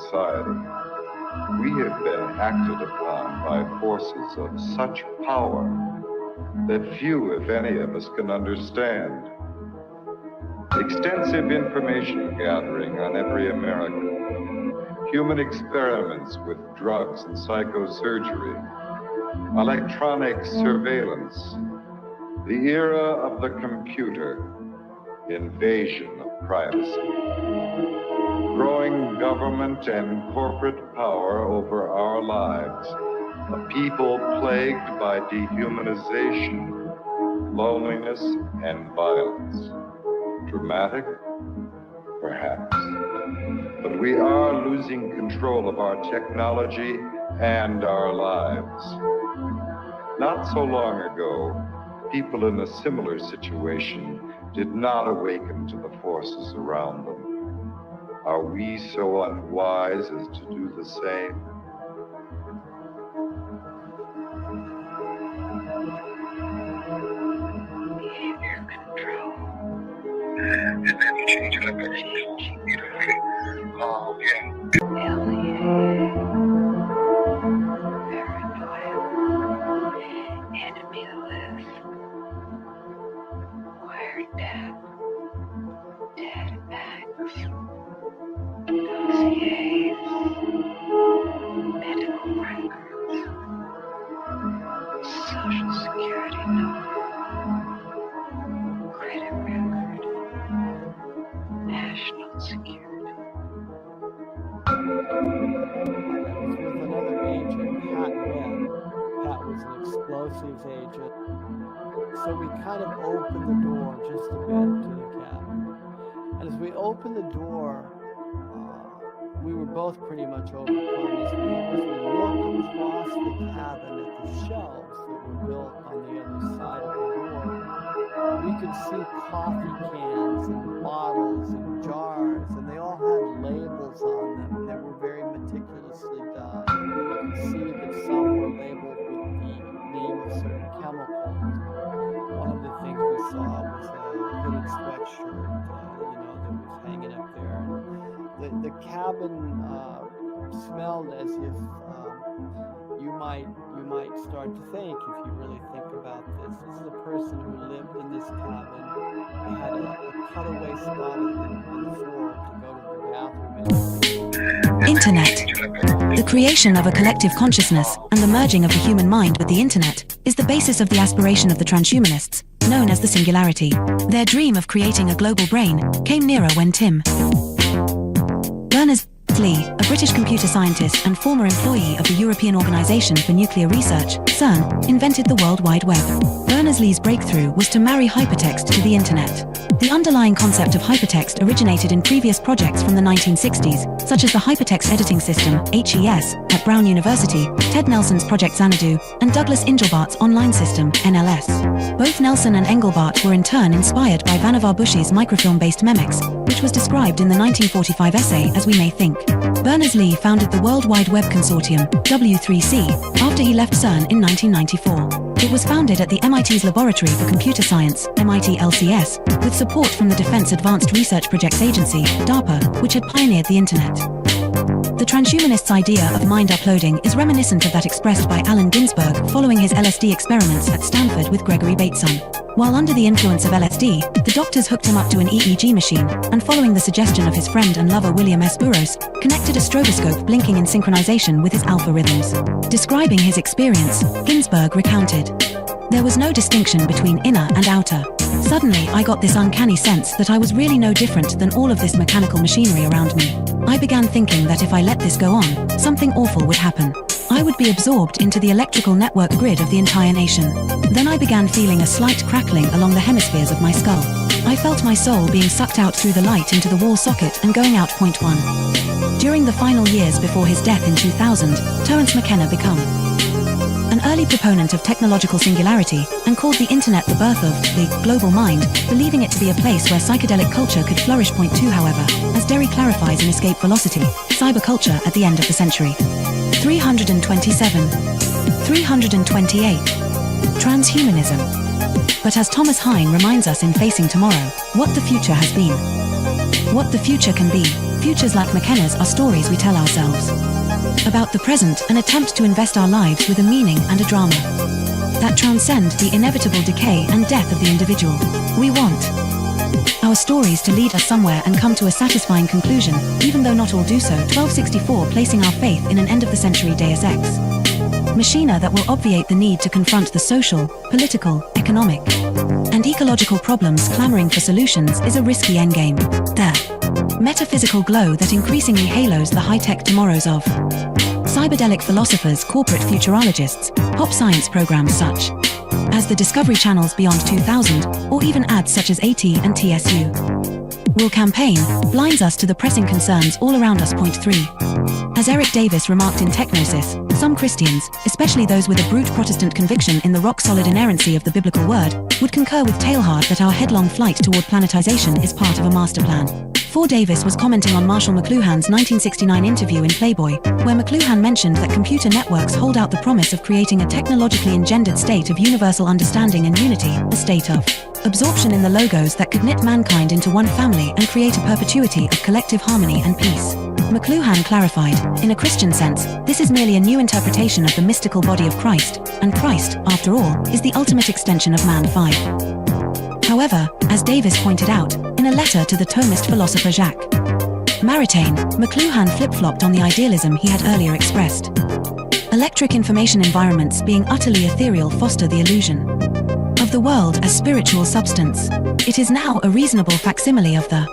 society. We have been acted upon by forces of such power that few, if any, of us can understand. Extensive information gathering on every American, human experiments with drugs and psychosurgery, electronic surveillance, the era of the computer, invasion of privacy, growing government and corporate power over our lives, a people plagued by dehumanization, loneliness, and violence. Dramatic? Perhaps. But we are losing control of our technology and our lives. Not so long ago, people in a similar situation did not awaken to the forces around them. Are we so unwise as to do the same? Behavior control. And then you change it up every beautifully. Yeah. Paranoia. Enemy list. Wired death. Dead acts. Dossiers. Medical records. Social security number. Credit record. National security. That was with another agent, Pat Webb. Pat was an explosives agent. So we kind of opened the door just a bit to the cabin. And as we opened the door, we were both pretty much overcome as we looked across the cabin at the shelves that were built on the other side of the door. We could see coffee cans and bottles and jars, and they all had labels on them, and they were very meticulously done. You could see that some were labeled with the name of certain chemicals. One of the things we saw was a hooded sweatshirt, that was hanging up there. And the cabin smelled as if you might start to think, if you really think about this. This is a person who lived in this cabin. They had a cutaway spot on the floor to go to the bathroom. Internet. The creation of a collective consciousness and the merging of the human mind with the internet is the basis of the aspiration of the transhumanists, known as the singularity. Their dream of creating a global brain came nearer when Tim Berners-Lee, a British computer scientist and former employee of the European Organization for Nuclear Research, CERN, invented the World Wide Web. Berners-Lee's breakthrough was to marry hypertext to the internet. The underlying concept of hypertext originated in previous projects from the 1960s, such as the Hypertext Editing System, HES, at Brown University, Ted Nelson's Project Xanadu, and Douglas Engelbart's Online System, NLS. Both Nelson and Engelbart were in turn inspired by Vannevar Bush's microfilm-based Memex, which was described in the 1945 essay As We May Think. Berners-Lee founded the World Wide Web Consortium, W3C, after he left CERN in 1994. It was founded at the MIT's Laboratory for Computer Science, MIT LCS, with support from the Defense Advanced Research Projects Agency, DARPA, which had pioneered the Internet. The transhumanists' idea of mind uploading is reminiscent of that expressed by Allen Ginsberg following his LSD experiments at Stanford with Gregory Bateson. While under the influence of LSD, the doctors hooked him up to an EEG machine, and following the suggestion of his friend and lover William S. Burroughs, connected a stroboscope blinking in synchronization with his alpha rhythms. Describing his experience, Ginsberg recounted, "There was no distinction between inner and outer. Suddenly, I got this uncanny sense that I was really no different than all of this mechanical machinery around me. I began thinking that if I let this go on, something awful would happen. I would be absorbed into the electrical network grid of the entire nation. Then I began feeling a slight crackling along the hemispheres of my skull. I felt my soul being sucked out through the light into the wall socket and going out point one." During the final years before his death in 2000, Terence McKenna became an early proponent of technological singularity and called the internet the birth of the global mind, believing it to be a place where psychedelic culture could flourish. Point two, however, as Derry clarifies in Escape Velocity, cyberculture at the end of the century. 327. 328. Transhumanism. But as Thomas Hein reminds us in Facing Tomorrow, what the future has been. What the future can be, Futures like McKenna's are stories we tell ourselves. About the present, an attempt to invest our lives with a meaning and a drama that transcend the inevitable decay and death of the individual. We want our stories to lead us somewhere and come to a satisfying conclusion, even though not all do so. 1264 Placing our faith in an end-of-the-century Deus Ex Machina that will obviate the need to confront the social, political, economic, and ecological problems clamoring for solutions is a risky endgame. The metaphysical glow that increasingly halos the high-tech tomorrows of cyberdelic philosophers, corporate futurologists, pop science programs such as the Discovery Channel's Beyond 2000, or even ads such as AT&TSU will campaign, blinds us to the pressing concerns all around us. Point 3. As Eric Davis remarked in Technosis, some Christians, especially those with a brute Protestant conviction in the rock-solid inerrancy of the biblical word, would concur with Teilhard that our headlong flight toward planetization is part of a master plan. 4. Davis was commenting on Marshall McLuhan's 1969 interview in Playboy, where McLuhan mentioned that computer networks hold out the promise of creating a technologically engendered state of universal understanding and unity, a state of absorption in the logos that could knit mankind into one family and create a perpetuity of collective harmony and peace. McLuhan clarified, in a Christian sense, this is merely a new interpretation of the mystical body of Christ, and Christ, after all, is the ultimate extension of man. 5. However, as Davis pointed out, in a letter to the Thomist philosopher Jacques Maritain, McLuhan flip-flopped on the idealism he had earlier expressed. Electric information environments being utterly ethereal foster the illusion of the world as spiritual substance. It is now a reasonable facsimile of the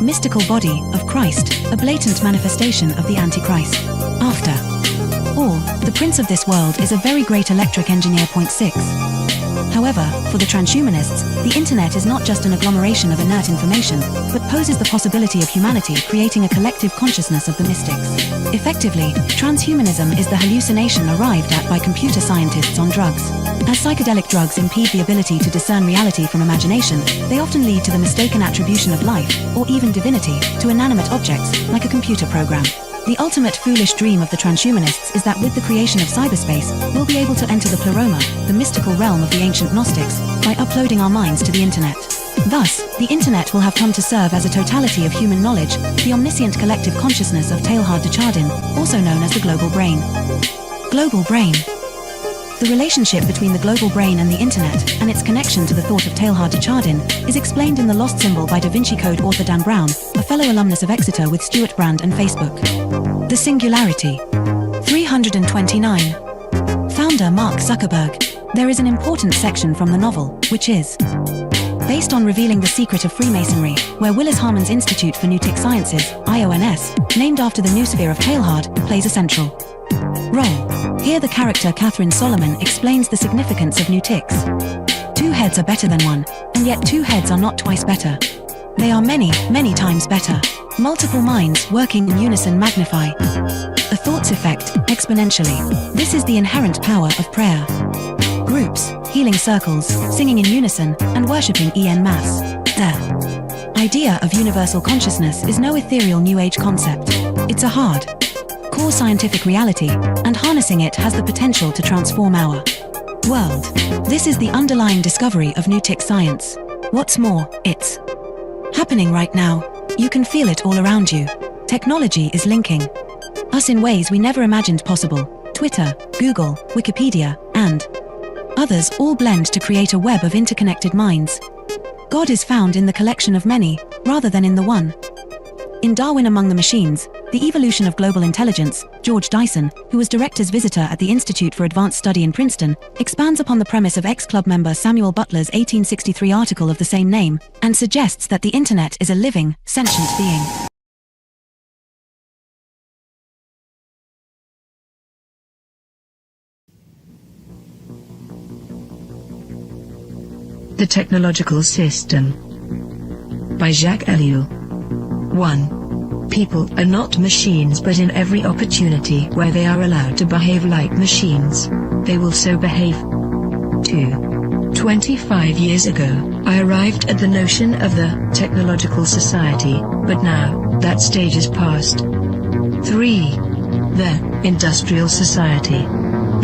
mystical body of Christ, a blatant manifestation of the Antichrist. After all, the prince of this world is a very great electric engineer. Point 6. However, for the transhumanists, the internet is not just an agglomeration of inert information, but poses the possibility of humanity creating a collective consciousness of the mystics. Effectively, transhumanism is the hallucination arrived at by computer scientists on drugs. As psychedelic drugs impede the ability to discern reality from imagination, they often lead to the mistaken attribution of life, or even divinity, to inanimate objects, like a computer program. The ultimate foolish dream of the transhumanists is that with the creation of cyberspace, we'll be able to enter the pleroma, the mystical realm of the ancient Gnostics, by uploading our minds to the internet. Thus, the internet will have come to serve as a totality of human knowledge, the omniscient collective consciousness of Teilhard de Chardin, also known as the global brain. Global brain. The relationship between the global brain and the internet, and its connection to the thought of Teilhard de Chardin, is explained in The Lost Symbol by Da Vinci Code author Dan Brown, a fellow alumnus of Exeter with Stuart Brand and Facebook. The Singularity. 329. Founder Mark Zuckerberg. There is an important section from the novel, which is based on revealing the secret of Freemasonry, where Willis Harman's Institute for Newtic Sciences, IONS, named after the noosphere of Teilhard, plays a central role. Here the character Catherine Solomon explains the significance of Newtics. 2 heads are better than 1, and yet 2 heads are not twice better. They are many, many times better. Multiple minds working in unison magnify a thought's effect exponentially. This is the inherent power of prayer. Groups, healing circles, singing in unison, and worshipping en masse. The idea of universal consciousness is no ethereal New Age concept. It's a hard core scientific reality, and harnessing it has the potential to transform our world. This is the underlying discovery of Newtic science. What's more, it's happening right now. You can feel it all around you. Technology is linking us in ways we never imagined possible. Twitter, Google, Wikipedia, and others all blend to create a web of interconnected minds. God is found in the collection of many, rather than in the one. In Darwin Among the Machines, The Evolution of Global Intelligence, George Dyson, who was director's visitor at the Institute for Advanced Study in Princeton, expands upon the premise of ex-club member Samuel Butler's 1863 article of the same name, and suggests that the internet is a living, sentient being. The Technological System by Jacques Ellul. 1. People are not machines, but in every opportunity where they are allowed to behave like machines, they will so behave. 2. 25 years ago, I arrived at the notion of the technological society, but now, that stage is past. 3. The industrial society.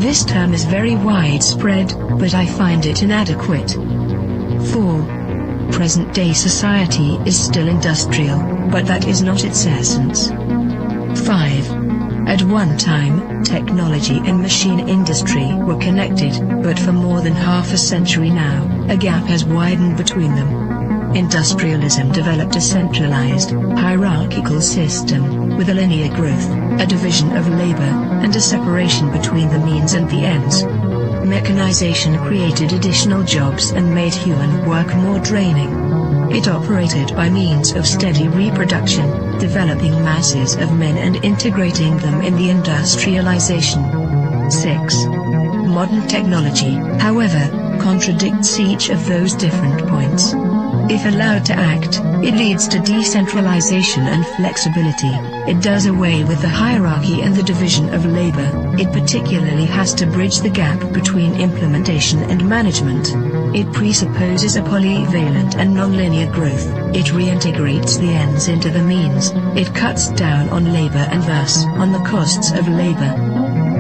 This term is very widespread, but I find it inadequate. 4. Present-day society is still industrial. but that is not its essence. 5. At one time, technology and machine industry were connected, but for more than half a century now, a gap has widened between them. Industrialism developed a centralized, hierarchical system, with a linear growth, a division of labor, and a separation between the means and the ends. Mechanization created additional jobs and made human work more draining. It operated by means of steady reproduction, developing masses of men and integrating them in the industrialization. 6. Modern technology, however, contradicts each of those different points. If allowed to act, it leads to decentralization and flexibility. It does away with the hierarchy and the division of labor. It particularly has to bridge the gap between implementation and management. It presupposes a polyvalent and nonlinear growth. It reintegrates the ends into the means. It cuts down on labor and thus on the costs of labor.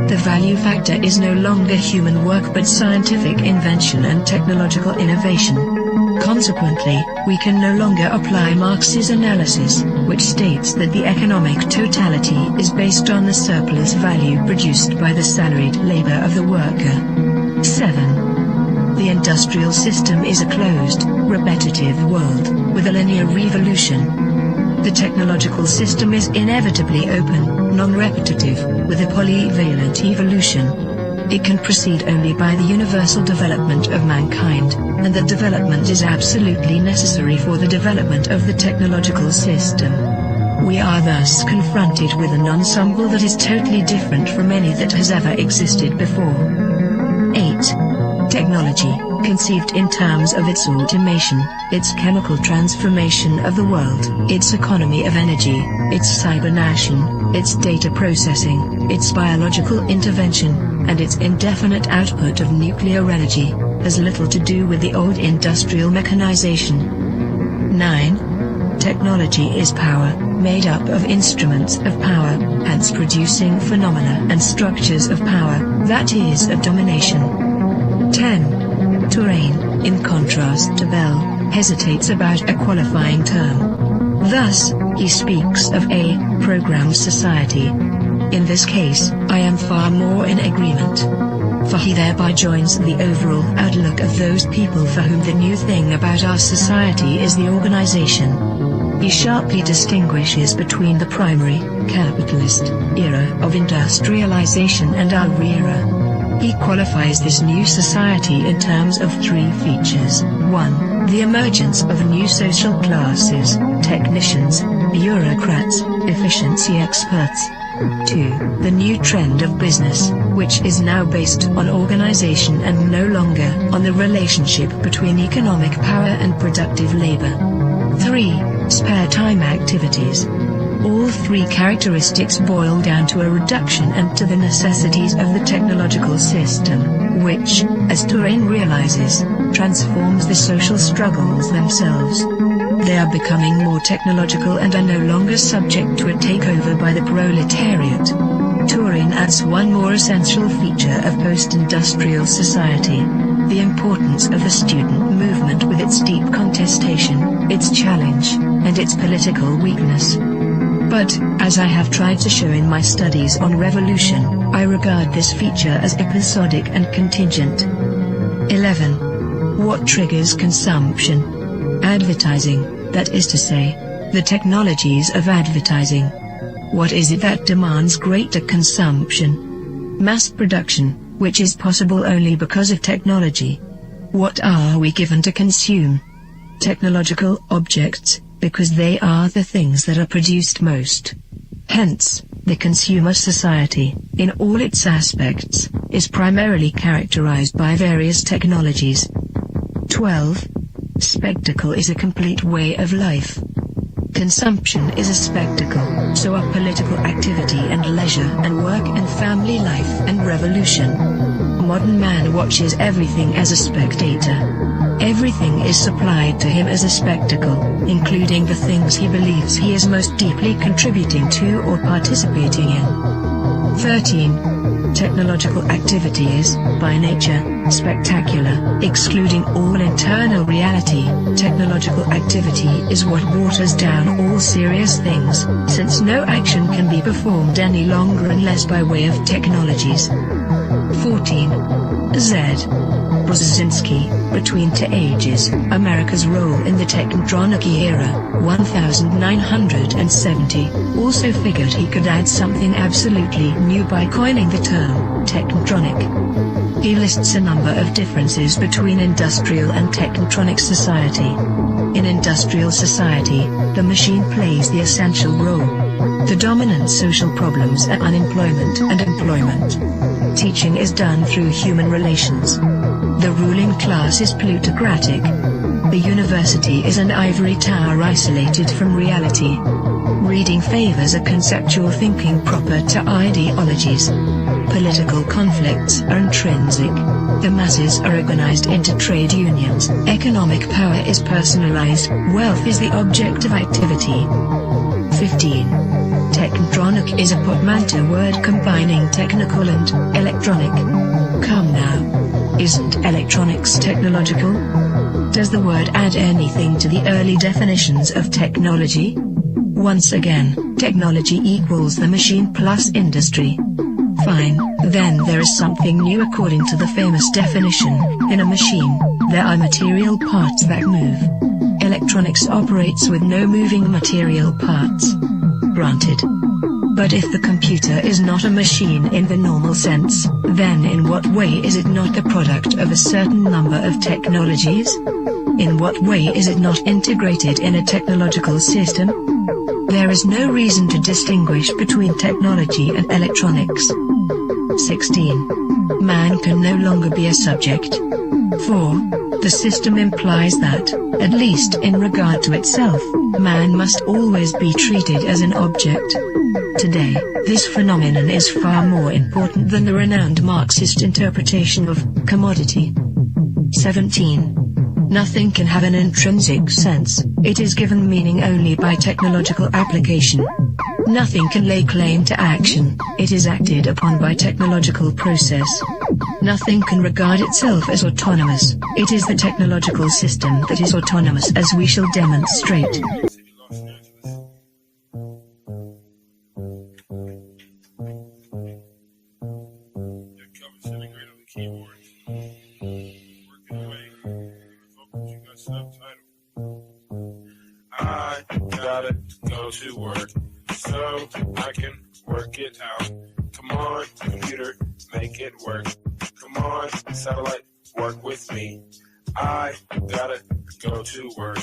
The value factor is no longer human work but scientific invention and technological innovation. Consequently, we can no longer apply Marx's analysis, which states that the economic totality is based on the surplus value produced by the salaried labor of the worker. 7. The industrial system is a closed, repetitive world, with a linear revolution. The technological system is inevitably open, non-repetitive, with a polyvalent evolution. It can proceed only by the universal development of mankind, and that development is absolutely necessary for the development of the technological system. We are thus confronted with an ensemble that is totally different from any that has ever existed before. 8. Technology, conceived in terms of its automation, its chemical transformation of the world, its economy of energy, its cybernation, its data processing, its biological intervention, and its indefinite output of nuclear energy, has little to do with the old industrial mechanization. 9. Technology is power, made up of instruments of power, hence producing phenomena and structures of power, that is of domination. 10. Terrain, in contrast to Bell, hesitates about a qualifying term. Thus, he speaks of a programmed society. In this case, I am far more in agreement. For he thereby joins the overall outlook of those people for whom the new thing about our society is the organization. He sharply distinguishes between the primary, capitalist, era of industrialization and our era. He qualifies this new society in terms of 3 features. 1. The emergence of new social classes, technicians, bureaucrats, efficiency experts. 2. The new trend of business, which is now based on organization and no longer on the relationship between economic power and productive labor. 3. Spare time activities. All 3 characteristics boil down to a reduction and to the necessities of the technological system, which, as Terrain realizes, transforms the social struggles themselves. They are becoming more technological and are no longer subject to a takeover by the proletariat. Turin adds one more essential feature of post-industrial society: the importance of the student movement with its deep contestation, its challenge, and its political weakness. But, as I have tried to show in my studies on revolution, I regard this feature as episodic and contingent. 11. What triggers consumption? Advertising, that is to say, the technologies of advertising. What is it that demands greater consumption? Mass production, which is possible only because of technology. What are we given to consume? Technological objects, because they are the things that are produced most. Hence, the consumer society, in all its aspects, is primarily characterized by various technologies. 12. Spectacle is a complete way of life. Consumption is a spectacle, so are political activity and leisure and work and family life and revolution. Modern man watches everything as a spectator. Everything is supplied to him as a spectacle, including the things he believes he is most deeply contributing to or participating in. 13. Technological activity is, by nature, spectacular, excluding all internal reality. Technological activity is what waters down all serious things, since no action can be performed any longer unless by way of technologies. 14. Z. Brzezinski, Between Two Ages, America's Role in the Technotronic Era, 1970, also figured he could add something absolutely new by coining the term, technotronic. He lists a number of differences between industrial and technotronic society. In industrial society, the machine plays the essential role. The dominant social problems are unemployment and employment. Teaching is done through human relations. The ruling class is plutocratic. The university is an ivory tower isolated from reality. Reading favors a conceptual thinking proper to ideologies. Political conflicts are intrinsic. The masses are organized into trade unions. Economic power is personalized. Wealth is the object of activity. 15. Technotronic is a portmanteau word combining technical and electronic. Come now. Isn't electronics technological? Does the word add anything to the early definitions of technology? Once again, technology equals the machine plus industry. Fine, then there is something new according to the famous definition. In a machine, there are material parts that move. Electronics operates with no moving material parts. Granted. But if the computer is not a machine in the normal sense, then in what way is it not the product of a certain number of technologies? In what way is it not integrated in a technological system? There is no reason to distinguish between technology and electronics. 16. Man can no longer be a subject. 4. The system implies that, at least in regard to itself, man must always be treated as an object. Today, this phenomenon is far more important than the renowned Marxist interpretation of commodity. 17. Nothing can have an intrinsic sense, it is given meaning only by technological application. Nothing can lay claim to action, it is acted upon by technological process. Nothing can regard itself as autonomous, it is the technological system that is autonomous, as we shall demonstrate. I gotta go to work so I can work it out. Come on, computer, make it work. Come on, satellite, work with me. I gotta go to work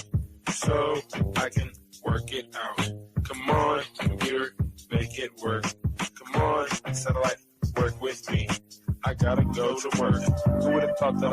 so I can work it out. Come on, computer, make it work. Come on, satellite, work with me. I gotta go to work. Who would have thought that I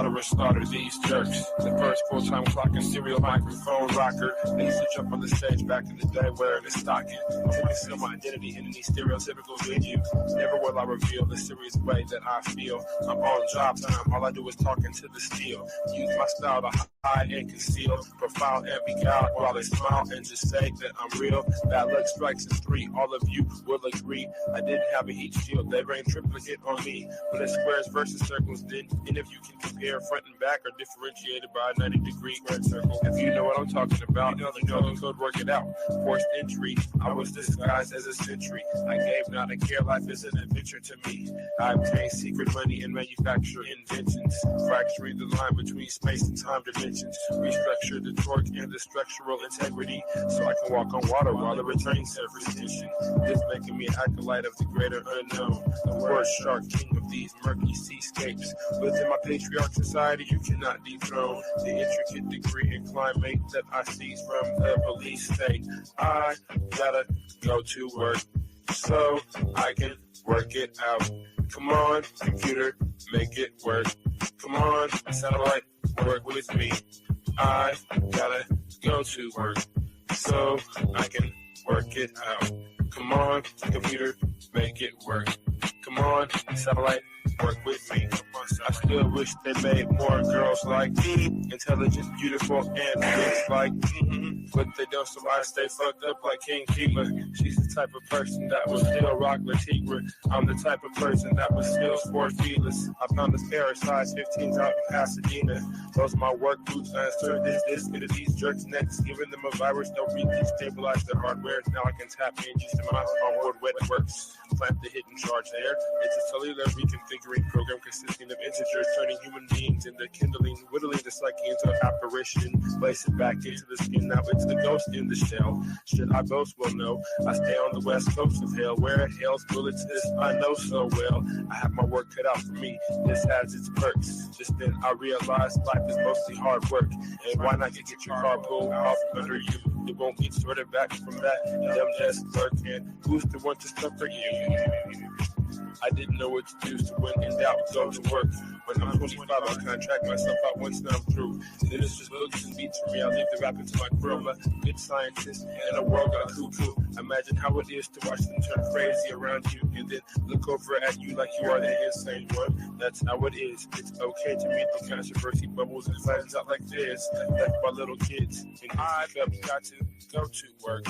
would starter these jerks? The first full-time clock and serial microphone rocker. They used to jump on the stage back in the day wearing a stocking. To conceal my identity in any stereotypical venue. Never will I reveal the serious way that I feel. I'm on job time, all I do is talk into the steel. Use my style to hide and conceal. Profile and beguile while they smile and just say that I'm real. That look strikes in 3, all of you will agree. I didn't have a heat shield, they rained triplicate on me. But it's squares versus circles, then, and if you can compare front and back are differentiated by a 90-degree squared circle. If you know what I'm talking about, you know the code, work it out. Forced entry, I was disguised as a sentry. I gave not a care, life is an adventure to me. I obtain secret money and manufacture inventions, fracturing the line between space and time dimensions. Restructure the torque and the structural integrity, so I can walk on water while it retains surface tension. This making me an acolyte of the greater unknown, the word shark, king of these murky seascapes. Within my patriarch society, you cannot dethrone the intricate degree and climate that I seize from the police state. I gotta go to work so I can work it out. Come on, computer, make it work. Come on, satellite, work with me. I gotta go to work so I can work it out. Come on, computer, make it work. Come on, satellite, work with me. I still wish they made more girls like me, intelligent, beautiful, and rich like but they don't, so I stay fucked up like King Keeper. She's the type of person that will still rock Latigua. I'm the type of person that will still sport feelers. I found this pair of size 15s out in Pasadena. Those are my work boots. I inserted this into these jerks' necks, giving them a virus. They'll destabilize their hardware. Now I can tap in just to my onboard wet works. Plant the hidden charge there. It's a cellular reconfiguring program consisting of integers, turning human beings into kindling, whittling the psyche into apparition, place it back into the skin. Now it's the ghost in the shell. Should I boast? Well, no. I stay on the west coast of hell, where hell's bullets is I know so well. I have my work cut out for me. This has its perks. Just then I realized life is mostly hard work. And why not get your car pulled off under you? It won't be sorted back from that dumb desk clerk. And who's the one to stop for you? I didn't know what to do, so when in doubt, go to work. When I'm 25, I'll contract myself out once I'm through. Then it's just books and beats for me. I leave the rapping to my girl, a good scientist, and a world got cuckoo. Imagine how it is to watch them turn crazy around you, and then look over at you like you are the insane one. That's how it is. It's okay to meet the controversy bubbles and flattens out like this, like my little kids. And I've got to go to work,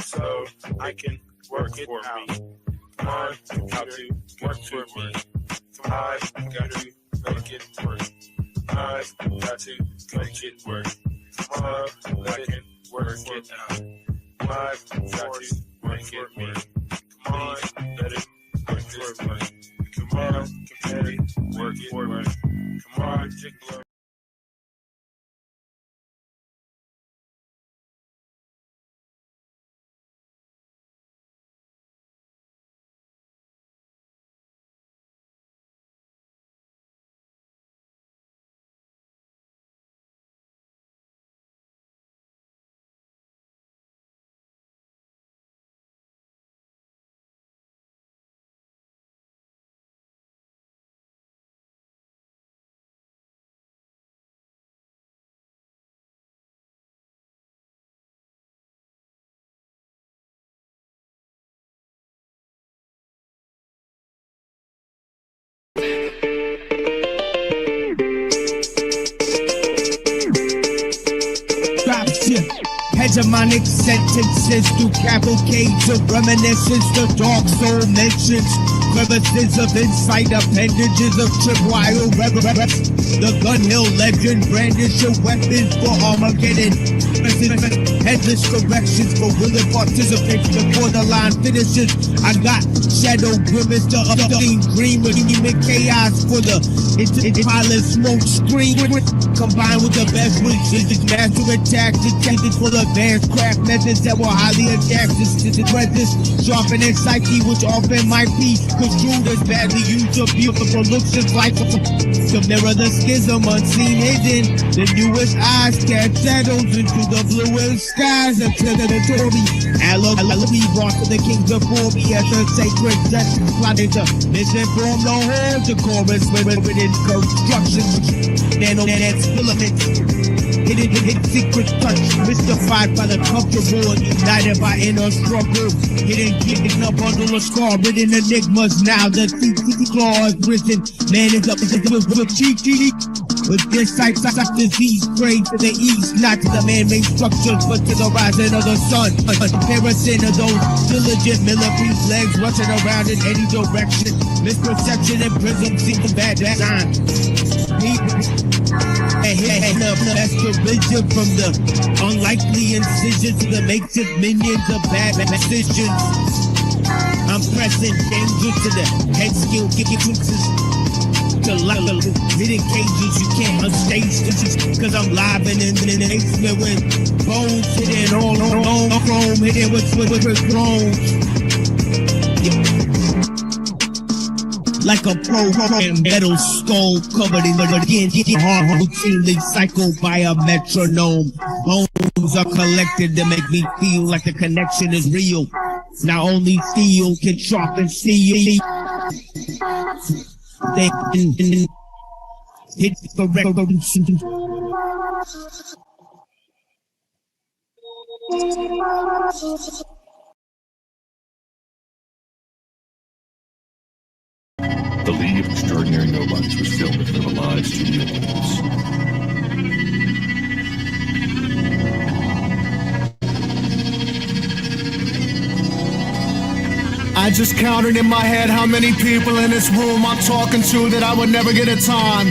so I can work it for me. Come on, how to work for me. Come on, got to make it work. I've got to make it work. Come on, I can work it out. I've got to make it work. Come on, let it work this way. Come on, let it work it work. Come on, jiggle. Hegemonic sentences through cavalcades of reminiscence. The dark soul mentions crevices of insight, appendages of tripwire reverence. The gun hill legend brandish your weapons for Armageddon. Headless corrections for willing participants before the line finishes. I got shadow grimace, the upstream green with human chaos for the pilot smoke screen. Combined with the best wishes, mastering tactics for the advanced craft methods that were highly adapted to the presence, sharpening psyche, which often might be construed as badly used or beautiful looks just like to mirror the schism unseen hidden. The newest eyes cast shadows into the bluest skies until the Tory Alleluia brought to the kings before me as the sacred justice plotted to misinform the whole chorus within construction. Nanonet filaments, hidden secret touch, mystified by the comfortable and united by inner struggle. Hidden a bundle of scar-ridden enigmas. Now the claw is risen. Man is up with cheeky. With this type of disease praying to the east, not to the man-made structures, but to the rising of the sun. A comparison of those diligent millipede legs rushing around in any direction. Misperception and prism seem bad design. And that's the vision from the unlikely incision to the makeshift minions of bad decisions. I'm pressing danger to the head skill, kicking fixes to hidden cages you can't unstage this cause I'm live and in the basement with bones hidden all chrome, hidden with thrones. Like a program metal skull covered in the heart routinely cycled by a metronome. Bones are collected to make me feel like the connection is real. Now only steel can sharpen steel. They hit correct. The League of Extraordinary Nobodies was filmed in front of a live studio audience. I just counted in my head how many people in this room I'm talking to that I would never get a time.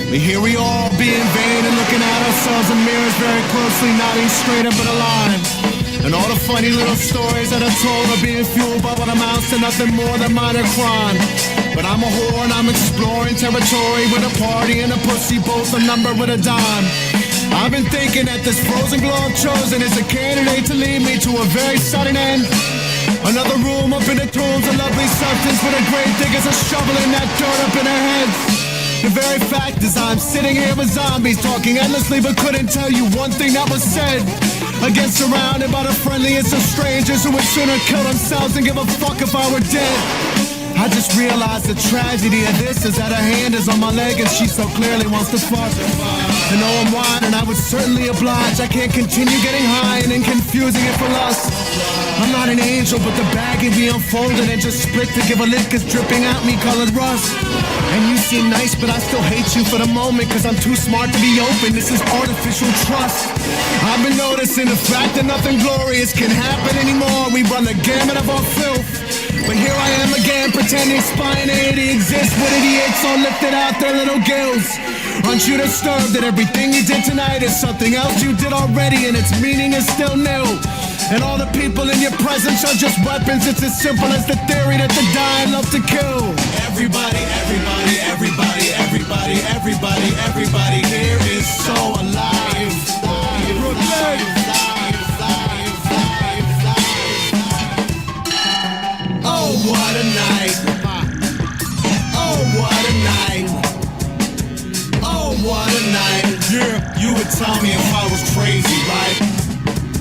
But here we all being vain and looking at ourselves in mirrors very closely, nodding straight up at a line. And all the funny little stories that are told are being fueled by what amounts to nothing more than minor crime. But I'm a whore and I'm exploring territory with a party and a pussy, both a number with a dime. I've been thinking that this frozen glow I've chosen is a candidate to lead me to a very sudden end. Another room up in the tombs, a lovely substance with a grave diggers are shoveling that dirt up in their heads. The very fact is I'm sitting here with zombies talking endlessly but couldn't tell you one thing that was said. Again surrounded by the friendliest of strangers who would sooner kill themselves than give a fuck if I were dead. I just realized the tragedy of this is that her hand is on my leg and she so clearly wants to fuck. I know I'm wide and I would certainly oblige. I can't continue getting high and then confusing it for lust. I'm not an angel, but the bag can be unfolded and just split to give a lick is dripping out me colored rust. And you seem nice, but I still hate you for the moment, cause I'm too smart to be open. This is artificial trust. I've been noticing the fact that nothing glorious can happen anymore. We run the gamut of our filth. But here I am again, pretending spontaneity exists with idiots all lifted out their little gills. Aren't you disturbed that everything you did tonight is something else you did already and its meaning is still new? And all the people in your presence are just weapons. It's as simple as the theory that the dying love to kill. Everybody, everybody, everybody, everybody, everybody, everybody here is so alive. Oh, what a night. Oh, what a night. Oh, what a night. Yeah, you would tell me if I was crazy, right?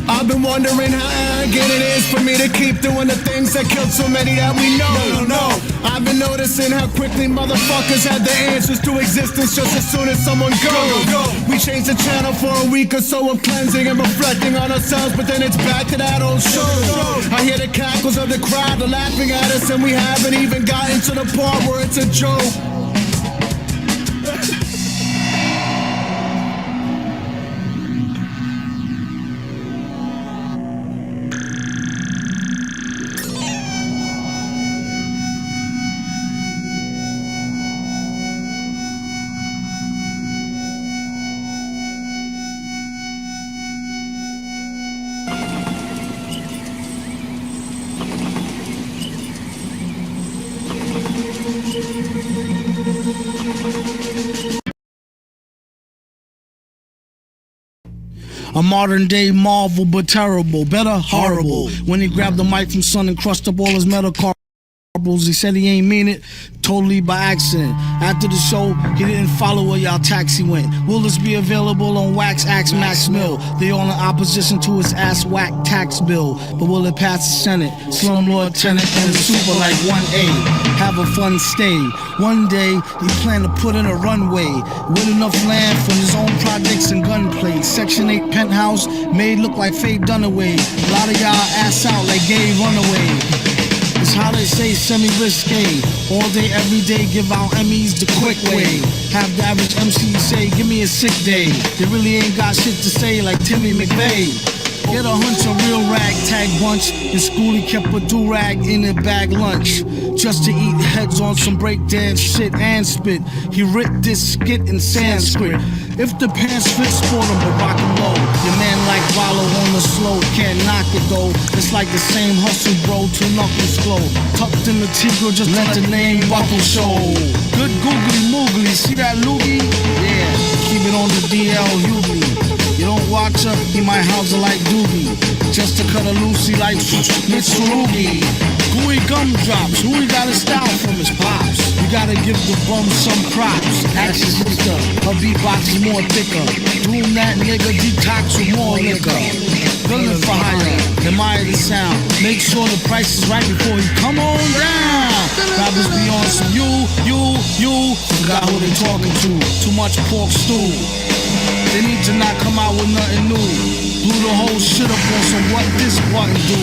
I've been wondering how arrogant it is for me to keep doing the things that killed so many that we know. No. I've been noticing how quickly motherfuckers had the answers to existence just as soon as someone goes. We changed the channel for a week or so of cleansing and reflecting on ourselves, but then it's back to that old show. I hear the cackles of the crowd, they're laughing at us, and we haven't even gotten to the part where it's a joke. A modern day marvel, but terrible, better horrible. When he grabbed the mic from Sun and crushed up all his metacarpals, he said he ain't mean it, totally by accident. After the show, he didn't follow where y'all taxi went. Will this be available on Wax Axe Max Mill? They all in opposition to his ass whack tax bill, but will it pass the Senate? Slumlord tenant and the super like 1A. Have a fun stay. One day, he planned to put in a runway with enough land from his own projects and gunplay. Section 8 penthouse made look like Faye Dunaway. A lot of y'all ass out like gay runaway. It's how they say semi-risque. All day, every day, give out Emmys the quick way. Have the average MC say, give me a sick day. They really ain't got shit to say like Timmy McVeigh. Get a hunch, a real ragtag bunch. In school he kept a do-rag in a bag lunch, just to eat heads on some breakdance shit and spit. He writ this skit in Sanskrit. If the pants fit, sport them, but rock 'em low. Your man like Rollo on the slow, can't knock it though. It's like the same hustle, bro, two knuckles slow. Tucked in the Tigre, just let the name buckle show. Good googly moogly, see that loogie? Yeah, keep it on the DL Hughley. You don't watch her, he might house her like Doogie. Just to cut a loosey like Mitsurugi. Gooey gumdrops, who he got his style from his pops. You gotta give the bum some props. Ask his sister, her beatbox is more thicker. Doing that nigga detox with more liquor. Villain for hire, admire the sound. Make sure the price is right before you come on down. Rappers be on some you. Forgot who they talking to. Too much pork stew. They need to not come out with nothing new. Blew the whole shit up on some what this button do.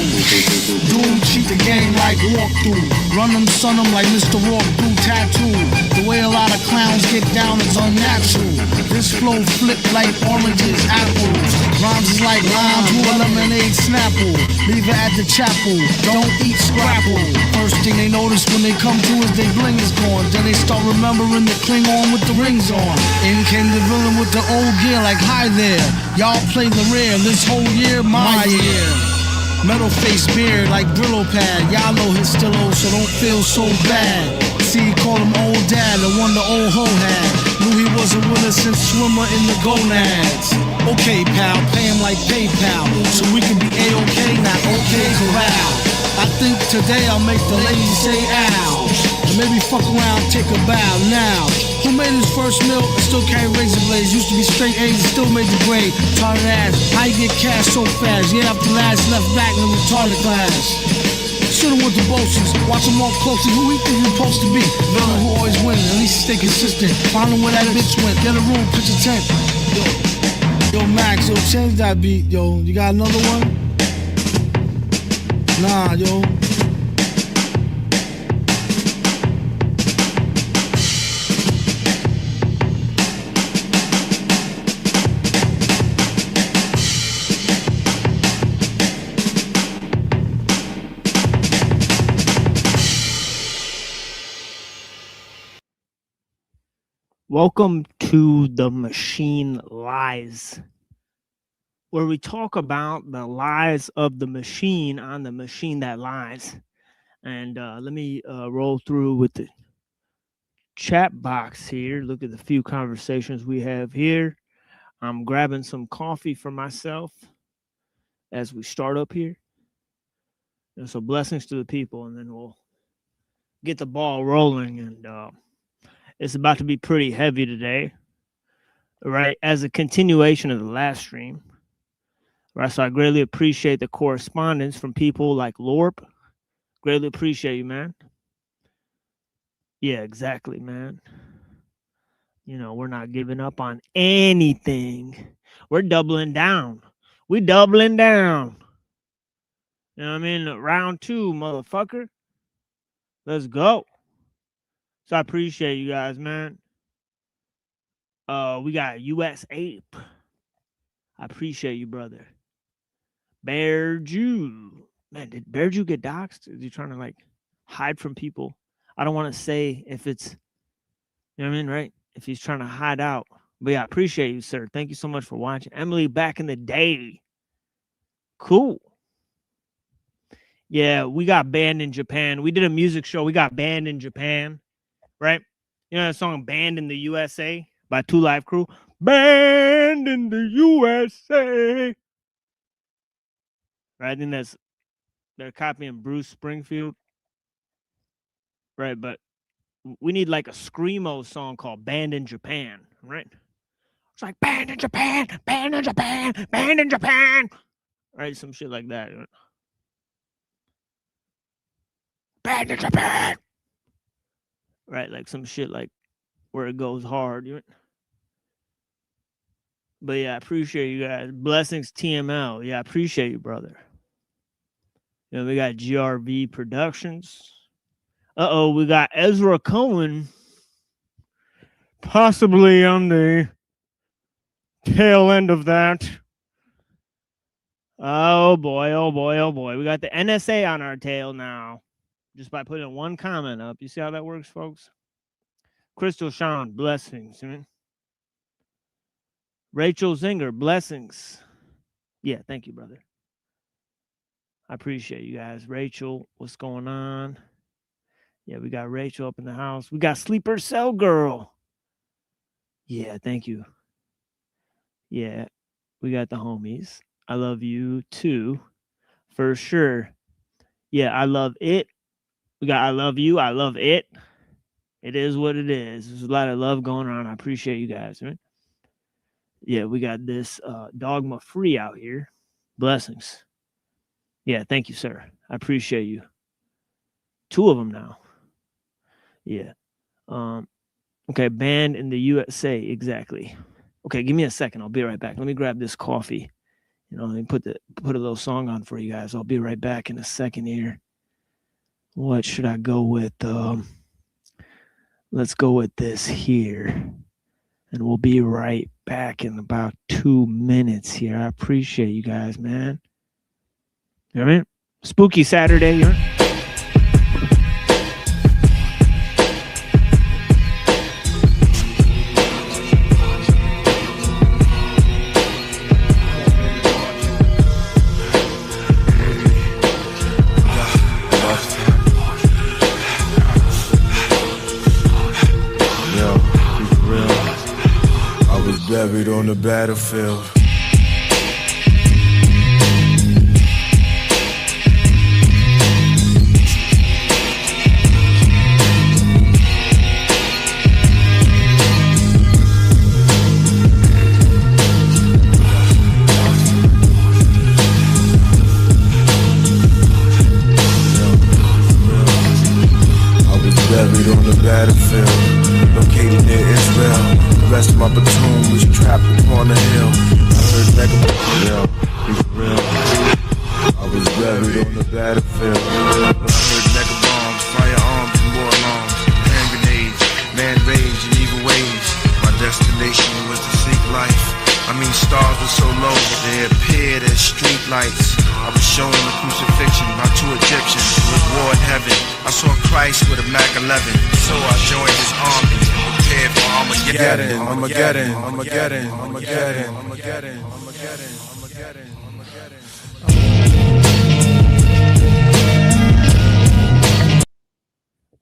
Doom cheat the game like walkthrough. Run them, son them like Mr. Walk through tattoo. The way a lot of clowns get down is unnatural. This flow flip like oranges, apples. Rhymes is like limes with a lemonade snapple. Leave it at the chapel, don't eat scrapple. First thing they notice when they come to is they bling is gone. Then they start remembering the Klingon with the rings on. In came the villain with the old gear like hi there. Y'all play the rare, this whole year, my year. Metal face beard like Brillo pad. Y'all know his still old, so don't feel so bad. See, call him old dad, the one the old hoe had. Knew he was a winner since swimmer in the gonads. Okay, pal, pay him like PayPal, so we can be A-OK, not okay corral. I think today I'll make the ladies say ow. And maybe fuck around, take a bow now. Who made his first meal and still carry razor blades? Used to be straight A's and still made the grade. Retarded ass, how you get cash so fast? Yeah, after last, left back in the retarded class. Should've went to Boches, watch him more closely. Who he think he's supposed to be? Villain who always wins, at least stay consistent. Find him where that bitch went, get a room, pitch a tent. Yo, Max, yo, change that beat, yo. You got another one? Nah, yo. Welcome to The Machine Lies, where we talk about the lies of the machine on the machine that lies. And let me roll through with the chat box here. Look at the few conversations we have here. I'm grabbing some coffee for myself as we start up here. And so blessings to the people, and then we'll get the ball rolling. And it's about to be pretty heavy today, right? As a continuation of the last stream, right? So I greatly appreciate the correspondence from people like Lorp. Greatly appreciate you, man. Yeah, exactly, man. You know, we're not giving up on anything. We're doubling down. We doubling down. You know what I mean? Round 2, motherfucker. Let's go. So I appreciate you guys, man. We got US Ape. I appreciate you, brother. Bear Jew. Man, did Bear Jew get doxxed? Is he trying to like hide from people? I don't want to say if it's, you know what I mean, right? If he's trying to hide out. But yeah, I appreciate you, sir. Thank you so much for watching. Emily, back in the day. Cool. Yeah, we got banned in Japan. We did a music show. We got banned in Japan. Right? You know that song Banned in the USA by 2 Live Crew? Banned in the USA. Right? I think they're copying Bruce Springfield. Right, but we need like a screamo song called Banned in Japan, right? It's like banned in Japan, banned in Japan, banned in Japan. Right? Some shit like that. Banned in Japan. Right, like some shit like where it goes hard. But yeah, I appreciate you guys. Blessings TML. Yeah, I appreciate you, brother. You know, we got GRV Productions. Uh-oh, we got Ezra Cohen possibly on the tail end of that. Oh boy, oh boy, oh boy. We got the NSA on our tail now. Just by putting one comment up. You see how that works, folks? Crystal Sean, blessings. Rachel Zinger, blessings. Yeah, thank you, brother. I appreciate you guys. Rachel, what's going on? Yeah, we got Rachel up in the house. We got Sleeper Cell Girl. Yeah, thank you. Yeah, we got the homies. I love you too, for sure. Yeah, I love it. We got I love you. I love it. It is what it is. There's a lot of love going on. I appreciate you guys, right? Yeah, we got this dogma free out here. Blessings. Yeah, thank you, sir. I appreciate you. 2 of them now. Yeah. Okay, banned in the USA. Exactly. Okay, give me a second. I'll be right back. Let me grab this coffee You know, let me put a little song on for you guys. I'll be right back in a second here. What should I go with? Let's go with this here. And we'll be right back in about 2 minutes here. I appreciate you guys, man. You know what I mean? Spooky Saturday, you know? Buried on the battlefield. I was buried on the battlefield, located near Israel. The rest of my platoon was trapped upon a hill. I heard mega real, he's real. I was buried on the battlefield. I heard mega bombs, firearms, and more alarms, hand grenades, man rage and evil waves. My destination was to seek life. I mean, stars were so low, they appeared as street lights. I was shown the crucifixion by 2 Egyptians with war in heaven. I saw Christ with a Mac 11, so I joined his army. Prepared for Armageddon, Armageddon, Armageddon, Armageddon, Armageddon, Armageddon, Armageddon, Armageddon.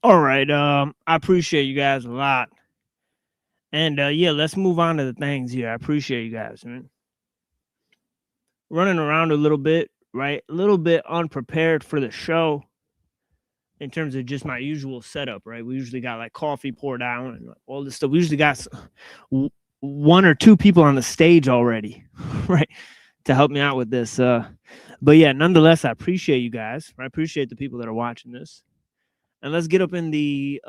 All right, I appreciate you guys a lot. And yeah, let's move on to the things here. I appreciate you guys, man. Running around a little bit, right? A little bit unprepared for the show in terms of just my usual setup, right? We usually got like coffee poured out and all this stuff. We usually got 1 or 2 people on the stage already, right? To help me out with this. But yeah, nonetheless, I appreciate you guys. I appreciate the people that are watching this. And let's get up in the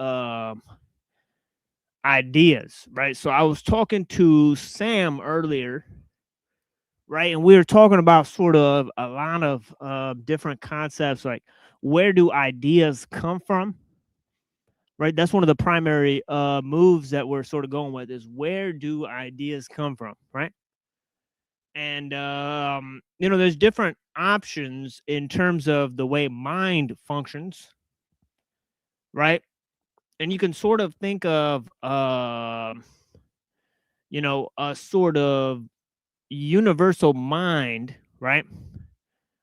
ideas, right? So I was talking to Sam earlier, right? And we were talking about sort of a lot of different concepts, like where do ideas come from, right? That's one of the primary moves that we're sort of going with, is where do ideas come from, right? And, you know, there's different options in terms of the way mind functions, right? And you can sort of think of, you know, a sort of universal mind, right?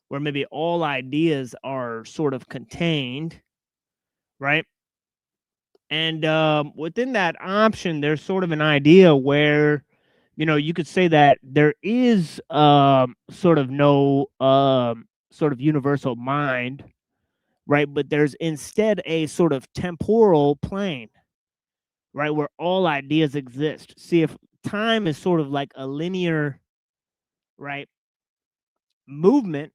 Where maybe all ideas are sort of contained, right? And within that option, there's sort of an idea where, you know, you could say that there is sort of no sort of universal mind, right? But there's instead a sort of temporal plane, right? Where all ideas exist. See, if time is sort of like a linear, right, movement,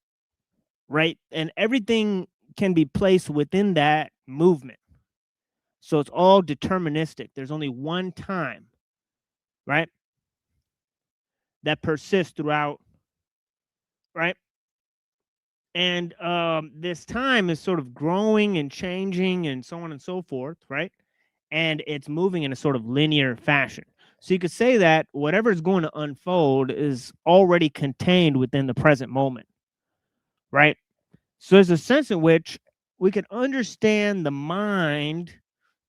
right? And everything can be placed within that movement. So it's all deterministic. There's only one time, right, that persists throughout, right? And this time is sort of growing and changing and so on and so forth, right? And it's moving in a sort of linear fashion. So you could say that whatever is going to unfold is already contained within the present moment, right? So there's a sense in which we can understand the mind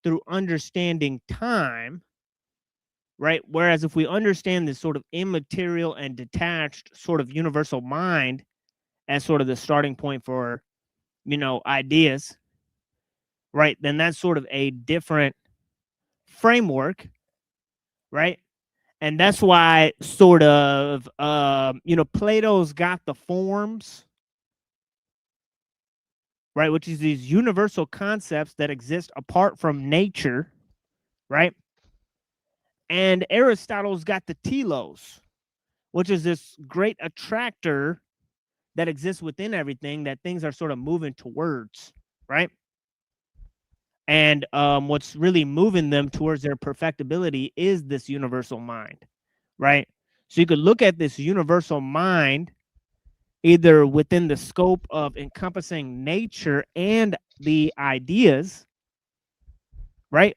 through understanding time, right? Whereas if we understand this sort of immaterial and detached sort of universal mind as sort of the starting point for, you know, ideas, right? Then that's sort of a different framework, right? And that's why sort of, you know, Plato's got the forms, right? Which is these universal concepts that exist apart from nature, right? And Aristotle's got the telos, which is this great attractor that exists within everything, that things are sort of moving towards, right? And what's really moving them towards their perfectibility is this universal mind, right? So you could look at this universal mind, either within the scope of encompassing nature and the ideas, right?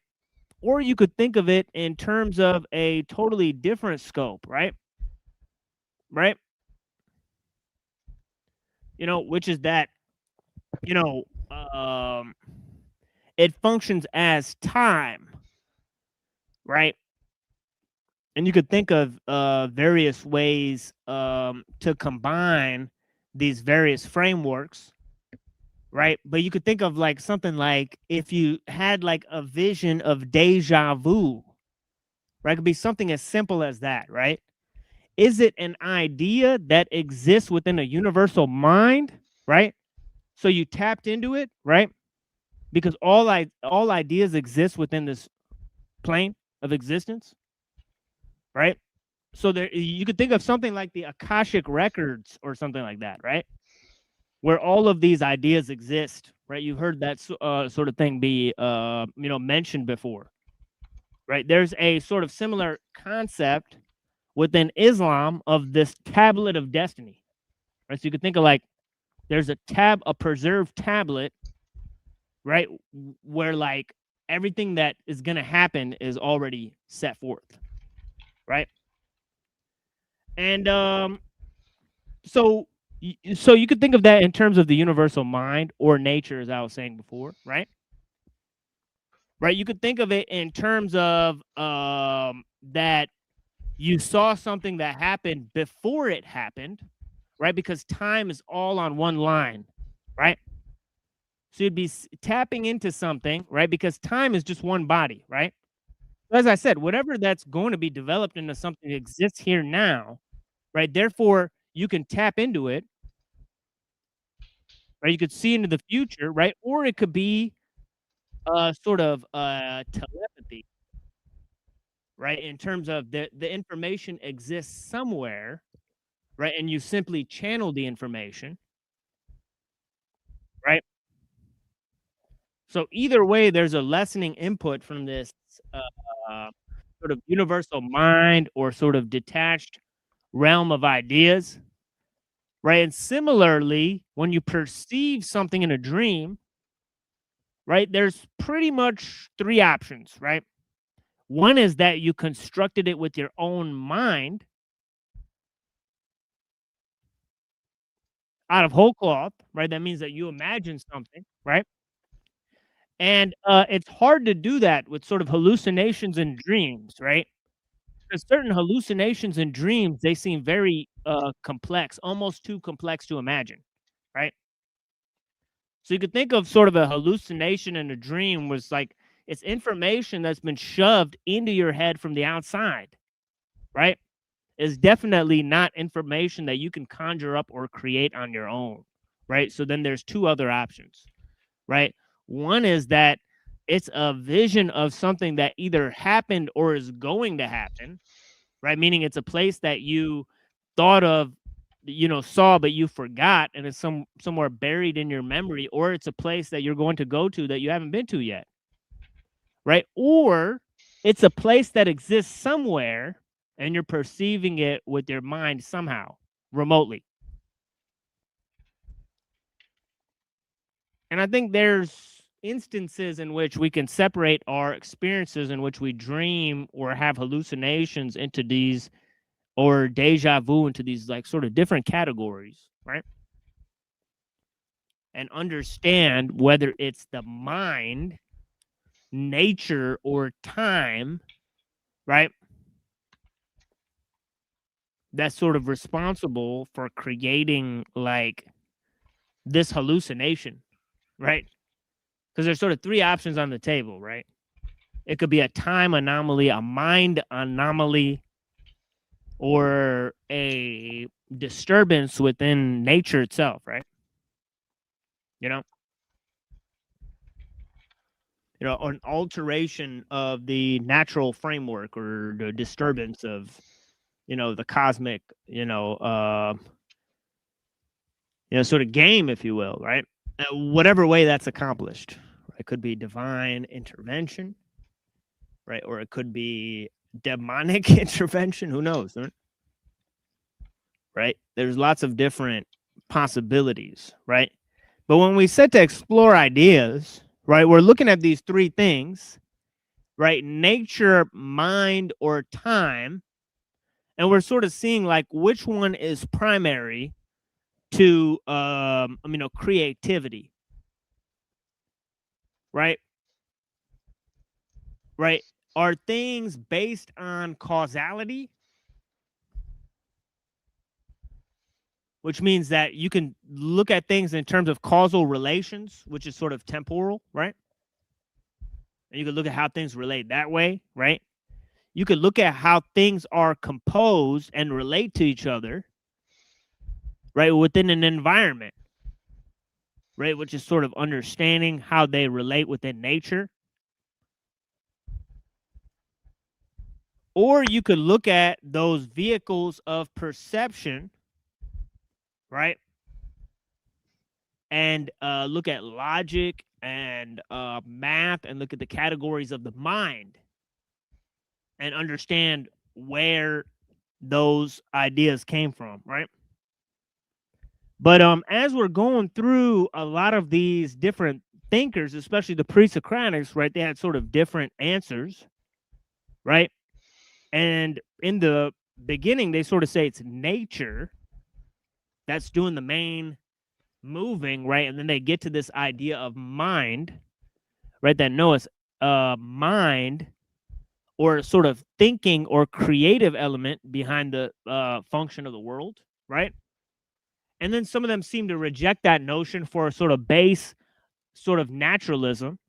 Or you could think of it in terms of a totally different scope, right? Right? Which is that, it functions as time, right? And you could think of various ways to combine these various frameworks, right? But you could think of like something like if you had like a vision of deja vu, right? It could be something as simple as that, right? Is it an idea that exists within a universal mind, right? So you tapped into it, right? Because all ideas exist within this plane of existence, right? So there, you could think of something like the Akashic records or something like that, right? Where all of these ideas exist, right? You've heard that sort of thing be, mentioned before, right? There's a sort of similar concept within Islam of this tablet of destiny, right? So you could think of like there's a preserved tablet, right? Where like everything that is going to happen is already set forth, right? And so you could think of that in terms of the universal mind or nature, as I was saying before, right? Right. You could think of it in terms of that you saw something that happened before it happened, right? Because time is all on one line, right? So you'd be tapping into something, right? Because time is just one body, right? As I said, whatever that's going to be developed into something that exists here now, right? Therefore, you can tap into it, right? You could see into the future, right? Or it could be sort of telepathy, right? In terms of the information exists somewhere, right? And you simply channel the information, right? So either way, there's a lessening input from this sort of universal mind or sort of detached realm of ideas, right? And similarly, when you perceive something in a dream, right, there's pretty much three options, right? One is that you constructed it with your own mind out of whole cloth, right? That means that you imagine something, right? And it's hard to do that with sort of hallucinations and dreams, right? Because certain hallucinations and dreams, they seem very complex, almost too complex to imagine, right? So you could think of sort of a hallucination and a dream was like it's information that's been shoved into your head from the outside, right? It's definitely not information that you can conjure up or create on your own, right? So then there's two other options, right? One is that it's a vision of something that either happened or is going to happen, right? Meaning it's a place that you thought of, saw, but you forgot, and it's somewhere buried in your memory, or it's a place that you're going to go to that you haven't been to yet, right? Or it's a place that exists somewhere and you're perceiving it with your mind somehow, remotely. And I think there's instances in which we can separate our experiences in which we dream or have hallucinations into these, or deja vu into these like sort of different categories, right? And understand whether it's the mind, nature, or time, right? That's sort of responsible for creating like this hallucination, right? Because there's sort of three options on the table, right? It could be a time anomaly, a mind anomaly, or a disturbance within nature itself, right? An alteration of the natural framework or the disturbance of, the cosmic, sort of game, if you will, right? Whatever way that's accomplished. It could be divine intervention, right? Or it could be demonic intervention. Who knows, right? There's lots of different possibilities, right? But when we set to explore ideas, right, we're looking at these three things, right? Nature, mind, or time. And we're sort of seeing like which one is primary to, creativity, right? Right. Are things based on causality? Which means that you can look at things in terms of causal relations, which is sort of temporal, right? And you can look at how things relate that way, right? You could look at how things are composed and relate to each other, right, within an environment, right, which is sort of understanding how they relate within nature. Or you could look at those vehicles of perception, right, and look at logic and math and look at the categories of the mind and understand where those ideas came from, right? But as we're going through a lot of these different thinkers, especially the pre-Socratics, right, they had sort of different answers, right? And in the beginning, they sort of say it's nature that's doing the main moving, right? And then they get to this idea of mind, right? That knows mind or sort of thinking or creative element behind the function of the world, right? And then some of them seem to reject that notion for a sort of base sort of naturalism,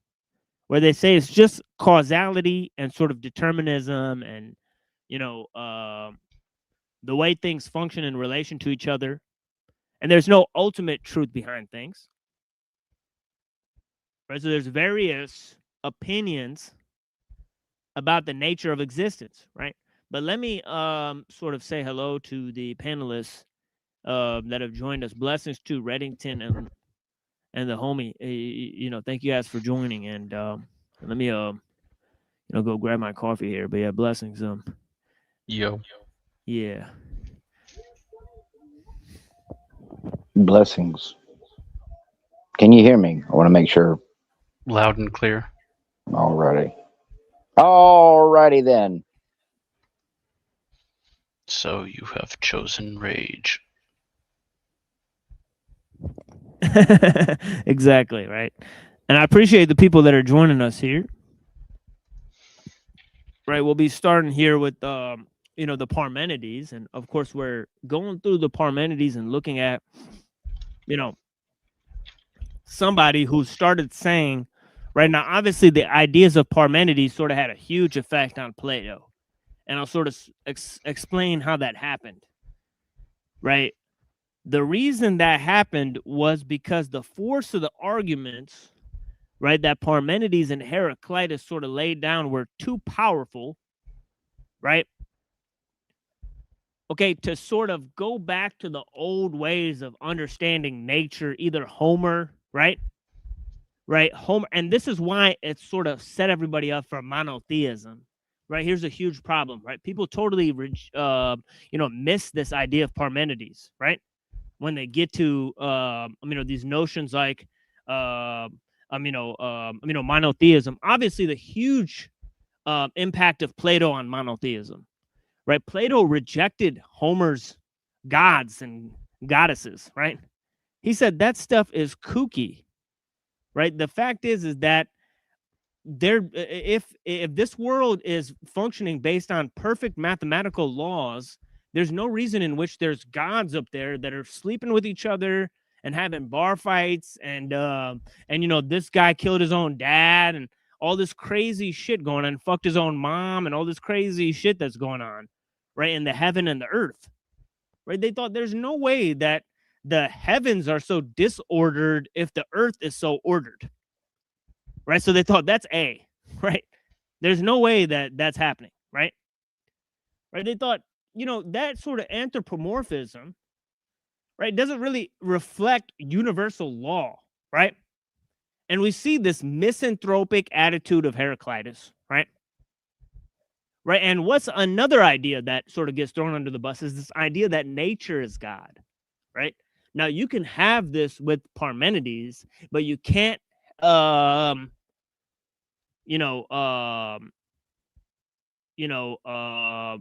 where they say it's just causality and sort of determinism and, the way things function in relation to each other. And there's no ultimate truth behind things. Right? So there's various opinions about the nature of existence, right? But let me sort of say hello to the panelists that have joined us. Blessings to Reddington and the homie. Thank you guys for joining. And let me go grab my coffee here. But yeah, blessings. Yo. Yeah. Blessings. Can you hear me? I want to make sure. Loud and clear. Alrighty. Alrighty then. So you have chosen rage. Exactly, right? And I appreciate the people that are joining us here. Right, we'll be starting here with the Parmenides, and of course we're going through the Parmenides and looking at somebody who started saying, right now, obviously the ideas of Parmenides sort of had a huge effect on Plato, and I'll sort of explain how that happened. Right, the reason that happened was because the force of the arguments, right, that Parmenides and Heraclitus sort of laid down were too powerful, right? Okay, to sort of go back to the old ways of understanding nature, either Homer, right? Right, Homer, and this is why it sort of set everybody up for monotheism, right? Here's a huge problem, right? People totally, miss this idea of Parmenides, right? When they get to, these notions like, monotheism. Obviously, the huge impact of Plato on monotheism, right? Plato rejected Homer's gods and goddesses, right? He said that stuff is kooky, right? The fact is that if this world is functioning based on perfect mathematical laws, there's no reason in which there's gods up there that are sleeping with each other and having bar fights and this guy killed his own dad and all this crazy shit going on, fucked his own mom and all this crazy shit that's going on, right, in the heaven and the earth, right? They thought there's no way that the heavens are so disordered if the earth is so ordered, right? So they thought that's A, right? There's no way that that's happening, right? Right? They thought, that sort of anthropomorphism, right, doesn't really reflect universal law, right? And we see this misanthropic attitude of Heraclitus, right? Right, and what's another idea that sort of gets thrown under the bus is this idea that nature is God, right? Now you can have this with Parmenides, but you can't,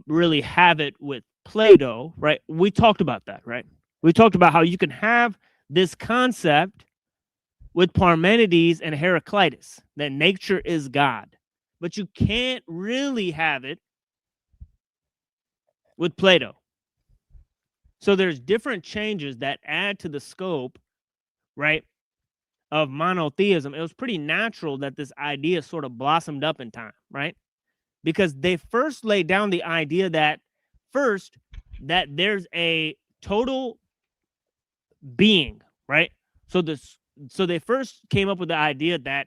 really have it with Plato, right? We talked about that, right? We talked about how you can have this concept with Parmenides and Heraclitus, that nature is God, but you can't really have it with Plato. So there's different changes that add to the scope, right, of monotheism. It was pretty natural that this idea sort of blossomed up in time, right? Because they first laid down the idea that there's a total being, right? So they first came up with the idea that,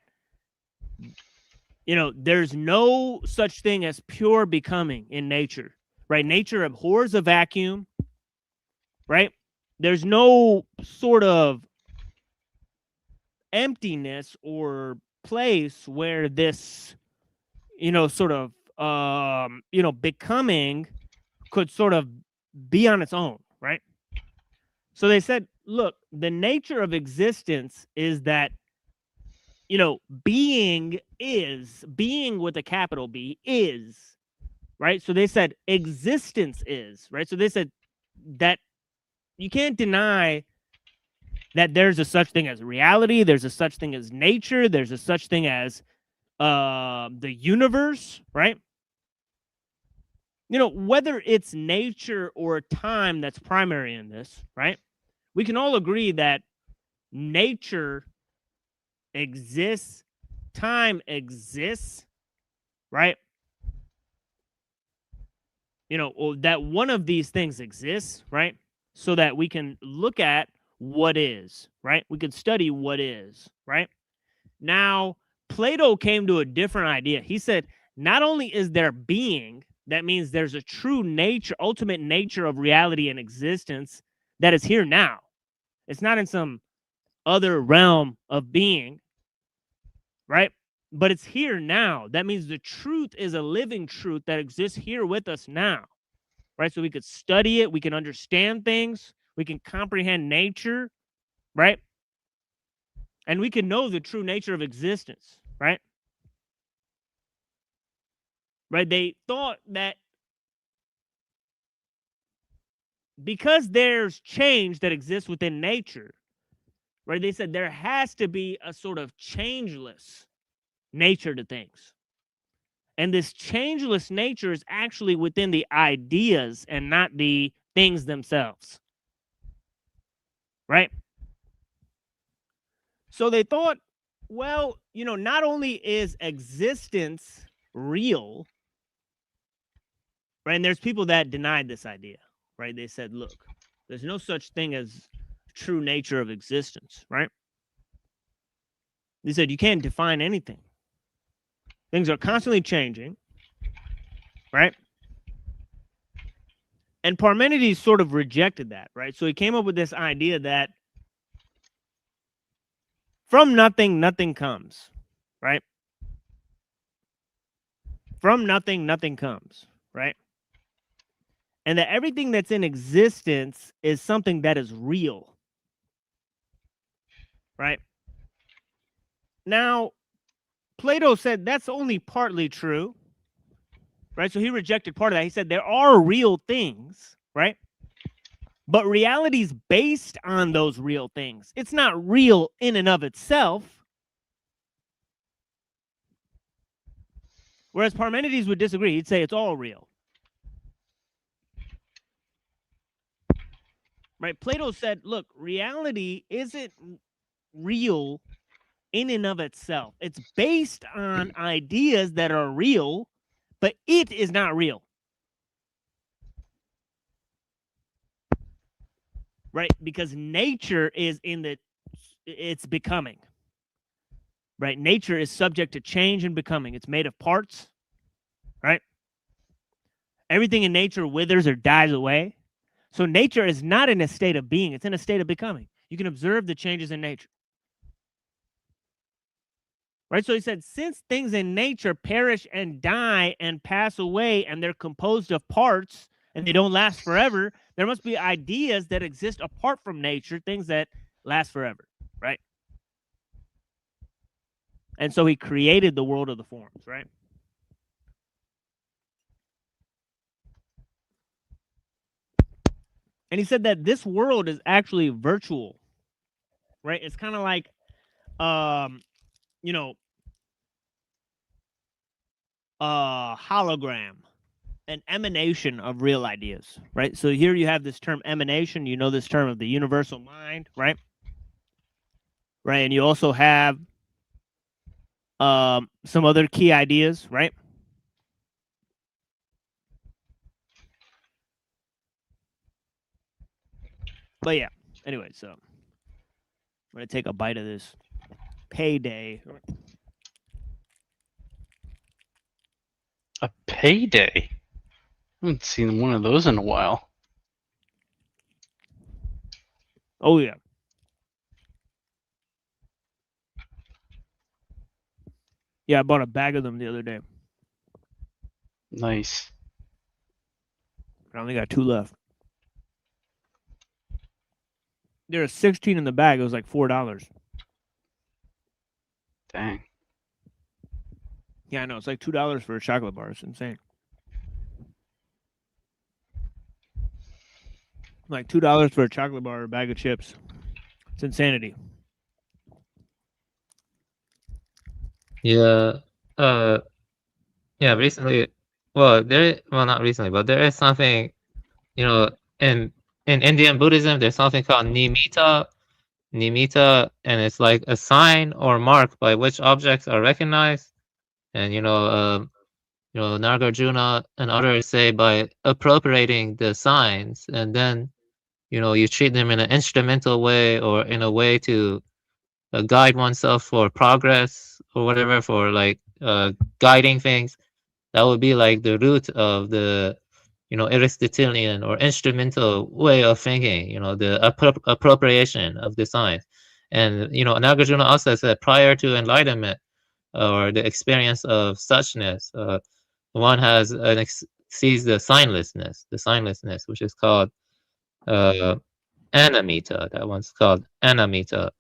there's no such thing as pure becoming in nature, right? Nature abhors a vacuum, right? There's no sort of emptiness or place where this, becoming could sort of be on its own, right? So they said, look, the nature of existence is that, being with a capital B is, right? So they said existence is, right? So they said that you can't deny that there's a such thing as reality, there's a such thing as nature, there's a such thing as the universe, right? Whether it's nature or time that's primary in this, right? We can all agree that nature exists, time exists, right? That one of these things exists, right? So that we can look at what is, right? We could study what is, right? Now, Plato came to a different idea. He said, not only is there being, that means there's a true nature, ultimate nature of reality and existence that is here now. It's not in some other realm of being, right? But it's here now. That means the truth is a living truth that exists here with us now, right? So we could study it, we can understand things, we can comprehend nature, right? And we can know the true nature of existence, right? Right? They thought that because there's change that exists within nature, right? They said there has to be a sort of changeless nature to things. And this changeless nature is actually within the ideas and not the things themselves, right? So they thought, well, not only is existence real, right? And there's people that denied this idea, right? They said, look, there's no such thing as true nature of existence, right? They said you can't define anything. Things are constantly changing, right? And Parmenides sort of rejected that, right? So he came up with this idea that from nothing, nothing comes, right? From nothing, nothing comes, right? And that everything that's in existence is something that is real, right? Now, Plato said that's only partly true, right? So he rejected part of that. He said there are real things, right? But reality is based on those real things. It's not real in and of itself. Whereas Parmenides would disagree. He'd say it's all real. Right? Plato said, look, reality isn't real in and of itself. It's based on ideas that are real, but it is not real. Right? Because nature is it's becoming. Right? Nature is subject to change and becoming. It's made of parts. Right? Everything in nature withers or dies away. So nature is not in a state of being. It's in a state of becoming. You can observe the changes in nature. Right? So he said, since things in nature perish and die and pass away, and they're composed of parts, and they don't last forever, there must be ideas that exist apart from nature, things that last forever, right? And so he created the world of the forms, right? And he said that this world is actually virtual, right? It's kind of like, you know, a hologram, an emanation of real ideas, right? So here you have this term emanation. You know this term of the universal mind, right? Right, and you also have some other key ideas, right? But yeah, anyway, so I'm gonna take a bite of this payday. A payday? I haven't seen one of those in a while. Oh yeah. Yeah, I bought a bag of them the other day. Nice. I only got 2 left. There are 16 in the bag. It was like $4. Dang. Yeah, I know. It's like $2 for a chocolate bar. It's insane. Like $2 for a chocolate bar or a bag of chips. It's insanity. Yeah. Yeah, recently, well, not recently, but there is something, you know, in Indian Buddhism, there's something called nimitta, and it's like a sign or mark by which objects are recognized. And, Nagarjuna and others say by appropriating the signs, and then, you treat them in an instrumental way or in a way to guide oneself for progress or whatever, for like guiding things. That would be like the root of the, Aristotelian or instrumental way of thinking, the appropriation of the science. And, Nagarjuna also said prior to enlightenment or the experience of suchness, one sees the signlessness, which is called anamita. That one's called anamita.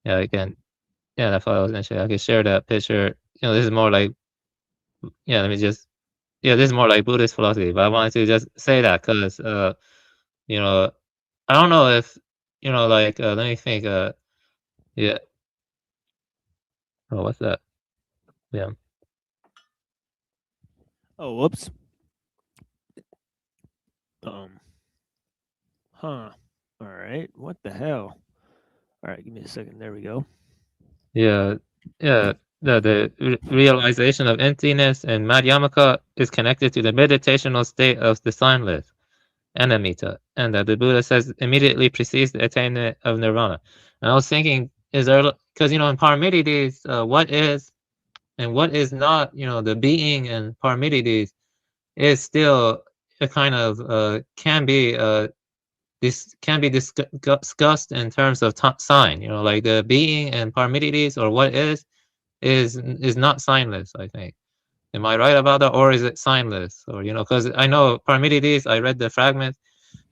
Yeah, again, yeah, that's what I was mentioning. I can share that picture. This is more like, yeah, this is more like Buddhist philosophy, but I wanted to just say that because, I don't know if, let me think, yeah. Oh, what's that? Yeah. Oh, whoops. Huh. All right. What the hell? All right, give me a second. There we go. Yeah. The realization of emptiness in Madhyamaka is connected to the meditational state of the signless, anamita, and that the Buddha says immediately precedes the attainment of nirvana. And I was thinking, is there, because in Parmenides, what is and what is not, the being and Parmenides is still a kind of can be discussed in terms of sign. Like the being and Parmenides, or what is not signless, I think. Am I right about that, or is it signless? Or because I know Parmenides, I read the fragment.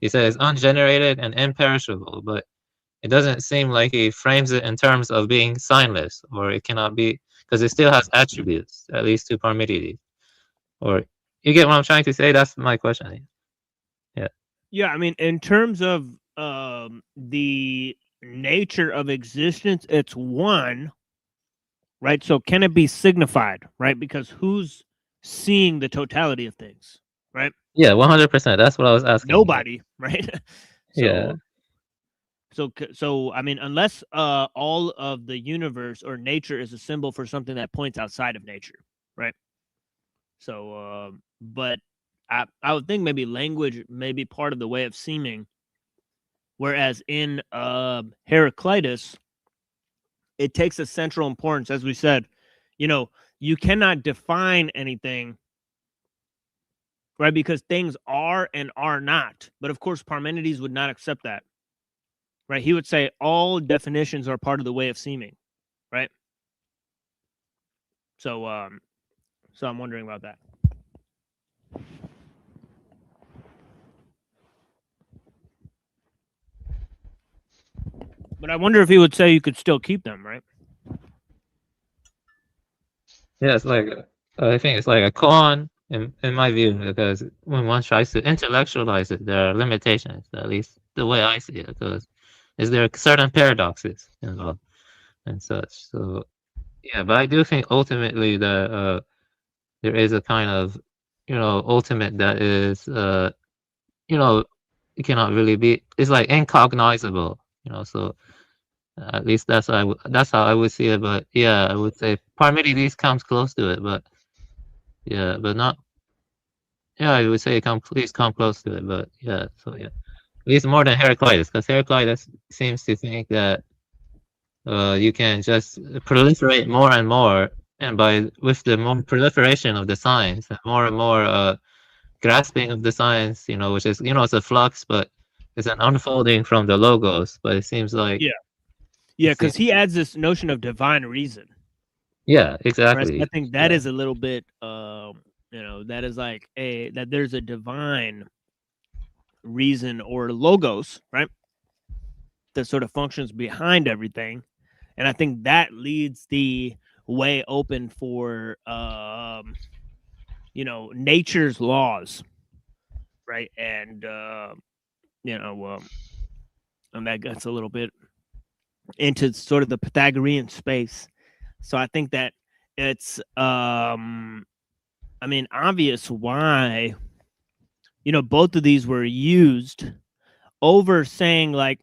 He says ungenerated and imperishable, but it doesn't seem like he frames it in terms of being signless, or it cannot be, because it still has attributes, at least to Parmenides. Or you get what I'm trying to say? That's my question. Yeah. Yeah, I mean, in terms of the nature of existence, it's one, right? So can it be signified, right? Because who's seeing the totality of things, right? Yeah, 100%. That's what I was asking. Nobody, right? Yeah. So I mean, unless all of the universe or nature is a symbol for something that points outside of nature, right? So, but I would think maybe language may be part of the way of seeming, whereas in Heraclitus, it takes a central importance, as we said. You cannot define anything, right? Because things are and are not. But of course, Parmenides would not accept that, right? He would say all definitions are part of the way of seeming, right? So I'm wondering about that. But I wonder if he would say you could still keep them, right? Yeah, it's like I think it's like a con in my view, because when one tries to intellectualize it, there are limitations. At least the way I see it, because there are certain paradoxes involved and such. So yeah, but I do think ultimately that there is a kind of ultimate that is it cannot really be. It's like incognizable. So at least that's how I would see it. But yeah, I would say Parmenides comes close to it, but yeah, but not. Yeah, I would say please come close to it, but yeah. So yeah, at least more than Heraclitus, because Heraclitus seems to think that you can just proliferate more and more, and with the more proliferation of the science and more grasping of the science, which is it's a flux, but it's an unfolding from the logos. But it seems like because he adds this notion of divine reason. Yeah, Right? exactly. So I think that is a little bit, that is like that there's a divine reason or logos, right? That sort of functions behind everything. And I think that leads the way open for, nature's laws, right? And, and that gets a little bit into sort of the Pythagorean space. So I think that it's, obvious why, both of these were used over saying like,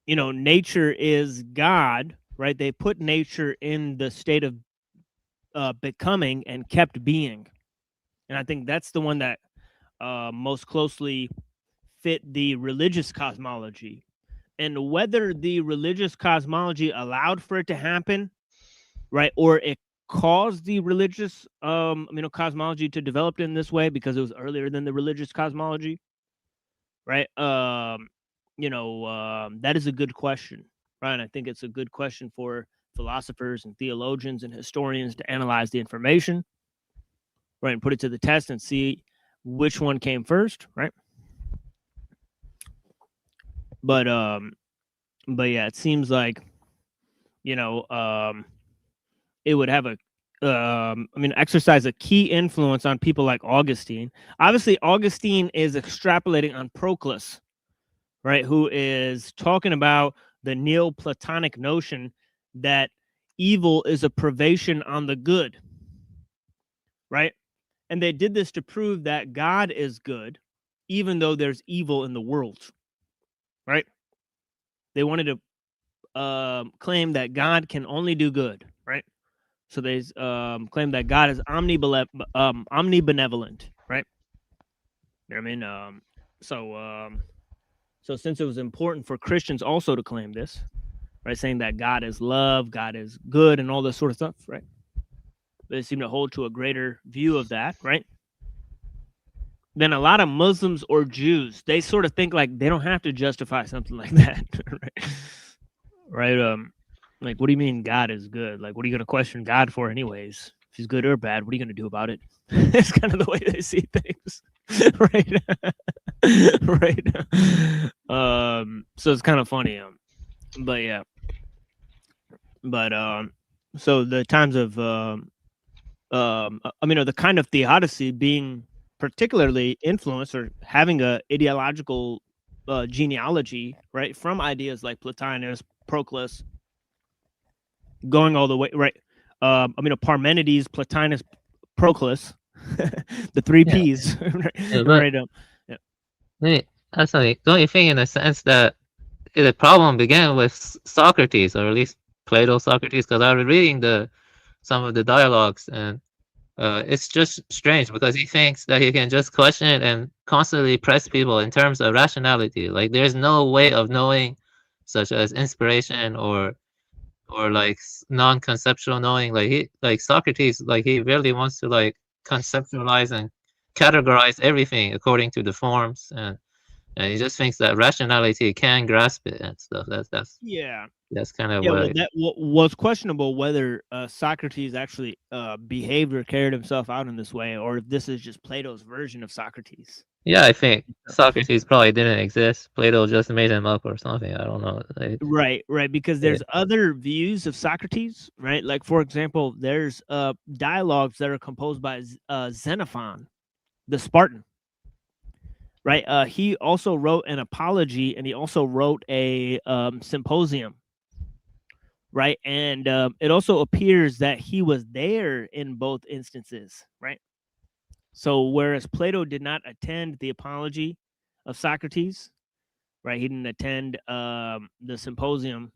nature is God, right? They put nature in the state of becoming and kept being. And I think that's the one that most closely fit the religious cosmology. And whether the religious cosmology allowed for it to happen, right, or it caused the religious cosmology to develop in this way because it was earlier than the religious cosmology, right? That is a good question, right? And I think it's a good question for philosophers and theologians and historians to analyze the information, right, and put it to the test and see which one came first, right? But yeah, it seems like it would have exercise a key influence on people like Augustine. Obviously, Augustine is extrapolating on Proclus, right, who is talking about the Neoplatonic notion that evil is a privation on the good, right? And they did this to prove that God is good, even though there's evil in the world, right? They wanted to claim that God can only do good, right? So they claim that God is omnibenevolent, right? You know what I mean? So since it was important for Christians also to claim this, right, saying that God is love, God is good, and all this sort of stuff, right? They seem to hold to a greater view of that, right? Then a lot of Muslims or Jews, they sort of think like they don't have to justify something like that, right? Like, what do you mean God is good? Like, what are you going to question God for anyways? If he's good or bad, what are you going to do about it? It's kind of the way they see things, right? Right. So it's kind of funny. But yeah. But so the times of the kind of theodicy being particularly influenced or having a ideological genealogy, right, from ideas like Plotinus, Proclus, going all the way, right? Parmenides, Plotinus, Proclus, the three P's, right? Actually, don't you think in a sense that the problem began with Socrates, or at least Plato, Socrates? Because I was reading some of the dialogues, and it's just strange because he thinks that he can just question it and constantly press people in terms of rationality. Like there's no way of knowing, such as inspiration or like non-conceptual knowing. Like Socrates, like he really wants to like conceptualize and categorize everything according to the forms, and he just thinks that rationality can grasp it and stuff. That's yeah. That's kind of Yeah, well, what. that was questionable whether Socrates actually behaved or carried himself out in this way, or if this is just Plato's version of Socrates. Yeah, I think Socrates probably didn't exist. Plato just made him up or something. I don't know. Right, because there's other views of Socrates, right? Like, for example, there's dialogues that are composed by Xenophon, the Spartan. Right. He also wrote an apology, and he also wrote a symposium. Right. And it also appears that he was there in both instances. Right. So whereas Plato did not attend the apology of Socrates, right, he didn't attend the symposium.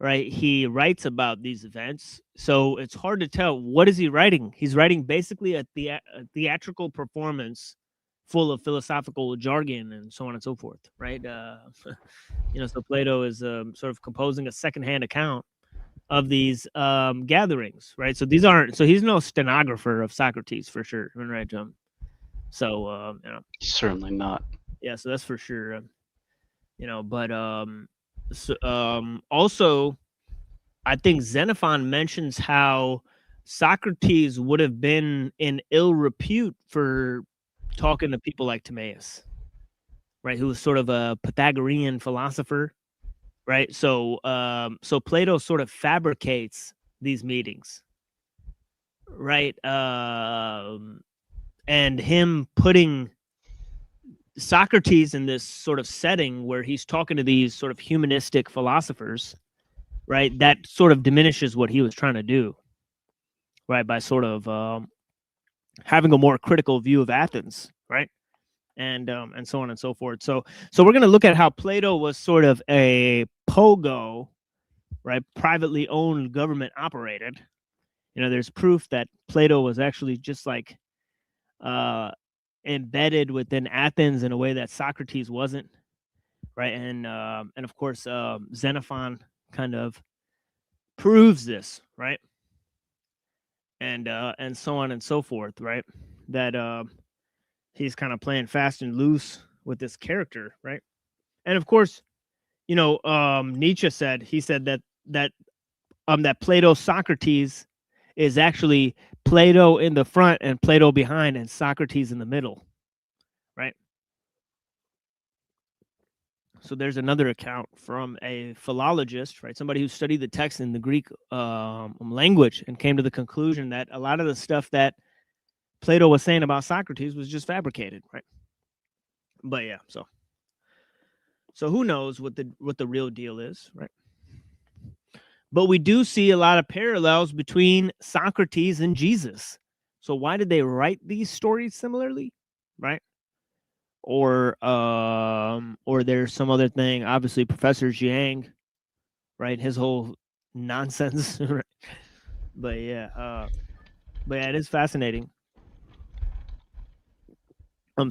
Right. He writes about these events. So it's hard to tell. What is he writing? He's writing basically a theatrical performance full of philosophical jargon and so on and so forth, right? So Plato is sort of composing a secondhand account of these gatherings, right? So he's no stenographer of Socrates for sure, right, John? So certainly not. Yeah, so that's for sure. But also, I think Xenophon mentions how Socrates would have been in ill repute for talking to people like Timaeus, right, who was sort of a Pythagorean philosopher, right? So Plato sort of fabricates these meetings, right? And him putting Socrates in this sort of setting where he's talking to these sort of humanistic philosophers, right? That sort of diminishes what he was trying to do, right? By sort of having a more critical view of Athens, right? And so on and so forth. So we're going to look at how Plato was sort of a pogo, right? Privately owned, government operated. There's proof that Plato was actually just like embedded within Athens in a way that Socrates wasn't, right? And of course, Xenophon kind of proves this, right? And so on and so forth, right? That he's kind of playing fast and loose with this character, right? And of course, Nietzsche said that Plato's Socrates is actually Plato in the front and Plato behind and Socrates in the middle, right? So there's another account from a philologist, right? Somebody who studied the text in the Greek language and came to the conclusion that a lot of the stuff that Plato was saying about Socrates was just fabricated, right? But yeah, so who knows what the real deal is, right? But we do see a lot of parallels between Socrates and Jesus. So why did they write these stories similarly, right? Or there's some other thing. Obviously, Professor Jiang, right? His whole nonsense, right? But yeah, it is fascinating.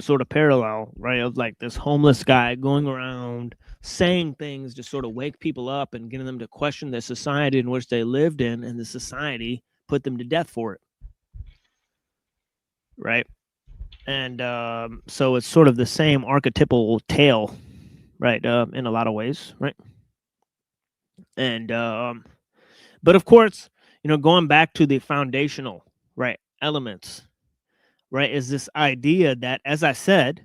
Sort of parallel, right? Of like this homeless guy going around saying things to sort of wake people up and getting them to question the society in which they lived in, and the society put them to death for it, right? And so it's sort of the same archetypal tale, right? In a lot of ways, right? And but of course, going back to the foundational, right, elements, right, is this idea that, as I said,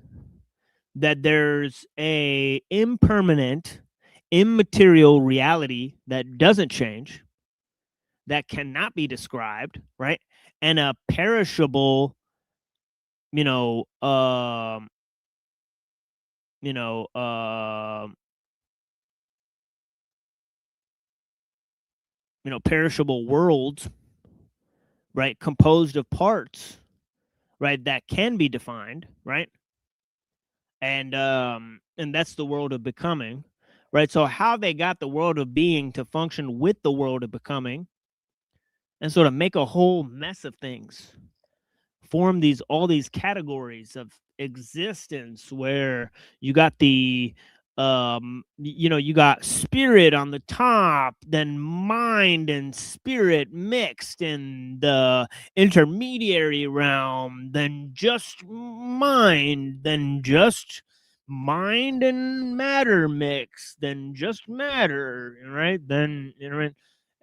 that there's a impermanent, immaterial reality that doesn't change, that cannot be described, right, and a perishable, perishable worlds, right, composed of parts, right, that can be defined, right, and that's the world of becoming, right? So how they got the world of being to function with the world of becoming, and sort of make a whole mess of things, form all these categories of existence, where you got the you got spirit on the top, then mind and spirit mixed in the intermediary realm, then just mind, then just mind and matter mix than just matter, right? Then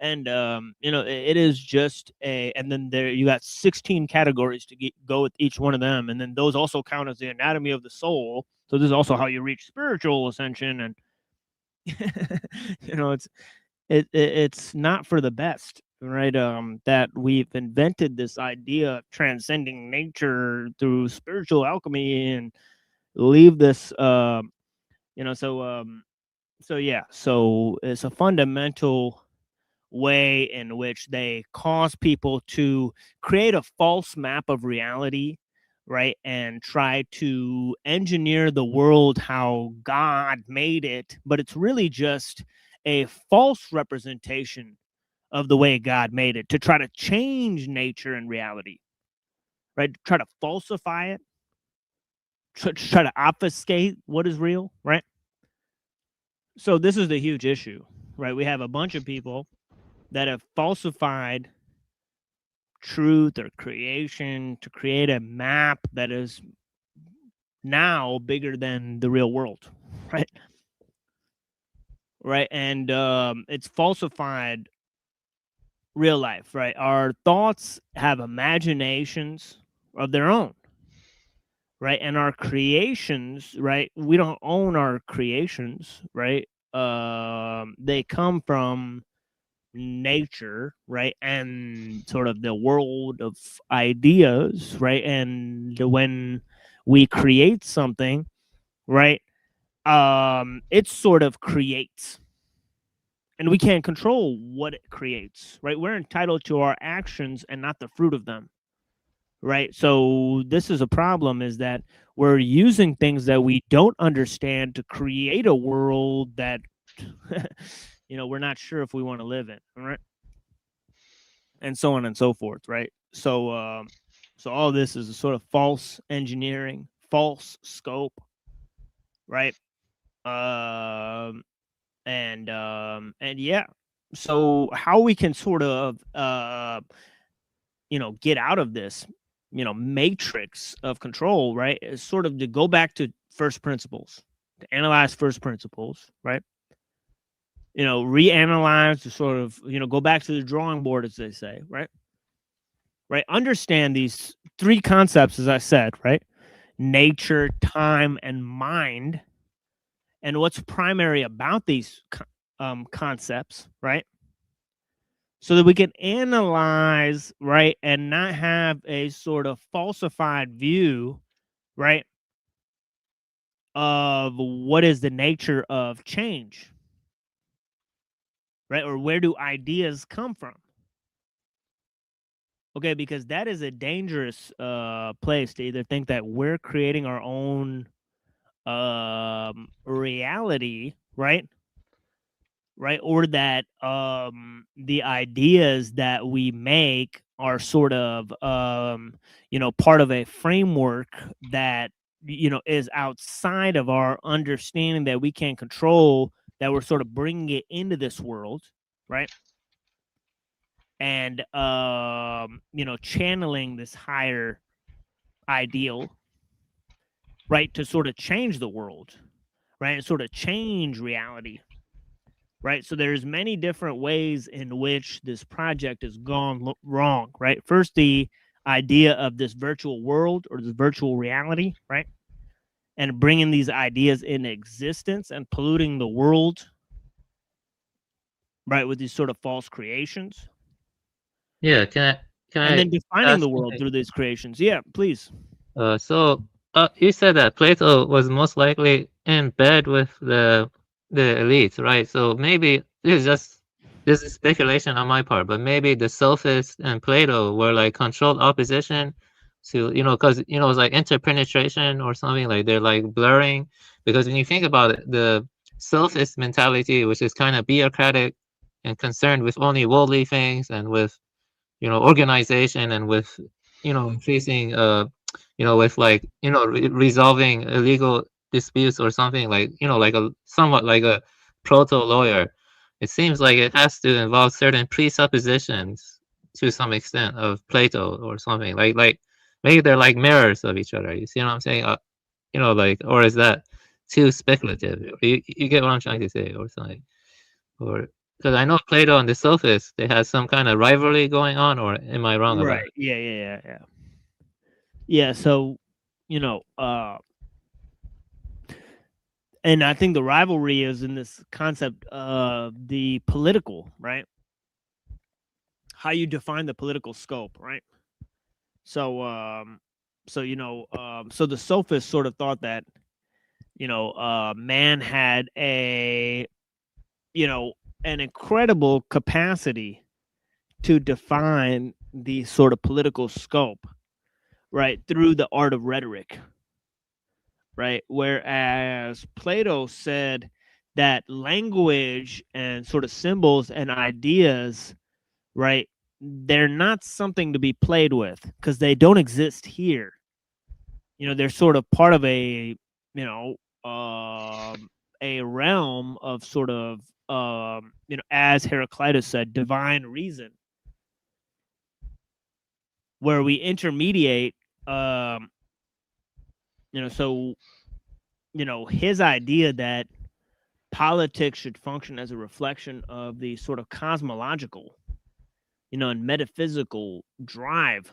and it is just and then there you got 16 categories to go with each one of them, and then those also count as the anatomy of the soul. So this is also how you reach spiritual ascension, and it's not for the best, right? That we've invented this idea of transcending nature through spiritual alchemy and leave this so it's a fundamental way in which they cause people to create a false map of reality, right? And try to engineer the world how God made it, but it's really just a false representation of the way God made it, to try to change nature and reality, right? Try to falsify it, try to obfuscate what is real, right? So this is the huge issue, right? We have a bunch of people that have falsified truth or creation to create a map that is now bigger than the real world, right? Right, and it's falsified real life, right? Our thoughts have imaginations of their own, right? And our creations, right? We don't own our creations, right? They come from nature, right? And sort of the world of ideas, right? And when we create something, right? It sort of creates. And we can't control what it creates, right? We're entitled to our actions and not the fruit of them, right? So this is a problem, is that we're using things that we don't understand to create a world that, we're not sure if we want to live in, right? And so on and so forth, right? So, so all this is a sort of false engineering, false scope, right? And yeah, so how we can sort of get out of this matrix of control, right, is sort of to go back to first principles, to analyze first principles, right? Reanalyze, to sort of go back to the drawing board, as they say, right? Understand these three concepts, as I said, right? Nature, time, and mind. And what's primary about these concepts, right? So that we can analyze, right, and not have a sort of falsified view, right, of what is the nature of change, right? Or where do ideas come from? Okay, because that is a dangerous place to either think that we're creating our own reality, right, or that the ideas that we make are sort of part of a framework that is outside of our understanding, that we can't control, that we're sort of bringing it into this world, right? And channeling this higher ideal, right, to sort of change the world, right, and sort of change reality, right? So there's many different ways in which this project has gone wrong, right? First, the idea of this virtual world or this virtual reality, right, and bringing these ideas into existence and polluting the world, right, with these sort of false creations. Yeah, can I And then defining ask the world through these creations. Yeah, please. So you said that Plato was most likely in bed with the elite, right? So maybe this is speculation on my part, but maybe the sophists and Plato were like controlled opposition to, because it's like interpenetration or something, like they're like blurring. Because when you think about it, the sophist mentality, which is kind of bureaucratic and concerned with only worldly things and with organization and with increasing with like resolving illegal disputes or something, like like a somewhat like a proto lawyer. It seems like it has to involve certain presuppositions to some extent of Plato or something, like maybe they're like mirrors of each other. You see what I'm saying? Like, or is that too speculative. You get what I'm trying to say, or something, or because I know Plato and the Sophists, they had some kind of rivalry going on, or am I wrong about Right. it? Yeah. Yeah. So, you know, and I think the rivalry is in this concept of the political, right? How you define the political scope, right? So, so the Sophists sort of thought that, man had an incredible capacity to define the sort of political scope, right, through the art of rhetoric, right? Whereas Plato said that language and sort of symbols and ideas, right, they're not something to be played with because they don't exist here. They're sort of part of a realm of sort of as Heraclitus said, divine reason, where we intermediate his idea that politics should function as a reflection of the sort of cosmological and metaphysical drive,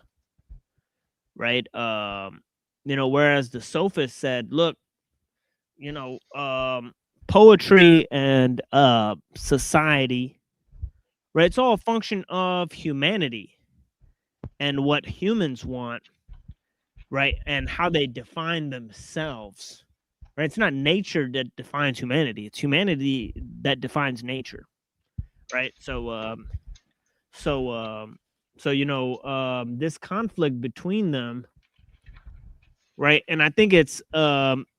right? Whereas the Sophists said, look, poetry and society, right, it's all a function of humanity and what humans want, right, and how they define themselves, right? It's not nature that defines humanity, it's humanity that defines nature, right? So this conflict between them, right, and I think it's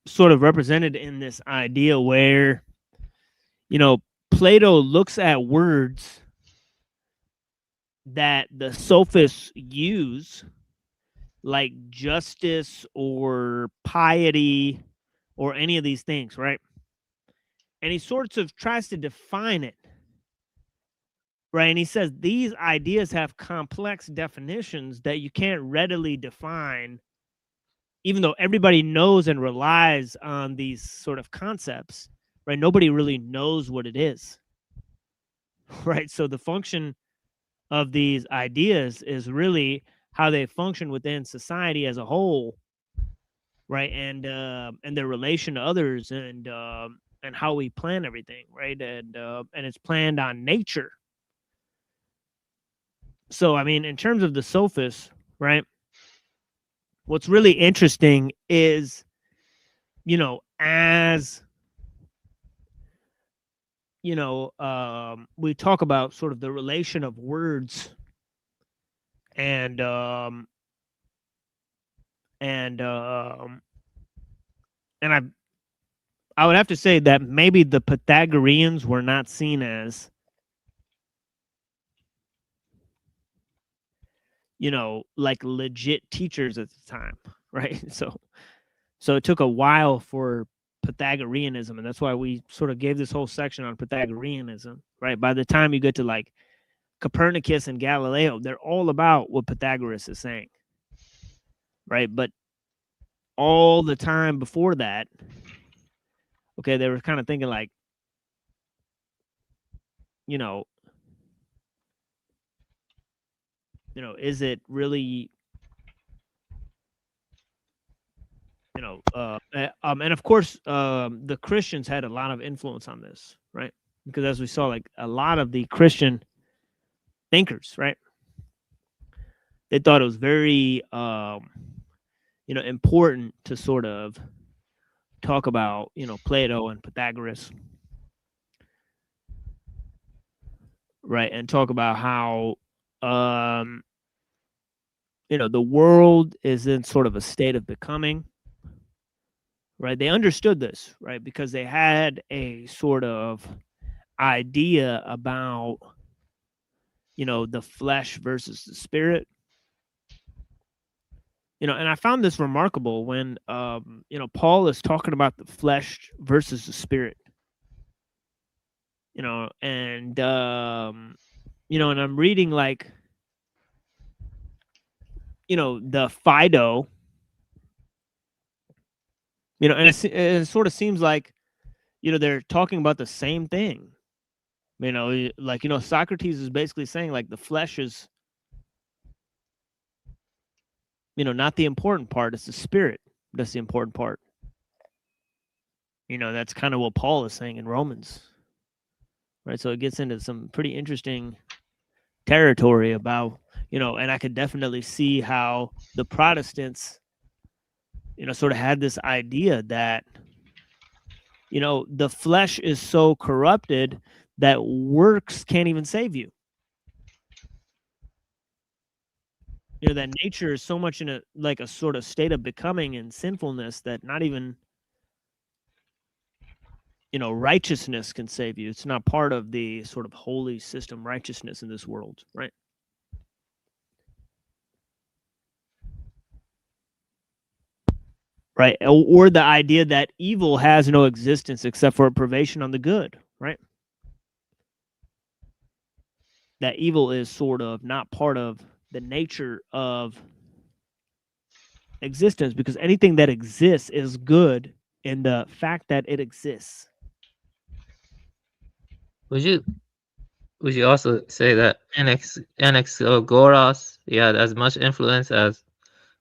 sort of represented in this idea where Plato looks at words that the Sophists use, like justice or piety or any of these things, right? And he sort of tries to define it, right? And he says these ideas have complex definitions that you can't readily define, even though everybody knows and relies on these sort of concepts, right? Nobody really knows what it is, right? So the function of these ideas is really how they function within society as a whole, right? And their relation to others, and how we plan everything, right? And it's planned on nature. So I mean, in terms of the Sophists, right, what's really interesting is, as we talk about sort of the relation of words and I would have to say that maybe the Pythagoreans were not seen as, like legit teachers at the time, right? So it took a while for Pythagoreanism, and that's why we sort of gave this whole section on Pythagoreanism, right? By the time you get to like Copernicus and Galileo, they're all about what Pythagoras is saying, right? But all the time before that, okay, they were kind of thinking like, is it really, and of course, the Christians had a lot of influence on this, right? Because as we saw, like a lot of the Christian thinkers, right, they thought it was very, important to sort of talk about, Plato and Pythagoras, right, and talk about how, the world is in sort of a state of becoming. Right, they understood this, right, because they had a sort of idea about, the flesh versus the spirit. And I found this remarkable when, Paul is talking about the flesh versus the spirit. And and I'm reading like, the Phaedo, You know, and it sort of seems like, you know, they're talking about the same thing. You know, like, you know, Socrates is basically saying like the flesh is, you know, not the important part. It's the spirit that's the important part. You know, that's kind of what Paul is saying in Romans, right? So it gets into some pretty interesting territory about, you know, and I could definitely see how the Protestants, you know, sort of had this idea that, you know, the flesh is so corrupted that works can't even save you. You know, that nature is so much in a like a sort of state of becoming and sinfulness that not even, you know, righteousness can save you. It's not part of the sort of holy system righteousness in this world, right? Right. Or the idea that evil has no existence except for a privation on the good, right? That evil is sort of not part of the nature of existence, because anything that exists is good in the fact that it exists. Would you also say that Anaxagoras had as much influence as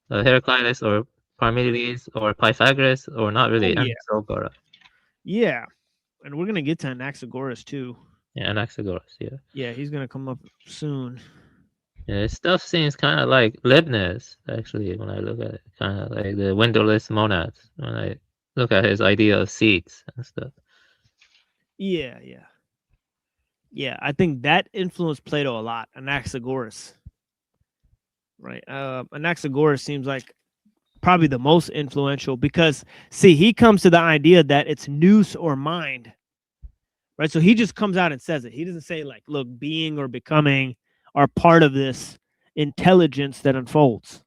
Heraclitus or Parmenides or Pythagoras, or not really? Oh, yeah. Anaxagoras. Yeah. And we're going to get to Anaxagoras too. Yeah, Anaxagoras, yeah. Yeah, he's going to come up soon. Yeah, his stuff seems kind of like Leibniz, actually, when I look at it. Kind of like the windowless monads, when I look at his idea of seats and stuff. Yeah, yeah. Yeah, I think that influenced Plato a lot, Anaxagoras. Right. Anaxagoras seems like probably the most influential because, see, he comes to the idea that it's nous or mind. Right. So he just comes out and says it. He doesn't say, like, look, being or becoming are part of this intelligence that unfolds.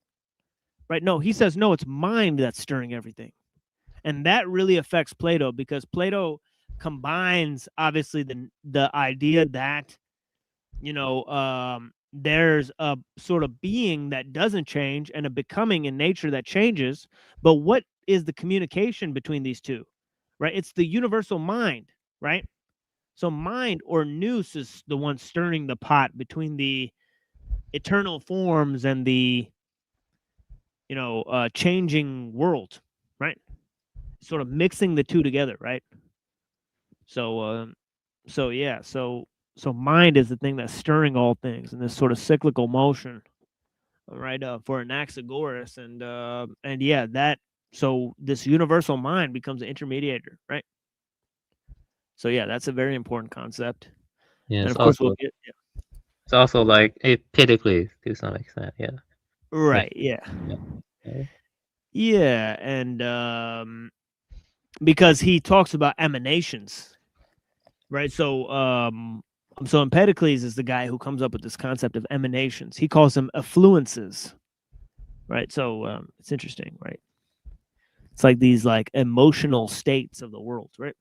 Right. No, he says, no, it's mind that's stirring everything. And that really affects Plato, because Plato combines, obviously, the idea that, you know, there's a sort of being that doesn't change and a becoming in nature that changes. But what is the communication between these two? Right? It's the universal mind, right? So mind, or nous, is the one stirring the pot between the eternal forms and the, you know, changing world, right? Sort of mixing the two together, right? So yeah, so mind is the thing that's stirring all things in this sort of cyclical motion, right? For Anaxagoras, and yeah, that, so this universal mind becomes an intermediator, right? So yeah, that's a very important concept. Yeah, and it's of course also we'll get, yeah. it's also like Empedocles to some extent, yeah. Right, yeah. Yeah, and because he talks about emanations, right? So Empedocles is the guy who comes up with this concept of emanations. He calls them effluences, right? So it's interesting, right? It's like these like emotional states of the world, right?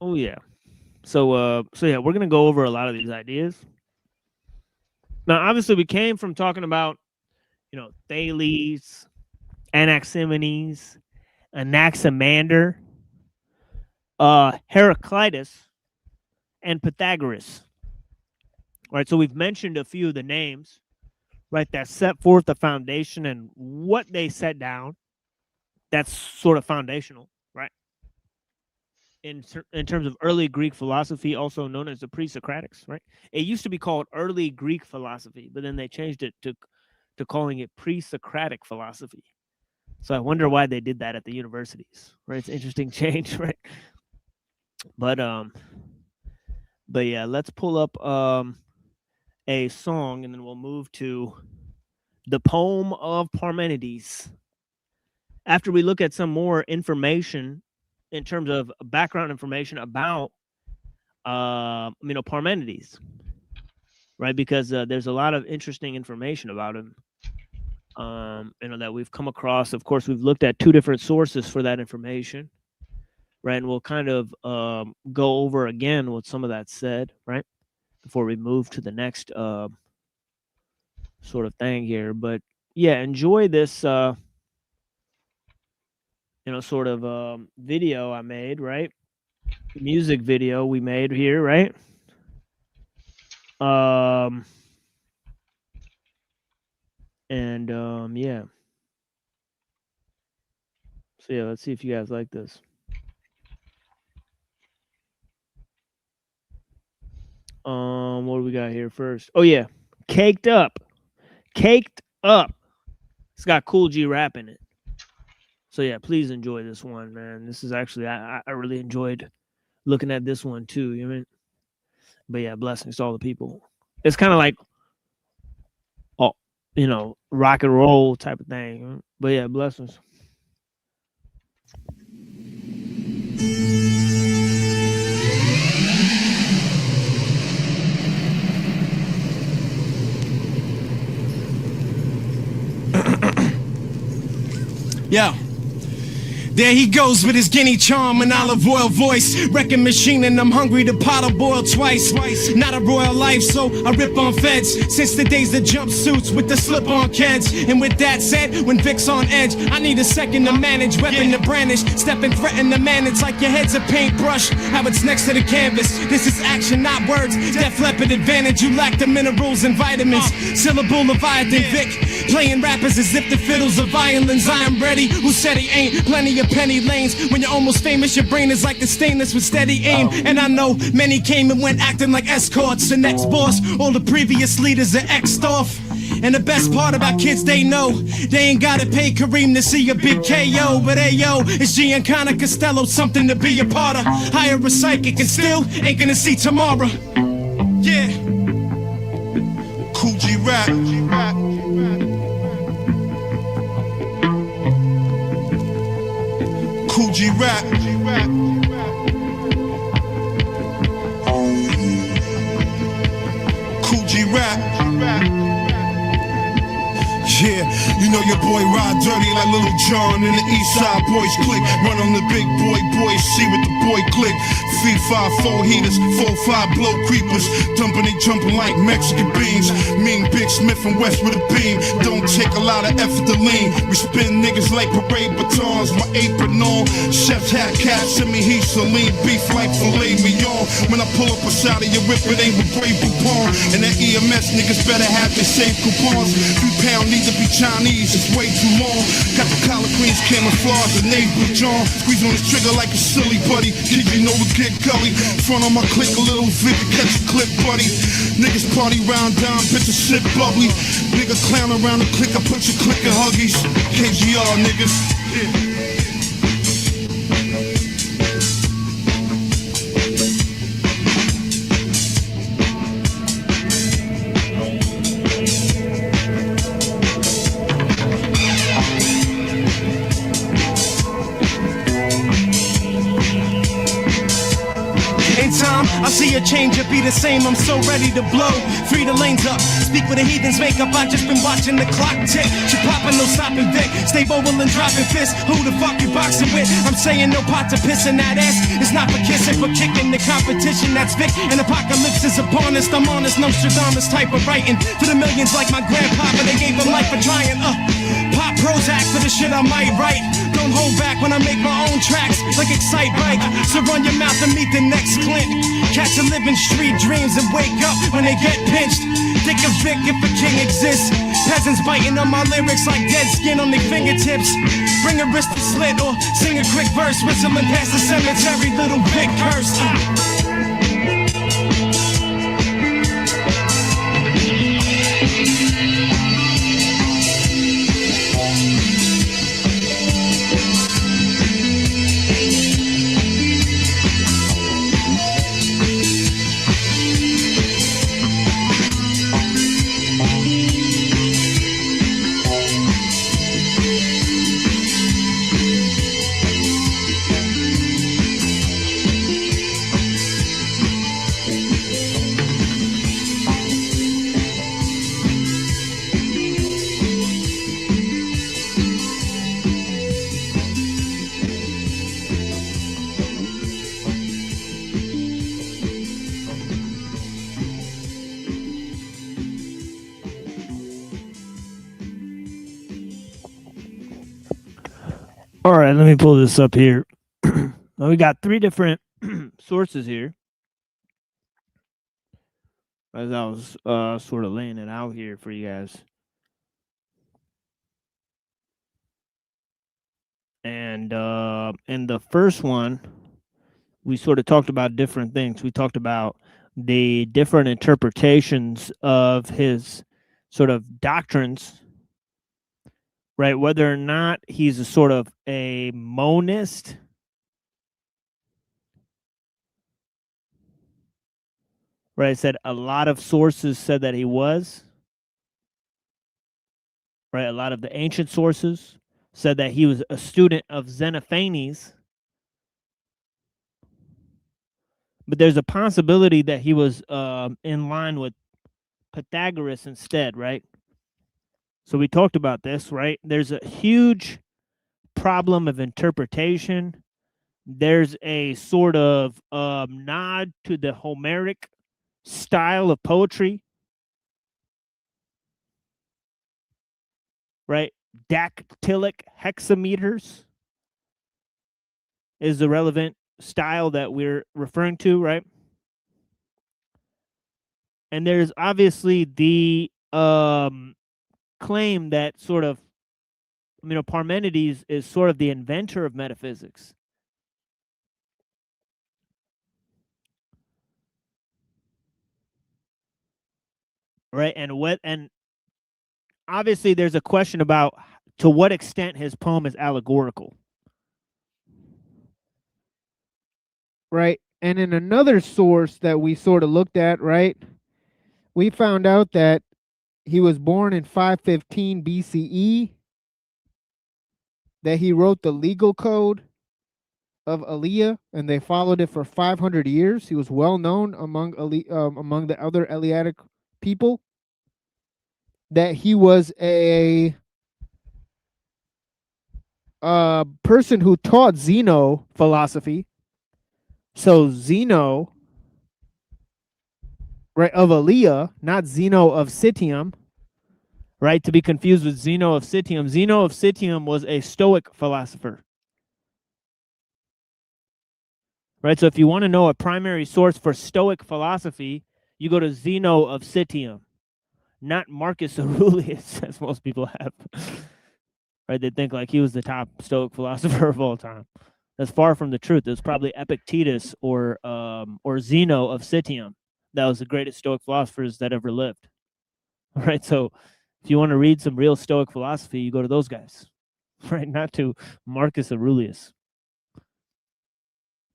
Oh yeah. So yeah, we're gonna go over a lot of these ideas. Now, obviously, we came from talking about, you know, Thales, Anaximenes, Anaximander, Heraclitus, and Pythagoras. Right. So we've mentioned a few of the names, right, that set forth the foundation and what they set down. That's sort of foundational, right? In terms of early Greek philosophy, also known as the pre-Socratics, right? It used to be called early Greek philosophy, but then they changed it to calling it pre-Socratic philosophy. So I wonder why they did that at the universities, right? It's an interesting change, right? But yeah, let's pull up a song, and then we'll move to the poem of Parmenides. After we look at some more information in terms of background information about, you know, Parmenides, right? Because there's a lot of interesting information about him, you know, that we've come across. Of course, we've looked at two different sources for that information, right? And we'll kind of go over again what some of that said, right, before we move to the next sort of thing here. But yeah, enjoy this sort of video I made, right? Music video we made here, right? Yeah. So yeah, let's see if you guys like this. What do we got here first? Oh yeah, Caked Up. Caked Up. It's got Cool G rap in it. So yeah, please enjoy this one, man. This is actually I really enjoyed looking at this one too, you know what I mean? But yeah, blessings to all the people. It's kind of like rock and roll type of thing. But yeah, blessings. Yeah. There he goes with his guinea charm and olive oil voice. Wrecking machine and I'm hungry to pot or boil twice. Not a royal life, so I rip on feds. Since the days of jumpsuits with the slip-on kids. And with that said, when Vic's on edge, I need a second to manage, weapon to brandish. Step and threaten to man, it's like your head's a paintbrush. How it's next to the canvas. This is action, not words. Def Leppard advantage, you lack the minerals and vitamins. Syllable Leviathan Vic. Playing rappers as if the fiddles are violins. I am ready. Who said he ain't? Plenty of penny lanes. When you're almost famous, your brain is like the stainless with steady aim. And I know many came and went acting like escorts. The next boss, all the previous leaders are X'd off. And the best part about kids, they know they ain't gotta pay Kareem to see a big KO. But hey yo, it's Giancarlo Costello, something to be a part of. Hire a psychic and still ain't gonna see tomorrow. Yeah. Cool G rap. Cool G rap. Cool G rap. Yeah, you know your boy ride dirty like Little John in the East Side Boys click. Run on the big boy, see what the boy click. 3-5-4 heaters, 4-5 blow creepers. Dumping they jumping like Mexican beans. Mean Big Smith and West with a beam. Don't take a lot of effort to lean. We spin niggas like parade batons. My apron on, chef's hat, caps in me, heat saline. Beef like filet mignon. When I pull up a shot of your whip, it ain't with Grey Poupon. And that EMS niggas better have their safe coupons. 3 pound need to be Chinese, it's way too long. Got the collard greens camouflage, the name Blue John. Squeeze on the trigger like a silly buddy. Kid, you know we get gully. Front on my click, a little Vic, catch a clip, buddy. Niggas party round down, bitches shit bubbly. Nigga clown around the click, I put your click in huggies. KGR niggas. Yeah. I see a change, it be the same, I'm so ready to blow. Free the lanes up, speak with a heathen's makeup, I just been watching the clock tick. She popping, no stopping Vic, stay mobile and dropping fists. Who the fuck you boxing with? I'm saying no pot to piss in that ass. It's not for kissing, for kicking the competition, that's Vic. And apocalypse is upon us, I'm honest, Nostradamus type of writing. For the millions like my grandpapa, they gave him life for trying. Pop Prozac for the shit I might write. Don't hold back when I make my own tracks, like Excite Bike. So run your mouth and meet the next Clint. Catch a living street dreams and wake up when they get pinched. Think of Vic if a king exists. Peasants biting on my lyrics like dead skin on their fingertips. Bring a wrist to slit or sing a quick verse, whistling past the cemetery, little Vic curse. All right, let me pull this up here. We got 3 different sources here. As I was sort of laying it out here for you guys. And in the first one, we sort of talked about different things. We talked about the different interpretations of his sort of doctrines, right? Whether or not he's a sort of a monist, right? I said a lot of sources said that he was, right? A lot of the ancient sources said that he was a student of Xenophanes. But there's a possibility that he was in line with Pythagoras instead, right? So we talked about this, right? There's a huge problem of interpretation. There's a sort of nod to the Homeric style of poetry, right? Dactylic hexameters is the relevant style that we're referring to, right? And there's obviously the claim that sort of, Parmenides is sort of the inventor of metaphysics. Right? And obviously there's a question about to what extent his poem is allegorical. Right? And in another source that we sort of looked at, right, we found out that he was born in 515 BCE, that he wrote the legal code of Aleia, and they followed it for 500 years. He was well known among the other Eleatic people, that he was a person who taught Zeno philosophy. So Zeno, right, of Aleia, not Zeno of Citium, right, to be confused with Zeno of Citium. Zeno of Citium was a Stoic philosopher. Right, so if you want to know a primary source for Stoic philosophy, you go to Zeno of Citium, not Marcus Aurelius, as most people have. Right, they think like he was the top Stoic philosopher of all time. That's far from the truth. It was probably Epictetus or Zeno of Citium that was the greatest Stoic philosophers that ever lived. Right, so if you want to read some real Stoic philosophy, you go to those guys, right? Not to Marcus Aurelius.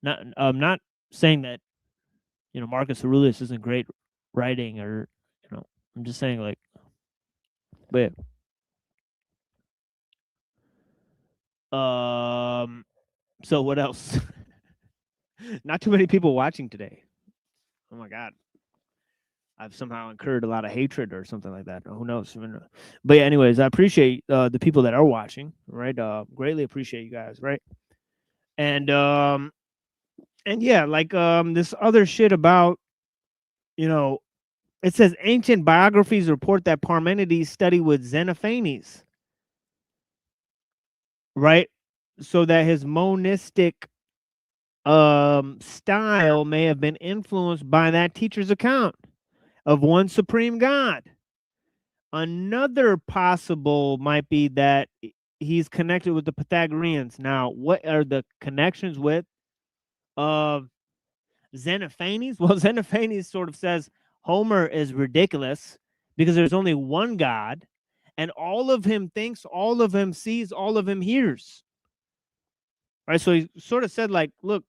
I'm not saying that, Marcus Aurelius isn't great writing, or, I'm just saying, like, but so what else? Not too many people watching today. Oh my God. I've somehow incurred a lot of hatred or something like that. Who knows? But yeah, anyways, I appreciate the people that are watching, right? Greatly appreciate you guys, right? And yeah, like this other shit about, it says ancient biographies report that Parmenides studied with Xenophanes, right? So that his monistic style may have been influenced by that teacher's account of one supreme God. Another possible might be that he's connected with the Pythagoreans. Now, what are the connections with Xenophanes? Well, Xenophanes sort of says Homer is ridiculous because there's only one God, and all of him thinks, all of him sees, all of him hears. Right? So he sort of said, like, look,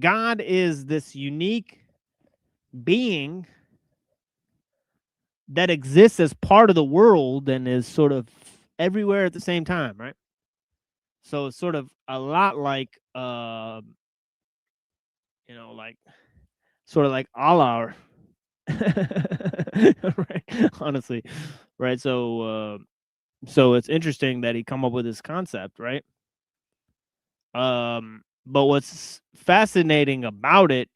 God is this unique being that exists as part of the world and is sort of everywhere at the same time, right? So it's sort of a lot like, like sort of like Allah, right? Honestly, right? So, so it's interesting that he come up with this concept, right? But what's fascinating about it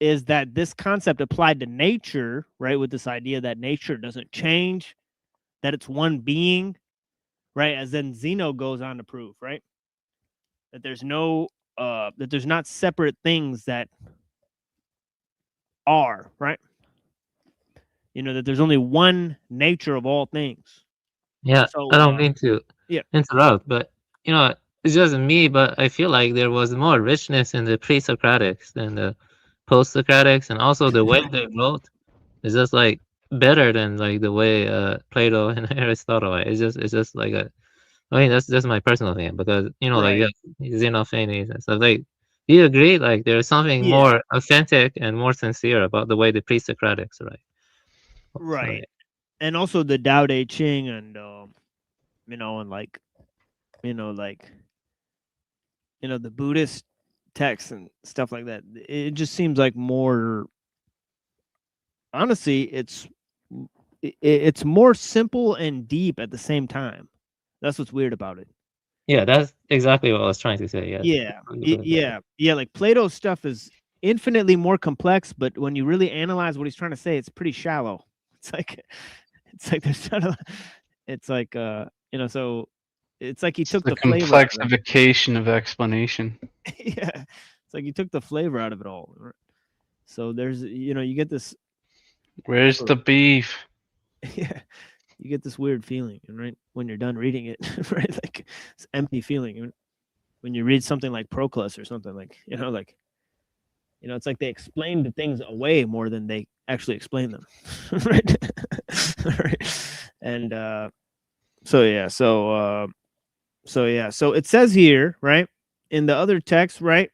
is that this concept applied to nature, right? With this idea that nature doesn't change, that it's one being, right? As then Zeno goes on to prove, right? That there's no, that there's not separate things that are, right? You know, that there's only one nature of all things. Yeah, So, I don't mean to yeah. interrupt, but you know, it's just me, but I feel like there was more richness in the pre-Socratics than the post-Socratics, and also the way they wrote is just like better than like the way Plato and Aristotle are. It's just like a, I mean, that's just my personal opinion, because you know, like Right. Xenophanes and stuff. Like, do you agree? Like, there's something Yeah. more authentic and more sincere about the way the pre-Socratics, right? Right. And also the Tao Te Ching and, you know, and like, you know, like, you know, the Buddhist texts and stuff like that. It just seems like more, honestly, it's more simple and deep at the same time. That's what's weird about it. Yeah, that's exactly what I was trying to say. Yeah. Yeah. Like Plato's stuff is infinitely more complex, but when you really analyze what he's trying to say, it's pretty shallow. It's like there's not a, it's like you know, so it's like he took The the flavor out of it. complexification of explanation. Yeah, it's like you took the flavor out of it all. Right? So there's, you know, you get this. Where's the beef? Yeah, you get this weird feeling, right, when you're done reading it, right? Like it's empty feeling when you read something like Proclus or something, like, you know, like, you know, it's like they explain the things away more than they actually explain them, right? Right. And so it says here, right, in the other text, right,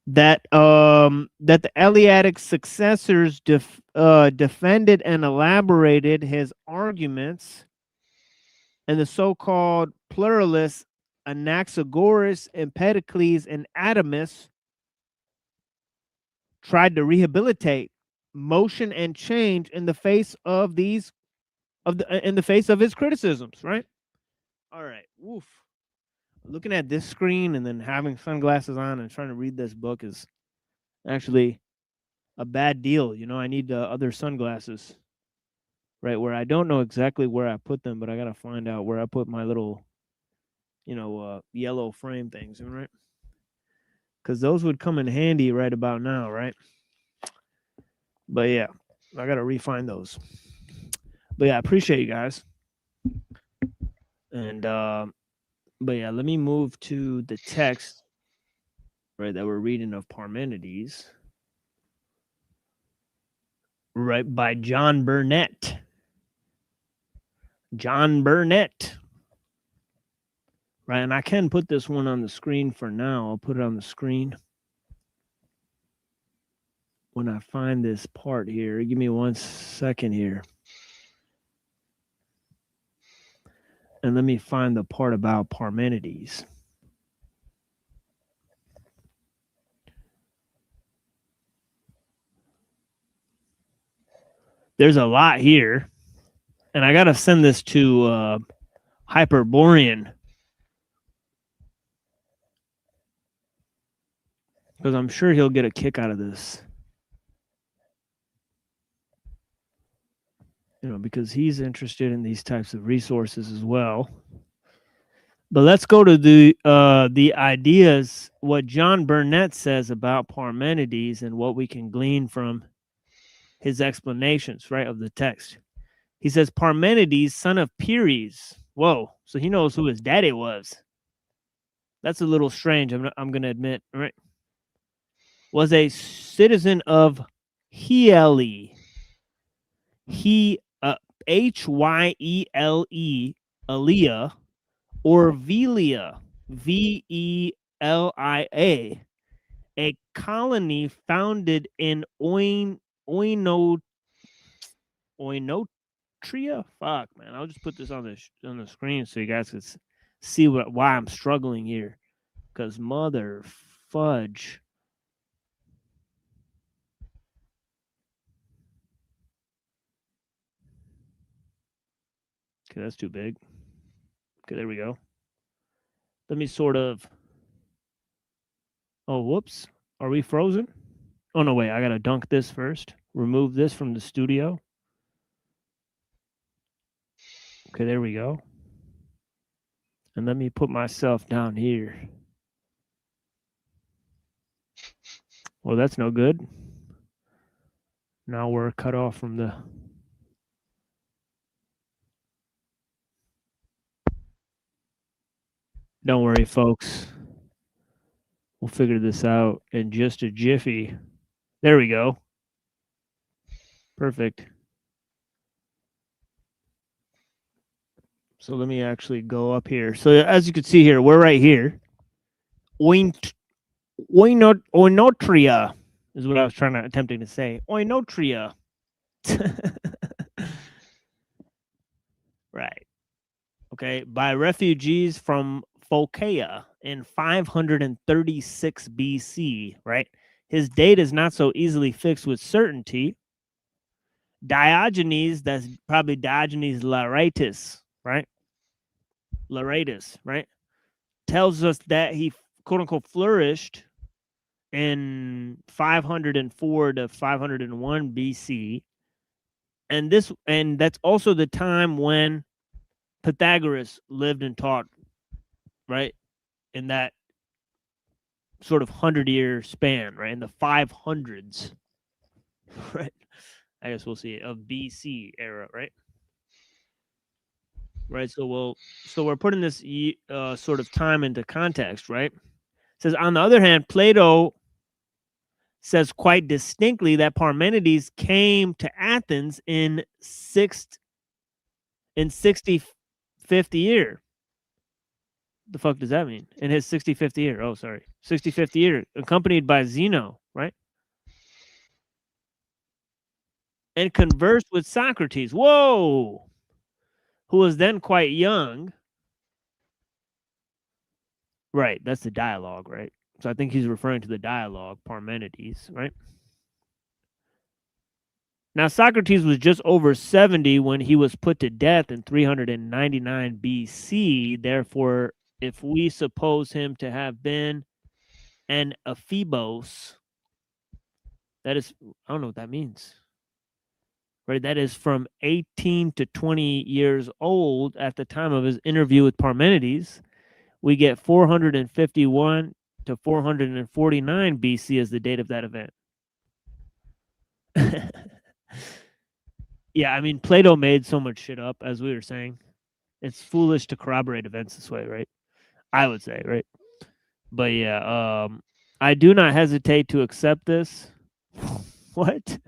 that that the Eleatic successors defended and elaborated his arguments, and the so-called pluralists Anaxagoras, Empedocles, and Adamus tried to rehabilitate motion and change in the face of these in the face of his criticisms, right? All right. Woof. Looking at this screen and then having sunglasses on and trying to read this book is actually a bad deal. You know, I need other sunglasses, right? Where I don't know exactly where I put them, but I got to find out where I put my little, you know, yellow frame things, right? Because those would come in handy right about now, right? But yeah, I got to refine those. But yeah, I appreciate you guys. And, but yeah, let me move to the text, right, that we're reading of Parmenides, right, by John Burnett. John Burnett. Right, and I can put this one on the screen for now. I'll put it on the screen when I find this part here. Give me 1 second here. And let me find the part about Parmenides. There's a lot here. And I got to send this to Hyperborean, because I'm sure he'll get a kick out of this. You know, because he's interested in these types of resources as well. But let's go to the ideas, what John Burnett says about Parmenides and what we can glean from his explanations, right, of the text. He says Parmenides, son of Pyrrhus. Whoa, so he knows who his daddy was. That's a little strange, I'm going to admit, right? Was a citizen of Hyele. Hyele, Alia, or Velia, Velia, a colony founded in Oinotria. Fuck, man. I'll just put this on the screen so you guys can see why I'm struggling here. Because mother fudge. Okay, that's too big. Okay, there we go. Let me sort of... Oh, whoops. Are we frozen? Oh, no, wait. I got to dunk this first. Remove this from the studio. Okay, there we go. And let me put myself down here. Well, that's no good. Now we're cut off from the... Don't worry, folks. We'll figure this out in just a jiffy. There we go. Perfect. So let me actually go up here. So as you can see here, we're right here. Oinotria is what I was attempting to say. Oinotria. Right. Okay. By refugees from Phocaea in 536 BC, right? His date is not so easily fixed with certainty. Diogenes, that's probably Diogenes Laertius, right? Laertius, right? Tells us that he, quote unquote, flourished in 504 to 501 BC. And that's also the time when Pythagoras lived and taught, right? In that sort of 100-year span, right? In the 500s, right? I guess we'll see it, of BC era, right? Right. So we're putting this sort of time into context, right? It says, on the other hand, Plato says quite distinctly that Parmenides came to Athens in 65th year. The fuck does that mean? In his 65th year. Oh, sorry. 65th year, accompanied by Zeno, right? And conversed with Socrates. Whoa! Who was then quite young. Right, that's the dialogue, right? So I think he's referring to the dialogue, Parmenides, right? Now, Socrates was just over 70 when he was put to death in 399 BC. Therefore, if we suppose him to have been an ephebos, that is, I don't know what that means. Right, that is from 18 to 20 years old at the time of his interview with Parmenides. We get 451 to 449 BC as the date of that event. Yeah, I mean, Plato made so much shit up, as we were saying. It's foolish to corroborate events this way, right? I would say, right? But yeah, I do not hesitate to accept this. What?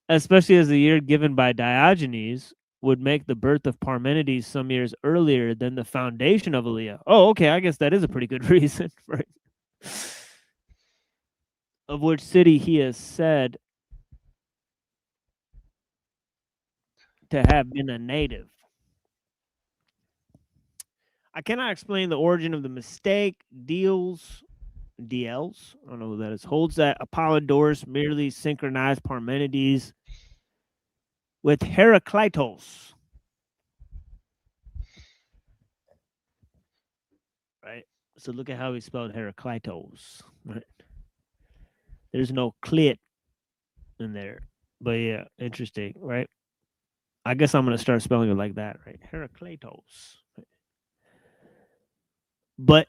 Especially as the year given by Diogenes would make the birth of Parmenides some years earlier than the foundation of Aelia. Oh, okay, I guess that is a pretty good reason, right? Of which city he is said to have been a native. I cannot explain the origin of the mistake. DLs, I don't know who that is, holds that Apollodorus merely synchronized Parmenides with Heraclitus. Right? So look at how he spelled Heraclitus. Right? There's no clit in there. But yeah, interesting, right? I guess I'm going to start spelling it like that, right? Heraclitus. Right? But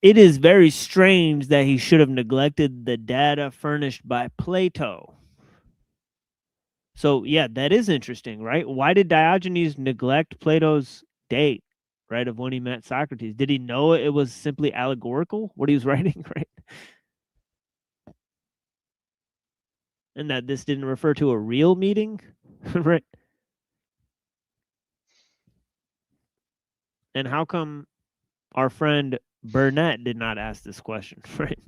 it is very strange that he should have neglected the data furnished by Plato. So, yeah, that is interesting, right? Why did Diogenes neglect Plato's date, right, of when he met Socrates? Did he know it was simply allegorical, what he was writing, right? And that this didn't refer to a real meeting, right? And how come our friend Burnett did not ask this question, right?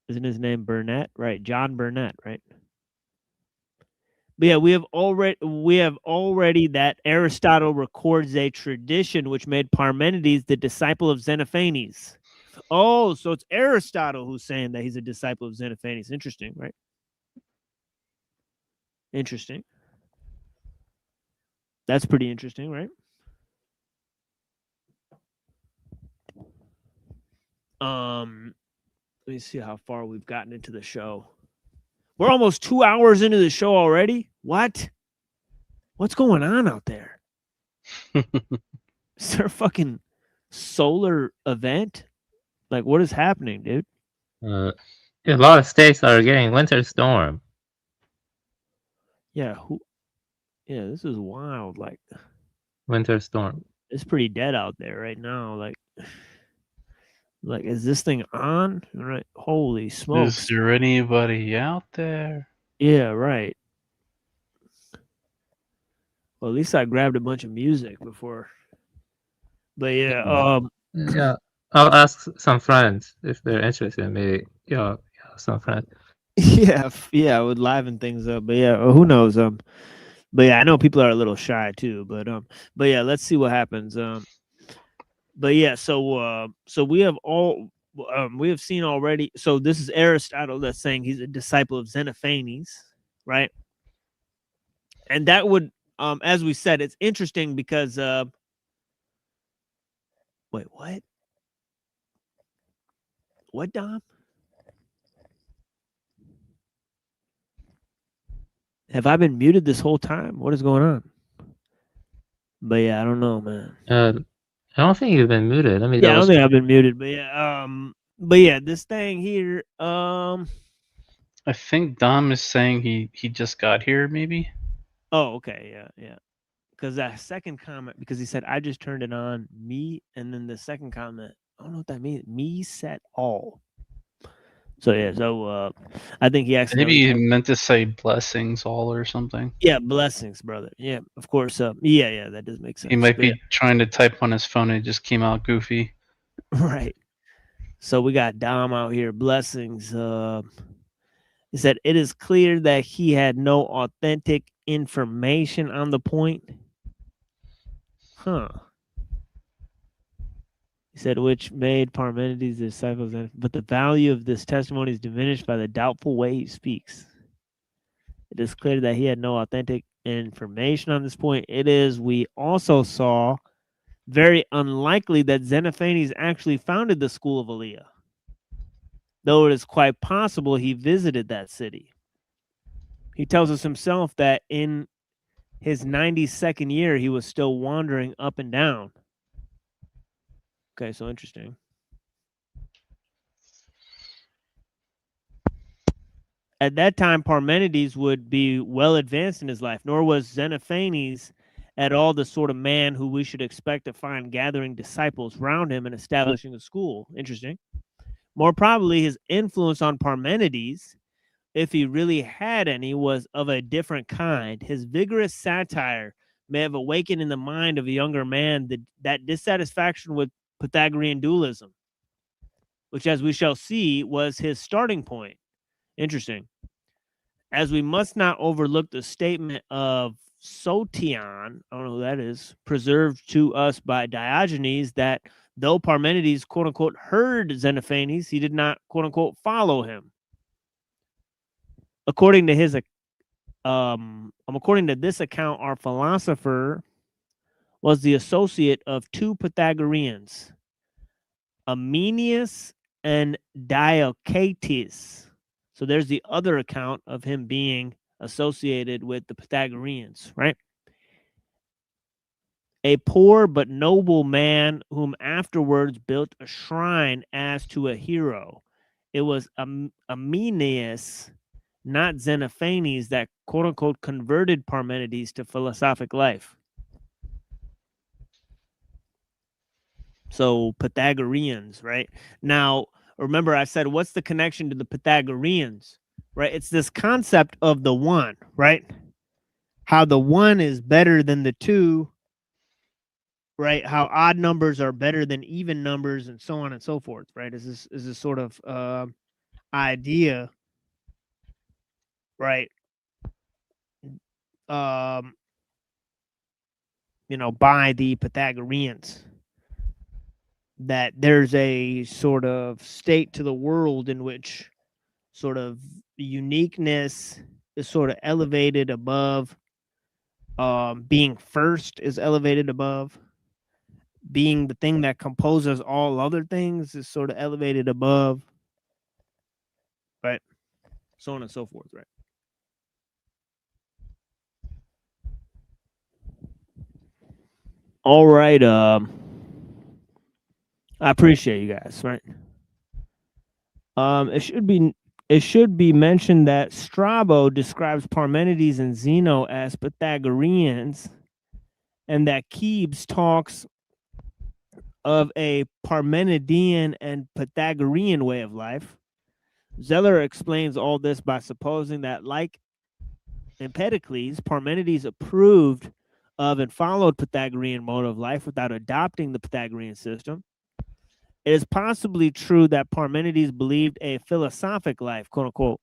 Isn't his name Burnett? Right, John Burnett, right? But yeah, we have already that Aristotle records a tradition which made Parmenides the disciple of Xenophanes. Oh, so it's Aristotle who's saying that he's a disciple of Xenophanes. Interesting, right? Interesting. That's pretty interesting, right? Let me see how far we've gotten into the show. We're almost 2 hours into the show already. What? What's going on out there? Is there a fucking solar event? Like, what is happening, dude? A lot of states are getting winter storm. Yeah, yeah, this is wild. Like, Winter storm. it's pretty dead out there right now. Like, is this thing on? Right? Holy Is smokes! there anybody out there? Yeah, right. Well, at least I grabbed a bunch of music before. But yeah, Yeah, I'll ask some friends if they're interested. Maybe some friends. yeah, I would liven things up. But yeah, who knows? But yeah, I know people are a little shy too. But yeah, let's see what happens. But yeah, so we have we have seen already. So this is Aristotle that's saying he's a disciple of Xenophanes, right? And that would, as we said, it's interesting because wait, what? What, Dom? Have I been muted this whole time? What is going on? But yeah, I don't know, man. I don't think you've been muted. Let me. Yeah, I don't think I've been muted. But yeah, this thing here. I think Dom is saying he just got here, maybe. Oh, okay, yeah. Because that second comment, because he said I just turned it on, me, and then the second comment, I don't know what that means. Me set all. So yeah, I think he accidentally. Maybe he meant to say blessings all or something. Yeah, blessings, brother. Yeah, of course. Yeah, that does make sense. He might But be yeah. trying to type on his phone and it just came out goofy. Right. So we got Dom out here. Blessings. He said it is clear that he had no authentic information on the point. Huh. He said, which made Parmenides the disciples, but the value of this testimony is diminished by the doubtful way he speaks. It is clear that he had no authentic information on this point. It is, we also saw, very unlikely that Xenophanes actually founded the school of Alea, though it is quite possible he visited that city. He tells us himself that in his 92nd year, he was still wandering up and down. Okay, so interesting. At that time, Parmenides would be well advanced in his life, nor was Xenophanes at all the sort of man who we should expect to find gathering disciples round him and establishing a school. Interesting. More probably, his influence on Parmenides, if he really had any, was of a different kind. His vigorous satire may have awakened in the mind of a younger man that dissatisfaction with Pythagorean dualism, which, as we shall see, was his starting point. Interesting. As we must not overlook the statement of Sotion, I don't know who that is, preserved to us by Diogenes, that though Parmenides, quote unquote, heard Xenophanes, he did not, quote unquote, follow him. According to this account, our philosopher was the associate of two Pythagoreans, Amenius and Diocrates. So there's the other account of him being associated with the Pythagoreans, right? A poor but noble man whom afterwards built a shrine as to a hero. It was Amenius, not Xenophanes, that quote unquote converted Parmenides to philosophic life. So Pythagoreans, right? Now, remember I said, what's the connection to the Pythagoreans, right? It's this concept of the one, right? How the one is better than the two, right? How odd numbers are better than even numbers, and so on and so forth, right? Is this sort of idea, right? By the Pythagoreans, that there's a sort of state to the world in which sort of uniqueness is sort of elevated above, being first is elevated above, being the thing that composes all other things is sort of elevated above, right? So on and so forth, right? All right. I appreciate you guys. Right. It should be mentioned that Strabo describes Parmenides and Zeno as Pythagoreans, and that Kebs talks of a Parmenidean and Pythagorean way of life. Zeller explains all this by supposing that, like Empedocles, Parmenides approved of and followed Pythagorean mode of life without adopting the Pythagorean system. It is possibly true that Parmenides believed a philosophic life, quote unquote,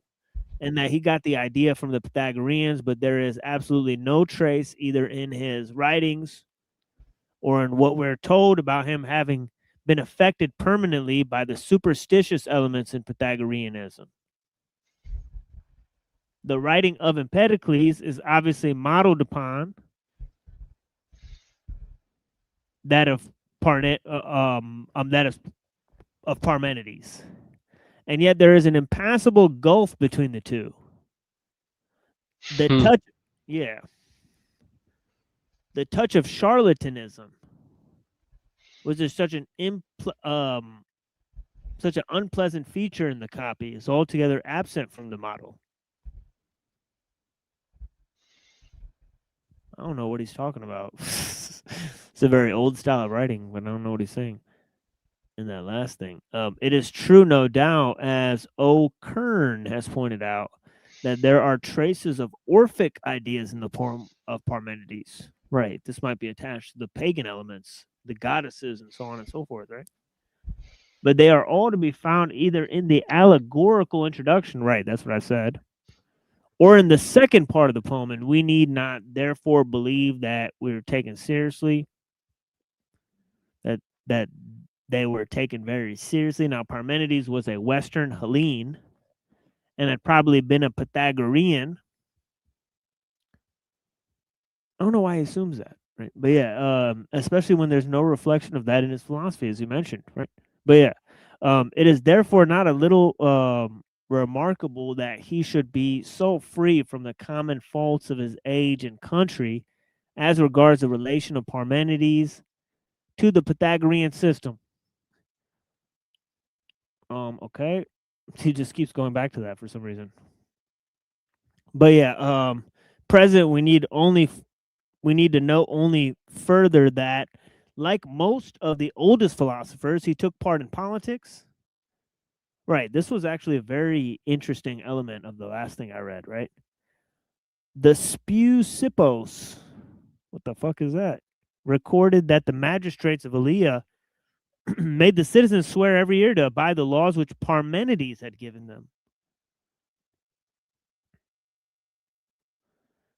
and that he got the idea from the Pythagoreans, but there is absolutely no trace either in his writings or in what we're told about him having been affected permanently by the superstitious elements in Pythagoreanism. The writing of Empedocles is obviously modeled upon that of Parmenides, and yet there is an impassable gulf between the two. The touch of charlatanism, which is such an unpleasant feature in the copy, is altogether absent from the model. I don't know what he's talking about. It's a very old style of writing, but I don't know what he's saying in that last thing. It is true, no doubt, as O. Kern has pointed out, that there are traces of Orphic ideas in the poem of Parmenides. Right. This might be attached to the pagan elements, the goddesses, and so on and so forth, right? But they are all to be found either in the allegorical introduction, right, that's what I said, or in the second part of the poem, and we need not therefore believe that we're taken seriously, that they were taken very seriously. Now, Parmenides was a Western Hellene and had probably been a Pythagorean. I don't know why he assumes that, right? But yeah, especially when there's no reflection of that in his philosophy, as you mentioned, right? But yeah, it is therefore not a little remarkable that he should be so free from the common faults of his age and country as regards the relation of Parmenides to the Pythagorean system. Okay, he just keeps going back to that for some reason. But yeah, present we need to know only further that, like most of the oldest philosophers, he took part in politics. Right, this was actually a very interesting element of the last thing I read, right? The Speusippos, what the fuck is that? Recorded that the magistrates of Aelia made the citizens swear every year to abide the laws which Parmenides had given them.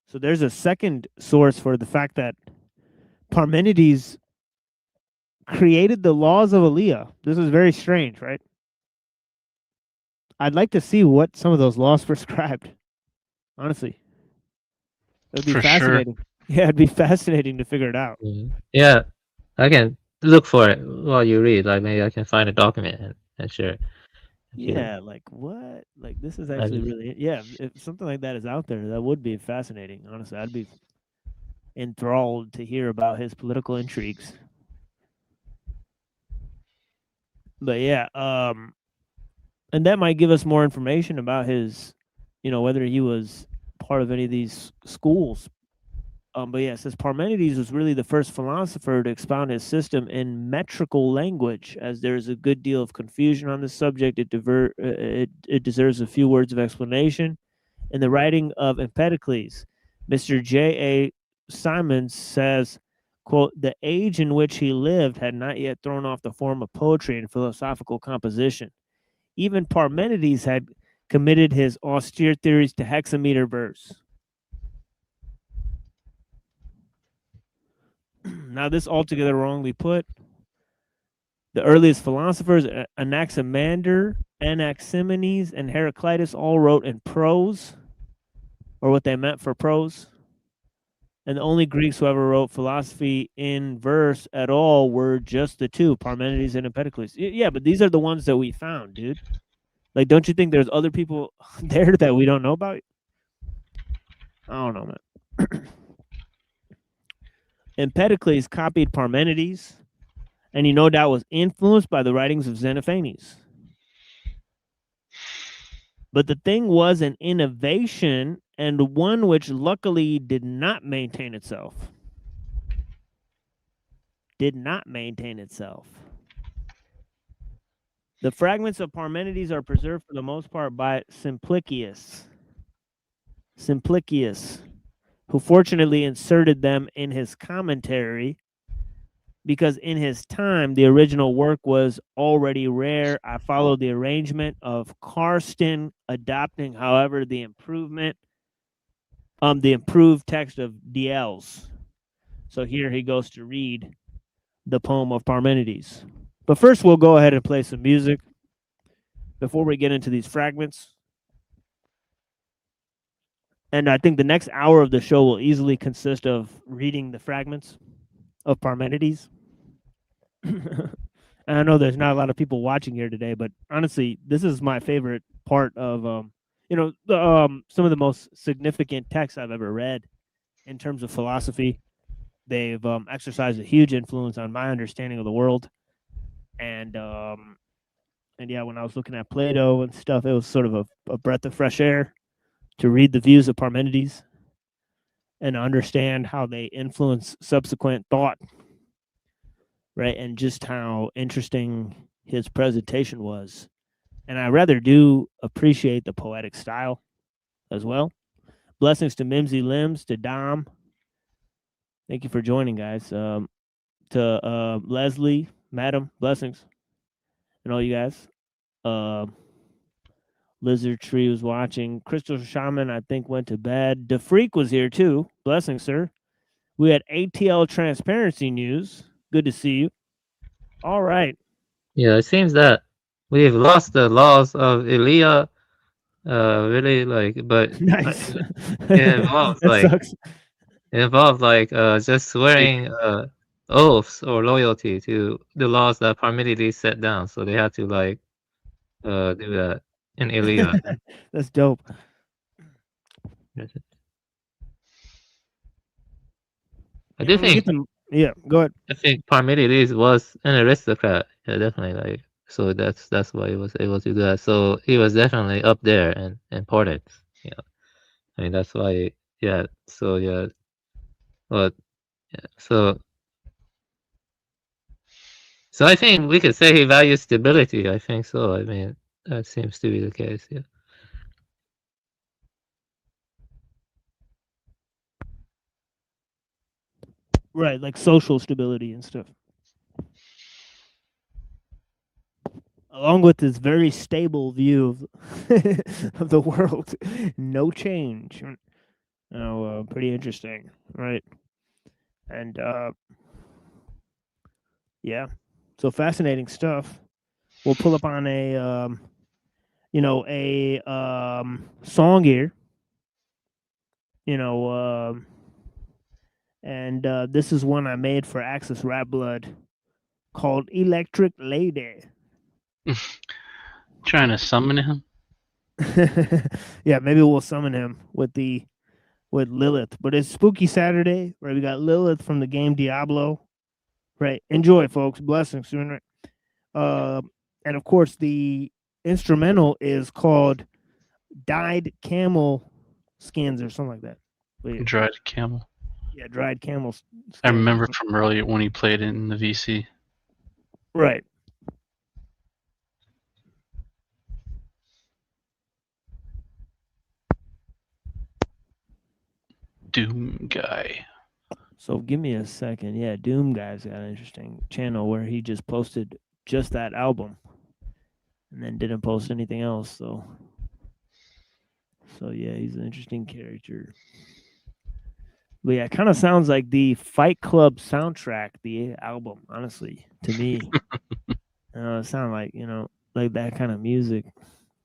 So there's a second source for the fact that Parmenides created the laws of Aelia. This is very strange, right? I'd like to see what some of those laws prescribed. Honestly, it would be fascinating. Sure. Yeah, it'd be fascinating to figure it out. Yeah, I can look for it while you read. Like maybe I can find a document and share it. Yeah, like what? Like this is actually really, yeah. If something like that is out there, that would be fascinating. Honestly, I'd be enthralled to hear about his political intrigues. But yeah, and that might give us more information about his, whether he was part of any of these schools. But yeah, it says Parmenides was really the first philosopher to expound his system in metrical language, as there is a good deal of confusion on this subject. It deserves a few words of explanation. In the writing of Empedocles, Mr. J.A. Simons says, quote, the age in which he lived had not yet thrown off the form of poetry and philosophical composition. Even Parmenides had committed his austere theories to hexameter verse. Now, this altogether wrongly put. The earliest philosophers, Anaximander, Anaximenes, and Heraclitus, all wrote in prose, or what they meant for prose. And the only Greeks who ever wrote philosophy in verse at all were just the two, Parmenides and Empedocles. Yeah, but these are the ones that we found, dude. Like, don't you think there's other people there that we don't know about? I don't know, man. Empedocles copied Parmenides, and he no doubt was influenced by the writings of Xenophanes. But the thing was an innovation, and one which luckily did not maintain itself. Did not maintain itself. The fragments of Parmenides are preserved for the most part by Simplicius. Simplicius, who fortunately inserted them in his commentary, because in his time the original work was already rare. I followed the arrangement of Karsten, adopting, however, the improved text of Diels. So here he goes to read the poem of Parmenides. But first we'll go ahead and play some music before we get into these fragments. And I think the next hour of the show will easily consist of reading the fragments of Parmenides. And I know there's not a lot of people watching here today, but honestly, this is my favorite part of, some of the most significant texts I've ever read in terms of philosophy. They've exercised a huge influence on my understanding of the world. And yeah, when I was looking at Plato and stuff, it was sort of a breath of fresh air to read the views of Parmenides and understand how they influence subsequent thought, right? And just how interesting his presentation was. And I rather do appreciate the poetic style as well. Blessings to Mimsy Limbs, to Dom. Thank you for joining, guys. To Leslie, Madam, blessings. And all you guys. Lizard Tree was watching. Crystal Shaman, I think, went to bed. The Freak was here too. Blessings, sir. We had ATL Transparency News. Good to see you. All right. Yeah, it seems that we've lost the laws of Elia. Really, like, but nice. It involves just swearing oaths or loyalty to the laws that Parmenides set down. So they had to do that in Elia. That's dope. I do think. Yeah, go ahead. I think Parmenides was an aristocrat. Yeah, definitely. So that's why he was able to do that. So he was definitely up there and important. Yeah, I mean that's why. Yeah. So yeah. But yeah. So I think we could say he values stability. I think so. I mean that seems to be the case. Yeah. Right, like social stability and stuff. Along with this very stable view of the world. No change. Oh, pretty interesting, right? And yeah, so fascinating stuff. We'll pull up on a song here. And this is one I made for Axis Rap Blood called Electric Lady. Trying to summon him? Yeah, maybe we'll summon him with Lilith. But it's Spooky Saturday, right? We got Lilith from the game Diablo. Right. Enjoy, folks. Blessings. Right? And of course, the instrumental is called Dyed Camel Skins or something like that. But, Dried Camel. Yeah, Dried Camel Skins. I remember from earlier when he played it in the VC. Right. Doom Guy. So give me a second. Yeah, Doom Guy's got an interesting channel where he just posted just that album and then didn't post anything else. So yeah, he's an interesting character. But yeah, it kind of sounds like the Fight Club soundtrack, the album, honestly, to me. It sounds like, like that kind of music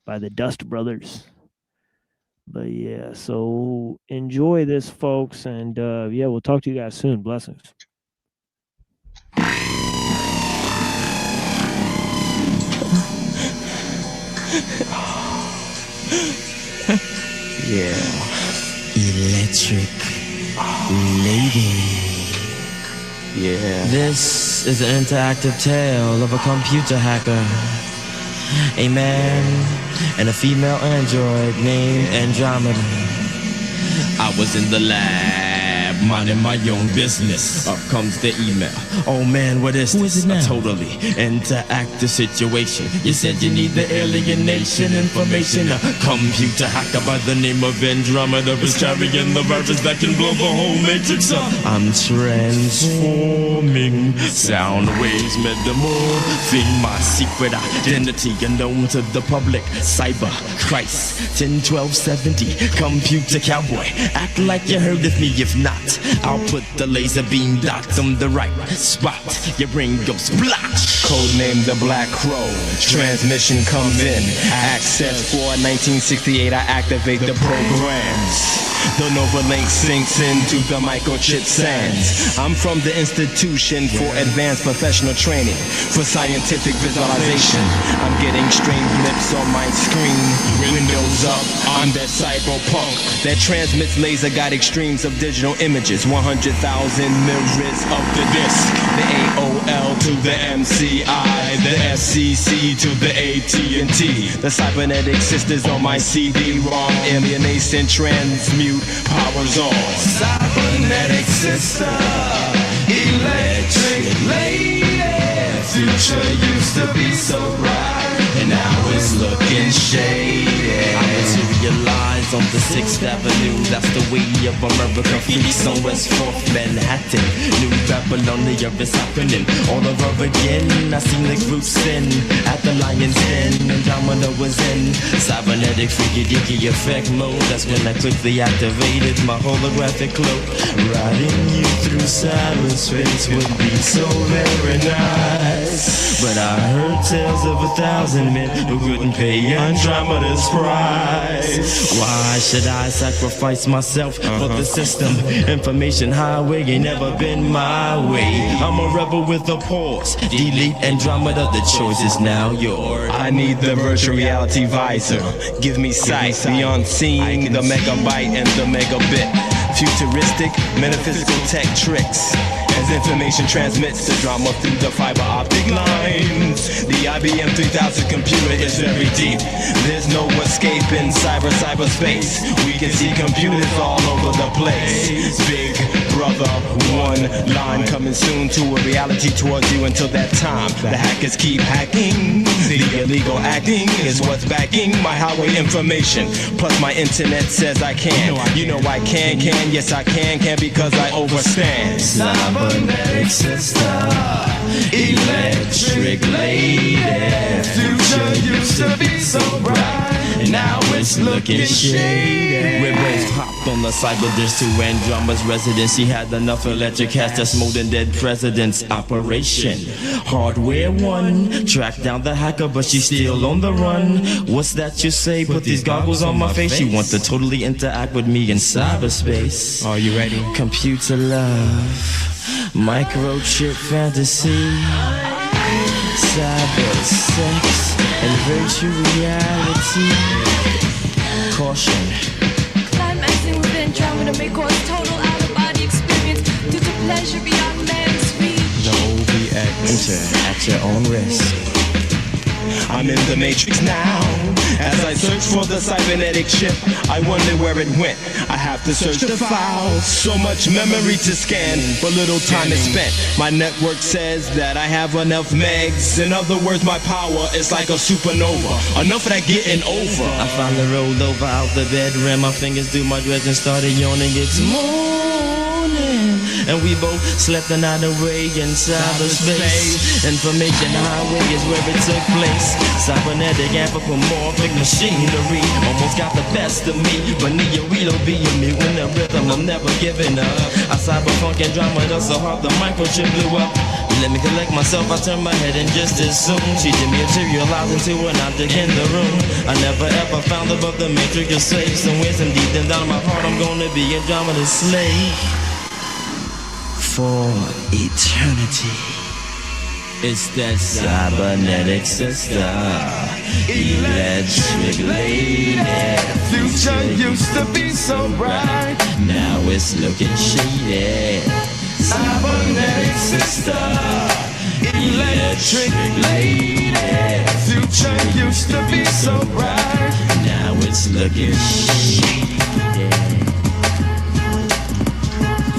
by the Dust Brothers. But yeah, so enjoy this, folks, and yeah, we'll talk to you guys soon. Blessings. Yeah. Electric Lady. Yeah. This is an interactive tale of a computer hacker, a man and a female android named Andromeda. I was in the lab, minding my own business. Up comes the email. Oh man, what is this? Who is it now? A totally interactive situation. You said you need the alienation information. A computer hacker by the name of Andromeda is carrying the virus that can blow the whole matrix up. I'm Transforming sound waves, metamorphing my secret identity unknown to the public. Cyber Christ 10-12-70, computer cowboy. Act like you heard of me. If not, I'll put the laser beam dot on the right spot. Your brain goes splotch. Codename the Black Crow. Transmission comes in. Access for 1968. I activate the programs. The Nova Link sinks into the microchip sands. I'm from the Institution for Advanced Professional Training for Scientific Visualization. I'm getting strange blips on my screen. Windows up, I'm that cyberpunk that transmits laser-guided streams of digital images. 100,000 mirrors of the disk. The AOL to the MCI, the FCC to the AT&T. The cybernetic sisters on my CD-ROM. Alienation transmute powers on. Cybernetic sister, electric lady. Future used to be so bright, and now it's looking shady. I materialize on the 6th Avenue. That's the way of America. Freaks on West 4th Manhattan. New Babylonia is happening all over again. I seen the group sin at the Lion's Den. Andromeda was in cybernetic freaky deaky effect mode. That's when I quickly activated my holographic cloak. Riding you through cyberspace would be so very nice. But I heard tales of 1,000 men who couldn't pay Andromeda's price. Why should I sacrifice myself for the system? Information highway ain't never been my way. I'm a rebel with a pause. Delete Andromeda, the choice is now yours. I need the virtual reality visor. Give me sight beyond seeing the megabyte and the megabit. Futuristic, metaphysical tech tricks. As information transmits the drama through the fiber optic lines. The IBM 3000 computer is very deep. There's no escape in cyberspace. We can see computers all over the place. Big brother, one line coming soon to a reality towards you. Until that time, the hackers keep hacking. The illegal acting is what's backing my highway information. Plus my internet says I can. You know I can, yes I can because I overstand. Cybernetic sister, electric lady. Future used to be so bright, and now it's looking shady. We both hopped on the cyber dish to Andromeda's residence. He had enough electric cats that's more than dead presidents. Operation Hardware 1. Track down the hacker, but she's still on the run. What's that you say? Put these goggles on my face. She wants to totally interact with me in cyberspace. Are you ready? Computer love, microchip fantasy, cyber sex, and virtual reality. Caution. Climaxing with Andromeda may cause total out-of-body experience due to pleasure beyond man's reach. The OVX. Enter at your own risk. I'm in the matrix now. As I search for the cybernetic chip, I wonder where it went. I have to search the files. So much memory to scan, but little time is spent. My network says that I have enough megs. In other words, my power is like a supernova. Enough of that getting over. I finally rolled over out the bed, ran my fingers through my dress and started yawning. It's morning, and we both slept the night away in cyberspace. Information highway is where it took place. Cybernetic anthropomorphic machinery almost got the best of me, but Neo be in me when the rhythm I'm never giving up. I cyberpunk Andromeda so hard the microchip blew up. Let me collect myself, I turn my head and just as soon she dematerialized into an object in the room. I never ever found above the matrix is safe. Somewhere some deep down my heart I'm gonna be Andromeda's slave for eternity. It's that cybernetic sister, electric lady. Future used to be so bright, now it's looking shady. cybernetic sister, electric lady. Future used to be so bright, now it's looking shady.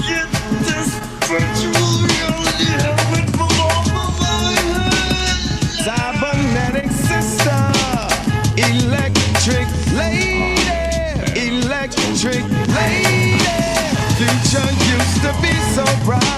Get this virtual reality helmet from off of my head. Cybernetic sister, electric lady, electric lady. Future used to be so bright.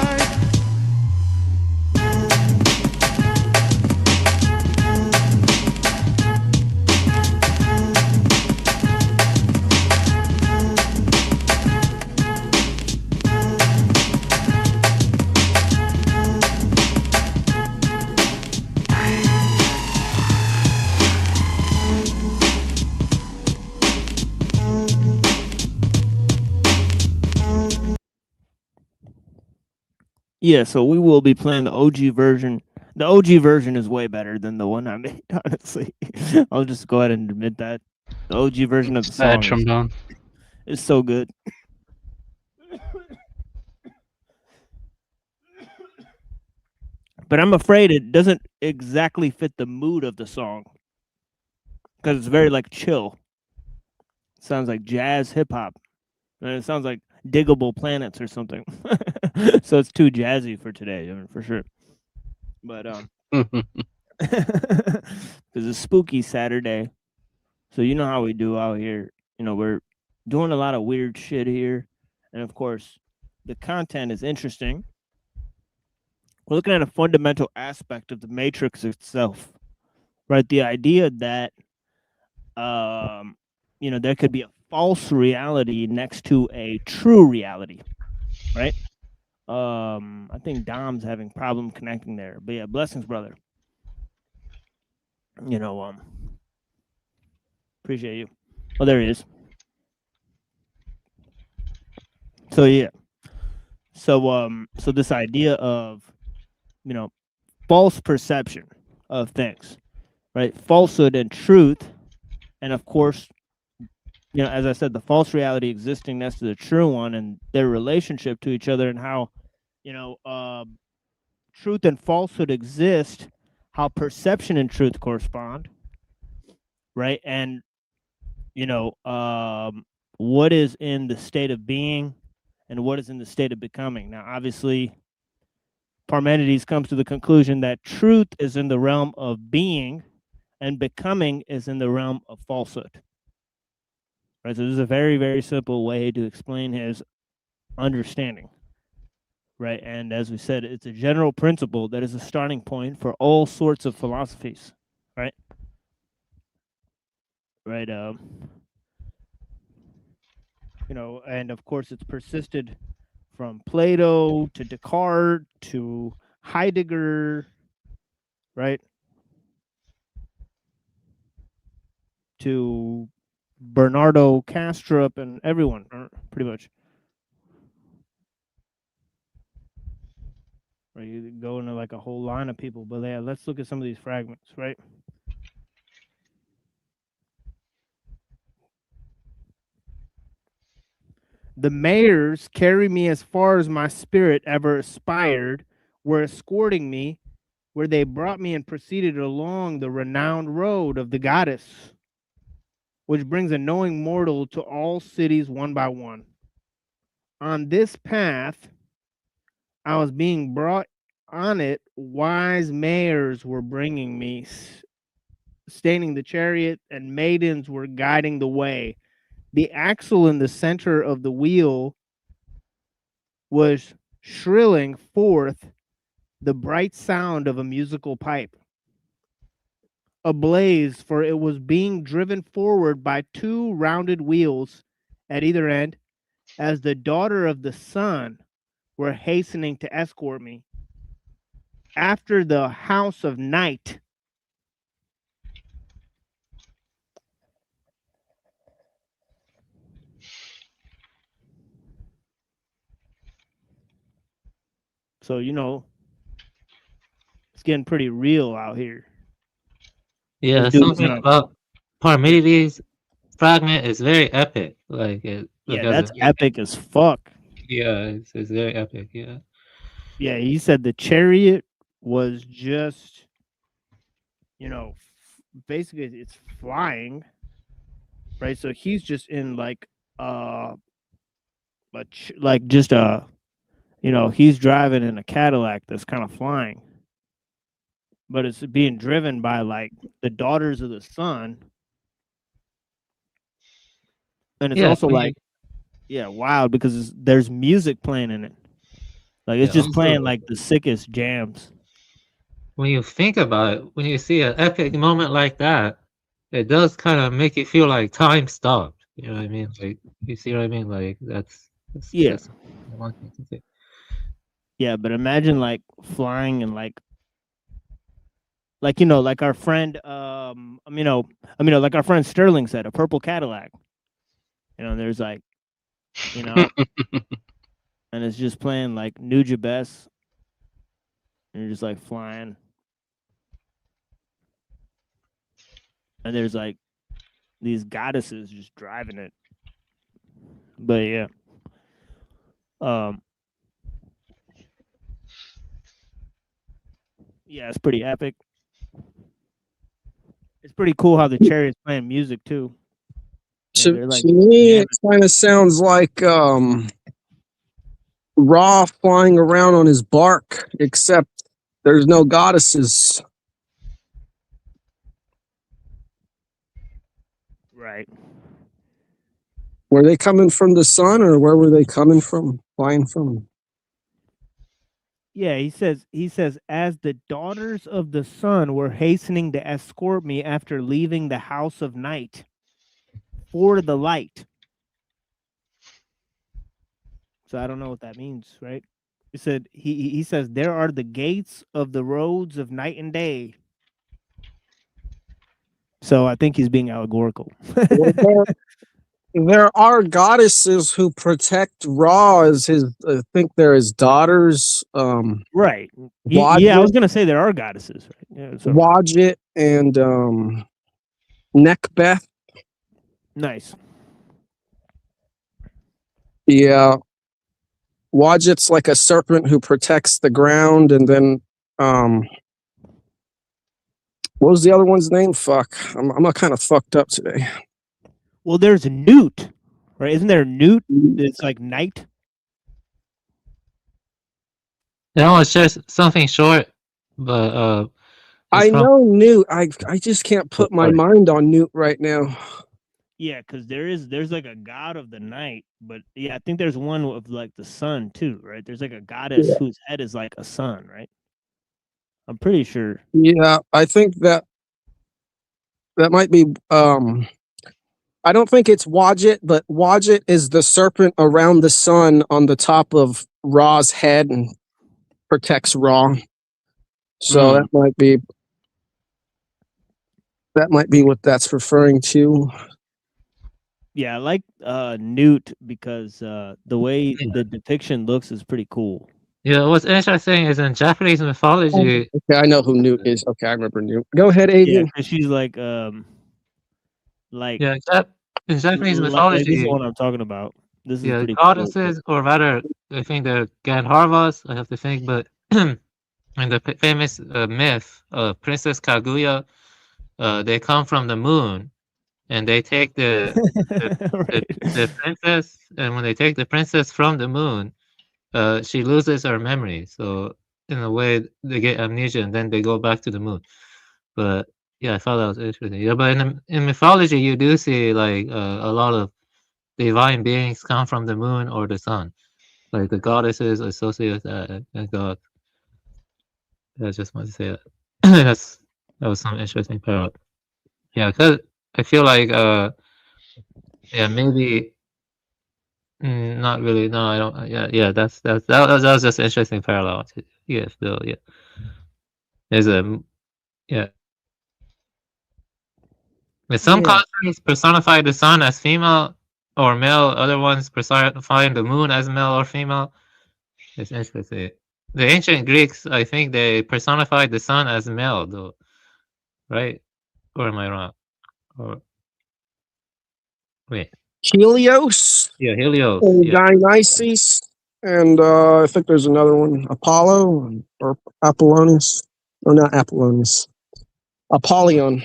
Yeah, so we will be playing the OG version. The OG version is way better than the one I made, honestly. I'll just go ahead and admit that. The OG version of the song is so good. But I'm afraid it doesn't exactly fit the mood of the song. Because it's very like chill. It sounds like jazz hip hop. And it sounds like Diggable Planets or something. So it's too jazzy for today, I mean, for sure. But because it's spooky Saturday. So you know how we do out here. You know, we're doing a lot of weird shit here. And of course, the content is interesting. We're looking at a fundamental aspect of the Matrix itself. Right? The idea that you know, there could be a false reality next to a true reality. Right? I think Dom's having problem connecting there. But yeah, blessings, brother. You know, appreciate you. Oh, there he is. So yeah. So this idea of, you know, false perception of things, right? Falsehood and truth, and of course, you know, as I said, the false reality existing next to the true one and their relationship to each other, and how, you know, truth and falsehood exist, how perception and truth correspond, right? And, you know, what is in the state of being and what is in the state of becoming. Now, obviously, Parmenides comes to the conclusion that truth is in the realm of being and becoming is in the realm of falsehood. Right, so this is a very, very simple way to explain his understanding. Right, and as we said, it's a general principle that is a starting point for all sorts of philosophies. Right, right. You know, and of course, it's persisted from Plato to Descartes to Heidegger. Right, to Bernardo Kastrup and everyone, pretty much. Right, you go into like a whole line of people, but yeah, let's look at some of these fragments, right? The mayors carry me as far as my spirit ever aspired, were escorting me, where they brought me and proceeded along the renowned road of the goddess, which brings a knowing mortal to all cities one by one. On this path, I was being brought on it. Wise mayors were bringing me, staining the chariot, and maidens were guiding the way. The axle in the center of the wheel was shrilling forth the bright sound of a musical pipe. Ablaze, for it was being driven forward by two rounded wheels at either end, as the daughter of the sun were hastening to escort me after the house of night. So, you know, it's getting pretty real out here. Yeah, something about Parmenides' fragment is very epic. Like it. Yeah, that's epic as fuck. Yeah, it's very epic. Yeah. Yeah, he said the chariot was just, you know, basically it's flying, right? So he's just in like just a, you know, he's driving in a Cadillac that's kind of flying, but it's being driven by like the daughters of the sun, and it's Yeah, also when like, yeah, wild because there's music playing in it, like it's yeah, just playing also, like the sickest jams. when you think about it, when you see an epic moment like that, it does kind of make you feel like time stopped. You know what I mean? Like, you see what I mean? Like, that's Yeah. that's one thing to say. Yeah, but imagine like flying and like you know, like our friend like our friend Sterling said, a purple Cadillac. You know, there's like, you know, and it's just playing like Nuja Bess, and you're just like flying. And there's like these goddesses just driving it. But yeah. Yeah, it's pretty epic. It's pretty cool how the chariot's playing music too. Yeah, To, they're like to me, it kind of sounds like Ra flying around on his bark, except there's no goddesses. right. Were they coming from the sun, or where were they coming from? Flying from? Yeah, he says as the daughters of the sun were hastening to escort me after leaving the house of night for the light. So I don't know what that means, right? He said he says there are the gates of the roads of night and day. So I think he's being allegorical. There are goddesses who protect Ra as his. I think they're his daughters. Right. Yeah, I was gonna say there are goddesses, right? Yeah, so. Wadjet and Neckbeth. Nice. Yeah. Wadjet's like a serpent who protects the ground, and then what was the other one's name? Fuck. I'm kind of fucked up today. Well, there's Newt, right? Isn't there Newt? It's like night. No, it's just something short, but I know Newt. I just can't put my mind on Newt right now. Yeah, because there's like a god of the night, but yeah, I think there's one of like the sun too, right? There's like a goddess whose head is like a sun, right? I'm pretty sure. Yeah, I think that might be. I don't think it's Wadjet, but Wadjet is the serpent around the sun on the top of Ra's head and protects Ra. So that might be what that's referring to. Yeah, I like Newt because the way the depiction looks is pretty cool. Yeah, what's interesting is in Japanese mythology. Okay, I know who Newt is. Okay, I remember Newt. Go ahead, Adrian. Yeah, she's like yeah, in Japanese mythology. This is what I'm talking about. This is pretty goddesses, cool. or rather, I think they're Gandharvas. I have to think, but in the famous myth of Princess Kaguya, they come from the moon, and they take the princess, and when they take the princess from the moon, she loses her memory. So in a way, they get amnesia, and then they go back to the moon. But yeah, I thought that was interesting. Yeah, but in mythology, you do see like a lot of divine beings come from the moon or the sun, like the goddesses associated with that and God. I just want to say that. that was some interesting parallel. Yeah, because I feel like yeah, maybe not really. No, I don't. Yeah. That was just an interesting parallel. Yeah, still, yeah. There's yeah. Some cultures personify the sun as female or male. Other ones personify the moon as male or female. It's interesting. The ancient Greeks, I think they personified the sun as male, though, right? Or am I wrong? Or wait, Helios. yeah, Helios. And Dionysus. and I think there's another one, Apollo or Apollonius, or not Apollonius, Apollyon.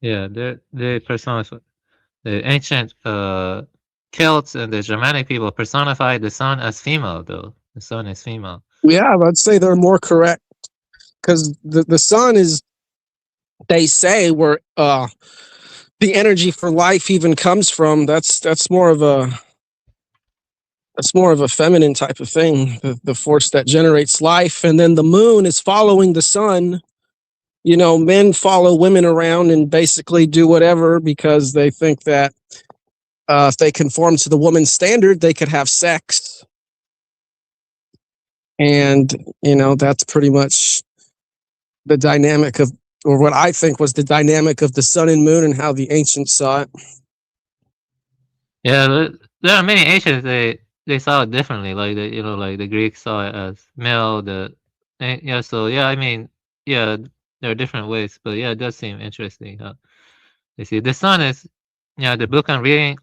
Yeah, they personify the ancient Celts and the Germanic people personified the sun as female, though the sun is female. Yeah, I'd say they're more correct because the sun is, they say, where the energy for life even comes from. That's more of a feminine type of thing, the force that generates life. And then the moon is following the sun. You know, men follow women around and basically do whatever because they think that if they conform to the woman's standard, they could have sex. And, you know, that's pretty much the dynamic of, or what I think was the dynamic of the sun and moon and how the ancients saw it. Yeah, there are many ancients they saw it differently. Like like the Greeks saw it as male. So yeah, I mean, yeah, there are different ways, but yeah, it does seem interesting. You see, the sun is, the book I'm reading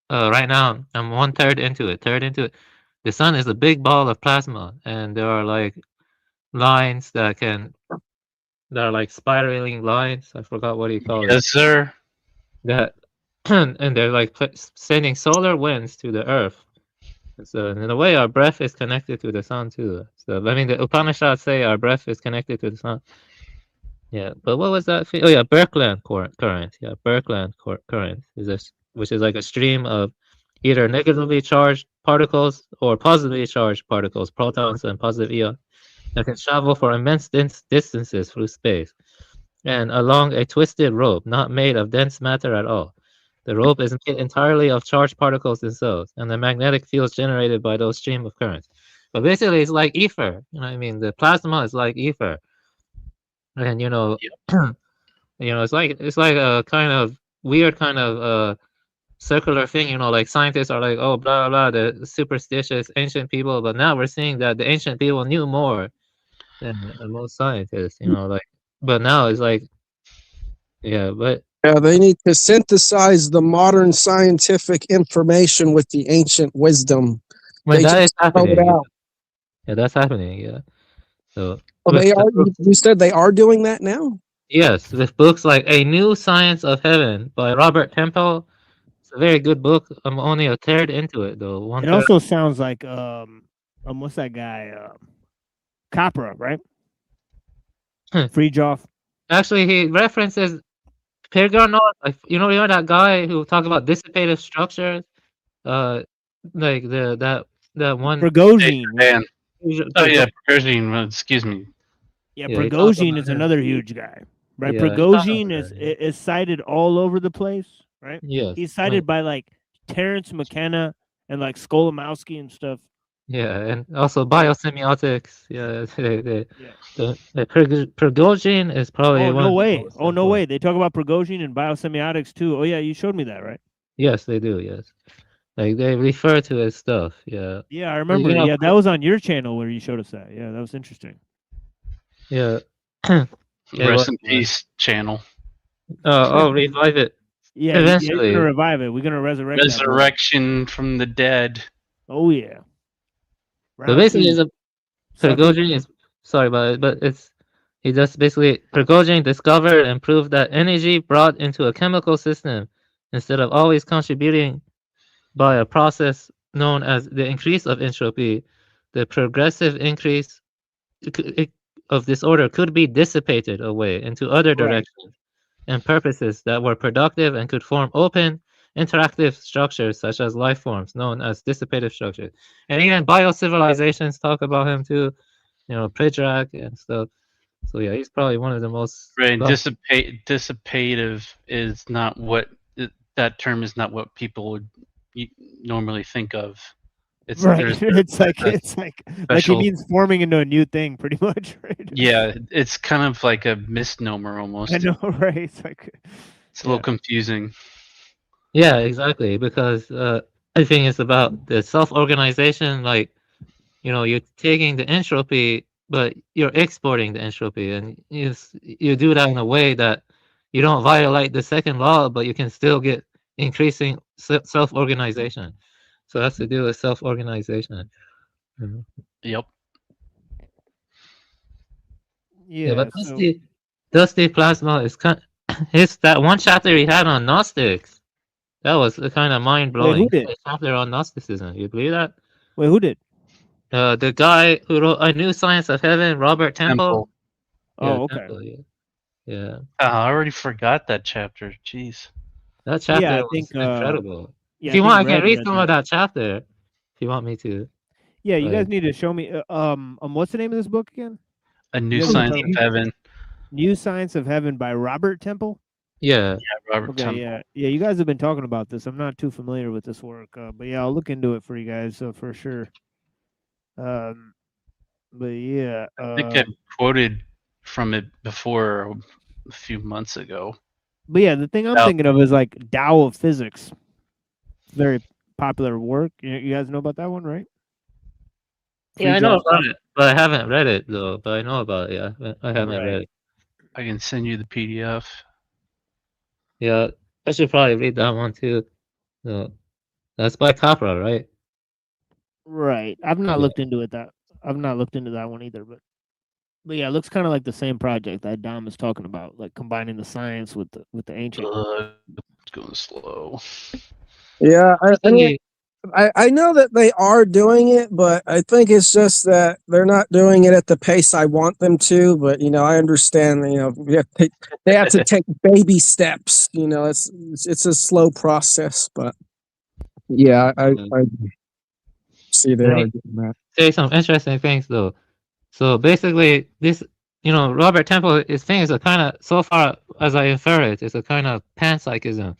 right now. I'm 1/3 into it. The sun is a big ball of plasma, and there are like lines that are like spiraling lines. I forgot what you call it. Yes, sir. That and they're like sending solar winds to the earth. So in a way, our breath is connected to the sun too. So I mean, the Upanishads say our breath is connected to the sun. Yeah, but what was that? Oh yeah, Birkeland current. Yeah, Birkeland current which is like a stream of either negatively charged particles or positively charged particles, protons and positive ions, that can travel for immense distances through space and along a twisted rope, not made of dense matter at all. The rope is made entirely of charged particles themselves, and the magnetic fields generated by those stream of currents. But basically, it's like ether. You know what I mean? The plasma is like ether, and it's like a kind of weird kind of circular thing. Like scientists are like, oh, blah blah, the superstitious ancient people. But now we're seeing that the ancient people knew more than most scientists. But now it's like, but. Yeah, they need to synthesize the modern scientific information with the ancient wisdom. Well, they that is just throw happening. it out. Yeah, that's happening. Yeah. So. Well, they are. You said they are doing that now. Yes, with books like A New Science of Heaven by Robert Temple. It's a very good book. I'm only 1/3 into it though. It also sounds like what's that guy? Capra, right? Friedjof. Actually, he references Pirgarnot. You know that guy who talked about dissipative structures. Like that one. Prigozhin. Oh yeah, Prigozhin. Excuse me. Yeah, Prigozhin is another huge guy, right? Yeah, Prigozhin is cited all over the place, right? Yes. He's cited by like Terence McKenna and like Skolimowski and stuff. Yeah, and also biosemiotics. Yeah, the Prigozhin is probably Oh, one. no way. Oh, no way. They talk about Prigozhin and biosemiotics too. Oh, yeah, you showed me that, right? Yes, they do. Yes. Like they refer to his stuff. Yeah. Yeah, I remember. Yeah, that was on your channel where you showed us that. Yeah, that was interesting. Yeah. Rest in peace, channel. Oh, revive it. Yeah, eventually. We're gonna revive it. We're gonna resurrect. Resurrection from the dead. Oh yeah. So basically, Prigozhin is sorry, but he just basically Prigozhin discovered and proved that energy brought into a chemical system instead of always contributing by a process known as the increase of entropy, the progressive increase of disorder could be dissipated away into other directions and purposes that were productive and could form open, interactive structures such as life forms known as dissipative structures. And even biocivilizations talk about him too, Pridrak and stuff. So yeah, he's probably one of the most dissipative is not what that term is not what people would normally think of. It's like he means forming into a new thing, pretty much, right? Yeah, it's kind of like a misnomer almost. I know, right? It's a little confusing. Yeah, exactly, because I think it's about the self-organization. Like, you're taking the entropy, but you're exporting the entropy, and you do that in a way that you don't violate the second law, but you can still get increasing self-organization. So it has to do with self-organization. Yep. Yeah, but so Dusty Plasma is it's that one chapter he had on Gnostics. That was kind of mind blowing. did? A chapter on Gnosticism. You believe that? Wait, who did? The guy who wrote A New Science of Heaven, Robert Temple. Yeah, Oh, okay. Temple, yeah. I already forgot that chapter. Jeez. That chapter Yeah, I was think, incredible. yeah, If I you think want, I can Red read read some that. of that chapter. If you want me to. Yeah, you guys Like, need to show me. What's the name of this book again? A New You guys been Science of talking- Heaven. New Science of Heaven by Robert Temple. Yeah. Yeah, Robert Okay, Temple. yeah. You guys have been talking about this. I'm not too familiar with this work, but yeah, I'll look into it for you guys for sure. But yeah, I think I quoted from it before a few months ago. But yeah, the thing I'm thinking of is like Tao of Physics. Very popular work. You guys know about that one, right? yeah, I know about it, but I haven't read it though. But I know about it. Yeah, I haven't Right. read it. I can send you the PDF. Yeah, I should probably read that one too. So, that's by Capra, right? Right. I've not looked into it. I've not looked into that one either. But yeah, it looks kind of like the same project that Dom is talking about, like combining the science with the ancient. It's going slow. Yeah, I know that they are doing it, but I think it's just that they're not doing it at the pace I want them to. But I understand. They have to take baby steps. It's a slow process, but yeah, I see they are doing that. Say some interesting things though. So basically, this Robert Temple, his thing is a kind of, so far as I infer it, it's a kind of panpsychism,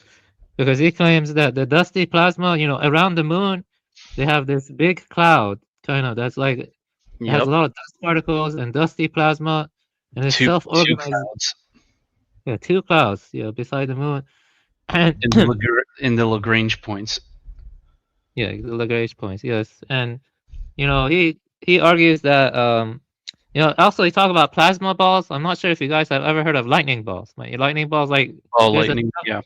because he claims that the dusty plasma, around the moon, they have this big cloud, kind of, that's like, it has a lot of dust particles and dusty plasma, and it's self-organized. 2 clouds. Yeah, 2 clouds, beside the moon. And in the Lagrange points. Yeah, the Lagrange points, yes. And, he argues that, also he talk about plasma balls. I'm not sure if you guys have ever heard of lightning balls. Like, lightning balls, like... Oh, lightning, yeah.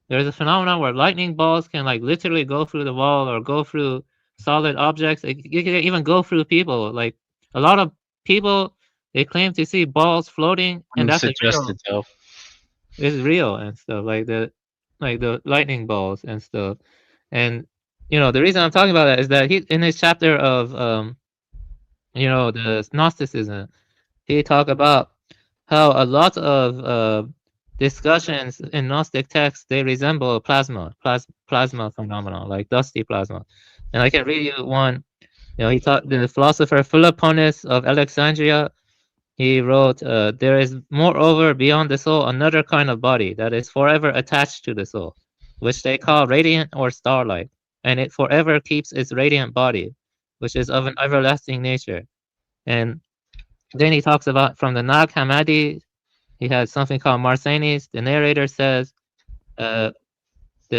There's a phenomenon where lightning balls can, like, literally go through the wall or go through solid objects. You can even go through people. Like, a lot of people, they claim to see balls floating, and that's suggested real. It's real and stuff, like the lightning balls and stuff. And, the reason I'm talking about that is that he, in his chapter of, the Gnosticism, he talk about how a lot of discussions in Gnostic texts, they resemble plasma phenomenon, like dusty plasma. And I can read you one. He taught the philosopher Philoponus of Alexandria. He wrote, there is moreover beyond the soul another kind of body that is forever attached to the soul, which they call radiant or starlight, and it forever keeps its radiant body, which is of an everlasting nature. And then he talks about from the Nag Hammadi, he has something called Marsanes. The narrator says, the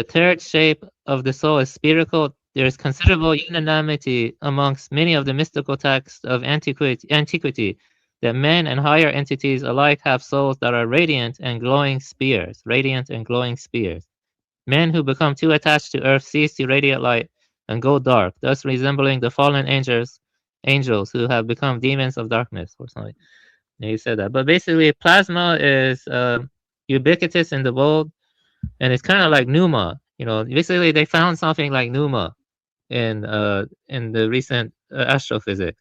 third shape of the soul is spherical. There is considerable unanimity amongst many of the mystical texts of antiquity that men and higher entities alike have souls that are radiant and glowing spheres. Men who become too attached to earth cease to radiate light and go dark, thus resembling the fallen angels who have become demons of darkness or something. And he said that. But basically, plasma is ubiquitous in the world, and it's kind of like pneuma. Basically, they found something like pneuma in the recent astrophysics.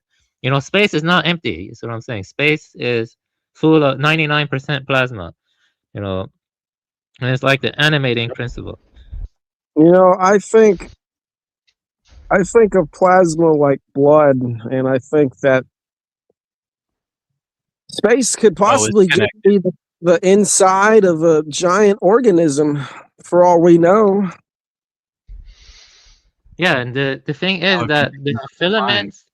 Space is not empty. That's what I'm saying. Space is full of 99% plasma. And it's like the animating principle. I think of plasma like blood, and I think that space could possibly just be the inside of a giant organism, for all we know. Yeah, and the thing is that the filaments,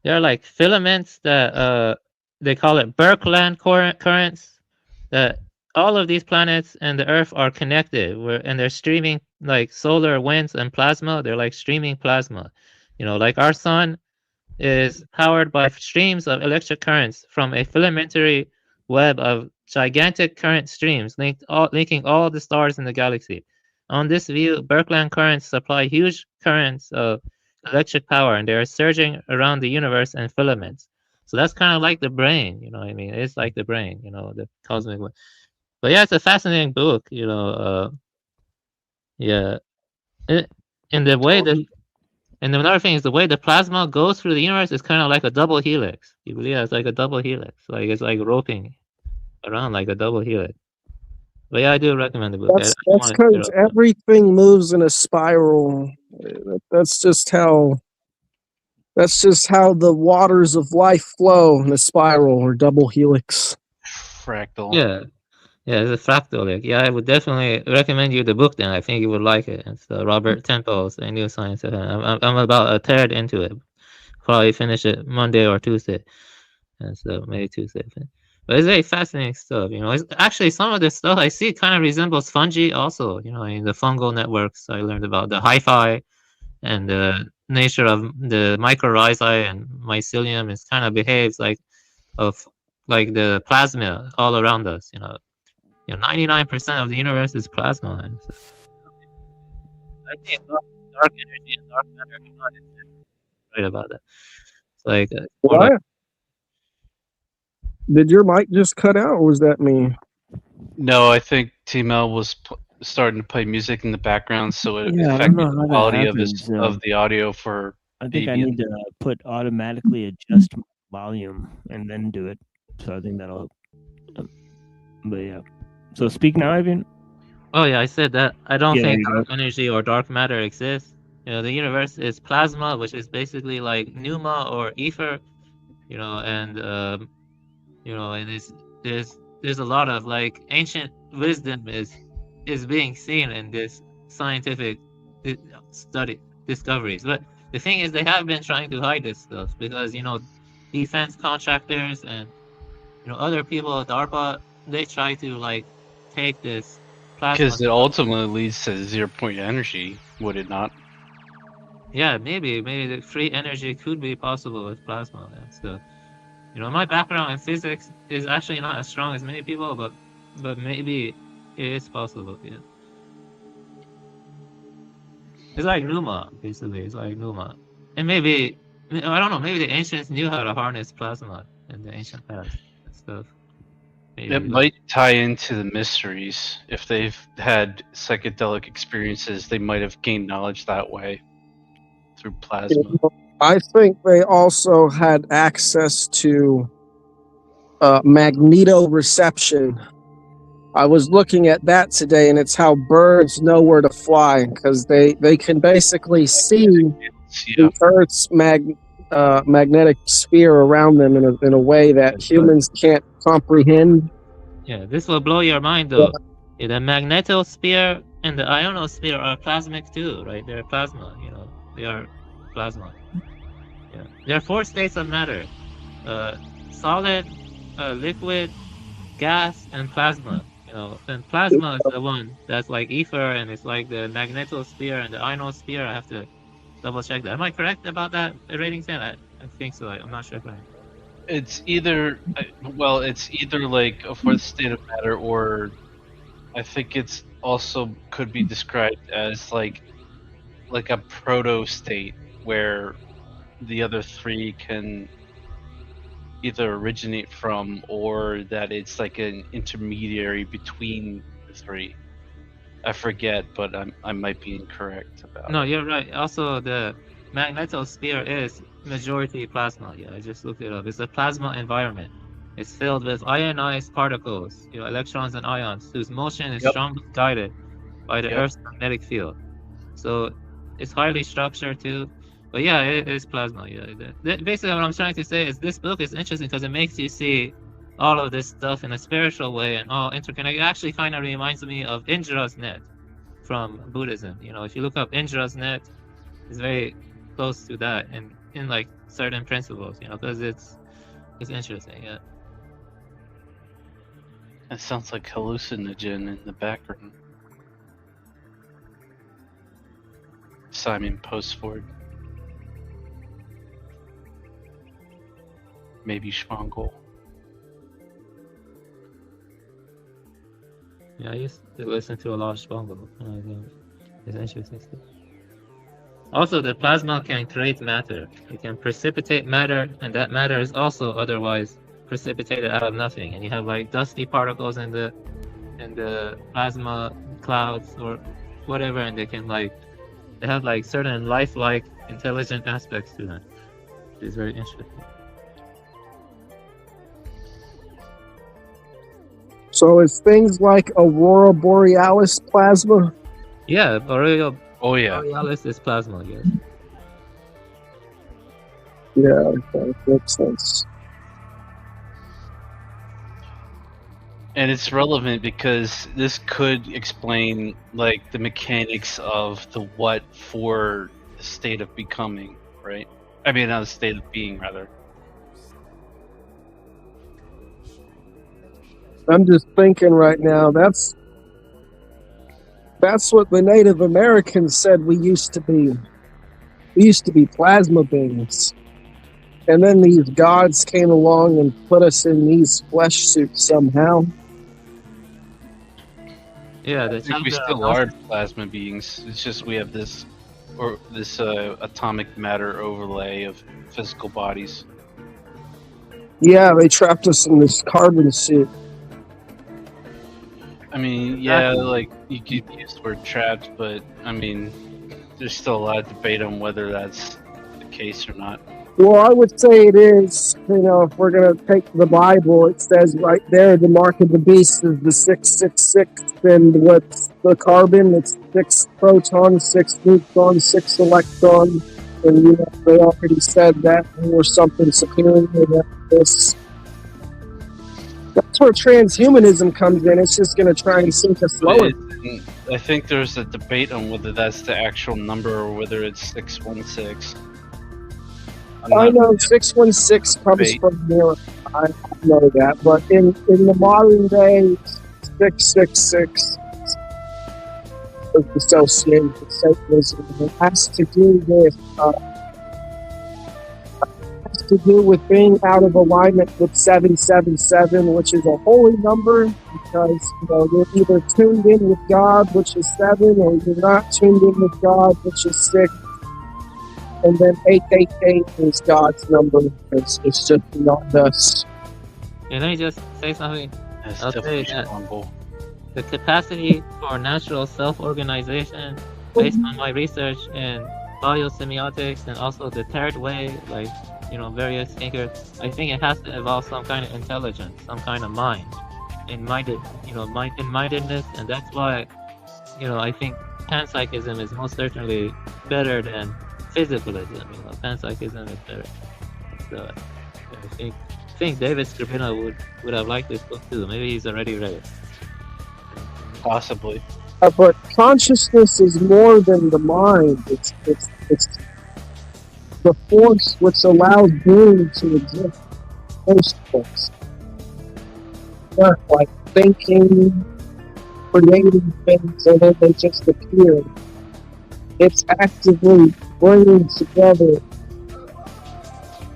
they're like filaments that they call it Birkeland currents, that all of these planets and the Earth are connected, and they're streaming like solar winds and plasma. They're like streaming plasma. Like our sun is powered by streams of electric currents from a filamentary web of gigantic current streams linking all the stars in the galaxy. On this view, Birkeland currents supply huge currents of electric power, and they're surging around the universe in filaments. So that's kind of like the brain, you know what I mean? It's like the brain, you know, the cosmic. But yeah, it's a fascinating book, you know. Yeah, and the way that, and another thing is the way the plasma goes through the universe is kind of like a double helix. You believe that? It's like a double helix, like it's like roping around like a double helix. But yeah, I do recommend the book. That's because everything moves in a spiral. That's just how the waters of life flow in a spiral or double helix. Fractal. Yeah, yeah, it's a fractal. Like, yeah, I would definitely recommend you the book. Then I think you would like it. It's Robert Temple's A New Science. I'm about a third into it. Probably finish it Monday or Tuesday, and so maybe Tuesday. But it's very fascinating stuff. You know, it's actually some of the stuff I see kind of resembles fungi. Also, you know, in the fungal networks I learned about the hyphae and the nature of the mycorrhizae and mycelium. It kind of behaves like the plasma all around us. You know, 99% of the universe is plasma. And so, I think dark energy and dark matter are not right about that. It's like What? Did your mic just cut out, or was that me? No, I think T-Mel was starting to play music in the background, so it Yeah, I affected don't know how the that quality happens, of the audio for I think I Baby. need to put automatically adjust my volume and then do it. So I think that'll. But yeah. So speak now, Ivan. Oh yeah, I said that. I don't Yeah, think there you dark go. energy or dark matter exists. You know, the universe is plasma, which is basically like pneuma or ether. You know, and you know, and there's a lot of like ancient wisdom is being seen in this scientific discoveries. But the thing is, they have been trying to hide this stuff because, you know, defense contractors and, you know, other people at DARPA, they try to like take this plasma. Because it ultimately leads to 0-point energy, would it not? Yeah, maybe the free energy could be possible with plasma. And so, you know, my background in physics is actually not as strong as many people, but maybe it is possible. Yeah, it's like pneuma, basically. It's like pneuma, and maybe I don't know. Maybe the ancients knew how to harness plasma in the ancient past and stuff. Maybe, It might tie into the mysteries. If they've had psychedelic experiences, they might have gained knowledge that way through plasma. I think they also had access to magnetoreception. I was looking at that today, and it's how birds know where to fly because they can basically see the Earth's magnetic sphere around them in a way that humans can't comprehend. Yeah, this will blow your mind though. Yeah, the magnetosphere and the ionosphere are plasmic too, right? They're plasma, you know. They are plasma. Yeah. There are 4 states of matter. Solid, liquid, gas, and plasma. You know, and plasma is the one that's like ether, and it's like the magnetosphere and the ionosphere. I have to double check that. Am I correct about that rating stand? I think so. I'm not sure if I. It's either, well, it's either like a 4th state of matter, or I think it's also could be described as like a proto state where the other 3 can either originate from, or that it's like an intermediary between the 3. I forget, but I might be incorrect about No, it. you're right. Also, the magnetosphere is majority plasma. Yeah, I just looked it up. It's a plasma environment. It's filled with ionized particles, you know, electrons and ions, whose motion is strongly guided by the Earth's magnetic field. So it's highly structured too. But yeah, it is plasma. Yeah, basically what I'm trying to say is this book is interesting because it makes you see all of this stuff in a spiritual way and all interconnected. It actually kind of reminds me of Indra's net from Buddhism. You know, if you look up Indra's net, it's very close to that and in like certain principles, you know, because it's interesting. Yeah. It sounds like hallucinogen in the background. Simon Postford. Maybe Schwangel. Yeah, I used to listen to a lot of Spongler. It's interesting stuff. Also, the plasma can create matter. It can precipitate matter, and that matter is also otherwise precipitated out of nothing. And you have like dusty particles in the plasma clouds or whatever, and they have like certain lifelike, intelligent aspects to them. Which is very interesting. So is things like Aurora Borealis plasma? Yeah, Borealis is plasma, yes. Yeah, that makes sense. And it's relevant because this could explain like the mechanics of the what for the state of becoming, right? I mean, not the state of being, rather. I'm just thinking right now, that's what the Native Americans said we used to be. We used to be plasma beings. And then these gods came along and put us in these flesh suits somehow. Yeah, I think we still are plasma beings. It's just we have this atomic matter overlay of physical bodies. Yeah, they trapped us in this carbon suit. I mean, yeah, like you could use the word trapped, but I mean, there's still a lot of debate on whether that's the case or not. Well, I would say it is. You know, if we're going to take the Bible, it says right there, the mark of the beast is the 666, and what's the carbon? It's 6 protons, 6 neutrons, 6 electrons, and you know, they already said that or something superior than this. That's where transhumanism comes in. It's just going to try and sink us lower. I think there's a debate on whether that's the actual number or whether it's 616. I know 616 comes from neuro. I know that, but in the modern day, 666 is associated with Satanism. It has to do with being out of alignment with 777, which is a holy number, because you know you're either tuned in with God, which is 7, or you're not tuned in with God, which is 6. And then 888 is God's number. It's just not us. And let me just say something. I'll say that the capacity for natural self-organization, based on my research in biosemiotics and also the third way, like various thinkers, I think it has to evolve some kind of intelligence, some kind of mind, mindedness, and that's why, I think panpsychism is most certainly better than physicalism. Panpsychism is better. So I think David Skrbina would have liked this book too. Maybe he's already read it. Possibly. But consciousness is more than the mind. It's the force which allows being to exist. Most force. Not like thinking, creating things, and then they just appear. It's actively bringing together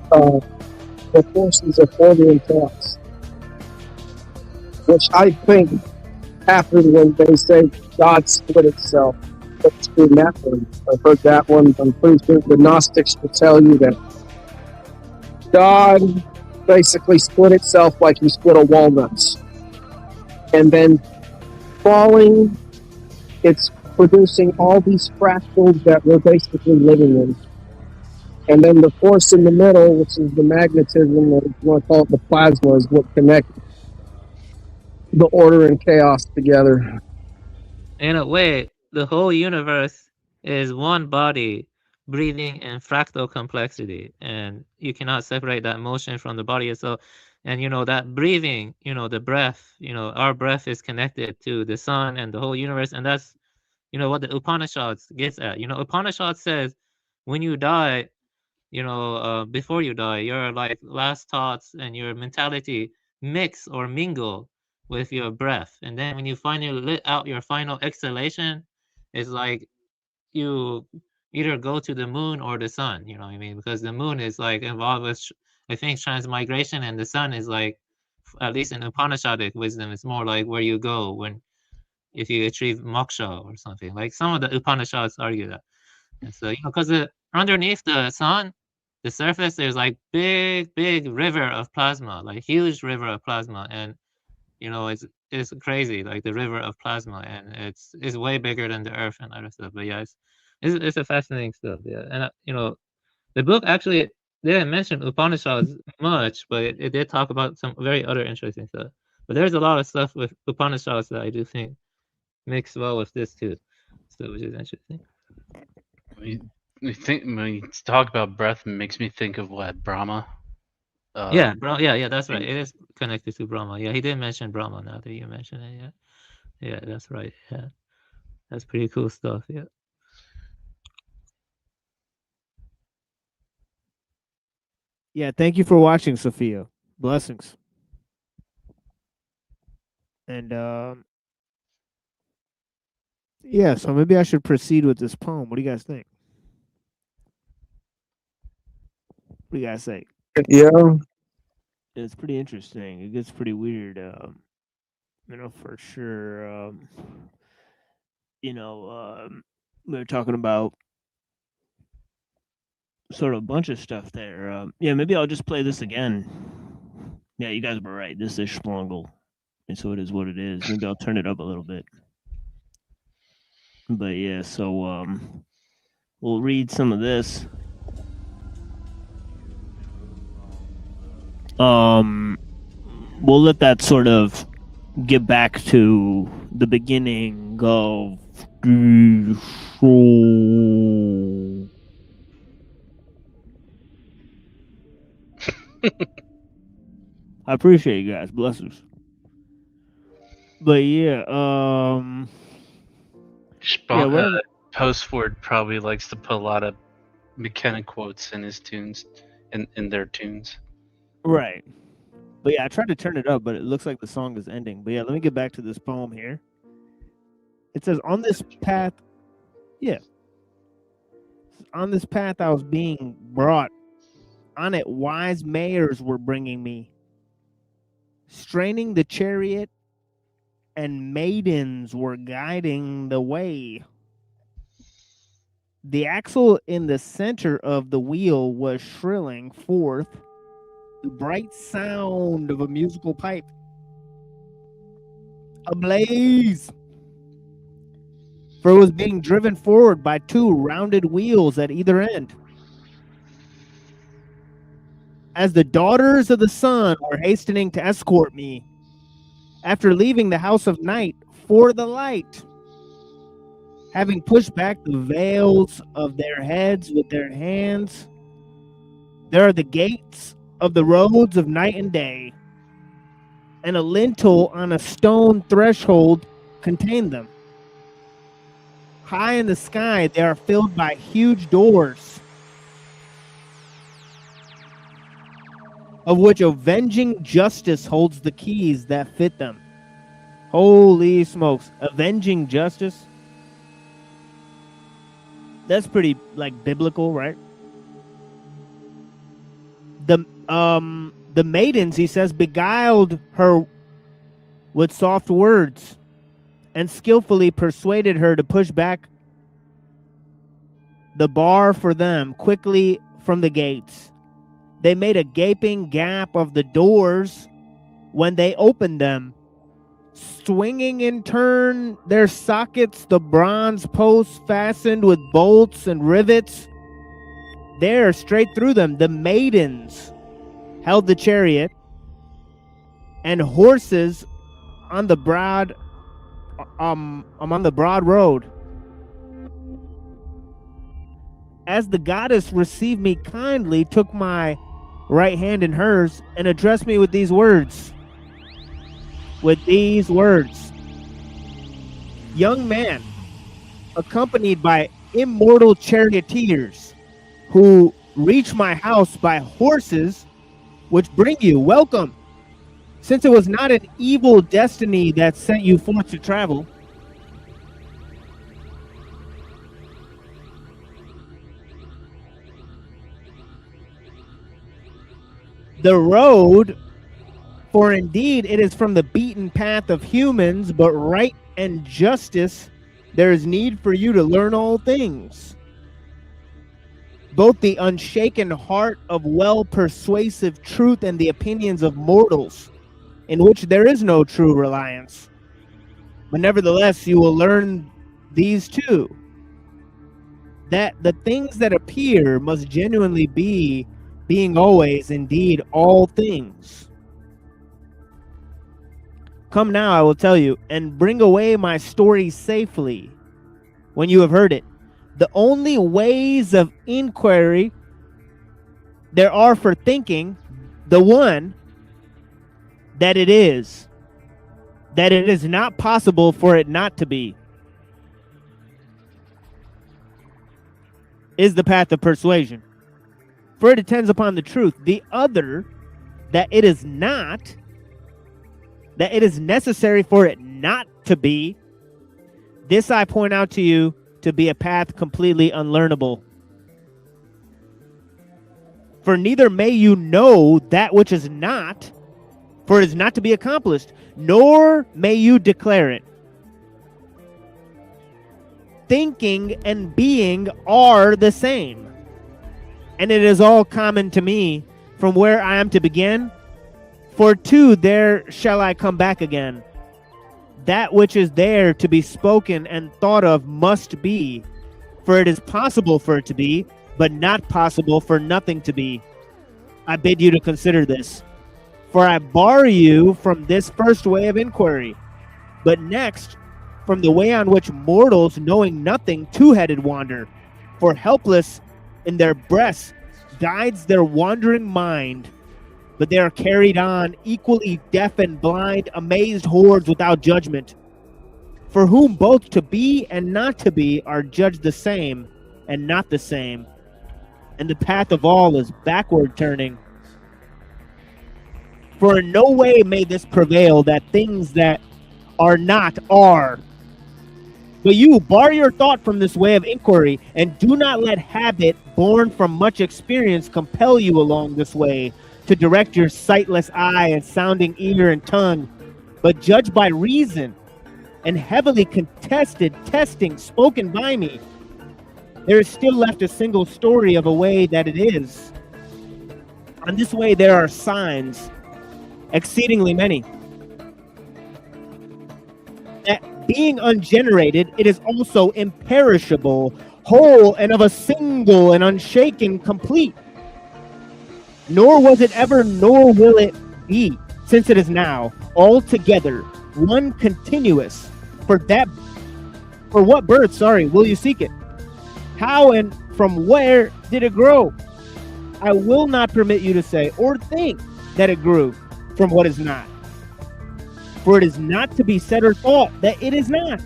the forces of order and chaos, which I think happened when they say God split itself. It's been that one. I've heard that one. I'm pretty sure the Gnostics will tell you that God basically split itself like he split a walnut. And then falling, it's producing all these fractals that we're basically living in. And then the force in the middle, which is the magnetism, or if you want to call it the plasma, is what connects the order and chaos together. In a way, the whole universe is one body breathing in fractal complexity, and you cannot separate that motion from the body itself. And that breathing, the breath, our breath is connected to the sun and the whole universe, and that's what the Upanishads gets at. Upanishad says when you die, before you die, your like last thoughts and your mentality mix or mingle with your breath, and then when you finally let out your final exhalation, it's like you either go to the moon or the sun. You know what I mean? Because the moon is like involved with, I think, transmigration, and the sun is like, at least in Upanishadic wisdom, it's more like where you go if you achieve moksha or something. Like some of the Upanishads argue that. And so, because underneath the sun, the surface, there's like big river of plasma, like huge river of plasma, and it's crazy, like the river of plasma, and it's way bigger than the Earth and other stuff. But yeah, it's a fascinating stuff. Yeah, and the book actually didn't mention Upanishads much, but it did talk about some very other interesting stuff. But there's a lot of stuff with Upanishads that I do think mix well with this too, so which is interesting. When you talk about breath, it makes me think of what, Brahma? Yeah, that's right. It is connected to Brahma. Yeah, he did mention Brahma now that you mention it. Yeah, that's right. Yeah, that's pretty cool stuff. Yeah. Yeah, thank you for watching, Sophia. Blessings. And yeah, so maybe I should proceed with this poem. What do you guys think? What do you guys say? Yeah. It's pretty interesting. It gets pretty weird, for sure. We were talking about sort of a bunch of stuff there. Yeah, maybe I'll just play this again. Yeah, you guys were right. This is Splongle. And so it is what it is. Maybe I'll turn it up a little bit. But yeah, so we'll read some of this. We'll let that sort of get back to the beginning of the show. I appreciate you guys. Blessings. But yeah, Postword probably likes to put a lot of McKenna quotes in his tunes, in their tunes. Right. But yeah, I tried to turn it up, but it looks like the song is ending. But yeah, let me get back to this poem here. It says, on this path, on this path I was being brought. On it, wise mayors were bringing me. Straining the chariot, and maidens were guiding the way. The axle in the center of the wheel was shrilling forth the bright sound of a musical pipe. Ablaze! For it was being driven forward by two rounded wheels at either end. As the daughters of the sun were hastening to escort me, after leaving the house of night for the light, having pushed back the veils of their heads with their hands, there are the gates of the roads of night and day, and a lintel on a stone threshold contain them. High in the sky, they are filled by huge doors, of which avenging justice holds the keys that fit them. Holy smokes. Avenging justice? That's pretty, biblical, right? The maidens, he says, beguiled her with soft words and skillfully persuaded her to push back the bar for them quickly from the gates. They made a gaping gap of the doors when they opened them, swinging in turn their sockets the bronze posts fastened with bolts and rivets. There, straight through them, the maidens held the chariot, and horses on the broad road. As the goddess received me kindly, took my right hand in hers, and addressed me with these words. Young man, accompanied by immortal charioteers, who reach my house by horses, which bring you welcome, since it was not an evil destiny that sent you forth to travel. The road, for indeed it is from the beaten path of humans, but right and justice there is need for you to learn all things. both the unshaken heart of well-persuasive truth and the opinions of mortals, in which there is no true reliance. But nevertheless, you will learn these too, that the things that appear must genuinely be, being always, indeed, all things. Come now, I will tell you, and bring away my story safely when you have heard it. The only ways of inquiry there are for thinking, the one, that it is not possible for it not to be, is the path of persuasion. For it depends upon the truth. The other, that it is not, that it is necessary for it not to be, this I point out to you to be a path completely unlearnable. For neither may you know that which is not, for it is not to be accomplished, nor may you declare it. Thinking and being are the same, and it is all common to me from where I am to begin. For to there shall I come back again. That which is there to be spoken and thought of must be, for it is possible for it to be, but not possible for nothing to be. I bid you to consider this. For I bar you from this first way of inquiry, but next from the way on which mortals, knowing nothing, two-headed wander. For helpless in their breasts guides their wandering mind, but they are carried on, equally deaf and blind, amazed hordes without judgment, for whom both to be and not to be are judged the same and not the same, and the path of all is backward turning. For in no way may this prevail, that things that are not are. But you bar your thought from this way of inquiry, and do not let habit, born from much experience, compel you along this way, to direct your sightless eye and sounding ear and tongue, but judge by reason and heavily contested testing spoken by me. There is still left a single story of a way that it is. On this way there are signs, exceedingly many, that being ungenerated, it is also imperishable, whole, and of a single and unshaken complete. Nor was it ever, nor will it be, since it is now, altogether, one continuous. For what birth, will you seek it? How and from where did it grow? I will not permit you to say or think that it grew from what is not. For it is not to be said or thought that it is not.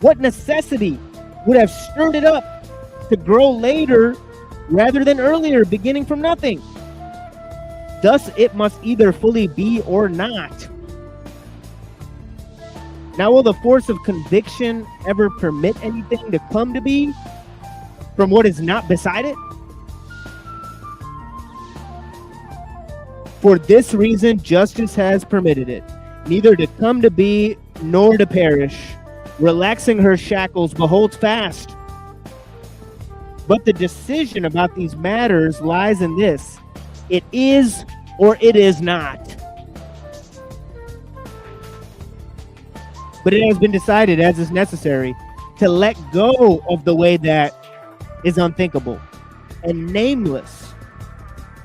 What necessity would have stirred it up to grow later rather than earlier, beginning from nothing? Thus it must either fully be or not. Now will the force of conviction ever permit anything to come to be from what is not beside it? For this reason justice has permitted it, neither to come to be nor to perish. Relaxing her shackles beholds fast. But the decision about these matters lies in this: it is or it is not. But it has been decided, as is necessary, to let go of the way that is unthinkable and nameless.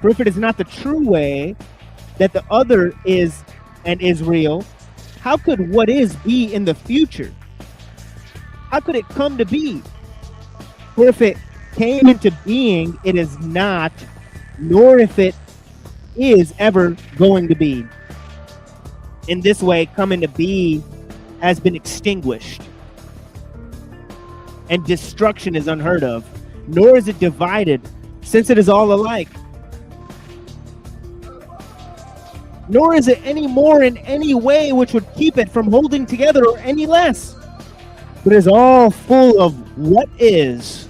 For if it is not the true way, that the other is and is real, how could what is be in the future? How could it come to be? For if it came into being, it is not, nor if it is ever going to be. In this way, coming to be has been extinguished, and destruction is unheard of, nor is it divided, since it is all alike. Nor is it any more in any way which would keep it from holding together, or any less, but is all full of what is.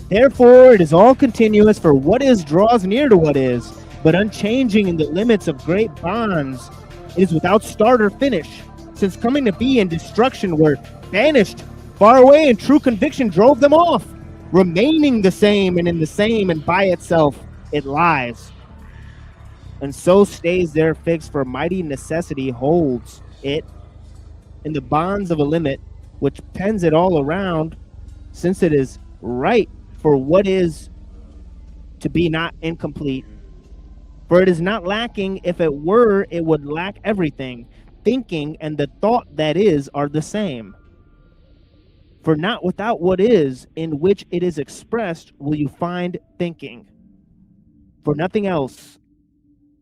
Therefore it is all continuous, for what is draws near to what is, but unchanging in the limits of great bonds. It is without start or finish, since coming to be and destruction were banished Far away, and true conviction drove them off. Remaining the same and in the same, and by itself it lies. And so stays there fixed, for mighty necessity holds it in the bonds of a limit, which pens it all around, since it is right for what is to be not incomplete. For it is not lacking. If it were, it would lack everything. Thinking and the thought that is are the same. For not without what is, in which it is expressed, will you find thinking. For nothing else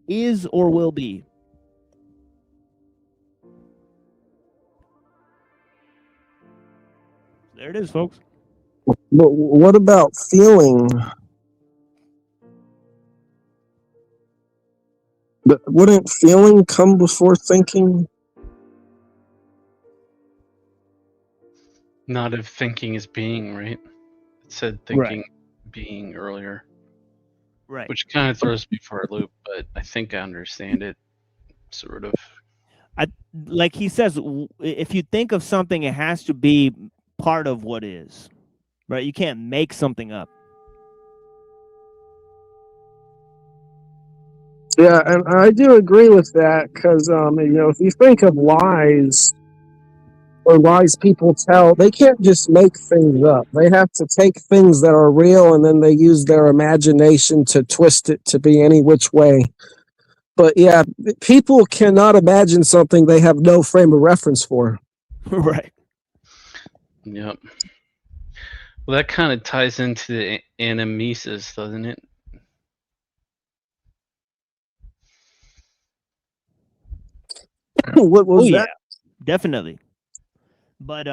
is or will be. There it is, folks. But what about feeling? But wouldn't feeling come before thinking? Not if thinking is being, right? It said thinking being earlier. Right. Which kind of throws me for a loop, but I think I understand it, sort of. Like he says, if you think of something, it has to be part of what is, right? You can't make something up. Yeah, and I do agree with that because, if you think of lies or lies people tell, they can't just make things up. They have to take things that are real and then they use their imagination to twist it to be any which way. But yeah, people cannot imagine something they have no frame of reference for. Right. Yep. Well, that kind of ties into the anamnesis, doesn't it? What was that? Yeah, definitely. But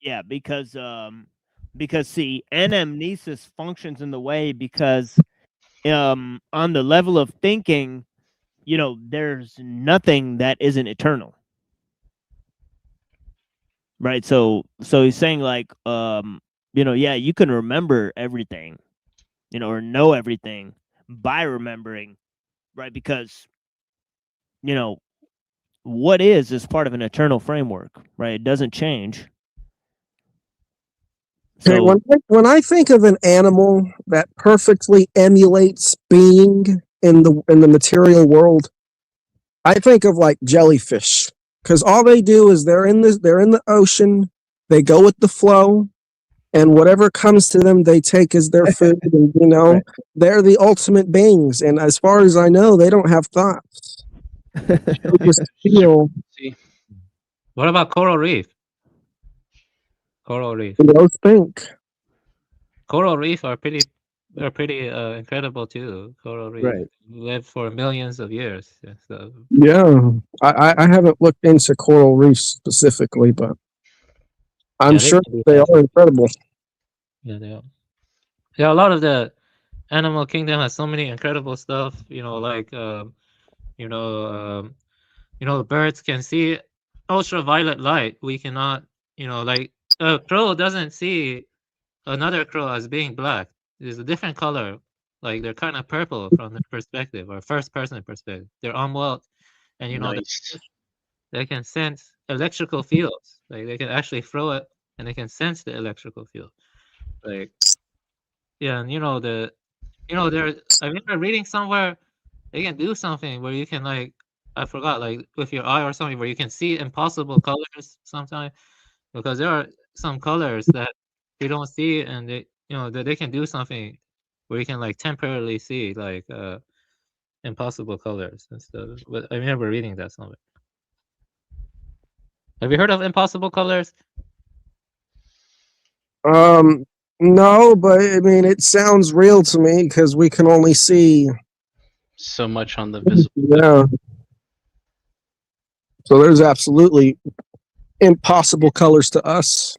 yeah, because see, anamnesis functions in the way because on the level of thinking, there's nothing that isn't eternal. Right? So he's saying like yeah, you can remember everything, or know everything by remembering, right? Because what is part of an eternal framework, right? It doesn't change. So when I think of an animal that perfectly emulates being in the material world, I think of like jellyfish, because all they do is they're in the ocean, they go with the flow, and whatever comes to them, they take as their food. And, they're the ultimate beings. And as far as I know, they don't have thoughts. Just feel. What about coral reef? Coral reef. Those think. Coral reef are pretty incredible too. Coral reef live for millions of years. So. Yeah, I haven't looked into coral reefs specifically, but I'm sure they are incredible. Yeah, they are. Yeah, a lot of the animal kingdom has so many incredible stuff. Like birds can see ultraviolet light. We cannot. Like a crow doesn't see another crow as being black. There's a different color. Like they're kind of purple from the perspective or first person perspective. They're unwell, and Nice. they can sense electrical fields. Like they can actually throw it and they can sense the electrical field. Like yeah, and they're I remember reading somewhere they can do something where you can like I forgot like with your eye or something where you can see impossible colors sometimes because there are some colors that you don't see and they that they can do something where you can like temporarily see like impossible colors and stuff. But I remember reading that somewhere. Have you heard of impossible colors? No, but I mean it sounds real to me because we can only see so much on the visible. Yeah. So there's absolutely impossible colors to us.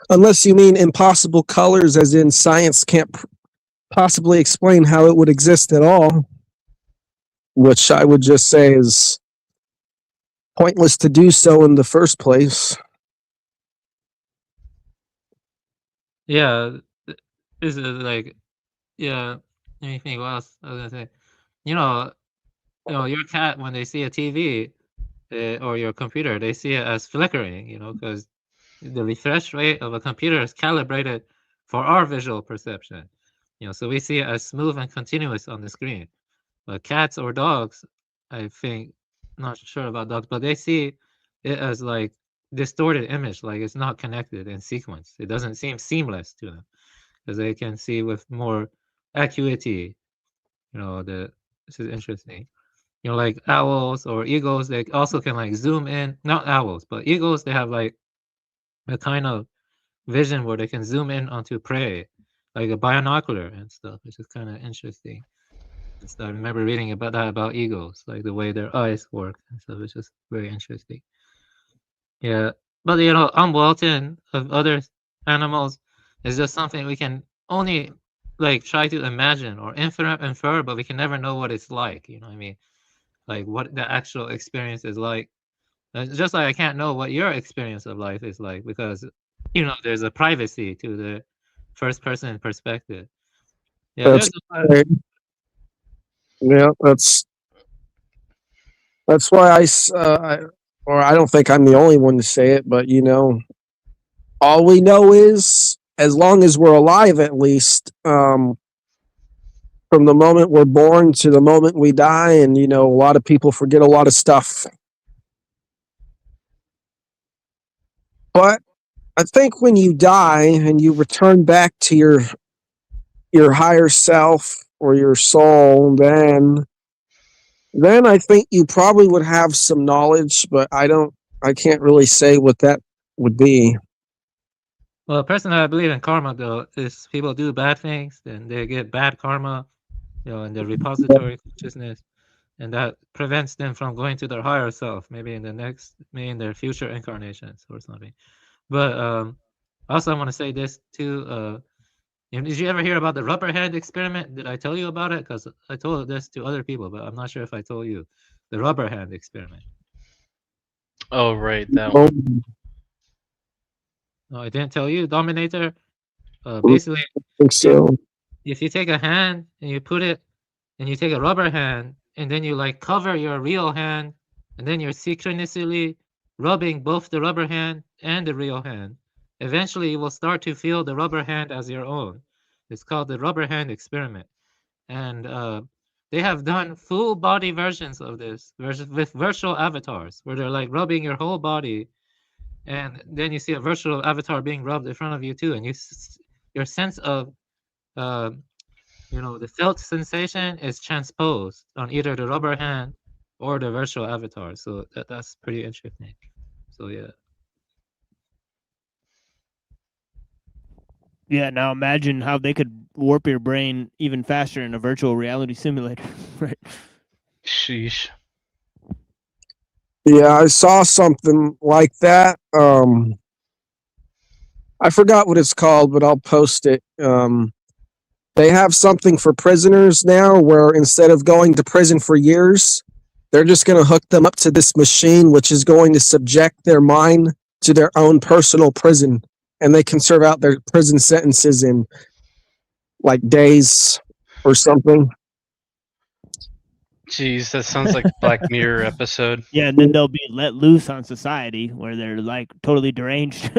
Unless you mean impossible colors as in science can't possibly explain how it would exist at all, which I would just say is pointless to do so in the first place. Yeah, this is like, yeah. Let me think. What else I was gonna say? Your cat when they see a TV or your computer, they see it as flickering. Because the refresh rate of a computer is calibrated for our visual perception. So we see it as smooth and continuous on the screen. But cats or dogs, I think, not sure about dogs, but they see it as like distorted image, like it's not connected in sequence. It doesn't seem seamless to them because they can see with more acuity. This is interesting. Like owls or eagles, they also can like zoom in. Not owls, but eagles, they have like a kind of vision where they can zoom in onto prey, like a binocular and stuff, which is kind of interesting. And so I remember reading about that about eagles, like the way their eyes work and stuff. It's just very interesting. Yeah, but unwelton of other animals is just something we can only like try to imagine or infer, but we can never know what it's like. You know what I mean? Like what the actual experience is like. Just like I can't know what your experience of life is like because there's a privacy to the first person perspective. Yeah, That's right. Yeah, that's why I don't think I'm the only one to say it, but all we know is as long as we're alive, at least, from the moment we're born to the moment we die, and a lot of people forget a lot of stuff. But I think when you die and you return back to your higher self or your soul, then I think you probably would have some knowledge, but I can't really say what that would be. Well, personally, I believe in karma, though. Is people do bad things, then they get bad karma, in their repository consciousness, and that prevents them from going to their higher self, maybe in their future incarnations or something. But also, I want to say this too. Did you ever hear about the rubber hand experiment? Did I tell you about it? Because I told this to other people, but I'm not sure if I told you. The rubber hand experiment. Oh, right, that one. No, I didn't tell you, Dominator. Basically, I think so. if you take a hand and you put it, and you take a rubber hand, and then you like cover your real hand, and then you're synchronously rubbing both the rubber hand and the real hand. Eventually, you will start to feel the rubber hand as your own. It's called the rubber hand experiment, and they have done full body versions of this with virtual avatars, where they're like rubbing your whole body, and then you see a virtual avatar being rubbed in front of you too, and your sense of the felt sensation is transposed on either the rubber hand or the virtual avatar. So that's pretty interesting. So yeah. Yeah, now imagine how they could warp your brain even faster in a virtual reality simulator, right? Sheesh. Yeah, I saw something like that. I forgot what it's called, but I'll post it. They have something for prisoners now where instead of going to prison for years, they're just going to hook them up to this machine, which is going to subject their mind to their own personal prison. And they can serve out their prison sentences in like days or something. Jeez, that sounds like a Black Mirror episode. Yeah, and then they'll be let loose on society where they're like totally deranged.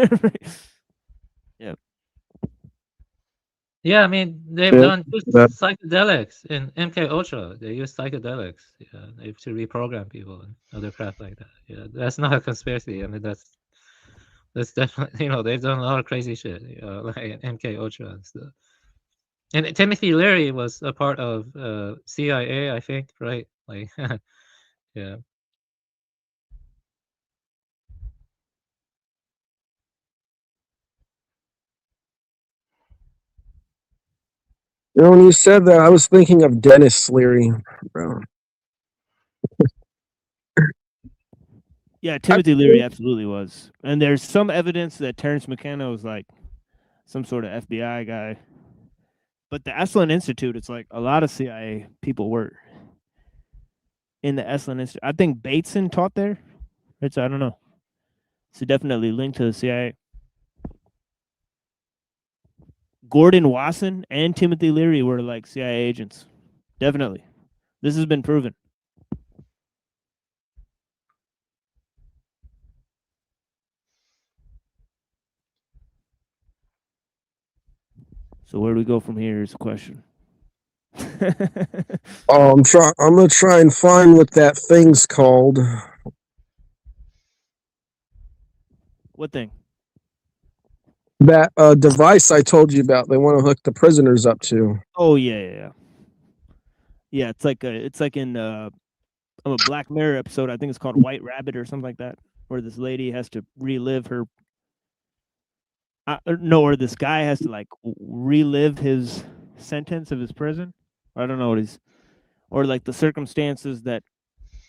Yeah. Yeah, I mean they've done psychedelics in MK Ultra. They use psychedelics, to reprogram people and other crap like that. Yeah, that's not a conspiracy. I mean that's definitely they've done a lot of crazy shit, like MK Ultra and stuff. And Timothy Leary was a part of CIA, I think, right? Like, yeah. When you said that, I was thinking of Dennis Leary. Yeah, Timothy Leary absolutely was. And there's some evidence that Terrence McKenna was like some sort of FBI guy. But the Esalen Institute, it's like a lot of CIA people were in the Esalen Institute. I think Bateson taught there. It's, I don't know. So definitely linked to the CIA. Gordon Wasson and Timothy Leary were like CIA agents. Definitely. This has been proven. So where do we go from here is the question. Oh, I'm gonna try and find what that thing's called. What thing? That device I told you about. They want to hook the prisoners up to. Oh yeah. Yeah, it's like in a Black Mirror episode. I think it's called White Rabbit or something like that, where this lady has to relive her. Or this guy has to like relive his sentence of his prison. I don't know what he's, or like the circumstances that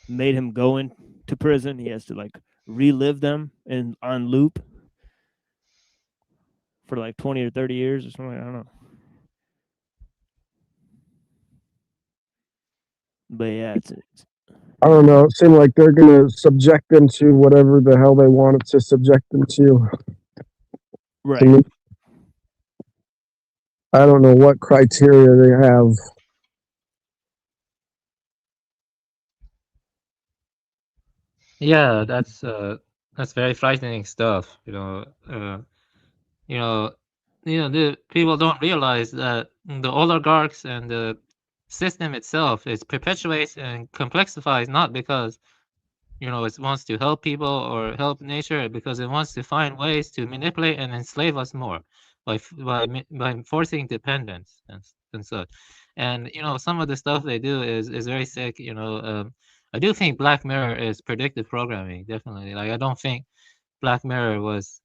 made him go into prison. He has to like relive them and on loop for like 20 or 30 years or something. I don't know. But yeah, it's I don't know. It seemed like they're gonna subject them to whatever the hell they wanted to subject them to. right. I don't know what criteria they have. Yeah, that's very frightening stuff. The people don't realize that the oligarchs and the system itself is perpetuates and complexifies not because it wants to help people or help nature, because it wants to find ways to manipulate and enslave us more by forcing dependence and such. And some of the stuff they do is very sick. I do think Black Mirror is predictive programming, definitely. Like, I don't think Black Mirror was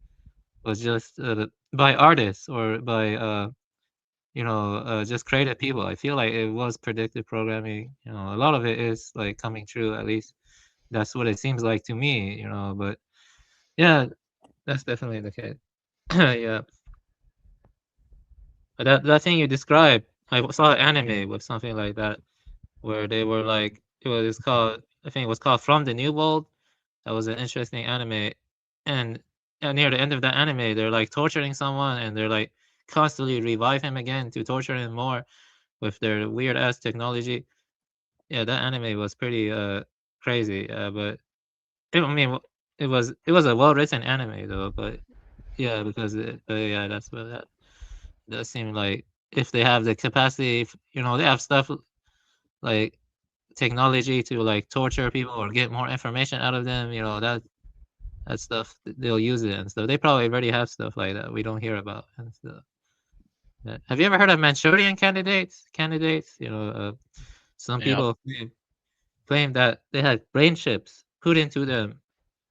just by artists or by just creative people. I feel like it was predictive programming. A lot of it is like coming true, at least that's what it seems like to me. But yeah, that's definitely the case. Yeah. But that thing you described, I saw an anime with something like that, where they were like, I think it was called From the New World. That was an interesting anime. And near the end of that anime, they're like torturing someone and they're like constantly revive him again to torture him more with their weird ass technology. Yeah, that anime was pretty crazy. But it was a well written anime though. But yeah, because yeah, that's what that does seem like. If they have the capacity, they have stuff like technology to like torture people or get more information out of them, that stuff, they'll use it and stuff. They probably already have stuff like that we don't hear about and stuff. Yeah. Have you ever heard of Manchurian candidates? Some people claim that they had brain chips put into them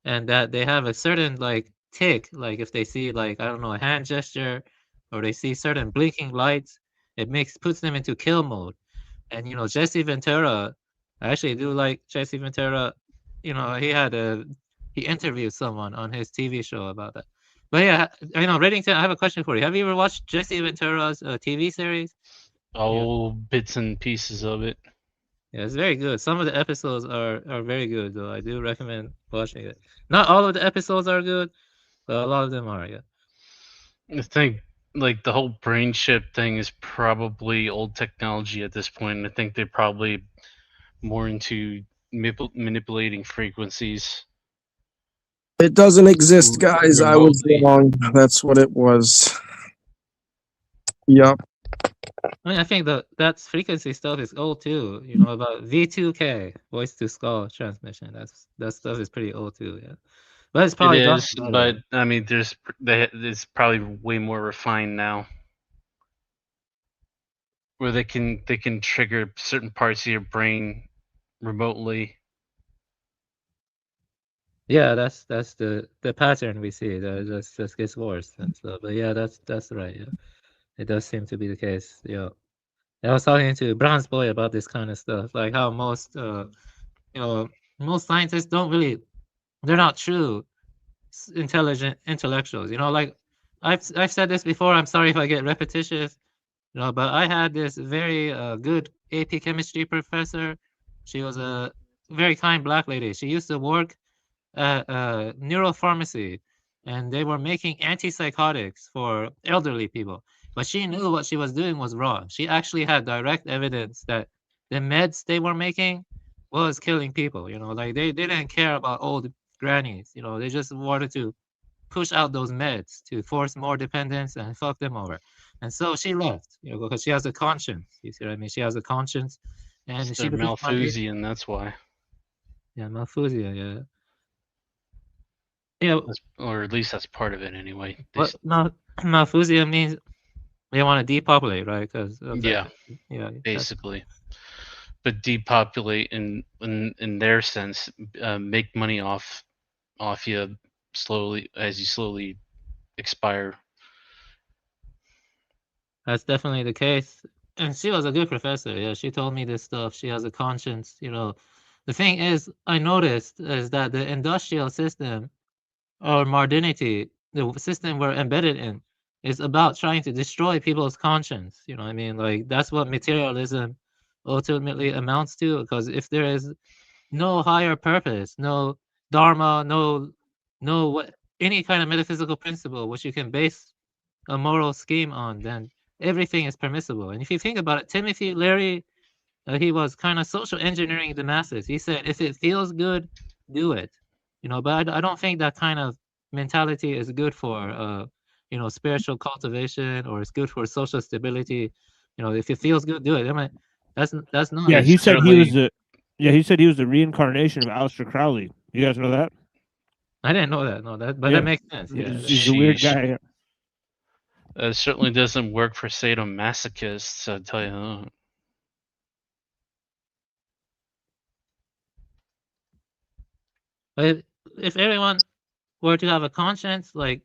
and that they have a certain like tick, like if they see like, I don't know, a hand gesture or they see certain blinking lights, it puts them into kill mode. And Jesse Ventura, I actually do like Jesse Ventura. He interviewed someone on his TV show about that. But yeah, Reddington, I have a question for you. Have you ever watched Jesse Ventura's TV series? Oh, bits and pieces of it. Yeah, it's very good. Some of the episodes are very good, though. I do recommend watching it. Not all of the episodes are good, but a lot of them are, yeah. I think like the whole brain chip thing is probably old technology at this point. I think they're probably more into manipulating frequencies. It doesn't exist, guys. I was wrong. That's what it was. Yup. I think that frequency stuff is old too. About V2K, voice to skull transmission. That stuff is pretty old too. Yeah, but it's probably but I mean, it's probably way more refined now, where they can trigger certain parts of your brain remotely. Yeah, that's the pattern we see. That just gets worse and stuff. But yeah, that's right. Yeah, it does seem to be the case. Yeah. I was talking to Bronze Boy about this kind of stuff, like how most most scientists they're not true intelligent intellectuals. Like I've said this before. I'm sorry if I get repetitious, but I had this very good AP chemistry professor. She was a very kind black lady. She used to work at neuropharmacy, and they were making antipsychotics for elderly people. But she knew what she was doing was wrong. She actually had direct evidence that the meds they were making was killing people. Like they didn't care about old grannies. They just wanted to push out those meds to force more dependence and fuck them over. And so she left, because she has a conscience. You see what I mean? She has a conscience, and It's she the believes money. Malthusian, that's why. Yeah, Malthusian. Yeah. Yeah. Or at least that's part of it anyway. What Malthusian means? They want to depopulate, right? Because Yeah, basically. But depopulate in their sense, make money off you slowly as you slowly expire. That's definitely the case. And she was a good professor. Yeah, she told me this stuff. She has a conscience. The thing is, I noticed is that the industrial system or modernity, the system we're embedded in, is about trying to destroy people's conscience. You know what I mean? Like, that's what materialism ultimately amounts to. Because if there is no higher purpose, no dharma, no any kind of metaphysical principle which you can base a moral scheme on, then everything is permissible. And if you think about it, Timothy Leary, he was kind of social engineering the masses. He said, if it feels good, do it. But I don't think that kind of mentality is good for spiritual cultivation, or it's good for social stability. If it feels good, do it. I mean, that's not. Yeah, he said he said he was the reincarnation of Aleister Crowley. You guys know that? I didn't know that. No, but that makes sense. Yeah, he's a weird guy. It certainly doesn't work for sadomasochists, I'll tell you that. But if everyone were to have a conscience, if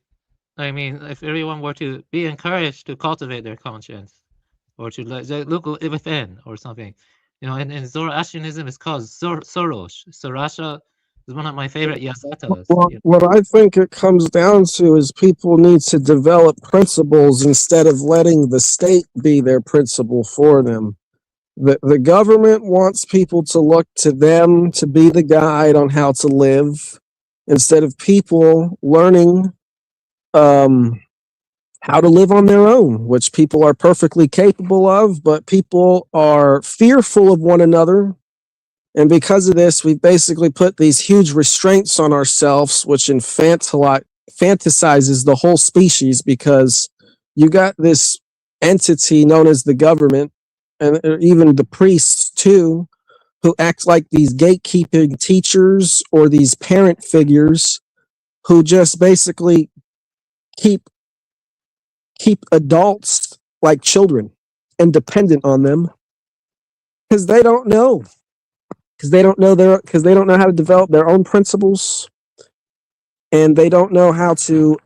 everyone were to be encouraged to cultivate their conscience, or to look within or something, in Zoroastrianism, it's called Soros. Sorasha is one of my favorite yasatas. What I think it comes down to is people need to develop principles instead of letting the state be their principle for them. The government wants people to look to them to be the guide on how to live, instead of people learning how to live on their own, which people are perfectly capable of, but people are fearful of one another. And because of this, we've basically put these huge restraints on ourselves, which fantasizes the whole species, because you got this entity known as the government, and even the priests too, who act like these gatekeeping teachers or these parent figures who just basically keep adults like children and dependent on them, because they don't know. Because they don't know how to develop their own principles, and they don't know how to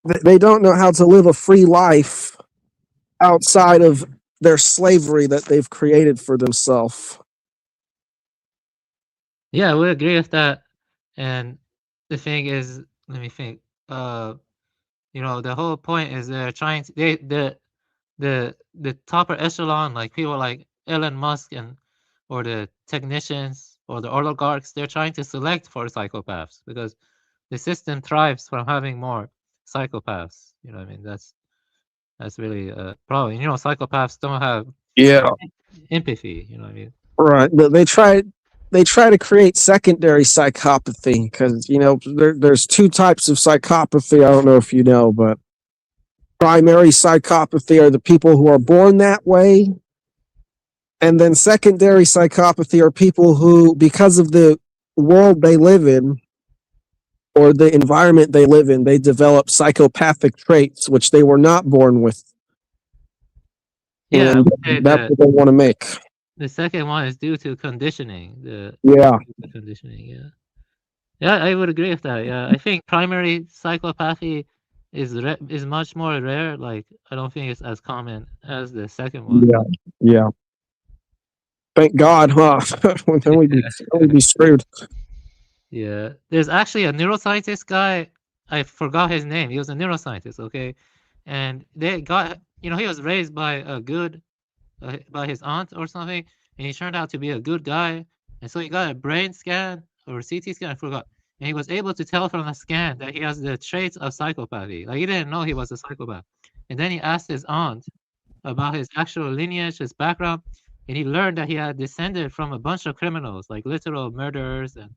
live a free life outside of their slavery that they've created for themselves. Yeah, we agree with that. And the thing is, let me think. The whole point is they're trying to the topper echelon, like people like Elon Musk or the technicians or the oligarchs, they're trying to select for psychopaths because the system thrives from having more psychopaths. You know what I mean? That's really a problem. Psychopaths don't have empathy. You know what I mean? Right. They try to create secondary psychopathy, because there's two types of psychopathy. I don't know if you know, but primary psychopathy are the people who are born that way. And then secondary psychopathy are people who, because of the world they live in or the environment they live in, they develop psychopathic traits which they were not born with. Yeah, and that's what they want to make. The second one is due to conditioning. Conditioning, Yeah, I would agree with that. Yeah, I think primary psychopathy is much more rare. Like, I don't think it's as common as the second one. Yeah. Thank God, huh? Then we'd be screwed. Yeah, there's actually a neuroscientist guy. I forgot his name. He was a neuroscientist, okay? And they got, he was raised by by his aunt or something, and he turned out to be a good guy. And so he got a brain scan or CT scan, I forgot. And he was able to tell from the scan that he has the traits of psychopathy. Like, he didn't know he was a psychopath. And then he asked his aunt about his actual lineage, his background, and he learned that he had descended from a bunch of criminals, like literal murderers and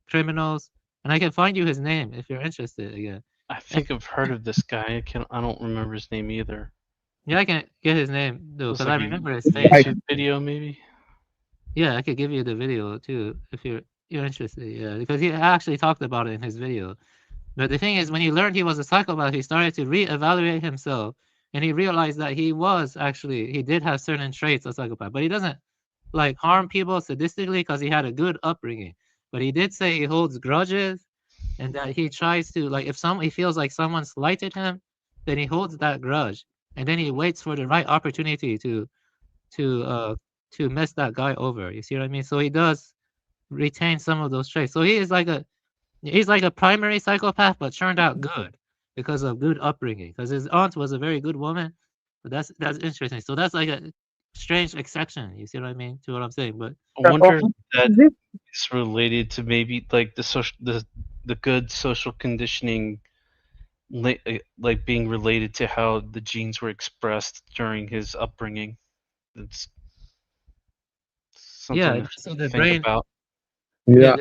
criminals. And I can find you his name if you're interested again. I think I've heard of this guy. I don't remember his name either. Yeah, I can get his name though, It's because like I a remember his face. YouTube video, maybe. Yeah, I could give you the video too if you're interested. Yeah, because he actually talked about it in his video. But the thing is, when he learned he was a psychopath, he started to reevaluate himself, and he realized that he did have certain traits of psychopath, but he doesn't like harm people sadistically because he had a good upbringing. But he did say he holds grudges, and that he tries to like if he feels like someone slighted him, then he holds that grudge, and then he waits for the right opportunity to mess that guy over. You see what I mean? So he does retain some of those traits. So he's like a primary psychopath, but turned out good because of good upbringing. Because his aunt was a very good woman. But that's interesting. So that's like a strange exception. You see what I mean to what I'm saying? But I wonder if that is related to maybe like the good social conditioning, like being related to how the genes were expressed during his upbringing. It's something so to the think brain. about. Yeah.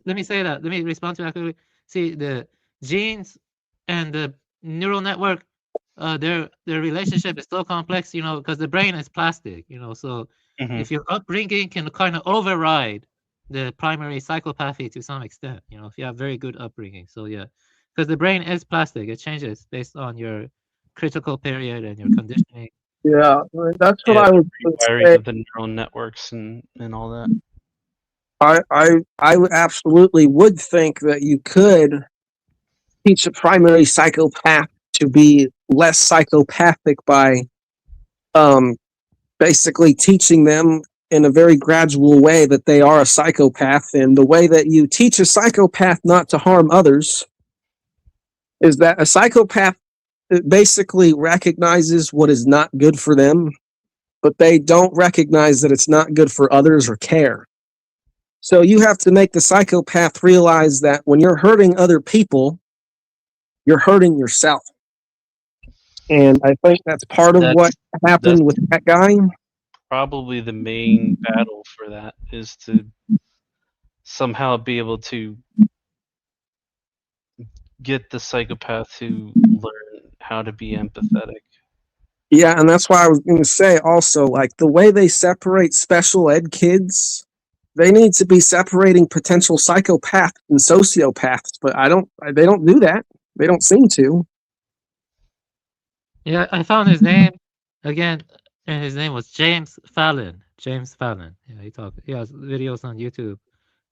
Let me say that. Let me respond to that quickly. See, the genes and the neural network, their relationship is so complex, because the brain is plastic, so if your upbringing can kind of override the primary psychopathy to some extent, if you have very good upbringing. So yeah, because the brain is plastic, it changes based on your critical period and your conditioning. Yeah, that's what I was gonna Rewiring say. of the neural networks and all that. I would absolutely would think that you could teach a primary psychopath to be less psychopathic by basically teaching them in a very gradual way that they are a psychopath. And the way that you teach a psychopath not to harm others is that a psychopath basically recognizes what is not good for them, but they don't recognize that it's not good for others or care. So you have to make the psychopath realize that when you're hurting other people, you're hurting yourself. And I think that's part of what happened with that guy. Probably the main battle for that is to somehow be able to get the psychopath to learn how to be empathetic. Yeah, and that's why I was going to say also, like the way they separate special ed kids, they need to be separating potential psychopaths and sociopaths, but they don't do that. They don't seem to. Yeah, I found his name again, and his name was James Fallon. James Fallon. Yeah, he has videos on YouTube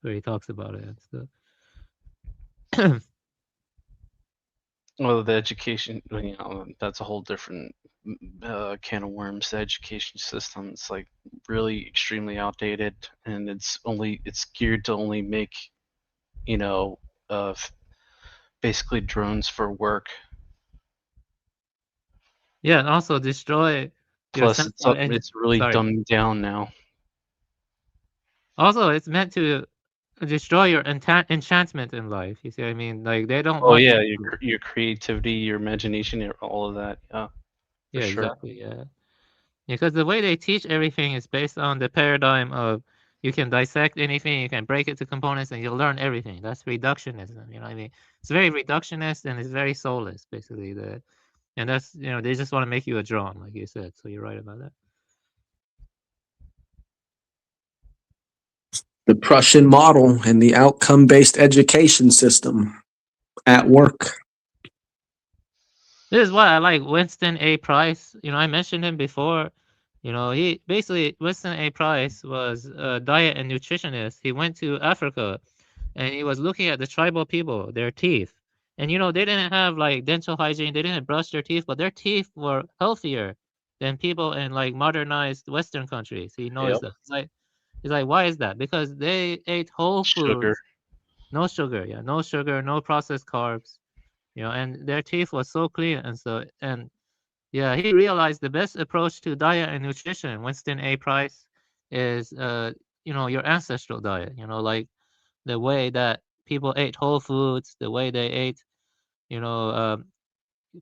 where he talks about it and stuff. Well, the education, that's a whole different can of worms. The education system, it's like really extremely outdated, and it's geared to only make, basically drones for work. Yeah, and also destroy. Plus, it's really dumbed down now. Also, it's meant to destroy your enchantment in life. You see what I mean? Like they don't. Oh yeah, your creativity, your imagination, all of that. Yeah. Yeah, sure. exactly. Yeah, because the way they teach everything is based on the paradigm of you can dissect anything, you can break it to components, and you'll learn everything. That's reductionism. You know what I mean? It's very reductionist and it's very soulless, basically. And that's they just want to make you a drone, like you said. So you're right about that. The Prussian model and the outcome-based education system at work. This is why I like Winston A. Price. I mentioned him before. Winston A. Price was a diet and nutritionist. He went to Africa and he was looking at the tribal people, their teeth. And, they didn't have like dental hygiene. They didn't brush their teeth, but their teeth were healthier than people in like modernized Western countries. He knows that. He's like, why is that? Because they ate whole foods. No sugar. Yeah. No sugar, no processed carbs. And their teeth was so clean. And yeah, he realized the best approach to diet and nutrition, Winston A. Price, is, your ancestral diet, like the way that people ate whole foods, the way they ate,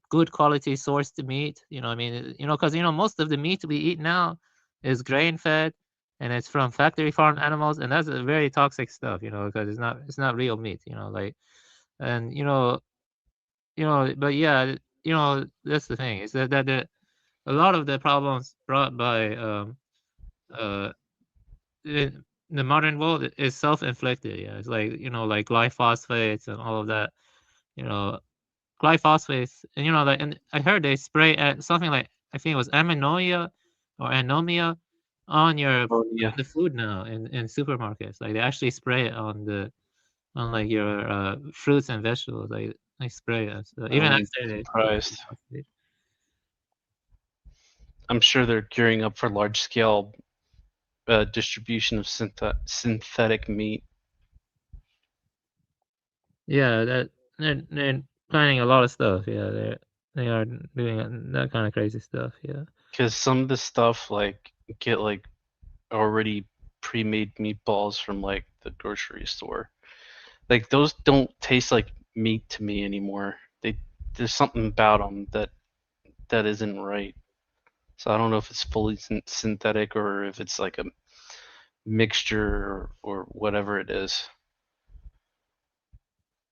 good quality sourced meat, because, most of the meat we eat now is grain fed and it's from factory farm animals. And that's a very toxic stuff, because it's not real meat, and, but yeah, that's the thing is that a lot of the problems brought by in the modern world is self-inflicted. Yeah, it's like like glyphosates and all of that. Glyphosates, and like, and I heard they spray at something like, I think it was ammonia or anomia on the food now in supermarkets. Like they actually spray it on like your fruits and vegetables. Like they spray it. So even I'm after they surprised. I'm sure they're gearing up for large scale distribution of synthetic meat. Yeah, they're planning a lot of stuff. Yeah, they are doing that kind of crazy stuff. Yeah. Because some of the stuff like get like already pre-made meatballs from like the grocery store. Like those don't taste like meat to me anymore. There's something about them that isn't right. So I don't know if it's fully synthetic or if it's like a mixture or whatever it is.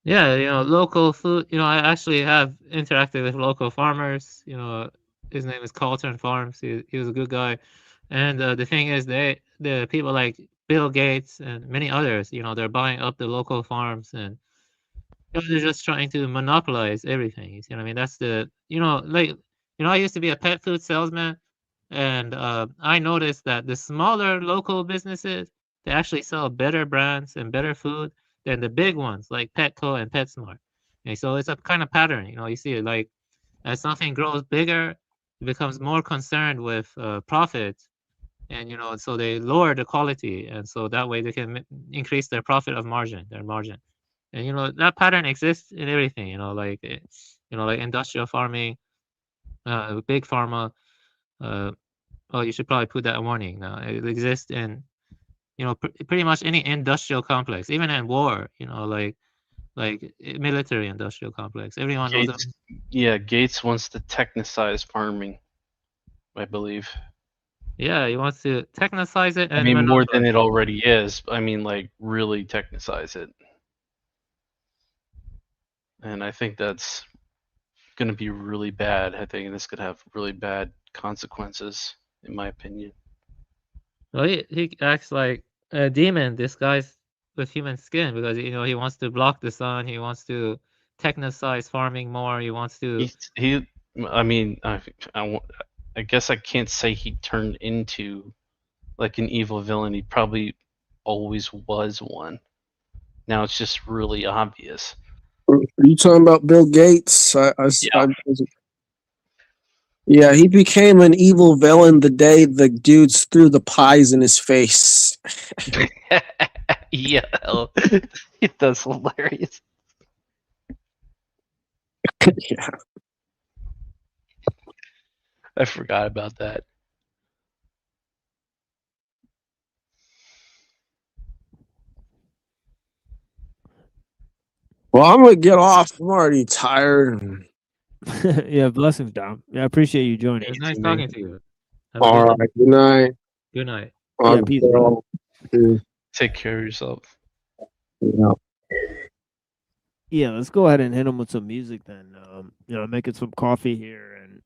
Yeah, local food. I actually have interacted with local farmers. His name is Carlton Farms. He was a good guy, and the thing is, the people like Bill Gates and many others, they're buying up the local farms, and they're just trying to monopolize everything. You see what I mean? That's like, I used to be a pet food salesman, and I noticed that the smaller local businesses, they actually sell better brands and better food than the big ones like Petco and PetSmart. Okay, so it's a kind of pattern. You see it like as something grows bigger, it becomes more concerned with profit, and so they lower the quality, and so that way they can increase their their margin. And that pattern exists in everything. Like like industrial farming, big pharma. Oh, you should probably put that warning now. It exists in pretty much any industrial complex, even in war. Like military industrial complex. Everyone knows that. Yeah, Gates wants to technicize farming, I believe. Yeah, he wants to technicize it. And I mean, more than it already is. I mean, like really technicize it. And I think that's going to be really bad. I think this could have really bad consequences, in my opinion. Well, he acts like a demon disguised with human skin because he wants to block the sun. He wants to technicize farming more. He wants to. I mean, I guess I can't say he turned into like an evil villain. He probably always was one. Now it's just really obvious. Are you talking about Bill Gates? Yeah, he became an evil villain the day the dudes threw the pies in his face. Yeah, that's hilarious. Yeah. I forgot about that. Well, I'm gonna get off. I'm already tired. Yeah, blessings, Dom. Yeah, I appreciate you joining. It's nice talking to you. All right. Good night. Good night. Yeah, peace, bro. Take care of yourself. Yeah. Yeah, let's go ahead and hit them with some music then. Making some coffee here, and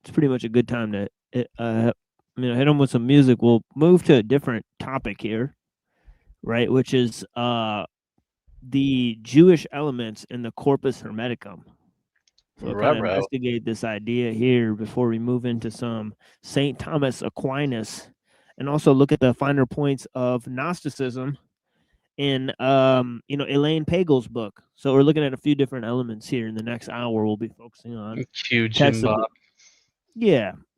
it's pretty much a good time to hit them with some music. We'll move to a different topic here, right? Which is the Jewish elements in the Corpus Hermeticum. So we'll kind of investigate this idea here before we move into some St. Thomas Aquinas, and also look at the finer points of Gnosticism in Elaine Pagel's book. So we're looking at a few different elements here. In the next hour, we'll be focusing on the text of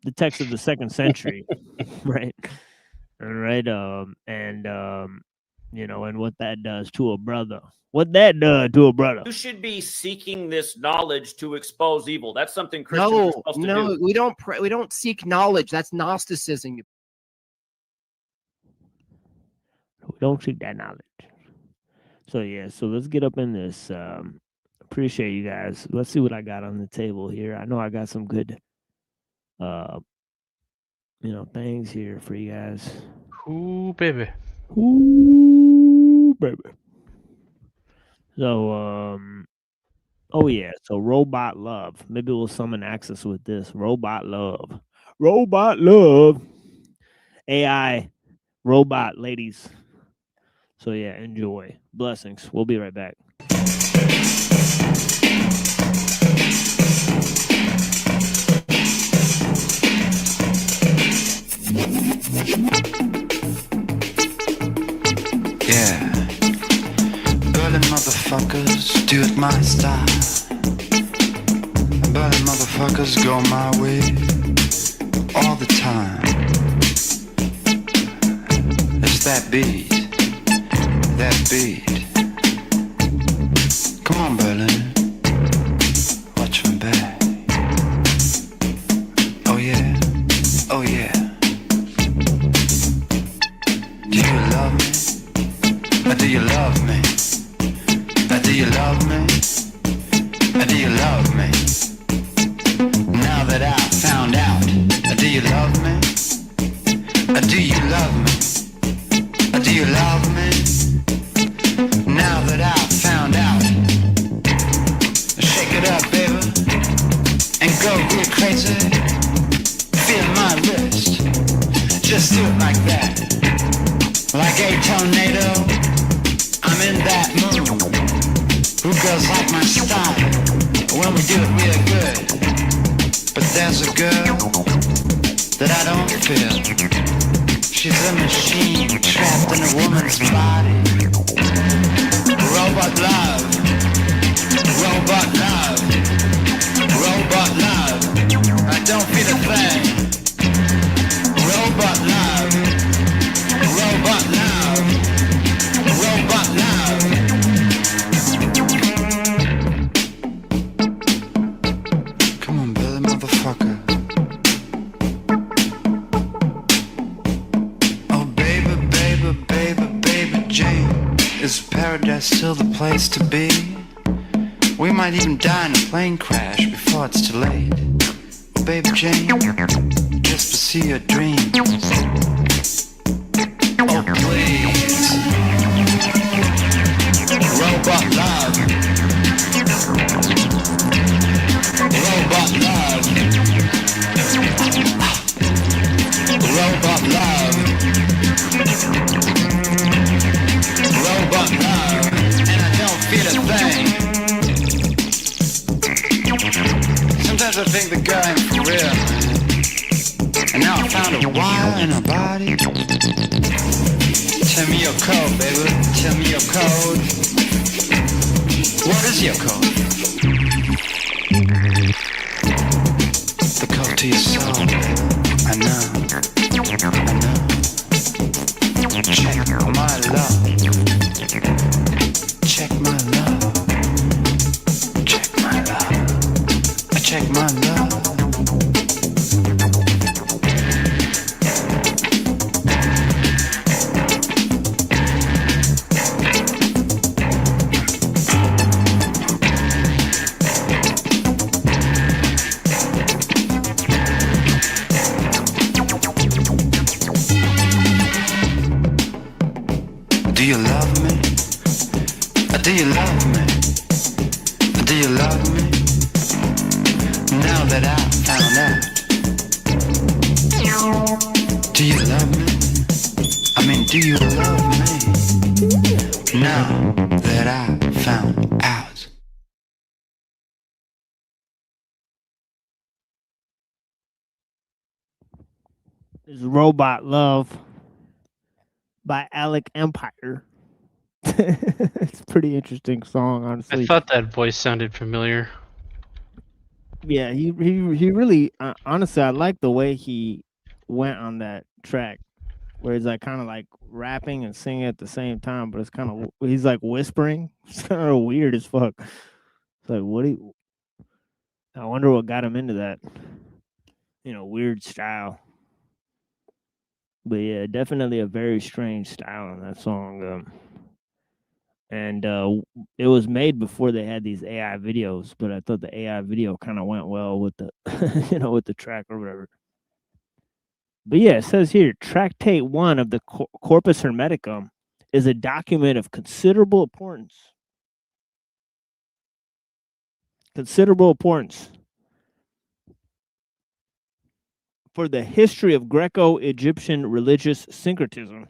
the text of the 2nd century, right? All right, and what that does to a brother. What that does to a brother. You should be seeking this knowledge to expose evil. That's something Christians are supposed to do. We don't seek knowledge. That's Gnosticism. We don't seek that knowledge. So let's get up in this. Appreciate you guys. Let's see what I got on the table here. I know I got some good things here for you guys. Ooh, baby. Ooh, baby. So Oh yeah, so robot love. Maybe we'll summon Access with this. Robot love. Robot love. AI robot ladies. So yeah, enjoy. Blessings. We'll be right back. Yeah. Berlin motherfuckers do it my style. Berlin motherfuckers go my way all the time. It's that beat. That beat. Come on, Berlin. Watch from back. Oh yeah. Oh yeah. Do you love me? Or do you love me? Or do you love me? Or do you love me? Now that I found out, do you love me? Or do you love me? Or do you love me? Now that I found out, shake it up, baby, and go real crazy. Feel my wrist, just do it like that. Like a tornado, I'm in that mood. Who girls like my style when we do it real good? But there's a girl that I don't feel. She's a machine trapped in a woman's body. Robot love, robot love, robot love. I don't feel a thing. Robot love, robot love, robot love. Come on, Billy, motherfucker. Oh, baby, baby, baby, baby Jane. Is paradise still the place to be? We might even die in a plane crash before it's too late. Oh, baby Jane, just to see your dreams. Oh, please. Robot love. Robot love. Robot love. Robot love. And I don't feel a thing. Sometimes I think the girl ain't for real. And now I found a wire in her body. Tell me your code, baby. Tell me your code. What is your code? The code to your soul, baby. I know. I know. Check my love. Check my love. Check my love. I check my love. Do you love me? Do you love me? Do you love me? Now that I found out. Do you love me? I mean, do you love me? Now that I found out. Is Robot Love by Alec Empire. It's a pretty interesting song, honestly. I thought that voice sounded familiar. Yeah, he really honestly, I like the way he went on that track, where he's like kind of like rapping and singing at the same time, but it's kind of he's like whispering. It's kind of weird as fuck. It's like I wonder what got him into that, weird style. But yeah, definitely a very strange style in that song. And it was made before they had these AI videos, but I thought the AI video kind of went well with the, with the track or whatever. But yeah, it says here, Tractate 1 of the Corpus Hermeticum is a document of considerable importance. considerable importance for the history of Greco-Egyptian religious syncretism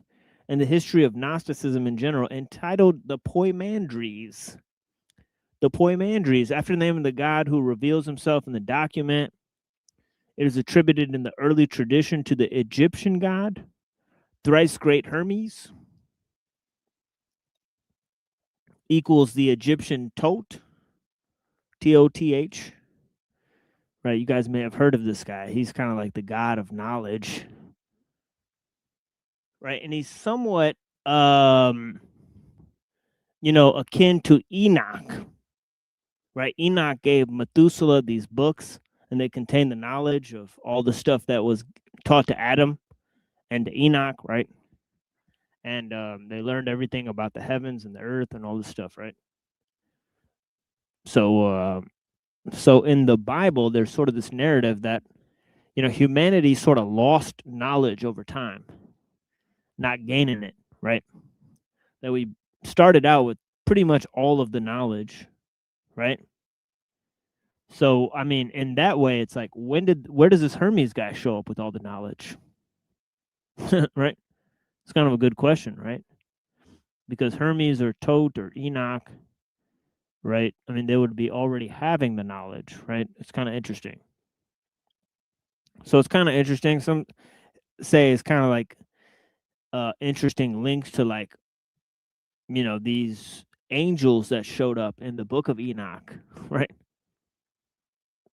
and the history of Gnosticism in general, entitled The Poimandres. The Poimandres, after the name of the god who reveals himself in the document. It is attributed in the early tradition to the Egyptian god, thrice great Hermes, equals the Egyptian Tot, T-O-T-H. Right, you guys may have heard of this guy. He's kind of like the god of knowledge. Right, and he's somewhat, akin to Enoch. Right, Enoch gave Methuselah these books, and they contain the knowledge of all the stuff that was taught to Adam and to Enoch, right? And they learned everything about the heavens and the earth and all this stuff, right? So in the Bible, there's sort of this narrative that, humanity sort of lost knowledge over time, not gaining it, right? That we started out with pretty much all of the knowledge, right? So, I mean, in that way, it's like, where does this Hermes guy show up with all the knowledge? Right? It's kind of a good question, right? Because Hermes or Tot or Enoch, right? I mean, they would be already having the knowledge, right? It's kind of interesting. So it's kind of interesting. Some say it's kind of like interesting links to, like, these angels that showed up in the book of Enoch, right?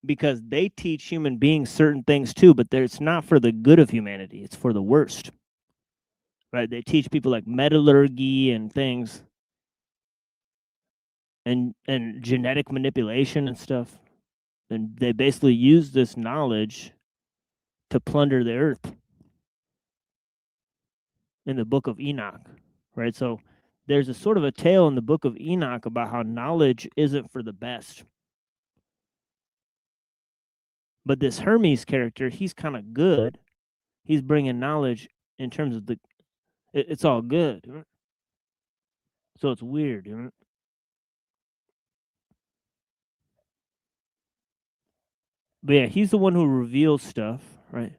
Because they teach human beings certain things too, but it's not for the good of humanity. It's for the worst, right? They teach people like metallurgy and things, and genetic manipulation and stuff. And they basically use this knowledge to plunder the earth in the book of Enoch, right? So there's a sort of a tale in the book of Enoch about how knowledge isn't for the best. But this Hermes character, he's kind of good. He's bringing knowledge in terms of it's all good. So it's weird. But yeah, he's the one who reveals stuff, right?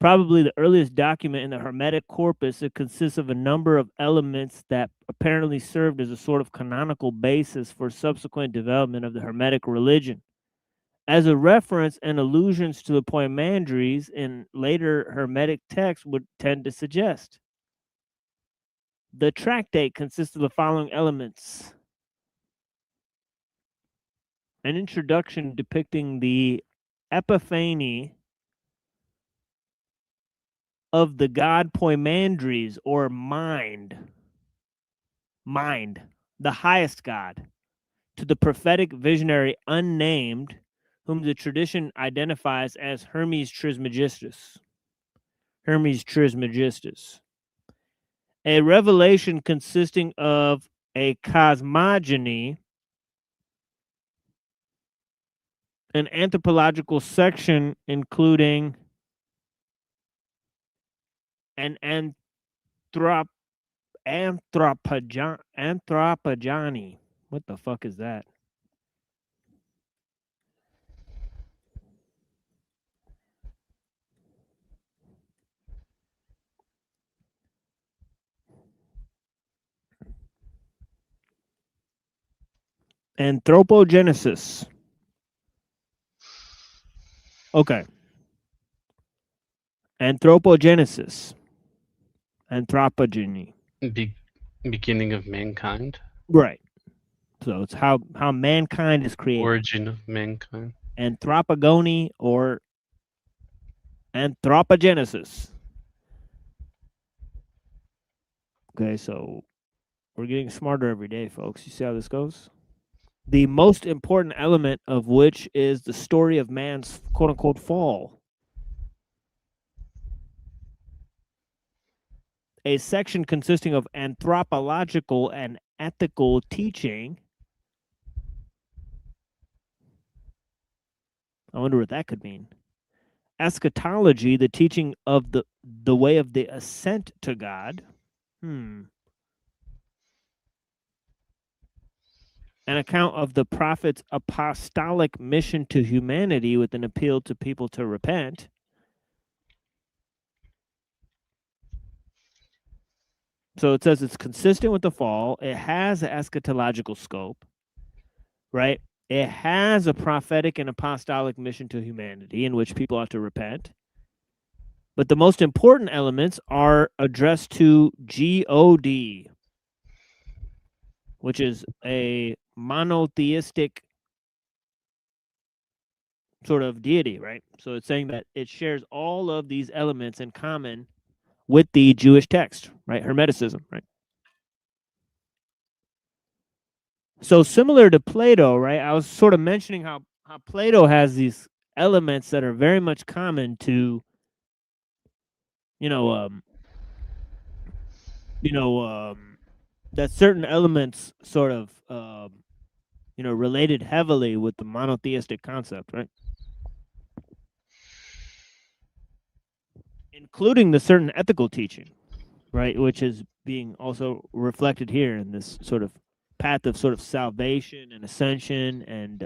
Probably the earliest document in the Hermetic corpus. It consists of a number of elements that apparently served as a sort of canonical basis for subsequent development of the Hermetic religion. As a reference, and allusions to the Poimandres in later Hermetic texts would tend to suggest. The tractate consists of the following elements: an introduction depicting the epiphany of the god Poimandres, or mind, the highest god, to the prophetic visionary unnamed, whom the tradition identifies as Hermes Trismegistus. A revelation consisting of a cosmogony, an anthropological section including an anthropogony. What the fuck is that? Anthropogenesis. Okay. Anthropogenesis. Anthropogeny. Beginning of mankind. Right. So it's how mankind is created. Origin of mankind. Anthropogony or anthropogenesis. Okay, so we're getting smarter every day, folks. You see how this goes? The most important element of which is the story of man's quote-unquote fall. A section consisting of anthropological and ethical teaching. I wonder what that could mean. Eschatology, the teaching of the way of the ascent to God. an account of the prophet's apostolic mission to humanity with an appeal to people to repent. So it says it's consistent with the fall. It has an eschatological scope, right? It has a prophetic and apostolic mission to humanity in which people ought to repent. But the most important elements are addressed to God, which is a monotheistic sort of deity, right? So it's saying that it shares all of these elements in common with the Jewish text, right? Hermeticism, right? So similar to Plato, right? I was sort of mentioning how Plato has these elements that are very much common to, that certain elements sort of, related heavily with the monotheistic concept, right? Including the certain ethical teaching, right? Which is being also reflected here in this sort of path of sort of salvation and ascension and,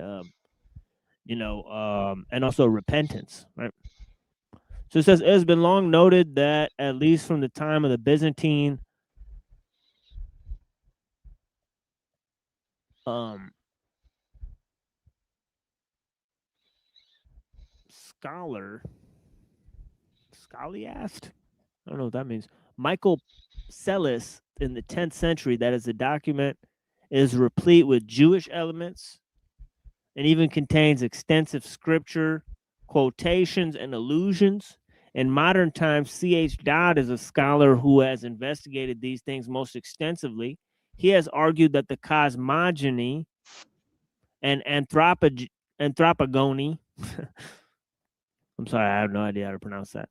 and also repentance, right? So it says, it has been long noted that at least from the time of the Byzantine scholiast, I don't know what that means, Michael Psellos in the 10th century, that is, the document is replete with Jewish elements and even contains extensive scripture, quotations, and allusions. In modern times, C.H. Dodd is a scholar who has investigated these things most extensively. He has argued that the cosmogony and anthropogony, I'm sorry, I have no idea how to pronounce that.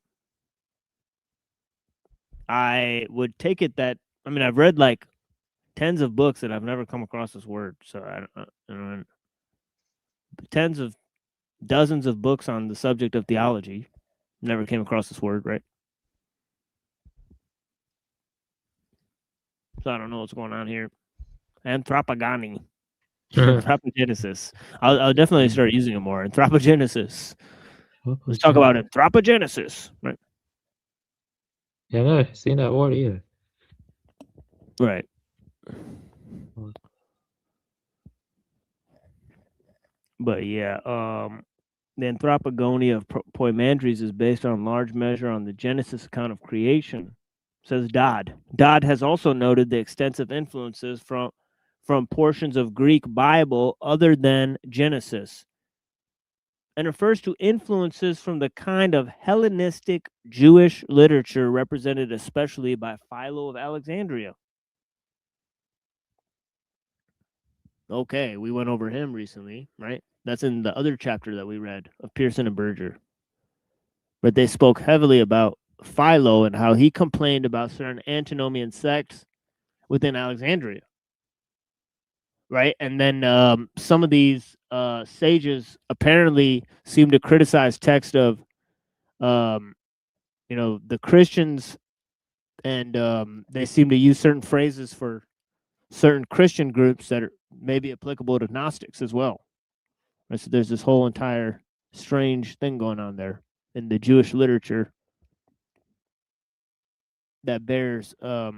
I would take it that, I mean, I've read like tens of books and I've never come across this word. So I don't dozens of books on the subject of theology. Never came across this word, right? So I don't know what's going on here. Anthropogony. Anthropogenesis. I'll definitely start using it more. Anthropogenesis. Let's talk about anthropogenesis, right? Yeah, I've never seen that word either. Right. But yeah, the anthropogony of Poimandres is based on large measure on the Genesis account of creation, says Dodd. Dodd has also noted the extensive influences from portions of Greek Bible other than Genesis, and refers to influences from the kind of Hellenistic Jewish literature represented especially by Philo of Alexandria. Okay, we went over him recently, right? That's in the other chapter that we read of Pearson and Berger. But they spoke heavily about Philo and how he complained about certain antinomian sects within Alexandria, right? And then some of these sages apparently seem to criticize text of, the Christians, and they seem to use certain phrases for certain Christian groups that are maybe applicable to Gnostics as well. Right? So there's this whole entire strange thing going on there in the Jewish literature that bears, sort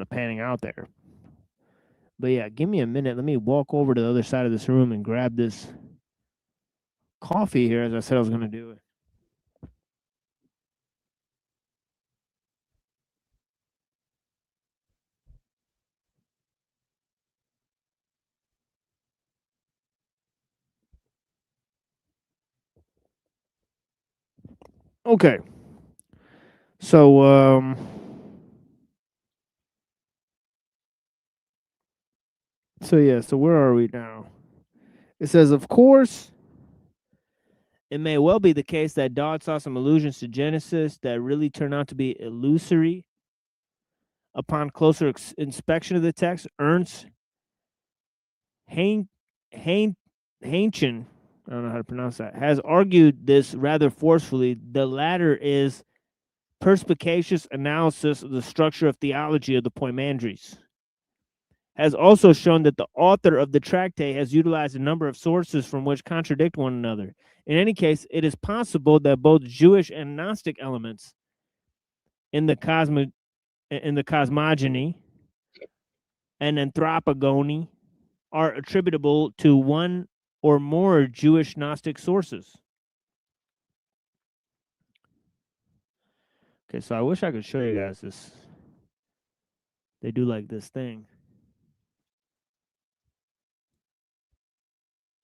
of panning out there. But yeah, give me a minute. Let me walk over to the other side of this room and grab this coffee here, as I said I was going to do. Okay. So, so where are we now? It says, of course, it may well be the case that Dodd saw some allusions to Genesis that really turned out to be illusory. Upon closer inspection of the text, Ernst Heinchen, I don't know how to pronounce that, has argued this rather forcefully. The latter is perspicacious analysis of the structure of theology of the Poimandres. Has also shown that the author of the tractate has utilized a number of sources from which contradict one another. In any case, it is possible that both Jewish and Gnostic elements in the cosmogony and anthropogony are attributable to one or more Jewish Gnostic sources. Okay, so I wish I could show you guys this. They do like this thing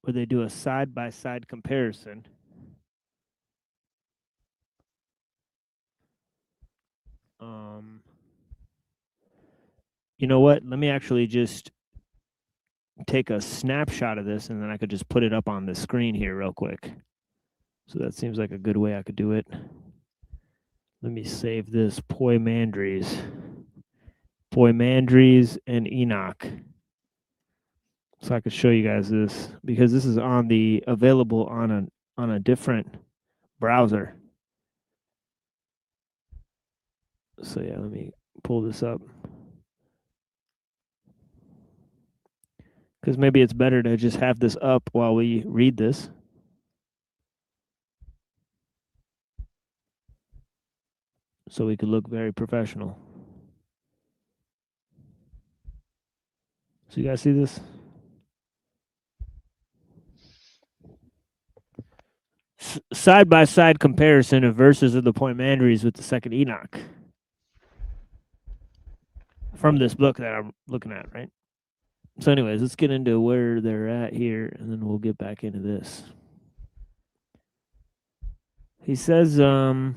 where they do a side-by-side comparison. You know what? Let me actually just take a snapshot of this, and then I could just put it up on the screen here real quick. So that seems like a good way I could do it. Let me save this. Poimandres and Enoch. So I could show you guys this because this is available on a different browser. So yeah, let me pull this up. Because maybe it's better to just have this up while we read this. So we could look very professional. So you guys see this? Side-by-side comparison of verses of the Poimandres with the second Enoch. From this book that I'm looking at, right? So anyways, let's get into where they're at here, and then we'll get back into this. He says, yeah,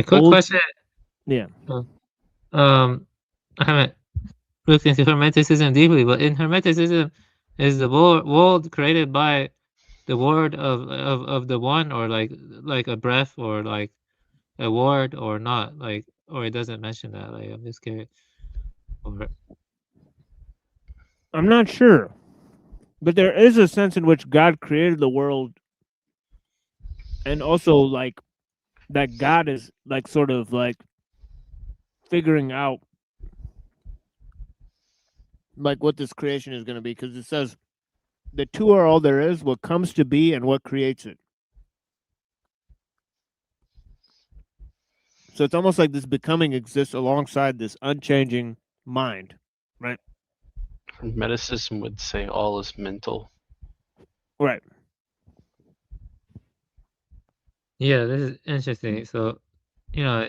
quick question. Yeah. I haven't looked into Hermeticism deeply, but in Hermeticism, is the world created by the word of the one, or like a breath, or like a word, or not? Like, or it doesn't mention that. Like, I'm just curious. I'm not sure, but there is a sense in which God created the world, and also like that God is like sort of like figuring out like what this creation is going to be, because it says the two are all there is, what comes to be and what creates it. So it's almost like this becoming exists alongside this unchanging mind, right? Hermeticism would say all is mental. Right. Yeah, this is interesting. So, so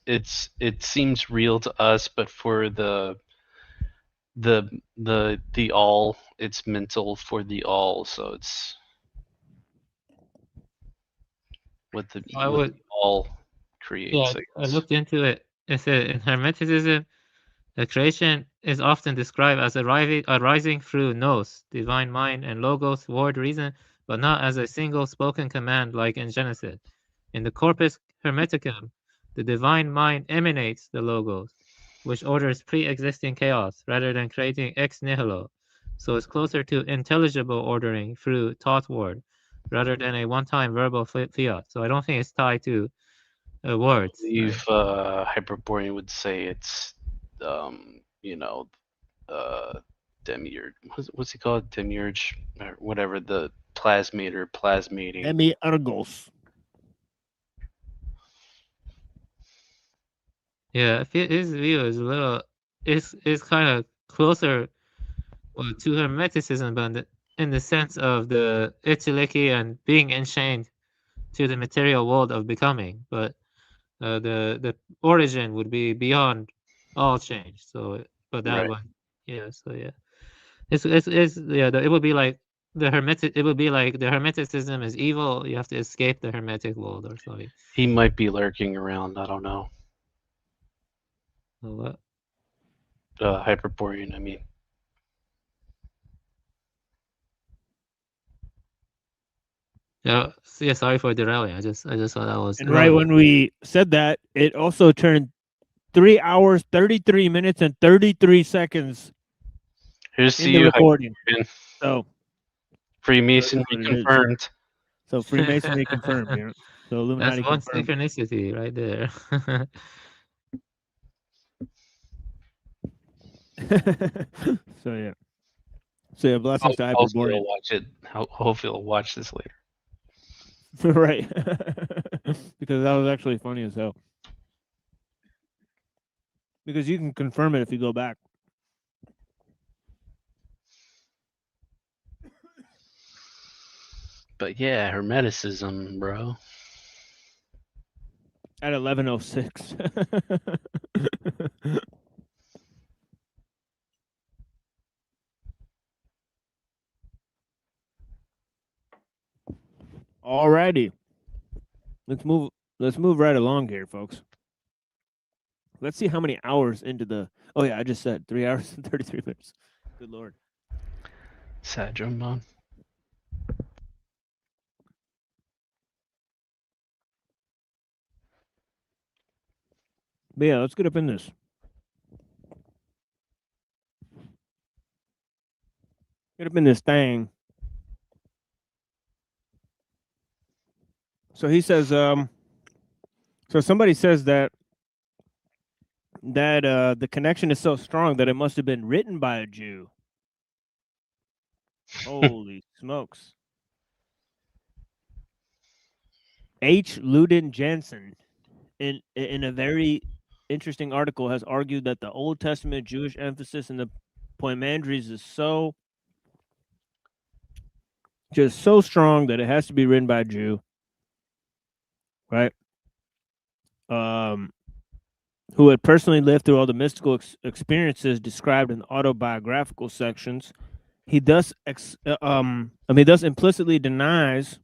it seems real to us, but for the all, it's mental for the all. So it's what the all creates. Yeah, I looked into it. It said in Hermeticism, the creation is often described as arising through nous, divine mind, and logos, word, reason, but not as a single spoken command like in Genesis. In the Corpus Hermeticum, the divine mind emanates the logos, which orders pre-existing chaos rather than creating ex nihilo. So it's closer to intelligible ordering through taught word rather than a one-time verbal fiat. So I don't think it's tied to words. I believe Hyperborean would say it's demiurge. What's he called? Demiurge, or whatever, the plasmate or plasmating. Demiurgos. Yeah, I feel his view is a little is kind of closer to Hermeticism, but in the sense of the Itziliki and being enchained to the material world of becoming, but the origin would be beyond all change. So, but that one, yeah. So yeah, it's yeah. It would be like the Hermetic. It would be like the Hermeticism is evil. You have to escape the Hermetic world or something. He might be lurking around. I don't know. What? Hyperborean, I mean. Yeah, sorry for derailing. I just thought that was. And right when we said that, it also turned 3 hours, 33 minutes, and 33 seconds. Here's to in you, the recording. So Freemasonry confirmed. So Freemasonry confirmed. You know? So Illuminati That's one confirmed. synchronicity right there. So yeah. So yeah, blessings to Hopefully Hyperborean. I'll watch it. Hopefully I'll watch this later. Right. Because that was actually funny as hell. Because you can confirm it if you go back. But yeah, Hermeticism, bro. At 11:06. Alrighty. Let's move right along here, folks. Let's see how many hours into the oh yeah, I just said 3 hours and 33 minutes. Good lord. Sad drum bomb. But yeah, let's get up in this. Get up in this thing. So he says, so somebody says that the connection is so strong that it must have been written by a Jew. Holy smokes. H. Luden Jensen, in a very interesting article, has argued that the Old Testament Jewish emphasis in the Poimandres is so strong that it has to be written by a Jew, right? Who had personally lived through all the mystical experiences described in the autobiographical sections. He thus implicitly denies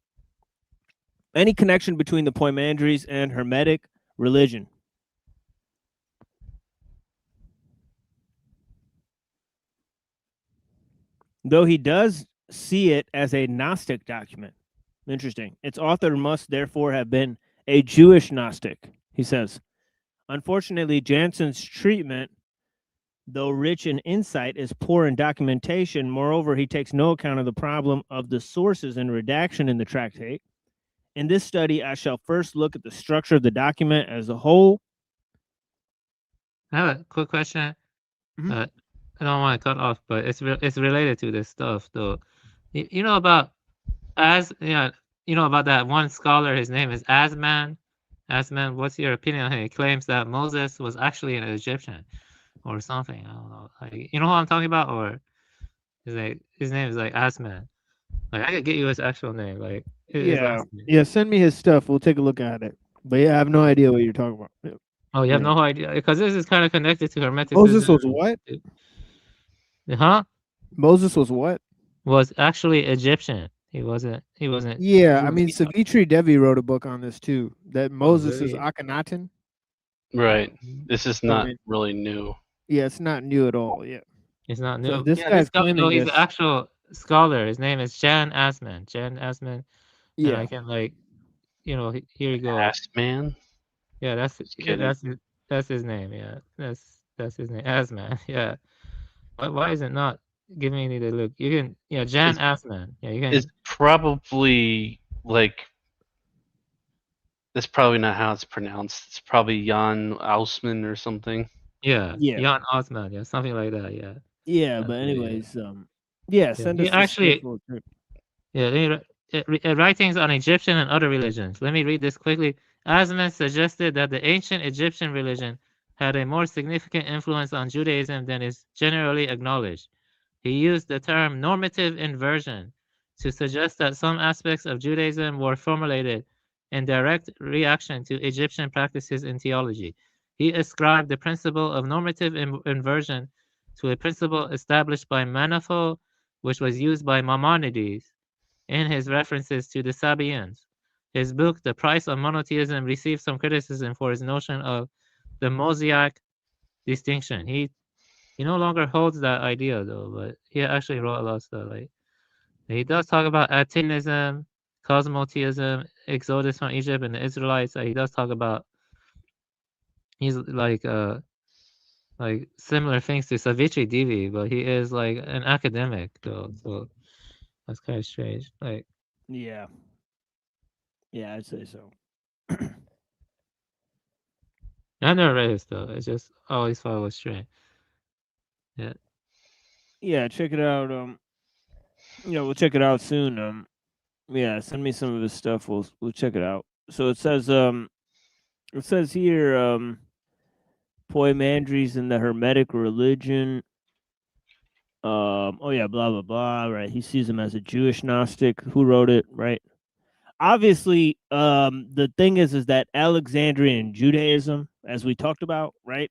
any connection between the Poimandres and Hermetic religion. Though he does see it as a Gnostic document. Interesting. Its author must therefore have been a Jewish Gnostic, he says. Unfortunately, Jansen's treatment, though rich in insight, is poor in documentation. Moreover, he takes no account of the problem of the sources and redaction in the tractate. In this study, I shall first look at the structure of the document as a whole. I have a quick question. I don't want to cut off, but it's related to this stuff, though. You know about about that one scholar. His name is Asman. Asman, what's your opinion on him? He claims that Moses was actually an Egyptian or something. I don't know. Like, you know who I'm talking about, or his name is like Asman. Like, I could get you his actual name. Like, his last name. Yeah. Send me his stuff. We'll take a look at it. But yeah, I have no idea what you're talking about. Yeah. Oh, you have no idea, because this is kind of connected to Hermeticism. Moses was what? Huh? Moses was what? Was actually Egyptian. He wasn't. Yeah, I mean, Savitri Devi wrote a book on this too. That Moses is really? Akhenaten. Right. This is not really new. Yeah, it's not new at all. Yeah. It's not new. So this guy's claiming no, he's this. an actual scholar. His name is Jan Asman. Jan Asman. Yeah. And I can here you go. Asman? Yeah, that's his name. Yeah, that's his name. Asman. Yeah. Why is it not giving me the look? You can Jan Asman. Yeah, you can. It's probably that's probably not how it's pronounced. It's probably Jan Ausman or something. Yeah. Yeah. Jan Asman. Yeah, something like that. Yeah. Yeah, but anyways, send us He actually. this. Yeah, writings on Egyptian and other religions. Let me read this quickly. Asman suggested that the ancient Egyptian religion had a more significant influence on Judaism than is generally acknowledged. He used the term normative inversion to suggest that some aspects of Judaism were formulated in direct reaction to Egyptian practices in theology. He ascribed the principle of normative inversion to a principle established by Manetho, which was used by Maimonides in his references to the Sabaeans. His book, The Price of Monotheism, received some criticism for his notion of the Mosaic distinction. He no longer holds that idea, though, but he actually wrote a lot of stuff. Like, he does talk about Atlanism, cosmotheism, exodus from Egypt, and the Israelites. He does talk about he's like similar things to Savitri Devi, but he is like an academic, though. So that's kind of strange. Like, Yeah, I'd say so. I never read his stuff. I just always thought it was strange. Yeah. Yeah, check it out. We'll check it out soon. Yeah, send me some of his stuff. We'll check it out. So it says here, Poimandres in the Hermetic religion. Oh yeah, blah blah blah. Right, he sees him as a Jewish Gnostic. Who wrote it? Right. Obviously, the thing is that Alexandrian Judaism, as we talked about, right?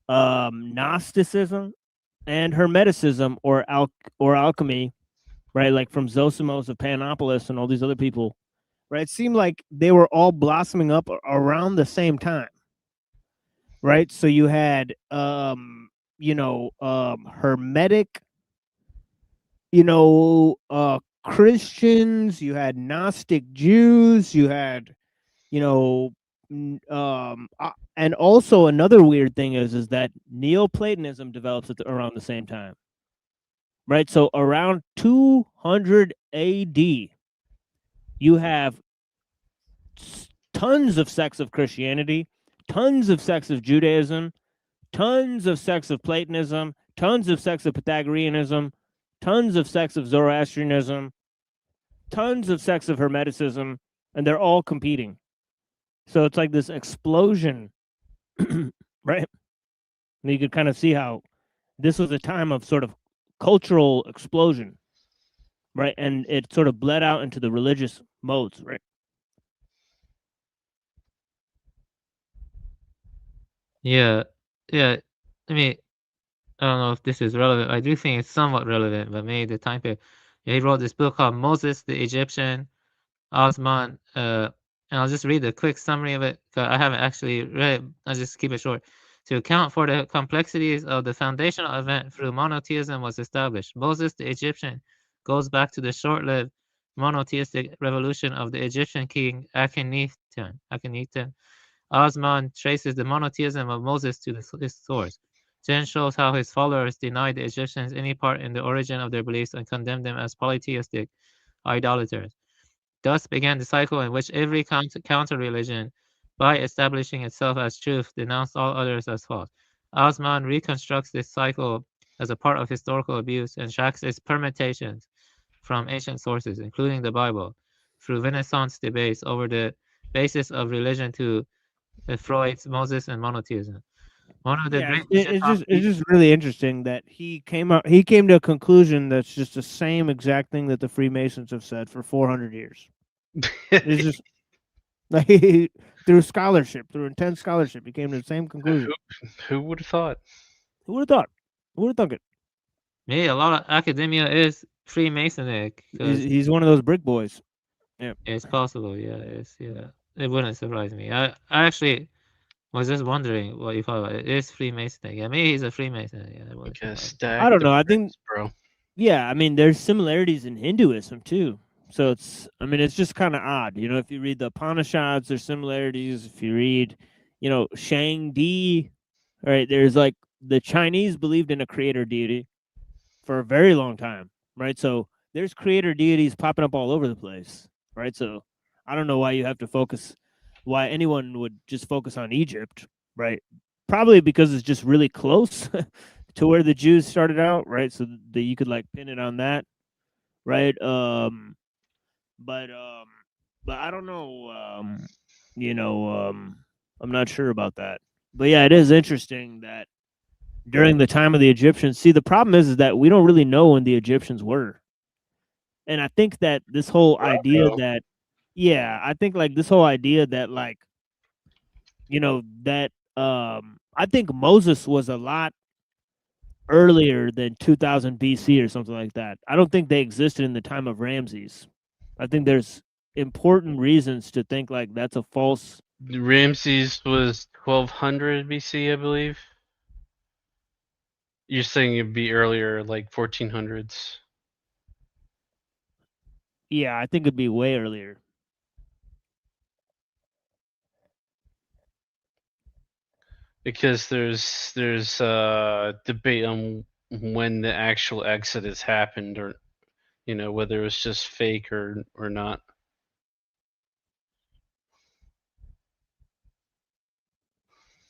Gnosticism and Hermeticism or alchemy, right? Like from Zosimos of Panopolis and all these other people, right? It seemed like they were all blossoming up around the same time, right? So you had, Hermetic, Christians, you had Gnostic Jews, you had, and also another weird thing is that Neoplatonism develops around the same time, right? So around 200 AD, you have tons of sects of Christianity, tons of sects of Judaism, tons of sects of Platonism, tons of sects of Pythagoreanism, tons of sects of Zoroastrianism, tons of sects of Hermeticism, and they're all competing. So it's like this explosion, right? And you could kind of see how this was a time of sort of cultural explosion, right? And it sort of bled out into the religious modes, right? Yeah. Yeah. I mean, I don't know if this is relevant. I do think it's somewhat relevant, but maybe the time period. Yeah, he wrote this book called Moses the Egyptian, Osman. And I'll just read a quick summary of it because I haven't actually read it. I'll just keep it short. To account for the complexities of the foundational event through monotheism was established. Moses the Egyptian goes back to the short-lived monotheistic revolution of the Egyptian king Akhenaten. Osman traces the monotheism of Moses to this source. Jen shows how his followers denied the Egyptians any part in the origin of their beliefs and condemned them as polytheistic idolaters. Thus began the cycle in which every counter-religion, by establishing itself as truth, denounced all others as false. Osman reconstructs this cycle as a part of historical abuse and tracks its permutations from ancient sources, including the Bible, through Renaissance debates over the basis of religion to Freud's Moses and monotheism. One of the great It's just really interesting that he came to a conclusion that's just the same exact thing that the Freemasons have said for 400 years. It's just like through scholarship, through intense scholarship, he came to the same conclusion. Who would have thought? Who would have thought? Who would have thunk it? Maybe a lot of academia is Freemasonic. He's one of those brick boys. Yeah, it's possible. Yeah, it wouldn't surprise me. I actually was just wondering what you thought about it. It is Freemasonic. Yeah, maybe he's a Freemason. Yeah, I don't know. I think, bro. Yeah, I mean, there's similarities in Hinduism too. So it's just kind of odd, if you read the Upanishads, there's similarities. If you read, Shang Di, right, there's like the Chinese believed in a creator deity for a very long time, right? So there's creator deities popping up all over the place, right? So I don't know why anyone would just focus on Egypt, right? Probably because it's just really close to where the Jews started out, right? So that you could like pin it on that, right? But I don't know. I'm not sure about that. But yeah, it is interesting that during the time of the Egyptians. See, the problem is that we don't really know when the Egyptians were, and I think that this whole idea that, I think like this whole idea that like, that I think Moses was a lot earlier than 2000 BC or something like that. I don't think they existed in the time of Ramses. I think there's important reasons to think like that's a false. Ramses was 1200 BC, I believe. You're saying it'd be earlier, like 1400s. Yeah, I think it'd be way earlier. Because there's debate on when the actual exodus happened, or whether it was just fake or not.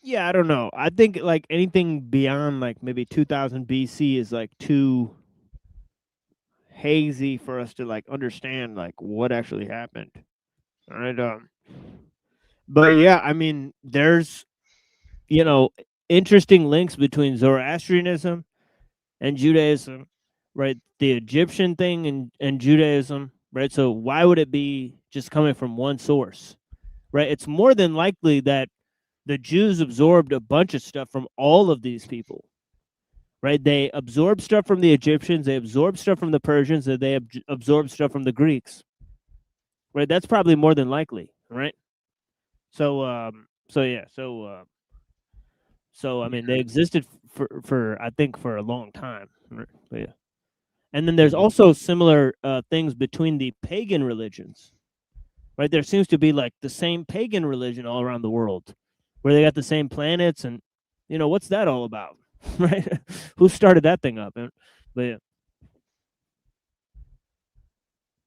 Yeah, I don't know. I think like anything beyond like maybe 2000 BC is like too hazy for us to like understand like what actually happened. All right. But yeah, I mean, there's interesting links between Zoroastrianism and Judaism, right? The Egyptian thing and Judaism, right? So why would it be just coming from one source, right? It's more than likely that the Jews absorbed a bunch of stuff from all of these people, right? They absorbed stuff from the Egyptians, they absorbed stuff from the Persians, and they absorbed stuff from the Greeks, right? That's probably more than likely, right? So, so I mean, they existed for I think for a long time, right? But yeah. And then there's also similar things between the pagan religions, right? There seems to be like the same pagan religion all around the world, where they got the same planets, and what's that all about, right? Who started that thing up? But yeah.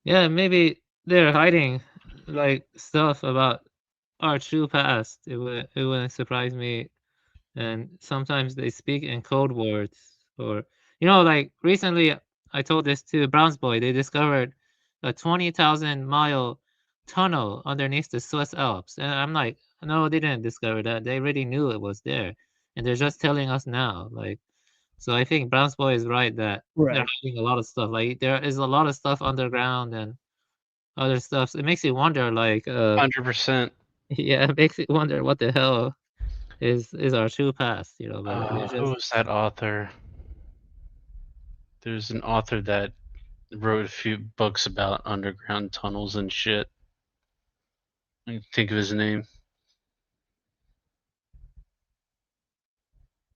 Yeah, maybe they're hiding like stuff about our true past. It wouldn't surprise me. And sometimes they speak in code words, or like recently I told this to Browns Boy. They discovered a 20,000-mile tunnel underneath the Swiss Alps, and I'm like, no, they didn't discover that. They already knew it was there, and they're just telling us now. Like, so I think Browns Boy is right that they're hiding a lot of stuff. Like, there is a lot of stuff underground and other stuff. So it makes you wonder, like, 100%. Yeah, it makes you wonder what the hell is our true past, but Who was that author? There's an author that wrote a few books about underground tunnels and shit. I can think of his name.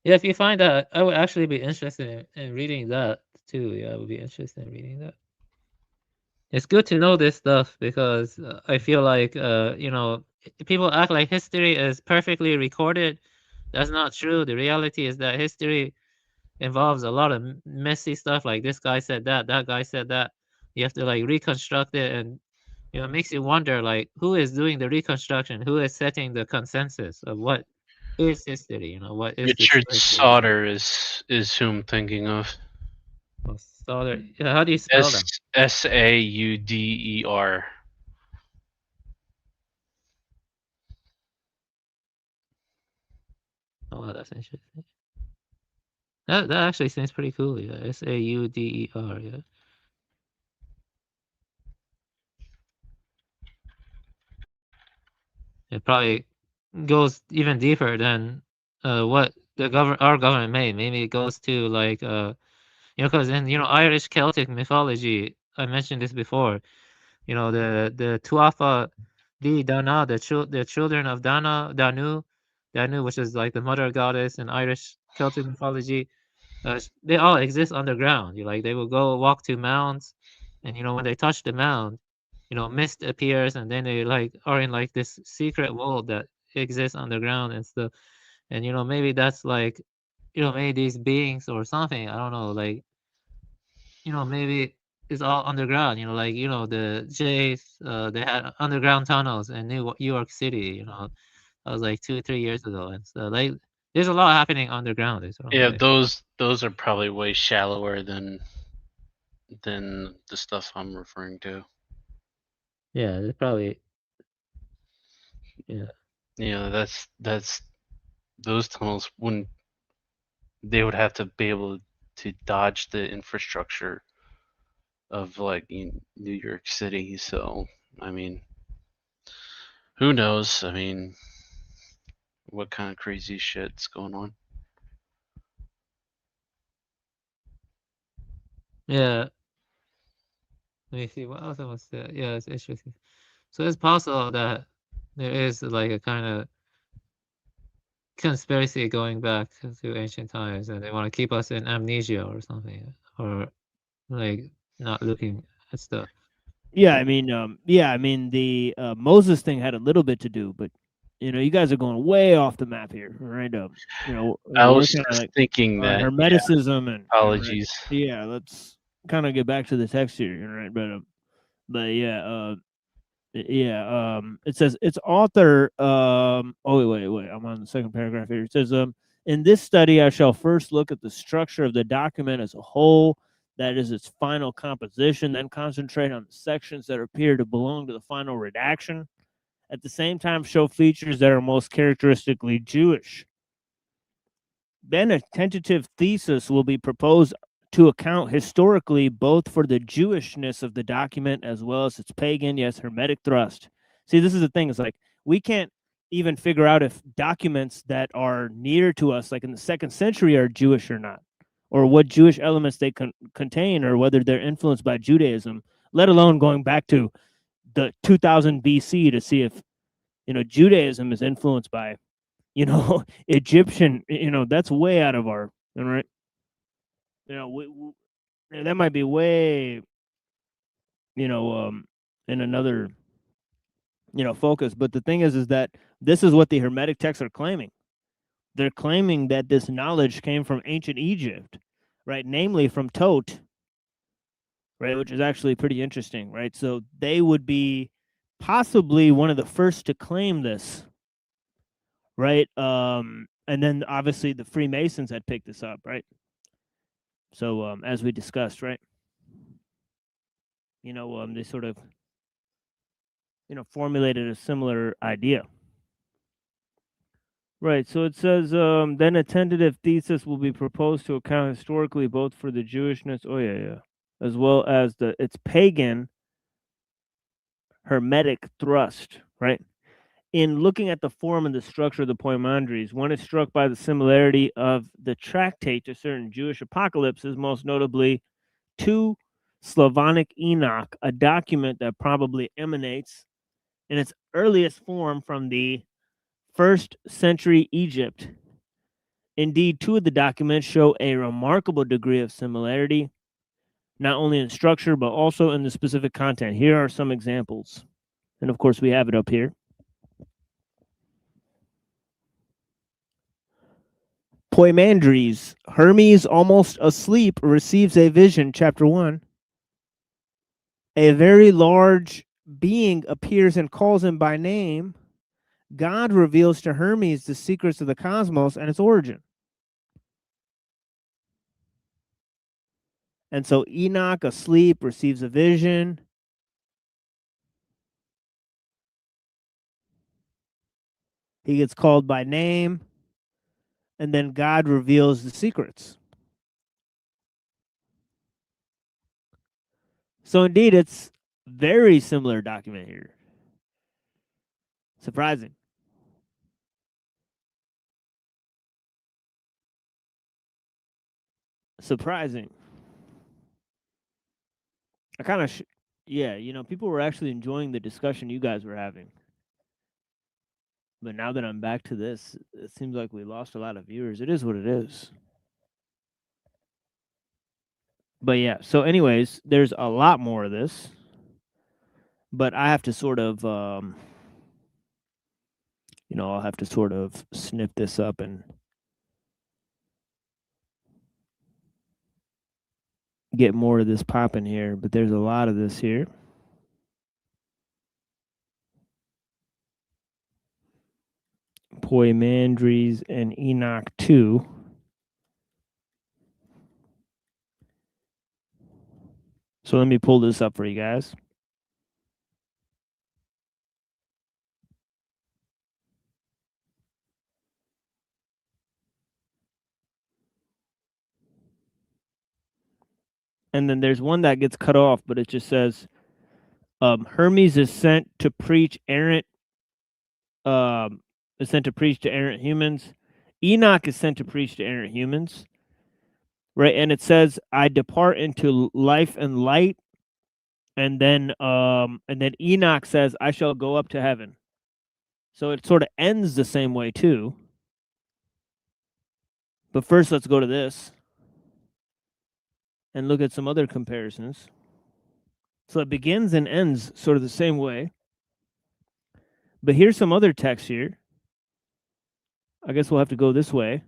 Yeah, if you find that, I would actually be interested in reading that too. Yeah, I would be interested in reading that. It's good to know this stuff because I feel like people act like history is perfectly recorded. That's not true. The reality is that history involves a lot of messy stuff. Like this guy said that guy said that. You have to like reconstruct it, and it makes you wonder like who is doing the reconstruction, who is setting the consensus of what is history. What is Richard this Sauder is who I'm thinking of. Sauder. Yeah, how do you spell that? Sauder. Oh, that's interesting. That actually seems pretty cool. Yeah, Sauder. Yeah. It probably goes even deeper than what our government made. Maybe it goes to like because in Irish Celtic mythology, I mentioned this before. The Tuatha Dé Danann, the children of Danu, which is like the mother goddess in Irish Celtic mythology. They all exist underground. They will go walk to mounds, and when they touch the mound, mist appears, and then they like are in like this secret world that exists underground and stuff. And maybe that's like maybe these beings or something. I don't know. Like maybe it's all underground. The Jays, they had underground tunnels in New York City. That was like 2-3 years ago, and so like there's a lot happening underground. Yeah, those are probably way shallower than the stuff I'm referring to. Yeah, it's probably. Yeah. That's those tunnels wouldn't. They would have to be able to dodge the infrastructure of like New York City. So I mean, who knows? I mean, what kind of crazy shit's going on? Yeah. Let me see what else I was saying. Yeah, it's interesting. So it's possible that there is like a kind of conspiracy going back to ancient times, and they want to keep us in amnesia or something, or like not looking at stuff. Yeah, I mean, the Moses thing had a little bit to do, but you guys are going way off the map here, right? I was kinda just like thinking that. Hermeticism and apologies. Yeah, let's kind of get back to the text here, right? But yeah, Yeah, it says its author. Oh wait. I'm on the second paragraph here. It says, in this study, I shall first look at the structure of the document as a whole, that is its final composition, then concentrate on the sections that appear to belong to the final redaction. At the same time, show features that are most characteristically Jewish. Then a tentative thesis will be proposed to account historically both for the Jewishness of the document as well as its pagan, yes, Hermetic thrust. See, this is the thing. It's like we can't even figure out if documents that are near to us, like in the 2nd century, are Jewish or not, or what Jewish elements they contain, or whether they're influenced by Judaism, let alone going back to the 2000 BC to see if, Judaism is influenced by, Egyptian, that's way out of our, right? That might be way, in another, focus. But the thing is that this is what the Hermetic texts are claiming. They're claiming that this knowledge came from ancient Egypt, right? Namely from Tot, right? Which is actually pretty interesting, right? So they would be possibly one of the first to claim this, right? And then obviously the Freemasons had picked this up, right? So as we discussed, right? They sort of, formulated a similar idea. Right, so it says, then a tentative thesis will be proposed to account historically both for the Jewishness, as well as its pagan Hermetic thrust, right? In looking at the form and the structure of the Poimandres, one is struck by the similarity of the tractate to certain Jewish apocalypses, most notably to Slavonic Enoch, a document that probably emanates in its earliest form from the 1st century Egypt. Indeed, 2 of the documents show a remarkable degree of similarity, not only in structure, but also in the specific content. Here are some examples. And of course, we have it up here. Poimandres, Hermes, almost asleep, receives a vision, chapter 1. A very large being appears and calls him by name. God reveals to Hermes the secrets of the cosmos and its origin. And so Enoch, asleep, receives a vision. He gets called by name. And then God reveals the secrets. So indeed, it's very similar document here. Surprising. Surprising. I kind of, people were actually enjoying the discussion you guys were having. But now that I'm back to this, it seems like we lost a lot of viewers. It is what it is. But yeah, so anyways, there's a lot more of this. But I have to sort of, I'll have to sort of snip this up and get more of this popping here. But there's a lot of this here. Poimandres and Enoch 2. So let me pull this up for you guys. And then there's one that gets cut off, but it just says, Hermes is sent to preach errant to errant humans. Enoch is sent to preach to errant humans. Right, and it says, I depart into life and light. And then Enoch says, I shall go up to heaven. So it sort of ends the same way too. But first, let's go to this and look at some other comparisons. So it begins and ends sort of the same way. But here's some other text here. I guess we'll have to go this way.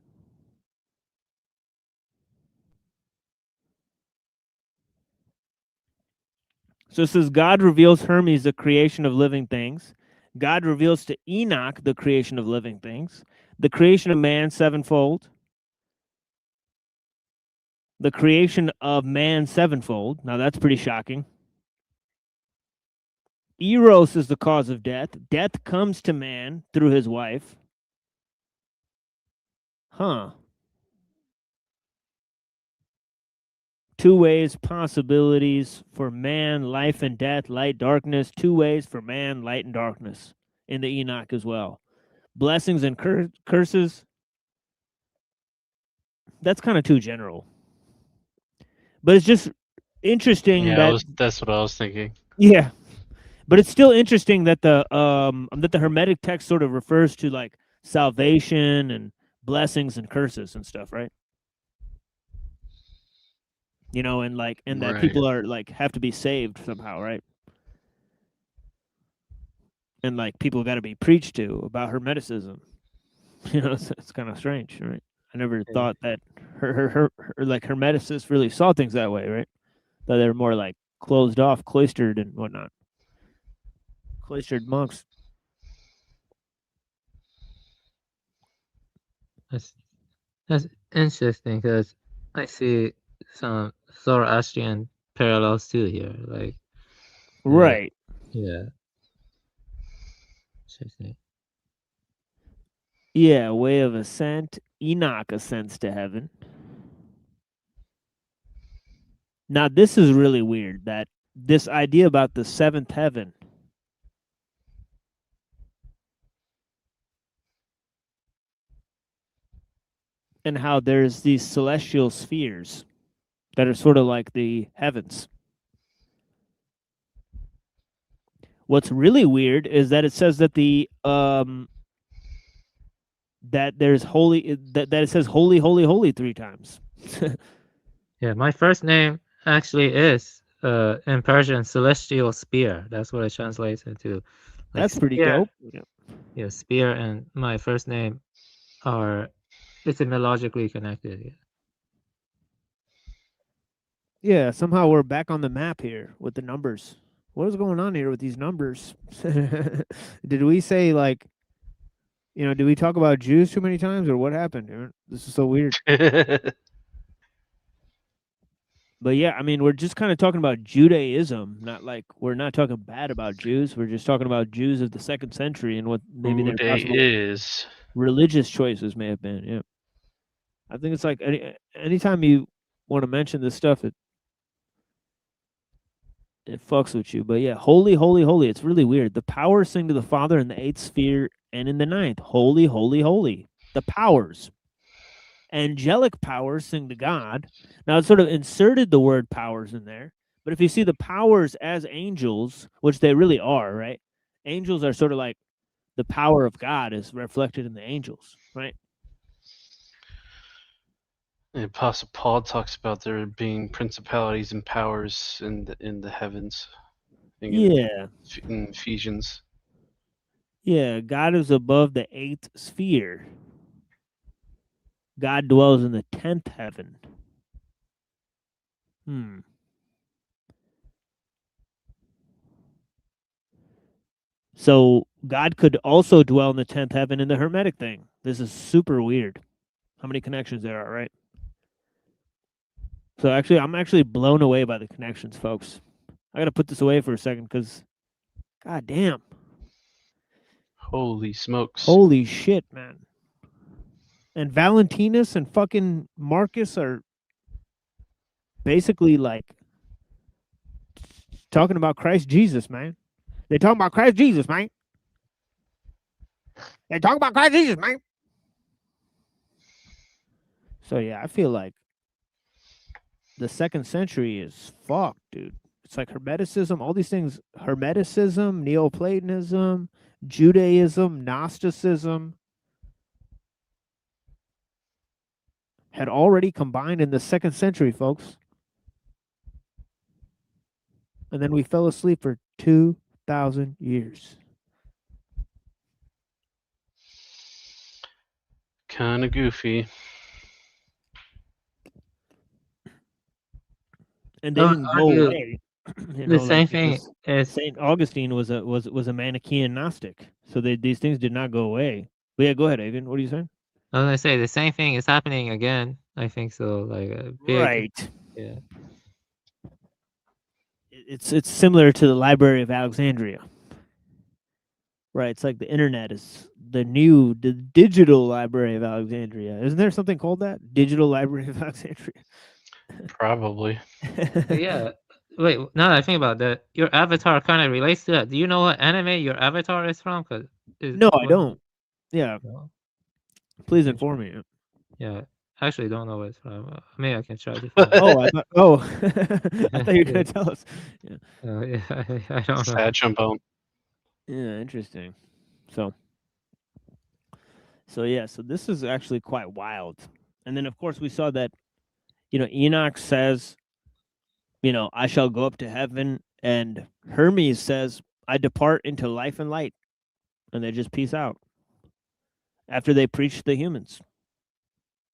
So it says God reveals Hermes the creation of living things. God reveals to Enoch the creation of living things. The creation of man sevenfold. The creation of man sevenfold. Now that's pretty shocking. Eros is the cause of death. Death comes to man through his wife. Huh. Two ways, possibilities for man, life and death, light, darkness. Two ways for man, light and darkness in the Enoch as well. Blessings and curses. That's kind of too general. But it's just interesting Yeah, that's what I was thinking. Yeah. But it's still interesting that the Hermetic text sort of refers to like salvation and blessings and curses and stuff, right? You know, and like that Right. people are like have to be saved somehow, right? And like people got to be preached to about Hermeticism. You know, it's kind of strange, right? I never thought that her like Hermeticists really saw things that way, right? That they're more like closed off, cloistered and whatnot. Cloistered monks. That's interesting because I see some Zoroastrian parallels too here, like Right. Yeah. Interesting. Yeah, way of ascent. Enoch ascends to heaven. Now this is really weird, that this idea about the seventh heaven. And how there's these celestial spheres that are sort of like the heavens. What's really weird is that it says that that there's that it says holy, holy, holy 3 times. Yeah, my first name actually is in Persian celestial spear. That's what it translates into. Like That's pretty spear, dope. Yeah, spear and my first name are etymologically connected. Yeah. Yeah, somehow we're back on the map here with the numbers. What is going on here with these numbers? Did we say like, you know, did we talk about Jews too many times or what happened? This is so weird. But yeah, I mean, we're just kind of talking about Judaism, not like we're not talking bad about Jews. We're just talking about Jews of the 2nd century and what maybe their possible religious choices may have been. Yeah, I think it's like anytime you want to mention this stuff, it fucks with you. But yeah, holy, holy, holy. It's really weird. The powers sing to the Father in the 8th sphere and in the 9th. Holy, holy, holy. The powers. Angelic powers sing to God. Now it sort of inserted the word powers in there, but if you see the powers as angels, which they really are, right? Angels are sort of like the power of God is reflected in the angels, right? And Apostle Paul talks about there being principalities and powers in the heavens. Yeah. In Ephesians. Yeah, God is above the 8th sphere. God dwells in the 10th heaven. So God could also dwell in the 10th heaven in the Hermetic thing. This is super weird. How many connections there are, right? So actually, I'm actually blown away by the connections, folks. I got to put this away for a second because, god damn. Holy smokes. Holy shit, man. And Valentinus and fucking Marcus are basically like talking about Christ Jesus, man. They're talking about Christ Jesus, man. They're talking about Christ Jesus, man. So yeah, I feel like the 2nd century is fucked, dude. It's like Hermeticism, all these things, Hermeticism, Neoplatonism, Judaism, Gnosticism had already combined in the 2nd century, folks. And then we fell asleep for 2,000 years. Kind of goofy. And they didn't go away. You same thing because is Saint Augustine was a Manichaean Gnostic, so these things did not go away. But yeah, go ahead, Avian. What are you saying? I was gonna say the same thing is happening again. I think so. Like a big, Right. yeah. It's similar to the Library of Alexandria. Right. It's like the internet is the digital Library of Alexandria. Isn't there something called that? Digital Library of Alexandria. Probably. Yeah. Wait, now that I think about that, your avatar kind of relates to that. Do you know what anime your avatar is from? Cause No, I don't. Yeah. No. Please inform me. Yeah, I actually don't know what it's from. Maybe I can try to find it. Oh, I thought you were gonna tell us. Yeah. Yeah, I don't know. Sad trombone. Yeah, interesting. So yeah, so this is actually quite wild. And then of course we saw that, Enoch says, I shall go up to heaven, and Hermes says, I depart into life and light. And they just peace out after they preach to the humans.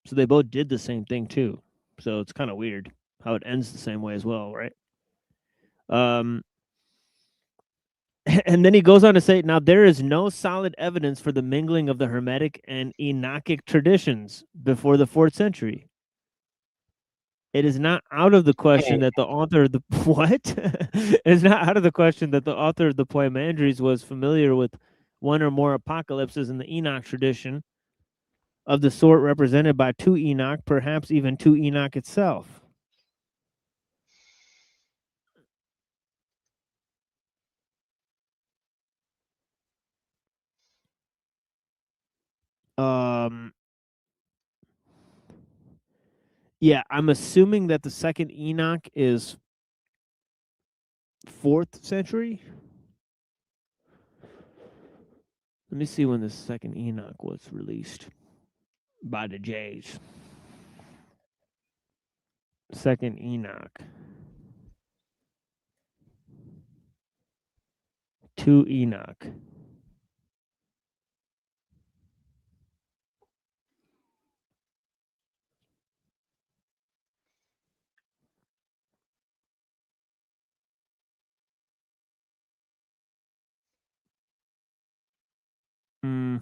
So they both did the same thing too. So it's kind of weird how it ends the same way as well, right? And then he goes on to say, now there is no solid evidence for the mingling of the Hermetic and Enochic traditions before the 4th century. It is not out of the question that the author of the what? It is not out of the question that the author of the Poemandries was familiar with one or more apocalypses in the Enoch tradition of the sort represented by 2 Enoch, perhaps even 2 Enoch itself. Yeah, I'm assuming that the 2nd Enoch is 4th century. Let me see when the 2nd Enoch was released by the Jays. 2nd Enoch. 2 Enoch. Hmm.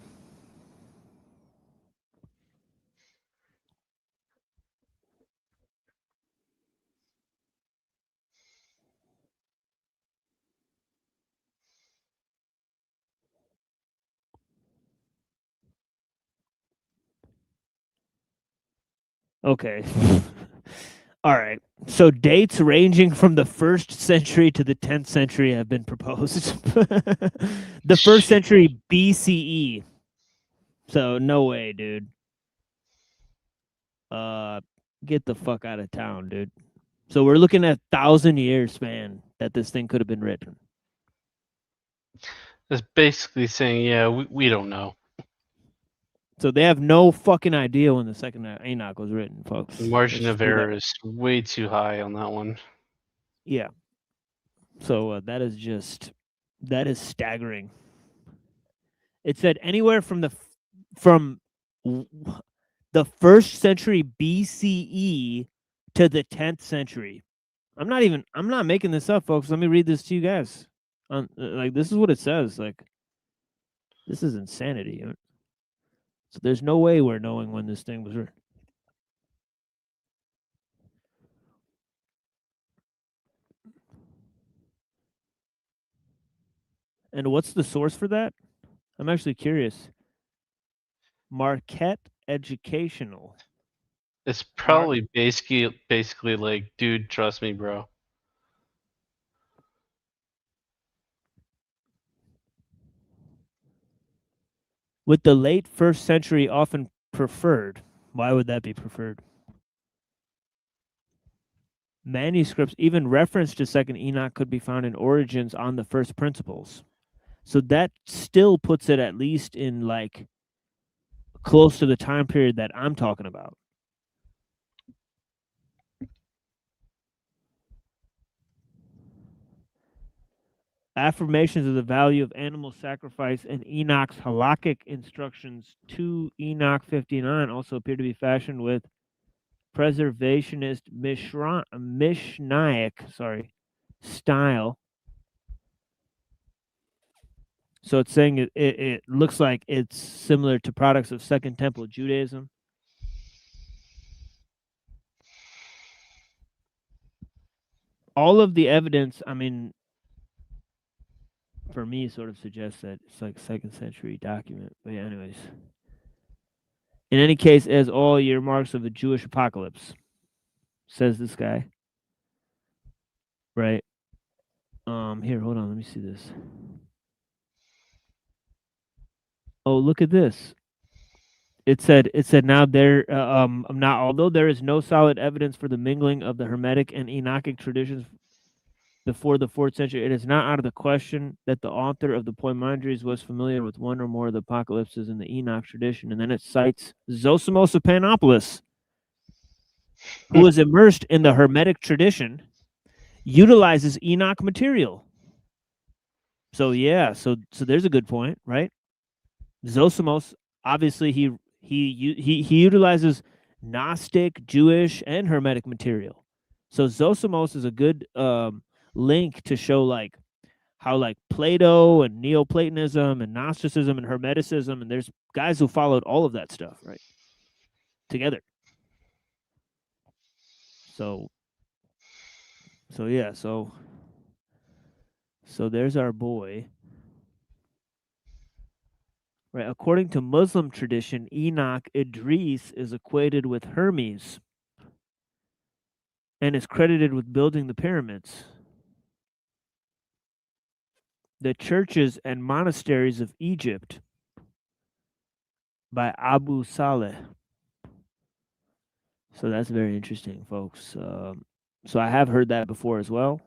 Okay. All right. So dates ranging from the 1st century to the 10th century have been proposed. The 1st century BCE. So no way, dude. Get the fuck out of town, dude. So we're looking at 1,000-year span that this thing could have been written. It's basically saying, yeah, we don't know. So they have no fucking idea when the 2nd Enoch was written, folks. The margin Let's of do that. error is way too high on that one. Yeah. So that is staggering. It said anywhere from the 1st century BCE to the 10th century. I'm not making this up, folks. Let me read this to you guys. Like, this is what it says. Like, this is insanity. So there's no way we're knowing when this thing was written. And what's the source for that? I'm actually curious. Marquette Educational. It's probably basically like, dude, trust me, bro. With the late 1st century often preferred. Why would that be preferred? Manuscripts, even reference to 2nd Enoch, could be found in origins on the first principles. So that still puts it at least in like close to the time period that I'm talking about. Affirmations of the value of animal sacrifice and Enoch's halakhic instructions to Enoch 59 also appear to be fashioned with preservationist Mishnaic style. So it's saying it looks like it's similar to products of Second Temple Judaism. All of the evidence, I mean, for me, sort of suggests that it's like 2nd century document. But yeah, anyways. In any case, as all earmarks of the Jewish apocalypse, says this guy. Right. Here, hold on, let me see this. Oh, look at this. It said now now although there is no solid evidence for the mingling of the Hermetic and Enochic traditions before the 4th century, it is not out of the question that the author of the Poimandres was familiar with one or more of the apocalypses in the Enoch tradition. And then it cites Zosimos of Panopolis, who was immersed in the Hermetic tradition, utilizes Enoch material. So yeah, so there's a good point, right? Zosimos, obviously he utilizes Gnostic, Jewish, and Hermetic material. So Zosimos is a good link to show like how like Plato and Neoplatonism and Gnosticism and Hermeticism, and there's guys who followed all of that stuff, right? Together. So yeah, so there's our boy. Right, according to Muslim tradition, Enoch Idris is equated with Hermes and is credited with building the pyramids. The churches and monasteries of Egypt by Abu Saleh. So that's very interesting, folks. So I have heard that before as well.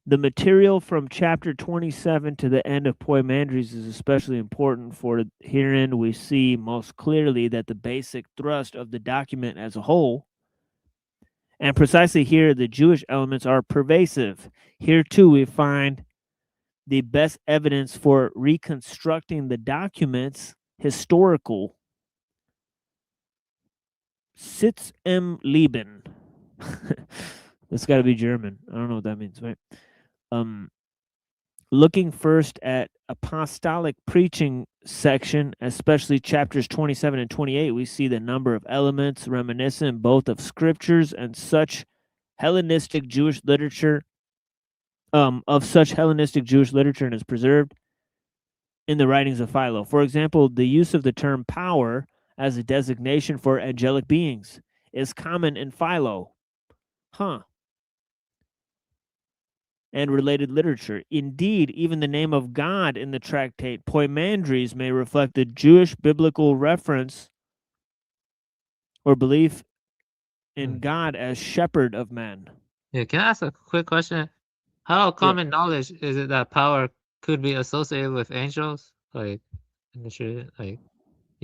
The material from chapter 27 to the end of Poimandres is especially important, for herein we see most clearly that the basic thrust of the document as a whole, and precisely here the Jewish elements are pervasive. Here too we find the best evidence for reconstructing the document's historical Sitz im Leben. That's got to be German. I don't know what that means, right? Looking first at apostolic preaching section, especially chapters 27 and 28, we see the number of elements reminiscent both of scriptures and such Hellenistic Jewish literature, and is preserved in the writings of Philo. For example, the use of the term power as a designation for angelic beings is common in Philo. And related literature. Indeed, even the name of God in the tractate Poimandres may reflect a Jewish biblical reference or belief in God as shepherd of men. Yeah, can I ask a quick question? How common knowledge is it that power could be associated with angels? Like, you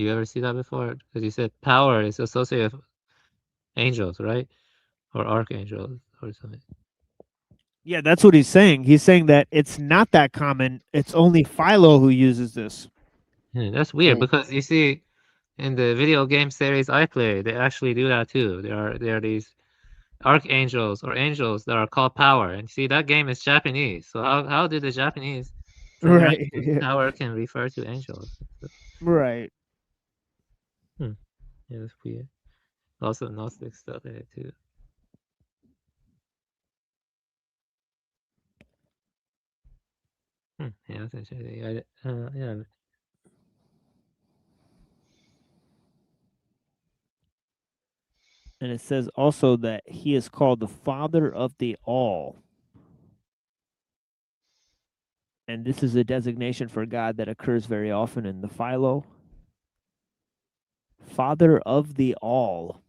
ever see that before? Because you said power is associated with angels, right? Or archangels or something. Yeah, that's what he's saying. He's saying that it's not that common. It's only Philo who uses this. Yeah, that's weird because you see, in the video game series I play, they actually do that too. There are these archangels or angels that are called power, and see that game is Japanese. So how did the Japanese Right? Power can refer to angels, Right. Yeah, that's weird. Also, Gnostic stuff in it too. Yeah, that's interesting. Yeah. And it says also that he is called the Father of the All. And this is a designation for God that occurs very often in the Philo. Father of the All.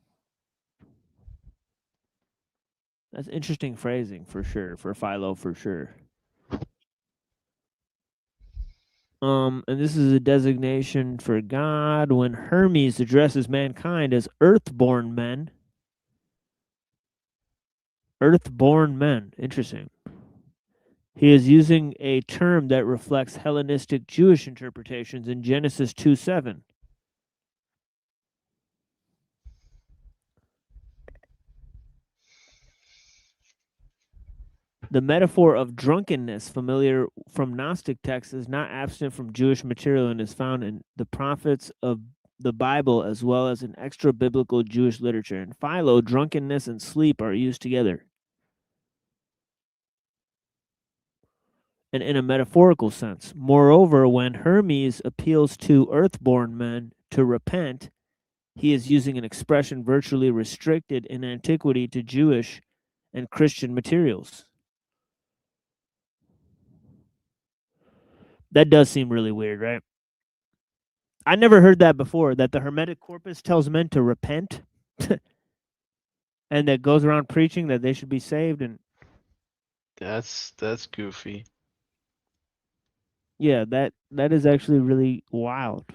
That's interesting phrasing for sure, for Philo for sure. And this is a designation for God when Hermes addresses mankind as earthborn men. Earthborn men. Interesting. He is using a term that reflects Hellenistic Jewish interpretations in Genesis 2:7. The metaphor of drunkenness, familiar from Gnostic texts, is not absent from Jewish material and is found in the prophets of the Bible as well as in extra biblical Jewish literature. In Philo, drunkenness and sleep are used together. And in a metaphorical sense. Moreover, when Hermes appeals to earthborn men to repent, he is using an expression virtually restricted in antiquity to Jewish and Christian materials. That does seem really weird, right? I never heard that before, that the Hermetic corpus tells men to repent and that goes around preaching that they should be saved. And That's goofy. yeah, that is actually really wild.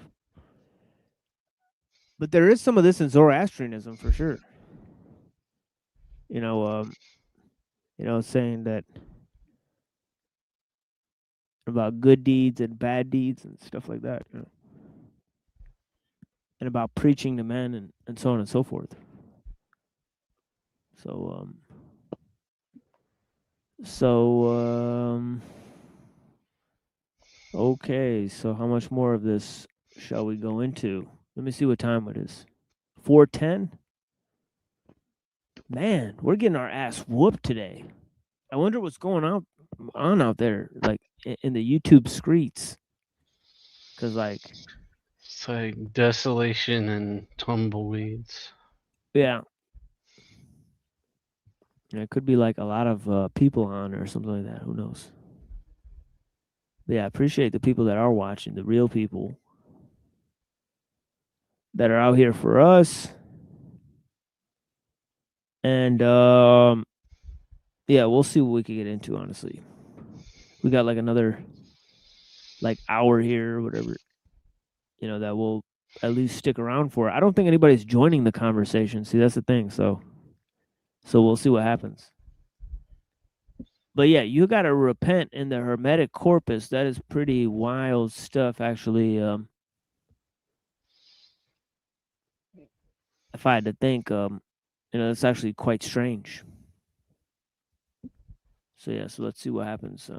But there is some of this in Zoroastrianism for sure. Saying that about good deeds and bad deeds and stuff like that, and about preaching to men and so on and so forth. Okay, so how much more of this shall we go into? Let me see what time it is. 4:10? Man, we're getting our ass whooped today. I wonder what's going on out there, like in the YouTube streets. Because, it's like desolation and tumbleweeds. Yeah. It could be like a lot of people on or something like that. Who knows? But yeah, I appreciate the people that are watching, the real people that are out here for us. And yeah, we'll see what we can get into, honestly. We got like another hour here or whatever, that we'll at least stick around for. I don't think anybody's joining the conversation. See, that's the thing. So we'll see what happens. But yeah, you got to repent in the Hermetic corpus. That is pretty wild stuff, actually. If I had to think, it's actually quite strange. So yeah, so let's see what happens.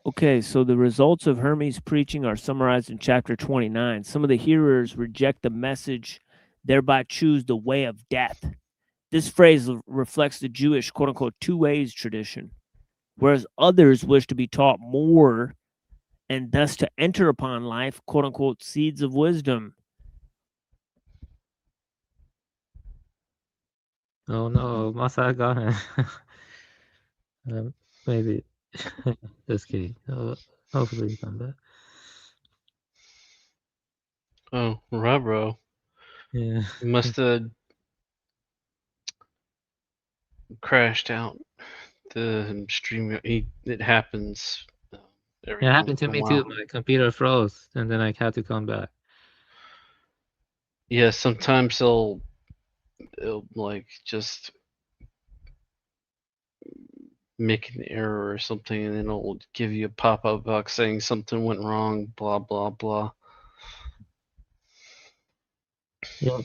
Okay, so the results of Hermes' preaching are summarized in chapter 29. Some of the hearers reject the message, thereby choose the way of death. This phrase reflects the Jewish, quote-unquote, two ways tradition, whereas others wish to be taught more and thus to enter upon life, quote-unquote, seeds of wisdom. Oh no, Masa got him. Maybe. Just kidding. Hopefully he come back. Oh, Rubro. Yeah. He must have crashed out the stream. It happens. It happened to me too. My computer froze, and then I had to come back. Yeah, sometimes it'll like just make an error or something, and then it'll give you a pop-up box saying something went wrong, blah blah blah. Yep.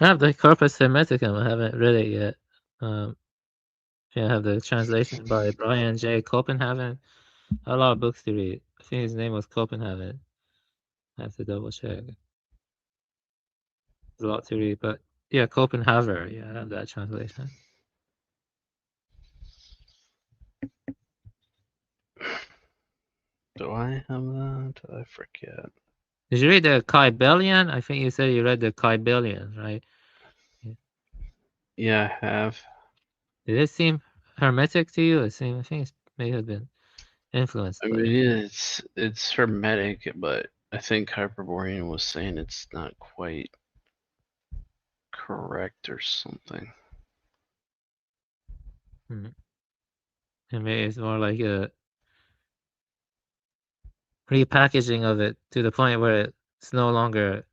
I have the Corpus Hermeticum. I haven't read it yet. I have the translation by Brian J. Copenhagen. A lot of books to read. I think his name was Copenhagen. I have to double check. There's a lot to read, but yeah, Copenhagen. Yeah, I have that translation. Do I have that? I forget. Did you read the Kybellion? I think you said you read the Kybellion, right? Yeah, I have. Did it seem hermetic to you? I think it may have been influenced. I mean, it's hermetic, but I think Hyperborean was saying it's not quite correct or something. And maybe it's more like a repackaging of it to the point where it's no longer.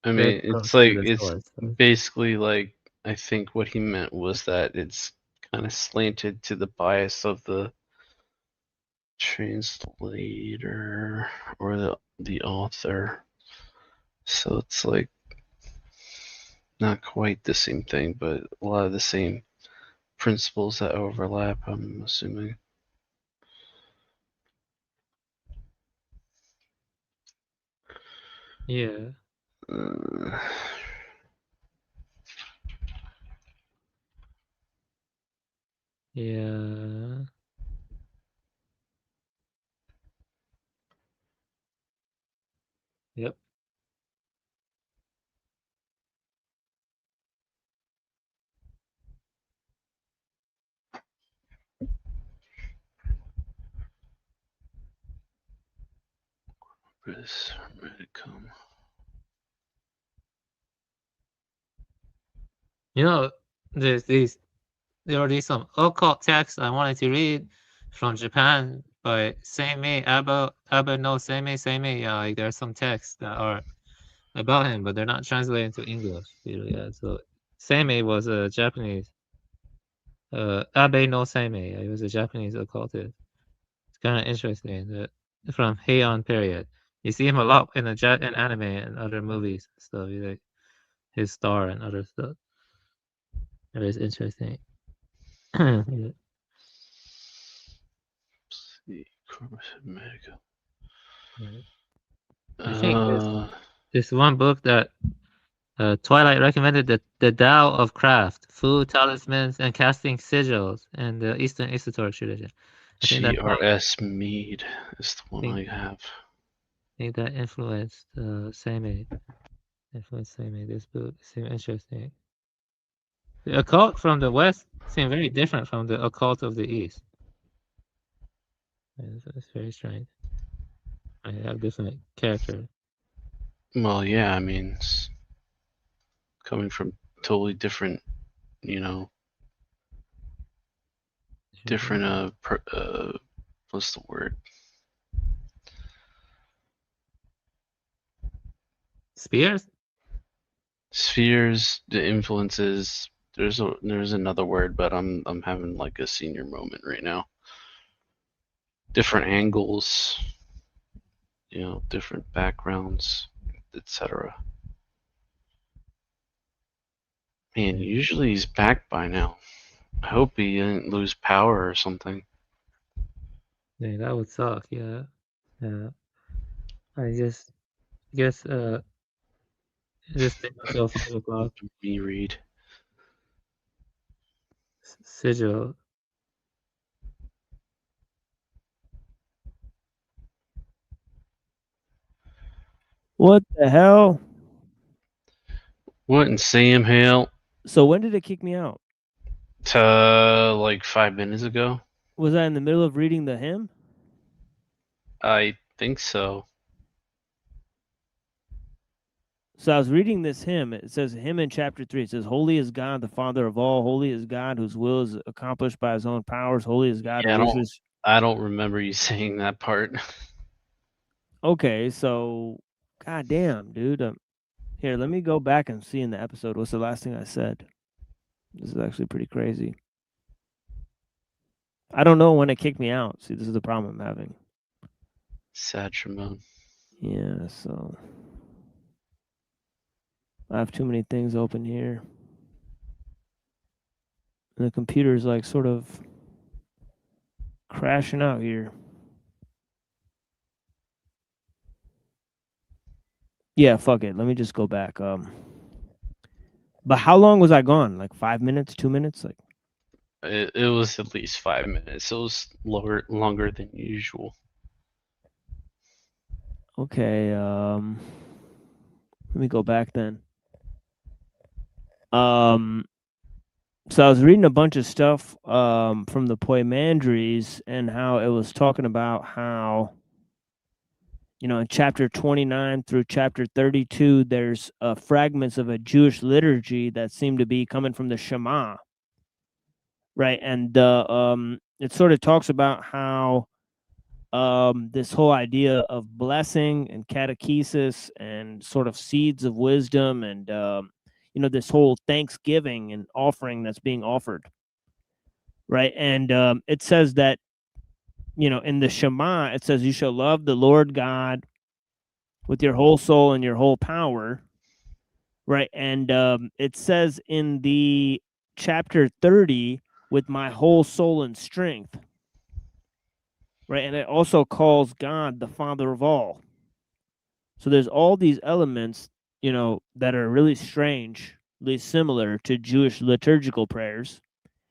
I mean, it's like it's basically like I think what he meant was that it's kind of slanted to the bias of the translator or the author. So it's like not quite the same thing, but a lot of the same principles that overlap, I'm assuming. Yeah. Yeah. Yep. You know, there are these some occult texts I wanted to read from Japan by Seimei Abe no Seimei. Yeah, like there are some texts that are about him, but they're not translated into English. Yeah, so Seimei was a Japanese. Abe no Seimei. He was a Japanese occultist. It's kind of interesting. From Heian period, you see him a lot in in anime and other movies and stuff. He's like his star and other stuff. It is interesting. Yeah. America. I think this one book that Twilight recommended, the Tao of Craft, Food, Talismans, and Casting Sigils, and the Eastern Esoteric Tradition. I think that G.R.S. Mead is the one I have. I think that influenced Seimei. This book seemed interesting. The occult from the West seemed very different from the occult of the East. It's very strange. I have different characters. Well, yeah, I mean, it's coming from totally different, different, what's the word? Spheres, the influences. There's another word, but I'm having like a senior moment right now. Different angles, different backgrounds, etc. Man, usually he's back by now. I hope he didn't lose power or something. Yeah, that would suck. Yeah. I just guess just think until 5 o'clock. Me read. Sigil. What the hell? What in Sam Hale? So when did it kick me out? Like 5 minutes ago. Was I in the middle of reading the hymn? I think so. So I was reading this hymn. It says hymn in chapter 3. It says, "Holy is God, the Father of all. Holy is God, whose will is accomplished by his own powers. Holy is God." Yeah, I don't remember you saying that part. Okay, so goddamn, dude. Here, let me go back and see in the episode. What's the last thing I said? This is actually pretty crazy. I don't know when it kicked me out. See, this is the problem I'm having. Sad Shimon. Yeah, so I have too many things open here. And the computer's like sort of crashing out here. Yeah, fuck it. Let me just go back. But how long was I gone? Like 5 minutes, 2 minutes? Like it was at least 5 minutes. It was longer than usual. Okay, let me go back then. So I was reading a bunch of stuff from the Poimandres and how it was talking about how, in chapter 29 through chapter 32, there's fragments of a Jewish liturgy that seem to be coming from the Shema, right? And it sort of talks about how this whole idea of blessing and catechesis and sort of seeds of wisdom and this whole thanksgiving and offering that's being offered. right? And it says that, you know, in the Shema, it says, you shall love the Lord God with your whole soul and your whole power, right? And it says in the chapter 30, with my whole soul and strength, right? And it also calls God the Father of all. So there's all these elements, you know, that are really strangely similar to Jewish liturgical prayers.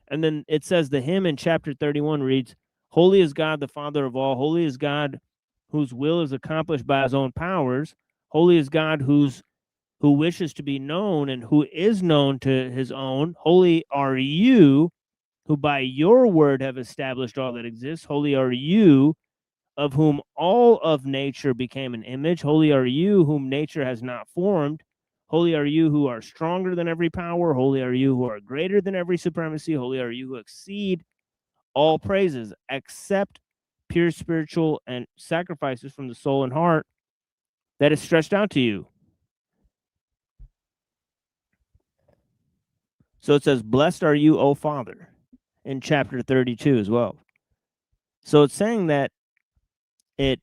And then it says the hymn in chapter 31 reads, holy is God, the Father of all. Holy is God whose will is accomplished by his own powers. Holy is God who wishes to be known and who is known to his own. Holy are you, who by your word have established all that exists. Holy are you, of whom all of nature became an image. Holy are you, whom nature has not formed. Holy are you, who are stronger than every power. Holy are you, who are greater than every supremacy. Holy are you, who exceed all praises, except pure spiritual and sacrifices from the soul and heart that is stretched out to you. So it says, blessed are you, O Father, in chapter 32 as well. So it's saying that it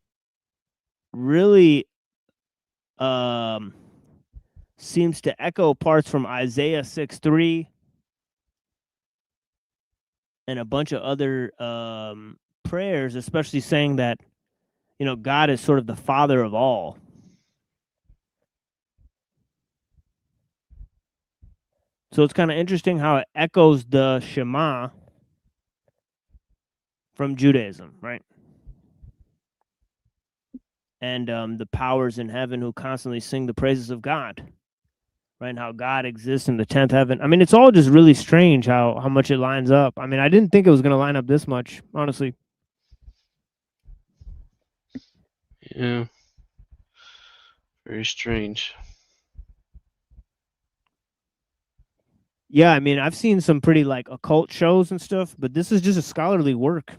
really seems to echo parts from Isaiah 6:3 and a bunch of other prayers, especially saying that, you know, God is sort of the Father of all. So it's kind of interesting how it echoes the Shema from Judaism, right? And the powers in heaven who constantly sing the praises of God, right? And how God exists in the 10th heaven. I mean, it's all just really strange how much it lines up. I mean, I didn't think it was going to line up this much, honestly. Yeah. Very strange. Yeah, I mean, I've seen some pretty like occult shows and stuff, but this is just a scholarly work.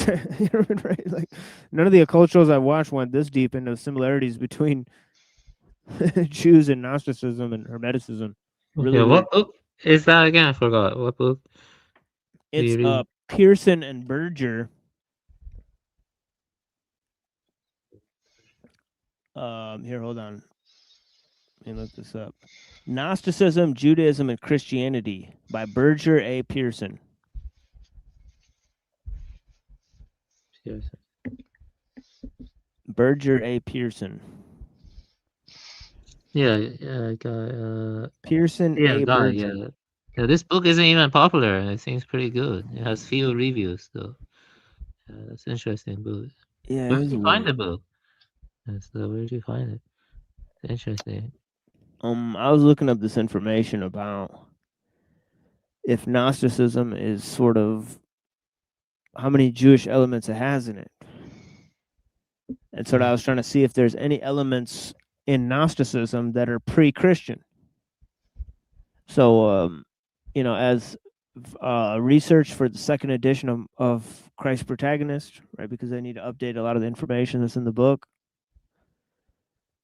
Right? Like, none of the occult shows I watched went this deep into similarities between Jews and Gnosticism and Hermeticism. Really, Yeah, really. what book is that again? I forgot. What book? do you It's read? Pearson and Berger. Here, hold on. Let me look this up. Gnosticism, Judaism, and Christianity by Berger A. Pearson. Berger A. Pearson. Yeah, yeah, guy. Pearson Yeah, A. guy. Berger. Yeah. Yeah, this book isn't even popular. It seems pretty good. It has few reviews though. Yeah, that's an interesting book. Yeah, Where it did is you find the weird. book? Where did you find it? It's interesting. I was looking up this information about if Gnosticism is sort of how many Jewish elements it has in it. And so I was trying to see if there's any elements in Gnosticism that are pre-Christian. So, you know, as research for the second edition of Christ's Protagonist, right? Because they need to update a lot of the information that's in the book.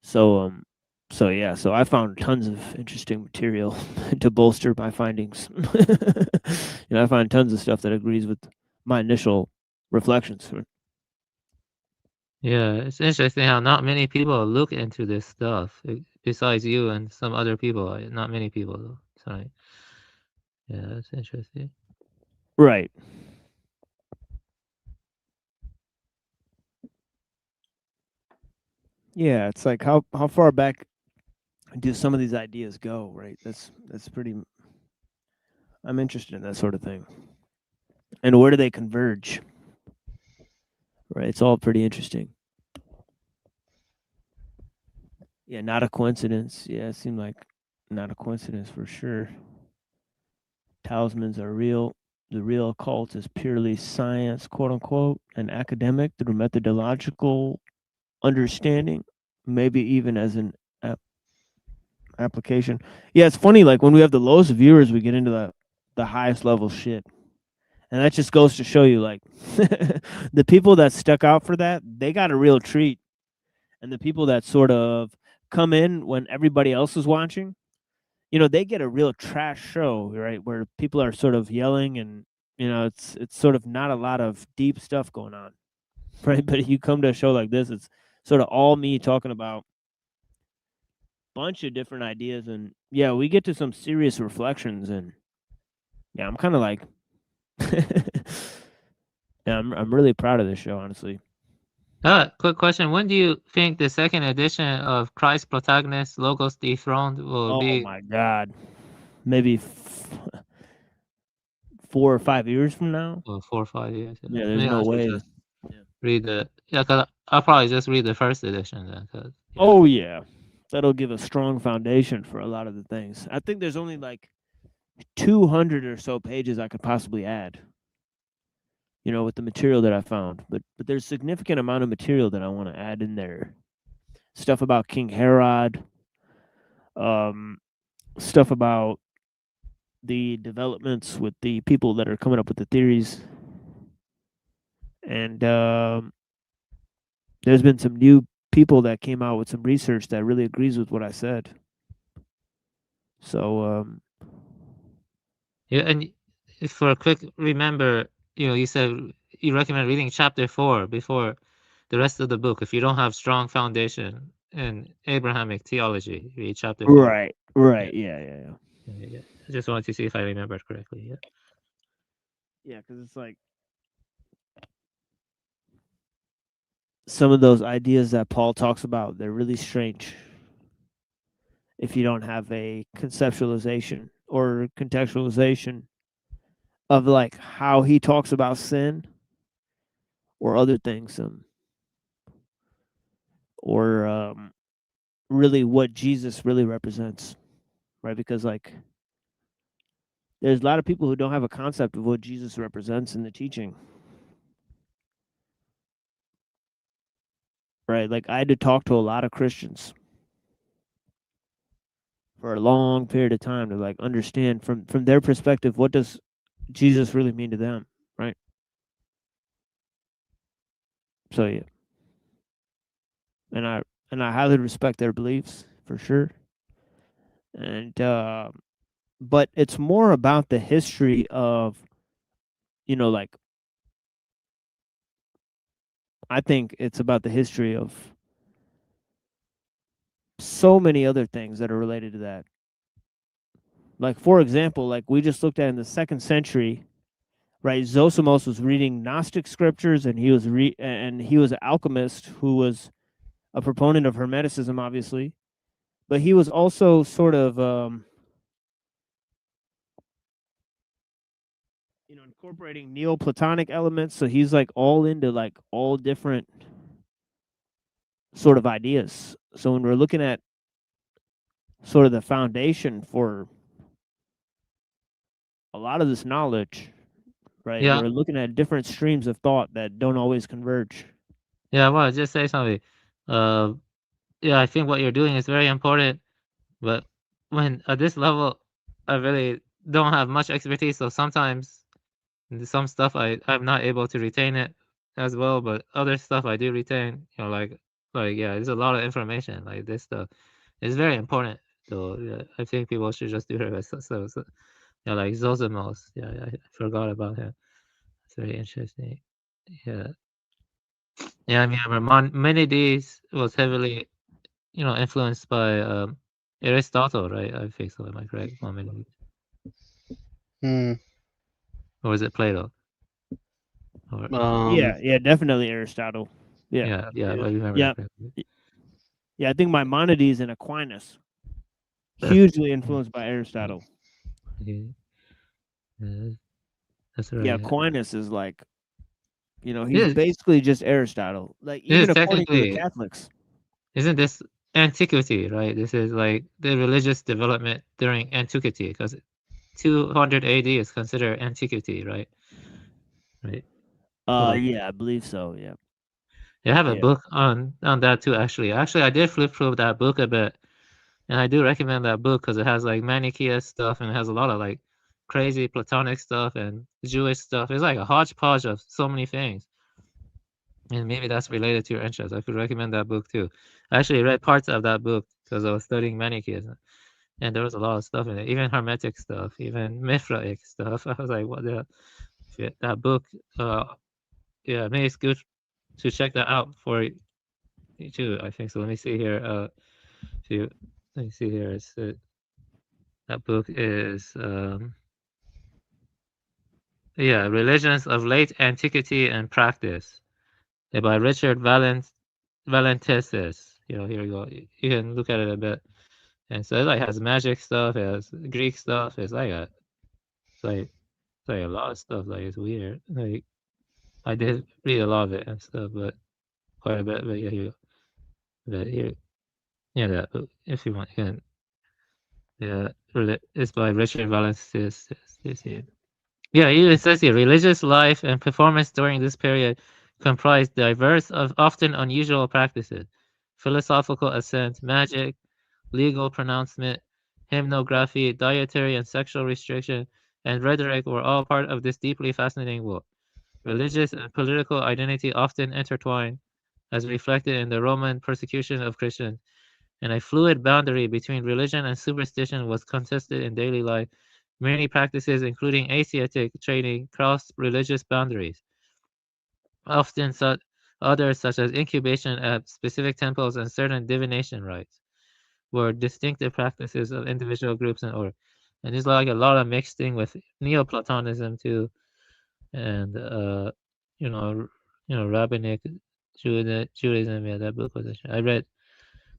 So, so I found tons of interesting material to bolster my findings. You know, I find tons of stuff that agrees with my initial reflections. Yeah, it's interesting how not many people look into this stuff besides you and some other people. Not many people though. So, yeah, that's interesting. Right. Yeah, it's like how far back do some of these ideas go, right? That's pretty. I'm interested in that sort of thing. And where do they converge? Right, it's all pretty interesting. Yeah, not a coincidence. Yeah, it seemed like not a coincidence for sure. Talismans are real. The real occult is purely science, quote unquote, and academic through methodological understanding, maybe even as an application. Yeah, it's funny. Like when we have the lowest viewers, we get into the highest level shit, and that just goes to show you, like, the people that stuck out for that, they got a real treat, and the people that sort of come in when everybody else is watching, you know, they get a real trash show, right? Where people are sort of yelling and You know, it's sort of not a lot of deep stuff going on, right? But if you come to a show like this, it's sort of all me talking about a bunch of different ideas, and yeah, we get to some serious reflections, and yeah, I'm kind of like, yeah, I'm really proud of this show, honestly. Quick question. When do you think the second edition of Christ Protagonist Logos Dethroned will Oh be? my God, maybe 4 or 5 years from now. Well, 4 or 5 years. Yeah, there's Maybe I no should way. just read the cause I'll probably just read the first edition then. 'Cause, Oh yeah, that'll give a strong foundation for a lot of the things. I think there's only like 200 or so pages I could possibly add. You know, with the material that I found, but there's significant amount of material that I want to add in there. Stuff about King Herod, stuff about the developments with the people that are coming up with the theories, and there's been some new people that came out with some research that really agrees with what I said. So yeah, and for a quick remember, you said you recommend reading chapter 4 before the rest of the book. If you don't have strong foundation in Abrahamic theology, read chapter 4. Right, yeah. I just wanted to see if I remembered correctly. Yeah, because it's like some of those ideas that Paul talks about, they're really strange if you don't have a conceptualization or contextualization of like how he talks about sin or other things, or really what Jesus really represents, right? Because like there's a lot of people who don't have a concept of what Jesus represents in the teaching. Right? Like I had to talk to a lot of Christians for a long period of time to like understand from their perspective, what does Jesus really mean to them, right? So yeah. And I highly respect their beliefs for sure. And but it's more about the history of, like I think it's about the history of so many other things that are related to that. Like, for example, like we just looked at in the 2nd century, right? Zosimos was reading Gnostic scriptures, and he was an alchemist who was a proponent of Hermeticism, obviously, but he was also sort of incorporating Neoplatonic elements. So he's like all into like all different sort of ideas. So when we're looking at sort of the foundation for a lot of this knowledge, right? Yeah. We're looking at different streams of thought that don't always converge. Yeah, well, just say something. Yeah, I think what you're doing is very important, but when at this level, I really don't have much expertise, so sometimes some stuff I'm not able to retain it as well, but other stuff I do retain. Like yeah, there's a lot of information. Like this stuff is very important. So yeah, I think people should just do it. So yeah, like Zosimos. Yeah, I forgot about him. It's very interesting. Yeah. Yeah, I mean, Maimonides was heavily, influenced by Aristotle, right? I think so. Am I correct? Maimonides. Or was it Plato? Or, Yeah, definitely Aristotle. Yeah, I remember. Yeah, I think Maimonides and Aquinas hugely influenced by Aristotle. That's right. Yeah, Aquinas is like, he's basically just Aristotle. Like even according to the Catholics. Isn't this antiquity, right? This is like the religious development during antiquity, because 200 AD is considered antiquity, right? Right. Yeah, I believe so. Yeah. I have a book on that too. Actually, I did flip through that book a bit, and I do recommend that book because it has like Manichaeist stuff and it has a lot of like crazy Platonic stuff and Jewish stuff. It's like a hodgepodge of so many things. And maybe that's related to your interest. I could recommend that book too. I actually read parts of that book because I was studying Manichaeism, and there was a lot of stuff in it, even Hermetic stuff, even Mithraistic stuff. I was like, what the that book, yeah, maybe it's good to check that out for you too. I think so. Let me see here. Let me see here. It's that book is yeah, Religions of Late Antiquity and Practice, by Richard Valentesis. You know, here you go. You can look at it a bit. And so it like has magic stuff, it has Greek stuff. It's like a lot of stuff. Like it's weird. Like I did read a lot of it and stuff, but quite a bit. But yeah, here you go. But here, yeah, that book, if you want, you can. Yeah, it's by Richard Valentesis. Yeah, it says here, religious life and performance during this period comprised diverse, of often unusual practices: philosophical assent, magic, legal pronouncement, hymnography, dietary and sexual restriction, and rhetoric were all part of this deeply fascinating world. Religious and political identity often intertwined, as reflected in the Roman persecution of Christians, and a fluid boundary between religion and superstition was contested in daily life. Many practices, including ascetic training, crossed religious boundaries. Often others, such as incubation at specific temples and certain divination rites, were distinctive practices of individual groups and order. And there's like a lot of mixing with Neoplatonism too, and rabbinic Judaism. Yeah, that book was I read.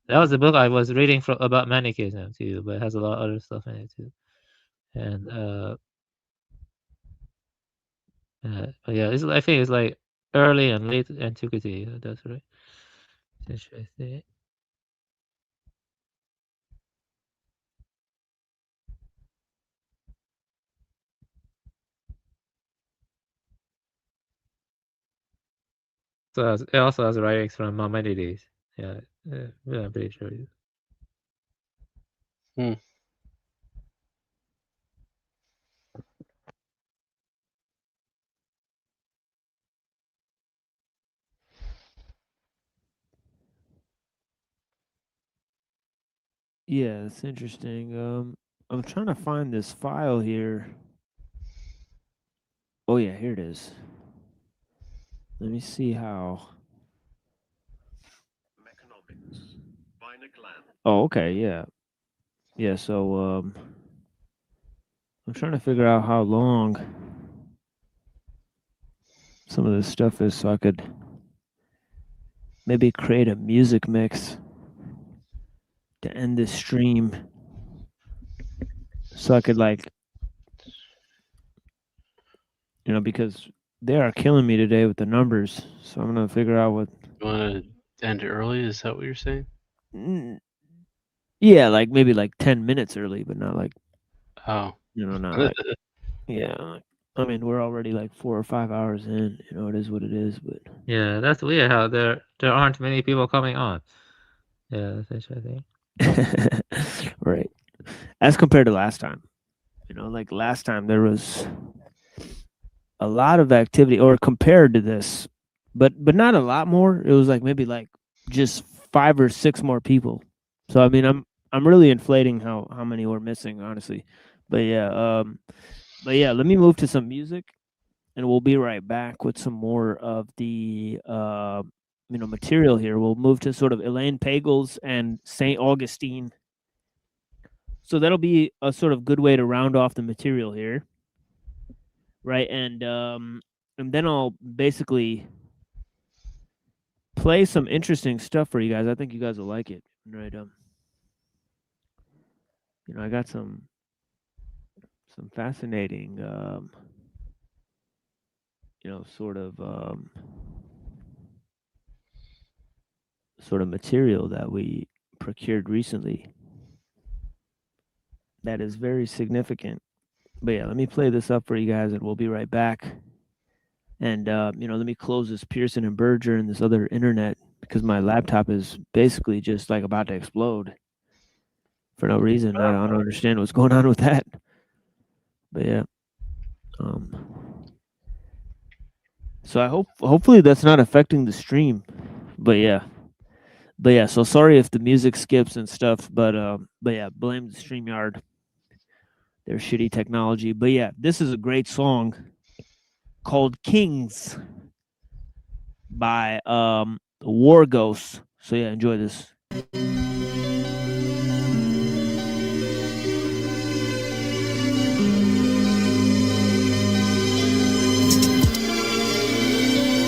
That was the book I was reading about Manichaeism too, but it has a lot of other stuff in it too. And but yeah, I think it's like early and late antiquity. That's right. Interesting. So it also has writings from Maimonides. Yeah, I'm pretty sure. Yeah, it's interesting. I'm trying to find this file here. Oh yeah, here it is. Let me see how. Oh, okay, yeah. Yeah, so I'm trying to figure out how long some of this stuff is so I could maybe create a music mix to end this stream. So I could because they are killing me today with the numbers. So I'm gonna figure out what. You want to end it early? Is that what you're saying? Yeah, like maybe like 10 minutes early, but not like. Oh. Not like. Yeah, I mean we're already like 4 or 5 hours in. It is what it is. But yeah, that's weird how there aren't many people coming on. Yeah, that's interesting. Right, as compared to last time. Like last time there was a lot of activity, or compared to this, but not a lot more. It was like maybe like just 5 or 6 more people. So I mean, I'm really inflating how many we're missing, honestly. But yeah, let me move to some music, and we'll be right back with some more of the material here. We'll move to sort of Elaine Pagels and St. Augustine. So that'll be a sort of good way to round off the material here. Right, and then I'll basically play some interesting stuff for you guys. I think you guys will like it. Right, I got some fascinating sort of material that we procured recently that is very significant. But yeah, let me play this up for you guys, and we'll be right back. And let me close this Pearson and Berger and this other internet, because my laptop is basically just like about to explode for no reason. I don't understand what's going on with that. But yeah, so hopefully that's not affecting the stream. But yeah, so sorry if the music skips and stuff. But yeah, blame the StreamYard. Their shitty technology. But yeah, this is a great song. called Kings by War Ghost. So yeah, enjoy this.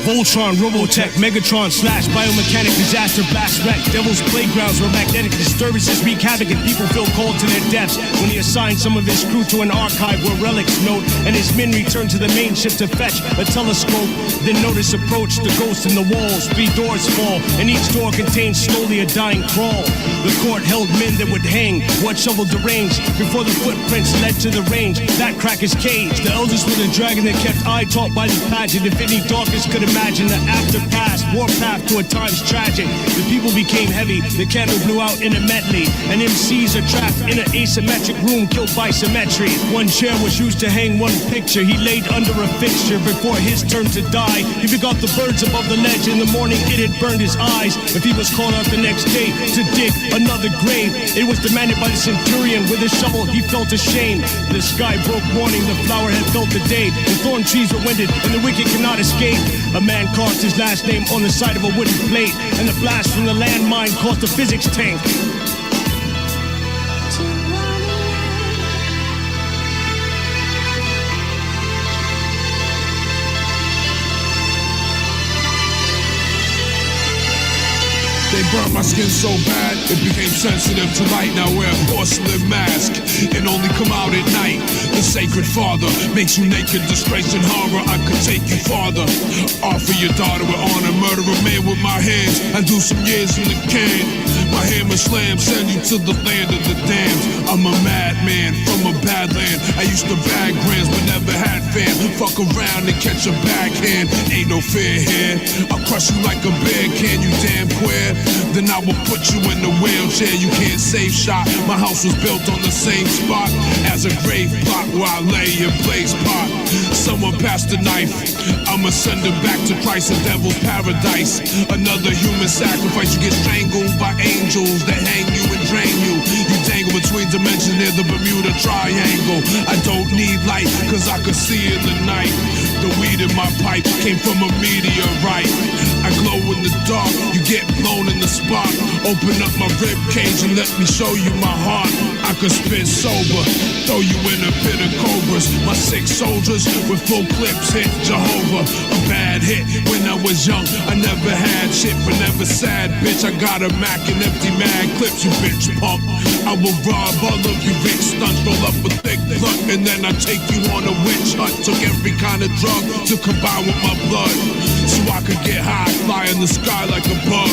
Voltron, Robotech, Megatron, Slash, Biomechanic, Disaster, Blast, Wreck, Devil's Playgrounds, where magnetic disturbances wreak havoc and people feel called to their depths. When he assigned some of his crew to an archive where relics note, and his men return to the main ship to fetch a telescope, then notice approach the ghost in the walls. 3 doors fall, and each door contains slowly a dying crawl. The court held men that would hang, what shoveled the range, before the footprints led to the range. That cracker's cage, the elders were the dragon that kept eye taught by the pageant. If any darkness could imagine the after past, warpath to a times tragic. The people became heavy, the candle blew out in a medley, and MCs are trapped in an asymmetric room killed by symmetry. One chair was used to hang one picture. He laid under a fixture before his turn to die. He forgot the birds above the ledge. In the morning it had burned his eyes. If he was called out the next day to dig another grave, it was demanded by the centurion. With his shovel he felt ashamed. The sky broke warning, the flower had felt the day. The thorn trees were winded and the wicked cannot escape. A man carved his last name on the side of a wooden plate, and the blast from the landmine caused a physics tank. They burned my skin so bad, it became sensitive to light. Now wear a porcelain mask and only come out at night. The sacred father makes you naked, disgrace and horror. I could take you farther. Offer your daughter with honor, murder a man with my hands, and do some years in the can. My hammer slam, send you to the land of the damned. I'm a madman from a bad land. I used to bag grams but never had fam. Fuck around and catch a backhand. Ain't no fear here. I'll crush you like a bear can, you damn queer. Then I will put you in the wheelchair. You can't save shot. My house was built on the same spot as a grave plot where I lay in place pot. Someone passed the knife. I'ma send him back to Christ, the devil's paradise. Another human sacrifice. You get strangled by angels that hang you and drain you. You dangle between dimensions near the Bermuda Triangle. I don't need light, cause I can see in the night. The weed in my pipe came from a meteorite. I glow in the dark, you get blown in the spot. Open up my rib cage and let me show you my heart. I could spit sober, throw you in a pit of cobras. My 6 soldiers with full clips hit Jehovah. A bad hit when I was young. I never had shit but never sad, bitch. I got a Mac and empty mag clips, you bitch punk. I will rob all of you big stunts, roll up a thick blunt, and then I take you on a witch hunt. Took every kind of drug to combine with my blood, so I could get high, fly in the sky like a bug.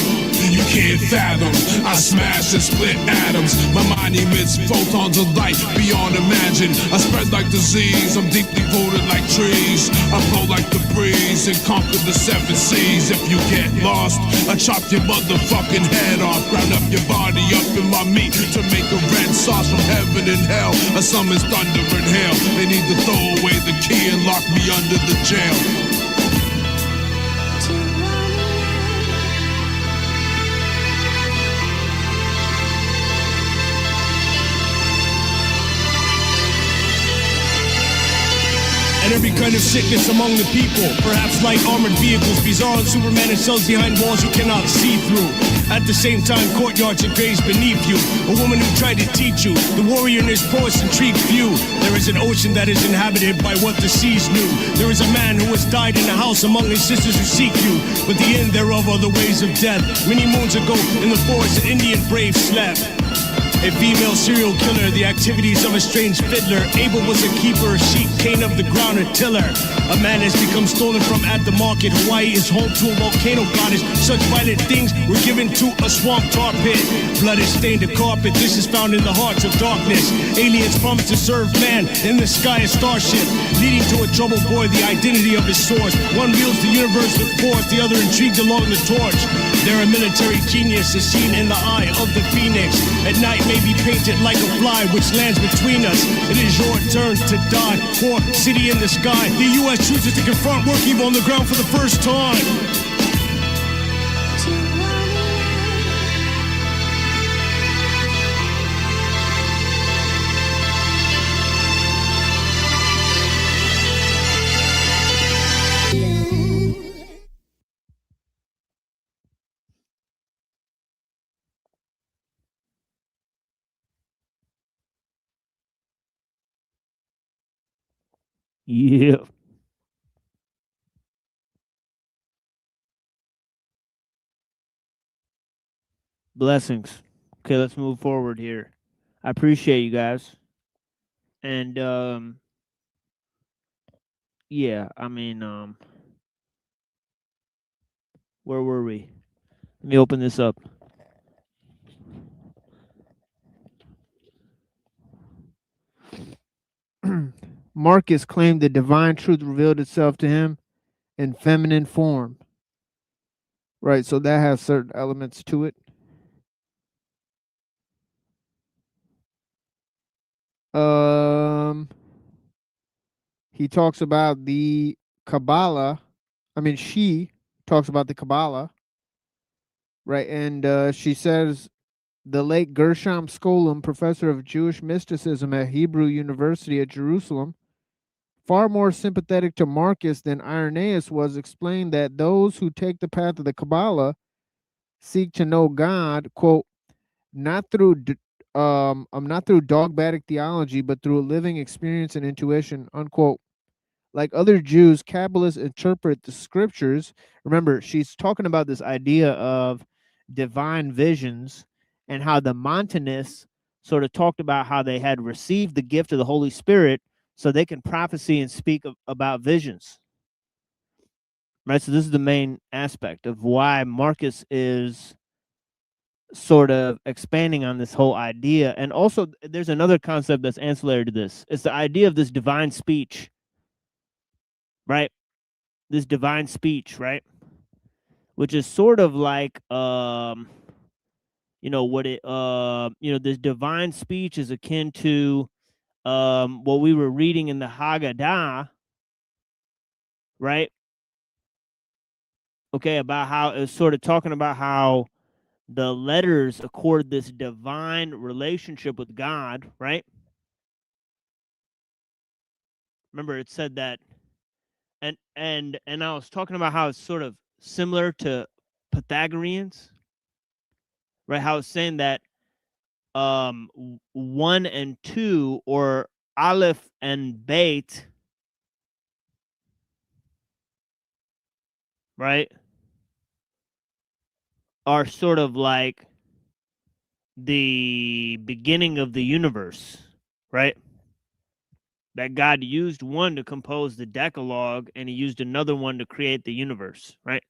You can't fathom, I smash and split atoms. My mind emits photons of light beyond imagine. I spread like disease, I'm deeply rooted like trees. I blow like the breeze and conquer the 7 seas. If you get lost, I chop your motherfucking head off. Ground up your body up in my meat to make a red sauce from heaven and hell. I summons thunder and hail. They need to throw away the key and lock me under the jail. And every kind of sickness among the people. Perhaps light armored vehicles, bizarre and Superman and cells behind walls you cannot see through. At the same time, courtyards and graves beneath you. A woman who tried to teach you. The warrior and his prowess intrigue few. There is an ocean that is inhabited by what the seas knew. There is a man who has died in a house among his sisters who seek you. But the end thereof are the ways of death. Many moons ago in the forest an Indian brave slept. A female serial killer, the activities of a strange fiddler. Abel was a keeper, sheep, Cain of the ground, a tiller. A man has become stolen from at the market. Hawaii is home to a volcano goddess. Such violent things were given to a swamp tar pit. Blood has stained the carpet, this is found in the hearts of darkness. Aliens promise to serve man, in the sky a starship. Leading to a troubled boy, the identity of his source. One wields the universe with force, the other intrigued along the torch. Their military genius is seen in the eye of the phoenix. At night may be painted like a fly which lands between us. It is your turn to die for city in the sky. The U.S. chooses to confront work evil on the ground for the first time. Yeah. Blessings. Okay, let's move forward here. I appreciate you guys. And yeah, I mean, where were we? Let me open this up. Marcus claimed the divine truth revealed itself to him in feminine form. Right, so that has certain elements to it. He talks about the Kabbalah. I mean, she talks about the Kabbalah, right? And she says the late Gershom Scholem, professor of Jewish mysticism at Hebrew University at Jerusalem, far more sympathetic to Marcus than Irenaeus was, explained that those who take the path of the Kabbalah seek to know God, quote, not through dogmatic theology, but through a living experience and intuition, unquote. Like other Jews, Kabbalists interpret the scriptures. Remember, she's talking about this idea of divine visions and how the Montanists sort of talked about how they had received the gift of the Holy Spirit so they can prophecy and speak about visions. Right? So this is the main aspect of why Marcus is sort of expanding on this whole idea. And also, there's another concept that's ancillary to this. It's the idea of this divine speech. Right? This divine speech, right? Which is sort of like this divine speech is akin to what we were reading in the Haggadah, right? Okay, about how it's sort of talking about how the letters accord this divine relationship with God, right? Remember, it said that, and I was talking about how it's sort of similar to Pythagoreans, right? How it's saying that 1 and 2, or Aleph and Beit, right, are sort of like the beginning of the universe, right? That God used one to compose the Decalogue, and he used another one to create the universe, right?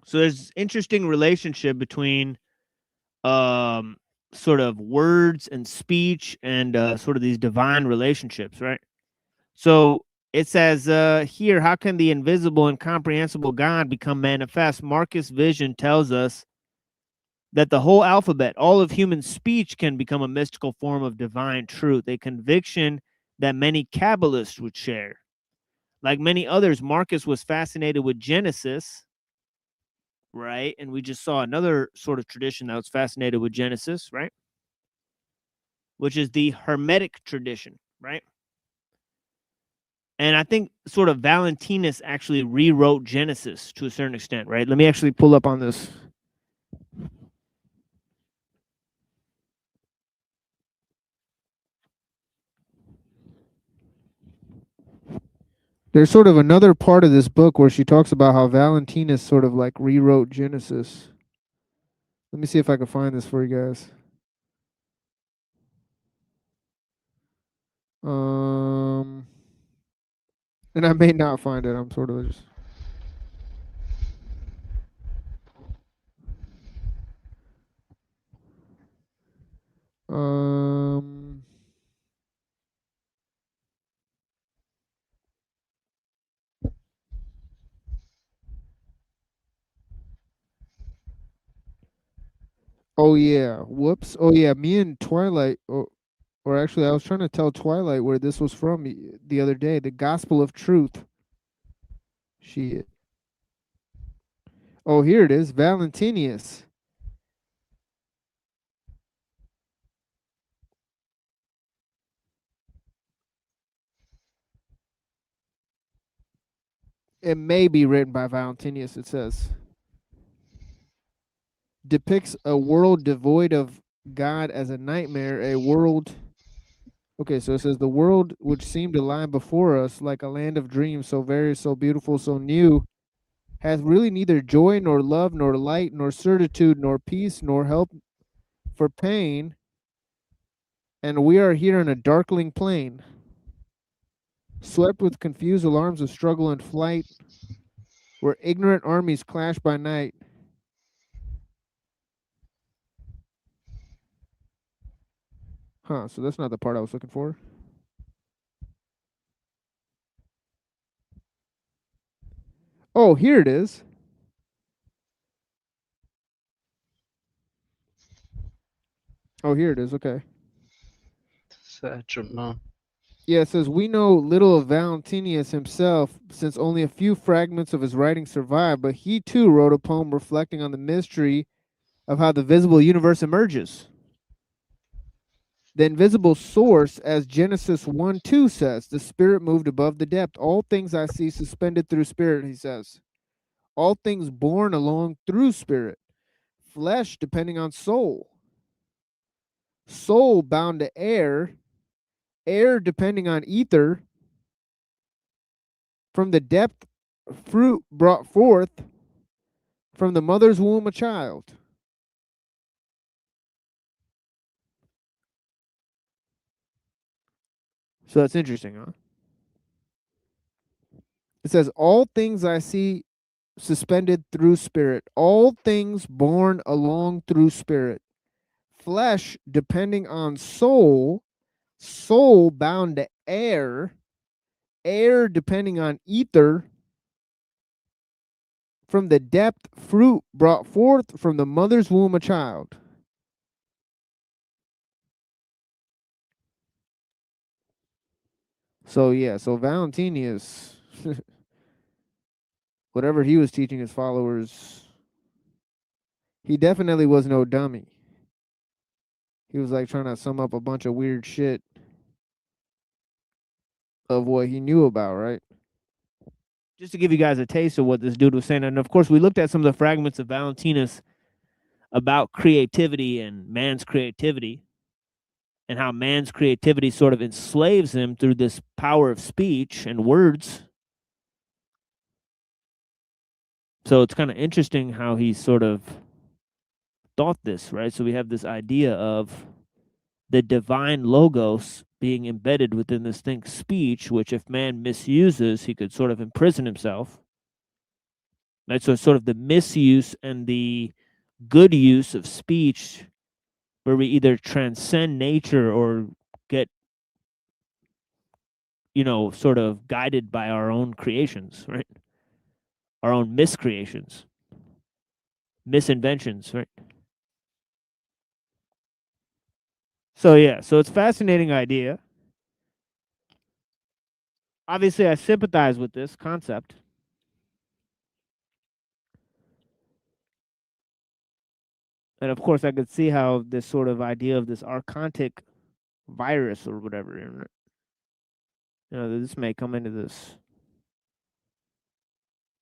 So there's interesting relationship between sort of words and speech and sort of these divine relationships, right? So it says here, how can the invisible and comprehensible God become manifest? Marcus' vision tells us that the whole alphabet, all of human speech, can become a mystical form of divine truth, a conviction that many Kabbalists would share. Like many others, Marcus was fascinated with Genesis, right? And we just saw another sort of tradition that was fascinated with Genesis, right? Which is the Hermetic tradition, right? And I think sort of Valentinus actually rewrote Genesis to a certain extent, right? Let me actually pull up on this. There's sort of another part of this book where she talks about how Valentinus sort of like rewrote Genesis. Let me see if I can find this for you guys. And I may not find it. I'm sort of just... Oh yeah, whoops. Oh yeah, me and Twilight, or actually I was trying to tell Twilight where this was from the other day, the Gospel of Truth. Shit. Oh, here it is, Valentinus. It may be written by Valentinus, it says. Depicts a world devoid of God as a nightmare, a world Okay, so it says the world which seemed to lie before us like a land of dreams, so various, so beautiful, so new, hath really neither joy nor love nor light nor certitude nor peace nor help for pain, and we are here in a darkling plain, swept with confused alarms of struggle and flight, where ignorant armies clash by night. Huh, so that's not the part I was looking for. Oh, here it is. Oh, here it is. Okay. Yeah, it says, we know little of Valentinius himself, since only a few fragments of his writings survive, but he too wrote a poem reflecting on the mystery of how the visible universe emerges. The invisible source, as Genesis 1:2 says, the spirit moved above the depth. All things I see suspended through spirit, he says. All things born along through spirit. Flesh depending on soul. Soul bound to air. Air depending on ether. From the depth, fruit brought forth. From the mother's womb, a child. So that's interesting, huh? It says, all things I see suspended through spirit. All things born along through spirit. Flesh depending on soul. Soul bound to air. Air depending on ether. From the depth, fruit brought forth. From the mother's womb, a child. So yeah, so Valentinius, whatever he was teaching his followers, he definitely was no dummy. He was like trying to sum up a bunch of weird shit of what he knew about, right? Just to give you guys a taste of what this dude was saying. And of course, we looked at some of the fragments of Valentinus about creativity and man's creativity, and how man's creativity sort of enslaves him through this power of speech and words. So it's kind of interesting how he sort of thought this, right? So we have this idea of the divine logos being embedded within this thing, speech, which if man misuses, he could sort of imprison himself. Right? So it's sort of the misuse and the good use of speech, where we either transcend nature or get, sort of guided by our own creations, right? Our own miscreations, misinventions, right? So yeah, so it's a fascinating idea. Obviously, I sympathize with this concept. And of course, I could see how this sort of idea of this archontic virus or whatever, this may come into this.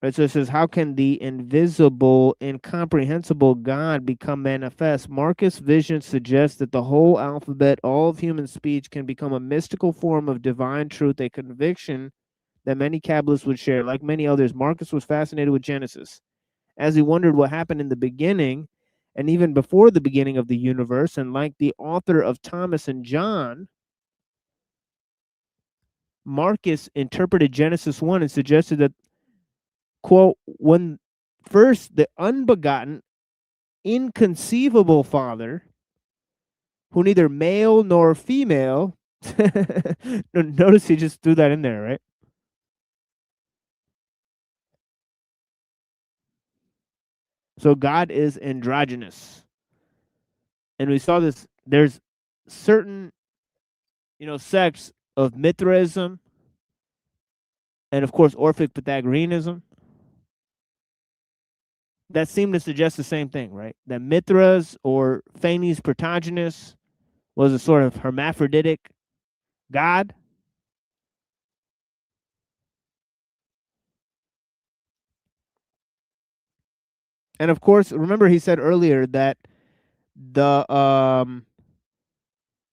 Right, so it says, how can the invisible, incomprehensible God become manifest? Marcus' vision suggests that the whole alphabet, all of human speech, can become a mystical form of divine truth, a conviction that many Kabbalists would share. Like many others, Marcus was fascinated with Genesis, as he wondered what happened in the beginning, and even before the beginning of the universe. And like the author of Thomas and John, Marcus interpreted Genesis 1 and suggested that, quote, when first the unbegotten, inconceivable Father, who neither male nor female, notice he just threw that in there, right? So God is androgynous. And we saw this, there's certain, sects of Mithraism, and of course Orphic Pythagoreanism, that seem to suggest the same thing, right? That Mithras or Phanes Protogenus was a sort of hermaphroditic god. And of course, remember he said earlier that the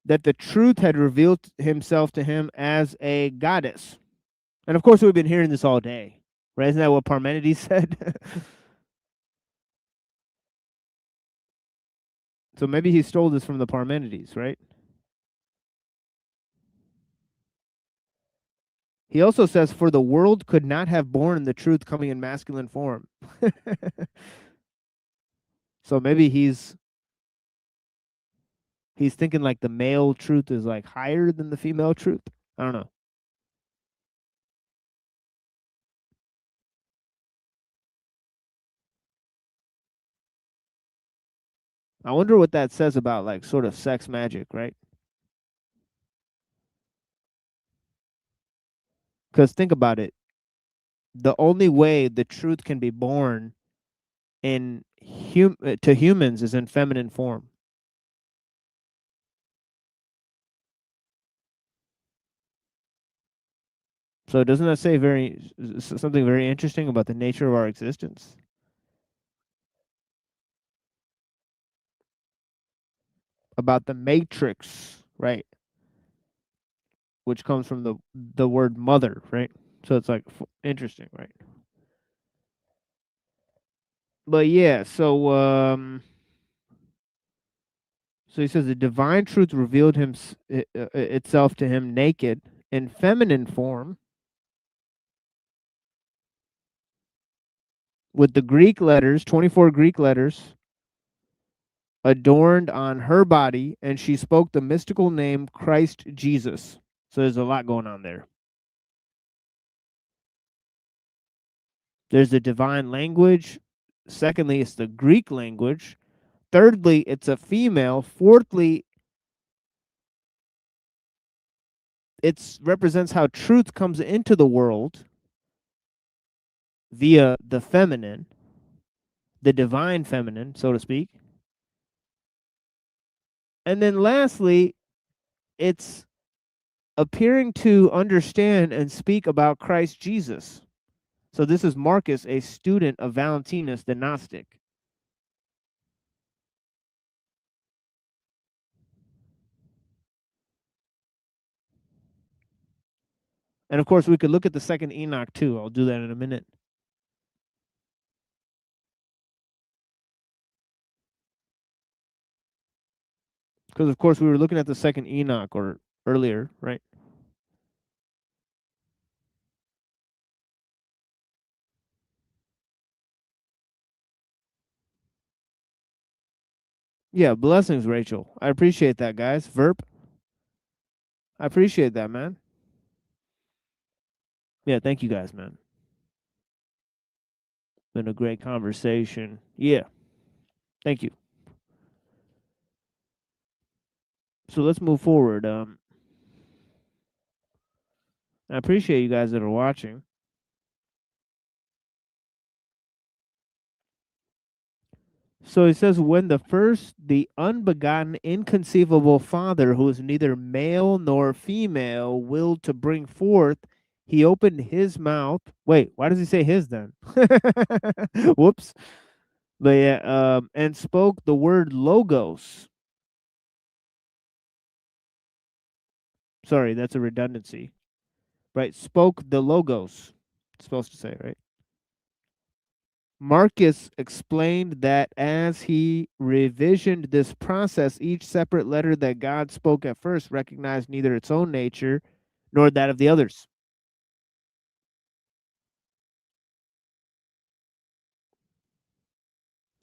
that the truth had revealed himself to him as a goddess. And of course, we've been hearing this all day, right? Isn't that what Parmenides said? So maybe he stole this from the Parmenides, right? He also says, for the world could not have borne the truth coming in masculine form. So maybe he's thinking like the male truth is like higher than the female truth. I don't know. I wonder what that says about like sort of sex magic, right? Because think about it. The only way the truth can be born in to humans is in feminine form. So doesn't that say something very interesting about the nature of our existence? About the matrix, right? Which comes from the word mother, right? So it's like interesting, right? But yeah, so he says the divine truth revealed itself to him naked in feminine form with the Greek letters, 24 Greek letters, adorned on her body, and she spoke the mystical name Christ Jesus. So there's a lot going on there. There's the divine language. Secondly, it's the Greek language. Thirdly, it's a female. Fourthly, it represents how truth comes into the world via the feminine, the divine feminine, so to speak. And then lastly, it's appearing to understand and speak about Christ Jesus. So this is Marcus, a student of Valentinus the Gnostic. And of course, we could look at the second Enoch too. I'll do that in a minute. Because of course, we were looking at the second Enoch or earlier, right? Yeah, blessings, Rachel. I appreciate that, guys. Verp. I appreciate that, man. Yeah, thank you guys, man. Been a great conversation. Yeah. Thank you. So let's move forward. I appreciate you guys that are watching. So he says, when the unbegotten, inconceivable Father, who is neither male nor female, willed to bring forth, he opened his mouth. Wait, why does he say his then? Whoops. But yeah, and spoke the word logos. Sorry, that's a redundancy. Right, spoke the logos. It's supposed to say, right? Marcus explained that as he revisioned this process, each separate letter that God spoke at first recognized neither its own nature nor that of the others.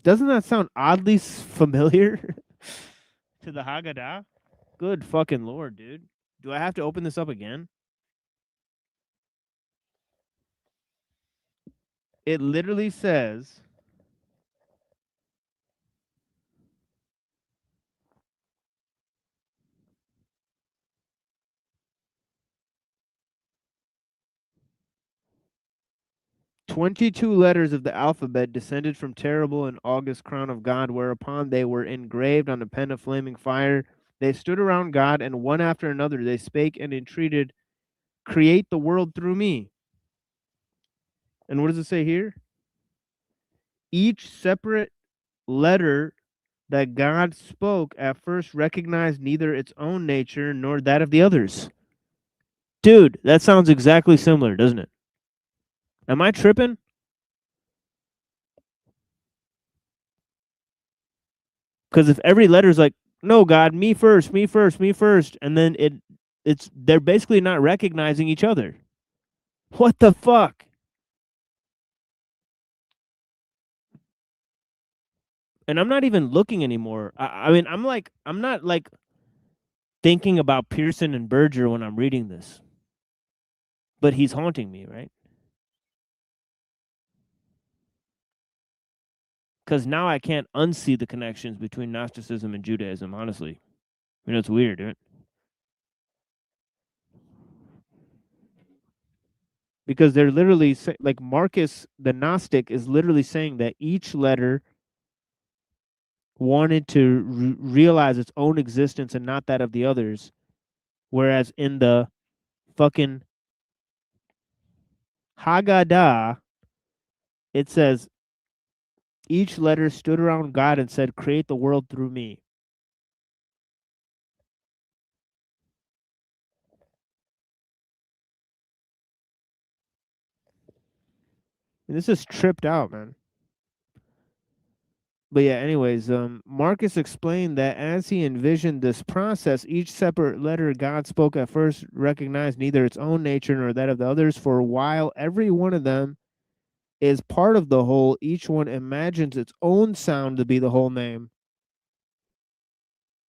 Doesn't that sound oddly familiar to the Haggadah? Good fucking Lord, dude. Do I have to open this up again? It literally says, "22 letters of the alphabet descended from terrible and august crown of God, whereupon they were engraved on a pen of flaming fire. They stood around God, and one after another they spake and entreated, create the world through me." And what does it say here? Each separate letter that God spoke at first recognized neither its own nature nor that of the others. Dude, that sounds exactly similar, doesn't it? Am I tripping? Because if every letter is like, no, God, me first, me first, me first, and then it's they're basically not recognizing each other. What the fuck? And I'm not even looking anymore. I mean, I'm not like thinking about Pearson and Berger when I'm reading this. But he's haunting me, right? Because now I can't unsee the connections between Gnosticism and Judaism, honestly. You know, it's weird, right? Because they're literally like Marcus, the Gnostic, is literally saying that each letter wanted to realize its own existence and not that of the others. Whereas in the fucking Haggadah, it says, each letter stood around God and said, create the world through me. And this is tripped out, man. But yeah, anyways, Marcus explained that as he envisioned this process, each separate letter God spoke at first recognized neither its own nature nor that of the others, for while every one of them is part of the whole, each one imagines its own sound to be the whole name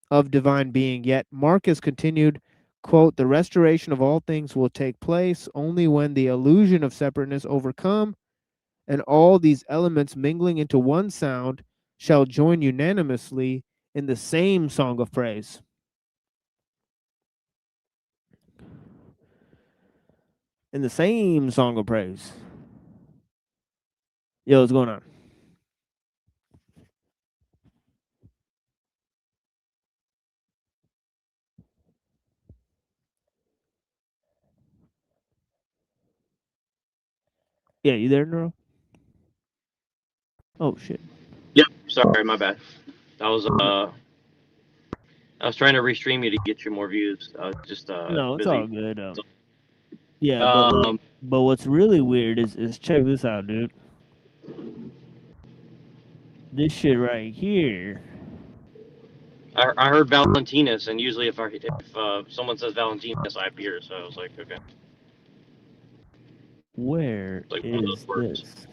of divine being. Yet Marcus continued, quote, the restoration of all things will take place only when the illusion of separateness overcome and all these elements mingling into one sound shall join unanimously in the same song of praise. In the same song of praise. Yo, what's going on? Yeah, you there, Neuro? Oh shit. Yep, sorry, my bad. I was trying to restream you to get you more views. Just No, it's busy. all good. Yeah, but what's really weird is check this out, dude. This shit right here. I heard Valentinus, and usually if someone says Valentinus, I appear. So I was like, okay. Where Like is this?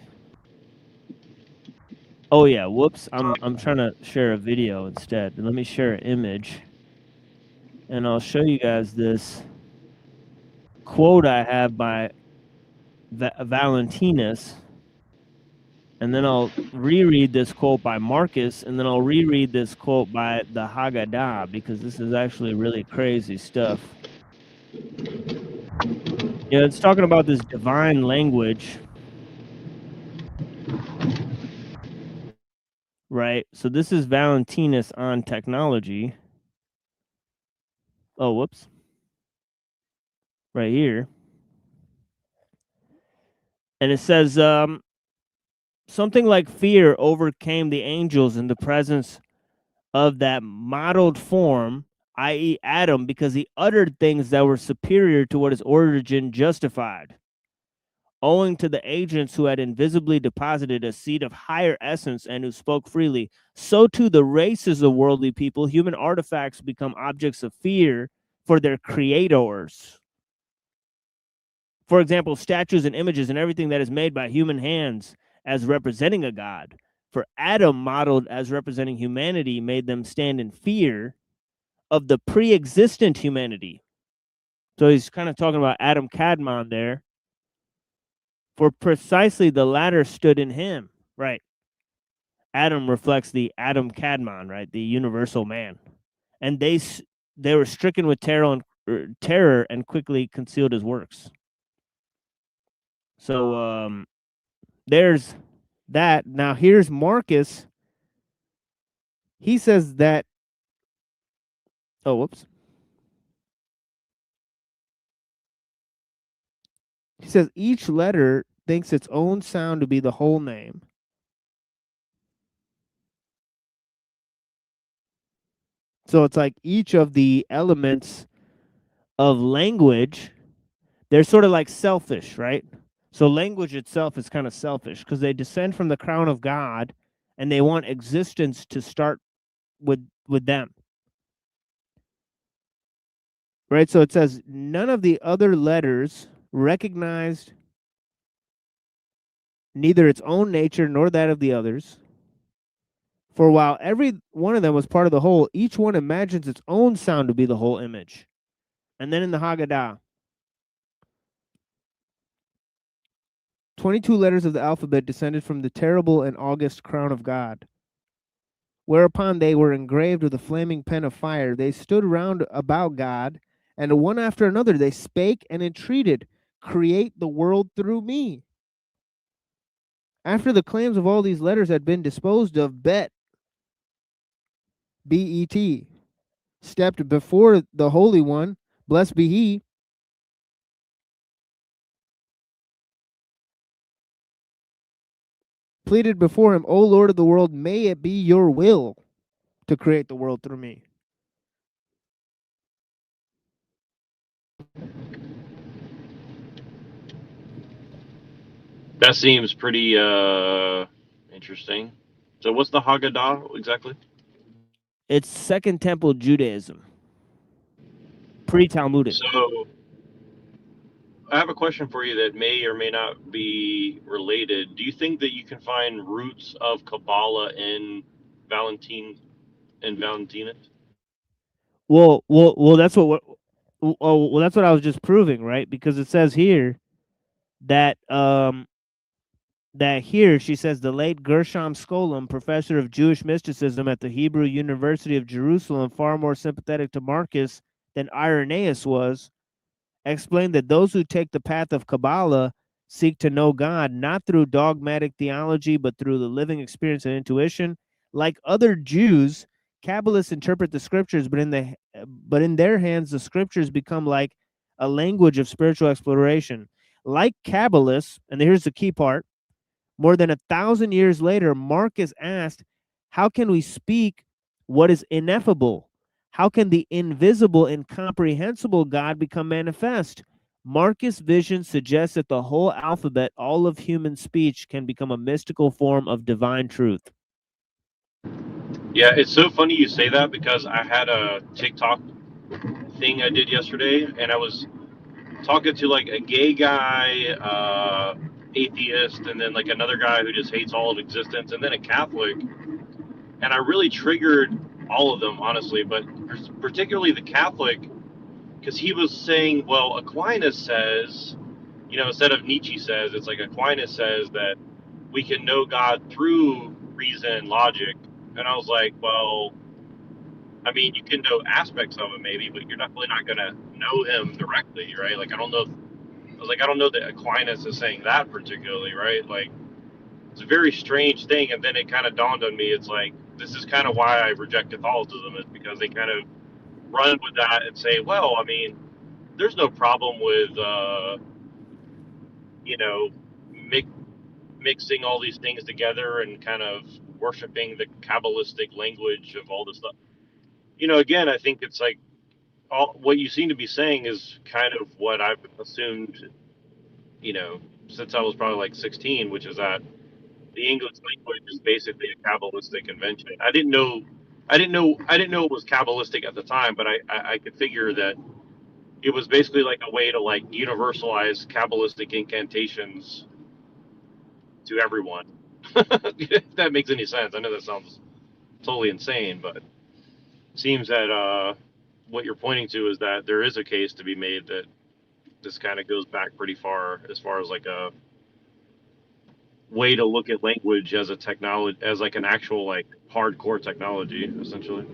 Oh yeah, whoops. I'm trying to share a video instead. Let me share an image. And I'll show you guys this quote I have by Valentinus. And then I'll reread this quote by Marcus, and then I'll reread this quote by the Haggadah, because this is actually really crazy stuff. Yeah, it's talking about this divine language. Right? So this is Valentinus on technology. Oh, whoops. Right here. And it says, something like fear overcame the angels in the presence of that modeled form, i.e. Adam, because he uttered things that were superior to what his origin justified. Owing to the agents who had invisibly deposited a seed of higher essence and who spoke freely, so too the races of worldly people, human artifacts become objects of fear for their creators. For example, statues and images and everything that is made by human hands as representing a god. For Adam, modeled as representing humanity, made them stand in fear of the pre-existent humanity. So he's kind of talking about Adam Kadmon there. For precisely the latter stood in him, right? Adam reflects the Adam Kadmon, right? The universal man. And they were stricken with terror and quickly concealed his works. So there's that. Now here's Marcus. He says that, oh, whoops. He says each letter thinks its own sound to be the whole name. So it's like each of the elements of language, they're sort of like selfish, right? So language itself is kind of selfish because they descend from the crown of God and they want existence to start with them. Right? So it says none of the other letters recognized neither its own nature nor that of the others. For while every one of them was part of the whole, each one imagines its own sound to be the whole image. And then in the Haggadah, 22 letters of the alphabet descended from the terrible and august crown of God. Whereupon they were engraved with a flaming pen of fire. They stood round about God, and one after another they spake and entreated, create the world through me. After the claims of all these letters had been disposed of, Bet, B-E-T, stepped before the Holy One, blessed be he, pleaded before him, O Lord of the world, may it be your will to create the world through me. That seems pretty interesting. So what's the Haggadah exactly? It's Second Temple Judaism, pre-Talmudic. So I have a question for you that may or may not be related. Do you think that you can find roots of Kabbalah in Valentinus? Well, that's what. Well, that's what I was just proving, right? Because it says here that that here she says the late Gershom Scholem, professor of Jewish mysticism at the Hebrew University of Jerusalem, far more sympathetic to Marcus than Irenaeus was, explained that those who take the path of Kabbalah seek to know God not through dogmatic theology, but through the living experience and intuition. Like other Jews, Kabbalists interpret the scriptures, but in their hands, the scriptures become like a language of spiritual exploration. Like Kabbalists, and here's the key part, more than 1,000 years later, Marcus asked, how can we speak what is ineffable? How can the invisible, incomprehensible God become manifest? Marcus' vision suggests that the whole alphabet, all of human speech, can become a mystical form of divine truth. Yeah, it's so funny you say that because I had a TikTok thing I did yesterday, and I was talking to like a gay guy, atheist, and then like another guy who just hates all of existence, and then a Catholic. And I really triggered all of them, honestly, but particularly the Catholic, because he was saying, well, Aquinas says, you know, instead of Nietzsche says, it's like Aquinas says that we can know God through reason and logic. And I was like, well, I mean, you can know aspects of him maybe, but you're definitely not going to know him directly, right? Like, I don't know that Aquinas is saying that particularly, right? Like, it's a very strange thing. And then it kind of dawned on me, it's like, this is kind of why I reject Catholicism, is because they kind of run with that and say, well, I mean, there's no problem with, you know, mixing all these things together and kind of worshiping the Kabbalistic language of all this stuff. You know, again, I think it's like what you seem to be saying is kind of what I've assumed, you know, since I was probably like 16, which is that the English language is basically a Kabbalistic invention. I didn't know it was Kabbalistic at the time, but I could figure that it was basically like a way to like universalize Kabbalistic incantations to everyone. If that makes any sense. I know that sounds totally insane, but it seems that what you're pointing to is that there is a case to be made that this kind of goes back pretty far as like a way to look at language as a technology, as like an actual like hardcore technology, essentially.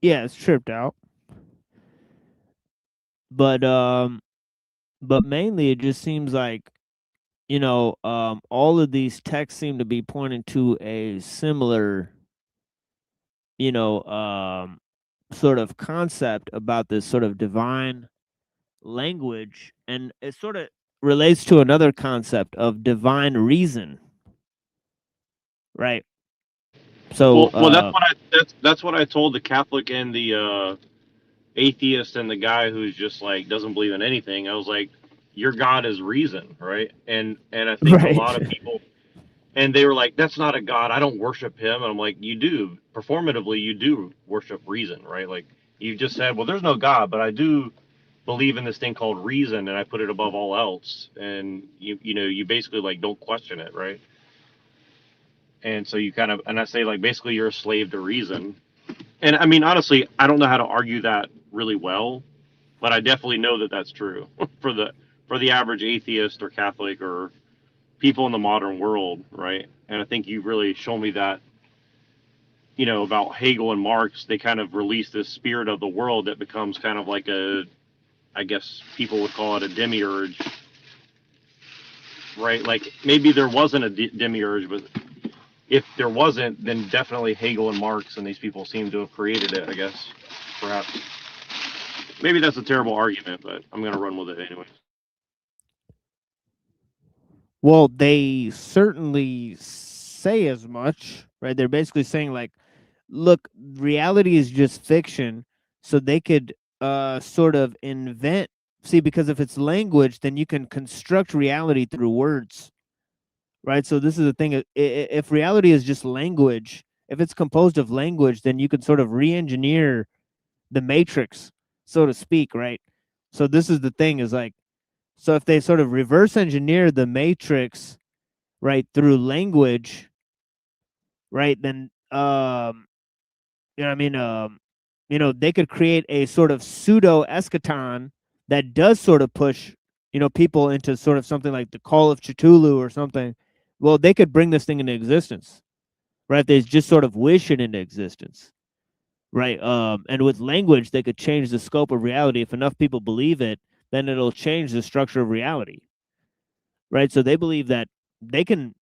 Yeah, it's tripped out. But mainly it just seems like, you know, all of these texts seem to be pointing to a similar, you know, sort of concept about this sort of divine language, and it sort of relates to another concept of divine reason, right? So, Well, that's what I told the Catholic and the atheist and the guy who's just like doesn't believe in anything. I was like, your God is reason, right? And I think a lot of people, and they were like, that's not a God. I don't worship him. And I'm like, you do. Performatively, you do worship reason, right? Like you just said, well, there's no God, but I do believe in this thing called reason, and I put it above all else. And you basically like don't question it, right? And so you kind of, and I say like basically you're a slave to reason. And I mean, honestly, I don't know how to argue that really well, but I definitely know that that's true for the average atheist or Catholic or people in the modern world, right? And I think you've really shown me that, about Hegel and Marx. They kind of release this spirit of the world that becomes kind of like I guess people would call it a demiurge, right? Like maybe there wasn't a demiurge, but if there wasn't, then definitely Hegel and Marx and these people seem to have created it, I guess, perhaps. Maybe that's a terrible argument, but I'm going to run with it anyway. Well, they certainly say as much, right? They're basically saying like, look, reality is just fiction, so they could sort of invent. See, because if it's language, then you can construct reality through words, right? So this is the thing. If reality is just language, if it's composed of language, then you can sort of re-engineer the matrix, so to speak, right? So this is the thing is like, so if they sort of reverse engineer the matrix, right, through language, right, then they could create a sort of pseudo eschaton that does sort of push, people into sort of something like the call of Cthulhu or something. Well, they could bring this thing into existence, right? They just sort of wish it into existence, right? And with language, they could change the scope of reality. If enough people believe it, then it'll change the structure of reality, right? So they believe that they can,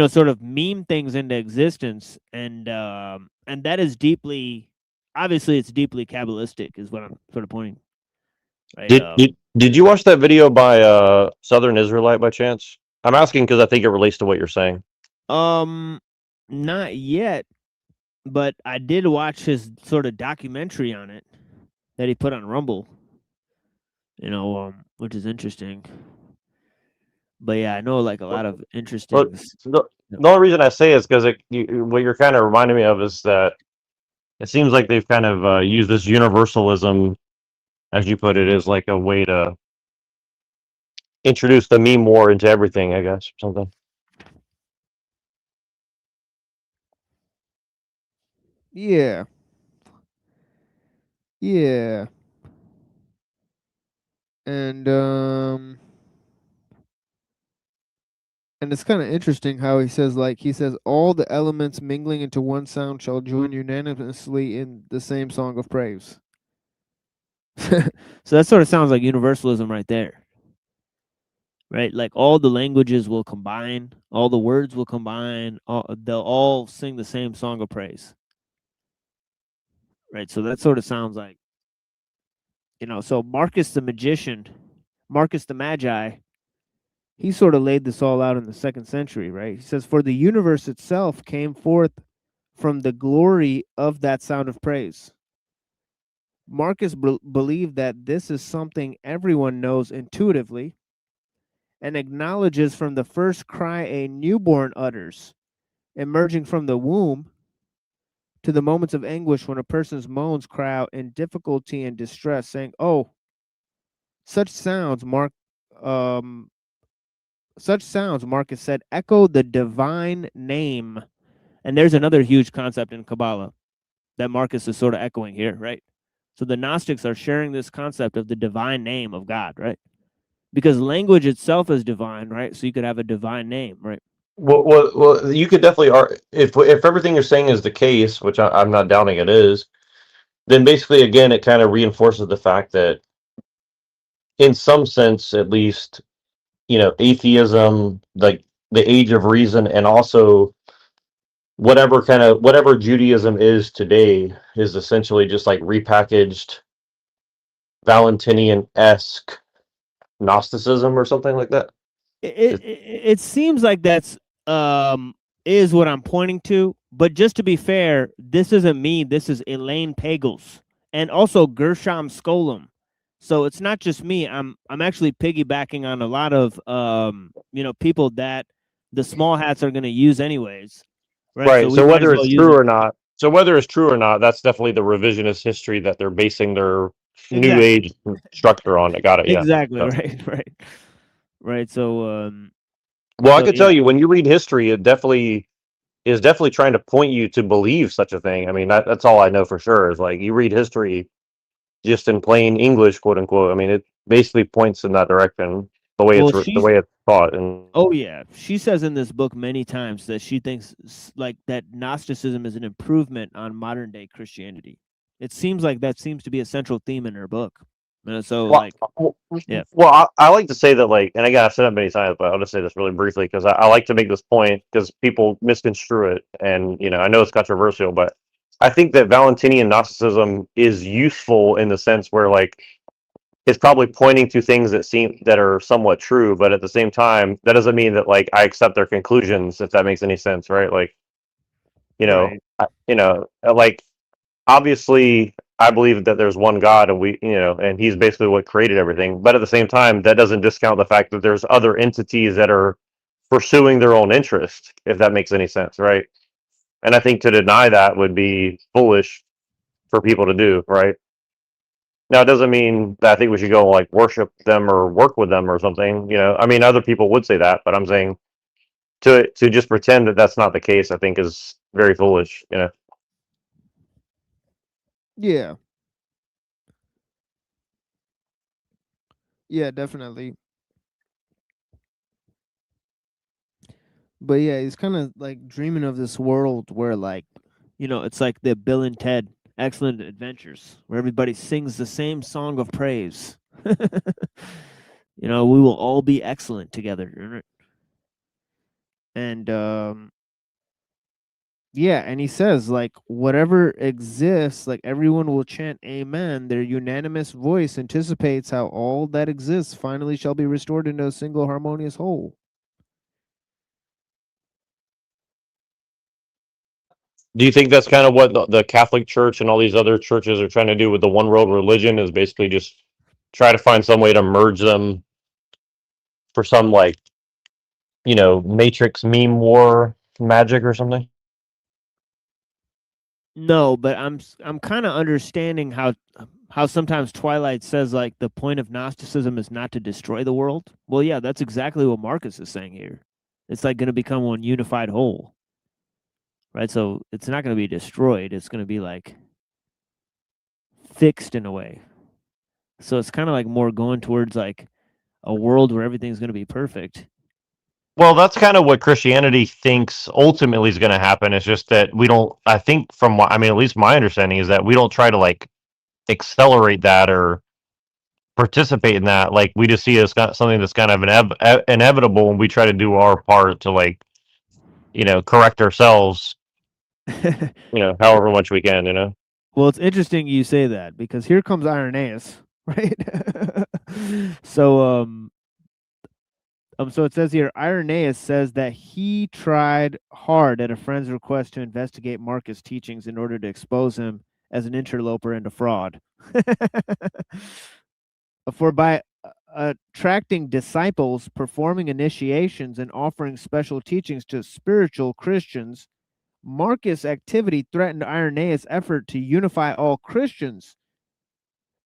sort of meme things into existence, and that is obviously it's deeply Kabbalistic, is what I'm sort of pointing. Right? Did you watch that video by Southern Israelite by chance? I'm asking because I think it relates to what you're saying. Not yet, but I did watch his sort of documentary on it that he put on Rumble. Which is interesting. But yeah, I know like a lot of interesting. The only reason I say is because what you're kind of reminding me of is that it seems like they've kind of used this universalism, as you put it, as like a way to introduce the meme war into everything, I guess, or something. Yeah. Yeah. And it's kind of interesting how he says all the elements mingling into one sound shall join unanimously in the same song of praise. So that sort of sounds like universalism right there. Right? Like all the languages will combine, all the words will combine, they'll all sing the same song of praise. Right? So that sort of sounds like, so Marcus the magician, Marcus the Magi, he sort of laid this all out in the 2nd century, right? He says, for the universe itself came forth from the glory of that sound of praise. Marcus believed that this is something everyone knows intuitively and acknowledges from the first cry a newborn utters, emerging from the womb, to the moments of anguish when a person's moans cry out in difficulty and distress, saying, oh, such sounds, Marcus said, echo the divine name. And there's another huge concept in Kabbalah that Marcus is sort of echoing here, right? So the Gnostics are sharing this concept of the divine name of God, right? Because language itself is divine, right? So you could have a divine name, right? Well, you could definitely if everything you're saying is the case, which I'm not doubting it is, then basically again it kind of reinforces the fact that, in some sense, at least, atheism, like the age of reason, and also whatever Judaism is today is essentially just like repackaged Valentinian-esque Gnosticism or something like that. It seems like that's is what I'm pointing to. But just to be fair, this isn't me. This is Elaine Pagels and also Gershom Scholem. So it's not just me. I'm actually piggybacking on a lot of people that the small hats are going to use anyways. Right. So So whether it's true or not, that's definitely the revisionist history that they're basing their new age structure on. I got it. Yeah. Exactly. So- Right. So Well, I so, could tell you when you read history, it definitely is trying to point you to believe such a thing. I mean, that's all I know for sure is like you read history just in plain English, quote unquote. I mean, it basically points in that direction the way Well, the way it's taught. And oh yeah, she says in this book many times that she thinks like that Gnosticism is an improvement on modern day Christianity. It seems like that seems to be a central theme in her book. So well, like, yeah. Well, I like to say that, like, and again, I've said it many times, but I'll just say this really briefly because I like to make this point because people misconstrue it, and I know it's controversial, but I think that Valentinian Gnosticism is useful in the sense where, like, it's probably pointing to things that are somewhat true, but at the same time, that doesn't mean that like I accept their conclusions, if that makes any sense, right? Like, Right. like obviously I believe that there's one God and and he's basically what created everything. But at the same time, that doesn't discount the fact that there's other entities that are pursuing their own interest, if that makes any sense, right? And I think to deny that would be foolish for people to do, right? Now, it doesn't mean that I think we should go like worship them or work with them or something. I mean, other people would say that, but I'm saying to just pretend that that's not the case, I think is very foolish. Yeah. Yeah, definitely. But yeah, he's kind of like dreaming of this world where like, it's like the Bill and Ted Excellent Adventures, where everybody sings the same song of praise. We will all be excellent together. And yeah, and he says like whatever exists, like everyone will chant amen. Their unanimous voice anticipates how all that exists finally shall be restored into a single harmonious whole. Do you think that's kind of what the Catholic Church and all these other churches are trying to do with the one world religion? Is basically just try to find some way to merge them for some like Matrix meme war magic or something? No, but I'm kind of understanding how sometimes Twilight says like the point of Gnosticism is not to destroy the world. Well, yeah, that's exactly what Marcus is saying here. It's like going to become one unified whole. Right? So it's not going to be destroyed. It's going to be like fixed in a way. So it's kind of like more going towards like a world where everything's going to be perfect. Well, that's kind of what Christianity thinks ultimately is going to happen. It's just that we don't. I think at least my understanding is that we don't try to like accelerate that or participate in that. Like we just see it as something that's kind of inevitable, and we try to do our part to like correct ourselves. However much we can. Well, it's interesting you say that because here comes Irenaeus, right? So so it says here, Irenaeus says that he tried hard at a friend's request to investigate Marcus' teachings in order to expose him as an interloper and a fraud. For by attracting disciples, performing initiations, and offering special teachings to spiritual Christians, Marcus' activity threatened Irenaeus' effort to unify all Christians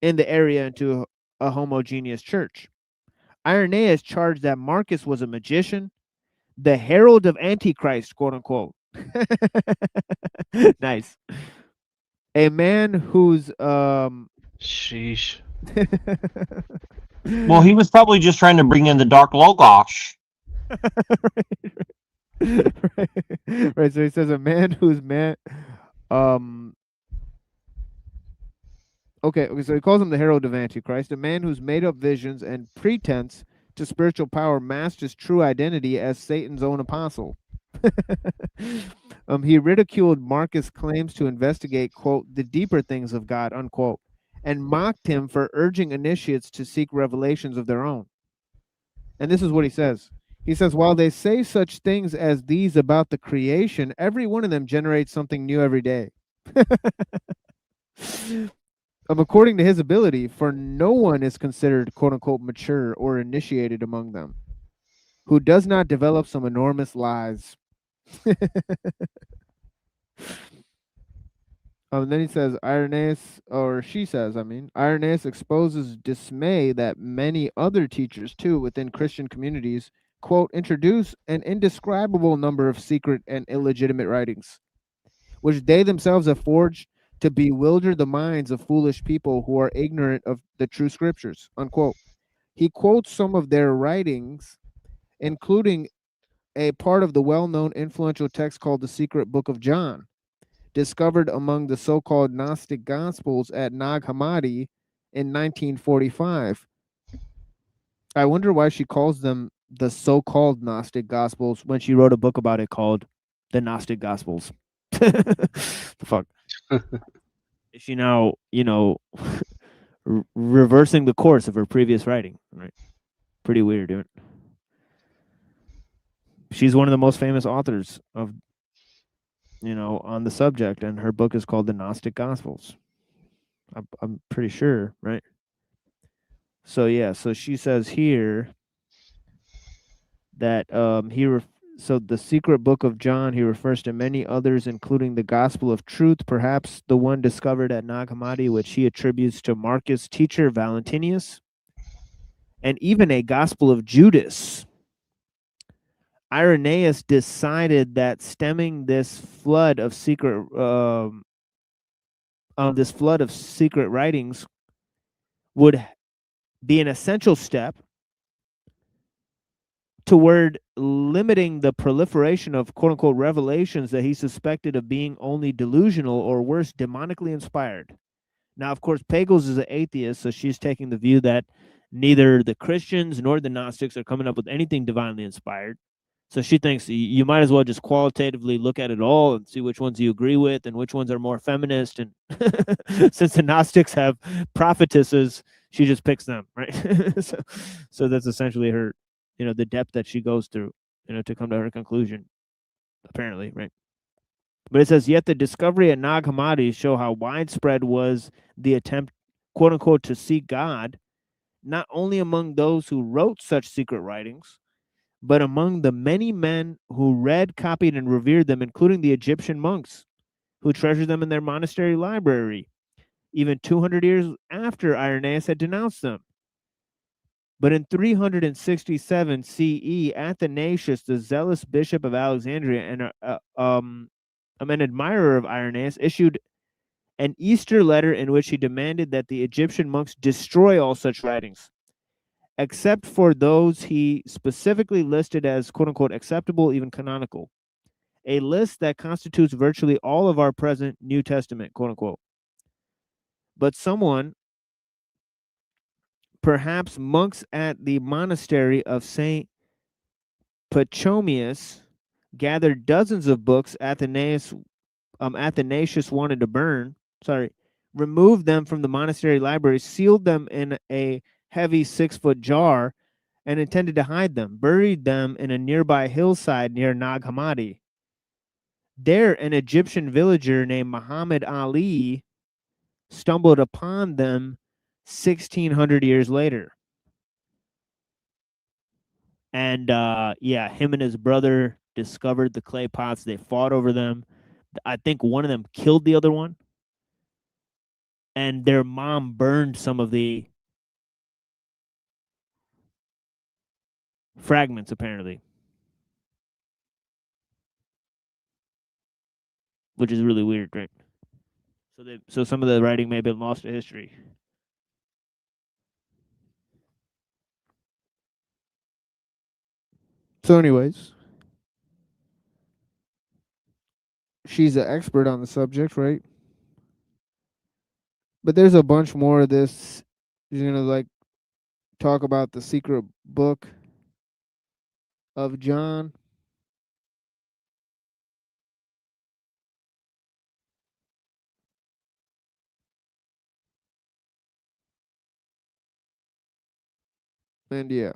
in the area into a homogeneous church. Irenaeus charged that Marcus was a magician, the herald of Antichrist, quote unquote. Nice. A man whose sheesh. Well, he was probably just trying to bring in the dark logos. Right. So he says a man whose Okay, so he calls him the herald of Antichrist, a man who's made up visions and pretense to spiritual power masked his true identity as Satan's own apostle. He ridiculed Marcus' claims to investigate, quote, the deeper things of God, unquote, and mocked him for urging initiates to seek revelations of their own. And this is what he says. He says, while they say such things as these about the creation, every one of them generates something new every day. According to his ability, for no one is considered quote unquote mature or initiated among them who does not develop some enormous lies. Then he says, Irenaeus, or she says, Irenaeus exposes dismay that many other teachers, too, within Christian communities, quote, introduce an indescribable number of secret and illegitimate writings, which they themselves have forged to bewilder the minds of foolish people who are ignorant of the true scriptures, unquote. He quotes some of their writings, including a part of the well-known influential text called the Secret Book of John, discovered among the so-called Gnostic Gospels at Nag Hammadi in 1945. I wonder why she calls them the so-called Gnostic Gospels when she wrote a book about it called The Gnostic Gospels. The fuck? Is she now, reversing the course of her previous writing, right? Pretty weird, dude. She's one of the most famous authors of on the subject, and her book is called The Gnostic Gospels. I'm pretty sure, right? So yeah, so she says here that so the Secret Book of John, he refers to many others, including the Gospel of Truth, perhaps the one discovered at Nag Hammadi, which he attributes to Marcus' teacher Valentinius, and even a Gospel of Judas. Irenaeus decided that stemming this flood of secret writings would be an essential step toward limiting the proliferation of quote unquote revelations that he suspected of being only delusional or worse, demonically inspired. Now, of course, Pagels is an atheist, so she's taking the view that neither the Christians nor the Gnostics are coming up with anything divinely inspired. So she thinks you might as well just qualitatively look at it all and see which ones you agree with and which ones are more feminist. And since the Gnostics have prophetesses, she just picks them, right? so that's essentially her, the depth that she goes through, to come to her conclusion, apparently, right? But it says, yet the discovery at Nag Hammadi show how widespread was the attempt, quote unquote, to seek God, not only among those who wrote such secret writings, but among the many men who read, copied, and revered them, including the Egyptian monks who treasured them in their monastery library, even 200 years after Irenaeus had denounced them. But in 367 CE, Athanasius, the zealous bishop of Alexandria and an admirer of Irenaeus, issued an Easter letter in which he demanded that the Egyptian monks destroy all such writings, except for those he specifically listed as quote-unquote acceptable, even canonical, a list that constitutes virtually all of our present New Testament, quote-unquote. But someone, perhaps monks at the monastery of St. Pachomius, gathered dozens of books Athanasius wanted to burn, removed them from the monastery library, sealed them in a heavy 6-foot jar, and intended to hide them, buried them in a nearby hillside near Nag Hammadi. There, an Egyptian villager named Muhammad Ali stumbled upon them 1,600 years later. And him and his brother discovered the clay pots. They fought over them. I think one of them killed the other one. And their mom burned some of the fragments, apparently, which is really weird, right? So some of the writing may have been lost to history. So anyways, she's an expert on the subject, right? But there's a bunch more of this. She's gonna talk about the secret book of John. And yeah.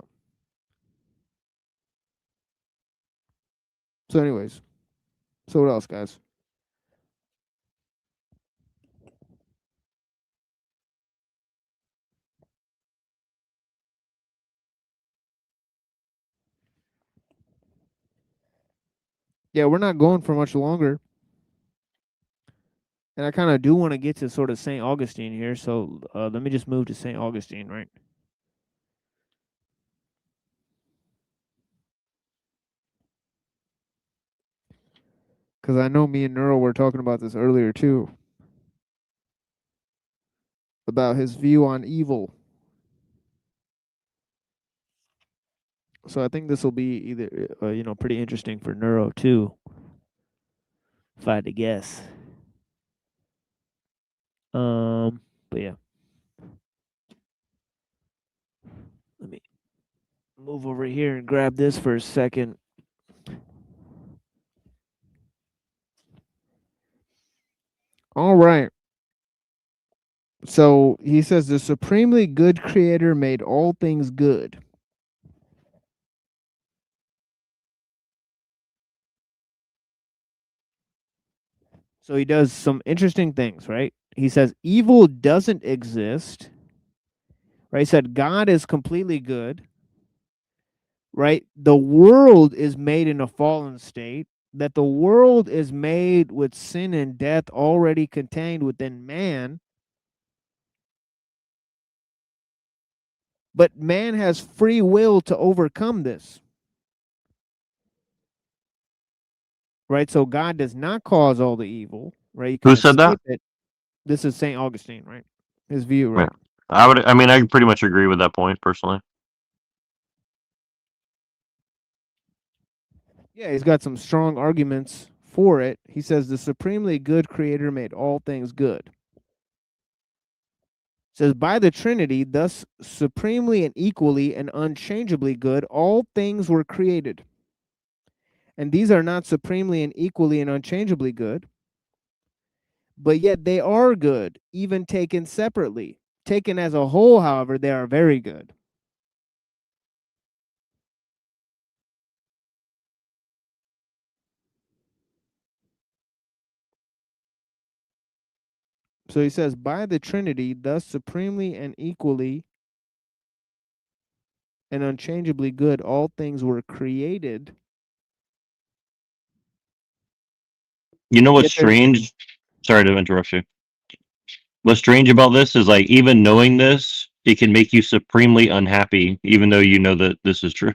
So anyways. So what else, guys? Yeah, we're not going for much longer. And I kind of do want to get to sort of St. Augustine here. So let me just move to St. Augustine, right? Because I know me and Neuro were talking about this earlier too. About his view on evil. So I think this will be either, you know, pretty interesting for Neuro too. If I had to guess. But yeah. Let me move over here and grab this for a second. All right. So he says the supremely good creator made all things good. So he does some interesting things, right? He says evil doesn't exist. Right? He said God is completely good. Right? The world is made in a fallen state. That the world is made with sin and death already contained within man. But man has free will to overcome this. Right? So God does not cause all the evil. Right? You Who can said that? escape it. This is St. Augustine, right? His view, right? Yeah. I mean, I pretty much agree with that point personally. Yeah, he's got some strong arguments for it. He says the supremely good creator made all things good. Says by the Trinity, thus supremely and equally and unchangeably good, all things were created. And these are not supremely and equally and unchangeably good, but yet they are good, even taken separately. Taken as a whole, however, they are very good. So he says, by the Trinity, thus supremely and equally and unchangeably good, all things were created. You know what's Yet there's- strange? Sorry to interrupt you. What's strange about this is like even knowing this, it can make you supremely unhappy, even though you know that this is true.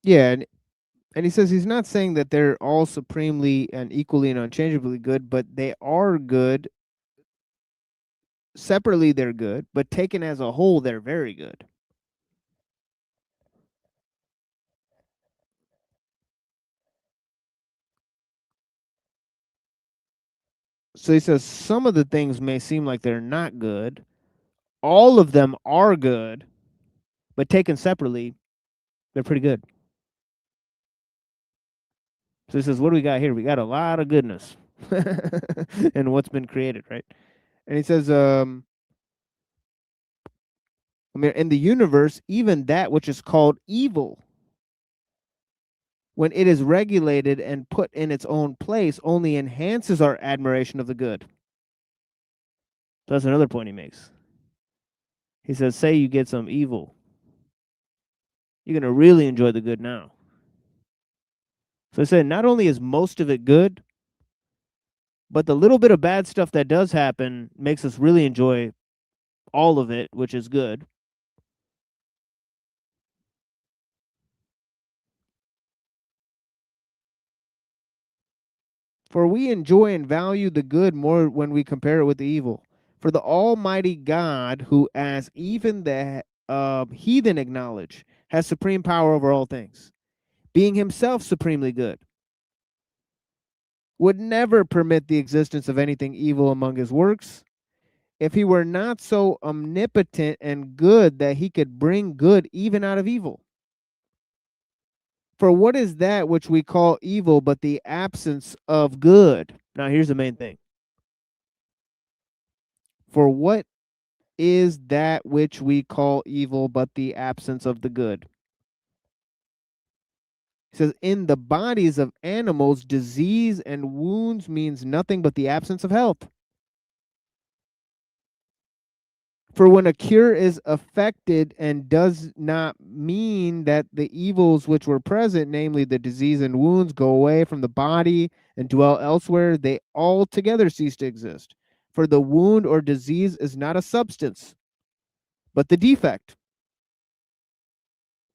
Yeah, and he says he's not saying that they're all supremely and equally and unchangeably good, but they are good. Separately, they're good, but taken as a whole, they're very good. So he says some of the things may seem like they're not good. All of them are good, but taken separately, they're pretty good. So he says, what do we got here? We got a lot of goodness in what's been created, right? And he says, I mean, in the universe, even that which is called evil, when it is regulated and put in its own place, only enhances our admiration of the good. So that's another point he makes. He says, say you get some evil, you're going to really enjoy the good now. So I said, not only is most of it good, but the little bit of bad stuff that does happen makes us really enjoy all of it, which is good. For we enjoy and value the good more when we compare it with the evil. For the Almighty God, who as even the heathen acknowledge, has supreme power over all things, being himself supremely good, would never permit the existence of anything evil among his works, if he were not so omnipotent and good that he could bring good even out of evil. For what is that which we call evil but the absence of good? Now, here's the main thing. For what is that which we call evil but the absence of the good? It says, in the bodies of animals, disease and wounds means nothing but the absence of health. For when a cure is effected and does not mean that the evils which were present, namely the disease and wounds, go away from the body and dwell elsewhere, they altogether cease to exist. For the wound or disease is not a substance, but the defect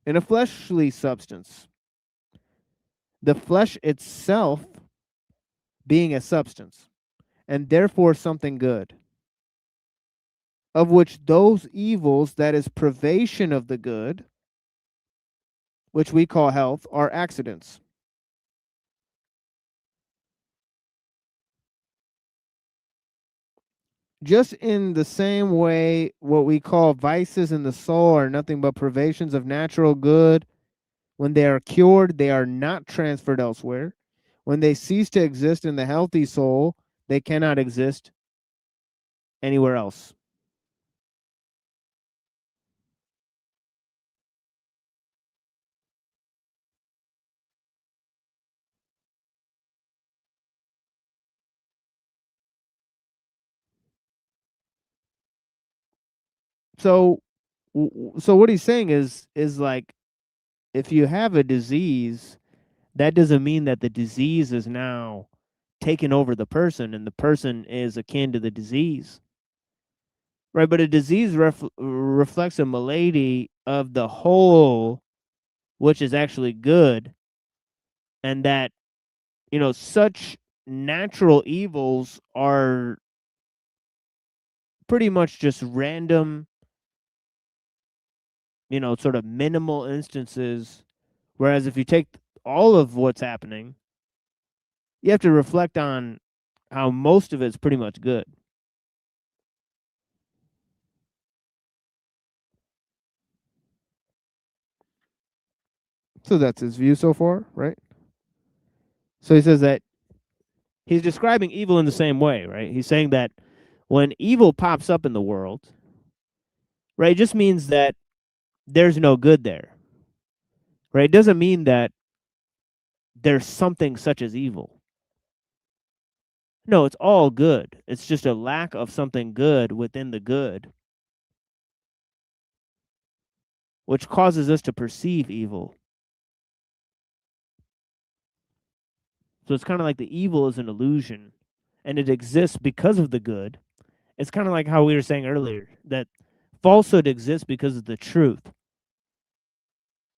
in a fleshly substance. The flesh itself being a substance, and therefore something good, of which those evils, that is privation of the good, which we call health, are accidents. Just in the same way, what we call vices in the soul are nothing but privations of natural good. When they are cured, they are not transferred elsewhere. When they cease to exist in the healthy soul, they cannot exist anywhere else. So what he's saying is like, if you have a disease, that doesn't mean that the disease is now taken over the person and the person is akin to the disease. Right, but a disease reflects a malady of the whole, which is actually good, and that, you know, such natural evils are pretty much just random, you know, sort of minimal instances, whereas if you take all of what's happening, you have to reflect on how most of it's pretty much good. So that's his view so far, right? So he says that he's describing evil in the same way, right? He's saying that when evil pops up in the world, right, it just means that there's no good there, right? It doesn't mean that there's something such as evil. No, it's all good. It's just a lack of something good within the good, which causes us to perceive evil. So it's kind of like the evil is an illusion, and it exists because of the good. It's kind of like how we were saying earlier, that falsehood exists because of the truth.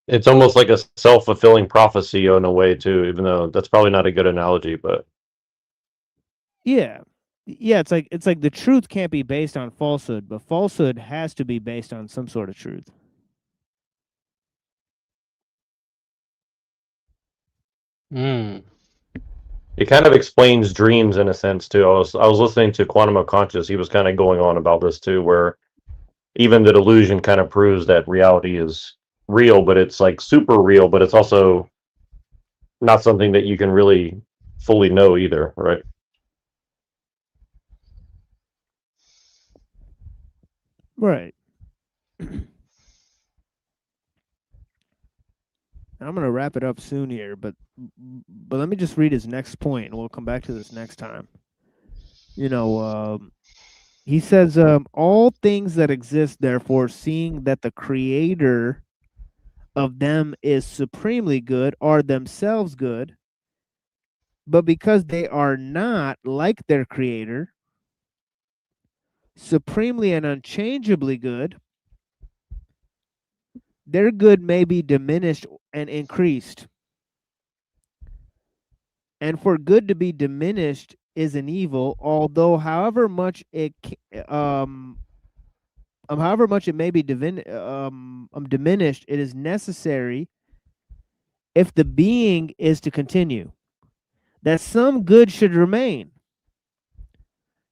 It's almost like a self-fulfilling prophecy in a way too, even though that's probably not a good analogy, but Yeah. Yeah, it's like the truth can't be based on falsehood, but falsehood has to be based on some sort of truth. it kind of explains dreams in a sense too. I was listening to Quantum of Conscious. He was kind of going on about this too, where even the delusion kind of proves that reality is real, but it's like super real, but it's also not something that you can really fully know either, right? Right. I'm going to wrap it up soon here, but let me just read his next point, and we'll come back to this next time. You know, he says, all things that exist, therefore, seeing that the creator of them is supremely good, are themselves good, but because they are not like their creator, supremely and unchangeably good, their good may be diminished and increased. And for good to be diminished is an evil, although however much it may be diminished, it is necessary, if the being is to continue, that some good should remain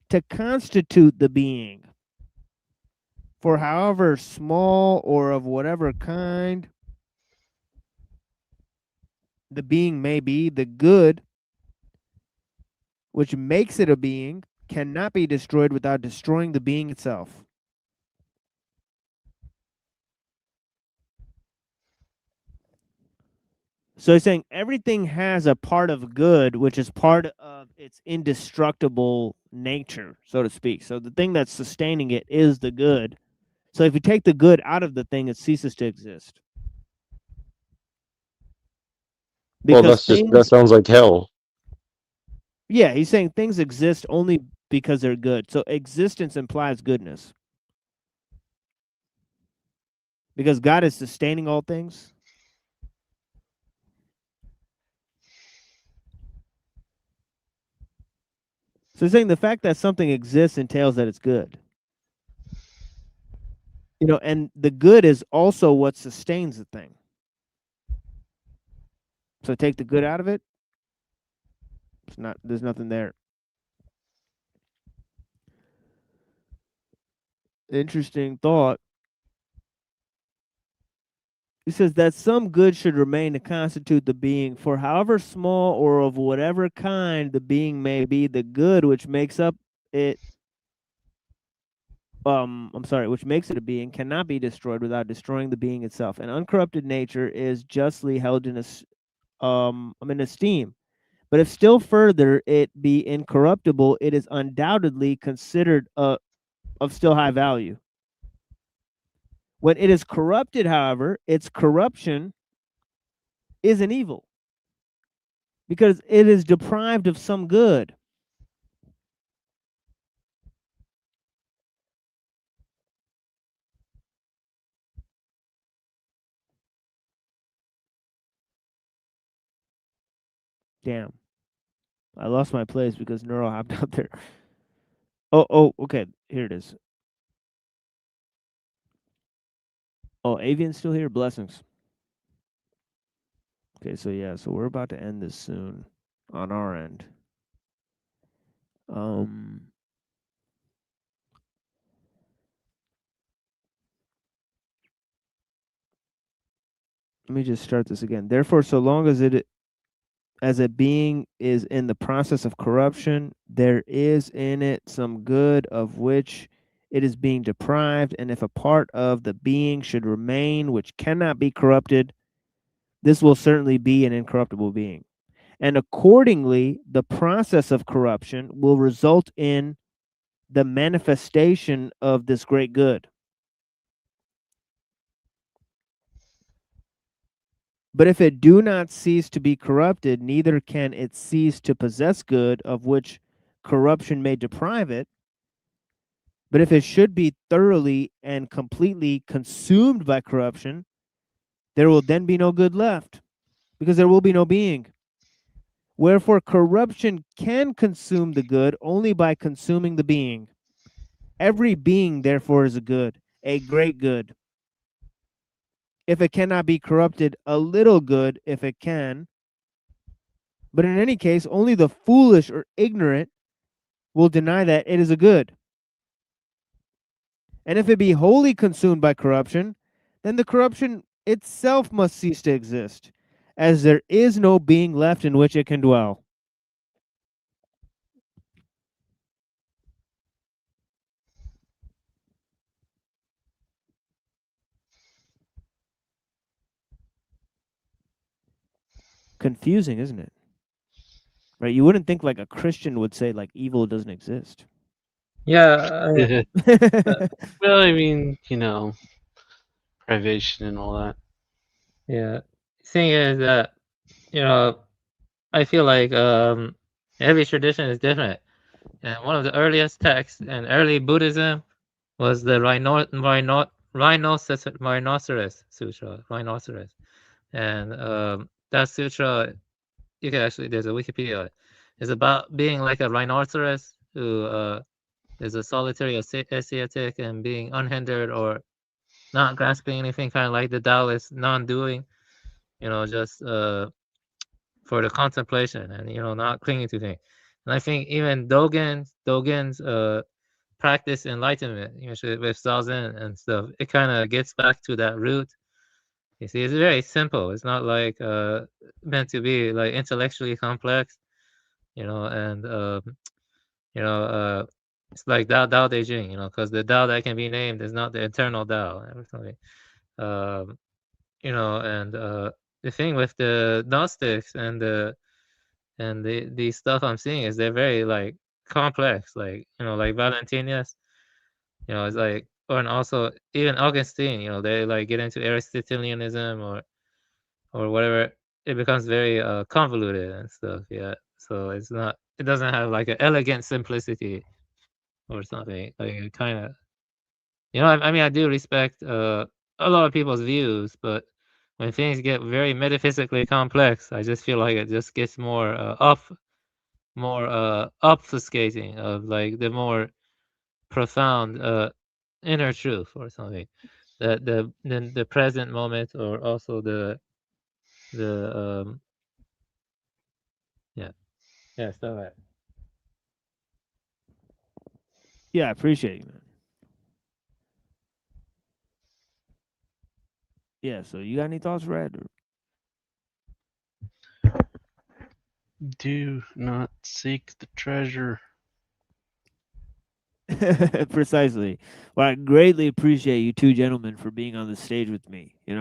to constitute the being. For however small or of whatever kind the being may be, the good which makes it a being, cannot be destroyed without destroying the being itself. So he's saying everything has a part of good, which is part of its indestructible nature, so to speak. So the thing that's sustaining it is the good. So if you take the good out of the thing, it ceases to exist. Well, that sounds like hell. Yeah, he's saying things exist only because they're good. So existence implies goodness. Because God is sustaining all things. So he's saying the fact that something exists entails that it's good. You know, and the good is also what sustains the thing. So take the good out of it, there's nothing there. Interesting thought. He says that some good should remain to constitute the being, for however small or of whatever kind the being may be, the good which makes up it which makes it a being cannot be destroyed without destroying the being itself. An uncorrupted nature is justly held in esteem. But if still further it be incorruptible, it is undoubtedly considered of still high value. When it is corrupted, however, its corruption is an evil because it is deprived of some good. Damn. I lost my place because Neuro hopped out there. Oh, okay. Here it is. Oh, Avian's still here. Blessings. Okay, so yeah, so we're about to end this soon on our end. Let me just start this again. Therefore, so long as a being is in the process of corruption, there is in it some good of which it is being deprived, and if a part of the being should remain which cannot be corrupted, this will certainly be an incorruptible being. And accordingly, the process of corruption will result in the manifestation of this great good. But if it do not cease to be corrupted, neither can it cease to possess good of which corruption may deprive it. But if it should be thoroughly and completely consumed by corruption, there will then be no good left, because there will be no being. Wherefore corruption can consume the good only by consuming the being. Every being, therefore, is a good, a great good. If it cannot be corrupted, a little good if it can. But in any case, only the foolish or ignorant will deny that it is a good. And if it be wholly consumed by corruption, then the corruption itself must cease to exist, as there is no being left in which it can dwell. Confusing, isn't it? Right? You wouldn't think like a Christian would say like evil doesn't exist. Yeah. Well, I mean, you know, privation and all that. Yeah. Thing is that, you know, I feel like every tradition is different. And one of the earliest texts in early Buddhism was the Rhinoceros Sutra. Rhinoceros. And that sutra, you can actually, there's a Wikipedia. It's about being like a rhinoceros who is a solitary ascetic and being unhindered or not grasping anything, kind of like the Taoist non-doing, you know, just for the contemplation and, you know, not clinging to things. And I think even Dogen's practice enlightenment, you know, with Zazen and stuff, it kind of gets back to that root. You see, it's very simple. It's not like meant to be like intellectually complex. and it's like Dao De Jing, because the Dao that can be named is not the eternal Dao or something. And the thing with the Gnostics and the stuff I'm seeing is they're very like complex, like like Valentinus, it's like, and also even Augustine, they like get into Aristotelianism or whatever. It becomes very convoluted and stuff. Yeah, so it doesn't have like an elegant simplicity or something. Like it kind of, I mean, I do respect a lot of people's views, but when things get very metaphysically complex, I just feel like it just gets more obfuscating of like the more profound inner truth or something. The present moment, or also the yeah, stuff like that. Yeah, I appreciate you, man. Yeah, so you got any thoughts, Red? Do not seek the treasure. Precisely. Well, I greatly appreciate you two gentlemen for being on the stage with me. We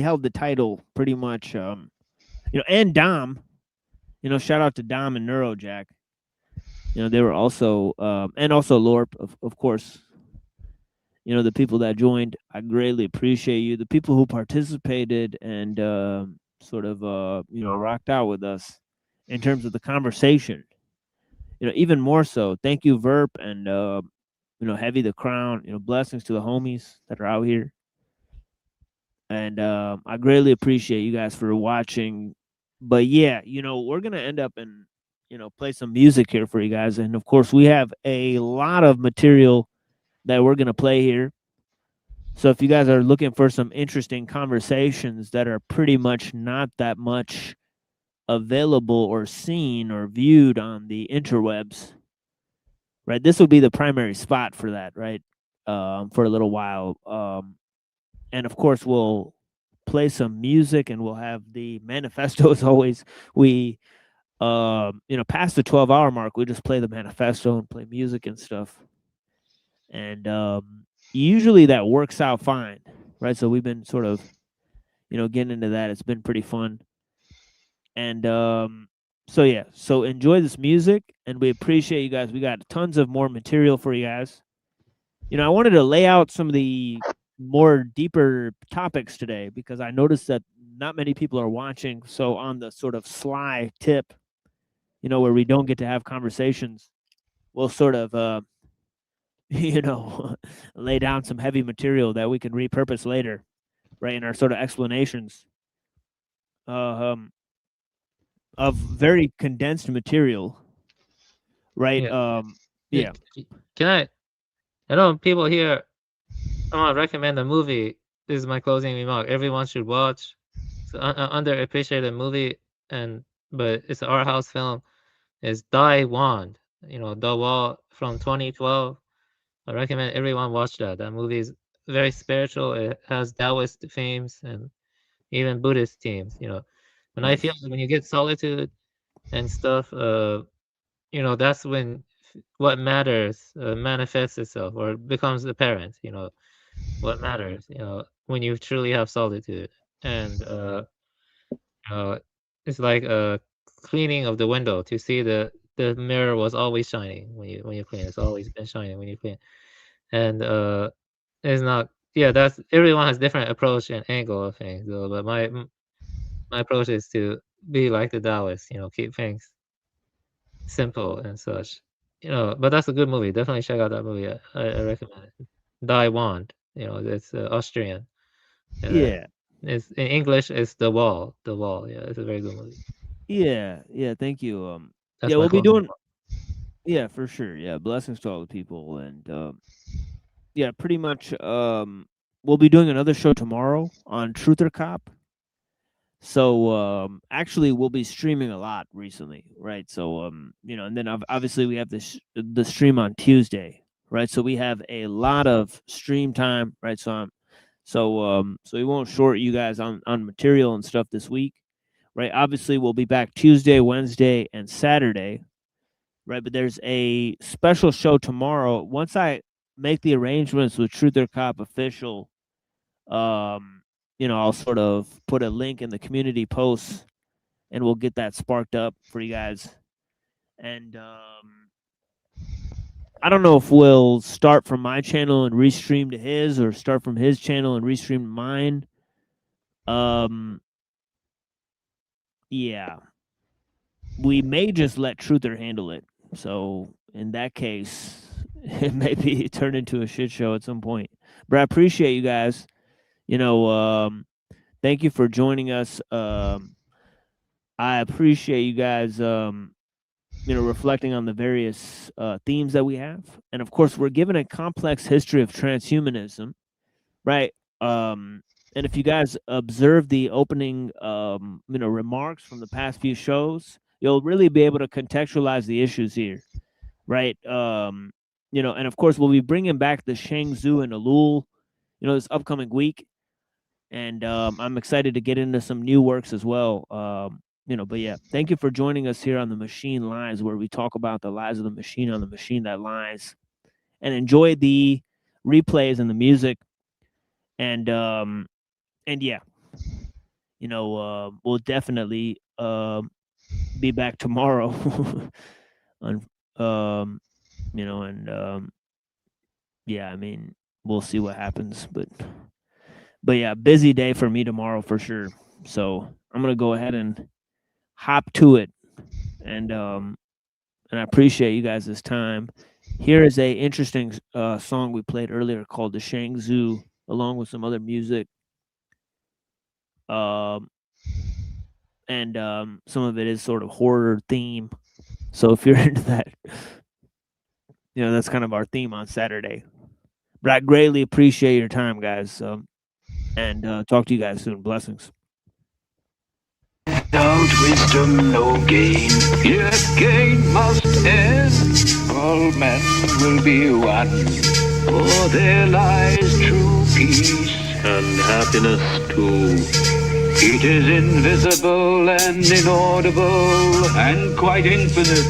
held the title pretty much, and Dom, shout out to Dom and Neurojack. They were also, and also Lorp, of course. The people that joined, I greatly appreciate you. The people who participated and sort of, rocked out with us in terms of the conversation. Even more so, thank you, Verp, and Heavy the Crown. Blessings to the homies that are out here. And I greatly appreciate you guys for watching. But yeah, we're gonna end up and play some music here for you guys. And of course, we have a lot of material that we're gonna play here. So if you guys are looking for some interesting conversations that are pretty much not that much available or seen or viewed on the interwebs, right? This would be the primary spot for that, right? For a little while. And of course, we'll play some music and we'll have the manifesto as always. We, past the 12-hour mark, we just play the manifesto and play music and stuff. And usually that works out fine, right? So we've been sort of, getting into that. It's been pretty fun. And so yeah, so enjoy this music, and we appreciate you guys. We got tons of more material for you guys. I wanted to lay out some of the more deeper topics today because I noticed that not many people are watching. So on the sort of sly tip, where we don't get to have conversations, we'll sort of, lay down some heavy material that we can repurpose later, right, in our sort of explanations. Of very condensed material, right? Yeah. Can I know people here, I want to recommend a movie. This is my closing remark. Everyone should watch. It's an underappreciated movie, but it's an art house film. It's Die Wand, The Wall from 2012. I recommend everyone watch that. That movie is very spiritual. It has Taoist themes and even Buddhist themes, And I feel like when you get solitude and stuff, that's when what matters manifests itself or becomes apparent. What matters. When you truly have solitude, and it's like a cleaning of the window to see the mirror was always shining when you clean. It's always been shining when you clean, and it's not. Yeah, that's everyone has different approach and angle of things. Though, but my approach is to be like the Taoists, keep things simple and such, but that's a good movie. Definitely check out that movie. I recommend it. Die Wand, it's Austrian. Yeah. It's in English. It's The Wall. The Wall. Yeah, it's a very good movie. Yeah. Thank you. That's yeah, my we'll be closing doing. remark. Yeah, for sure. Yeah, blessings to all the people, and yeah, pretty much. We'll be doing another show tomorrow on Truther Cop. So actually, we'll be streaming a lot recently, right? So and then obviously we have the stream on Tuesday, right? So we have a lot of stream time, right? So we won't short you guys on material and stuff this week, right? Obviously, we'll be back Tuesday, Wednesday, and Saturday, right? But there's a special show tomorrow. Once I make the arrangements with Truth or Cop Official, I'll sort of put a link in the community posts, and we'll get that sparked up for you guys. And I don't know if we'll start from my channel and restream to his, or start from his channel and restream to mine. Yeah. We may just let Truther handle it. So in that case, it may be turn into a shit show at some point. But I appreciate you guys. Thank you for joining us. I appreciate you guys reflecting on the various themes that we have. And of course, we're given a complex history of transhumanism, right? And if you guys observe the opening remarks from the past few shows, you'll really be able to contextualize the issues here, right? And of course, we'll be bringing back the Shang-Zu and Ellul, this upcoming week. And I'm excited to get into some new works as well. But yeah, thank you for joining us here on The Machine Lies, where we talk about the lies of the machine on the machine that lies, and enjoy the replays and the music. And yeah, we'll definitely be back tomorrow. Yeah, I mean, we'll see what happens, but yeah, busy day for me tomorrow for sure. So I'm gonna go ahead and hop to it, and I appreciate you guys this time. Here is a interesting song we played earlier called the Shang-Zu, along with some other music. And some of it is sort of horror theme. So if you're into that, that's kind of our theme on Saturday. But I greatly appreciate your time, guys. And talk to you guys soon. Blessings. Without wisdom, no gain. Yet gain must end. All men will be one. For there lies true peace and happiness too. It is invisible and inaudible and quite infinite.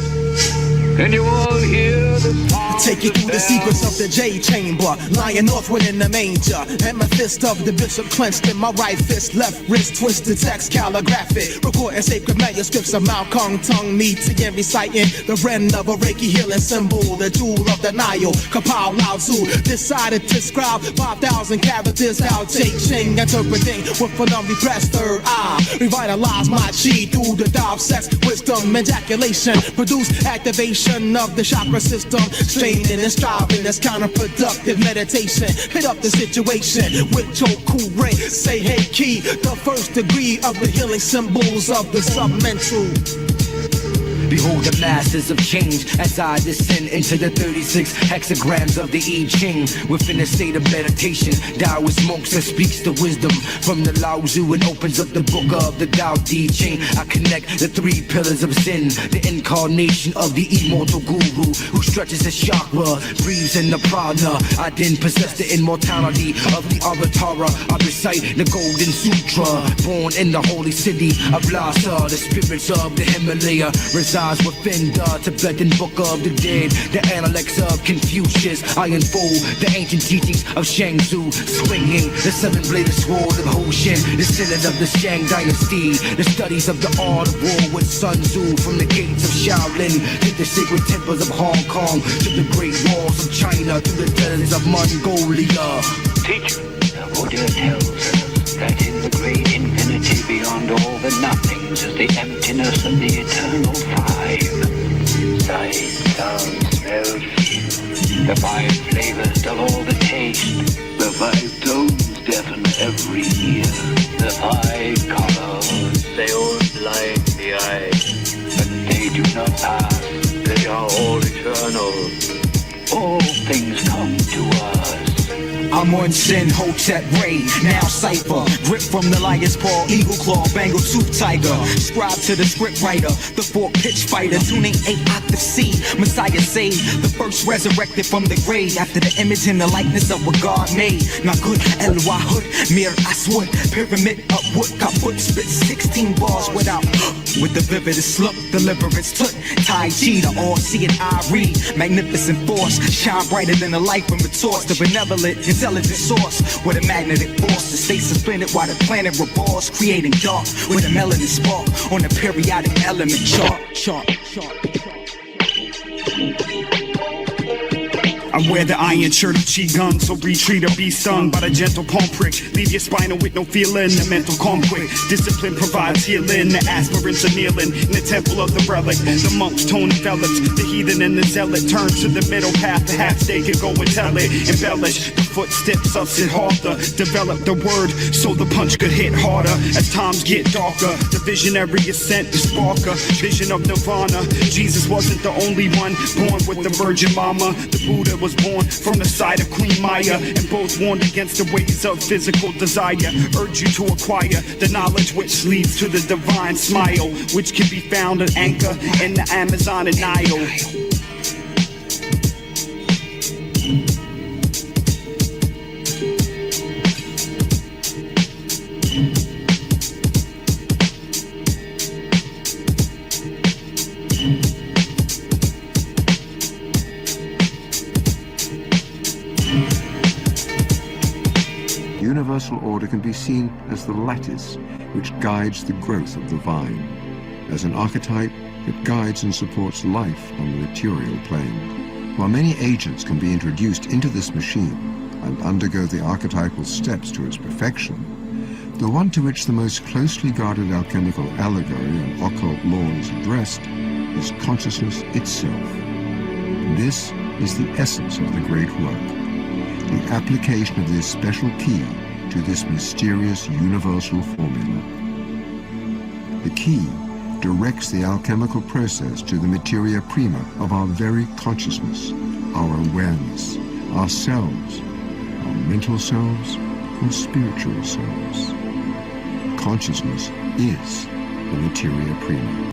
And you all hear the sound. Take you through the secrets of the J chamber, lying northward in the manger. Amethyst of the bishop clenched in my right fist, left wrist twisted, text calligraphic. Recording sacred manuscripts of Mao Kong tongue meeting and reciting the Ren of a Reiki healing symbol, the jewel of the Nile. Kapow Lao Tzu decided to scribe 5,000 characters out Ching, interpreting with an unrepressed third eye. Revitalize my chi through the Tao of sex, wisdom, ejaculation. Produce activation of the chakra system. Straining and striving, that's counterproductive meditation. Hit up the situation with Choku Ray. Say hey key, the first degree of the healing symbols of the submental. Behold the masters of change as I descend into the 36 hexagrams of the I Ching. Within a state of meditation, Taoist monks that speaks the wisdom from the Lao Tzu and opens up the book of the Tao Te Ching. I connect the 3 pillars of Zen, the incarnation of the immortal guru who stretches his chakra, breathes in the prana. I then possess the immortality of the Avatara. I recite the Golden Sutra, born in the holy city of Lhasa. The spirits of the Himalaya reside within the Tibetan Book of the Dead, the Analects of Confucius. I unfold the ancient teachings of Shang-Zu, swinging the 7-bladed sword of Hoshin, descendant of the Shang dynasty. The studies of the art of war with Sun Tzu, from the gates of Shaolin to the sacred temples of Hong Kong, to the great walls of China, to the deserts of Mongolia. Teacher, Buddha tells us that in the great infinity beyond all the nothings is the emptiness of the eternal 5. Sight, sound, smell, feel. The 5 flavors dull all the taste. The 5 tones deafen every ear. The 5 colors, they all blind the eye. But they do not pass, they are all eternal. All things come to us. I I'm on sin, Hotep Ray, now cipher. Grip from the lion's paw, eagle claw, bangle tooth tiger. Scribe to the script writer, the four pitch fighter. Tuning 8 octave C, Messiah saved. The first resurrected from the grave. After the image and the likeness of what God made. Not good, Elwah Hood, Mir Aswood. Pyramid upward, kaput, spit 16 bars without. With the vividest look, deliverance took. Tai Chi, the all-seeing eye read. Magnificent force, shine brighter than the light from the torch. The benevolent, intelligent source with a magnetic force to stay suspended while the planet revolves, creating dark with a melanin spark on the periodic element chart. I wear the iron shirt of Qigong, so retreat or be stung by the gentle palm prick. Leave your spinal with no feeling, the mental conflict. Discipline provides healing, the aspirants are kneeling in the temple of the relic. The monks tone envelops, the heathen and the zealot turn to the middle path. The half they can go and tell it, embellish the footsteps of Siddhartha. Develop the word so the punch could hit harder as times get darker. The visionary ascent to spark a vision of nirvana. Jesus wasn't the only one born with the Virgin Mama. The Buddha was born from the side of Queen Maya, and both warned against the ways of physical desire. Urge you to acquire the knowledge which leads to the divine smile, which can be found an anchor in the Amazon and Nile. Universal order can be seen as the lattice which guides the growth of the vine, as an archetype that guides and supports life on the material plane. While many agents can be introduced into this machine and undergo the archetypal steps to its perfection, the one to which the most closely guarded alchemical allegory and occult law is addressed is consciousness itself. This is the essence of the great work. The application of this special key to this mysterious universal formula. The key directs the alchemical process to the materia prima of our very consciousness, our awareness, ourselves, our mental selves, or spiritual selves. Consciousness is the materia prima.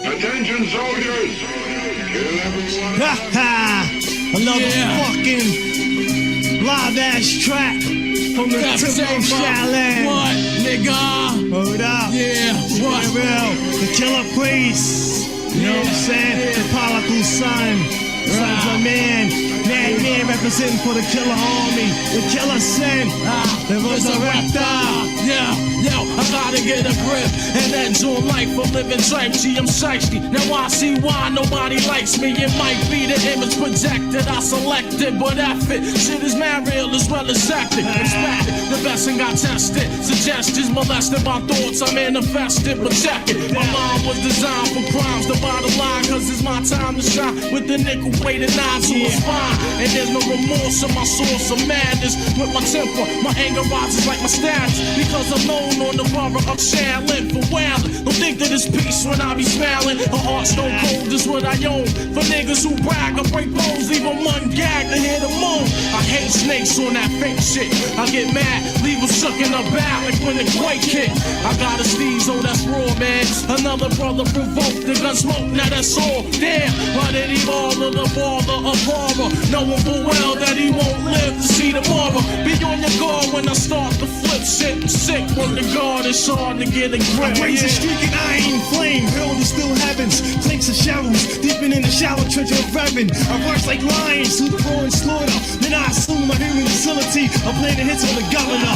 Attention soldiers! Kill everyone! Ha ha! Another fucking live-ass track from the Temple of Shaolin. What, nigga? Hold up. Yeah, what? Real. The Killer Priest. You know what I'm saying? The Prodigal Son. Sons of Man. Madman representing for the Killer Army. The Killer Sin. The Resurrector. Yeah, yo, I gotta get a grip and enjoy life for living type G, I'm shiesty. Now I see why nobody likes me. It might be the image projected, I selected, but F it. Shit is mad real as well as acted. Expected, the best thing I tested. Suggestions molested my thoughts, I manifested, but check it. My mind was designed for crimes, the bottom line, cause it's my time to shine with the nickel weighted knives on my spine. And there's no remorse in my source of madness. With my temper, my anger rises like my status. Because I'm known on the borough of Shaolin for wildin'. Don't think that it's peace when I be smiling. A heart stone cold is what I own. For niggas who brag, I break bones, leave them ungagged to hear the moan. I hate snakes on that fake shit. I get mad, leave them shook in the back like when the quake hit. I got a sneeze, oh that's raw, man. Another brother provoked the gun smoke, now that's all. Damn, why did he bother the father of horror? Knowing full well that he won't live to see tomorrow. Be on your guard when I start to flip shit. Sick when the guard is hard to get a grip. I raise a streaking iron flame, hurled in still heavens. Clinks of shovels, deeping in the shallow treasure of heaven. I rush like lions through the roaring slaughter. Then I assume my human facility. I play the hits on the governor.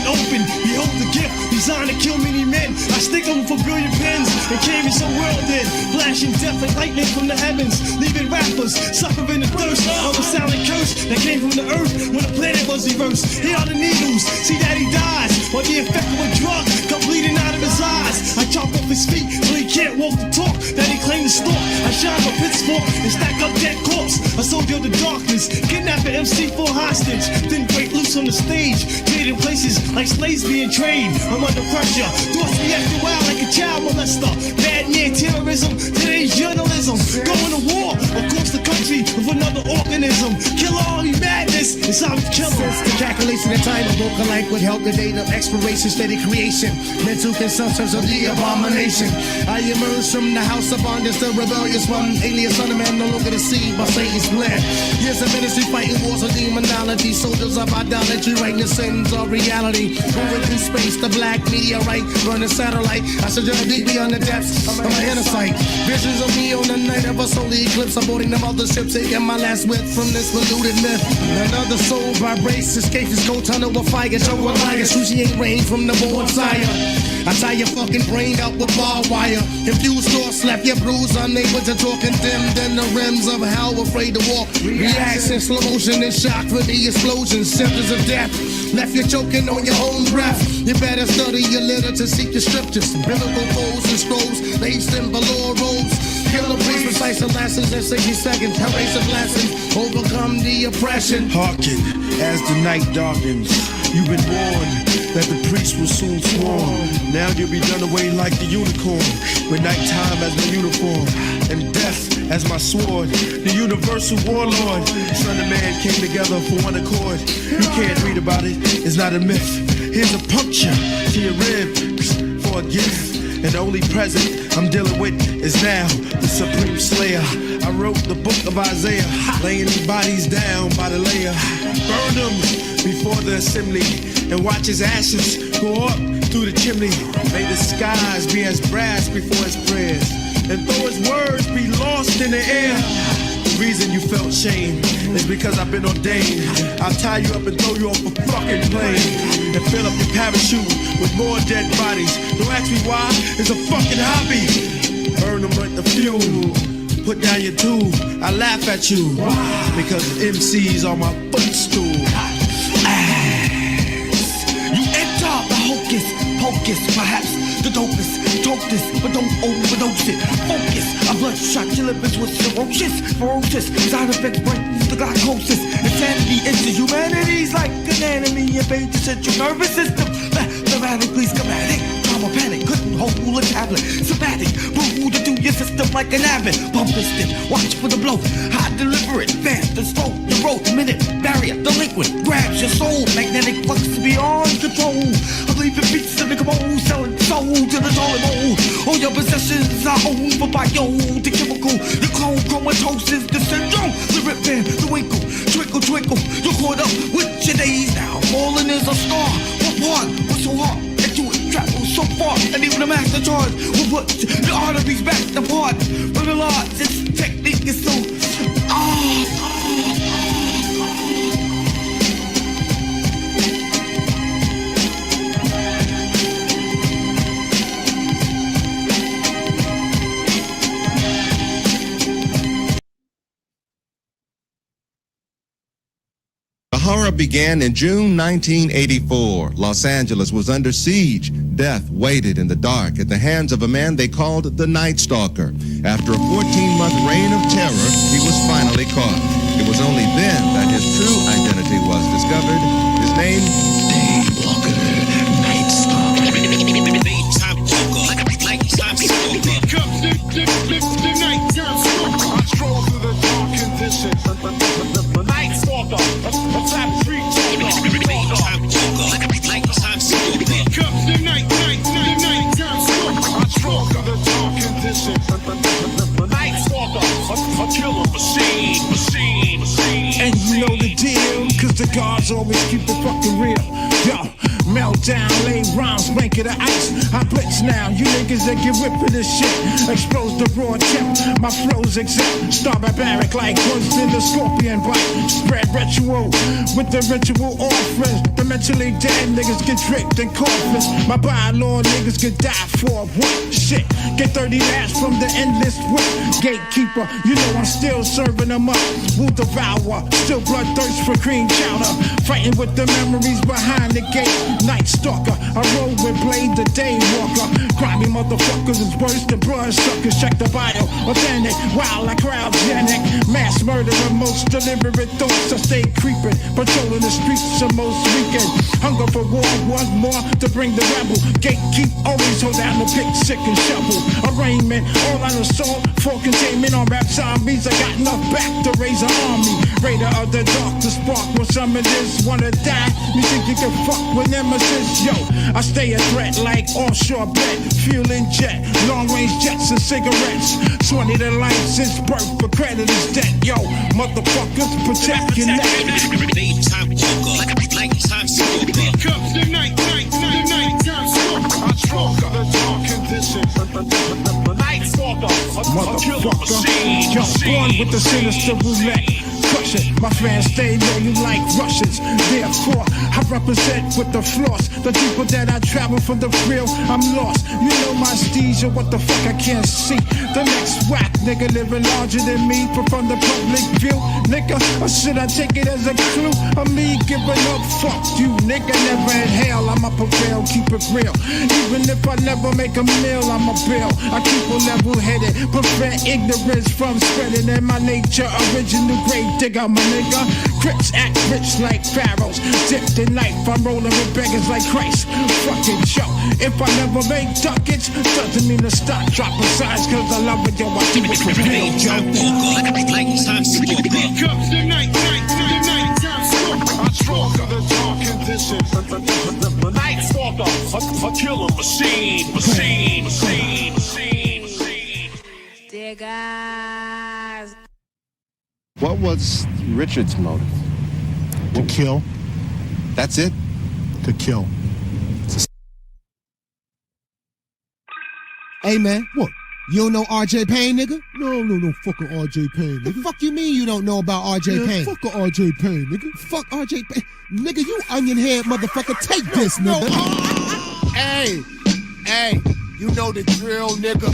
Open, behold the gift designed to kill many men. I stick them for brilliant pens and carry some world in. Flashing death like lightning from the heavens, leaving rappers suffering the thirst of a silent curse that came from the earth when the planet was reversed. Here are the needles, see that he dies, while the effect of a drug come bleeding out of his eyes. I chop off his feet so he can't walk the talk that he claimed to stalk. I shine my pitchfork and stack up dead corpse. A soldier of the darkness, kidnap an MC for hostage, then break loose on the stage, trading places like slaves being trained. I'm under pressure, thoughts reacting wild like a child molester. Bad man terrorism, today's journalism. Going to war across the country with another organism. Kill all you madness It's out to kill them. The calculation of time of vocal life would help the date of exploration, steady creation, mental consumptions of the abomination. I emerge from the house of bondage, the rebellious one, alias son of man, no longer deceived by Satan's plan. Here's a ministry fighting wars of demonology, soldiers of idolatry, writing the sins of reality. Going through space, the black meteorite, burning satellite. I should jump deep beyond the depths of my inner sight. Visions of me on the night of a solar eclipse, aborting the mothership, taking my last whip from this polluted myth. Another soul vibrates, escapes his cold tunnel with fire, show a liar, excruciating rain from the born sire. I tie your fucking brain out with barbed wire. Confused or slap your bruise, unable to talk, condemned in the rims of hell, afraid to walk. Reaction, slow motion, and shock for the explosion. Symptoms of death, left you choking on your own breath. You better study your literature to seek the scriptures, biblical folds and scrolls, laced in below robes. Killer priest, precise the lessons in 60 seconds. Erase the blessings, overcome the oppression. Hearken as the night darkens. You've been warned that the priest will soon swarm. Now you'll be done away like the unicorn, with nighttime as my uniform and death as my sword. The universal warlord, son of man, came together for one accord. You can't read about it, it's not a myth. Here's a puncture to your ribs for a gift. And the only present I'm dealing with is now the supreme slayer. I wrote the book of Isaiah, laying these bodies down by the layer. Burn them before the assembly and watch his ashes go up through the chimney. May the skies be as brass before his prayers, and though his words be lost in the air. The reason you felt shame is because I've been ordained. I'll tie you up and throw you off a fucking plane and fill up your parachute with more dead bodies. Don't ask me why, it's a fucking hobby. Burn them like the fuel, put down your tool. I laugh at you because MCs are my footstool. You enter the hocus pocus, perhaps the dopest. Talk this, but don't overdose it. Focus, a bloodshot killer bitch with ferocious side effects, brings the glycosis. Insanity into humanity's like an enemy. Invade your central nervous system. Mathematically schematic, trauma panic, couldn't hold a tablet. Somatic, rude to your system like an avid. Bump piston, watch for the blow. High deliberate, fast and slow. The road, minute, barrier, delinquent, grabs your soul. Magnetic flux beyond control. I believe in beats in the cabal, selling soul to the toilet bowl. All your possessions are owned for bio, the chemical, the clone, chromatosis, the syndrome, the rip band, the winkle, twinkle, twinkle. You're caught up with your days now. Falling is a star. What part? What's so hard? Into it, travel so far, and even the master charge will put the arteries back apart. But the odds, its technique is so. The horror began in June 1984. Los Angeles was under siege. Death waited in the dark at the hands of a man they called the Night Stalker. After a 14-month reign of terror, he was finally caught. It was only then that his true identity was discovered. His name? Daywalker, Night Stalker. Nighttime Joker, Nighttime Stalker. Comes the nighttime stalker. I stroll through the dark conditions. The Night Stalker, a top street talker. Nighttime Joker, Nighttime Stalker. Comes the nighttime stalker. I stroll through the dark conditions. The Night Stalker, a killer machine. And you know the deal, cause the guards always keep it fucking real. Yo, meltdown, lay rhymes, rank of the ice. I blitz now, you niggas that get whipped for this shit. Expose the raw tip, my flow's exempt. Star barbaric like ones in the scorpion bite. Spread ritual with the ritual offerings. The mentally dead niggas get tricked in coffins. My bylaw niggas get die for what? Shit, get 30 laps from the endless whip. Gatekeeper, you know I'm still serving them up. Will devour, still bloodthirst for cream chowder. Fighting with the memories behind the gate. Night Stalker. I roll with Blade the Daywalker. Grimy motherfuckers is worse than blood suckers. Check the bio. Authentic, wild like cryogenic. Mass murderer, most deliberate thoughts. I stay creeping, patrolling the streets of most weekend. Hunger for war, want more to bring the rebel. Gatekeep, always hold down the pick, sick and shovel. Arraignment, all out assault, for containment on rap zombies. I got enough back to raise an army. Raider of the dark, the spark when some of this wanna die. You think you can fuck with nemesis? Yo, I stay a threat like offshore bet. Fueling jet, long range jets and cigarettes. 20 to life since birth, for credit is debt. Yo, motherfuckers, protect your neck. Daytime walker, nighttime smoker. Comes the nighttime smoker. I stalker the dark conditions. Night stalker, motherfucker. Yo, born with the sinister roulette. Crush it, my fans stay low, you like Russians. Therefore, I represent with the floss. The people that I travel from the real, I'm lost. You know my steez, or what the fuck I can't see. The next whack nigga living larger than me, from the public view. Nigga, or should I take it as a clue? Of me giving up, fuck you, nigga, never in hell. I'ma prevail, keep it real. Even if I never make a meal, I'm a bill. I keep a level-headed, prevent ignorance from spreading. In my nature, original grave digger, my nigga. Crips act rich like pharaohs. Dipped in life, I'm rolling with beggars like Christ. Fucking show. If I never make ducats, doesn't mean to stop dropping signs, cause I love it, yo, I do it for real, yo. Nighttime smoker. Comes the nighttime smoker. I stalker the dark conditions. Night stalker, a killer machine. Dear guys. What was Richard's motive? To kill. That's it? To kill. Hey man, what? You don't know RJ Payne, nigga? No, fucking RJ Payne, nigga. The fuck you mean you don't know about RJ Payne? Fuck RJ Payne, nigga. Fuck RJ Payne. Nigga, you onion head motherfucker, take this, nigga. Hey, you know the drill, nigga.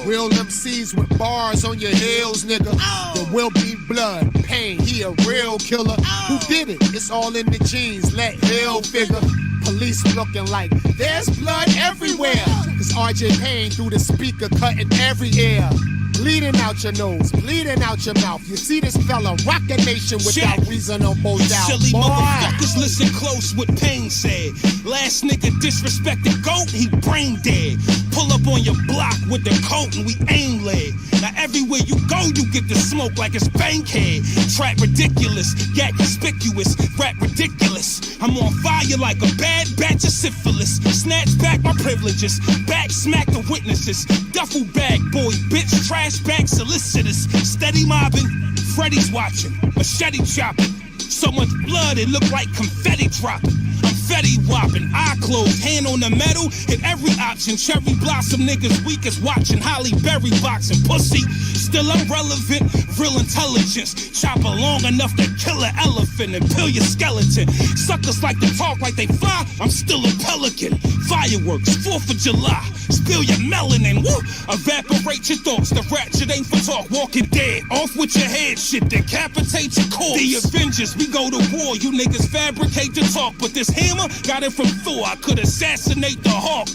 Real MCs with bars on your heels, nigga. There will be blood, pain, he a real killer. Who did it? It's all in the genes, let Hill figure. Police looking like there's blood everywhere. Cause RJ Payne through the speaker cutting every ear. Bleeding out your nose, bleeding out your mouth. You see this fella rock a nation without reasonable doubt. Silly Boy. motherfuckers, listen close what Payne said. Last nigga disrespected GOAT, he brain dead. Pull up on your block with the coat and we aim lead. Now everywhere you go, you get the smoke like it's Bankhead. Trap ridiculous, gat conspicuous, rap ridiculous. I'm on fire like a bad batch of syphilis. Snatch back my privileges, back smack the witnesses. Duffel bag boy, bitch, trash bag solicitous. Steady mobbing, Freddy's watching, machete chopping. So much blood it look like confetti dropping. I'm Fetty whopping, eye closed, hand on the metal, hit every option. Cherry blossom niggas weak as watching Holly Berry boxing. Pussy, still irrelevant, real intelligence. Chopper long enough to kill an elephant and peel your skeleton. Suckers like to talk like they fly, I'm still a pelican. Fireworks, 4th of July, spill your melanin, woo. Evaporate your thoughts, the ratchet ain't for talk. Walking dead, off with your head, shit, decapitate your corpse. The Avengers, we go to war, you niggas fabricate the talk. But this hammer, got it from Thor, I could assassinate the Hawk.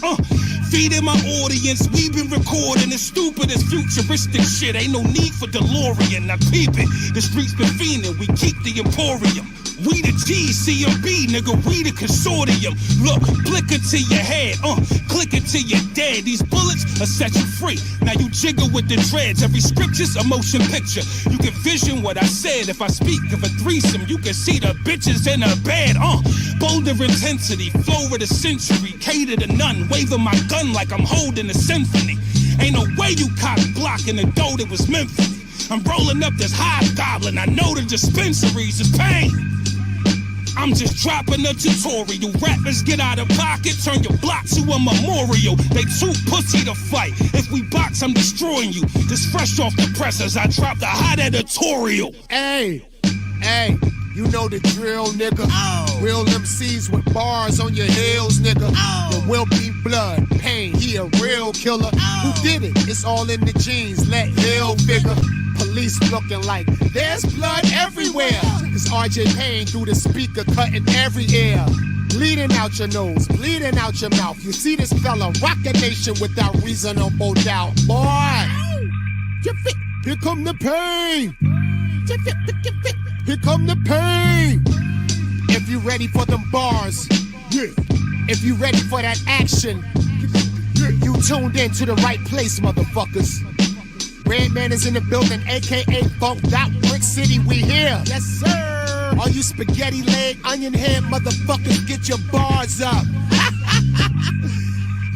Feeding my audience, we been recording this stupid as futuristic shit. Ain't no need for DeLorean, now peep it. The streets been fiending, we keep the Emporium. We the GCMB, nigga, we the consortium. Look, blick it to your head, click it to your dead. These bullets will set you free. Now you jiggle with the dreads. Every scripture's a motion picture. You can vision what I said. If I speak of a threesome, you can see the bitches in a bed. Bolder intensity, flow of the century. Cater to none, waving my gun like I'm holding a symphony. Ain't no way you cock blocking the dough that was meant for me. I'm rolling up this hobgoblin. I know the dispensaries is pain. I'm just dropping a tutorial. Rappers get out of pocket, turn your block to a memorial. They too pussy to fight. If we box, I'm destroying you. Just fresh off the presses, I dropped a hot editorial. Hey, you know the drill, nigga. Real MCs with bars on your heels, nigga. There will be blood, pain, he a real killer. Who did it? It's all in the genes, let Hill figure. Police looking like there's blood everywhere. Cause RJ Payne through the speaker cutting every ear. bleeding out your nose, bleeding out your mouth. You see this fella rock a nation without reasonable doubt. Boy, here come the pain. Here come the pain. If you ready for them bars, yeah. If you ready for that action, you tuned in to the right place, motherfuckers. Redman is in the building, aka Funked Out Brick City, we here. Yes, sir. All you spaghetti leg, onion head motherfuckers, get your bars up.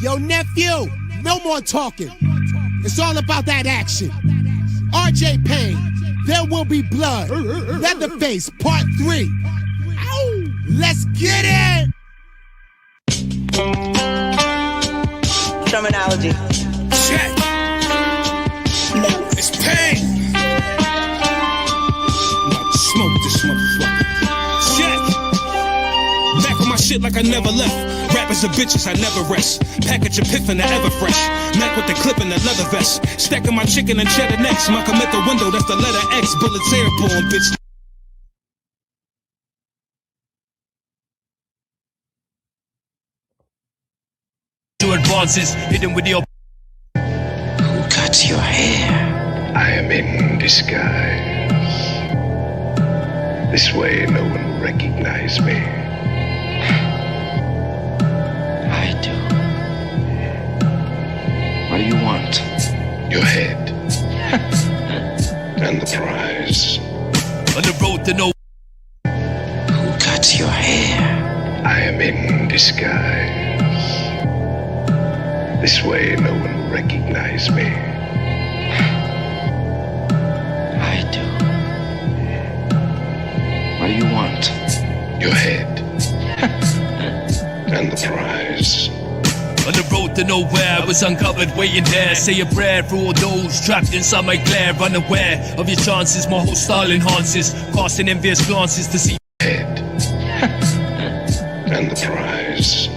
Yo, nephew, no more talking. It's all about that action. RJ Payne, There Will Be Blood. Leatherface, Part 3. Ow. Let's get it! Terminology. Check. It's pain. Now smoke this motherfucker. Check. Back on my shit like I never left. Rappers are bitches, I never rest. Package a piff in the Everfresh. Mac with the clip in the leather vest. Stacking my chicken and cheddar necks. My come at the window, that's the letter X. Bullets airborne, bitch. Advances hidden with your. Who cut your hair? I am in disguise. This way no one will recognize me. I do. What do you want? Your head. And the prize. On the road to no. Who cut your hair? I am in disguise. This way no one will recognize me. I do. What do you want? Your head. And the prize. On the road to nowhere, I was uncovered waiting there. Say a prayer for all those trapped inside my glare. Unaware of your chances, my whole style enhances. Casting envious glances to see head. And the prize.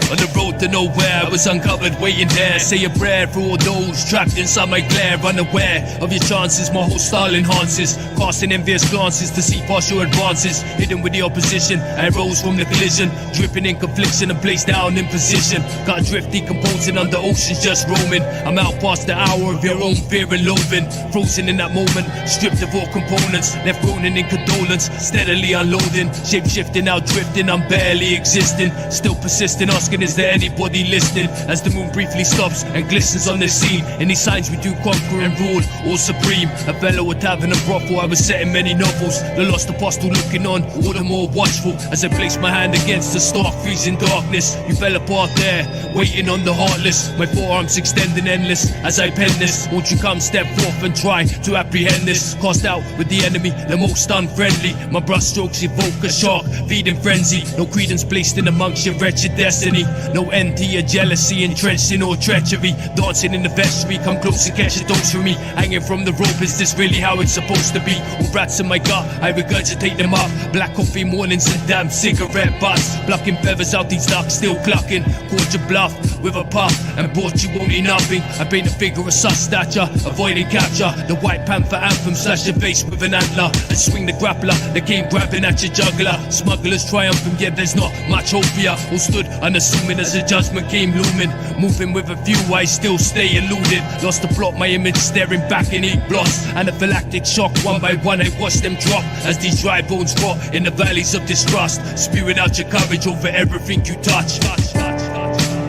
On the road to nowhere, I was uncovered waiting there. Say a prayer for all those trapped inside my glare. Unaware of your chances, my whole style enhances. Casting envious glances to see past your advances. Hidden with the opposition, I rose from the collision. Dripping in confliction and placed down in position. Got adrift, decomposing under oceans just roaming. I'm out past the hour of your own fear and loathing. Frozen in that moment, stripped of all components. Left groaning in condolence, steadily unloading. Shape shifting, out drifting, I'm barely existing. Still persisting, asking is there anybody listening? As the moon briefly stops and glistens on the scene. Any signs we do conquer and rule, all supreme. A fellow at tavern and brothel, I was setting many novels. The lost apostle looking on, all the more watchful. As I placed my hand against the stark freezing darkness. You fell apart there, waiting on the heartless. My forearms extending endless as I pen this. Won't you come step forth and try to apprehend this? Cast out with the enemy, the most unfriendly. My brush strokes evoke a shark, feeding frenzy. No credence placed in amongst your wretched destiny. No end to your jealousy, entrenched in all treachery. Dancing in the vestry, come close and catch a dose from me. Hanging from the rope, is this really how it's supposed to be? All rats in my gut, I regurgitate them up. Black coffee mornings and damn cigarette butts. Plucking feathers out these ducks, still clucking. Caught your bluff with a puff and brought you only nothing. I paint a figure of sus stature, avoiding capture. The White Panther anthem, slash your face with an antler. And swing the grappler, the game grabbing at your juggler. Smugglers triumphant, yet there's not much hope here. All stood unassuming as the judgment came looming. Moving with a few, I still stay eluded. Lost the plot, my image staring back in ink blots. Anaphylactic shock, one by one I watch them drop. As these dry bones rot in the valleys of distrust. Spewing out your courage over everything you touch.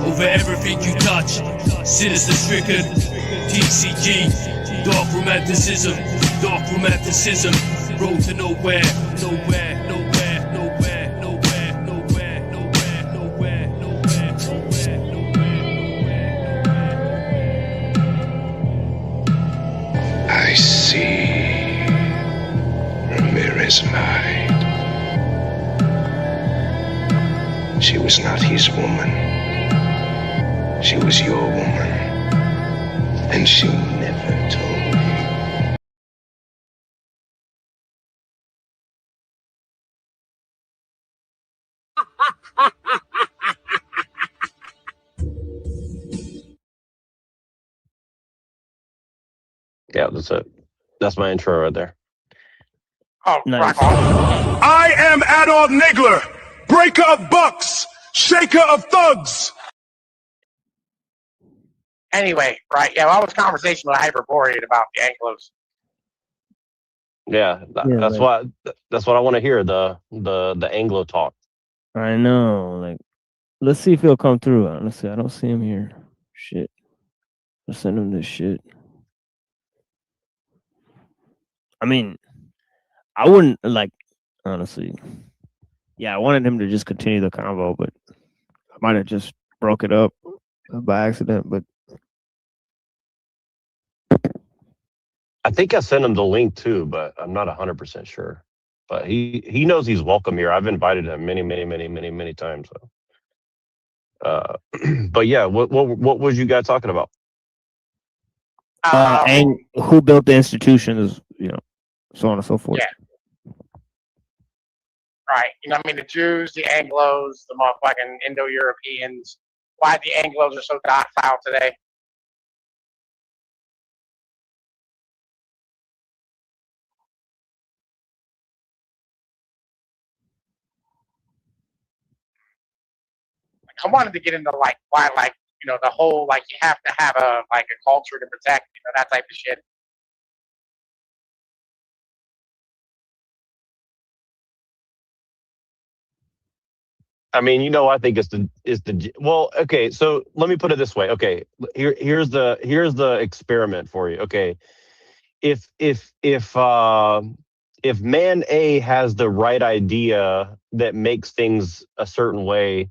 Over everything you touch. Sinister stricken, TCG. Dark romanticism, dark romanticism. Road to nowhere, nowhere, nowhere, nowhere, nowhere, nowhere, nowhere, nowhere, nowhere, nowhere, nowhere. I see. Ramirez lied. She was not his woman. She was your woman. And she never told him. Yeah, that's it. That's my intro right there. Nice. I am Adolf Nigler, breaker of bucks, shaker of thugs. Anyway, right? Yeah, well, I was conversational with Hyperborean about the Anglos. Yeah, that's what I want to hear. The Anglo talk. I know. Like, let's see if he'll come through. Honestly, I don't see him here. Shit. Let's send him this shit. I mean, I wouldn't like, honestly. Yeah, I wanted him to just continue the convo, but I might have just broke it up by accident. But I think I sent him the link too, but I'm not 100% sure. But he knows he's welcome here. I've invited him many times. So. But yeah, what was you guys talking about? and who built the institutions, you know, so on and so forth. Yeah. Right. You know what I mean? The Jews, the Anglos, the motherfucking Indo-Europeans. Why the Anglos are so docile today. I wanted to get into like why, like, you know, the whole like you have to have a culture to protect, you know, that type of shit. I mean, you know, I think it's the well. Okay, so let me put it this way. Okay, here's the experiment for you. Okay, if man A has the right idea that makes things a certain way,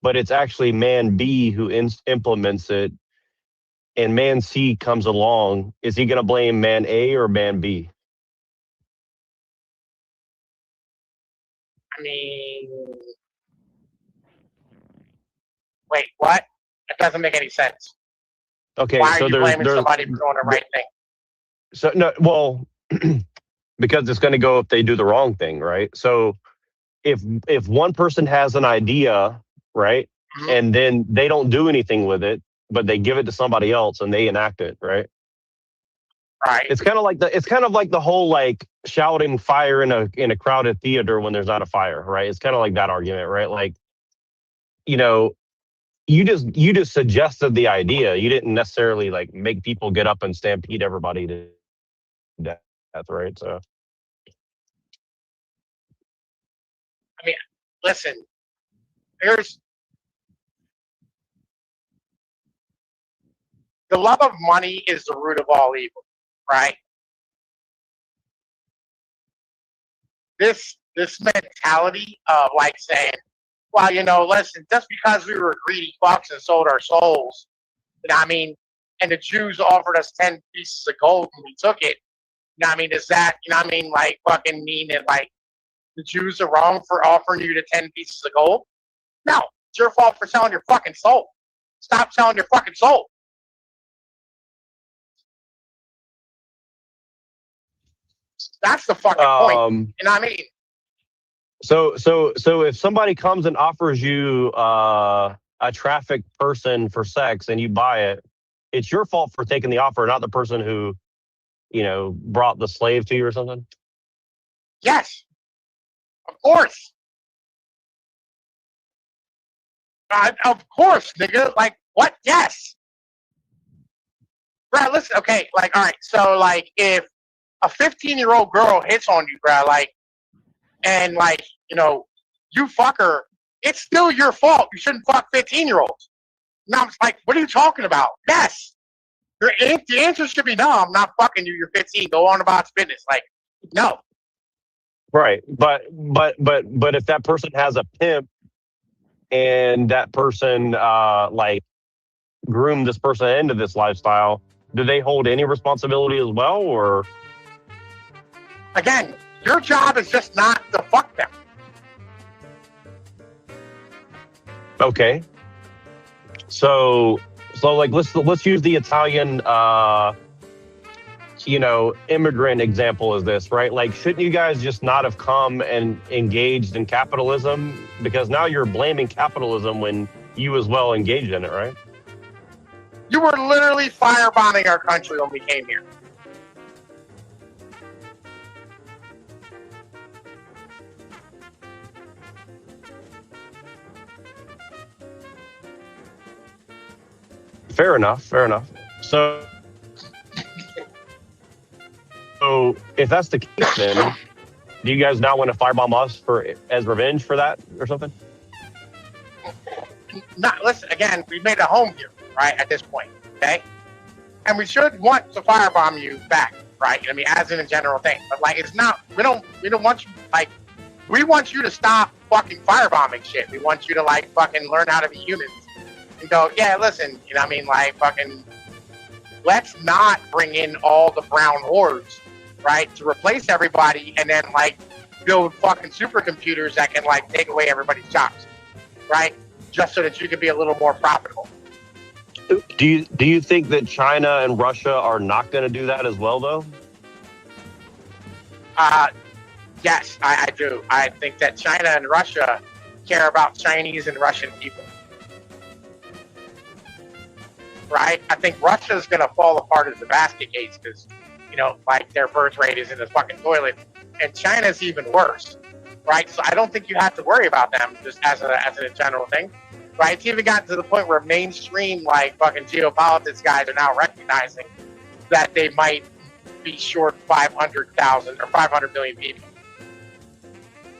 but it's actually man B who implements it, and man C comes along, is he going to blame man A or man B? I mean, wait, what? That doesn't make any sense. Okay, why are so you blaming somebody for doing the right thing? So no, well, because it's going to go if they do the wrong thing, right? So if one person has an idea, right, and then they don't do anything with it, but they give it to somebody else and they enact it, right? Right. It's kind of like the whole like shouting fire in a crowded theater when there's not a fire, right? It's kind of like that argument, right? Like, you know, you just suggested the idea. You didn't necessarily like make people get up and stampede everybody to death, right? So I mean, listen, there's the love of money is the root of all evil, right? This mentality of like saying, well, you know, listen, just because we were greedy fucks and sold our souls, you know what I mean, and the Jews offered us 10 pieces of gold and we took it, you know what I mean, does that, you know what I mean, like fucking mean that like the Jews are wrong for offering you the 10 pieces of gold? No, it's your fault for selling your fucking soul. Stop selling your fucking soul. That's the fucking point. You know what I mean? So if somebody comes and offers you a trafficked person for sex and you buy it, it's your fault for taking the offer, not the person who, you know, brought the slave to you or something? Yes. Of course. Of course, nigga. Like, what? Yes. Bro, listen, okay, like, all right, so, like, if a 15-year-old girl hits on you, bro, like, and, like, you know, you fuck her, it's still your fault. You shouldn't fuck 15-year-olds. Now, I'm like, what are you talking about? Yes. The answer should be no, I'm not fucking you, you're 15. Go on about business. Like, no. Right. But if that person has a pimp and that person, like, groomed this person into this lifestyle, do they hold any responsibility as well, or? Again, your job is just not to fuck them. Okay. So like let's use the Italian you know, immigrant example as this, right? Like, shouldn't you guys just not have come and engaged in capitalism? Because now you're blaming capitalism when you as well engaged in it, right? You were literally firebombing our country when we came here. Fair enough. So if that's the case, then do you guys now want to firebomb us as revenge for that or something? Listen, again, we made a home here, right, at this point, okay? And we should want to firebomb you back, right? I mean, as in a general thing. But, like, it's not, we don't want you, like, we want you to stop fucking firebombing shit. We want you to, like, fucking learn how to be humans. And go, yeah, listen, you know what I mean? Like, fucking, let's not bring in all the brown hordes, right, to replace everybody and then, like, build fucking supercomputers that can, like, take away everybody's jobs, right? Just so that you can be a little more profitable. Do you think that China and Russia are not going to do that as well, though? Yes, I do. I think that China and Russia care about Chinese and Russian people. Right? I think Russia's going to fall apart as a basket case because, you know, like their birth rate is in the fucking toilet. And China's even worse. Right? So I don't think you have to worry about them just as a general thing. Right? It's even gotten to the point where mainstream, like, fucking geopolitics guys are now recognizing that they might be short 500,000 or 500 million people.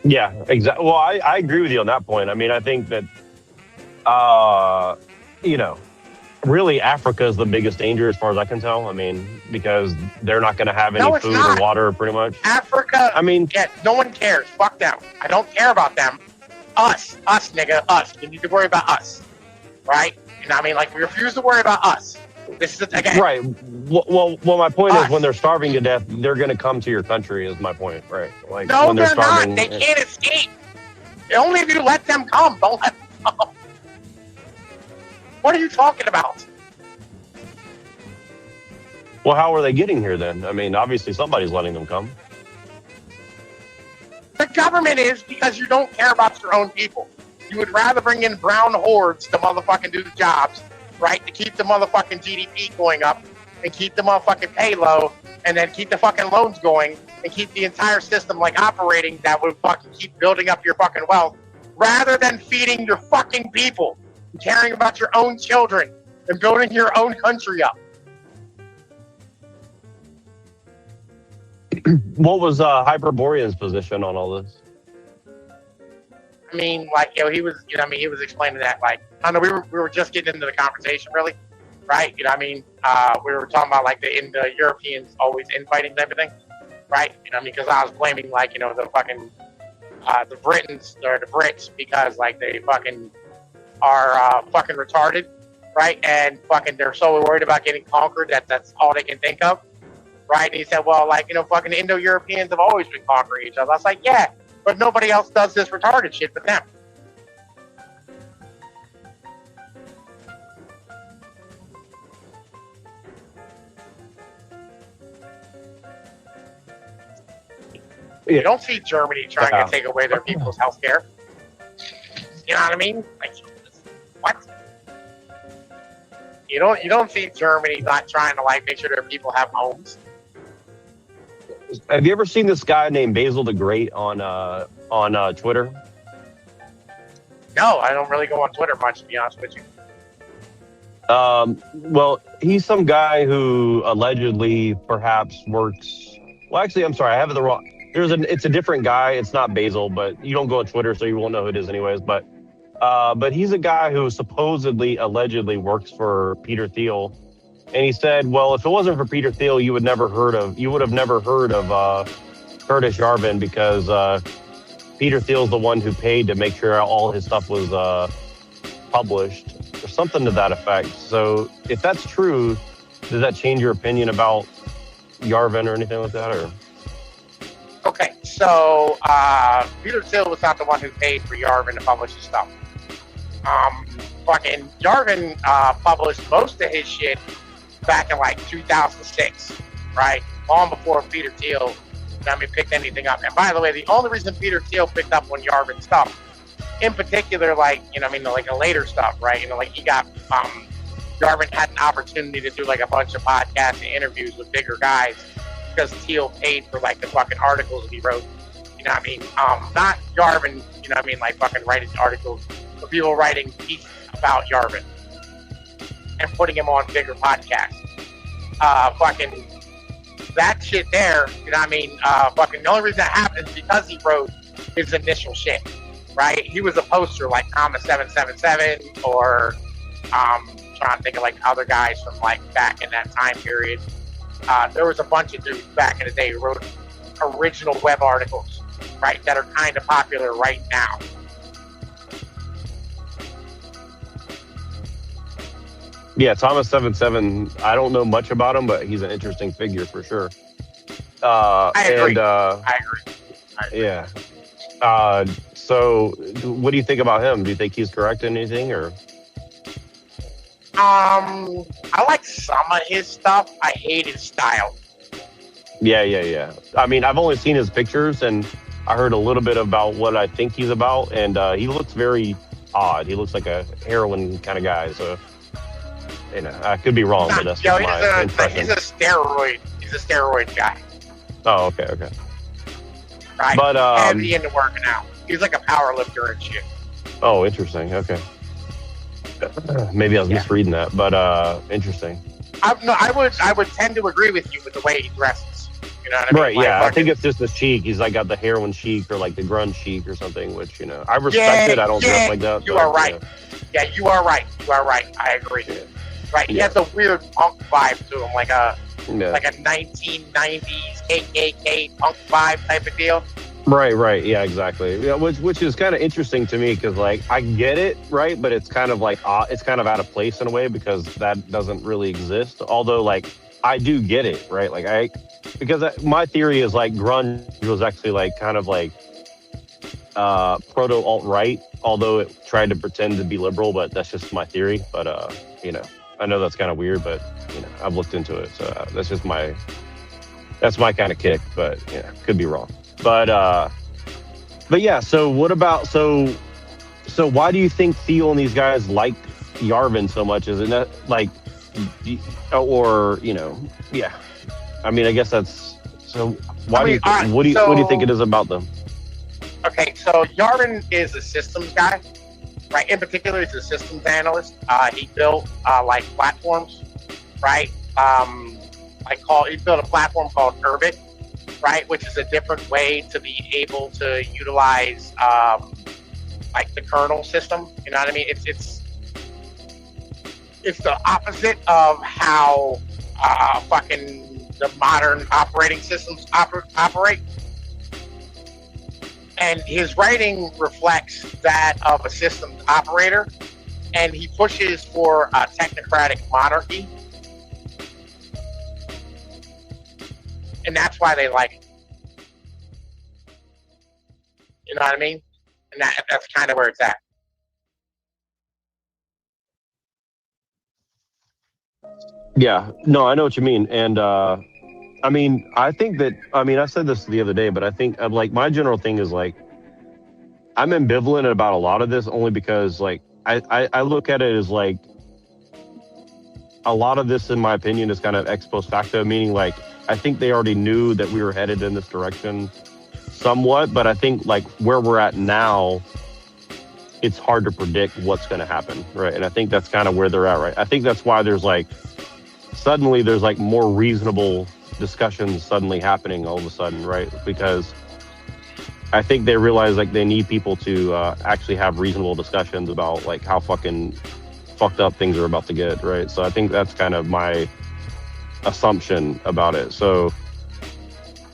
Yeah, exactly. Well, I agree with you on that point. I mean, I think that, you know, really Africa is the biggest danger as far as I can tell. I mean, because they're not going to have any food or water pretty much. Africa, I mean, yeah, no one cares. Fuck them. I don't care about them. Us, nigga, us. You need to worry about us, right? And I mean, like, we refuse to worry about us. This is again. Right. Well, my point is, when they're starving to death, they're going to come to your country. Is my point, right? Like, no, when they're starving, not. They can't escape. Only if you let them come. Don't let them come. What are you talking about? Well, how are they getting here then? I mean, obviously somebody's letting them come. The government is, because you don't care about your own people. You would rather bring in brown hordes to motherfucking do the jobs, right? To keep the motherfucking GDP going up and keep the motherfucking pay low and then keep the fucking loans going and keep the entire system, like, operating that would fucking keep building up your fucking wealth rather than feeding your fucking people and caring about your own children and building your own country up. What was Hyperborean's position on all this? I mean, like, you know, he was explaining that, like, I don't know, we were just getting into the conversation, really, right? You know what I mean? We were talking about, like, the Europeans always infighting and everything, right? You know what I mean? Because I was blaming, like, you know, the fucking, the Britons, or the Brits, because, like, they fucking are fucking retarded, right? And fucking they're so worried about getting conquered that that's all they can think of. Right? And he said, well, like, you know, fucking Indo-Europeans have always been conquering each other. I was like, yeah, but nobody else does this retarded shit but them. You don't see Germany trying to take away their people's health care. You know what I mean? Like, what? You don't see Germany not trying to, like, make sure their people have homes. Have you ever seen this guy named Basil the Great on Twitter? No, I don't really go on Twitter much, to be honest with you. Well, he's some guy who allegedly perhaps works. Well, actually, I'm sorry, I have it the wrong. It's a different guy. It's not Basil, but you don't go on Twitter, so you won't know who it is, anyways. But he's a guy who allegedly works for Peter Thiel. And he said, well, if it wasn't for Peter Thiel, you would have never heard of Curtis Yarvin, because Peter Thiel's the one who paid to make sure all his stuff was published, or something to that effect. So if that's true, does that change your opinion about Yarvin or anything like that? Or okay, so Peter Thiel was not the one who paid for Yarvin to publish his stuff. Fucking Yarvin published most of his shit back in, like, 2006, right? Long before Peter Thiel, picked anything up. And by the way, the only reason Peter Thiel picked up on Yarvin's stuff, in particular, like, you know, I mean, like, the later stuff, right? You know, like, he got, Yarvin had an opportunity to do, like, a bunch of podcasts and interviews with bigger guys because Thiel paid for, like, the fucking articles that he wrote. You know what I mean? Not Yarvin, you know what I mean, like, fucking writing articles, but people writing pieces about Yarvin. and putting him on bigger podcasts. Fucking that shit there, you know what I mean? Fucking the only reason that happened is because he wrote his initial shit, right? He was a poster like Thomas 777 or trying to think of like other guys from like back in that time period. There was a bunch of dudes back in the day who wrote original web articles, right, that are kind of popular right now. Yeah, Thomas 77. I don't know much about him, but he's an interesting figure for sure. I agree. And, I agree. Yeah. So, what do you think about him? Do you think he's correct in anything, or? I like some of his stuff. I hate his style. Yeah. I mean, I've only seen his pictures, and I heard a little bit about what I think he's about, and he looks very odd. He looks like a heroin kind of guy, so, you know, I could be wrong, but that's my impression. He's a steroid guy. Oh, okay. Right? But, heavy into working out. He's like a power lifter and shit. Oh, interesting. Okay. Maybe I was misreading that, but interesting. I would tend to agree with you with the way he dresses. You know what I mean? Right, like, yeah. I think it's just the chic. He's like got the heroin chic or like the grunge chic or something, which, you know, I respect it. I don't dress like that. You are right. Yeah, you are right. I agree. Yeah. Right. He has a weird punk vibe to him, like a 1990s KKK punk vibe type of deal. Right. Yeah, exactly. Yeah, which is kind of interesting to me because, like, I get it, right? But it's kind of like it's kind of out of place in a way because that doesn't really exist. Although, like, I do get it, right? Like, because my theory is like grunge was actually like kind of like proto alt-right, although it tried to pretend to be liberal. But that's just my theory. But you know, I know that's kind of weird, but you know, I've looked into it, so that's just my kind of kick. But yeah, could be wrong. But yeah, so what about, so why do you think Theo and these guys like Yarvin so much? Is it not like, or, you know, yeah. I mean, I guess that's, so why do you think it is about them? Okay, so Yarvin is a systems guy, right? In particular, he's a systems analyst. He built like platforms, right? He built a platform called Urbit, right, which is a different way to be able to utilize like the kernel system. You know what I mean? It's the opposite of how fucking the modern operating systems operate. And his writing reflects that of a systems operator, and he pushes for a technocratic monarchy. And that's why they like it. You know what I mean? And that's kind of where it's at. Yeah, no, I know what you mean. And I mean, I think that, I mean, I said this the other day, but I think like my general thing is like, I'm ambivalent about a lot of this only because like, I look at it as like, a lot of this, in my opinion, is kind of ex post facto, meaning like, I think they already knew that we were headed in this direction somewhat, but I think like where we're at now, it's hard to predict what's going to happen, right? And I think that's kind of where they're at, right? I think that's why there's like, suddenly there's like more reasonable discussions suddenly happening all of a sudden, right? Because I think they realize like they need people to actually have reasonable discussions about like how fucking fucked up things are about to get, right? So I think that's kind of my assumption about it. So,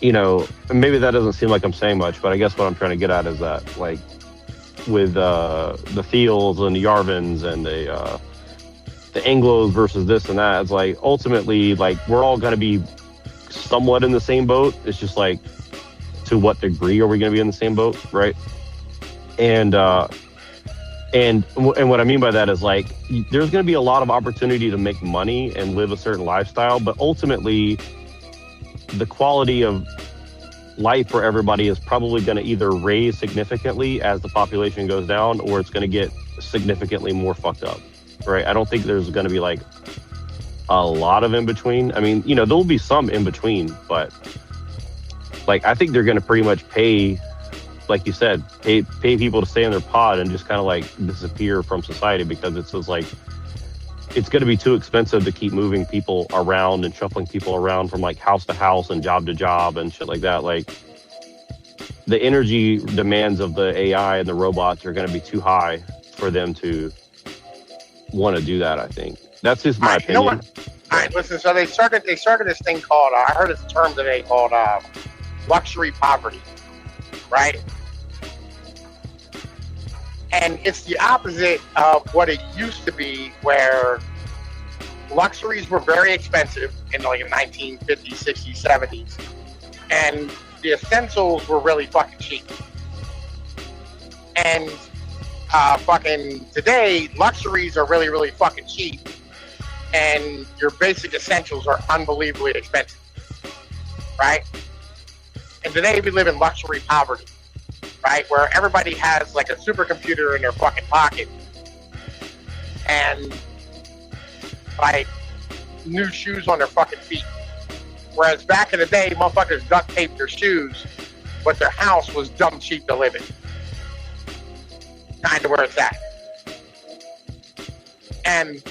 you know, maybe that doesn't seem like I'm saying much, but I guess what I'm trying to get at is that like with the Thiels and the Yarvins and the Anglos versus this and that, it's like ultimately like we're all going to be somewhat in the same boat. It's just like to what degree are we going to be in the same boat, right? And what I mean by that is like there's going to be a lot of opportunity to make money and live a certain lifestyle, but ultimately the quality of life for everybody is probably going to either raise significantly as the population goes down, or it's going to get significantly more fucked up, right? I don't think there's going to be like a lot of in between. I mean, you know, there'll be some in between, but like I think they're going to pretty much pay, like you said, pay people to stay in their pod and just kind of like disappear from society, because it's just like it's going to be too expensive to keep moving people around and shuffling people around from like house to house and job to job and shit like that. Like the energy demands of the AI and the robots are going to be too high for them to want to do that. I think that's just my opinion. You know what? All right, listen. So they started this thing called I heard it's a term today called luxury poverty, right? And it's the opposite of what it used to be, where luxuries were very expensive in like the 1950s, 60s, 70s, and the essentials were really fucking cheap. And fucking today, luxuries are really, really fucking cheap, and your basic essentials are unbelievably expensive, right? And today we live in luxury poverty, right? Where everybody has like a supercomputer in their fucking pocket and like new shoes on their fucking feet. Whereas back in the day, motherfuckers duct taped their shoes, but their house was dumb cheap to live in. Kind of where it's at. And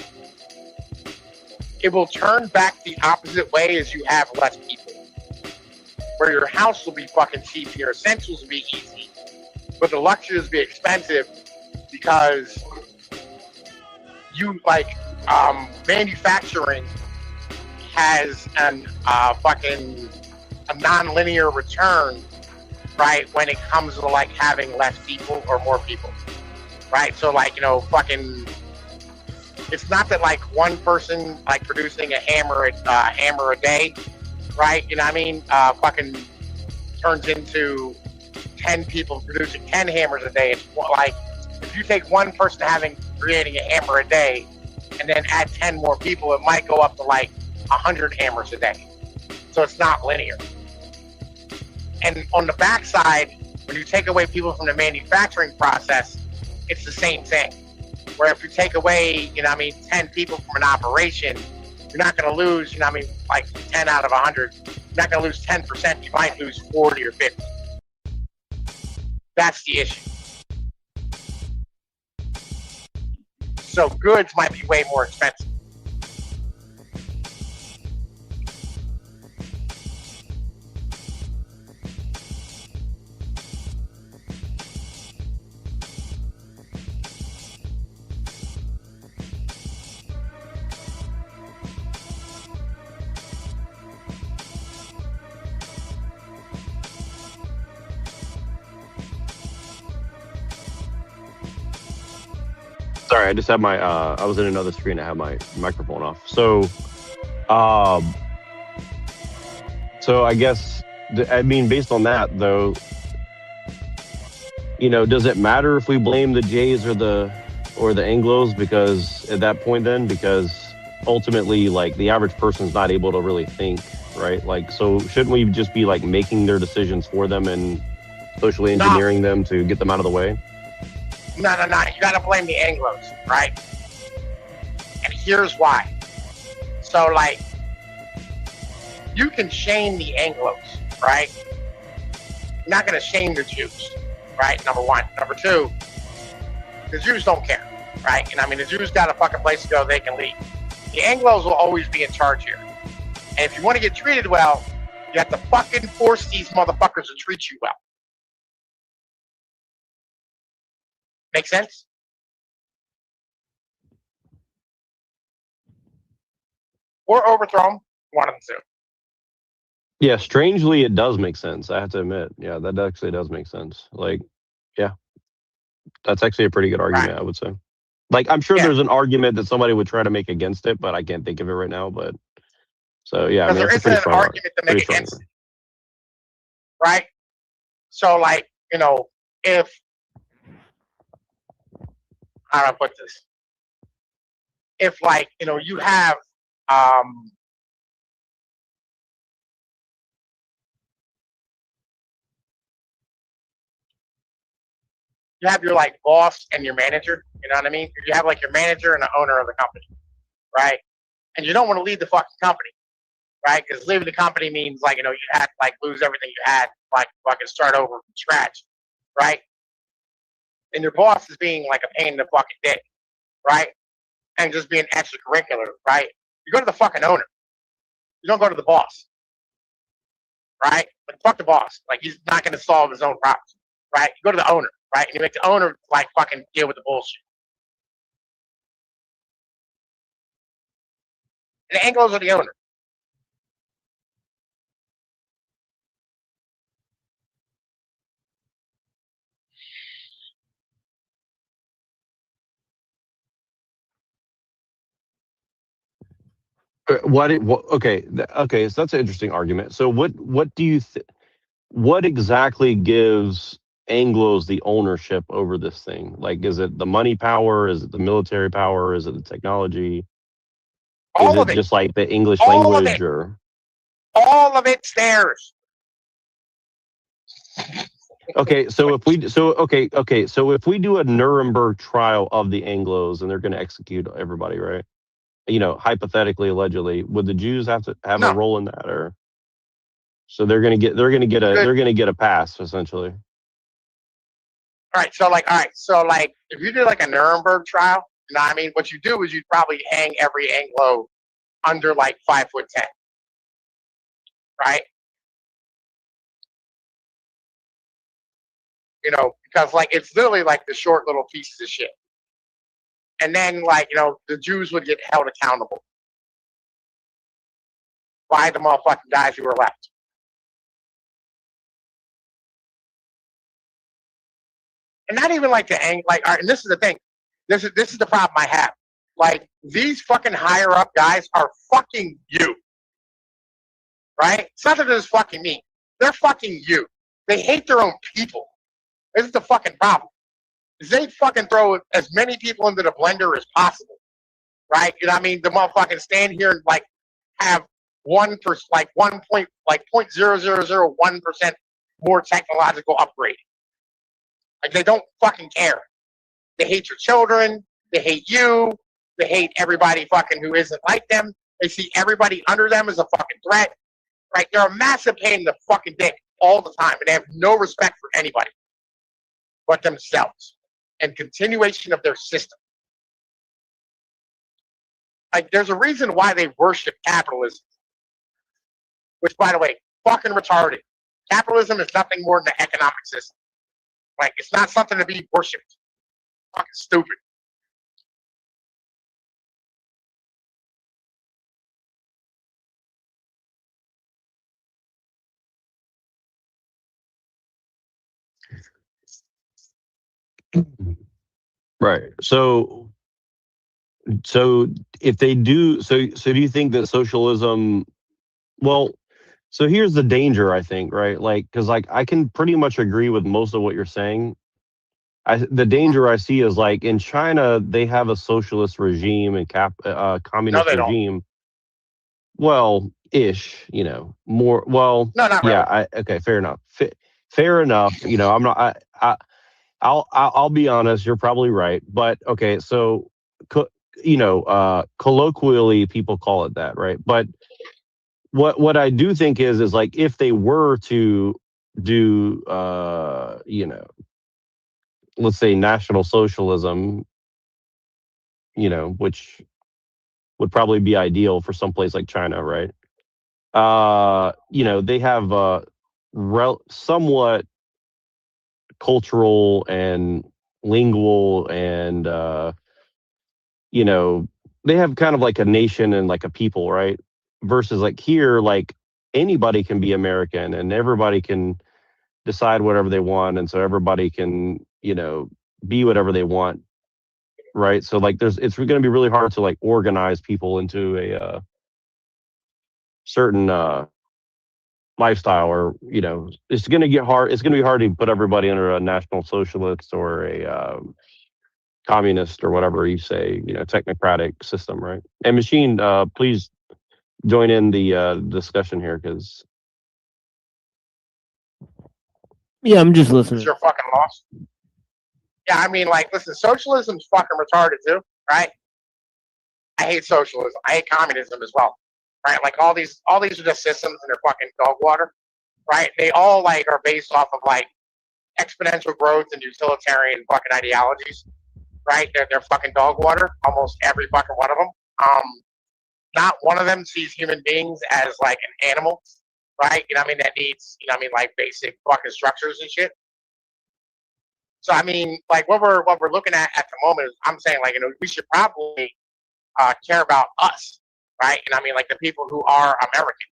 it will turn back the opposite way as you have less people. Where your house will be fucking cheap and your essentials will be easy, but the luxuries will be expensive because you like manufacturing has an fucking a non-linear return, right? When it comes to like having less people or more people, right? So like, you know, fucking, it's not that like one person like producing a hammer a day, right? You know what I mean? Fucking turns into 10 people producing 10 hammers a day. It's like if you take one person creating a hammer a day and then add 10 more people, it might go up to like 100 hammers a day. So it's not linear. And on the backside, when you take away people from the manufacturing process, it's the same thing. Where if you take away, you know what I mean, 10 people from an operation, you're not going to lose, you know what I mean, like 10 out of 100. You're not going to lose 10%. You might lose 40 or 50. That's the issue. So goods might be way more expensive. Sorry, I just had my I was in another screen. I had my microphone off. So I guess I mean, based on that though, you know, does it matter if we blame the Jays or the Anglos? Because at that point then, because ultimately like the average person's not able to really think, right? Like, so shouldn't we just be like making their decisions for them and socially engineering them to get them out of the way? No. You gotta blame the Anglos, right? And here's why. So, like, you can shame the Anglos, right? You're not gonna shame the Jews, right? Number one. Number two, the Jews don't care, right? And I mean, the Jews got a fucking place to go, they can leave. The Anglos will always be in charge here. And if you want to get treated well, you have to fucking force these motherfuckers to treat you well. Make sense? Or overthrow them, one of the two. Yeah, strangely, it does make sense. I have to admit. Yeah, that actually does make sense. Like, yeah, that's actually a pretty good argument, right. I would say. Like, I'm sure there's an argument that somebody would try to make against it, but I can't think of it right now. But so, yeah, I mean, there isn't an argument to make against it, right? So, like, you know, if how do I put this? If, like, you know, you have your like boss and your manager, you know what I mean? You have like your manager and the owner of the company, right? And you don't want to leave the fucking company, right? Because leaving the company means, like, you know, you had to like lose everything you had, like fucking start over from scratch, right? And your boss is being like a pain in the fucking dick, right? and just being extracurricular, right? You go to the fucking owner. You don't go to the boss, right? Like, fuck the boss. Like, he's not going to solve his own problems, right? You go to the owner, right? And you make the owner, like, fucking deal with the bullshit. And the Anglos are the owner. Okay, so that's an interesting argument. So what do you what exactly gives Anglos the ownership over this thing? Like, is it the money power? Is it the military power? Is it the technology? Is it just like the English language, or all of it's theirs? Okay, so if we do a Nuremberg trial of the Anglos and they're going to execute everybody, right? You know, hypothetically, allegedly, would the Jews have to have a role in that, or so they're going to get a pass essentially? All right, so if you do like a Nuremberg trial, you know what I mean? What you do is you'd probably hang every Anglo under like 5'10", right? You know, because like it's literally like the short little pieces of shit. And then like, you know, the Jews would get held accountable by the motherfucking guys who were left. And not even like the like, all right, and this is the thing. This is the problem I have. Like, these fucking higher up guys are fucking you. Right? It's not that they're just fucking me. They're fucking you. They hate their own people. This is the fucking problem. Is they fucking throw as many people into the blender as possible. Right? You know what I mean? The motherfucking stand here and like have 0.0001% more technological upgrade. Like, they don't fucking care. They hate your children. They hate you. They hate everybody fucking who isn't like them. They see everybody under them as a fucking threat. Right? They're a massive pain in the fucking dick all the time. And they have no respect for anybody but themselves and continuation of their system. Like, there's a reason why they worship capitalism. Which, by the way, fucking retarded. Capitalism is nothing more than an economic system. Like, it's not something to be worshipped. Fucking stupid. Right. So if they do, so do you think that socialism? Well, so here's the danger, I think, right? Like, because like I can pretty much agree with most of what you're saying. The danger I see is like in China, they have a socialist regime and communist regime. Don't. Well, ish, you know, more. Well, no, not yeah. really. Okay, fair enough. Fair enough. You know, I'm not. I'll be honest. You're probably right, but okay. So, you know, colloquially, people call it that, right? But what I do think is like if they were to do, you know, let's say national socialism, you know, which would probably be ideal for someplace like China, right? You know, they have somewhat cultural and lingual and, you know, they have kind of like a nation and like a people, right? Versus like here, like anybody can be American and everybody can decide whatever they want. And so everybody can, you know, be whatever they want. Right. So like it's going to be really hard to like organize people into a certain lifestyle, or, you know, it's going to get hard. It's going to be hard to put everybody under a national socialist or a communist or whatever you say, you know, technocratic system. Right. And Machine, please join in the discussion here, because. Yeah, I'm just listening. You're fucking lost. Yeah, I mean, like, listen, socialism's fucking retarded too, right? I hate socialism. I hate communism as well, right? Like, all these are just systems and they're fucking dog water, right? They all like are based off of like exponential growth and utilitarian fucking ideologies, right? They're fucking dog water, almost every fucking one of them. Not one of them sees human beings as like an animal, right? You know what I mean? That needs, you know what I mean, like basic fucking structures and shit. So I mean, like what we're looking at the moment is, I'm saying, like, you know, we should probably care about us, right? And I mean, like the people who are American,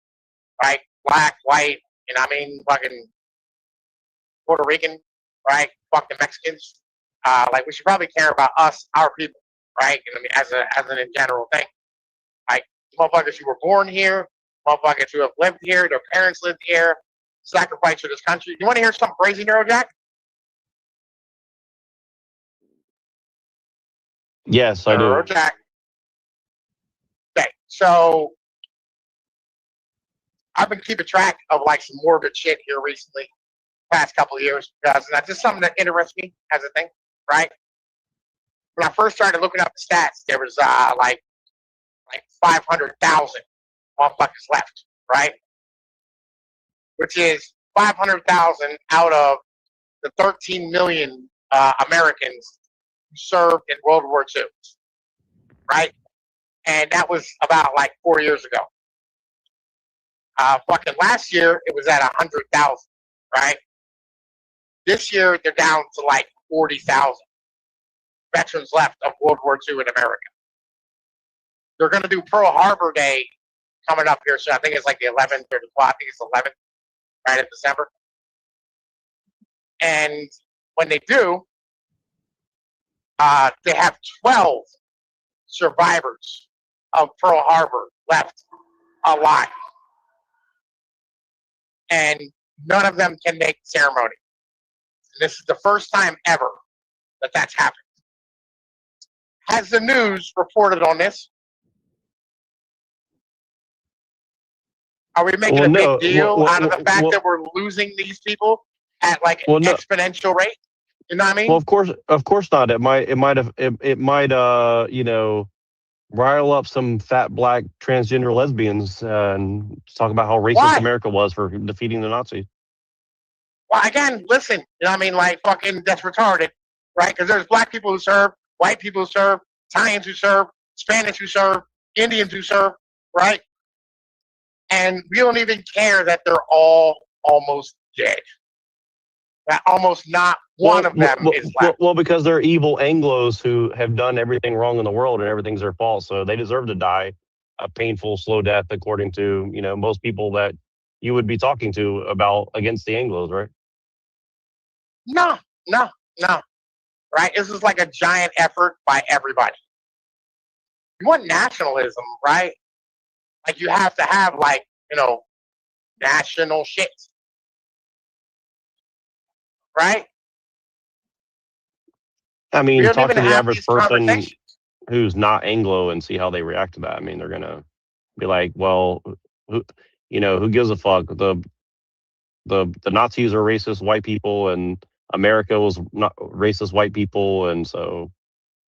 right? Black, white, you know what I mean, fucking Puerto Rican, right? Fuck the Mexicans. Like we should probably care about us, our people, right? And I mean, as an in general thing. Like motherfuckers who were born here, motherfuckers who have lived here, their parents lived here, sacrificed for this country. You want to hear something crazy, Neurojack? Yes, I do. Neurojack. Okay, so I've been keeping track of like some morbid shit here recently, past couple of years, because that's just something that interests me as a thing, right? When I first started looking up the stats, there was like 500,000 motherfuckers left, right? Which is 500,000 out of the 13 million Americans who served in World War II, right? And that was about like 4 years ago. Fucking last year, it was at 100,000, right? This year, they're down to like 40,000 veterans left of World War II in America. They're going to do Pearl Harbor Day coming up here soon. I think it's like the 11th or the 12th. I think it's 11th, right, in December. And when they do, they have 12 survivors of Pearl Harbor left alive. And none of them can make the ceremony. And this is the first time ever that that's happened. Has the news reported on this? Are we making a big deal out of the fact that we're losing these people at like an exponential rate? You know what I mean? Well, of course not. It might you know, rile up some fat black transgender lesbians and talk about how racist America was for defeating the Nazis. Well, again, listen, you know what I mean? Like, fucking, that's retarded, right? Because there's black people who serve, white people who serve, Italians who serve, Spanish who serve, Indians who serve, right? And we don't even care that they're all almost dead. That almost not one of them is left. Well, because they're evil Anglos who have done everything wrong in the world and everything's their fault, so they deserve to die a painful, slow death, according to, you know, most people that you would be talking to about against the Anglos, right? No. Right? This is like a giant effort by everybody. You want nationalism, right? Like you have to have like, you know, national shit. Right? I mean, talk to the average person who's not Anglo and see how they react to that. I mean, they're gonna be like, well, who gives a fuck? The Nazis are racist white people, and America was not racist white people, and so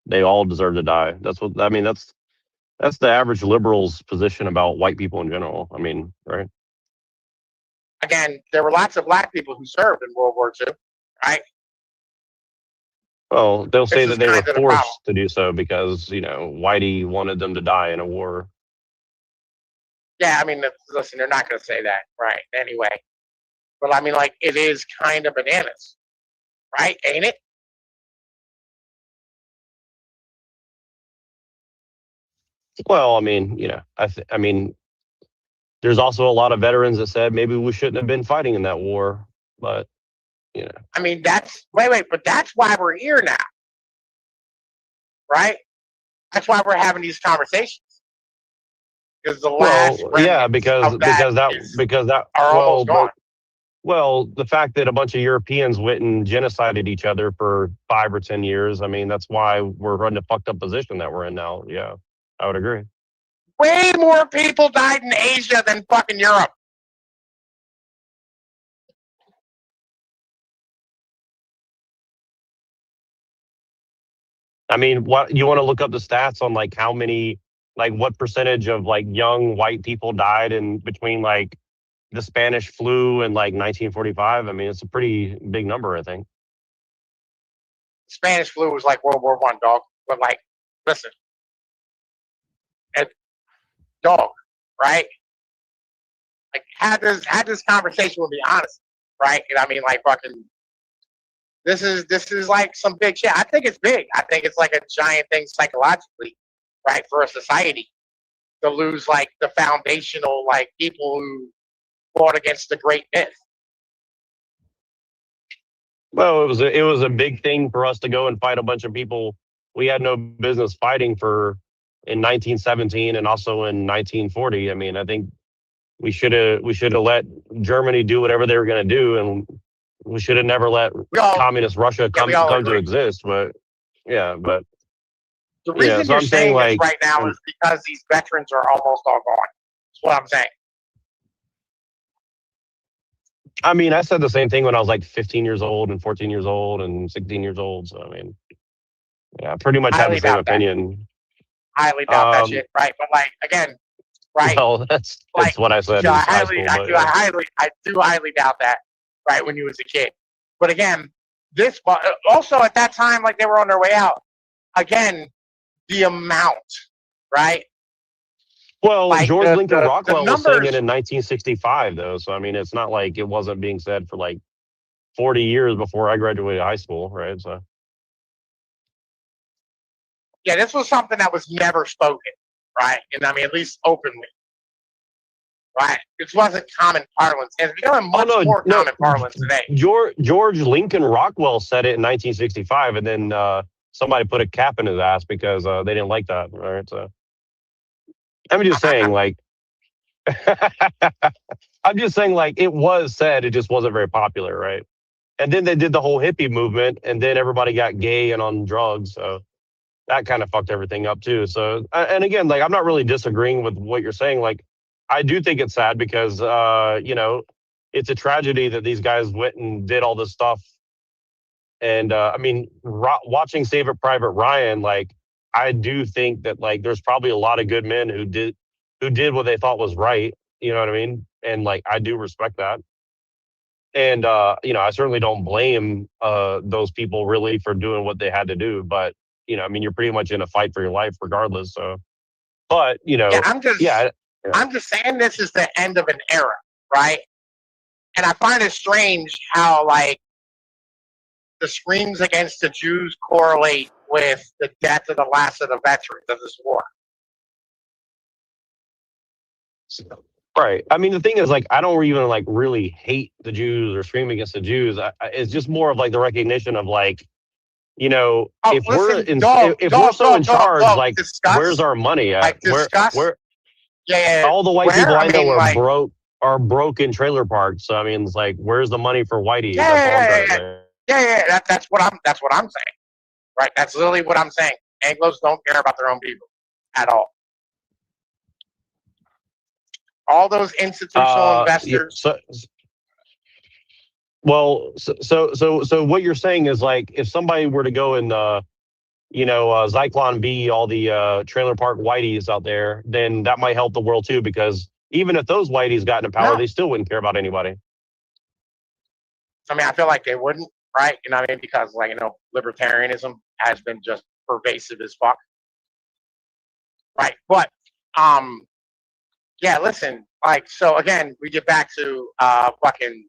they all deserve to die. That's what I mean. That's the average liberal's position about white people in general. I mean, right? Again, there were lots of black people who served in World War II, right? Well, they'll say that they were forced to do so because, you know, Whitey wanted them to die in a war. Yeah, I mean, listen, they're not going to say that, right? Anyway. But I mean, like, it is kind of bananas, right? Ain't it? Well, I mean, you know, I mean, there's also a lot of veterans that said maybe we shouldn't have been fighting in that war, but, you know. I mean, but that's why we're here now, right? That's why we're having these conversations. Because the last because are almost gone. Well, the fact that a bunch of Europeans went and genocided each other for 5 or 10 years, I mean, that's why we're in the fucked up position that we're in now. Yeah, I would agree. Way more people died in Asia than fucking Europe. I mean, what you want to look up the stats on like how many, like what percentage of like young white people died in between like the Spanish flu and like 1945? I mean, it's a pretty big number, I think. Spanish flu was like World War I, dog. But like, listen, and dog, right? Like, had this conversation with me, honest, right? And I mean, like, fucking, this is like some big shit. I think it's big. I think it's like a giant thing psychologically, right, for a society to lose like the foundational like people who fought against the great myth. Well, it was a big thing for us to go and fight a bunch of people we had no business fighting for in 1917 and also in 1940. I mean, I think we should have let Germany do whatever they were going to do, and we should have never let communist Russia come to exist. But yeah, but the reason so you're I'm saying like, this right now is because these veterans are almost all gone. That's what I'm saying. I mean, I said the same thing when I was like 15 years old and 14 years old and 16 years old. So, I mean, yeah, I pretty much have the same opinion. Highly doubt that shit, right? But like, again, right? Well, that's like, what I said. I do highly doubt that, right? When you was a kid. But again, also at that time, like they were on their way out. Again, the amount, right? Well, like George Lincoln Rockwell was saying it in 1965, though. So, I mean, it's not like it wasn't being said for like 40 years before I graduated high school, right? So, yeah, this was something that was never spoken, right? And I mean, at least openly, right? It wasn't common parlance. And it's becoming much more common parlance today. George Lincoln Rockwell said it in 1965, and then somebody put a cap in his ass because they didn't like that, right? So, I'm just saying, like, I'm just saying, like, it was said, it just wasn't very popular, right? And then they did the whole hippie movement, and then everybody got gay and on drugs, so that kind of fucked everything up too. So, and again, like, I'm not really disagreeing with what you're saying. Like, I do think it's sad because, you know, it's a tragedy that these guys went and did all this stuff. And I mean, watching Saving Private Ryan, like, I do think that like there's probably a lot of good men who did what they thought was right. You know what I mean? And like I do respect that. And you know, I certainly don't blame those people really for doing what they had to do. But you know, I mean, you're pretty much in a fight for your life regardless. So, but you know, I'm just saying this is the end of an era, right? And I find it strange how like the screams against the Jews correlate with the death of the last of the veterans of this war. Right. I mean, the thing is, like, I don't even like really hate the Jews or scream against the Jews. It's just more of like the recognition of like, you know, if we're in charge, like, where's our money at? Where all the white people I know are broke in trailer parks. So I mean, it's like, where's the money for whitey? That's what I'm saying. Right, that's literally what I'm saying. Anglos don't care about their own people at all. All those institutional investors. So what you're saying is like if somebody were to go and you know Zyklon B all the trailer park whiteys out there, then that might help the world too because even if those whiteys got into power, they still wouldn't care about anybody. I mean, I feel like they wouldn't. Right, you know what I mean? Because, like, you know, libertarianism has been just pervasive as fuck. Right, but, yeah, listen, like, so again, we get back to fucking,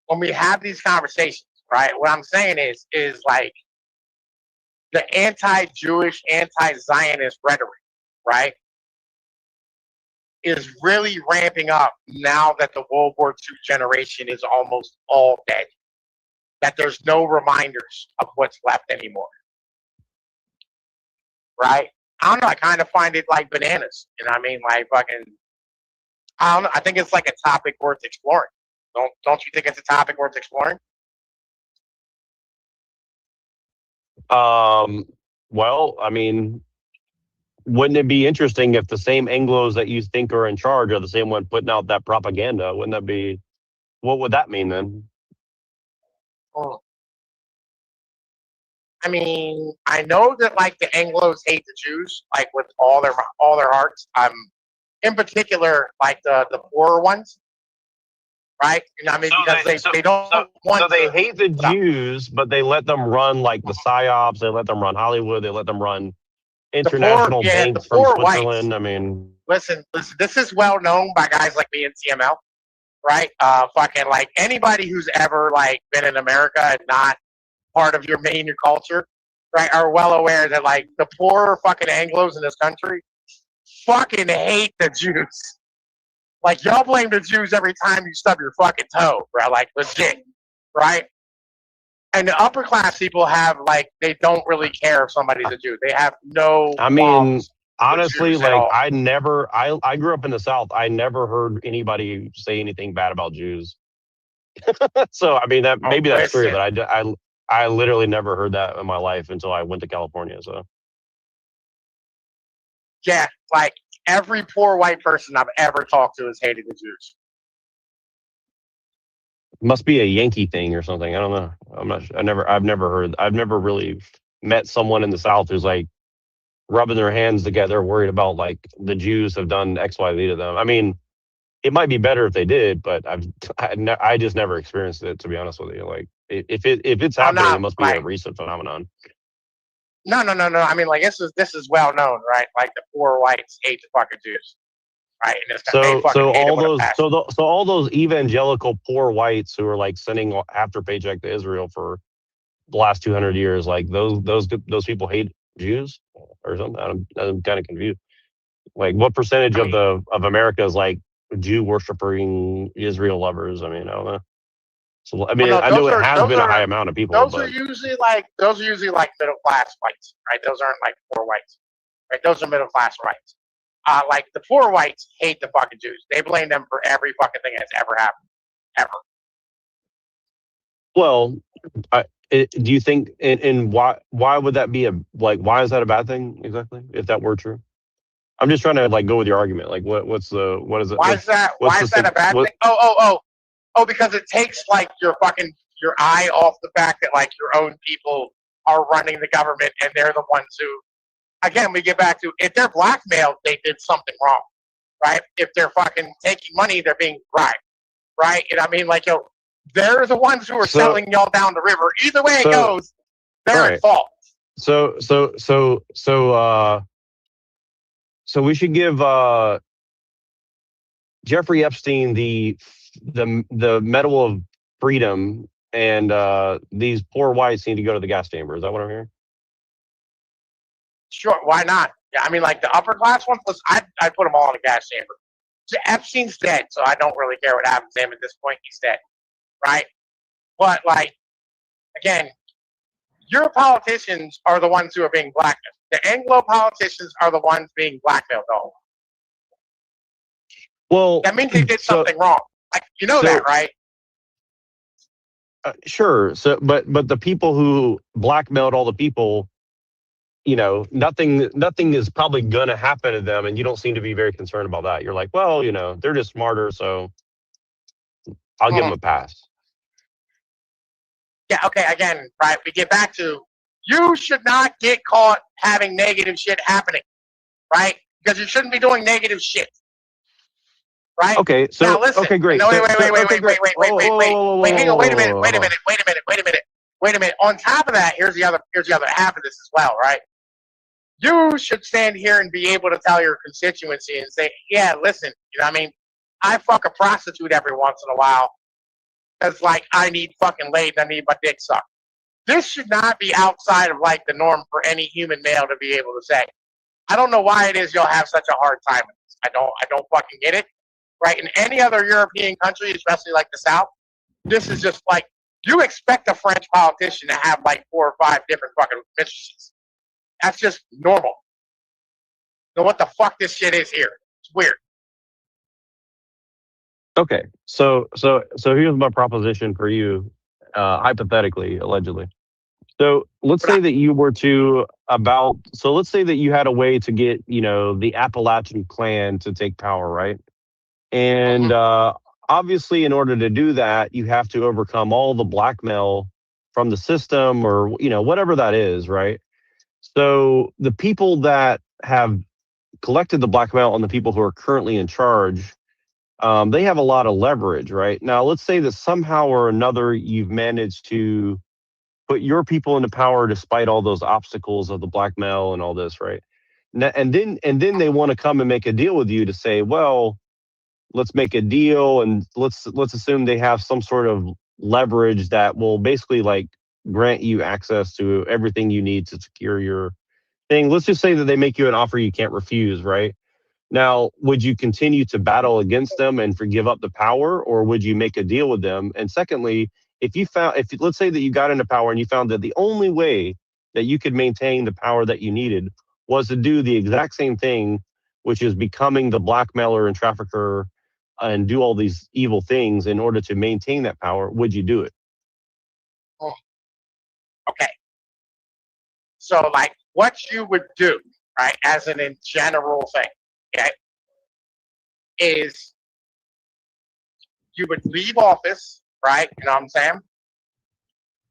when we have these conversations, right, what I'm saying is like, the anti-Jewish, anti-Zionist rhetoric, right, is really ramping up now that the World War II generation is almost all dead. That there's no reminders of what's left anymore. Right? I don't know. I kind of find it like bananas. You know what I mean? Like fucking, I don't know. I think it's like a topic worth exploring. Don't you think it's a topic worth exploring? Well, I mean, wouldn't it be interesting if the same Anglos that you think are in charge are the same one putting out that propaganda? Wouldn't that be, what would that mean then? Oh. I mean, I know that like the Anglos hate the Jews, like with all their hearts. In particular, like the poorer ones, right? You know what I mean? Because they don't want So they to- hate the Jews, but they let them run like the psyops. They let them run Hollywood. They let them run international banks from Switzerland. Whites. I mean, listen. This is well known by guys like me in CML, right? Fucking like anybody who's ever like been in America and not part of your major culture, right, are well aware that like the poor fucking Anglos in this country fucking hate the Jews. Like y'all blame the Jews every time you stub your fucking toe, bro. Like legit, right? And the upper class people have like they don't really care if somebody's a Jew. They have no. I mean, honestly, Jews at like all. I grew up in the South. I never heard anybody say anything bad about Jews. So I mean that maybe that's true, but I literally never heard that in my life until I went to California. So Yeah, like every poor white person I've ever talked to has hated the Jews. must be a Yankee thing or something. I don't know. I'm not. I've never really met someone in the South who's like rubbing their hands together, worried about like the Jews have done X, Y, Z to them. I mean, it might be better if they did, but I just never experienced it, to be honest with you. Like if it's happening, it must be a recent phenomenon. No. I mean, like this is well known, right? Like the poor whites hate the fucking Jews, right? And it's, So all those evangelical poor whites who are like sending after paycheck to Israel for the last 200 years, like those people hate Jews or something. I'm kind of confused. Like, what percentage of America is like Jew worshiping Israel lovers? I mean, I don't know. So I mean, I know it has been a high amount of people. Those are usually like middle class whites, right? Those aren't like poor whites, right? Those are middle class whites. Like the poor whites hate the fucking Jews. They blame them for every fucking thing that's ever happened, ever. Well, do you think and why would that be why is that a bad thing exactly if that were true? I'm just trying to like go with your argument. Like what is it? Why is that a bad thing? Oh, because it takes like your eye off the fact that like your own people are running the government and they're the ones who, again, we get back to if they're blackmailed, they did something wrong, right? If they're fucking taking money, they're being bribed, right? And I mean, like, they're the ones who are selling y'all down the river. Either way it goes, they're at fault. So we should give Jeffrey Epstein the Medal of Freedom, and these poor whites need to go to the gas chamber. Is that what I'm hearing? Sure, why not? Yeah, I mean, like the upper class ones, I'd put them all in the gas chamber. So Epstein's dead, so I don't really care what happens to him at this point. He's dead, right? But like, again, your politicians are the ones who are being blackmailed. The Anglo politicians are the ones being blackmailed, though. Well, that means they did something wrong. Like, you know that, right? Sure. So, but the people who blackmailed all the people, nothing is probably going to happen to them, and you don't seem to be very concerned about that. You're like, well, they're just smarter, so I'll give them a pass. Yeah. Okay. Again, right? We get back to you should not get caught having negative shit happening, right? Because you shouldn't be doing negative shit. Right? Okay, so now listen. okay, great. No, wait. Hang on, wait a minute. On top of that, here's the other half of this as well, right? You should stand here and be able to tell your constituency and say, yeah, listen, I fuck a prostitute every once in a while. Because like I need fucking laid and I need my dick sucked. This should not be outside of like the norm for any human male to be able to say. I don't know why it is y'all have such a hard time with this. I don't fucking get it. Right? In any other European country, especially like the South, this is just like, you expect a French politician to have like 4 or 5 different fucking mistresses. That's just normal. So what the fuck this shit is here? It's weird. Okay, so here's my proposition for you, hypothetically, allegedly. So let's say that you were let's say that you had a way to get, the Appalachian clan to take power, right? And obviously, in order to do that, you have to overcome all the blackmail from the system or, whatever that is, right? So the people that have collected the blackmail on the people who are currently in charge, they have a lot of leverage, right? Now, let's say that somehow or another you've managed to put your people into power despite all those obstacles of the blackmail and all this, right? And then they want to come and make a deal with you to say, well, let's make a deal, and let's assume they have some sort of leverage that will basically like grant you access to everything you need to secure your thing. Let's just say that they make you an offer you can't refuse, right? Now, would you continue to battle against them and give up the power, or would you make a deal with them? And secondly, if let's say that you got into power and you found that the only way that you could maintain the power that you needed was to do the exact same thing, which is becoming the blackmailer and trafficker and do all these evil things in order to maintain that power, would you do it? Oh. Okay. So, like, what you would do, right, as an in general thing, okay, is you would leave office, right? You know what I'm saying?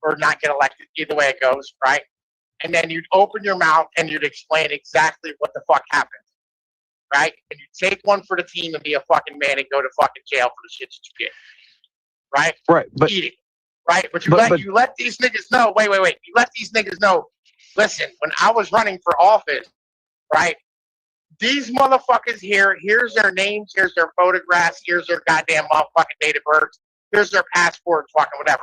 Or not get elected, either way it goes, right? And then you'd open your mouth and you'd explain exactly what the fuck happened, right? And you take one for the team and be a fucking man and go to fucking jail for the shit that you did, right? Right, but eat it, right? But you let these niggas know. Wait. You let these niggas know. Listen, when I was running for office, right? These motherfuckers here. Here's their names. Here's their photographs. Here's their goddamn motherfucking date of birth. Here's their passports. Fucking whatever.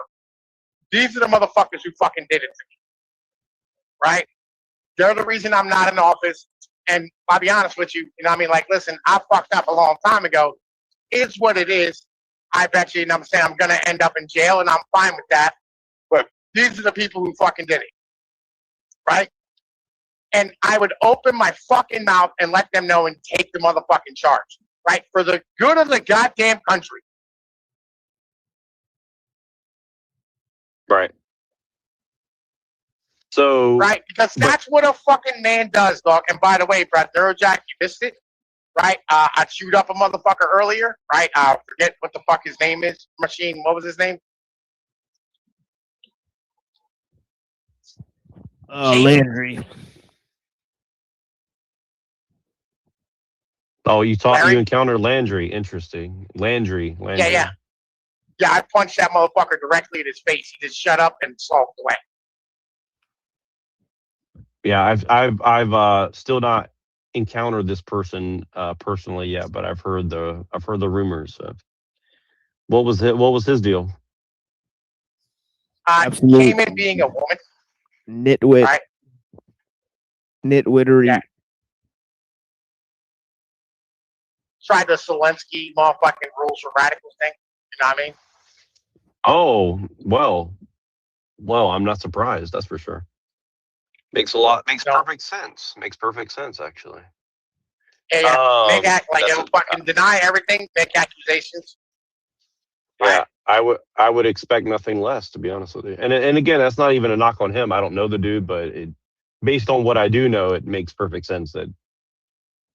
These are the motherfuckers who fucking did it to me, right? They're the reason I'm not in office. And I'll be honest with you, you know what I mean? Like, listen, I fucked up a long time ago. It's what it is. I bet you, and I'm saying I'm going to end up in jail, and I'm fine with that. But these are the people who fucking did it, right? And I would open my fucking mouth and let them know and take the motherfucking charge, right? For the good of the goddamn country. Right. So right, because that's what a fucking man does, dog. And by the way, Brad Neurojack, you missed it, right? I chewed up a motherfucker earlier, right? I forget what the fuck his name is. Machine, what was his name? Landry. Oh, you Larry? you encountered Landry. Interesting. Landry. Yeah. Yeah, I punched that motherfucker directly in his face. He just shut up and sulked away. Yeah, I've still not encountered this person personally yet, but I've heard the rumors. What was his deal? Absolutely. Came in being a woman. Nitwit. Right? Nitwittery. Yeah. Tried the Zelensky motherfucking rules for radicals thing. You know what I mean? Oh, well, I'm not surprised. That's for sure. Makes perfect sense. Makes perfect sense, actually. Yeah. Make act like it'll fucking deny everything, make accusations. Yeah, I would expect nothing less, to be honest with you. And again, that's not even a knock on him. I don't know the dude, but based on what I do know, it makes perfect sense that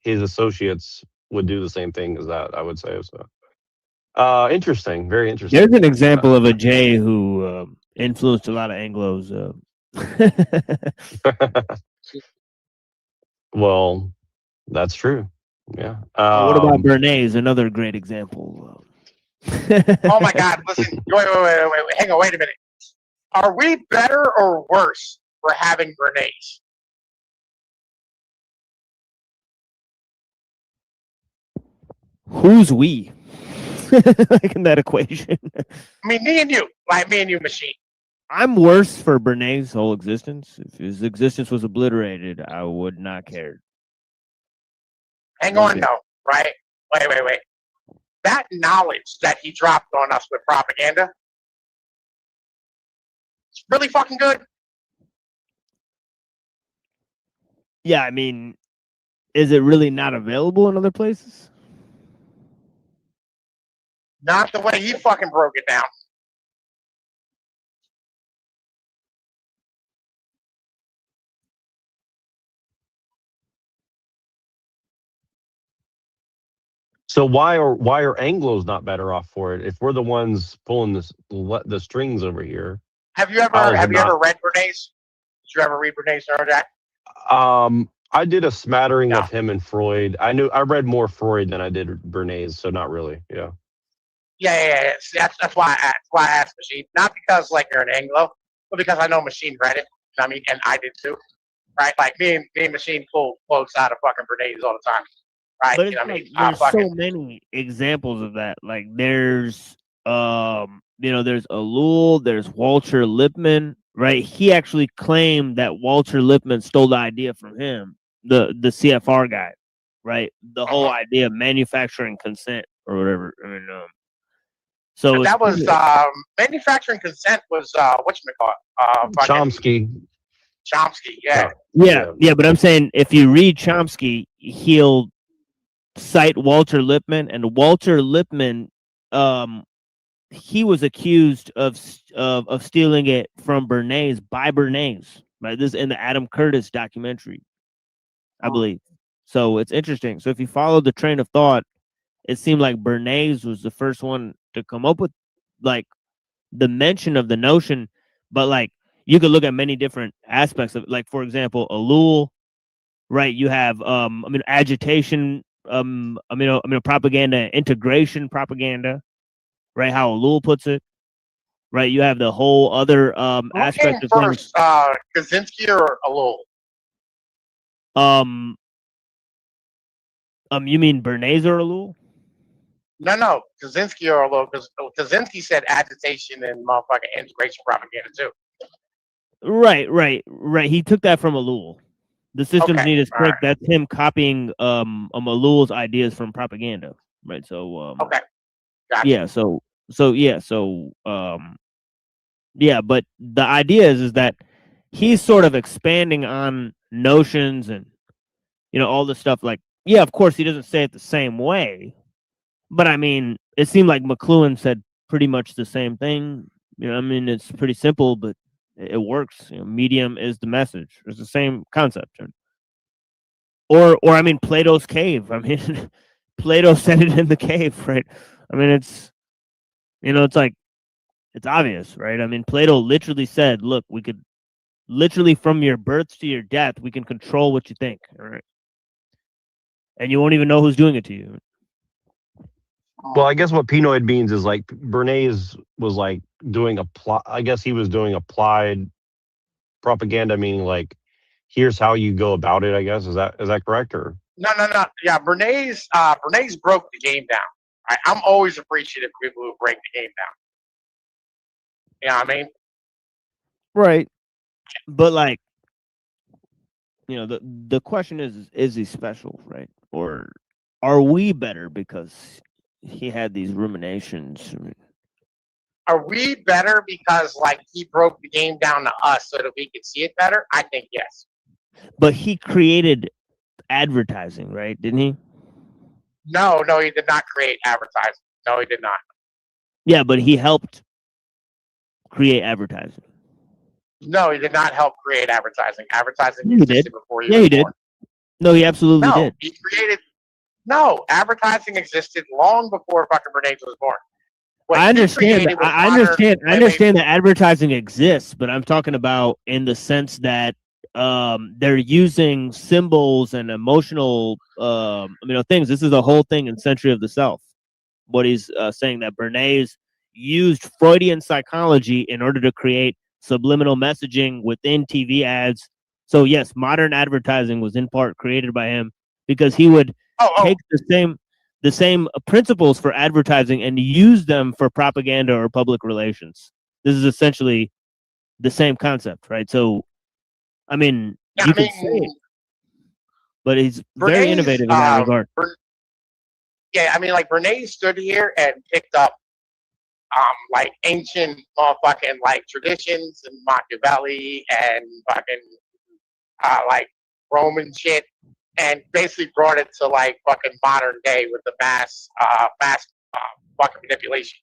his associates would do the same thing as that. I would say so. Interesting, very interesting. There's an example of a J who influenced a lot of Anglos. Well, that's true. Yeah. What about Bernays? Another great example. Oh my God! Listen, wait, hang on, wait a minute. Are we better or worse for having Bernays? Who's we? Like in that equation. I mean, me and you, machine. I'm worse for Bernays' whole existence. If his existence was obliterated, I would not care. Hang on, though, right? Wait. That knowledge that he dropped on us with propaganda, it's really fucking good. Yeah, I mean, is it really not available in other places? Not the way he fucking broke it down. So why are Anglos not better off for it if we're the ones pulling the strings over here? Have you ever read Bernays? Did you ever read Bernays, Neurojack? I did a smattering of him and Freud. I read more Freud than I did Bernays, so not really. Yeah. Yeah. See, that's why I asked Machine. Not because like you're an Anglo, but because I know Machine read it. I mean, and I did too. Right? Like me and Machine pull quotes out of fucking Bernays all the time. Right? But You know it's what I like mean? there's Fucking, so many examples of that. Like there's there's ellul, there's Walter Lippmann, right? He actually claimed that Walter Lippmann stole the idea from him, the CFR guy, right? The whole idea of manufacturing consent or whatever. I mean, so that was manufacturing consent was whatchamacallit? Chomsky. Chomsky, yeah. Yeah, but I'm saying if you read Chomsky, he'll cite Walter Lippmann, and Walter Lippmann, he was accused of stealing it from Bernays by Bernays. Right, this is in the Adam Curtis documentary, I believe. So it's interesting. So if you follow the train of thought, it seemed like Bernays was the first one to come up with like the mention of the notion, but like you could look at many different aspects of it. Like, for example, ellul, right? You have agitation, propaganda, integration propaganda, right? How ellul puts it, right? You have the whole other aspect of things. Kaczynski or ellul? You mean Bernays or ellul? No, Kaczynski or ellul, because Kaczynski said agitation and motherfucking integration propaganda too. Right. He took that from ellul. The systems need is correct. Right. That's him copying ellul's ideas from propaganda, right? So okay, gotcha. Yeah, but the idea is that he's sort of expanding on notions and all this stuff. Like, yeah, of course he doesn't say it the same way, but I mean, it seemed like McLuhan said pretty much the same thing. I mean, it's pretty simple, but it works. Medium is the message. It's the same concept. Or I mean, Plato's cave. I mean, Plato said it in the cave, right? I mean, it's it's like it's obvious, right? I mean, Plato literally said, "Look, we could literally from your birth to your death, we can control what you think, all right? And you won't even know who's doing it to you." Well, I guess what Pinoid means is like Bernays was like doing I guess he was doing applied propaganda, meaning like, here's how you go about it. I guess is that correct or no? Yeah, Bernays broke the game down. I'm always appreciative of people who break the game down. You know what I mean? Right, but like, the question is he special, right? Or are we better because he had these ruminations? I mean, are we better because like he broke the game down to us so that we could see it better? I think yes. But he created advertising, right? Didn't he? No, he did not create advertising. No, he did not. Yeah, but he helped create advertising. No, he did not help create advertising. Advertising existed before he was he did. No, he absolutely did. He created. No, advertising existed long before fucking Bernays was born. I understand that advertising exists, but I'm talking about in the sense that they're using symbols and emotional things. This is the whole thing in Century of the Self. What he's saying that Bernays used Freudian psychology in order to create subliminal messaging within TV ads. So yes, modern advertising was in part created by him because he would take the same principles for advertising and use them for propaganda or public relations. This is essentially the same concept, right? So, I mean, you could say it, but he's very innovative in that regard. I mean, like Bernays stood here and picked up like ancient motherfucking like traditions and Machiavelli and fucking like Roman shit, and basically brought it to like fucking modern day with the mass fucking manipulation,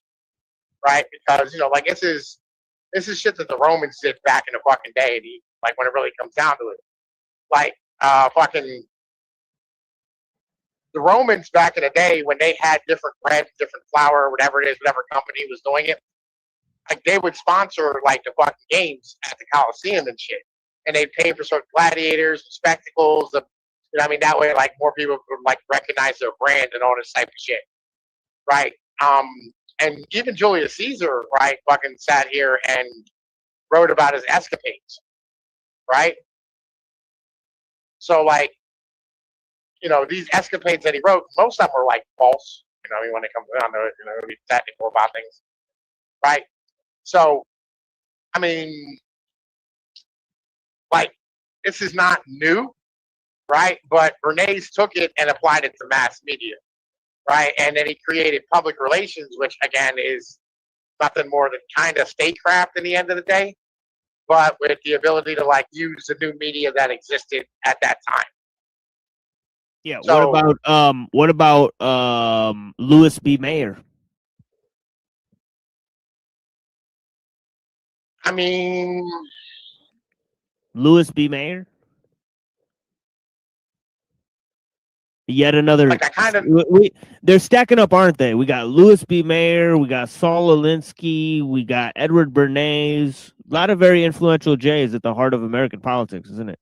right? Because like this is shit that the Romans did back in the fucking day, and like when it really comes down to it, like fucking the Romans back in the day when they had different bread, different flour, whatever it is, whatever company was doing it, like they would sponsor like the fucking games at the Coliseum and shit, and they'd pay for certain gladiators and spectacles. You know what I mean? That way, like, more people would like recognize their brand and all this type of shit, right? And even Julius Caesar, right, fucking sat here and wrote about his escapades, right? So, like, you know, these escapades that he wrote, most of them were like false. You know, I mean, when it comes down to it, you know, to be technical about things, right? So, I mean, like, this is not new, right? But Bernays took it and applied it to mass media, right? And then he created public relations, which again is nothing more than kind of statecraft in the end of the day, but with the ability to like use the new media that existed at that time. Yeah. So, what about Louis B. Mayer? I mean, Louis B. Mayer. Yet another. like I kind of. They're stacking up, aren't they? We got Louis B. Mayer, we got Saul Alinsky, we got Edward Bernays. A lot of very influential J's at the heart of American politics, isn't it?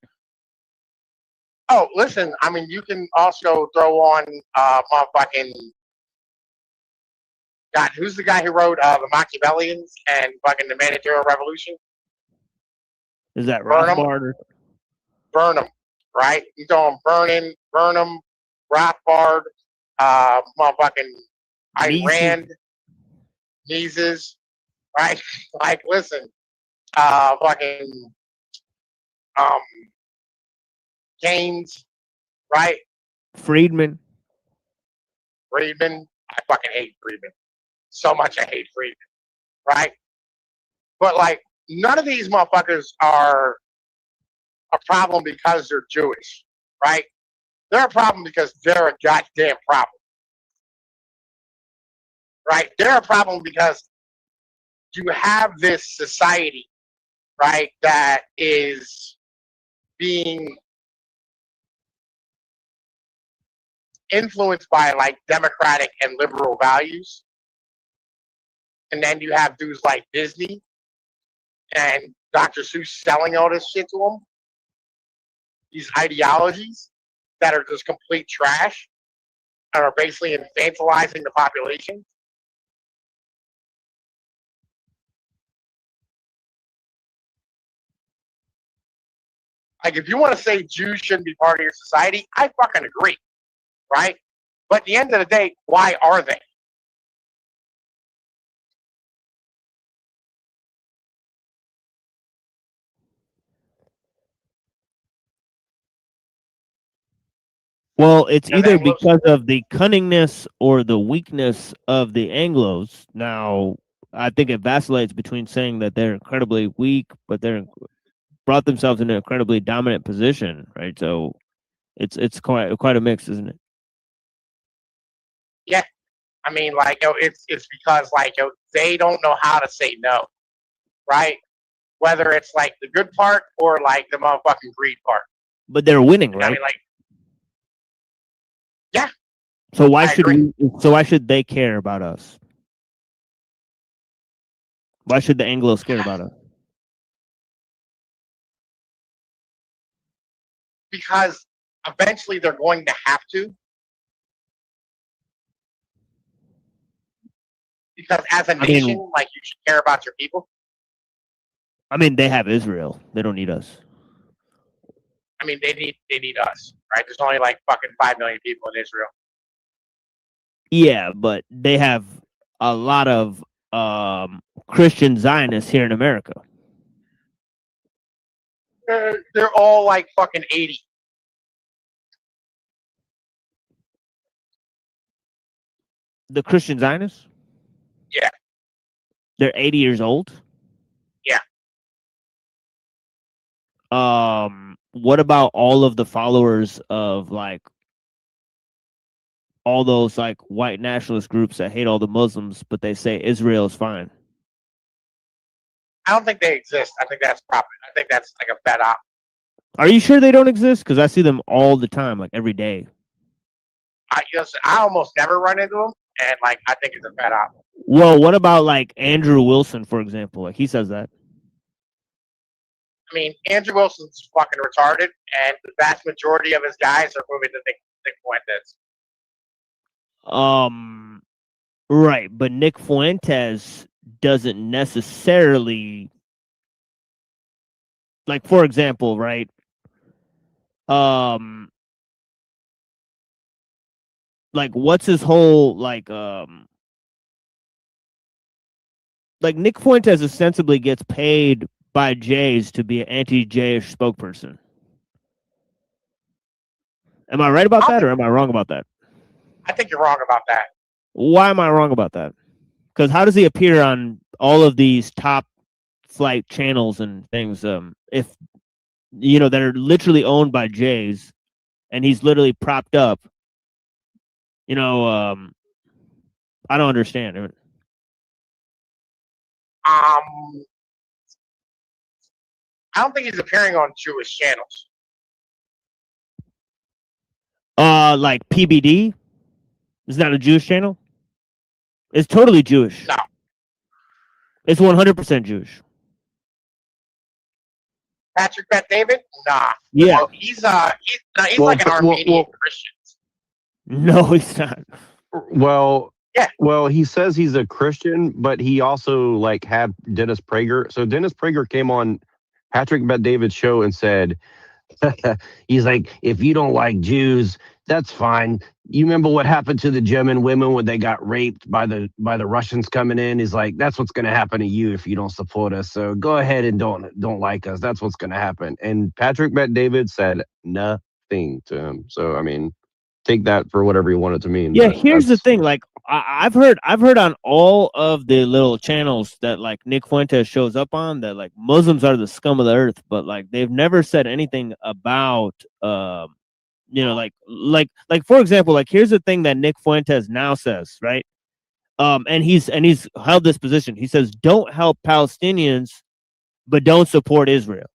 Oh, listen. I mean, you can also throw on motherfucking. God, who's the guy who wrote the Machiavellians and fucking the Managerial Revolution? Is that Burnham? Rothbard? Burnham, right? You throw him Burnham, Rothbard, motherfucking Iran, Mises, right? Like, listen, fucking Keynes, right? Friedman. I fucking hate Friedman. So much I hate Friedman, right? But like, none of these motherfuckers are a problem because they're Jewish, right? They're a problem because they're a goddamn problem, right? They're a problem because you have this society, right, that is being influenced by like democratic and liberal values. And then you have dudes like Disney and Dr. Seuss selling all this shit to them. These ideologies that are just complete trash and are basically infantilizing the population. Like, if you want to say Jews shouldn't be part of your society, I fucking agree, right? But at the end of the day, why are they? Well, it's either because of the cunningness or the weakness of the Anglos. Now, I think it vacillates between saying that they're incredibly weak, but they're brought themselves in an incredibly dominant position, right? So it's quite a mix, isn't it? Yeah, I mean, like, it's because like they don't know how to say no, right? Whether it's like the good part or like the motherfucking greed part. But they're winning, right? I mean, like, yeah. So why should they care about us? Why should the Anglos care about us? Because eventually they're going to have to. Because as a nation, like, you should care about your people. I mean, they have Israel. They don't need us. I mean, they need us, right? There's only like fucking 5 million people in Israel. Yeah, but they have a lot of Christian Zionists here in America. They're all like fucking 80. The Christian Zionists? Yeah. They're 80 years old? Yeah. What about all of the followers of like all those like white nationalist groups that hate all the Muslims, but they say Israel is fine? I don't think they exist. I think that's proper. I think that's like a bad op. Are you sure they don't exist? Because I see them all the time, like every day. I almost never run into them, and like I think it's a bad op. Well, what about like Andrew Wilson, for example? Like he says that. I mean, Andrew Wilson's fucking retarded, and the vast majority of his guys are moving to Nick Fuentes. Right, but Nick Fuentes doesn't necessarily, like, for example, right? Like, what's his whole like Nick Fuentes ostensibly gets paid by Jays to be an anti-Jayish spokesperson. Am I right about that, or am I wrong about that? I think you're wrong about that. Why am I wrong about that? Because how does he appear on all of these top flight channels and things? If that are literally owned by Jays, and he's literally propped up. I don't understand. I don't think he's appearing on Jewish channels. Like PBD? Is that a Jewish channel? It's totally Jewish. No. It's 100% Jewish. Patrick Bet David? Nah. Yeah. Well, he's like an Armenian Christian. No, he's not. Well, yeah. Well, he says he's a Christian, but he also like had Dennis Prager. So Dennis Prager came on Patrick Bet David's show and said, he's like, if you don't like Jews, that's fine. You remember what happened to the German women when they got raped by the Russians coming in? He's like, that's what's going to happen to you if you don't support us. So go ahead and don't like us. That's what's going to happen. And Patrick Bet David said nothing to him. So I mean, take that for whatever you want it to mean. Yeah, here's the thing. Like I've heard on all of the little channels that like Nick Fuentes shows up on that like Muslims are the scum of the earth, but like they've never said anything about like for example, like here's the thing that Nick Fuentes now says, right? And he's held this position. He says, don't help Palestinians, but don't support Israel.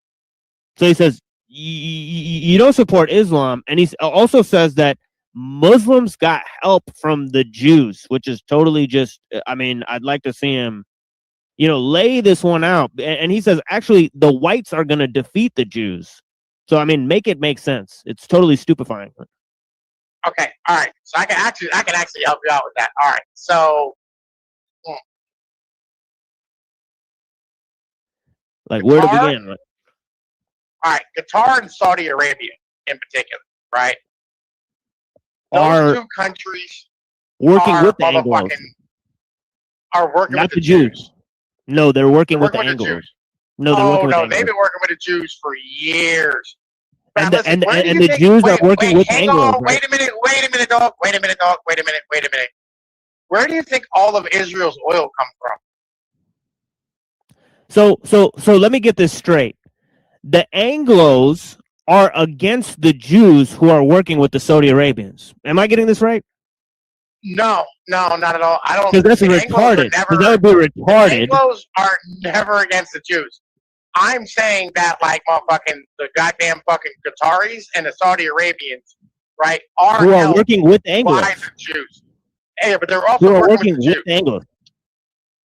So he says you don't support Islam, and he also says that Muslims got help from the Jews, which is totally just, I mean, I'd like to see him, lay this one out. And he says, actually, the whites are going to defeat the Jews. So, I mean, make it make sense. It's totally stupefying. Okay. All right. So I can actually help you out with that. All right. So. Like, where to begin? All right. Qatar and Saudi Arabia in particular, right? Are those two countries working with the Anglos. Are working Not with the Jews. No, they're working with the Anglos. No, they're working with the Anglos. They've been working with the Jews for years. And the Jews are working with the Anglos. Wait a minute, dog. Wait a minute. Where do you think all of Israel's oil come from? So let me get this straight. The Anglos are against the Jews who are working with the Saudi Arabians. Am I getting this right? No, not at all. I don't. Because that's retarded. That would be retarded. The Anglos are never against the Jews. I'm saying that like motherfucking the goddamn fucking Qataris and the Saudi Arabians, right, who are working with Anglos. By the Jews. Yeah, but they're also working with the Anglos.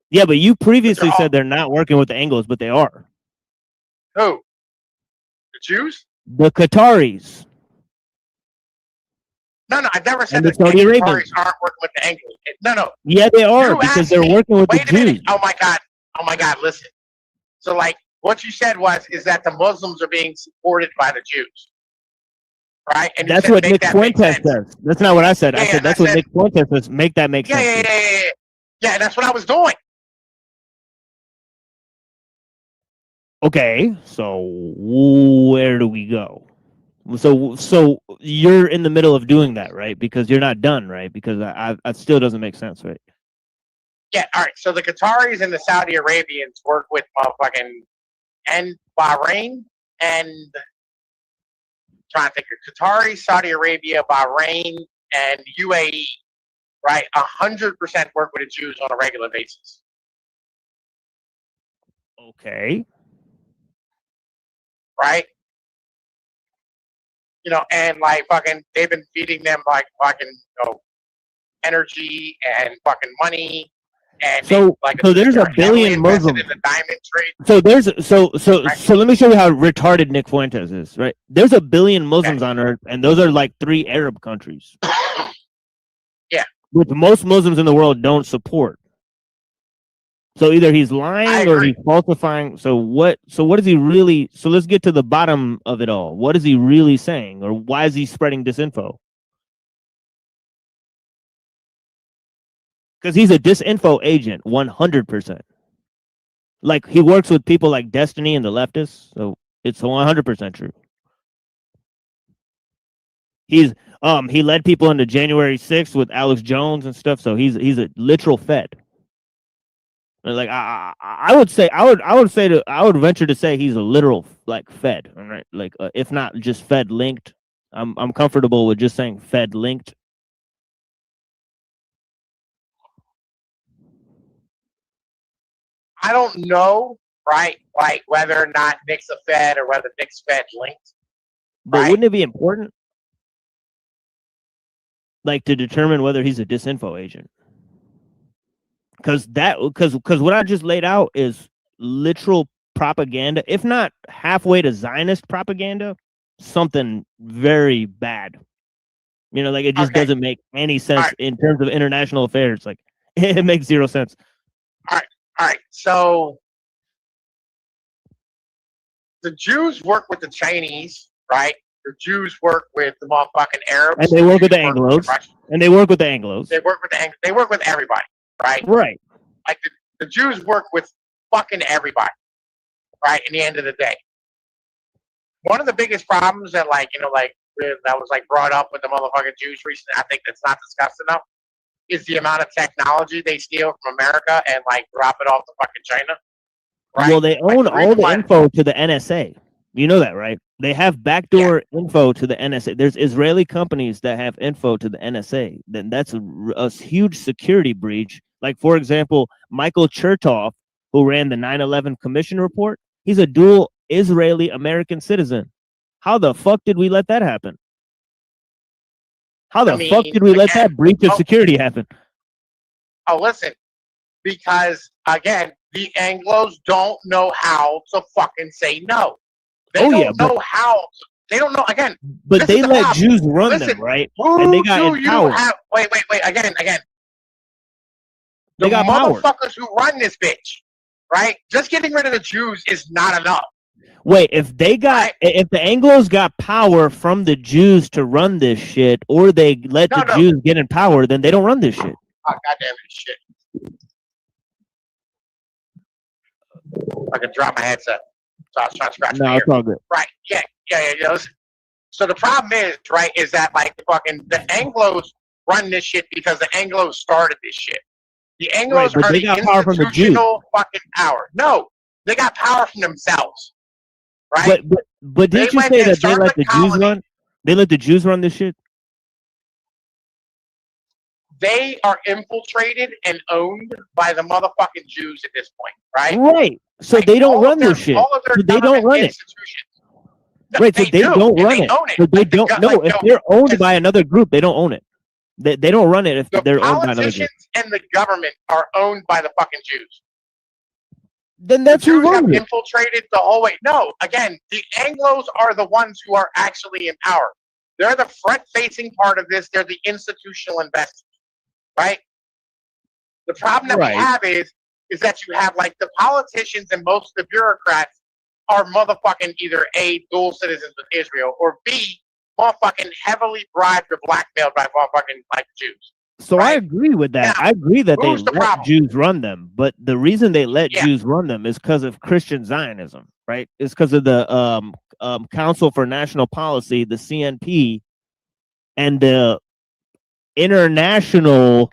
Yeah, but you previously said they're not working with the Anglos, but they are. Who? The Jews? The Qataris. No, I've never said the that Saudi the Arabians Qataris aren't working with the Anglos. No. Yeah, they are because they're working with the Jews. Minute. Oh my God, listen. So like what you said is that the Muslims are being supported by the Jews. Right? And that's what Nick Fuentes says. That's not what I said. I said that's what Nick Fuentes says. Make that make sense. Yeah, that's what I was doing. Okay, so where do we go? So you're in the middle of doing that, right? Because you're not done, right? Because I still doesn't make sense, right? Yeah, all right. So the Qataris and the Saudi Arabians work with motherfucking and Bahrain and trying to think of Qatari, Saudi Arabia, Bahrain, and UAE, right? 100% work with the Jews on a regular basis. Okay. Right? And like fucking, they've been feeding them like fucking, energy and fucking money And So there's a billion Muslims. in the diamond trade. So let me show you how retarded Nick Fuentes is, right? There's a billion Muslims on earth, and those are like 3 Arab countries. Yeah. Which most Muslims in the world don't support. So either he's lying or he's falsifying. So what is he really? So let's get to the bottom of it all. What is he really saying, or why is he spreading disinfo? Because he's a disinfo agent, 100%. Like, he works with people like Destiny and the leftists, so it's 100% true. He led people into January 6th with Alex Jones and stuff, so he's a literal Fed. Like, I would venture to say he's a literal like Fed, all right? Like, if not just Fed linked, I'm comfortable with just saying Fed linked. I don't know, right? Like whether or not Nick's a Fed or whether Nick's Fed linked. But wouldn't it be important, like, to determine whether he's a disinfo agent? Because what I just laid out is literal propaganda, if not halfway to Zionist propaganda, something very bad. You know, like, it just doesn't make any sense in terms of international affairs. Like, it makes zero sense. All right, so the Jews work with the Chinese, right? The Jews work with the motherfucking Arabs, and they work with the Anglos, and they work with the Anglos. They work with everybody, right? Right. Like the Jews work with fucking everybody, right? In the end of the day, one of the biggest problems that, like, you know, like that was like brought up with the motherfucking Jews recently, I think that's not discussed enough, is the amount of technology they steal from America and like drop it off to fucking China. Right? Well, they own all the info to the NSA. You know that, right? They have backdoor info to the NSA. There's Israeli companies that have info to the NSA. Then that's a huge security breach. Like, for example, Michael Chertoff, who ran the 9/11 Commission report, he's a dual Israeli-American citizen. How the fuck did we let that happen? How the fuck did we let that breach of security happen? Oh, listen, because, again, the Anglos don't know how to fucking say no. They don't know how. They don't know, again. But they let Jews run them, right? And they got power. Wait, again. They got motherfuckers who run this bitch, right? Just getting rid of the Jews is not enough. Wait, if the Anglos got power from the Jews to run this shit, or they let the Jews get in power, then they don't run this shit. Oh, goddamn this shit. I can drop my headset. So I was trying to scratch my ear. It's all good. Right, yeah. Listen. So the problem is, right, is that like the Anglos run this shit because the Anglos started this shit. The Anglos are the institutional fucking power. No, they got power from themselves. Right? But didn't you say that they let the Jews run? They let the Jews run this shit? They are infiltrated and owned by the motherfucking Jews at this point, right? Right. So like, they don't run this shit. They don't run it. Right, so they don't run it. So they don't know. If they're owned by another group, they don't own it. They don't run it if they're owned by another group. The politicians and the government are owned by the fucking Jews. Then that's who runs it. Infiltrated the whole way. No, again, the Anglos are the ones who are actually in power. They're the front-facing part of this. They're the institutional investors, right? The problem that we have is that you have, like, the politicians and most of the bureaucrats are motherfucking either A, dual citizens with Israel, or B, motherfucking heavily bribed or blackmailed by motherfucking, like, Jews. So I agree with that. Now, I agree that they let Jews run them, but the reason they let Jews run them is because of Christian Zionism, right? It's because of the Council for National Policy, the CNP, and the International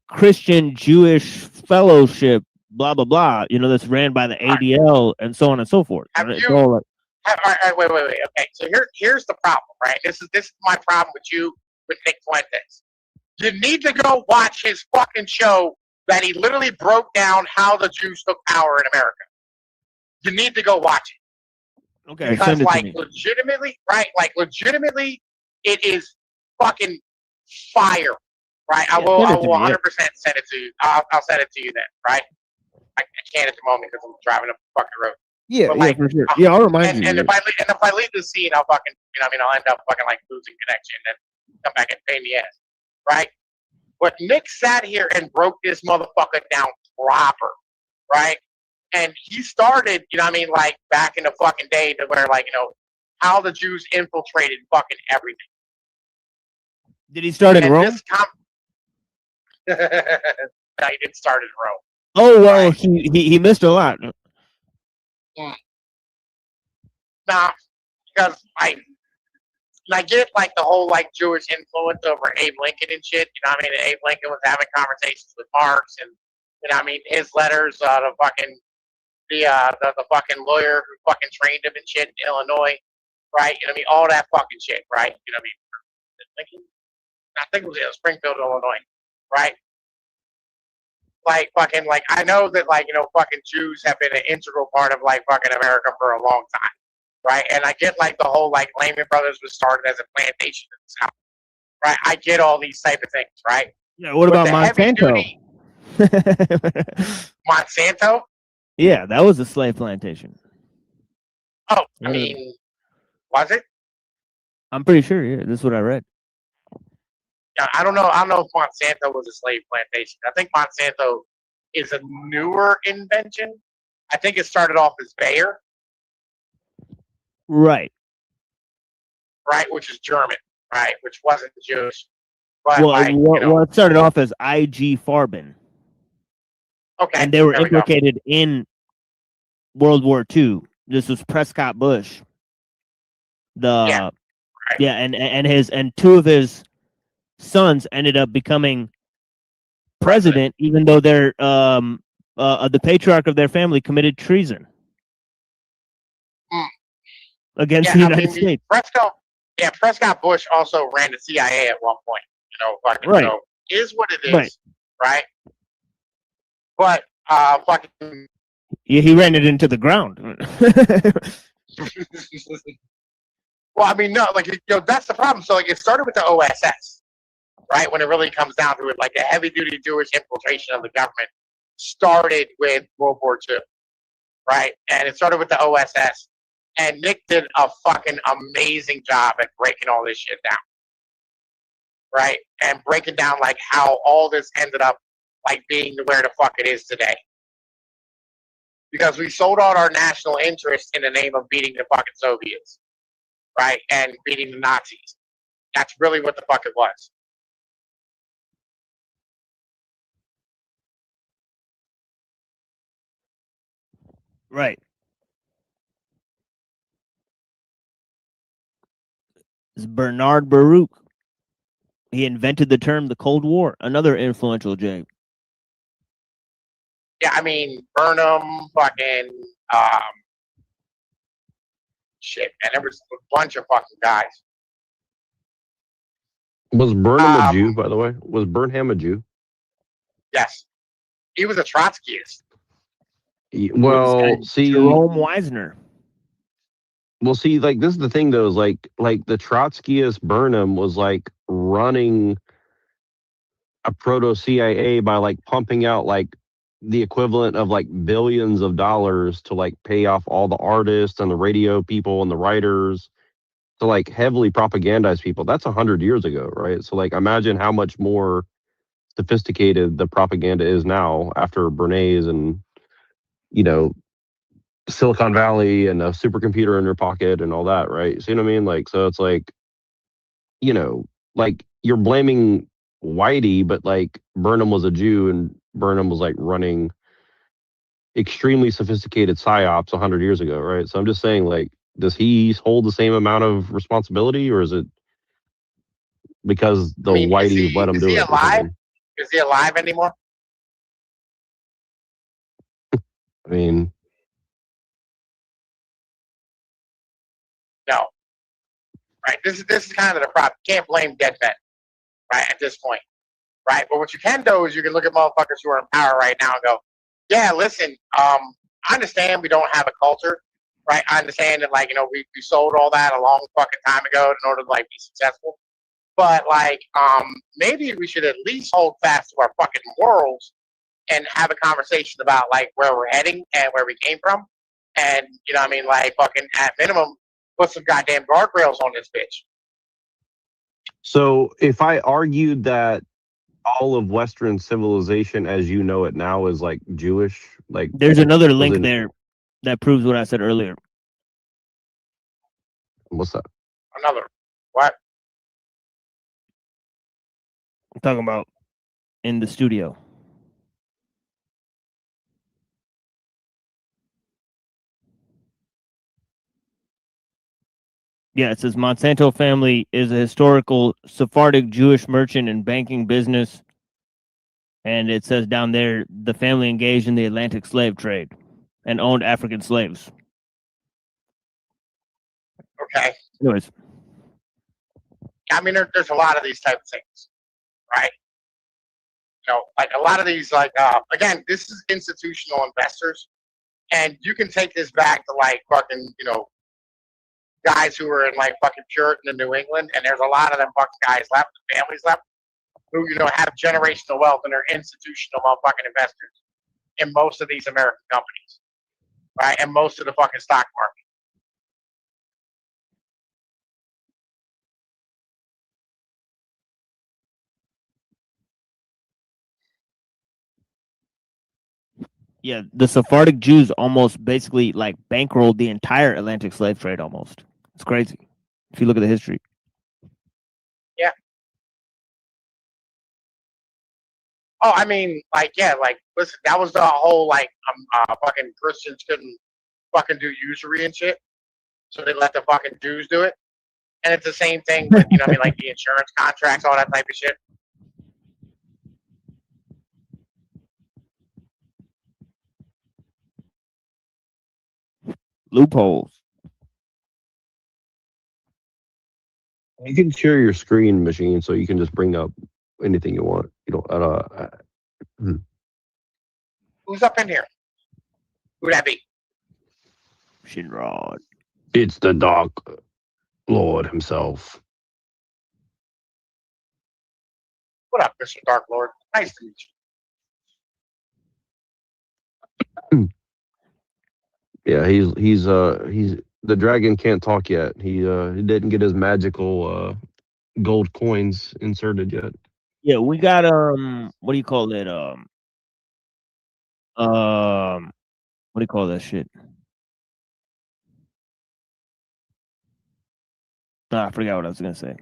Christian Jewish Fellowship, blah, blah, blah, you know, that's ran by the ADL and so on and so forth. Wait. Okay, so here's the problem, right? This is my problem with you, with Nick Fuentes. You need to go watch his fucking show that he literally broke down how the Jews took power in America. You need to go watch it. Okay, because, like, legitimately, right? Like, legitimately, it is fucking fire. Right, I will 100% send it to you. I'll send it to you then, right? I can't at the moment because I'm driving up the fucking road. Yeah, But, yeah, like, for sure. Yeah, I'll remind and, you. and if I leave the scene, I'll fucking, you know, what I mean, I'll end up fucking like losing connection and come back and pay me ass, right? But Nick sat here and broke this motherfucker down proper, right? And he started, you know, what I mean, like back in the fucking day to where, like, you know, how the Jews infiltrated fucking everything. Did he start in Rome? No, he didn't start in Rome. Oh well, he missed a lot. Nah, because I get like the whole like Jewish influence over Abe Lincoln and shit. You know what I mean? And Abe Lincoln was having conversations with Marx, and you know what I mean, his letters, the fucking lawyer who fucking trained him and shit in Illinois, right? You know what I mean? All that fucking shit, right? You know what I mean? I think it was in Springfield, Illinois, right? Like fucking like I know that like, you know, fucking Jews have been an integral part of like fucking America for a long time, right? And I get like the whole like Lehman Brothers was started as a plantation in the South, right? I get all these type of things, right? Yeah, what about Monsanto? Monsanto? Yeah, that was a slave plantation. Oh, I mean, was it? I'm pretty sure. Yeah, this is what I read. Yeah, I don't know if Monsanto was a slave plantation. I think Monsanto is a newer invention. I think it started off as Bayer. Right. Right, which is German, right, which wasn't Jewish. But Well, like, it started off as IG Farben. Okay. And they were implicated in World War II. This was Prescott Bush. And two of his sons ended up becoming president, even though their the patriarch of their family committed treason against the United States. Prescott Bush also ran the CIA at one point. You know, fucking, right. So is what it is, right? But fucking yeah, he ran it into the ground. Well, I mean, no, like, you know, that's the problem. So like, it started with the OSS. Right, when it really comes down to it, like the heavy-duty Jewish infiltration of the government started with World War II, right? And it started with the OSS, and Nick did a fucking amazing job at breaking all this shit down, right? And breaking down like how all this ended up like being where the fuck it is today, because we sold out our national interest in the name of beating the fucking Soviets, right? And beating the Nazis. That's really what the fuck it was. Right. It's Bernard Baruch. He invented the term the Cold War, another influential Jay. Yeah, I mean, Burnham, fucking, shit, man, there was a bunch of fucking guys. Was Burnham a Jew, by the way? Was Burnham a Jew? Yes. He was a Trotskyist. Well, see, Jerome Wisner. Well, see, like this is the thing though, is like the Trotskyist Burnham was like running a proto CIA by like pumping out like the equivalent of like billions of dollars to like pay off all the artists and the radio people and the writers to like heavily propagandize people. That's 100 years ago, right? So like imagine how much more sophisticated the propaganda is now after Bernays and, you know, Silicon Valley and a supercomputer in your pocket and all that, right? See what I mean? Like, so it's like, you know, like you're blaming Whitey, but like Burnham was a Jew and Burnham was like running extremely sophisticated psyops 100 years ago, right? So I'm just saying, like, does he hold the same amount of responsibility, or is it because the Whitey let him do it? Is he alive? Is he alive anymore? I mean, no. Right. This is kind of the problem. You can't blame dead men, right? At this point, right? But what you can do is you can look at motherfuckers who are in power right now and go, "Yeah, listen. I understand we don't have a culture, right? I understand that, like, you know, we sold all that a long fucking time ago in order to like be successful, But like, maybe we should at least hold fast to our fucking morals and have a conversation about like where we're heading and where we came from, and you know what I mean, like fucking at minimum put some goddamn guardrails on this bitch. So if I argued that all of Western civilization as you know it now is like Jewish, like there's another link there that proves what I said earlier. What's that? Another what? I'm talking about in the studio. Yeah, it says Monsanto family is a historical Sephardic Jewish merchant and banking business. And it says down there, the family engaged in the Atlantic slave trade and owned African slaves. Okay. Anyways. I mean, there's a lot of these type of things, right? You know, like a lot of these, like, again, this is institutional investors. And you can take this back to like fucking, you know, guys who were in like fucking Puritan in New England, and there's a lot of them fucking guys left, families left, who, you know, have generational wealth and are institutional motherfucking investors in most of these American companies, right? And most of the fucking stock market. Yeah, the Sephardic Jews almost basically like bankrolled the entire Atlantic slave trade almost. It's crazy if you look at the history. Yeah. Oh, I mean, like, yeah, like, listen, that was the whole, like, fucking Christians couldn't fucking do usury and shit. So they let the fucking Jews do it. And it's the same thing with, you know what I mean, like the insurance contracts, all that type of shit. Loopholes. You can share your screen machine so you can just bring up anything you want. You don't. Who's up in here? Who'd that be? Shinrod. It's the Dark Lord himself. What up, Mr. Dark Lord? Nice to meet you. Yeah, he's the dragon can't talk yet. He didn't get his magical gold coins inserted yet. Yeah, we got what do you call it? What do you call that shit? I forgot what I was gonna say.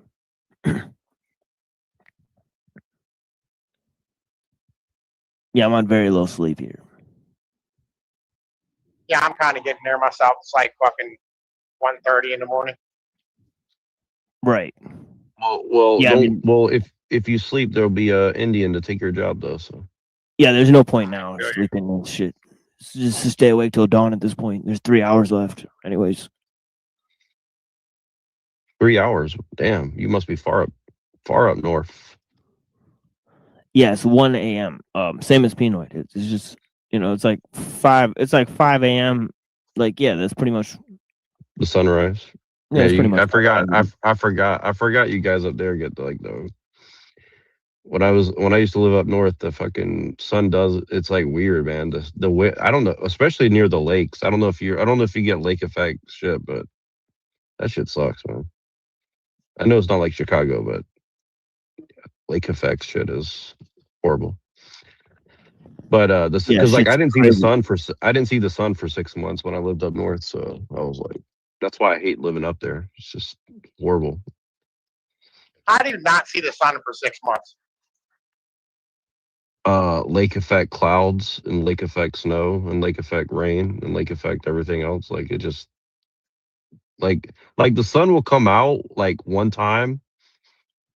Yeah, I'm on very low sleep here. Yeah, I'm kind of getting there myself. It's like fucking 1:30 in the morning. Right. Well, yeah. Well, if you sleep, there'll be a Indian to take your job though. So. Yeah, there's no point now in sleeping and shit. Just to stay awake till dawn at this point. There's 3 hours left. Anyways. 3 hours. Damn, you must be far up north. Yeah, it's 1 a.m. Same as Pinoid. It's just, you know, it's like 5 a.m. Like, yeah, that's pretty much the sunrise. Yeah, pretty much. I forgot you guys up there get like the when I used to live up north, the fucking sun it's like weird, man. The way I don't know, especially near the lakes. I don't know if you get lake effect shit, but that shit sucks, man. I know it's not like Chicago, but lake effect shit is horrible. But because like I didn't see the sun for 6 months when I lived up north, so I was like, that's why I hate living up there. It's just horrible. I did not see the sun for 6 months. Lake effect clouds and lake effect snow and lake effect rain and lake effect everything else. Like it just like the sun will come out like one time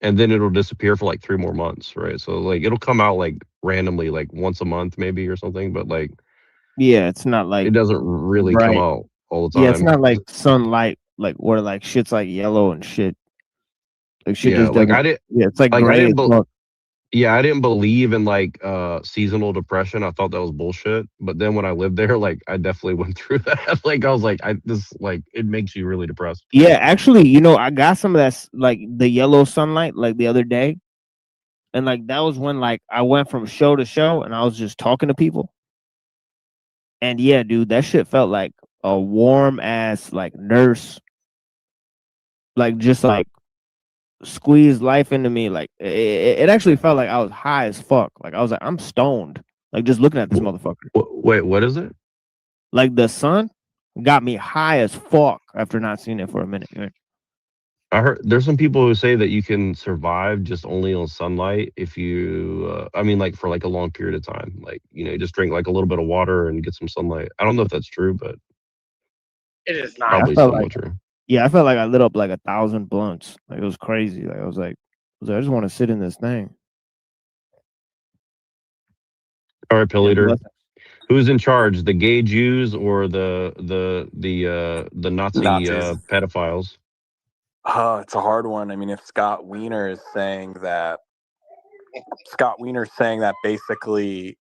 and then it'll disappear for like 3 more months, right? So like it'll come out like randomly like once a month maybe or something, but like yeah, it's not like it doesn't really come out all the time. Yeah, it's not like sunlight like where like shit's like yellow and shit. Like shit yeah, just like doesn't, I did. Yeah, it's like I gray. didn't Yeah, I didn't believe in like seasonal depression. I thought that was bullshit. But then when I lived there, like I definitely went through that. Like I was like, it makes you really depressed. Yeah, actually, I got some of that like the yellow sunlight like the other day, and like that was when like I went from show to show, and I was just talking to people, and yeah, dude, that shit felt like a warm ass like nurse, like just like squeezed life into me. Like it actually felt like I was high as fuck. Like I was like, I'm stoned. Like just looking at this motherfucker. Wait, what is it? Like the sun got me high as fuck after not seeing it for a minute. Right? I heard there's some people who say that you can survive just only on sunlight if you, I mean, like for like a long period of time. Like, just drink like a little bit of water and get some sunlight. I don't know if that's true, but It is not. probably somewhat true. Yeah, I felt like I lit up like 1,000 blunts. Like it was crazy. Like I was like, I just want to sit in this thing. All right, Pill Eater. Who's in charge, the gay Jews or the Nazi Nazis. pedophiles? It's a hard one. I mean, if Scott Wiener is saying that basically,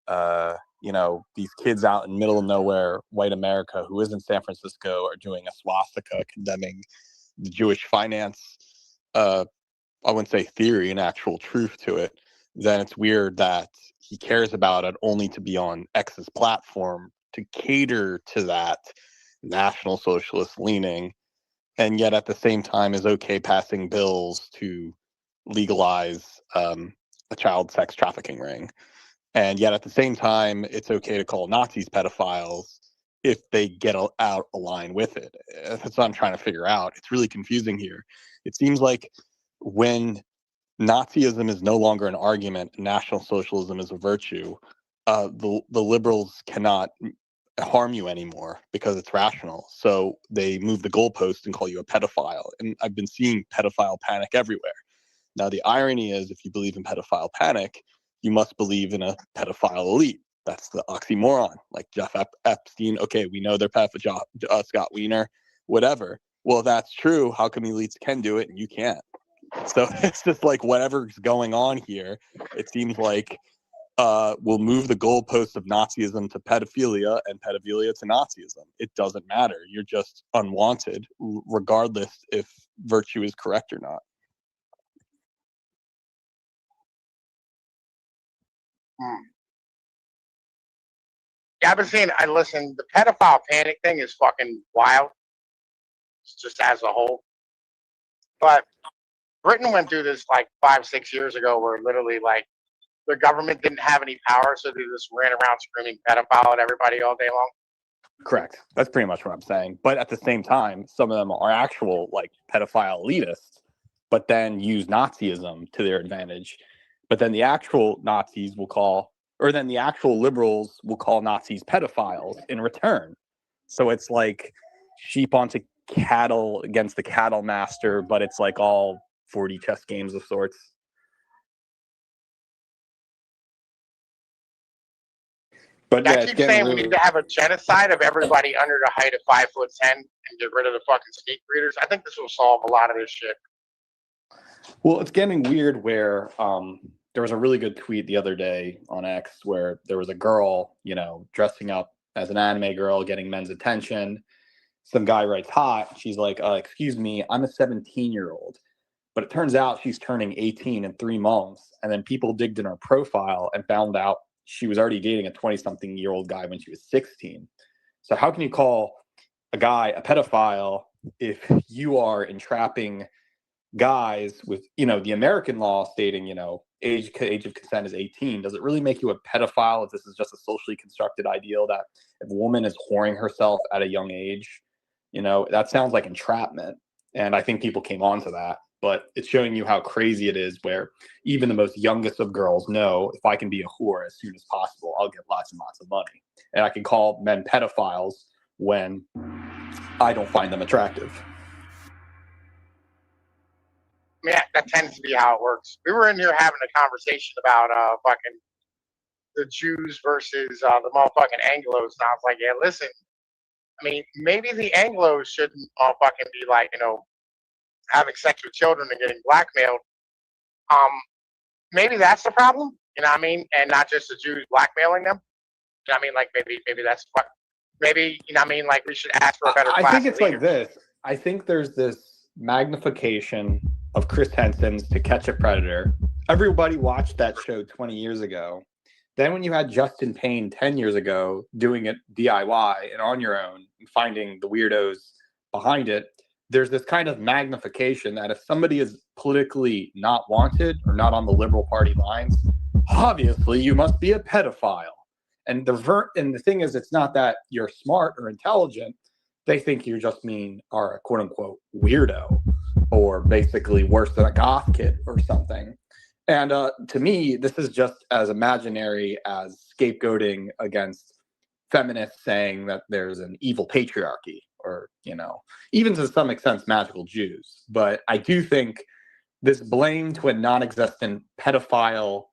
these kids out in middle of nowhere, white America, who is in San Francisco, are doing a swastika condemning the Jewish finance, I wouldn't say theory and actual truth to it, then it's weird that he cares about it only to be on X's platform to cater to that National Socialist leaning, and yet at the same time is okay passing bills to legalize a child sex trafficking ring. And yet at the same time, it's okay to call Nazis pedophiles if they get out of line with it. That's what I'm trying to figure out. It's really confusing here. It seems like when Nazism is no longer an argument, National Socialism is a virtue, the liberals cannot harm you anymore because it's rational. So they move the goalpost and call you a pedophile. And I've been seeing pedophile panic everywhere. Now, the irony is, if you believe in pedophile panic, you must believe in a pedophile elite. That's the oxymoron. Like Jeff Epstein, okay, we know they're pedophiles, Scott Wiener, whatever. Well, if that's true, how come elites can do it and you can't? So it's just like whatever's going on here, it seems like we'll move the goalposts of Nazism to pedophilia and pedophilia to Nazism. It doesn't matter. You're just unwanted, regardless if virtue is correct or not. Yeah, I've been saying, the pedophile panic thing is fucking wild. It's just as a whole. But Britain went through this like 5-6 years ago where literally like the government didn't have any power, so they just ran around screaming pedophile at everybody all day long. Correct. That's pretty much what I'm saying. But at the same time, some of them are actual like pedophile elitists, but then use Nazism to their advantage. But then the actual Nazis will call, or then the actual liberals will call Nazis pedophiles in return. So it's like sheep onto cattle against the cattle master, but it's like all 40 chess games of sorts. But I keep saying we need to have a genocide of everybody under the height of 5'10" and get rid of the fucking snake breeders. I think this will solve a lot of this shit. Well, it's getting weird where there was a really good tweet the other day on X where there was a girl, dressing up as an anime girl, getting men's attention. Some guy writes hot. She's like, excuse me, I'm a 17-year-old. But it turns out she's turning 18 in 3 months. And then people digged in her profile and found out she was already dating a 20-something-year-old guy when she was 16. So how can you call a guy a pedophile if you are entrapping guys with, the American law stating, age of consent is 18? Does it really make you a pedophile if this is just a socially constructed ideal that if a woman is whoring herself at a young age, that sounds like entrapment. And I think people came on to that. But it's showing you how crazy it is where even the most youngest of girls know if I can be a whore as soon as possible, I'll get lots and lots of money. And I can call men pedophiles when I don't find them attractive. I mean, that tends to be how it works. We were in here having a conversation about fucking the Jews versus the motherfucking Anglos. And I was like, yeah, listen, I mean, maybe the Anglos shouldn't fucking be like, having sex with children and getting blackmailed. maybe that's the problem. You know what I mean? And not just the Jews blackmailing them. You know what I mean? Like maybe that's what. Maybe you know what I mean? Like we should ask for a better. I think it's like this. I think there's this magnification of Chris Henson's To Catch a Predator. Everybody watched that show 20 years ago. Then when you had Justin Payne 10 years ago doing it DIY and on your own and finding the weirdos behind it, there's this kind of magnification that if somebody is politically not wanted or not on the Liberal Party lines, obviously you must be a pedophile. And the thing is, it's not that you're smart or intelligent. They think you just are a quote unquote weirdo, or basically worse than a goth kid or something. And to me, this is just as imaginary as scapegoating against feminists saying that there's an evil patriarchy, or, even to some extent, magical Jews. But I do think this blame to a non-existent pedophile,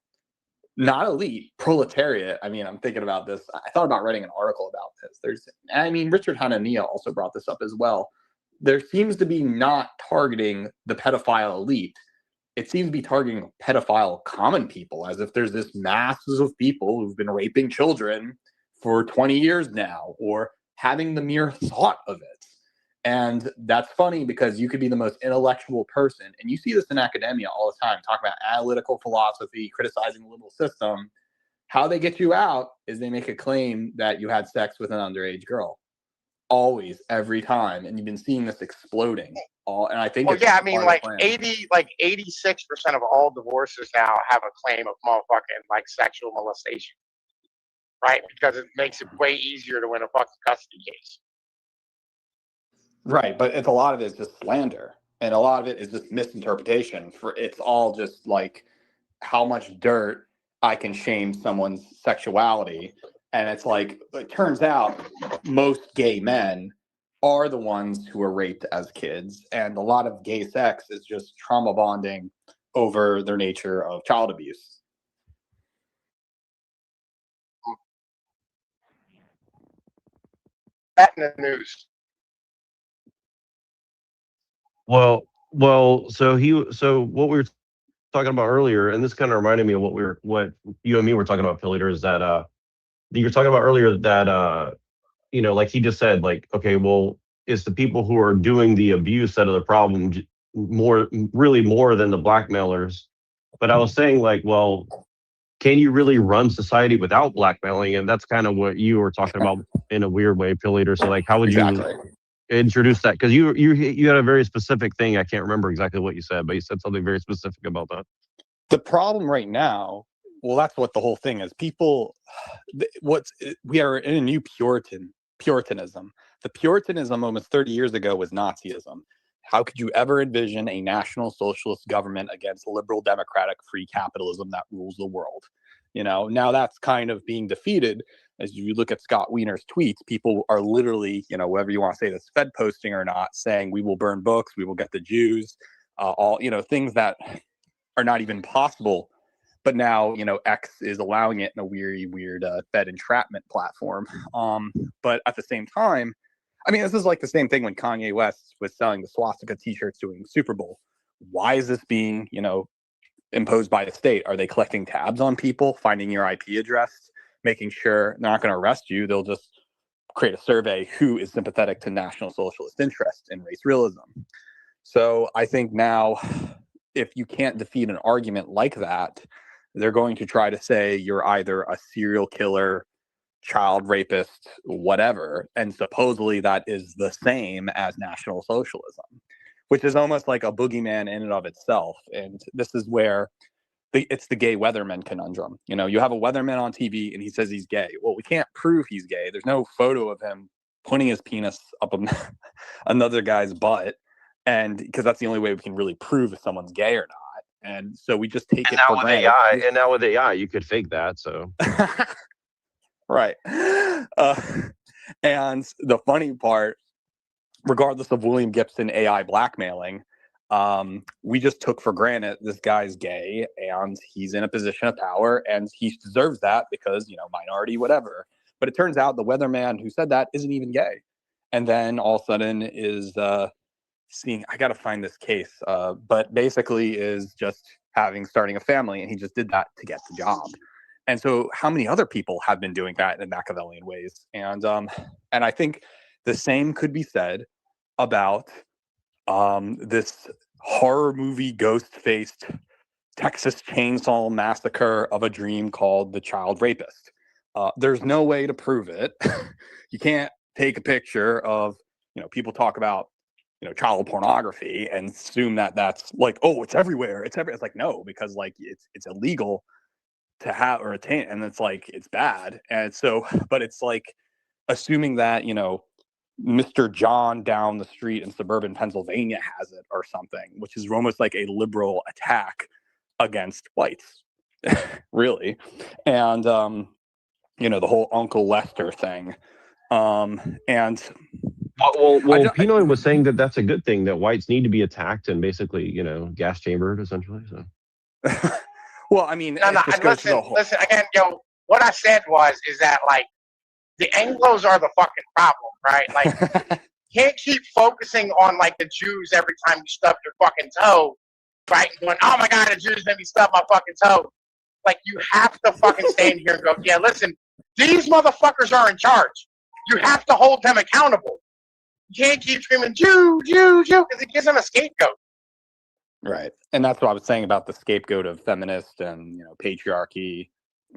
not elite, proletariat. I mean, I'm thinking about this. I thought about writing an article about this. Richard Hanania also brought this up as well. There seems to be not targeting the pedophile elite. It seems to be targeting pedophile common people, as if there's this masses of people who've been raping children for 20 years now, or having the mere thought of it. And that's funny because you could be the most intellectual person, and you see this in academia all the time, talking about analytical philosophy, criticizing the liberal system. How they get you out is they make a claim that you had sex with an underage girl. Always, every time. And you've been seeing this exploding. And I think like 86% of all divorces now have a claim of motherfucking like sexual molestation. Right? Because it makes it way easier to win a fucking custody case. Right, but a lot of it is just slander, and a lot of it is just misinterpretation. It's all just like how much dirt I can shame someone's sexuality, and it's like it turns out most gay men are the ones who are raped as kids, and a lot of gay sex is just trauma bonding over their nature of child abuse. That in the news. Well, so what we were talking about earlier, and this kind of reminded me of what you and me were talking about, Pillator, is that you were talking about earlier that like he just said, like, okay, well, it's the people who are doing the abuse that are the problem really more than the blackmailers. But I was saying, like, well, can you really run society without blackmailing? And that's kind of what you were talking about in a weird way, Pillator. So like, how would you introduce that? Because you had a very specific thing. I can't remember exactly what you said, but you said something very specific about that. The problem right now, well, that's what the whole thing is. People, we are in a new Puritanism. The Puritanism almost 30 years ago was Nazism. How could you ever envision a national socialist government against liberal democratic free capitalism that rules the world? Now that's kind of being defeated. As you look at Scott Wiener's tweets, people are literally, whatever you want to say, this Fed posting or not, saying we will burn books, we will get the Jews, all, things that are not even possible. But now, X is allowing it in a weird Fed entrapment platform. But at the same time, I mean, this is like the same thing when Kanye West was selling the swastika t-shirts during the Super Bowl. Why is this being, imposed by the state? Are they collecting tabs on people, finding your IP address, making sure they're not going to arrest you? They'll just create a survey who is sympathetic to National Socialist interest and race realism. So I think now, if you can't defeat an argument like that, they're going to try to say you're either a serial killer, child rapist, whatever, and supposedly that is the same as National Socialism, which is almost like a boogeyman in and of itself. And this is where it's the gay weatherman conundrum. You have a weatherman on TV and he says he's gay. Well, we can't prove he's gay. There's no photo of him putting his penis up another guy's butt, and because that's the only way we can really prove if someone's gay or not. And so we just take it for granted. And now with AI, you could fake that. So right. And the funny part, regardless of William Gibson AI blackmailing, we just took for granted this guy's gay and he's in a position of power and he deserves that because, minority, whatever. But it turns out the weatherman who said that isn't even gay. And then all of a sudden is I got to find this case, but basically is just starting a family, and he just did that to get the job. And so how many other people have been doing that in Machiavellian ways? And I think the same could be said about this horror movie ghost-faced Texas Chainsaw Massacre of a dream called The Child Rapist. There's no way to prove it. You can't take a picture of, people talk about, child pornography and assume that that's like, oh, it's everywhere. It's like, no, because like it's illegal to have or attain, and it's like, it's bad. And so, but it's like assuming that, Mr. John down the street in suburban Pennsylvania has it or something, which is almost like a liberal attack against whites, really. And, the whole Uncle Lester thing. Well, Pinoy was saying that that's a good thing, that whites need to be attacked and basically, gas chambered, essentially. So. Well, I mean, no, listen, again, what I said is that, like, the Anglos are the fucking problem, right? Like, can't keep focusing on, like, the Jews every time you stub your fucking toe, right? And going, oh my God, the Jews made me stub my fucking toe. Like, you have to fucking stand here and go, yeah, listen, these motherfuckers are in charge. You have to hold them accountable. You can't keep screaming, Jew, Jew, Jew, because it gives them a scapegoat. Right. And that's what I was saying about the scapegoat of feminist and, patriarchy,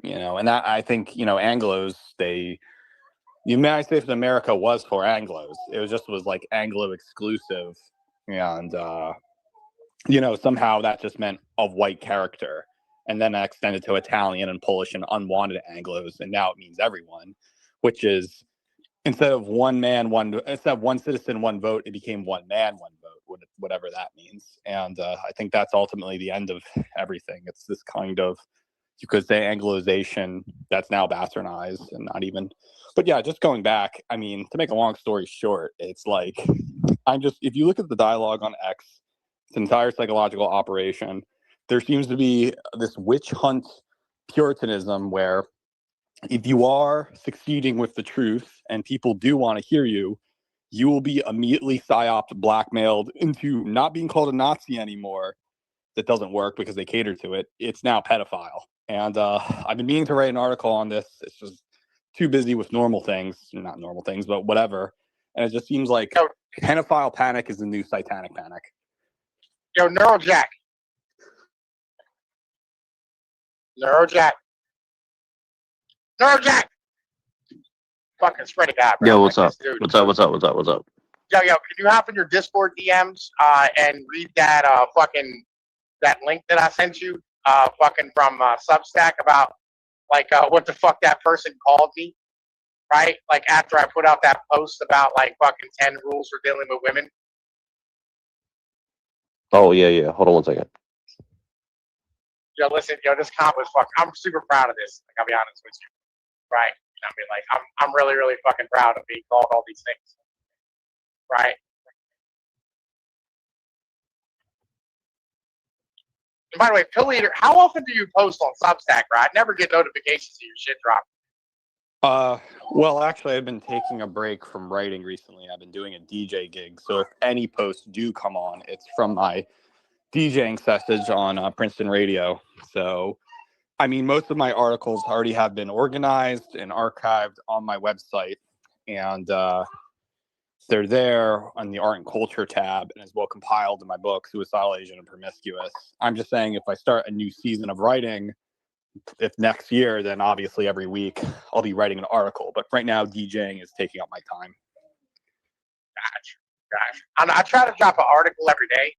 and that, I think, Anglos, the United States of America was for Anglos. It was like Anglo exclusive. And, somehow that just meant of white character. And then that extended to Italian and Polish and unwanted Anglos. And now it means everyone, which is, instead of one citizen, one vote, it became one man, one vote, whatever that means. And I think that's ultimately the end of everything. It's this kind of, you could say, Anglicization that's now bastardized and not even. But yeah, just going back, I mean, to make a long story short, it's like, if you look at the dialogue on X, it's an entire psychological operation. There seems to be this witch hunt puritanism where if you are succeeding with the truth and people do want to hear you, you will be immediately psyoped, blackmailed into not being called a Nazi anymore. That doesn't work because they cater to it. It's now pedophile. And I've been meaning to write an article on this. It's just too busy with normal things, not normal things, but whatever. And it just seems like pedophile panic is the new satanic panic. Neurojack. Fucking spread it out, bro. Yo, what's up? Dude. What's up? Yo, can you hop in your Discord DMs and read that that link that I sent you fucking from Substack about like what the fuck that person called me, right? Like after I put out that post about like fucking 10 rules for dealing with women. Oh yeah. Hold on one second. Yo, listen, this comp was fucking. I'm super proud of this. Like, I'll be honest with you, right? I mean, like, I'm really, really fucking proud of being called all these things, right? And by the way, Pill Eater, how often do you post on Substack, bro? I never get notifications of your shit drop. Well, actually, I've been taking a break from writing recently. I've been doing a DJ gig, so if any posts do come on, it's from my DJing sessions on Princeton Radio. So, I mean, most of my articles already have been organized and archived on my website, and they're there on the art and culture tab and as well compiled in my book, Suicidal, Asian, and Promiscuous. I'm just saying, if I start a new season of writing, if next year, then obviously every week I'll be writing an article. But right now, DJing is taking up my time. Gotcha. I try to drop an article every day,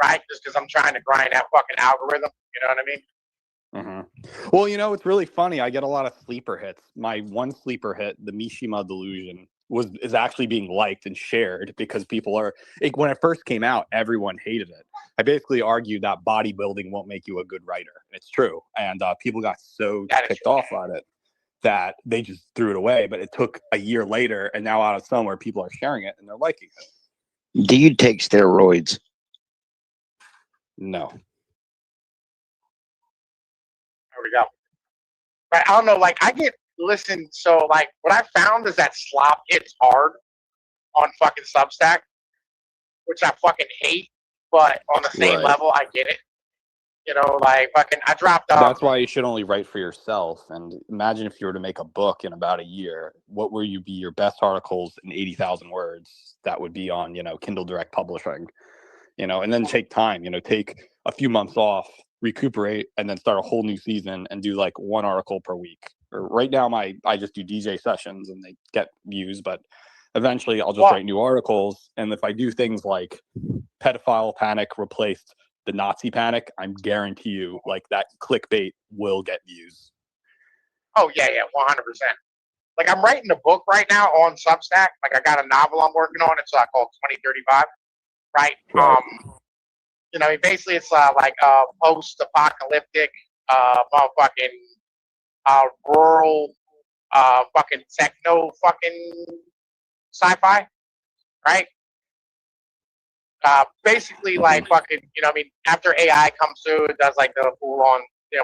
right? Just because I'm trying to grind that fucking algorithm. You know what I mean? Mm-hmm. Well, it's really funny. I get a lot of sleeper hits. My one sleeper hit, the Mishima Delusion, is actually being liked and shared because people are. When it first came out, everyone hated it. I basically argued that bodybuilding won't make you a good writer. It's true, and people got so ticked off on it that they just threw it away. But it took a year later, and now out of somewhere, people are sharing it and they're liking it. Do you take steroids? No. There we go. But I don't know, like I get listened, so like what I found is that slop hits hard on fucking Substack, which I fucking hate, but on the same level, I get it. You know, like fucking, I dropped off. That's why you should only write for yourself. And imagine if you were to make a book in about a year, what would you be your best articles in 80,000 words that would be on, Kindle Direct Publishing, and then take time, take a few months off, recuperate, and then start a whole new season and do like one article per week. Or right now, I just do DJ sessions and they get views, but eventually I'll just write new articles. And if I do things like pedophile panic replaced the Nazi panic, I'm guarantee you like that clickbait will get views. Oh yeah, 100%. Like I'm writing a book right now on Substack. Like I got a novel I'm working on. It's called 2035. Right. Basically it's like post-apocalyptic, motherfucking rural, fucking techno, fucking sci-fi, right? Basically, like fucking, after AI comes through, it does like the full-on,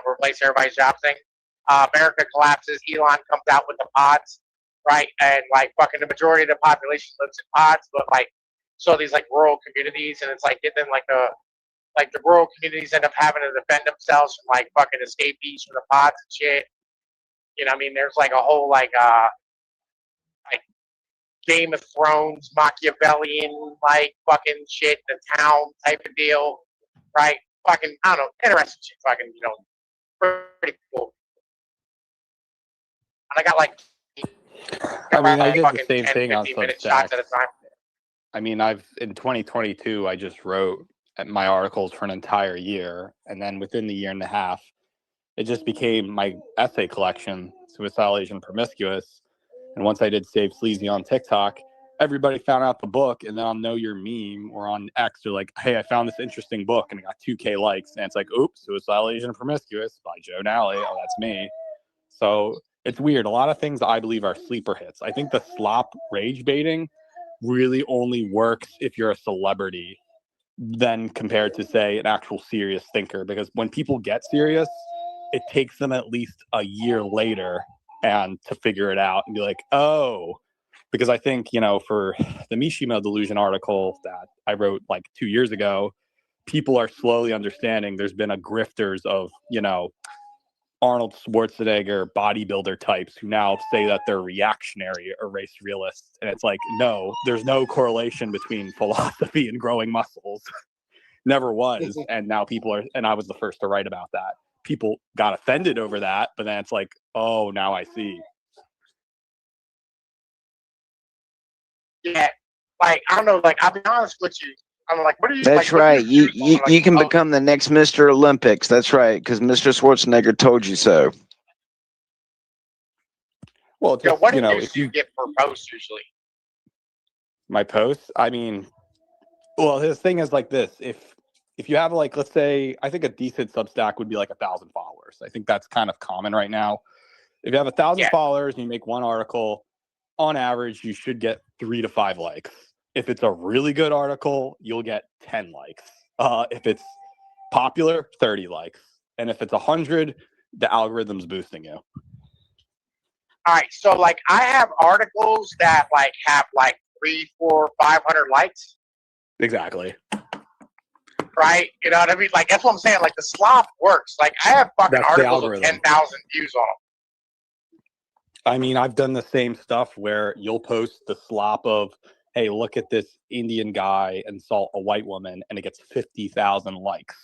replace everybody's job thing. America collapses. Elon comes out with the pods, right? And like fucking the majority of the population lives in pods, but like, so these like rural communities, and it's like then like the rural communities end up having to defend themselves from like fucking escapees from the pods and shit. There's like a whole like Game of Thrones, Machiavellian, like fucking shit, the town type of deal, right? Fucking, I don't know, interesting shit, fucking, pretty cool. And I got like, I did the same 10, thing on 15-minute shots Substack. at a time. In 2022, I just wrote my articles for an entire year, and then within the year and a half, it just became my essay collection, Suicidal Asian Promiscuous. And once I did Save Sleazy on TikTok, everybody found out the book, and then on Know Your Meme or on X, they're like, hey, I found this interesting book, and it got 2K likes. And it's like, oops, Suicidal Asian Promiscuous by Joe Nally. Oh, that's me. So it's weird. A lot of things I believe are sleeper hits. I think the slop rage baiting really only works if you're a celebrity than compared to, say, an actual serious thinker. Because when people get serious, it takes them at least a year later and to figure it out and be like, oh, because I think, for the Mishima delusion article that I wrote like 2 years ago, people are slowly understanding there's been a grifters of, Arnold Schwarzenegger bodybuilder types who now say that they're reactionary or race realists. And it's like, no, there's no correlation between philosophy and growing muscles. Never was. And now people are, and I was the first to write about that. People got offended over that, but then it's like, oh, now I see. Yeah, like I don't know, like I'll be honest with you. I'm like, what are you? That's like, right. You can oh, become the next Mr. Olympics. That's right, because Mr. Schwarzenegger told you so. Well, just, what if you get per post usually? My posts, well, his thing is like this. If you have like, let's say, I think a decent Substack would be like 1,000 followers. I think that's kind of common right now. If you have 1,000 followers and you make one article, on average, you should get 3 to 5 likes. If it's a really good article, you'll get 10 likes. If it's popular, 30 likes. And if it's 100, the algorithm's boosting you. All right, so like I have articles that like have like 300, 400, 500 likes. Exactly. Right? You know what I mean? Like that's what I'm saying. Like the slop works. Like I have fucking articles with 10,000 views on them. I've done the same stuff where you'll post the slop of, hey, look at this Indian guy insult a white woman, and it gets 50,000 likes,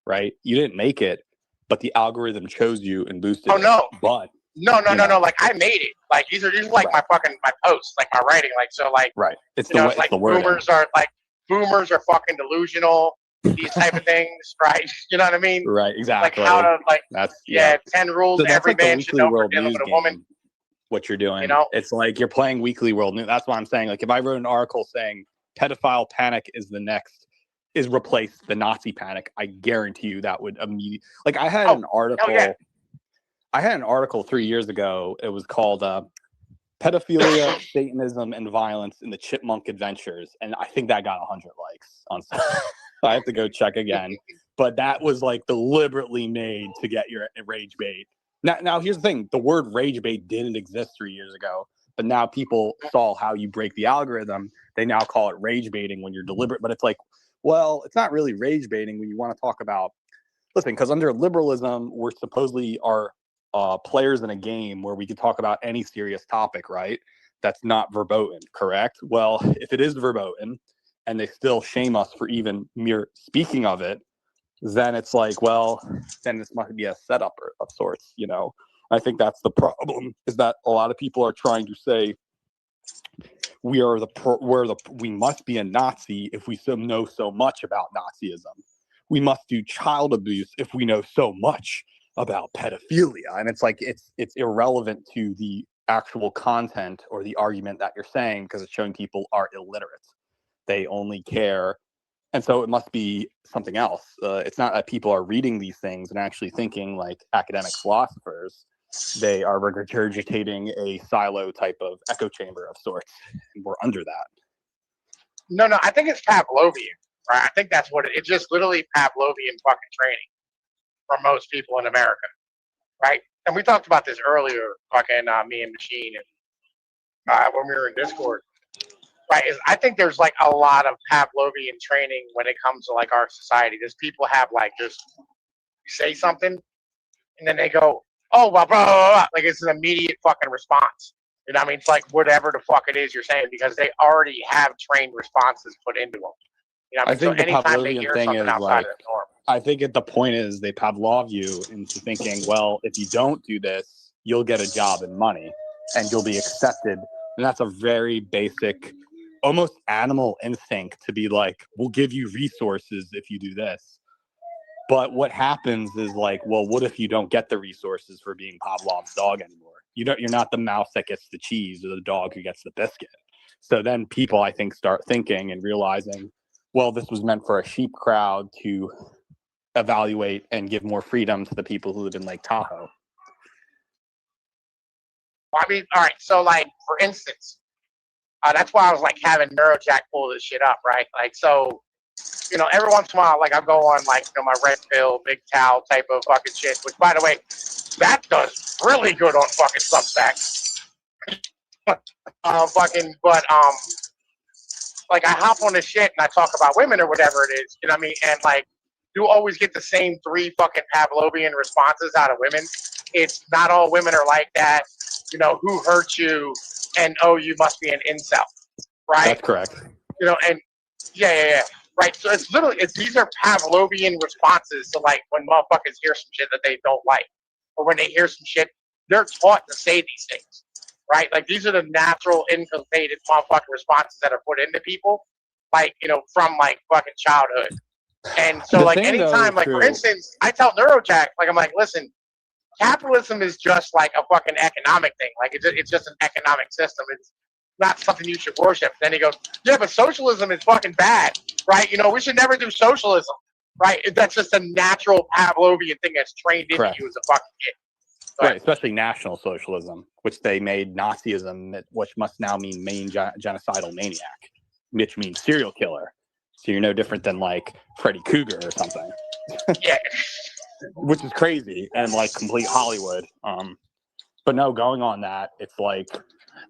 right? You didn't make it, but the algorithm chose you and boosted it. No. But no. Like I made it. Like these are like my fucking my posts, like my writing. Like so, like right. It's it's like boomers are fucking delusional. These type of things, right? You know what I mean? Right. Exactly. Like how to that's 10 rules every like man should know for dealing with a woman. What you're doing, it's like you're playing Weekly World News. That's why I'm saying, like, if I wrote an article saying pedophile panic is replaced the Nazi panic, I guarantee you that would immediately. Like, I had an article. I had an article 3 years ago. It was called "Pedophilia, Satanism, and Violence in the Chipmunk Adventures," and I think that got 100 likes on. I have to go check again, but that was like deliberately made to get your rage bait. Now, here's the thing. The word rage bait didn't exist 3 years ago, but now people saw how you break the algorithm. They now call it rage baiting when you're deliberate, but it's like, well, it's not really rage baiting when you want to talk about, listen, because under liberalism, we're supposedly are players in a game where we can talk about any serious topic, right? That's not verboten, correct? Well, if it is verboten and they still shame us for even mere speaking of it, then it's like, well, then this must be a setup of sorts, you know? I think that's the problem, is that a lot of people are trying to say we must be a Nazi if we know so much about Nazism. We must do child abuse if we know so much about pedophilia. And it's like it's irrelevant to the actual content or the argument that you're saying, because it's showing people are illiterate. They only care. And so it must be something else. It's not that people are reading these things and actually thinking like academic philosophers. They are regurgitating a silo type of echo chamber of sorts. And we're under that. No, I think it's Pavlovian, right? I think that's what it's just literally Pavlovian fucking training for most people in America, right? And we talked about this earlier, fucking me and Machine, and when we were in Discord. Right, I think there's like a lot of Pavlovian training when it comes to like our society. There's people have like just say something, and then they go, "Oh, blah, blah, blah, blah." Like it's an immediate fucking response. You know what I mean? It's like whatever the fuck it is you're saying, because they already have trained responses put into them. You know what I mean? think So the anytime they Pavlovian hear thing something is outside like, of the norm. I think the point is they Pavlov you into thinking, well, if you don't do this, you'll get a job and money, and you'll be accepted. And that's a very basic, almost animal instinct to be like, we'll give you resources if you do this. But what happens is like, well, what if you don't get the resources for being Pavlov's dog anymore? You're not the mouse that gets the cheese or the dog who gets the biscuit. So then people, I think, start thinking and realizing, well, this was meant for a sheep crowd to evaluate and give more freedom to the people who live in Lake Tahoe. I mean, all right. So like, for instance, that's why I was like having Neurojack pull this shit up, right? Like, so, you know, every once in a while, like I go on like, you know, my red pill, big towel type of fucking shit, which by the way, that does really good on fucking Substack. But like I hop on this shit and I talk about women or whatever it is, you know what I mean? And like, you always get the same 3 fucking Pavlovian responses out of women. It's not all women are like that. You know, who hurt you? And oh, you must be an incel, right? That's correct. You know, and yeah, right. So it's literally these are Pavlovian responses to like when motherfuckers hear some shit that they don't like, or when they hear some shit, they're taught to say these things, right? Like these are the natural, inculcated motherfucking responses that are put into people, like, you know, from like fucking childhood. And so like anytime, like for instance, I tell Neurojack, like I'm like, listen. Capitalism is just like a fucking economic thing. Like it's just an economic system. It's not something you should worship. Then he goes, yeah, but socialism is fucking bad, right? You know, we should never do socialism, right? That's just a natural Pavlovian thing that's trained into you as a fucking kid. Right, especially National Socialism, which they made Nazism, which must now mean main genocidal maniac, which means serial killer. So you're no different than like Freddy Krueger or something. Yeah. Which is crazy and like complete Hollywood. But no, going on that, it's like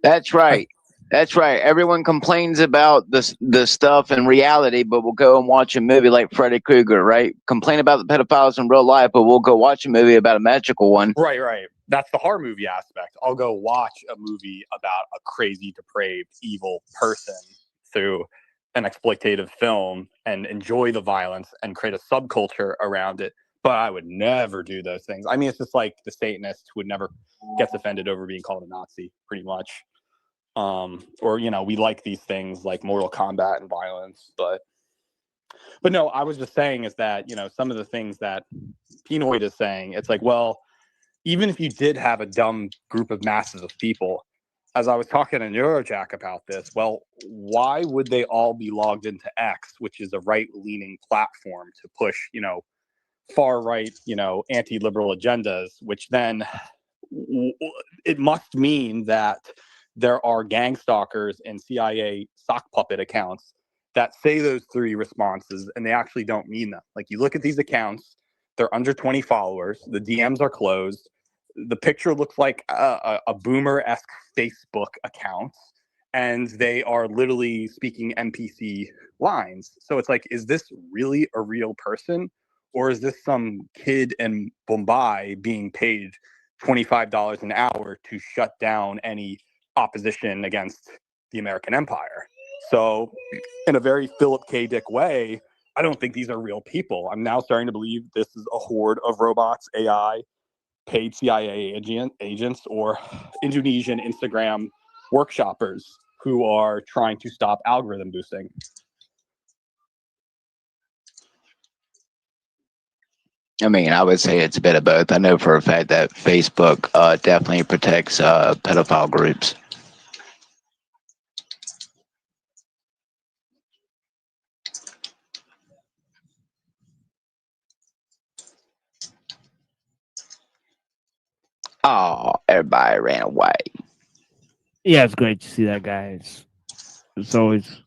that's right. That's right. Everyone complains about the stuff in reality, but we'll go and watch a movie like Freddy Krueger, right? Complain about the pedophiles in real life, but we'll go watch a movie about a magical one. Right. That's the horror movie aspect. I'll go watch a movie about a crazy, depraved, evil person through an exploitative film and enjoy the violence and create a subculture around it. But I would never do those things. I mean, it's just like the Satanist who would never gets offended over being called a Nazi, pretty much. Or, you know, we like these things like Mortal Kombat and violence. But no, I was just saying is that, you know, some of the things that Pinoid is saying, it's like, well, even if you did have a dumb group of masses of people, as I was talking to Neurojack about this, well, why would they all be logged into X, which is a right-leaning platform to push, you know, far right, you know, anti-liberal agendas, which then it must mean that there are gang stalkers and CIA sock puppet accounts that say those 3 responses and they actually don't mean them. Like you look at these accounts, they're under 20 followers, the DMs are closed, the picture looks like a boomer-esque Facebook account, and they are literally speaking NPC lines. So it's like, is this really a real person? Or is this some kid in Mumbai being paid $25 an hour to shut down any opposition against the American empire? So in a very Philip K. Dick way, I don't think these are real people. I'm now starting to believe this is a horde of robots, AI, paid CIA agents, or Indonesian Instagram workshoppers who are trying to stop algorithm boosting. I mean, I would say it's a bit of both. I know for a fact that Facebook definitely protects pedophile groups. Oh, everybody ran away. Yeah, it's great to see that guy. It's always.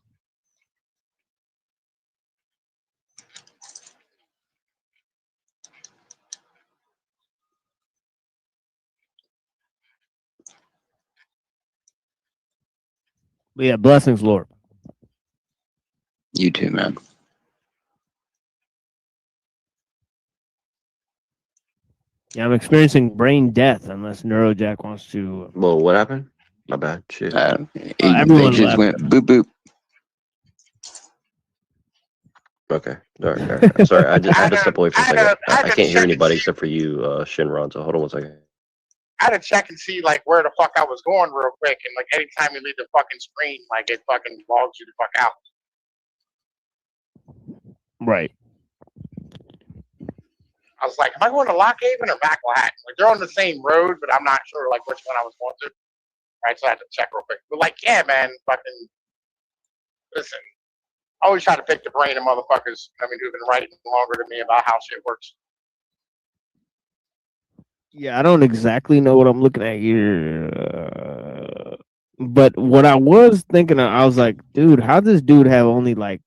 But yeah, blessings, Lord. You too, man. Yeah, I'm experiencing brain death unless Neurojack wants to. Well, what happened? My bad. Shit. Everyone just left. went boop boop. Okay. All right. Sorry, I just had to step away for a second. I can't hear anybody except for you, Shinron. So hold on one second. I had to check and see like where the fuck I was going real quick, and like anytime you leave the fucking screen, like it fucking logs you the fuck out. Right. I was like, am I going to Lockhaven or Backlahat? Like they're on the same road, but I'm not sure like which one I was going to. Right, so I had to check real quick. But like, yeah, man, fucking listen. I always try to pick the brain of motherfuckers. I mean, who've been writing longer than me about how shit works. Yeah, I don't exactly know what I'm looking at here. But what I was thinking of, I was like, dude, how does this dude have only like.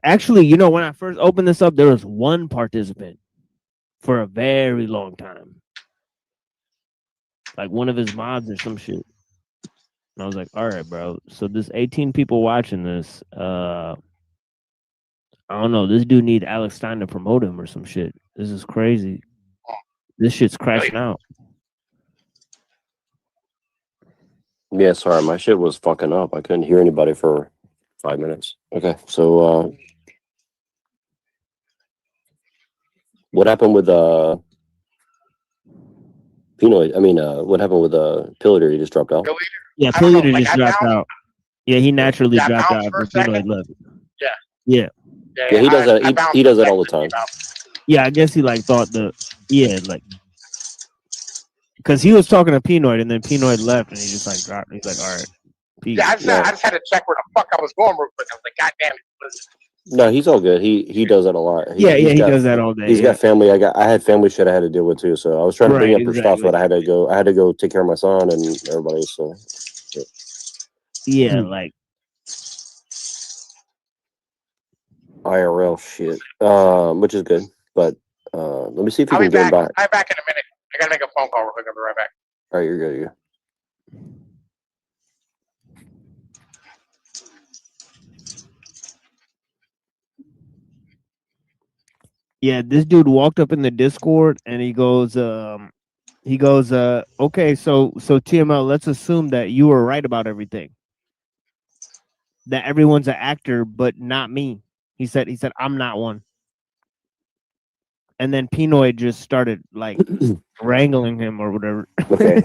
Actually, you know, when I first opened this up, there was one participant for a very long time. Like one of his mods or some shit. And I was like, all right, bro. So this 18 people watching this, I don't know. This dude need Alex Stein to promote him or some shit. This is crazy. This shit's crashing out. Yeah, sorry, my shit was fucking up. I couldn't hear anybody for 5 minutes. Okay, so what happened with Pinoid? I mean, what happened with Pillager? He just dropped out. Yeah, Pillager just dropped out. Yeah, he naturally dropped out after Pinoid left. Yeah. Yeah, he does that. He does that all the time. Yeah, I guess he like thought like because he was talking to Pinoid and then Pinoid left and he just like dropped. He's like, all right. Peace. Yeah, I just had to check where the fuck I was going real quick. I was like, God damn it. No, he's all good. He does that a lot. He does that all day. He's got family. I had family shit I had to deal with too. So I was trying to bring up her stuff, but I had to go take care of my son and everybody. So yeah, like IRL shit, which is good. But let me see if we can get him back. I'll be back in a minute. I gotta make a phone call real quick. I'll be right back. All right, you're good. You're good. yeah, this dude walked up in the Discord and he goes, okay, so TML, let's assume that you were right about everything. That everyone's an actor, but not me. He said, I'm not one. And then Pinoid just started like wrangling him or whatever. Okay,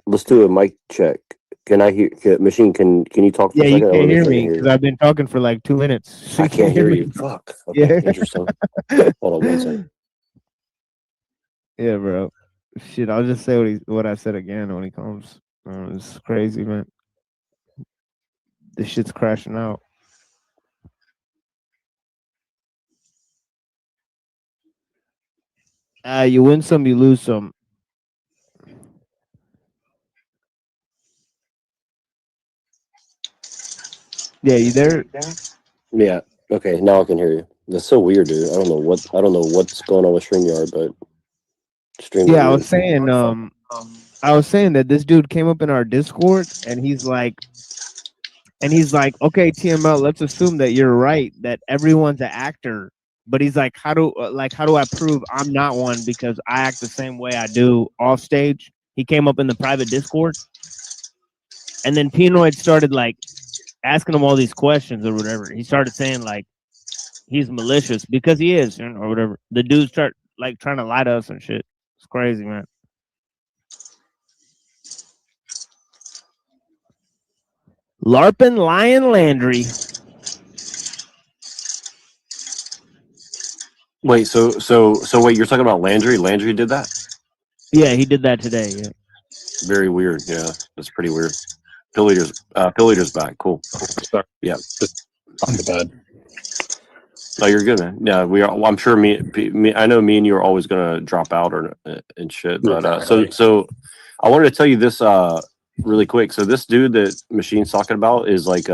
let's do a mic check. Can I hear? Machine, can you talk for a second? You can't hear me because I've been talking for like 2 minutes. I can't hear you. Fuck. Okay, yeah. Interesting. Hold on 1 second. Yeah, bro. Shit, I'll just say what I said again when he comes. It's crazy, man. This shit's crashing out. You win some, you lose some. Yeah, you there? Yeah. Okay, now I can hear you. That's so weird, dude. I don't know what's going on with StreamYard, but yeah, I was saying that this dude came up in our Discord and he's like, okay, TML, let's assume that you're right, that everyone's an actor, But he's like, how do I prove I'm not one because I act the same way I do off stage? He came up in the private Discord, and then Pinoid started like asking him all these questions or whatever. He started saying like he's malicious because he is, you know, or whatever. The dudes start like trying to lie to us and shit. It's crazy, man. LARPing Lion Landry. Wait, so wait, you're talking about Landry? Landry did that? Yeah, he did that today. Yeah. Very weird. Yeah, that's pretty weird. Pill Eater's back. Cool. Sorry. Yeah. Just on the bed. No, you're good, man. Yeah, we are. Well, I'm sure me. I know me and you are always gonna drop out or and shit. But so I wanted to tell you this really quick. So this dude that Machine's talking about is like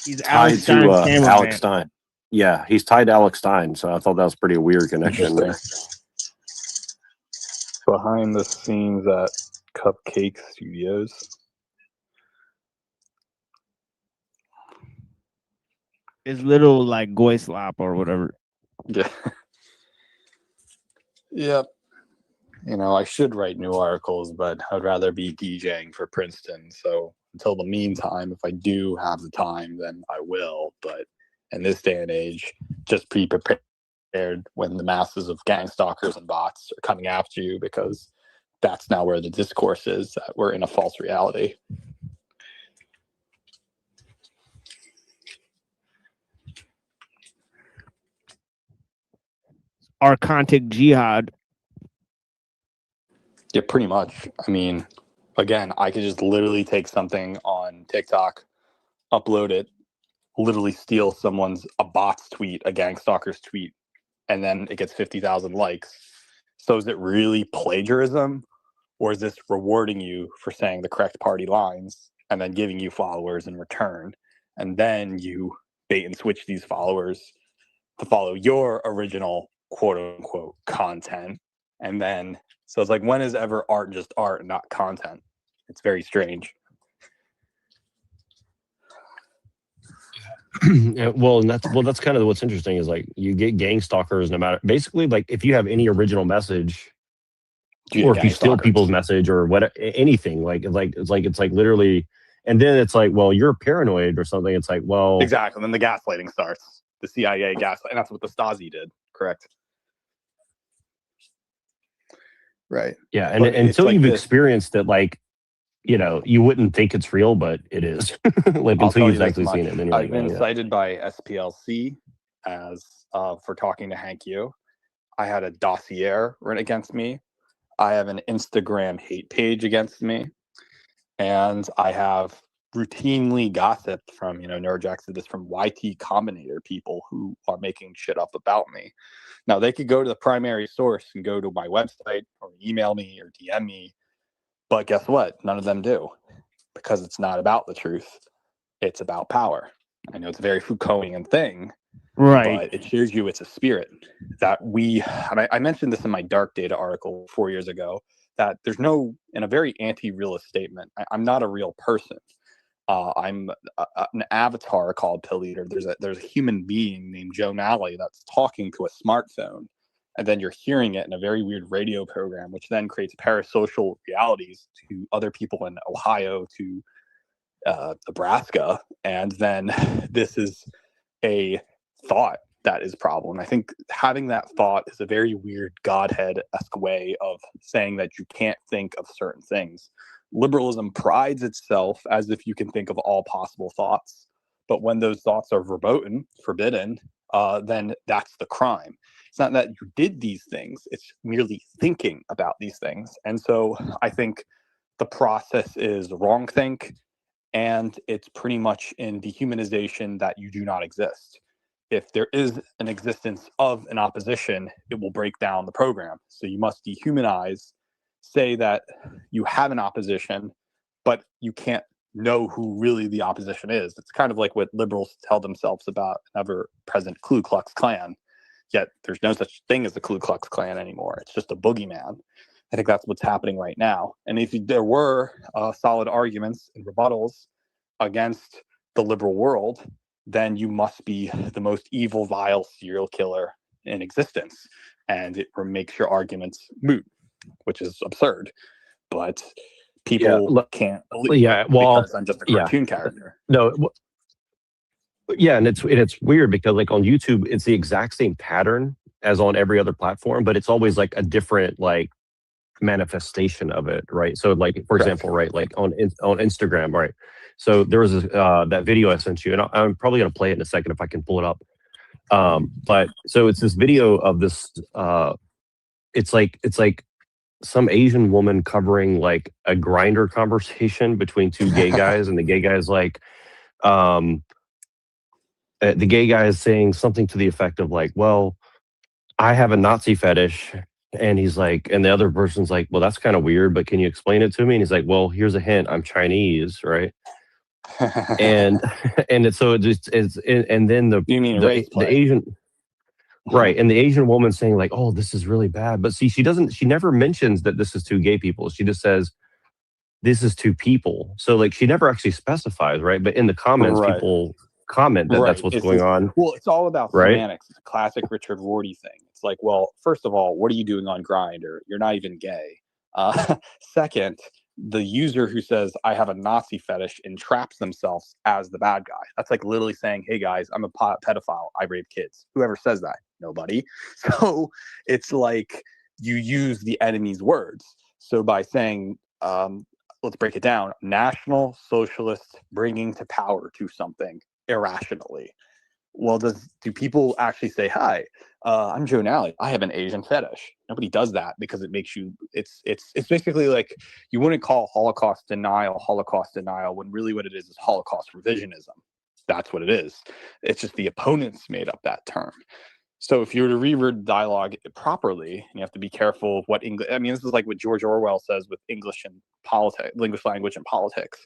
he's tied Alex to Stein's Alex Stein. Yeah, he's tied to Alex Stein. So I thought that was pretty weird connection there. Behind the scenes at Cupcake Studios. It's little like Goy Slop or whatever. Yeah. Yep. You know, I should write new articles, but I'd rather be DJing for Princeton. So until the meantime, if I do have the time, then I will. But in this day and age, just be prepared when the masses of gang stalkers and bots are coming after you, because that's now where the discourse is, that we're in a false reality. Archontic jihad. Yeah, pretty much. I mean, again, I could just literally take something on TikTok, upload it, literally steal a bot's tweet, a gang stalker's tweet, and then it gets 50,000 likes. So is it really plagiarism, or is this rewarding you for saying the correct party lines and then giving you followers in return? And then you bait and switch these followers to follow your original quote unquote content. And then, so it's like, when is ever art just art and not content? It's very strange. Yeah, well, that's kind of what's interesting is like you get gang stalkers no matter, basically, like if you have any original message or if you steal people's message or what, anything like it's like literally, and then it's like, well, you're paranoid or something. It's like, well, exactly. And then the gaslighting starts. The CIA gaslight, and that's what the Stasi did. Correct. Right. Yeah, and until like you've experienced it, like, you know, you wouldn't think it's real, but it is. Like until you've actually seen it. Then I've been cited by SPLC as for talking to Hank Yu. I had a dossier written against me. I have an Instagram hate page against me, and I have routinely gossiped from, you know, Neurojax did this, from YT Combinator people who are making shit up about me. Now they could go to the primary source and go to my website or email me or DM me. But guess what? None of them do, because it's not about the truth. It's about power. I know it's a very Foucaultian thing, right? But it shows you it's a spirit that I mentioned this in my Dark Data article 4 years ago, that there's no, in a very anti-realist statement, I'm not a real person. I'm an avatar called Pill Eater. There's a human being named Joe Malley that's talking to a smartphone. And then you're hearing it in a very weird radio program, which then creates parasocial realities to other people in Ohio, to Nebraska. And then this is a thought that is a problem. I think having that thought is a very weird Godhead-esque way of saying that you can't think of certain things. Liberalism prides itself as if you can think of all possible thoughts. But when those thoughts are verboten, forbidden, then that's the crime. It's not that you did these things, it's merely thinking about these things. And so I think the process is wrong think, and it's pretty much in dehumanization that you do not exist. If there is an existence of an opposition, it will break down the program. So you must dehumanize, say that you have an opposition, but you can't know who really the opposition is. It's kind of like what liberals tell themselves about an ever-present Ku Klux Klan. Yet there's no such thing as the Ku Klux Klan anymore. It's just a boogeyman. I think that's what's happening right now. And if there were solid arguments and rebuttals against the liberal world, then you must be the most evil, vile serial killer in existence, and it makes your arguments moot, which is absurd. But people can't believe it because I'm just a cartoon character. No, yeah, and it's weird because like on YouTube, it's the exact same pattern as on every other platform, but it's always like a different like manifestation of it, right? So like for example, right, like on Instagram, right? So there was that video I sent you, and I'm probably gonna play it in a second if I can pull it up. But so it's this video of this. It's like some Asian woman covering like a Grindr conversation between two gay guys, and the gay guy's like, the gay guy is saying something to the effect of like, well, I have a Nazi fetish. And he's like, and the other person's like, well, that's kind of weird, but can you explain it to me? And he's like, well, here's a hint. I'm Chinese, right? and so and then the Asian, right? And the Asian woman saying like, oh, this is really bad. But see, she never mentions that this is two gay people. She just says, this is two people. So like, she never actually specifies, right? But in the comments, people comment that that's what's going on. Well, it's all about semantics. It's a classic Richard Rorty thing. It's like, well, first of all, what are you doing on Grindr? You're not even gay. Second, the user who says I have a Nazi fetish entraps themselves as the bad guy. That's like literally saying, hey guys, I'm a pedophile. I rape kids. Whoever says that? Nobody. So it's like you use the enemy's words. So by saying, let's break it down, National Socialists bringing to power to something irrationally. Well, do people actually say, hi, I'm Joe Nally, I have an Asian fetish? Nobody does that because it makes you, it's basically like, you wouldn't call Holocaust denial when really what it is Holocaust revisionism. That's what it is. It's just the opponents made up that term. So if you were to reread dialogue properly, and you have to be careful of what English, I mean, this is like what George Orwell says with English and politics, English language and politics.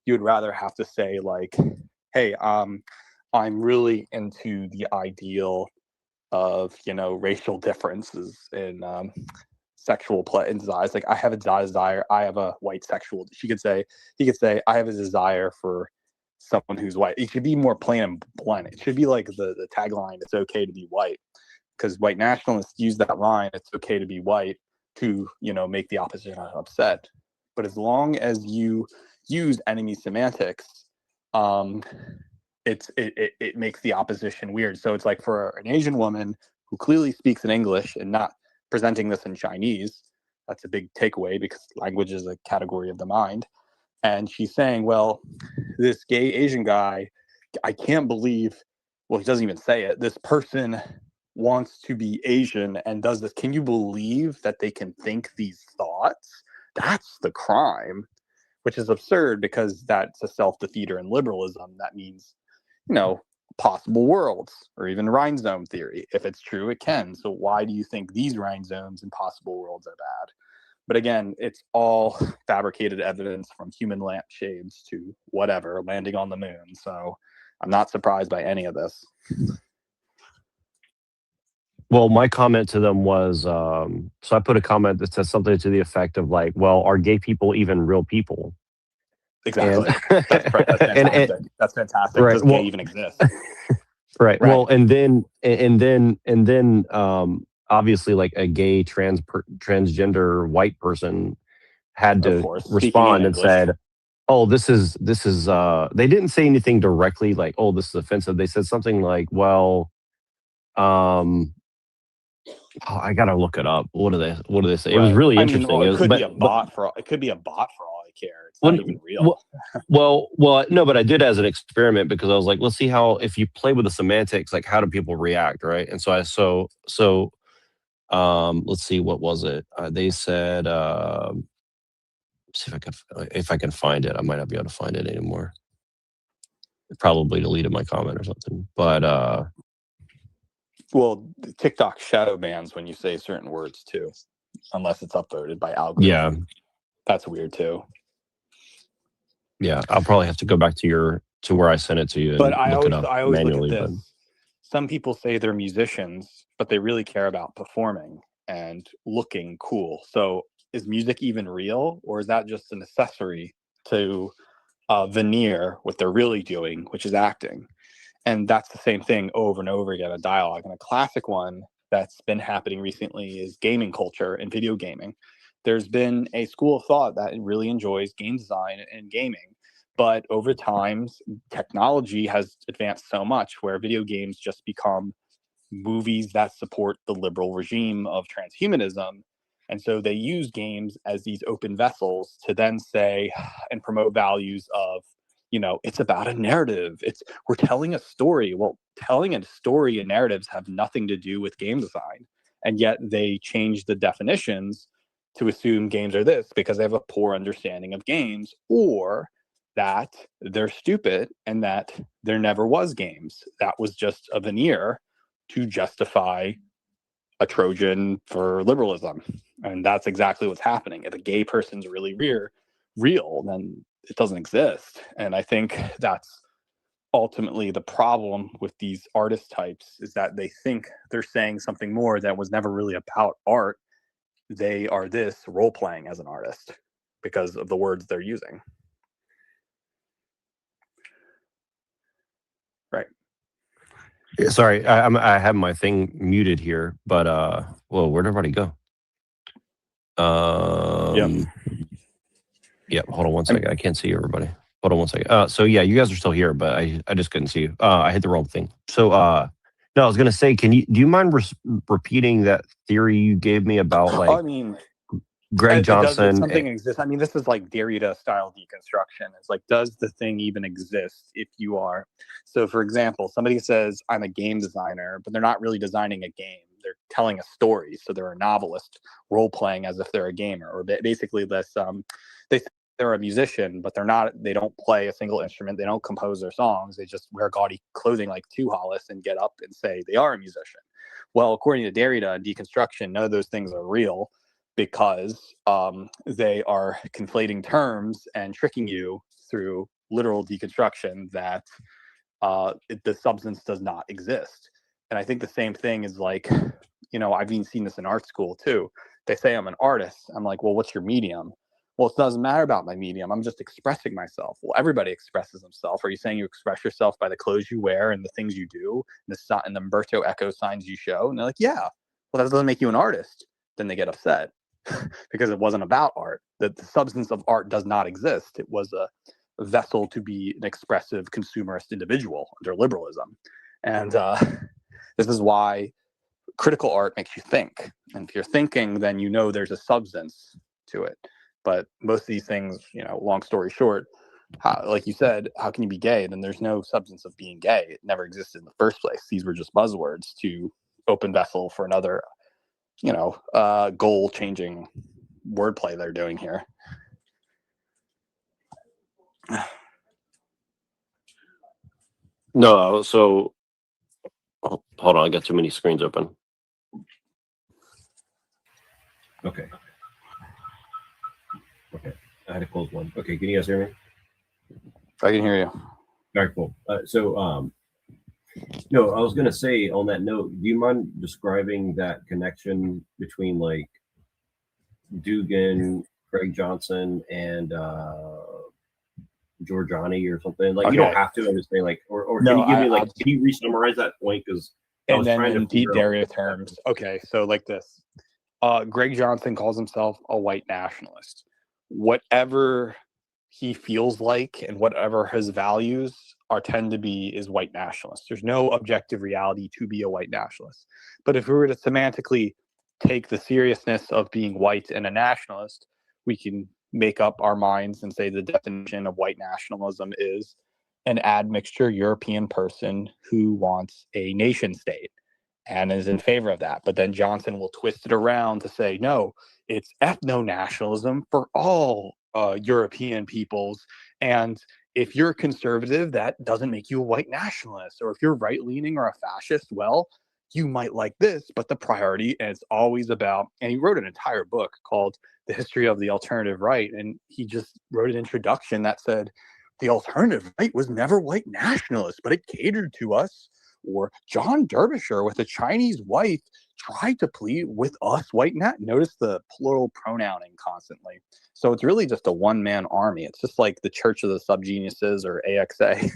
You would rather have to say like, hey, I'm really into the ideal of, racial differences in sexual play and desires. Like I have a desire, I have a white sexual. He could say, I have a desire for someone who's white. It should be more plain and blunt. It should be like the tagline, it's okay to be white. Because white nationalists use that line, it's okay to be white, to, make the opposition upset. But as long as you use enemy semantics, it makes the opposition weird. So it's like for an Asian woman who clearly speaks in English and not presenting this in Chinese, that's a big takeaway because language is a category of the mind. And she's saying, well, this gay Asian guy, I can't believe, well, he doesn't even say it, this person wants to be Asian and does this. Can you believe that they can think these thoughts? That's the crime, which is absurd because that's a self-defeater in liberalism. That means, possible worlds or even rhizome theory. If it's true, it can. So why do you think these rhizomes and possible worlds are bad? But again, it's all fabricated evidence from human lampshades to whatever, landing on the moon. So I'm not surprised by any of this. Well, my comment to them was, so I put a comment that says something to the effect of like, well, are gay people even real people? Exactly. That's fantastic. That's fantastic. Right. Does gay even exist? Right. Well, and then obviously like a gay transgender white person had to respond and said, oh, this is they didn't say anything directly like, oh, this is offensive. They said something like, well, I gotta look it up. What do they say? Right. It was really interesting. It could be a bot for all I care. It's not even real. well, no, but I did as an experiment because I was like, let's see how, if you play with the semantics, like how do people react, right? And so let's see, what was it? They said, see if I can find it. I might not be able to find it anymore. It probably deleted my comment or something. But well, TikTok shadow bans when you say certain words too, unless it's upvoted by algorithm. Yeah, that's weird too. Yeah, I'll probably have to go back to where I sent it to you. But I always look at this. Some people say they're musicians, but they really care about performing and looking cool. So is music even real, or is that just an accessory to veneer what they're really doing, which is acting? And that's the same thing over and over again, a dialogue. And a classic one that's been happening recently is gaming culture and video gaming. There's been a school of thought that really enjoys game design and gaming. But over time, technology has advanced so much where video games just become movies that support the liberal regime of transhumanism. And so they use games as these open vessels to then say and promote values of, you know, it's about a narrative. We're telling a story. Well, telling a story and narratives have nothing to do with game design. And yet they change the definitions to assume games are this because they have a poor understanding of games, or that they're stupid and that there never was games. That was just a veneer to justify a Trojan for liberalism. And that's exactly what's happening. If a gay person's really real, then it doesn't exist. And I think that's ultimately the problem with these artist types, is that they think they're saying something more that was never really about art. They are this role-playing as an artist because of the words they're using. Right. Yeah, sorry, I have my thing muted here, but well, where'd everybody go? Yep. Hold on one second. I can't see everybody. Hold on one second. So yeah, you guys are still here, but I just couldn't see you. I hit the wrong thing. So no, I was gonna say, do you mind repeating that theory you gave me about, like, I mean, Greg Johnson? Something exists. I mean, this is like Derrida style deconstruction. It's like, does the thing even exist if you are? So, for example, somebody says, I'm a game designer, but they're not really designing a game. They're telling a story. So they're a novelist role playing as if they're a gamer, or basically this. They're a musician, but they're not. They don't play a single instrument. They don't compose their songs. They just wear gaudy clothing like CTUHLU and get up and say they are a musician. Well, according to Derrida and deconstruction, none of those things are real, because they are conflating terms and tricking you through literal deconstruction that the substance does not exist. And I think the same thing is like, you know, I've even seen this in art school too. They say I'm an artist. I'm like, well, what's your medium? Well, it doesn't matter about my medium. I'm just expressing myself. Well, everybody expresses himself. Are you saying you express yourself by the clothes you wear and the things you do and the Umberto Eco signs you show? And they're like, yeah. Well, that doesn't make you an artist. Then they get upset because it wasn't about art. The substance of art does not exist. It was a vessel to be an expressive consumerist individual under liberalism. And this is why critical art makes you think. And if you're thinking, then you know there's a substance to it. But most of these things, you know, long story short, like you said, how can you be gay? Then there's no substance of being gay. It never existed in the first place. These were just buzzwords to open vessel for another, you know, goal-changing wordplay they're doing here. No, so hold on, I got too many screens open. Okay. Okay, I had to close one. Okay, can you guys hear me? I can hear you. All right, cool. No, I was gonna say on that note, do you mind describing that connection between like Dugan, Greg Johnson, and Giorgiani or something? Like, okay. You don't have to. I'm just saying, like, or no, can you give me like, can you re-summarize that point? Because and then in deep Derrida terms. Okay, so like this. Greg Johnson calls himself a white nationalist. Whatever he feels like and whatever his values tend to be is white nationalist. There's no objective reality to be a white nationalist. But if we were to semantically take the seriousness of being white and a nationalist, we can make up our minds and say the definition of white nationalism is an admixture European person who wants a nation state and is in favor of that. But then Johnson will twist it around to say, no, it's ethno-nationalism for all European peoples. And if you're conservative, that doesn't make you a white nationalist. Or if you're right-leaning or a fascist, well, you might like this, but the priority is always about, and he wrote an entire book called The History of the Alternative Right. And he just wrote an introduction that said, the alternative right was never white nationalist, but it catered to us. Or John Derbyshire with a Chinese wife tried to plead with us white Notice the plural pronouncing constantly. So it's really just a one-man army. It's just like the Church of the Subgeniuses or AXA.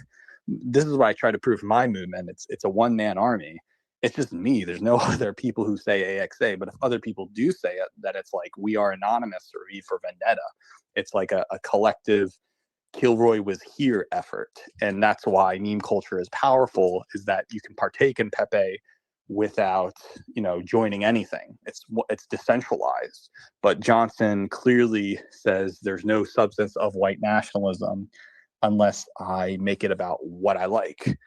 this is what I try to prove for my movement. It's a one-man army. It's just me. There's no other people who say AXA, but if other people do say it, that it's like we are anonymous or V for Vendetta. It's like a collective Kilroy was here effort. And that's why meme culture is powerful, is that you can partake in Pepe without, joining anything. It's decentralized. But Johnson clearly says there's no substance of white nationalism unless I make it about what I like. And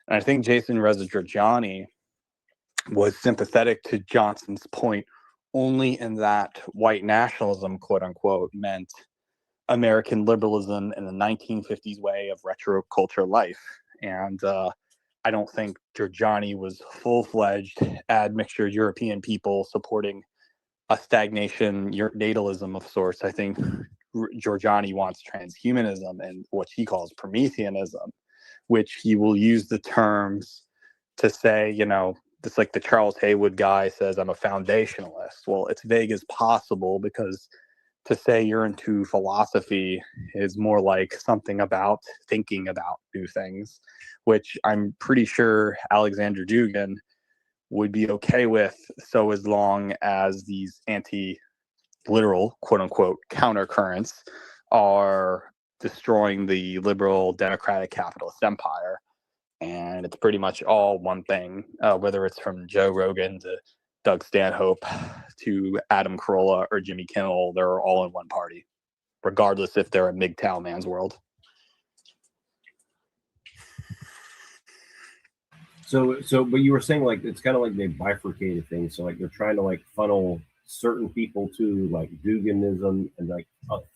I think Jason Reza Giorgiani was sympathetic to Johnson's point only in that white nationalism, quote unquote, meant American liberalism in the 1950s way of retro culture life. And I don't think Giorgiani was full-fledged admixture European people supporting a stagnation natalism of sorts. I think Giorgiani wants transhumanism and what he calls Prometheanism, which he will use the terms to say, it's like the Charles Haywood guy says, I'm a foundationalist. Well, it's vague as possible, because to say you're into philosophy is more like something about thinking about new things, which I'm pretty sure Alexander Dugin would be okay with, so as long as these anti-literal, quote-unquote, countercurrents are destroying the liberal democratic capitalist empire. And it's pretty much all one thing, whether it's from Joe Rogan to Doug Stanhope to Adam Carolla or Jimmy Kimmel, they're all in one party, regardless if they're a MGTOW man's world. So, but you were saying like it's kind of like they bifurcated things. So like they're trying to like funnel certain people to like Duginism and like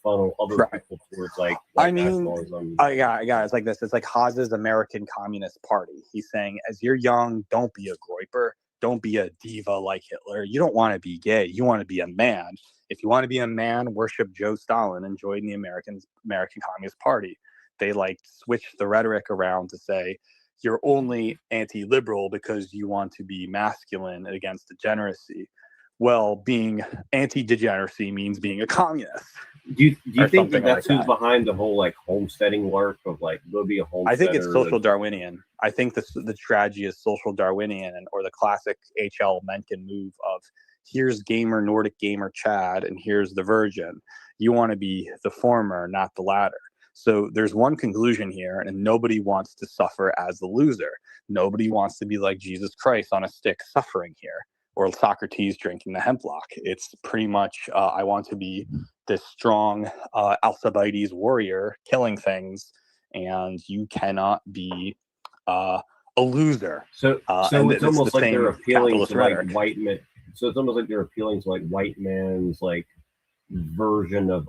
funnel other people towards like nationalism. Yeah, it's like this. It's like Haas's American Communist Party. He's saying, as you're young, don't be a groiper. Don't be a diva like Hitler. You don't want to be gay. You want to be a man. If you want to be a man, worship Joe Stalin and join the American Communist Party. They like switch the rhetoric around to say you're only anti-liberal because you want to be masculine against degeneracy. Well, being anti-degeneracy means being a communist. Do you think that's who's behind the whole like homesteading work of like go be a homesteader? I think it's social Darwinian. I think the strategy is social Darwinian, or the classic H.L. Mencken move of here's gamer Nordic gamer Chad and here's the virgin. You want to be the former, not the latter. So there's one conclusion here, and nobody wants to suffer as the loser. Nobody wants to be like Jesus Christ on a stick suffering here, or Socrates drinking the hemlock. It's pretty much, I want to be this strong Alcibiades warrior killing things, and you cannot be a loser. So it's almost like they're appealing to like white men. So it's almost like they're appealing to like white man's like version of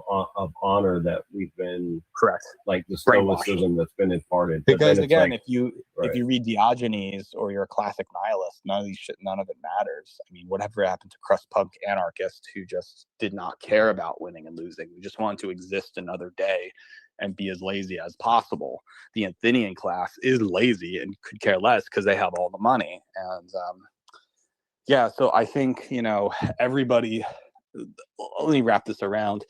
honor that we've been correct, like the stoicism that's been imparted. Because again, like, if you read Diogenes or you're a classic nihilist, none of it matters. I mean, whatever happened to crust punk anarchists who just did not care about winning and losing? We just wanted to exist another day and be as lazy as possible. The Athenian class is lazy and could care less because they have all the money. And so I think everybody. Let me wrap this around.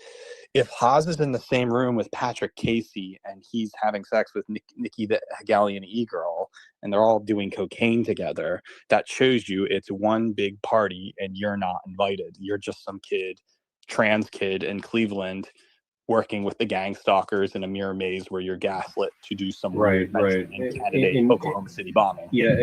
If Haas is in the same room with Patrick Casey and he's having sex with Nikki the Hegelian e-girl and they're all doing cocaine together, that shows you it's one big party and you're not invited. You're just some trans kid in Cleveland working with the gang stalkers in a mirror maze where you're gaslit to do some candidate Oklahoma City bombing. Yeah,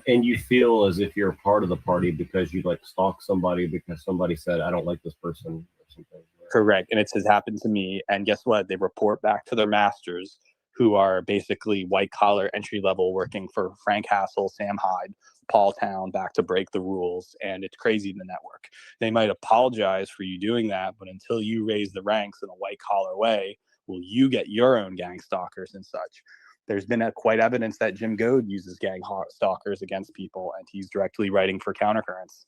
and you feel as if you're a part of the party because you like stalk somebody because somebody said, I don't like this person or something. Correct. And it has happened to me. And guess what? They report back to their masters, who are basically white collar entry level working for Frank Hassel, Sam Hyde, Paul Town, back to break the rules. And it's crazy in the network. They might apologize for you doing that, but until you raise the ranks in a white collar way, will you get your own gang stalkers and such? There's been quite evidence that Jim Goad uses gang stalkers against people, and he's directly writing for Countercurrents.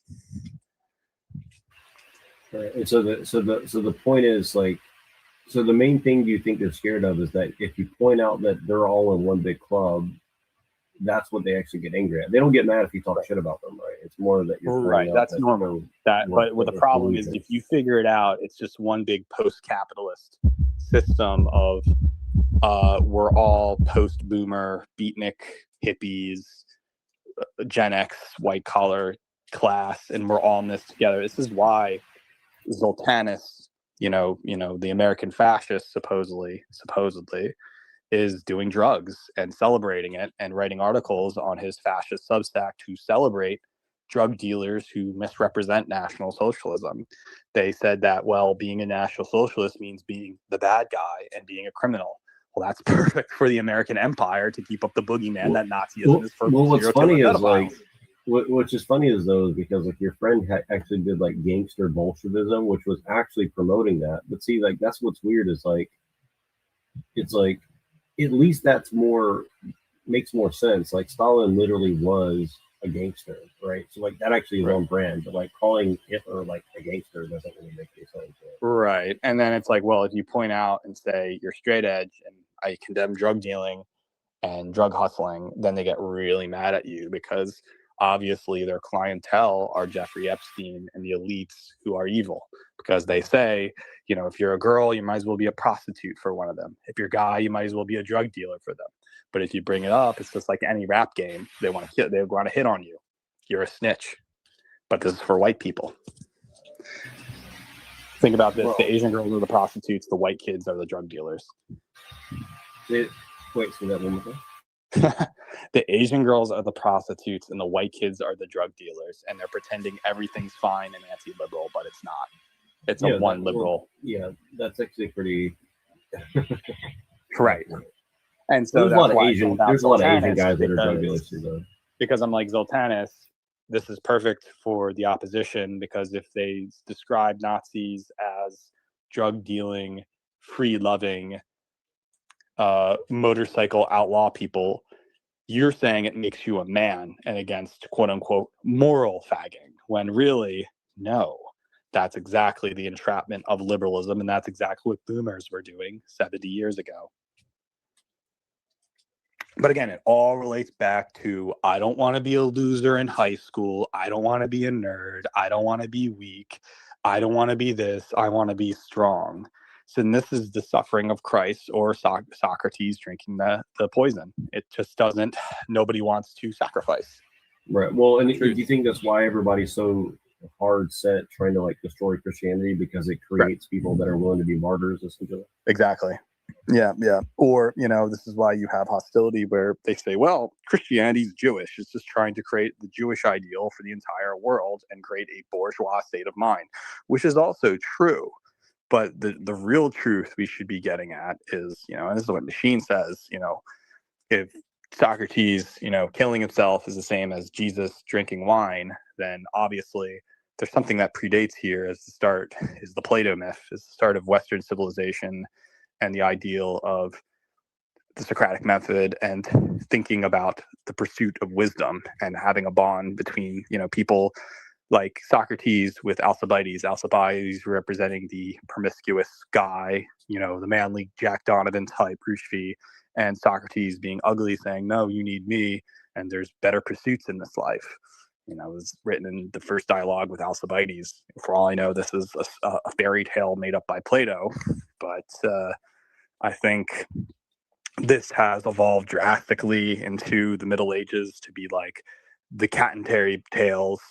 Right. And so the point is like, so the main thing you think they're scared of is that if you point out that they're all in one big club, that's what they actually get angry at. They don't get mad if you talk shit about them, right? It's more that you're right. That's normal. But what the problem is, if you figure it out, it's just one big post-capitalist system of we're all post-boomer, beatnik hippies, Gen X, white collar class, and we're all in this together. This is why Zoltanis, the American fascist, supposedly is doing drugs and celebrating it and writing articles on his fascist Substack to celebrate drug dealers who misrepresent National Socialism. They said that, well, being a National Socialist means being the bad guy and being a criminal. Well, that's perfect for the American empire to keep up the boogeyman that Nazism is for. Well, what's funny is which is funny is though, because like your friend actually did like gangster Bolshevism, which was actually promoting that. But see, like that's what's weird is like, it's like, at least makes more sense. Like Stalin literally was a gangster, right? So like that actually is on brand, but like calling Hitler like a gangster doesn't really make any sense. Right. And then it's like, well, if you point out and say you're straight edge and I condemn drug dealing and drug hustling, then they get really mad at you because obviously their clientele are Jeffrey Epstein and the elites who are evil, because they say, if you're a girl, you might as well be a prostitute for one of them. If you're a guy, you might as well be a drug dealer for them. But if you bring it up, it's just like any rap game. They want to hit on you. You're a snitch. But this is for white people. Think about this. The Asian girls are the prostitutes. The white kids are the drug dealers. Wait, say that one more time. The Asian girls are the prostitutes and the white kids are the drug dealers, and they're pretending everything's fine and anti-liberal, but it's not. It's a one liberal. Yeah, that's actually pretty right. And so there's a lot of Asian guys that are drug dealers too, though. Because I'm like, Zoltanis, this is perfect for the opposition, because if they describe Nazis as drug dealing, free loving, motorcycle outlaw people, you're saying it makes you a man and against quote unquote moral fagging, when really, no, that's exactly the entrapment of liberalism. And that's exactly what boomers were doing 70 years ago. But again, it all relates back to, I don't want to be a loser in high school. I don't want to be a nerd. I don't want to be weak. I don't want to be this. I want to be strong. So this is the suffering of Christ, or Socrates drinking the poison. It just doesn't, nobody wants to sacrifice. Right. Well, and do you think that's why everybody's so hard set trying to like destroy Christianity, because it creates people that are willing to be martyrs, essentially? Exactly. Yeah. Or, this is why you have hostility where they say, well, Christianity is Jewish. It's just trying to create the Jewish ideal for the entire world and create a bourgeois state of mind, which is also true. But the real truth we should be getting at is, and this is what Machine says, if Socrates, killing himself is the same as Jesus drinking wine, then obviously there's something that predates here is the Plato myth, is the start of Western civilization and the ideal of the Socratic method and thinking about the pursuit of wisdom and having a bond between, people like Socrates with Alcibiades representing the promiscuous guy, the manly Jack Donovan type Rushfi, and Socrates being ugly, saying, no, you need me, and there's better pursuits in this life. It was written in the first dialogue with Alcibiades. For all I know, this is a fairy tale made up by Plato, but I think this has evolved drastically into the Middle Ages to be like the Cat and Terry Tales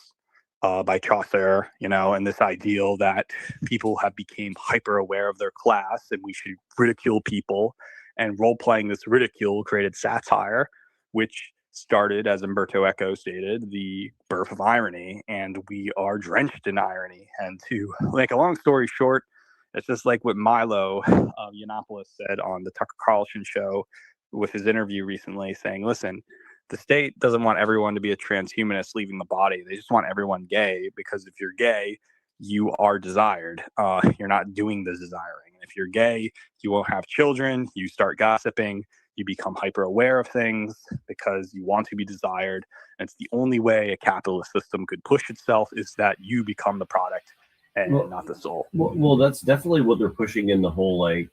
by Chaucer, and this ideal that people have become hyper aware of their class and we should ridicule people, and role-playing this ridicule created satire, which started, as Umberto Eco stated, the birth of irony, and we are drenched in irony. And to make a long story short, it's just like what Milo Yiannopoulos said on the Tucker Carlson show with his interview recently, saying, listen, the state doesn't want everyone to be a transhumanist leaving the body. They just want everyone gay, because if you're gay, you are desired. You're not doing the desiring. And if you're gay, you won't have children. You start gossiping. You become hyper aware of things because you want to be desired. And it's the only way a capitalist system could push itself, is that you become the product and not the soul. Well, that's definitely what they're pushing in the whole like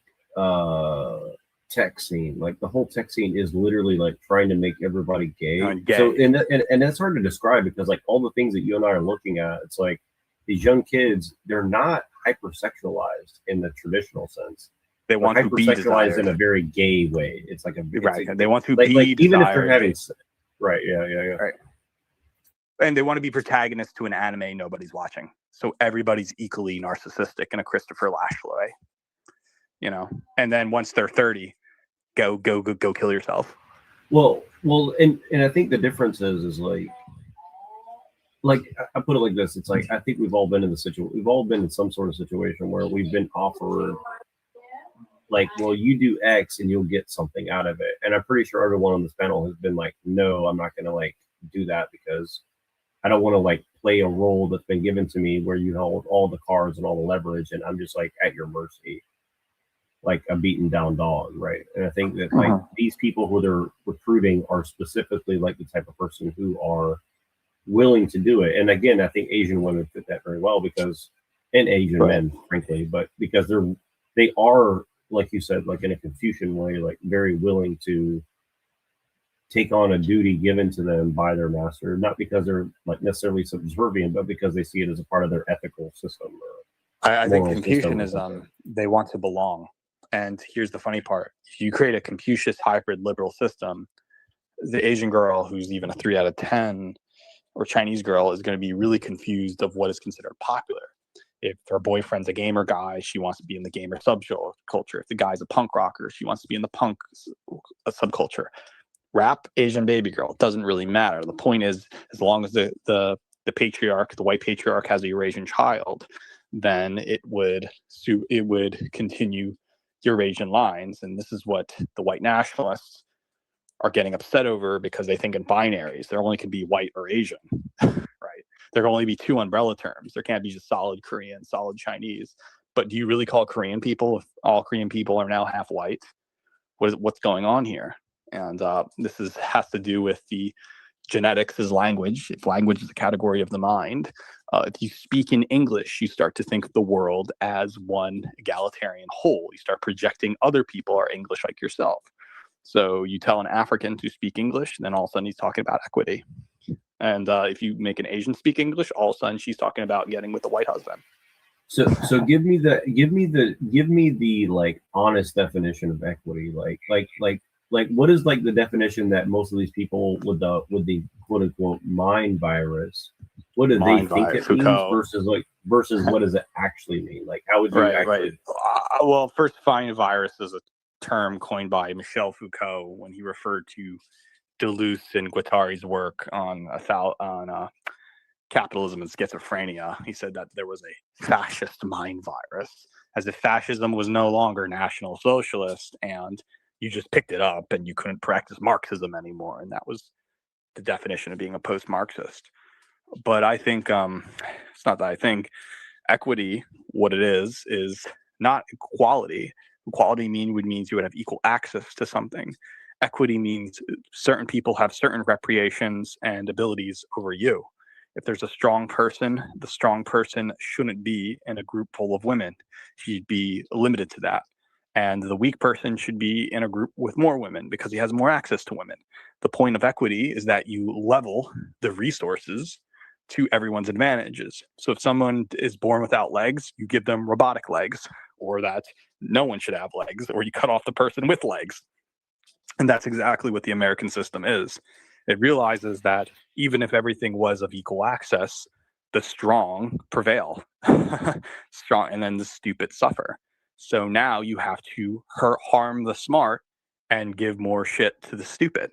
tech scene. Like the whole tech scene is literally like trying to make everybody gay. So and that's hard to describe, because like all the things that you and I are looking at, it's like these young kids, they're not hypersexualized in the traditional sense. They want to be hypersexualized desired in a very gay way. It's like right. They want to like, be like even if desired. they're having right, yeah. Right. And they want to be protagonists to an anime nobody's watching. So everybody's equally narcissistic in a Christopher Lashley, you know. And then once they're 30, go kill yourself. Well, and I think the difference is like I put it like this. It's like I think we've all been in some sort of situation where we've been offered like, well, you do X and you'll get something out of it. And I'm pretty sure everyone on this panel has been like, no, I'm not gonna like do that because I don't want to like play a role that's been given to me where you hold all the cards and all the leverage and I'm just like at your mercy, like a beaten down dog, right? And I think that like these people who they're recruiting are specifically like the type of person who are willing to do it. And again, I think Asian women fit that very well because, and Asian men, frankly, but because they are, like you said, like in a Confucian way, like very willing to take on a duty given to them by their master, not because they're like necessarily subservient, but because they see it as a part of their ethical system. I think Confucianism, they want to belong. And here's the funny part. If you create a Confucius hybrid liberal system, the Asian girl who's even a 3 out of 10 or Chinese girl is going to be really confused of what is considered popular. If her boyfriend's a gamer guy, she wants to be in the gamer subculture. If the guy's a punk rocker, she wants to be in the punk subculture. Rap Asian baby girl, doesn't really matter. The point is, as long as the patriarch, the white patriarch, has a Eurasian child, then it would continue Eurasian lines. And this is what the white nationalists are getting upset over because they think in binaries. There only can be white or Asian, right? There can only be 2 umbrella terms. There can't be just solid Korean, solid Chinese. But do you really call Korean people if all Korean people are now half white? What's going on here? And this has to do with the genetics is language. If language is a category of the mind, if you speak in English, you start to think of the world as one egalitarian whole. You start projecting other people are English like yourself. So you tell an African to speak English, and then all of a sudden he's talking about equity. And if you make an Asian speak English, all of a sudden she's talking about getting with the white husband. So give me the like honest definition of equity. Like what is like the definition that most of these people with the quote unquote mind virus, what do they think it means versus what does it actually mean? Like how would you actually? Well, first, mind virus is a term coined by Michel Foucault when he referred to Deleuze and Guattari's work on capitalism and schizophrenia. He said that there was a fascist mind virus, as if fascism was no longer National Socialist and you just picked it up and you couldn't practice Marxism anymore. And that was the definition of being a post-Marxist. But I think, it's not that I think, equity, what it is not equality. Equality means you would have equal access to something. Equity means certain people have certain reparations and abilities over you. If there's a strong person, the strong person shouldn't be in a group full of women. She'd be limited to that. And the weak person should be in a group with more women because he has more access to women. The point of equity is that you level the resources to everyone's advantages. So if someone is born without legs, you give them robotic legs, or that no one should have legs, or you cut off the person with legs. And that's exactly what the American system is. It realizes that even if everything was of equal access, the strong prevail. Strong, and then the stupid suffer. So now you have to harm the smart and give more shit to the stupid.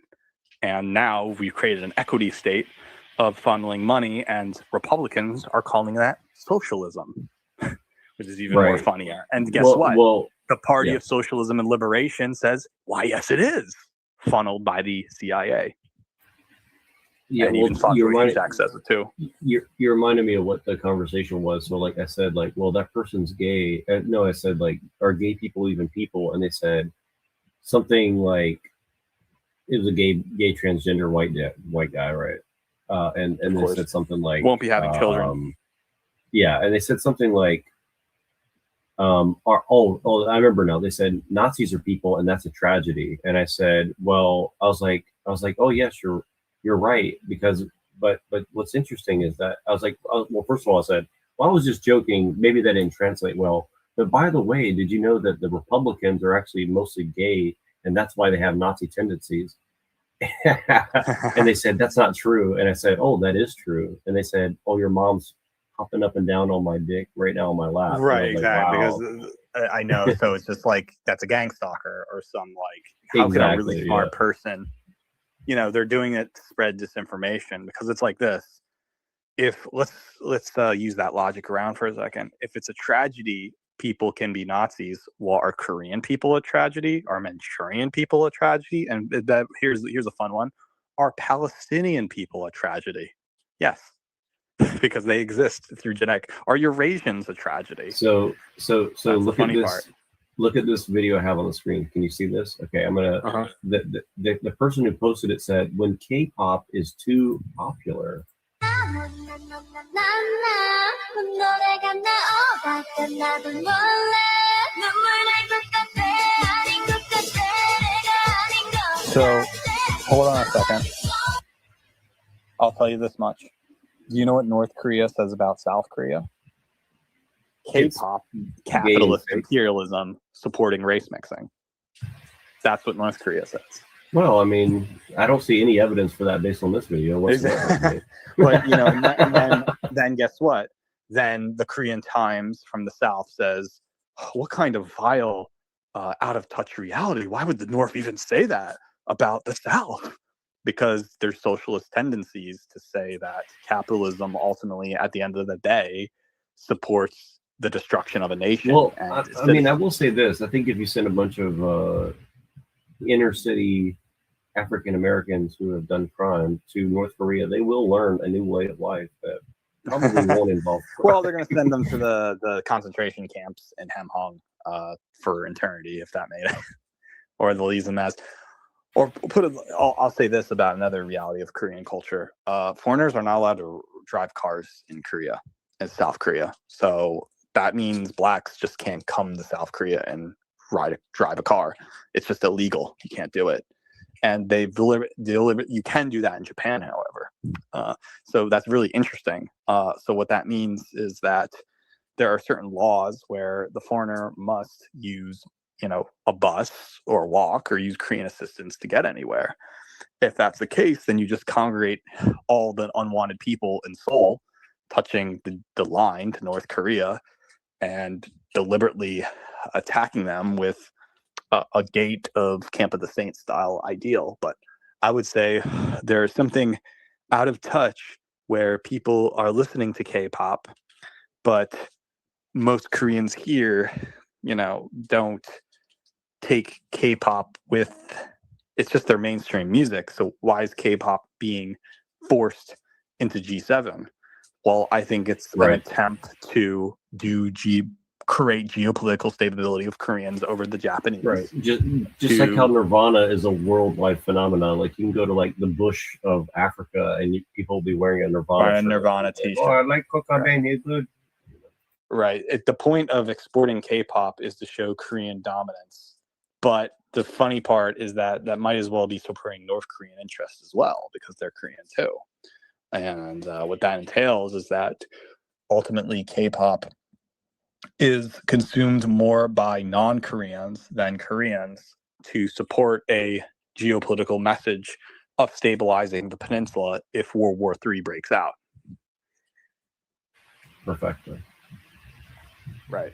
And now we've created an equity state of funneling money, and Republicans are calling that socialism, which is even more funnier. And guess what? The Party of Socialism and Liberation says, why, yes, it is funneled by the CIA. Yeah, and even access it too. You reminded me of what the conversation was. So like I said, like, well, that person's gay. No, I said, like, are gay people even people? And they said something like it was a gay transgender white guy, right? And they said something like won't be having children. Yeah, and they said something like I remember now. They said Nazis are people, and that's a tragedy. And I said, well, I was like, oh yes, you're right, but what's interesting is that I was like, well, first of all, I said, well, I was just joking. Maybe that didn't translate well. But by the way, did you know that the Republicans are actually mostly gay, and that's why they have Nazi tendencies? And they said, that's not true. And I said, oh, that is true. And they said, oh, your mom's hopping up and down on my dick right now on my lap. Right, exactly. Like, wow. Because I know. So it's just like, that's a gang stalker or some like, how can a really smart person, you know, they're doing it to spread disinformation, because it's like this. If let's use that logic around for a second. If it's a tragedy, people can be Nazis. Well, are Korean people a tragedy? Are Manchurian people a tragedy? And that here's a fun one. Are Palestinian people a tragedy? Yes, because they exist through genetic. Are Eurasians a tragedy? So look at this. Part. Look at this video I have on the screen. Can you see this? Okay, I'm gonna. The person who posted it said, when K-pop is too popular. So, hold on a second. I'll tell you this much. Do you know what North Korea says about South Korea? K-pop, capitalist imperialism, supporting race mixing. That's what North Korea says. Well, I mean, I don't see any evidence for that based on this video. But, you know, and then guess what? Then the Korean Times from the South says, oh, what kind of vile, out-of-touch reality? Why would the North even say that about the South? Because there's socialist tendencies to say that capitalism ultimately, at the end of the day, supports the destruction of a nation. Well, I mean, I will say this. I think if you send a bunch of inner city African Americans who have done crime to North Korea, they will learn a new way of life that probably won't involve crime. Well, they're going to send them to the concentration camps in Hamhung for eternity, if that made it, or they'll use them as. Or I'll say this about another reality of Korean culture: foreigners are not allowed to drive cars in Korea, in South Korea. So that means blacks just can't come to South Korea and drive a car. It's just illegal. You can't do it. And they've delivered. You can do that in Japan, however. So that's really interesting. So what that means is that there are certain laws where the foreigner must use, you know, a bus or walk or use Korean assistance to get anywhere. If that's the case, then you just congregate all the unwanted people in Seoul touching the line to North Korea and deliberately attacking them with a gate of Camp of the Saints style ideal. But I would say there's something out of touch where people are listening to K-pop, but most Koreans here, you know, don't take K-pop with, it's just their mainstream music. So why is K-pop being forced into G7? Well, I think it's an attempt to create geopolitical stability of Koreans over the Japanese. Right. Just like how Nirvana is a worldwide phenomenon. Like you can go to like the bush of Africa and people will be wearing a Nirvana t-shirt. Oh, I like cocaine. It's good. Right. The point of exporting K-pop is to show Korean dominance. But the funny part is that might as well be supporting North Korean interests as well, because they're Korean too. And what that entails is that ultimately K-pop is consumed more by non-Koreans than Koreans to support a geopolitical message of stabilizing the peninsula if World War III breaks out. Perfectly. Right.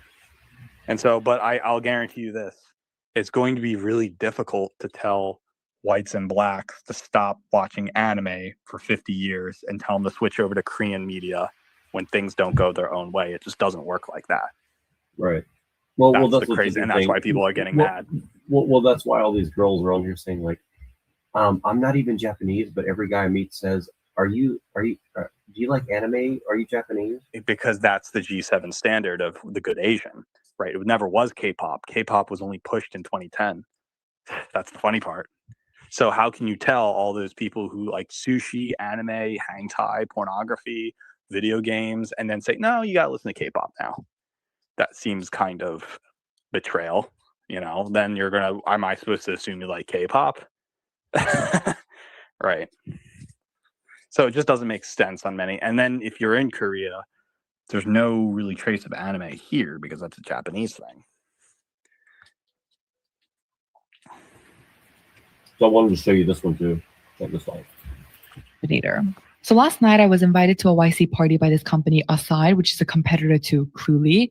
And so, but I'll guarantee you this. It's going to be really difficult to tell whites and blacks to stop watching anime for 50 years and tell them to switch over to Korean media when things don't go their own way. It just doesn't work like that. Right. Well, that's the crazy, and that's why people are getting mad. Well, that's why all these girls are on here saying like, I'm not even Japanese, but every guy I meet says, do you like anime? Are you Japanese? Because that's the G7 standard of the good Asian, right? It never was K-pop. K-pop was only pushed in 2010. That's the funny part. So how can you tell all those people who like sushi, anime, hangtai, pornography, video games, and then say, no, you got to listen to K-pop now? That seems kind of betrayal, you know. Then am I supposed to assume you like K-pop? Right. So it just doesn't make sense on many. And then if you're in Korea, There's no really trace of anime here because that's a Japanese thing. So I wanted to show you this one too. Check this out. So last night I was invited to a YC party by this company Aside, which is a competitor to CTUHLU.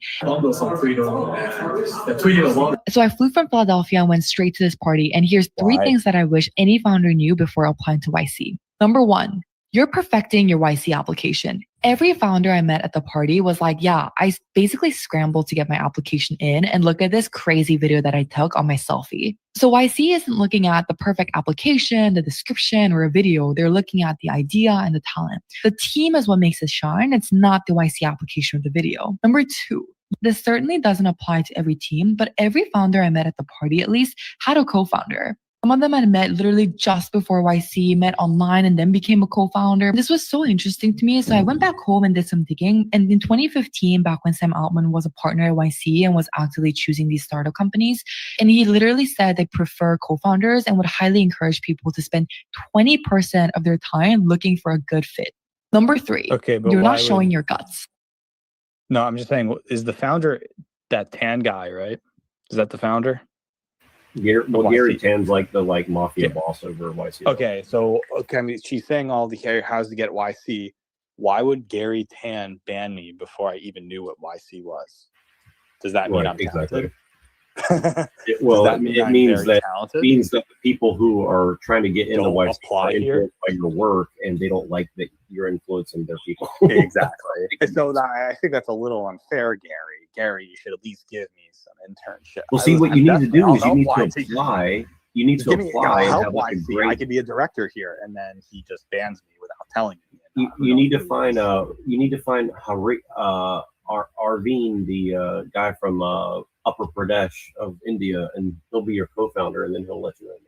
So I flew from Philadelphia and went straight to this party. And here's three things that I wish any founder knew before applying to YC. Number one, you're perfecting your YC application. Every founder I met at the party was like, yeah, I basically scrambled to get my application in, and look at this crazy video that I took on my selfie. So YC isn't looking at the perfect application, the description, or a video. They're looking at the idea and the talent. The team is what makes it shine. It's not the YC application or the video. Number two, this certainly doesn't apply to every team, but every founder I met at the party at least had a co-founder. Some of them I met literally just before YC, met online, and then became a co-founder. This was so interesting to me, so I went back home and did some digging. And in 2015, back when Sam Altman was a partner at YC and was actively choosing these startup companies, and he literally said they prefer co-founders and would highly encourage people to spend 20% of their time looking for a good fit. Number three, but you're not showing your guts. No, I'm just saying, is the founder that tan guy, right? Is that the founder? Gary Tan's like the mafia boss over YC. Okay, so I mean, she's saying all the how's to get YC. Why would Gary Tan ban me before I even knew what YC was? Does that mean I'm talented? It means that the people who are trying to get into YC are influenced by your work, and they don't like that you're influencing their people. Exactly. So I think that's a little unfair, Gary. Gary, you should at least give me some internship. Well, see, what you need to do is you need to apply. You need to apply and have like a great. I could be a director here, and then he just bans me without telling me. You need to find Arvind, the guy from Upper Pradesh of India, and he'll be your co-founder, and then he'll let you in.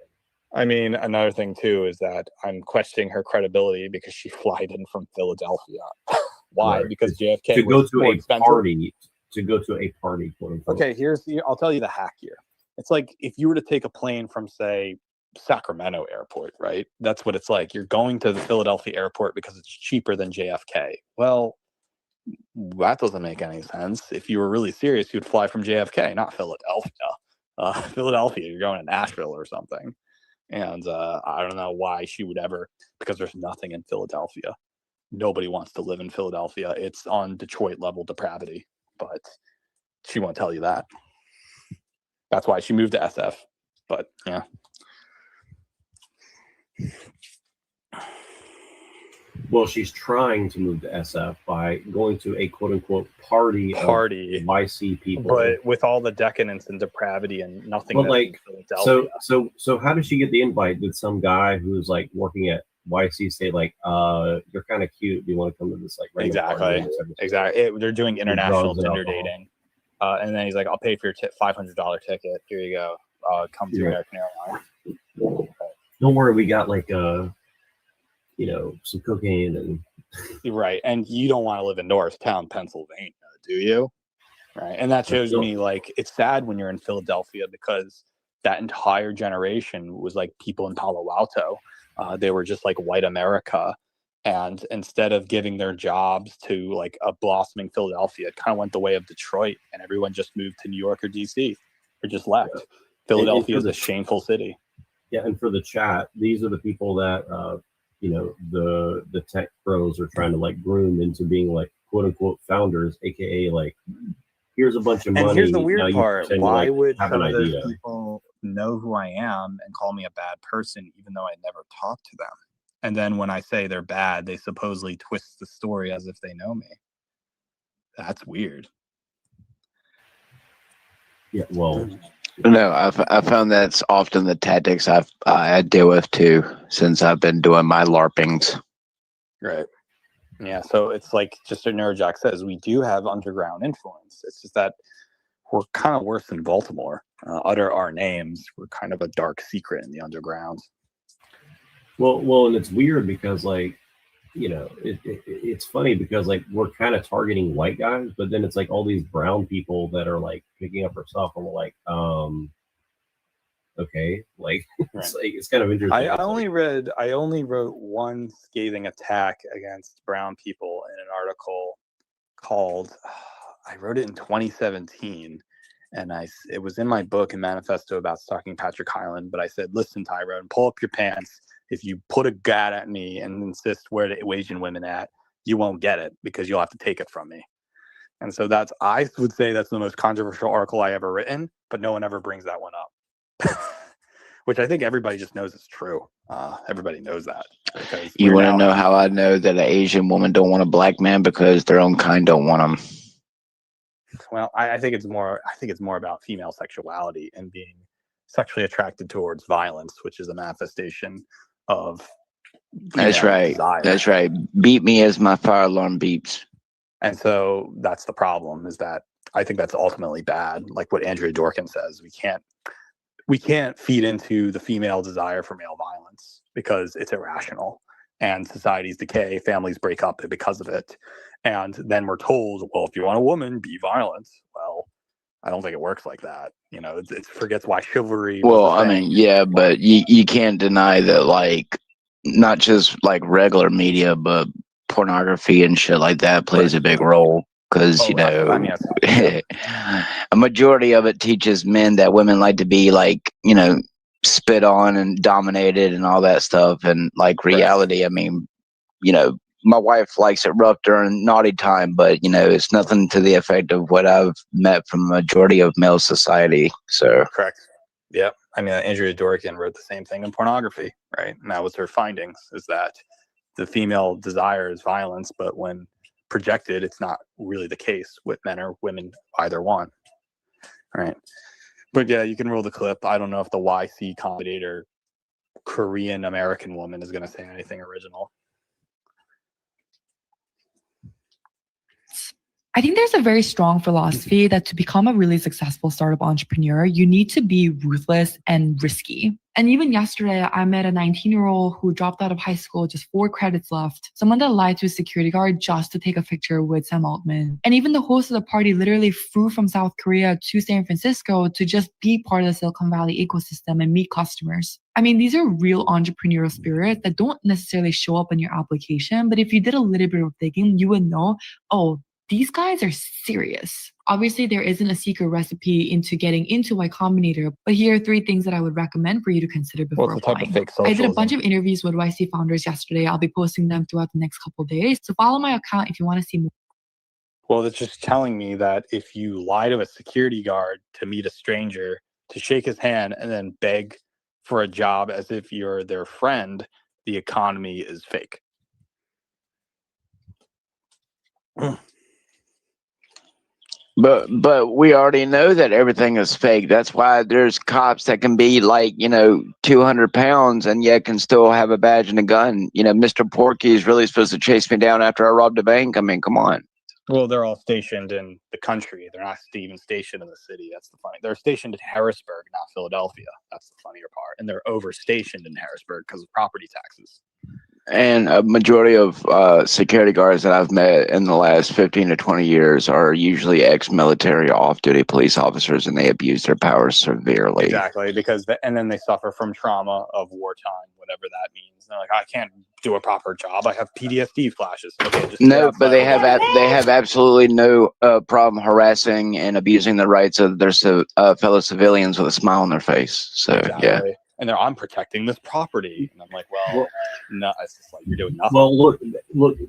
I mean, another thing too is that I'm questioning her credibility because she flied in from Philadelphia. Why? Right. Because JFK to go to a party. To go to a party, quote unquote. Okay, I'll tell you the hack here. It's like if you were to take a plane from, say, Sacramento Airport, right? That's what it's like. You're going to the Philadelphia Airport because it's cheaper than JFK. Well, that doesn't make any sense. If you were really serious, you'd fly from JFK, not Philadelphia. Philadelphia, you're going to Nashville or something. And I don't know why she would ever, because there's nothing in Philadelphia. Nobody wants to live in Philadelphia. It's on Detroit level depravity. But she won't tell you that. That's why she moved to SF. But yeah. Well, she's trying to move to SF by going to a quote unquote party of YC people. But with all the decadence and depravity and nothing. But like, so how did she get the invite? Did some guy who's like working at YC say like, you're kind of cute, do you want to come to this like exactly they're doing international Tinder dating, and then he's like, I'll pay for your $500 ticket, here you go, come to American Airlines. Don't worry, we got like some cocaine and right, and you don't want to live in Norristown, Pennsylvania, do you? Right, and that shows me like it's sad when you're in Philadelphia because that entire generation was like people in Palo Alto. They were just like white America, and instead of giving their jobs to like a blossoming Philadelphia, it kind of went the way of Detroit, and everyone just moved to New York or DC or just left. Yeah. Philadelphia is a shameful city. Yeah, and for the chat, these are the people that the tech pros are trying to like groom into being like quote unquote founders, aka like here's a bunch of money. And here's the weird part: why would have some an of those idea? people know who I am and call me a bad person, even though I never talked to them? And then when I say they're bad, they supposedly twist the story as if they know me. That's weird. Yeah, well, no, I found that's often the tactics I deal with too, since I've been doing my LARPings. Right. Yeah. So it's like just what Neurojack says, we do have underground influence. It's just that we're kind of worse than Baltimore. Utter our names. We're kind of a dark secret in the underground. Well, and it's weird because like, it's funny because like we're kind of targeting white guys, but then it's like all these brown people that are like picking up our stuff, and we're like, okay, like it's kind of interesting. I only wrote one scathing attack against brown people in an article called, I wrote it in 2017, and it was in my book and manifesto about stalking Patrick Hyland, but I said, listen, Tyrone, pull up your pants. If you put a gat at me and insist where the Asian women at, you won't get it because you'll have to take it from me. And so I would say that's the most controversial article I ever written, but no one ever brings that one up, which I think everybody just knows is true. Everybody knows that. You want to know how I know that an Asian woman don't want a black man? Because their own kind don't want them. Well, I think it's more about female sexuality and being sexually attracted towards violence, which is a manifestation of. That's right. Desire. That's right. Beat me as my fire alarm beeps. And so that's the problem, is that I think that's ultimately bad. Like what Andrea Dworkin says, we can't feed into the female desire for male violence because it's irrational, and societies decay, families break up because of it. And then we're told, well, if you want a woman, be violent. Well, I don't think it works like that. It forgets why chivalry. Well, I mean, yeah, but you can't deny that, like, not just like regular media, but pornography and shit like that plays a big role. Because, a majority of it teaches men that women like to be, like, spit on and dominated and all that stuff. And, like, reality, I mean, my wife likes it rough during naughty time, but, it's nothing to the effect of what I've met from the majority of male society. So correct. Yeah. I mean, Andrea Dworkin wrote the same thing in pornography, right? And that was her findings, is that the female desire is violence, but when projected, it's not really the case with men or women, either one. Right. But yeah, you can roll the clip. I don't know if the YC commentator Korean American woman is going to say anything original. I think there's a very strong philosophy that to become a really successful startup entrepreneur, you need to be ruthless and risky. And even yesterday, I met a 19-year-old who dropped out of high school, just 4 credits left. Someone that lied to a security guard just to take a picture with Sam Altman. And even the host of the party literally flew from South Korea to San Francisco to just be part of the Silicon Valley ecosystem and meet customers. I mean, these are real entrepreneurial spirits that don't necessarily show up in your application. But if you did a little bit of digging, you would know, oh, these guys are serious. Obviously, there isn't a secret recipe into getting into Y Combinator, but here are 3 things that I would recommend for you to consider before applying. I did a bunch of interviews with YC founders yesterday. I'll be posting them throughout the next couple of days. So follow my account if you want to see more. Well, it's just telling me that if you lie to a security guard to meet a stranger, to shake his hand, and then beg for a job as if you're their friend, the economy is fake. But we already know that everything is fake. That's why there's cops that can be like, 200 pounds and yet can still have a badge and a gun. Mr. Porky is really supposed to chase me down after I robbed a bank. I mean, come on. Well, they're all stationed in the country. They're not even stationed in the city. That's the funny. They're stationed in Harrisburg, not Philadelphia. That's the funnier part. And they're overstationed in Harrisburg because of property taxes. And a majority of security guards that I've met in the last 15 to 20 years are usually ex-military off-duty police officers, and they abuse their powers severely. Exactly, and then they suffer from trauma of wartime, whatever that means. They're like, I can't do a proper job. I have PTSD flashes. Okay, no, but they have absolutely no problem harassing and abusing the rights of their fellow civilians with a smile on their face. So exactly. Yeah. And I'm protecting this property, and I'm like, well, no, it's just like you're doing nothing. Well, look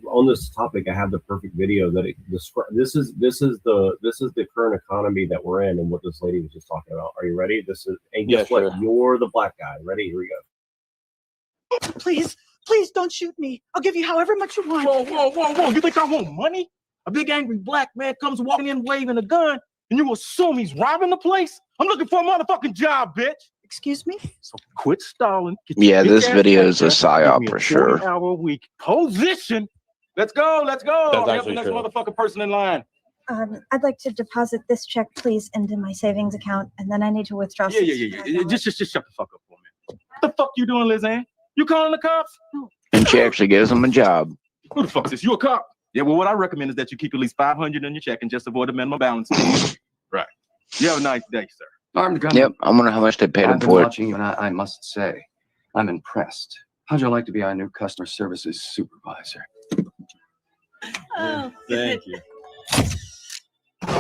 on this topic. I have the perfect video that it describes. This is the current economy that we're in, and what this lady was just talking about. Are you ready? And guess what? Sure. You're the black guy. Ready? Here we go. Please don't shoot me. I'll give you however much you want. Whoa! You think I want money? A big angry black man comes walking in waving a gun, and you assume he's robbing the place? I'm looking for a motherfucking job, bitch. Excuse me? So quit stalling. Yeah, this video is a psyop for sure. 40-hour-a-week position. Let's go. That's the next motherfucking person in line. I'd like to deposit this check, please, into my savings account, and then I need to withdraw. Yeah. Just shut the fuck up for a minute. What the fuck you doing, Liz Ann? You calling the cops? No. And she actually gives them a job. Who the fuck is this? You a cop? Yeah, well, what I recommend is that you keep at least $500 in your check and just avoid the minimum balance. Right. You have a nice day, sir. Armed gunman. Yep, I wonder how much they paid him for it. Watching you, and I must say, I'm impressed. How'd you like to be our new customer services supervisor? Oh, thank you.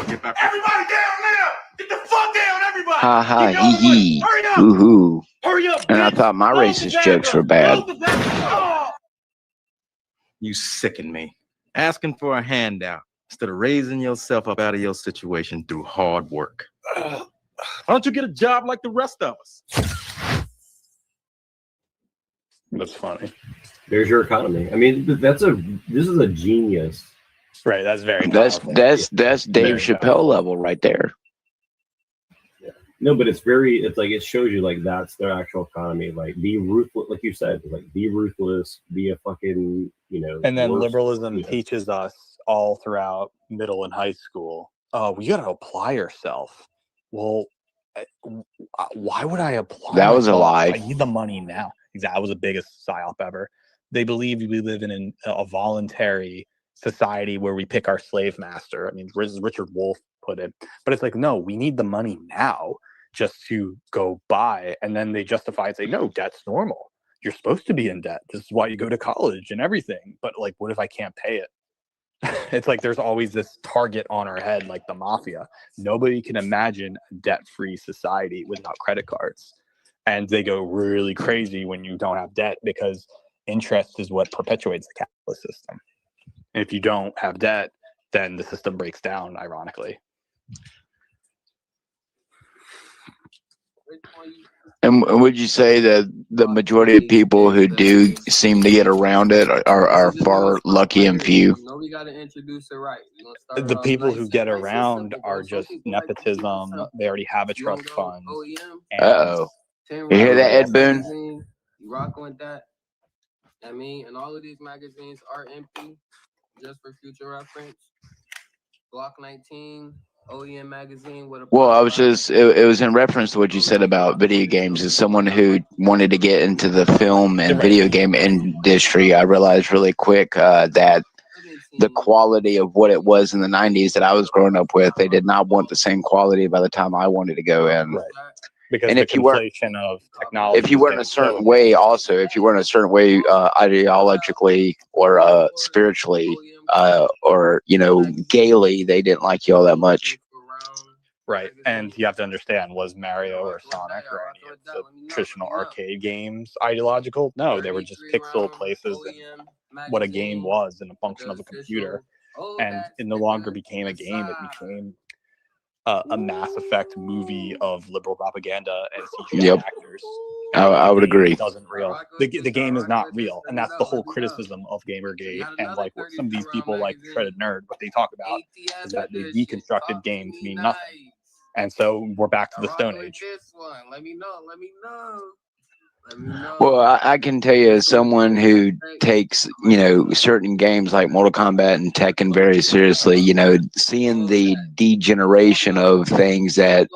Get back. Everybody down now! Get the fuck down, everybody! Ha ha, Give me all hee the money. hee. Hurry up! Hoo hoo. Hurry up, And I bitch. thought my Close the racist bag jokes up. were bad. Close the bag up. You sicken me. Asking for a handout instead of raising yourself up out of your situation through hard work. Why don't you get a job like the rest of us? That's funny. There's your economy. I mean, this is a genius. Right. That's very That's powerful. Dave Very Chappelle powerful. level right there. No, but it's like it shows you like that's their actual economy. Like be ruthless, like you said, like be ruthless, be a fucking, And then worst, liberalism teaches us all throughout middle and high school. Oh, you got to apply yourself. Well, why would I apply? That was a myself? lie. I need the money now. That was the biggest psyop ever. They believe we live in a voluntary society where we pick our slave master. I mean, Richard Wolff put it, but it's like, no, we need the money now just to go buy. And then they justify and say, no, debt's normal. You're supposed to be in debt. This is why you go to college and everything. But like, what if I can't pay it? It's like there's always this target on our head, like the mafia. Nobody can imagine a debt-free society without credit cards. And they go really crazy when you don't have debt because interest is what perpetuates the capitalist system. And if you don't have debt, then the system breaks down, ironically. And would you say that the majority of people who do seem to get around it are far lucky and few? No, we gotta introduce it right. The people who get around are just nepotism. They already have a trust fund. Uh-oh. You hear that, Ed Boon? You rocking with that? I mean, and all of these magazines are empty, just for future reference. Block 19. OEM magazine with a Well, I was just, it was in reference to what you said about video games. As someone who wanted to get into the film and video game industry, I realized really quick that the quality of what it was in the 90s that I was growing up with, they did not want the same quality by the time I wanted to go in. Right. Because and the if you weren't, conflation of technology, if you weren't a certain way, also, if you weren't a certain way ideologically or spiritually or gaily, they didn't like you all that much. Right, and you have to understand: was Mario or Sonic or any of the traditional arcade games ideological? No, they were just pixel places and what a game was and a function of a computer, and it no longer became a game; it became a Mass Effect movie of liberal propaganda and CGI actors. I would agree. The game is not real, and that's the whole criticism of Gamergate. And like what some of these people, like Shredded Nerd, what they talk about is that they deconstructed games mean nothing, and so we're back to the Stone Age. Let me know. Well, I can tell you, as someone who takes, certain games like Mortal Kombat and Tekken very seriously, seeing the degeneration of things that,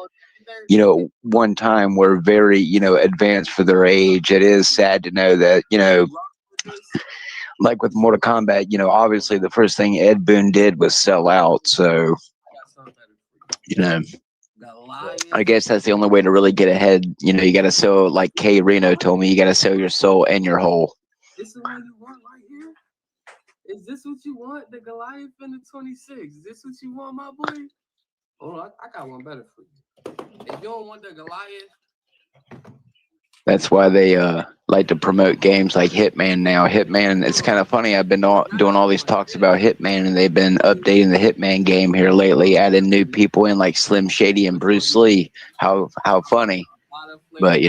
one time were very, advanced for their age. It is sad to know that, like with Mortal Kombat, obviously the first thing Ed Boon did was sell out. So, I guess that's the only way to really get ahead. You got to sell, like Kay Reno told me, you got to sell your soul and your whole. This is what you want right here? Is this what you want? The Goliath in the 26. Is this what you want, my boy? Hold on, I got one better for you. If you don't want the Goliath, that's why they like to promote games like Hitman now. Hitman, it's kind of funny. I've been doing all these talks about Hitman, and they've been updating the Hitman game here lately, adding new people in like Slim Shady and Bruce Lee. How funny. But,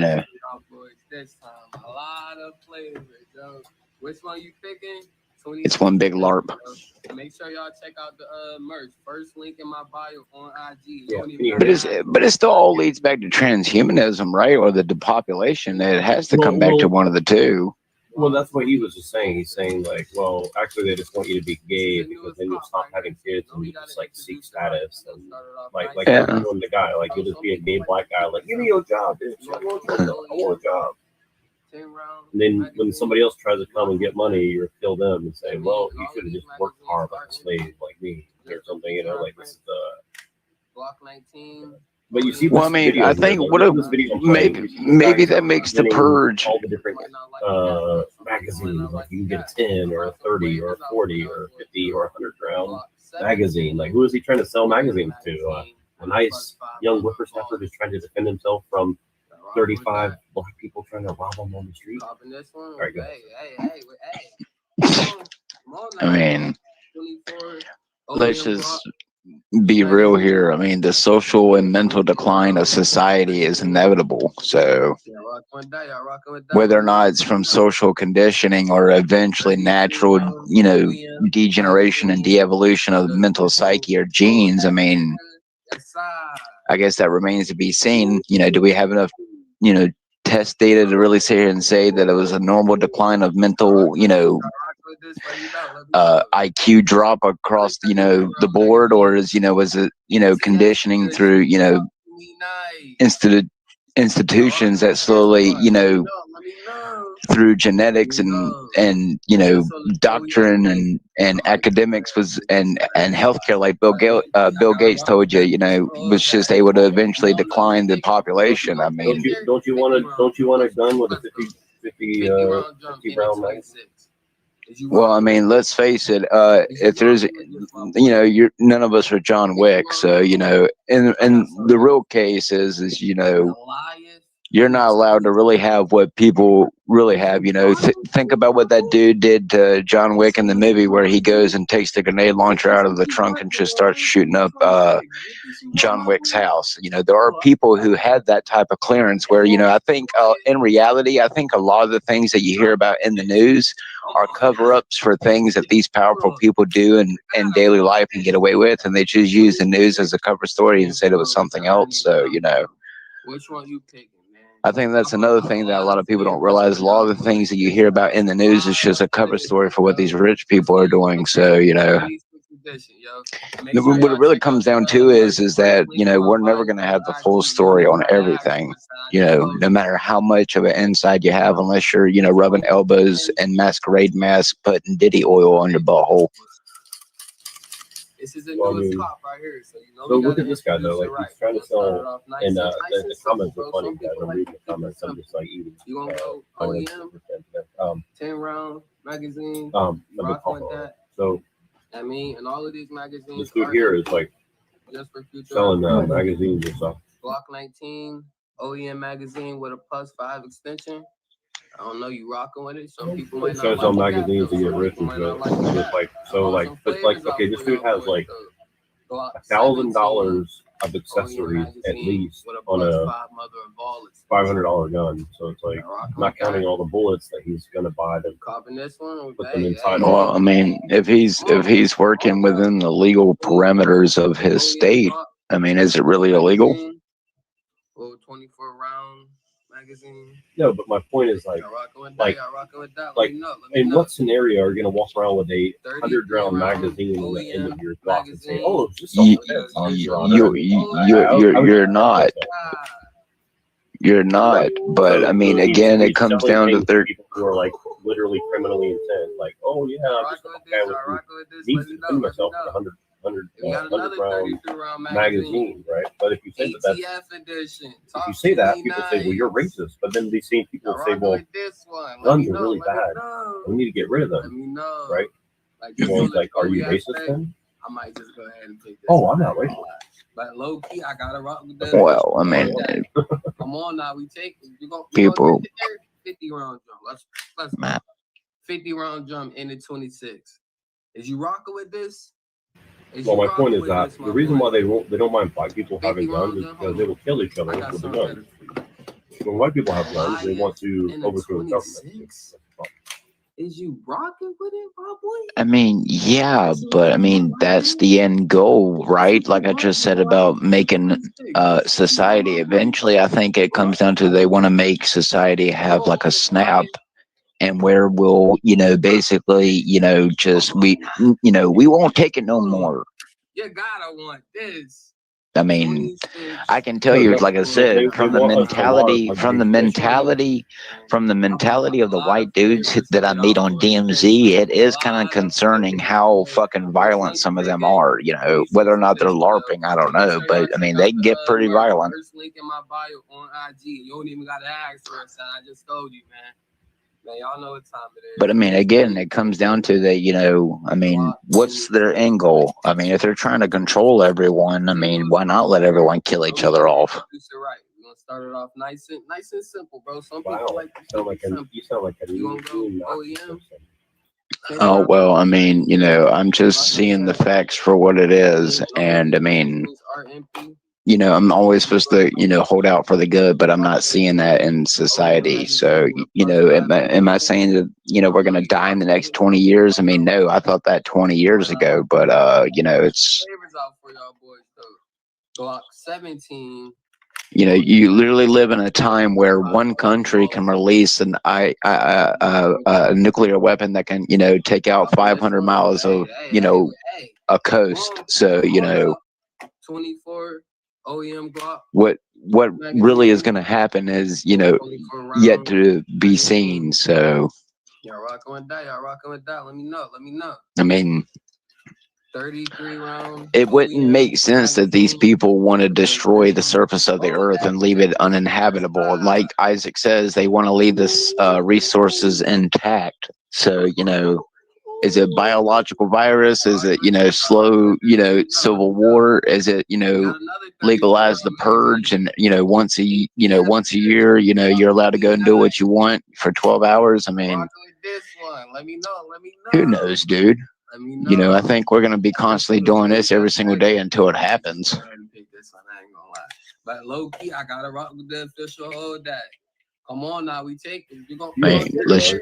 this time, a lot of flavors, yo. Which one you picking? It's one big LARP. Make sure y'all check out the merch. First link in my bio on IG. But it still all leads back to transhumanism, right? Or the depopulation. It has to come back to one of the two. Well, that's what he was just saying. He's saying like, well, actually, they just want you to be gay because then you'll stop having kids and you just like seek status and like everyone, the guy, like you'll just be a gay black guy, like give me your job, bitch. I want a job. And then when somebody else tries to come and get money, you kill them and say, well, you should have just worked hard like a slave like me or something, like this is the Block 19. But you see, well, I mean, I think maybe that makes the purge. All the different magazines, like you can get a 10 or a 30 or a 40 or a 50 or 100 round. magazine. Like, who is he trying to sell magazines to? A nice young whippersnapper just trying to defend himself from 35 black people trying to rob him on the street. All right, go ahead. I mean, let's just be real here. I mean, the social and mental decline of society is inevitable. So whether or not it's from social conditioning or eventually natural, degeneration and de-evolution of the mental psyche or genes, I mean, I guess that remains to be seen. Do we have enough, test data to really sit here and say that it was a normal decline of mental, IQ drop across, the board, or was it, conditioning through, institutions that slowly, through genetics and doctrine and academics and healthcare, like Bill Gates told you, was just able to eventually decline the population. I mean, don't you want a gun with a 50 round mag? Well, I mean, let's face it. If there's, none of us are John Wick, so and the real case is you're not allowed to really have what people really have. Think about what that dude did to John Wick in the movie, where he goes and takes the grenade launcher out of the trunk and just starts shooting up John Wick's house. There are people who had that type of clearance where, I think in reality, I think a lot of the things that you hear about in the news are cover-ups for things that these powerful people do in daily life and get away with, and they just use the news as a cover story and said it was something else. So, Which one you picking? I think that's another thing that a lot of people don't realize. A lot of the things that you hear about in the news is just a cover story for what these rich people are doing. So, what it really comes down to is that, we're never going to have the full story on everything, no matter how much of an insight you have, unless you're, rubbing elbows and masquerade masks, putting Diddy oil on your butthole. This is a newest cop right here, so look at this guy though. Like, he's trying to sell, and the comments are funny, guys. I'm reading the comments. I'm just like eating. You gonna go OEM? 10 round magazine. So I mean, and all of these magazines. This dude here is like just for future selling magazines and stuff. Glock 19 OEM magazine with a +5 extension. I don't know, you rocking with it. Some people might not sell magazines to get rich and shit. Okay, this dude has like $1,000 of accessories at least on a $500 gun. So it's like, not counting all the bullets that he's gonna buy to put them inside. Well, I mean, if he's working within the legal parameters of his state, I mean, is it really illegal? 24 round magazine. No, but my point is like in what scenario are you gonna walk around with a 100 round magazine in the end of your Glock and say, "Oh, it's just You're not. But I mean, again, it comes down to people who are like literally criminally intent. Like, oh yeah, I'm just a guy with needs to defend myself with 100 round magazine, right? But if you say if you say that, people say, well, you're racist. But then these same people say, well, guns are really bad. We need to get rid of them, right? Like, are you racist then? I might just go ahead and pick this. Oh, I'm not racist. But low key, I gotta rock with that. Well, I mean, come on now, we take people. 50 round jump. Let's 50 round jump into 26. Is you rocking with this? Well, my point is that the reason why they don't mind black people having guns is because they will kill each other with the guns. When white people have guns, they want to overthrow the government. Is you rocking with it, my boy? I mean, yeah, but I mean, that's the end goal, right? Like I just said about making society. Eventually, I think it comes down to they want to make society have like a snap. And where we'll, basically, just we won't take it no more. You gotta want this. I mean, I can tell you, like I said, from the mentality of the white dudes that I meet on DMZ, it is kind of concerning how fucking violent some of them are. Whether or not they're LARPing, I don't know, but I mean, they get pretty violent. First link in my bio on IG. You don't even gotta ask for it, son. I just told you, man. Man, y'all know what time it is. But I mean, again, it comes down to the, you know, I mean, what's their end goal? I mean, if they're trying to control everyone, I mean, why not let everyone kill each other off? You said right. We're gonna start it off nice and simple, bro. Some Wow. people like You sound like a you gonna go OEM? Oh, well, I mean, you know, I'm just seeing the facts for what it is. And I mean, you know, I'm always supposed to, you know, hold out for the good, but I'm not seeing that in society. So, you know, am I saying that, you know, we're going to die in the next 20 years? I mean, no, I thought that 20 years ago, but, you know, it's, Favors out for y'all boys though. Glock 17. you know, you literally live in a time where one country can release a nuclear weapon that can, you know, take out 500 miles of, you know, a coast. So, you know, 24 OEM Glock. what really is going to happen is, you know, yet to be seen. So, Y'all rocking with that. Y'all rocking with that. Let me know. I mean, 33 rounds. it wouldn't make sense that these people want to destroy the surface of the earth and leave it uninhabitable. Like Isaac says, they want to leave this resources intact. So, you know, is it biological virus? Is it, you know, slow, you know, civil war? Is it, you know, legalize the purge? And, you know, once a year, you know, you're allowed to go and do what you want for 12 hours. I mean, This one. Let me know. who knows, dude? You know, I think we're going to be constantly doing this every single day until it happens. I ain't gonna lie. But low key, I gotta rock with the official whole day. Come on now, we take it. You gonna let's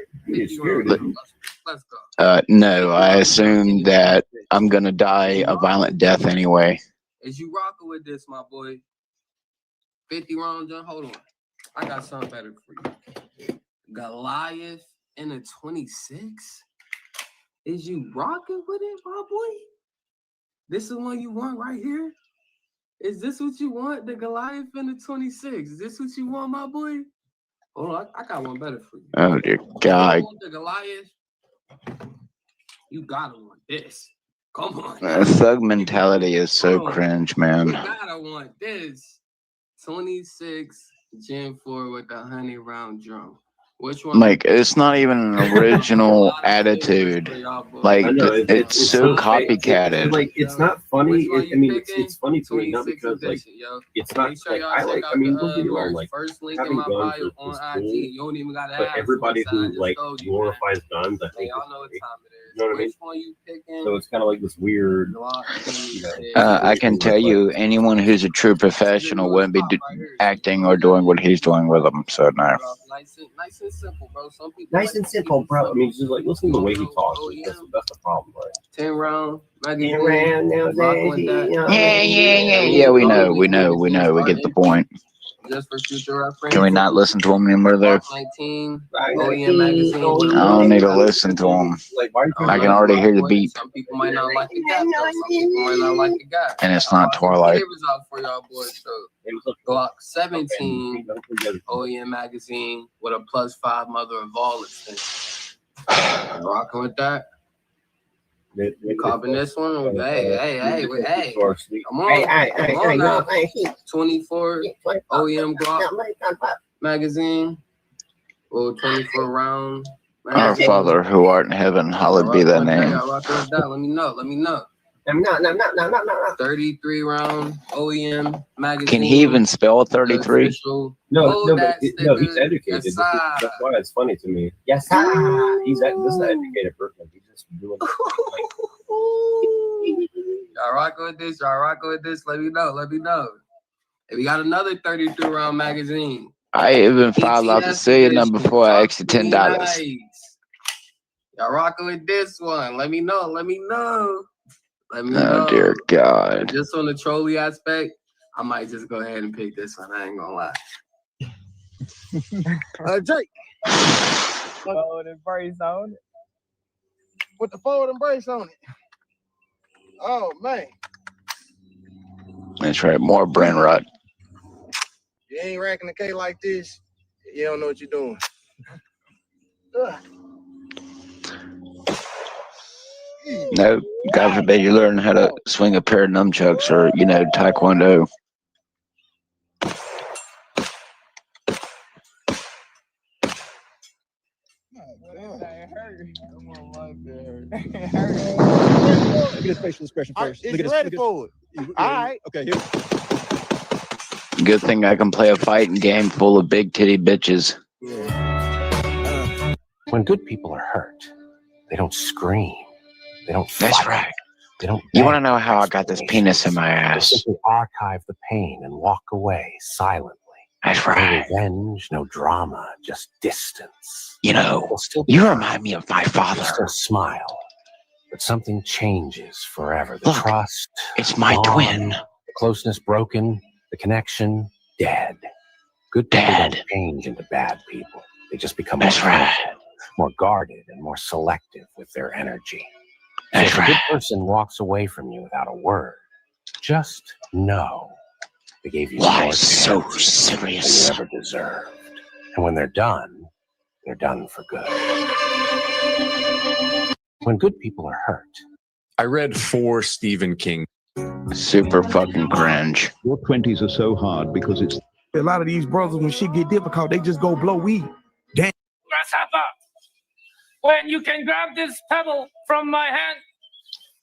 go. No, I assume that I'm going to die a violent death anyway. Is you rocking with this, my boy? 50 round jump. Hold on. I got something better for you. Goliath in a 26? Is you rocking with it, my boy? This is the one you want right here? Is this what you want? The Goliath in the 26? Is this what you want, my boy? Hold on, I got one better for you. Oh, dear God. You want the Goliath? You gotta want this. Come on. Thug mentality is so cringe, man. You gotta want this. 26 Gen 4 with the 100 round drum. Which one? Like, it's not even an original attitude. Like, it's so copycatted. Like, it's not funny. I mean, it's funny to me, not because, like, it's not, like, I mean, don't get me wrong, like, having guns is cool, but everybody who, like, glorifies guns, I think, you know what I mean? So it's kind of like this weird, I can tell you, anyone who's a true professional wouldn't be acting or doing what he's doing with them. So, no. Nice and simple, bro. Some people nice and simple, bro. I mean, just like listen to the way he talks. Like, that's the problem, right? 10 round. 10 round. Yeah. We know. We get the point. Just for future reference. Can we not listen to him anymore, though? 19 OEM magazine. I don't need to listen to him. I can already hear the beat. Some people might not like the gap. Some people might not like the gap. And it's not Twilight. Out for y'all boys, so Glock 17 OEM magazine with a +5 mother of all extensions. Rocking with that. You copying this one? Hey. Come on. 24 OEM Glock magazine. Or 24 round. Our Father who art in heaven, hallowed be thy name. Let me know. 33 round OEM magazine. Can he even spell 33? No, he's educated. That's why it's funny to me. Yes, he's this is an educated person. He's just doing. Y'all rocking with this? Let me know. If we got another 33 round magazine. I even filed out the serial number before I extra $10. Y'all rocking with this one? Let me know. Oh, dear God. Just on the trolley aspect, I might just go ahead and pick this one. I ain't gonna lie. Jake. Forward embrace on it. With the forward embrace on it. Oh, man. That's right. More brain rot. You ain't racking the K like this, you don't know what you're doing. No, God forbid you learn how to swing a pair of nunchucks or, Taekwondo. Look at his facial expression first. Is Look at you his, ready for it? All right. Okay, here. Good thing I can play a fighting game full of big titty bitches. When good people are hurt, they don't scream. They don't fight. That's right. They don't. You want to know how I got this penis in my They ass? simply archive the pain and walk away silently. That's No right. revenge, no drama, just distance. You know, you remind me of my father. Still smile, but something changes forever. The Look, trust, it's my gone, twin. the closeness broken, the connection dead. Good people don't change into bad people. They just become more careful, more guarded, and more selective with their energy. So if a good person walks away from you without a word, just know they gave you Why more so than serious? you ever deserved. And when they're done for good. When good people are hurt. I read 4 Stephen King. Super fucking cringe. Your 20s are so hard because it's A lot of these brothers, when shit get difficult, they just go blow weed. Damn. Grasshopper, when you can grab this pebble from my hand,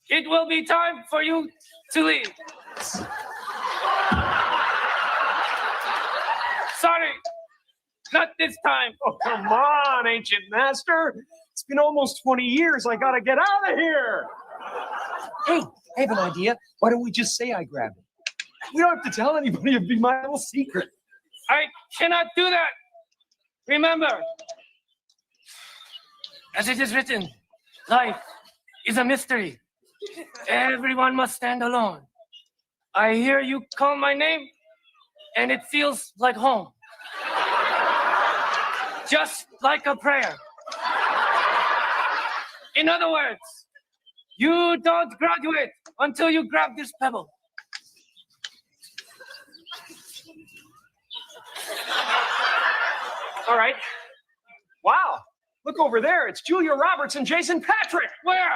it will be time for you to leave. Sorry, not this time. Oh, come on, ancient master. It's been almost 20 years. I gotta get out of here. Hey, I have an idea. Why don't we just say I grabbed it? We don't have to tell anybody. It'd be my little secret. I cannot do that. Remember, as it is written, life is a mystery. Everyone must stand alone. I hear you call my name, and it feels like home. Just like a prayer. In other words, you don't graduate until you grab this pebble. All right. Wow. Look over there. It's Julia Roberts and Jason Patrick. Where?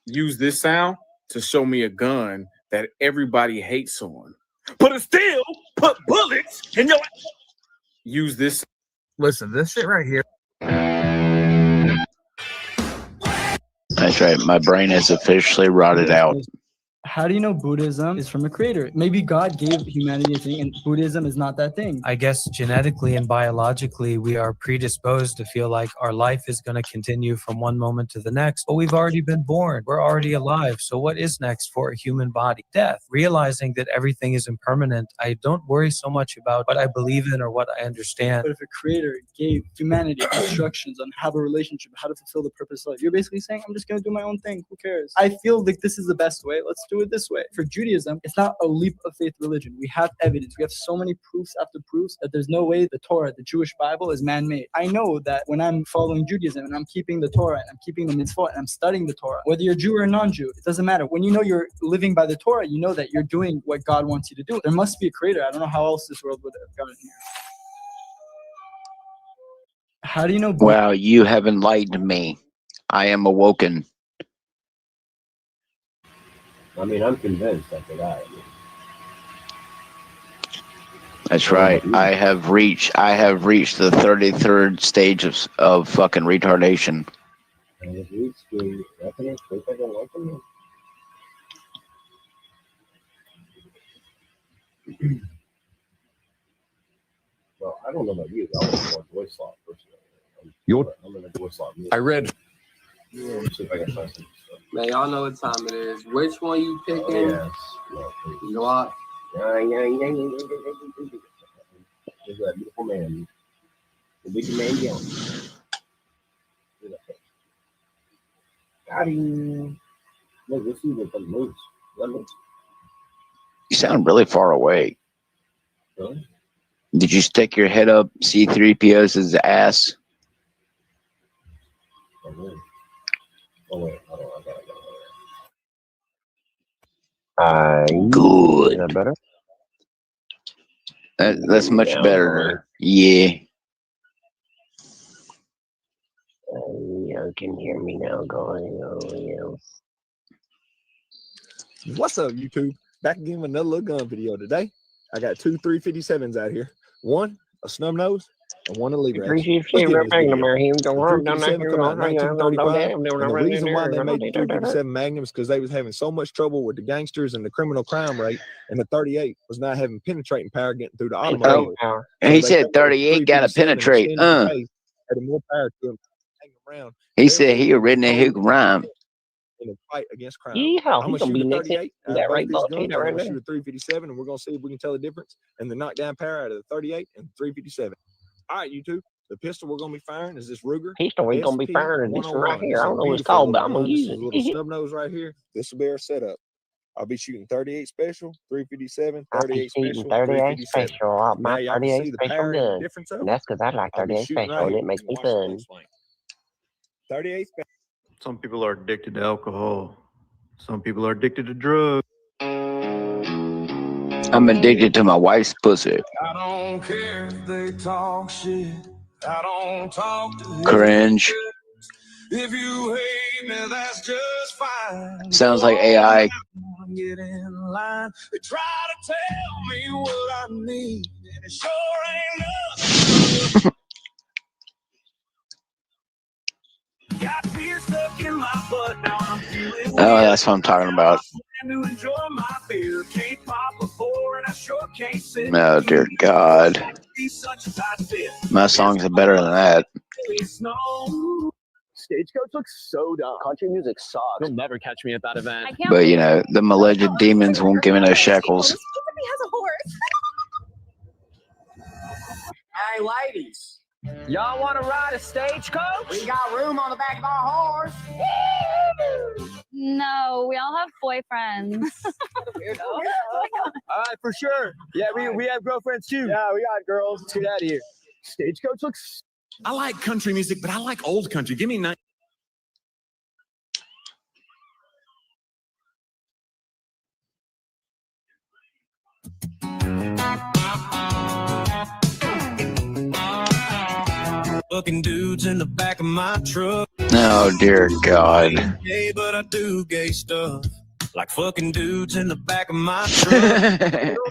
Use this sound to show me a gun that everybody hates on. But it still put bullets in your. Use this. Listen, this shit right here. That's right. My brain is officially rotted out. How do you know Buddhism is from a creator? Maybe God gave humanity a thing and Buddhism is not that thing. I guess genetically and biologically, we are predisposed to feel like our life is going to continue from one moment to the next. But we've already been born. We're already alive. So what is next for a human body? Death. Realizing that everything is impermanent, I don't worry so much about what I believe in or what I understand. But if a creator gave humanity instructions on how to relationship, how to fulfill the purpose of life, you're basically saying, I'm just going to do my own thing. Who cares? I feel like this is the best way. Let's do it this way. For Judaism, it's not a leap of faith religion. We have evidence. We have so many proofs after proofs that there's no way the Torah, the Jewish Bible, is man-made. I know that when I'm following Judaism and I'm keeping the Torah and I'm keeping the mitzvot and I'm studying the Torah, whether you're Jew or non-Jew, it doesn't matter. When you know you're living by the Torah, you know that you're doing what God wants you to do. There must be a creator. I don't know how else this world would have gotten here. How do you know? Wow, you have enlightened me. I am awoken. I mean, I'm convinced after that. That's right. I have reached the 33rd stage of fucking retardation. Well, I don't know about you. I was more voice slot personally. I'm in a voice slot. I read. Yeah, let's see if I can find some stuff. Man, y'all know what time it is. Which one you picking? Oh, yes. You know what? Look at that beautiful man. The big man yelling. Got him. Look, this is the moves. You sound really far away. Really? Did you stick your head up C-3PO's ass? Oh, wait. Hold on. I got it. Good. Is that better? That's much better. Yeah. You can hear me now going, What's up, YouTube? Back again with another little gun video today. I got two 357s out here. One, a snub nose, I want to leave it. And the reason why they made the 357 Magnums because they was having so much trouble with the gangsters and the criminal crime rate, and the 38 was not having penetrating power getting through the automotive. He said 38 got to penetrate. Had more power to him. Around. He said he originally who can rhyme. In a fight against crime. Yeehaw, I'm he's gonna gonna be shoot a next 38. that right ball. I'm gonna shoot a 357, and we're gonna see if we can tell the difference and the knockdown power out of the 38 and 357. All right, you two. The pistol we're gonna be firing is this Ruger. Pistol we're gonna be firing is this one right here. I don't know what it's called, but I'm gonna use it. Little snub nose right here. This will be our setup. I'll be shooting 38 special, 357, 38 special, 38 special. My 38 special gun. Difference And that's because I like 38 special and it makes me fun. 38 special. Some people are addicted to alcohol. Some people are addicted to drugs. I'm addicted to my wife's pussy. I don't care if they talk shit. I don't talk to Cringe. If you hate me, that's just fine. Sounds like AI. Get in line. They try to tell me what I need, and it sure ain't nothing. Got fear stuck in my butt, now I'm feeling Oh, that's what I'm talking about. to enjoy my beer. Can't pop before, and I sure can't sit. Oh, dear God. My songs are better than that. Stagecoach looks so dumb. Country music sucks. You'll never catch me at that event. But, you know, them alleged demons won't give me no shekels. He has a horse. Hey, ladies. Y'all want to ride a stagecoach? We got room on the back of our horse. No, we all have boyfriends. Weirdo. All right, for sure. Yeah, we have girlfriends too. Yeah, we got girls. Let's get out of here. Stagecoach looks. I like country music, but I like old country. Give me 9. Fucking dudes in the back of my truck. Oh, dear God. Hey, but I do gay stuff. Like fucking dudes in the back of my truck.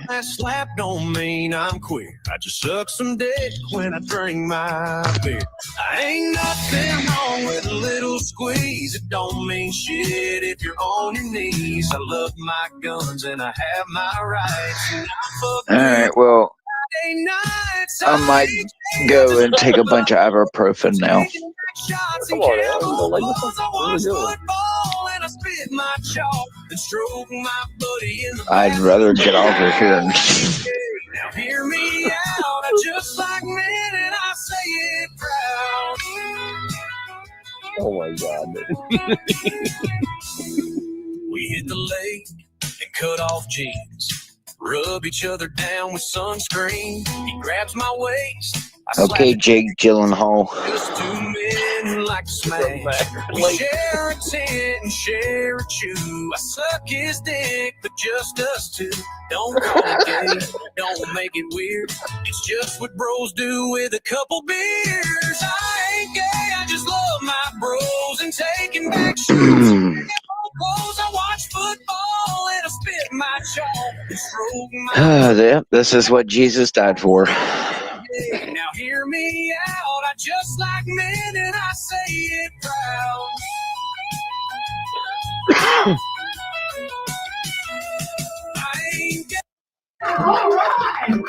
That slap don't mean I'm queer. I just suck some dick when I drink my beer. I ain't nothing wrong with a little squeeze. It don't mean shit if you're on your knees. I love my guns and I have my rights. And I fuck All right, well, I might go and take a bunch of ibuprofen now. Come on, man. I'd rather get off of here. Now hear me out. I just like men and I say it proud. Oh my God. We hit the lake and cut off jeans. Rub each other down with sunscreen. He grabs my waist. Okay, Jake Gyllenhaal. Just two men who like to smash. We share a tent and share a chew. I suck his dick, but just us two. Don't call it gay, don't make it weird. It's just what bros do with a couple beers. I ain't gay, I just love my bros and taking back shoes. I watch football and I spit my chalk and stroke my This is what Jesus died for. Now hear me out. I just like men and I say it proud. I ain't get All right.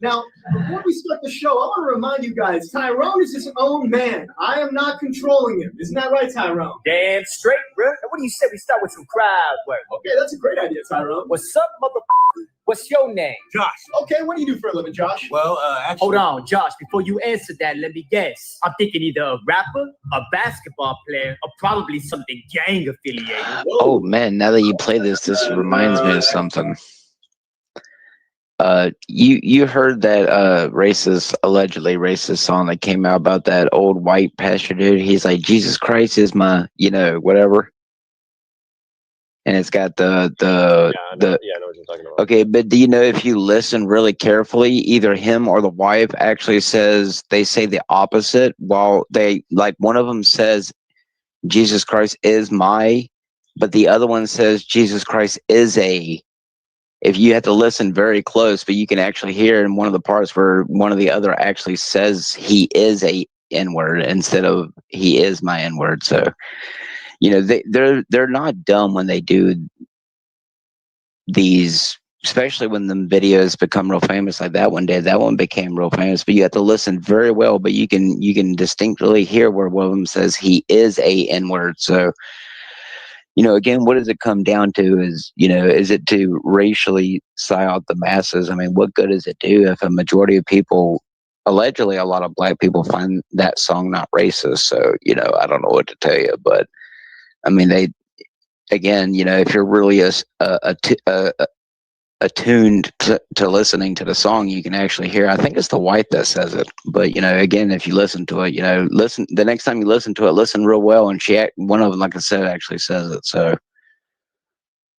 Now, before we start the show, I want to remind you guys, Tyrone is his own man. I am not controlling him. Isn't that right, Tyrone? Damn straight, bro. What do you say we start with some crowd work? Okay, that's a great idea, Tyrone. What's up, motherfucker? What's your name? Josh. Okay, what do you do for a living, Josh? Well, actually... Hold on, Josh. Before you answer that, let me guess. I'm thinking either a rapper, a basketball player, or probably something gang affiliated. Oh, man, now that you play this reminds me of something. You heard that allegedly racist song that came out about that old white pastor dude? He's like, Jesus Christ is my, whatever. And it's got the I know what you're talking about. Okay, but do you know if you listen really carefully, either him or the wife actually they say the opposite, while one of them says Jesus Christ is my, but the other one says Jesus Christ is a. if you have to listen very close, but you can actually hear in one of the parts where one of the other actually says he is a N-word instead of he is my N-word. So, you know, they're not dumb when they do these, especially when the videos become real famous like that one did. That one became real famous, but you have to listen very well, but you can distinctly hear where one of them says he is a N-word. So, you know, again, what does it come down to is, you know, is it to racially silence the masses? I mean, what good does it do if a majority of people, allegedly a lot of black people, find that song not racist? So, you know, I don't know what to tell you, but I mean, they, again, you know, if you're really attuned to listening to the song, you can actually hear, I think it's the white that says it, but you know, again, if you listen to it, you know, listen, the next time you listen to it, listen real well, and one of them, like I said, actually says it. So,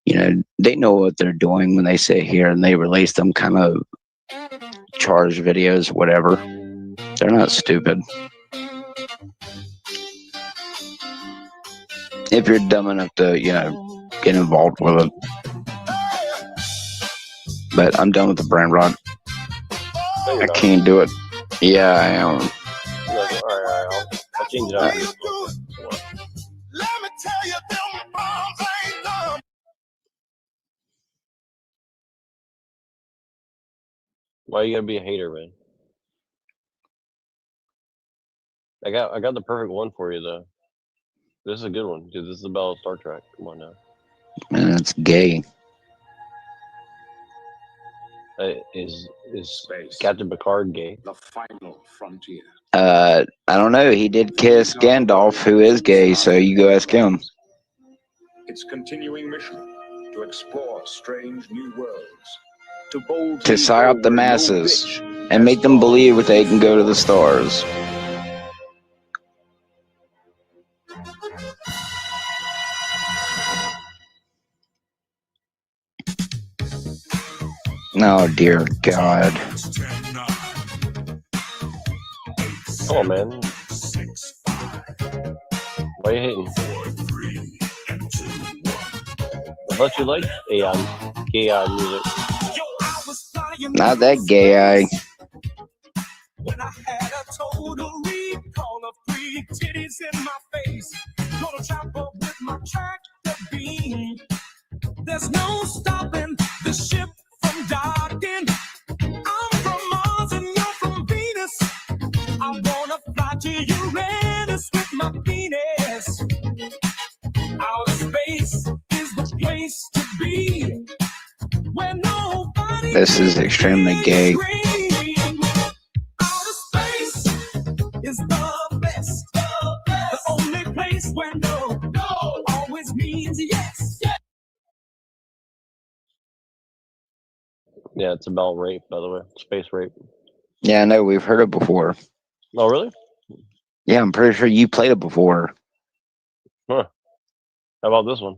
you know, they know what they're doing when they sit here and they release them kind of charged videos, whatever. They're not stupid. If you're dumb enough to, you know, get involved with it. But I'm done with the brain rot. I can't do it. Yeah, I am. All right, I'll change it up. Let me tell you, them bombs ain't done. Why you gotta be a hater, man? I got the perfect one for you though. This is a good one because this is about Star Trek. Come on now. Man, it's gay. Is Captain Picard gay? The final frontier. I don't know. He did kiss Gandalf, who is gay, so you go ask him. Its continuing mission to explore strange new worlds, To psy up the masses and make them believe that they can go to the stars. Oh dear God. Come on, man. Why are you hating? I thought you liked gay music. Not that gay eye. When I had a total recall of 3 titties in my face, gonna chop up with my tractor beam. There's no stopping the ship from docking. I'm from Mars and you're from Venus. I wanna fly to Uranus with my penis. Outer space is the place to be. Where nobody. This is extremely gay. Outer space is the best. The only place where no always means yes. Yeah, it's about rape, by the way. Space rape. Yeah, I know. We've heard it before. Oh, really? Yeah, I'm pretty sure you played it before. Huh. How about this one?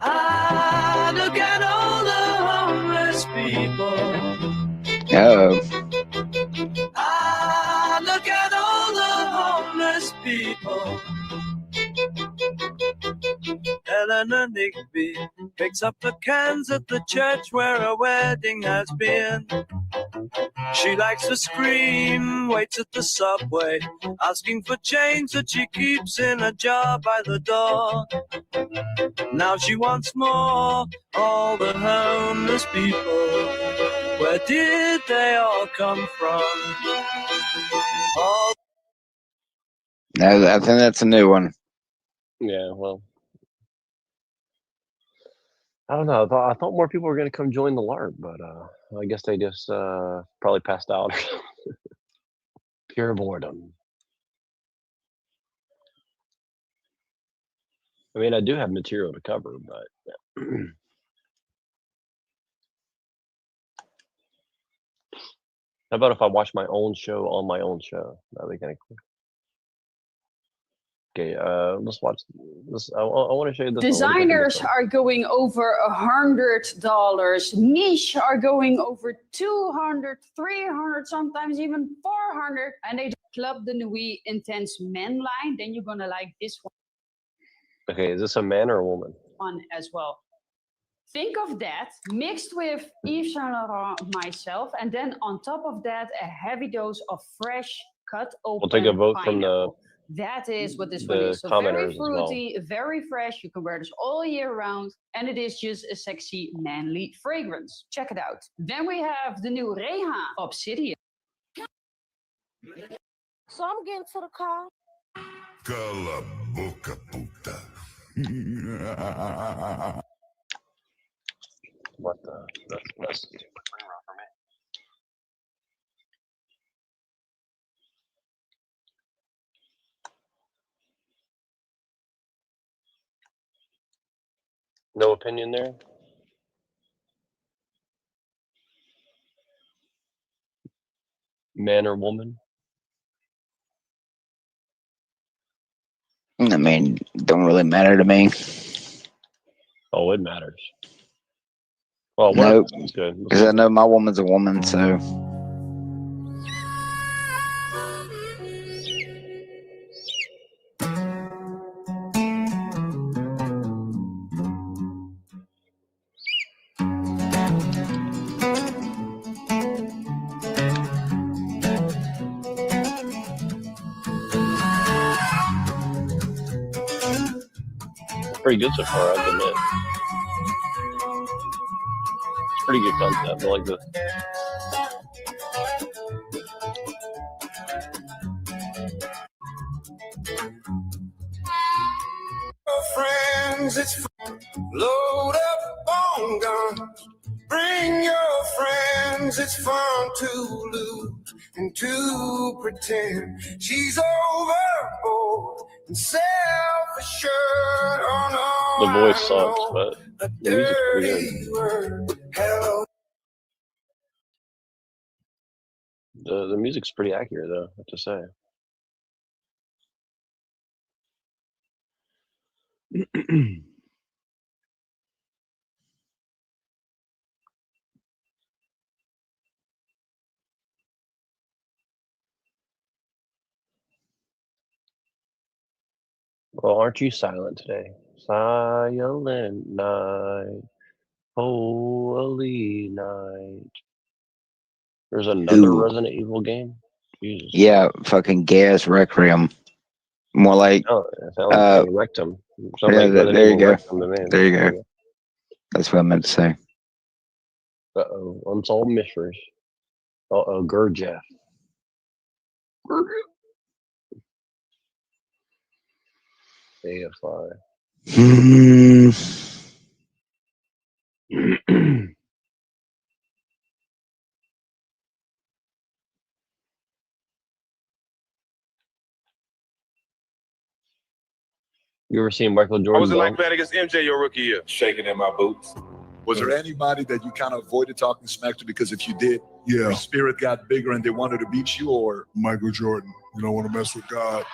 Ah, look at all the homeless people. Oh. Ah, look at all the homeless people. Eleanor Nigby picks up the cans at the church where a wedding has been. She likes to scream, waits at the subway, asking for change that she keeps in a jar by the door. Now she wants more, all the homeless people. Where did they all come from? All No, I think that's a new one. Yeah, well, I don't know. I thought more people were going to come join the LARP, but I guess they just probably passed out. Pure boredom. I mean, I do have material to cover, but yeah. How about if I watch my own show on my own show? That'd be kind of cool. Okay, let's watch this. I want to show you this. Designers are going over $100. Niche are going over 200, 300, sometimes even 400. And they club the Nuit Intense Men line. Then you're gonna like this one. Okay, is this a man or a woman? One as well. Think of that mixed with Yves Saint Laurent, myself, and then on top of that, a heavy dose of fresh cut open. We'll take a vote from pineapple. That is what this one is. So very fruity, very fresh. You can wear this all year round. And it is just a sexy, manly fragrance. Check it out. Then we have the new Reha Obsidian. So I'm getting to the car. Cala boca, puta. What the? That's too much for me. No opinion there? Man or woman? I mean, don't really matter to me. Oh, it matters. Well, nope, it's good. because I know my woman's a woman, so. Pretty good so far, I admit. It's pretty good concept. I like this. Friends, it's fun. Load up on guns. Bring your friends. It's fun to lose and to pretend she's overboard and self-assured. Oh no, the voice sucks, but the music's pretty good. Hello. The music's pretty accurate, though, I have to say. Well, aren't you silent today? Silent night, holy night. There's another Resident Evil game? Jesus. Yeah, fucking Gas Requiem. More like it sounds like Rectum. Yeah, like there you go. Rectum to me. There you go. That's what I meant to say. Uh-oh, Unsolved Mysteries. Uh-oh, Gurdjieff. AFI. You ever seen Michael Jordan? What was it like playing against MJ your rookie year? Shaking in my boots. Was there anybody that you kind of avoided talking smack to because if you did, your spirit got bigger and they wanted to beat you? Or Michael Jordan, you don't want to mess with God?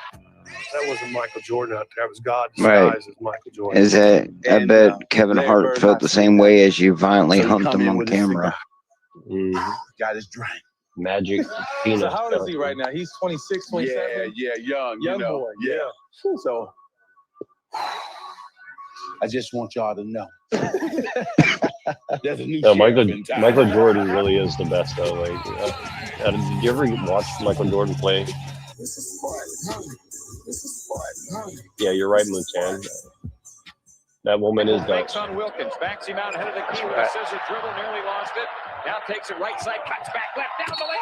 That wasn't Michael Jordan out there. It was God Right. disguised as Michael Jordan. Is that? I bet Kevin Hart felt the same way as you violently humped him on camera. Got his drink. Magic So peanuts. how old is he right now? He's 26, 27? Yeah, young. Young you know. boy, Yeah. So I just want y'all to know. There's a new No, sheriff in town. Michael Jordan really is the best, though. Like, did you ever watch Michael Jordan play? Yeah, you're right, Mutan. That woman is done. Fakes on Wilkins, backs him out ahead of the key with a scissor dribble, nearly lost it. Now takes it right side, cuts back left, down the lane.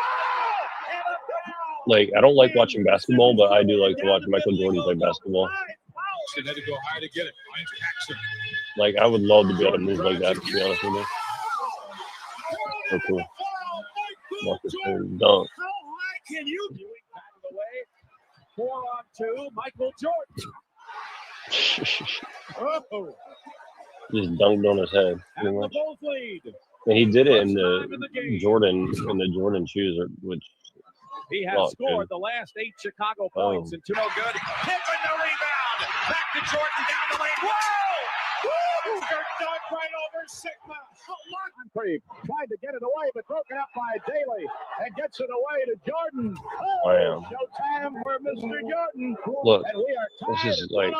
Like, I don't like watching basketball, but I do like to watch Michael Jordan play basketball. She had to go high to get it. Finds Jackson. Like, I would love to be able to move like that, to be honest with you. So cool. Watch this thing dunk. Can you do it out of the way? 4-on-2, Michael Jordan. Oh, Just dunked on his head, pretty much. And he did it in the Jordan shoes, which he has scored the last 8 Chicago points and 2 no good. Tipping the rebound. Back to Jordan down the lane. Whoa! Woo! Dunk right over Sigma. Moncrief tried to get it away, but broken up by Daly and gets it away to Jordan. Wow. Showtime for Mr. Jordan. Look, And we are this is like,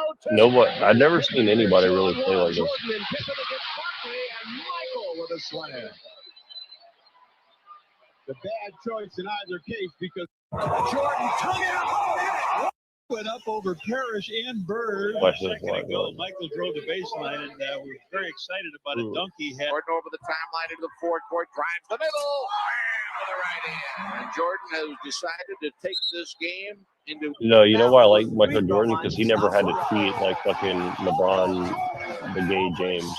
I've never seen anybody really play like this. Jordan and Pippen against Barkley, and slam. The bad choice in either case because Jordan tongue it up. Went up over Parrish and Bird. Watch this Second one. ago, Michael drove the baseline, and we're very excited about a dunk he had. Jordan over the timeline into the forecourt, drives the middle, wham, with the right hand. And Jordan has decided to take this game into. You know why I like Michael Jordan? Because he never had to cheat like fucking LeBron, the gay James.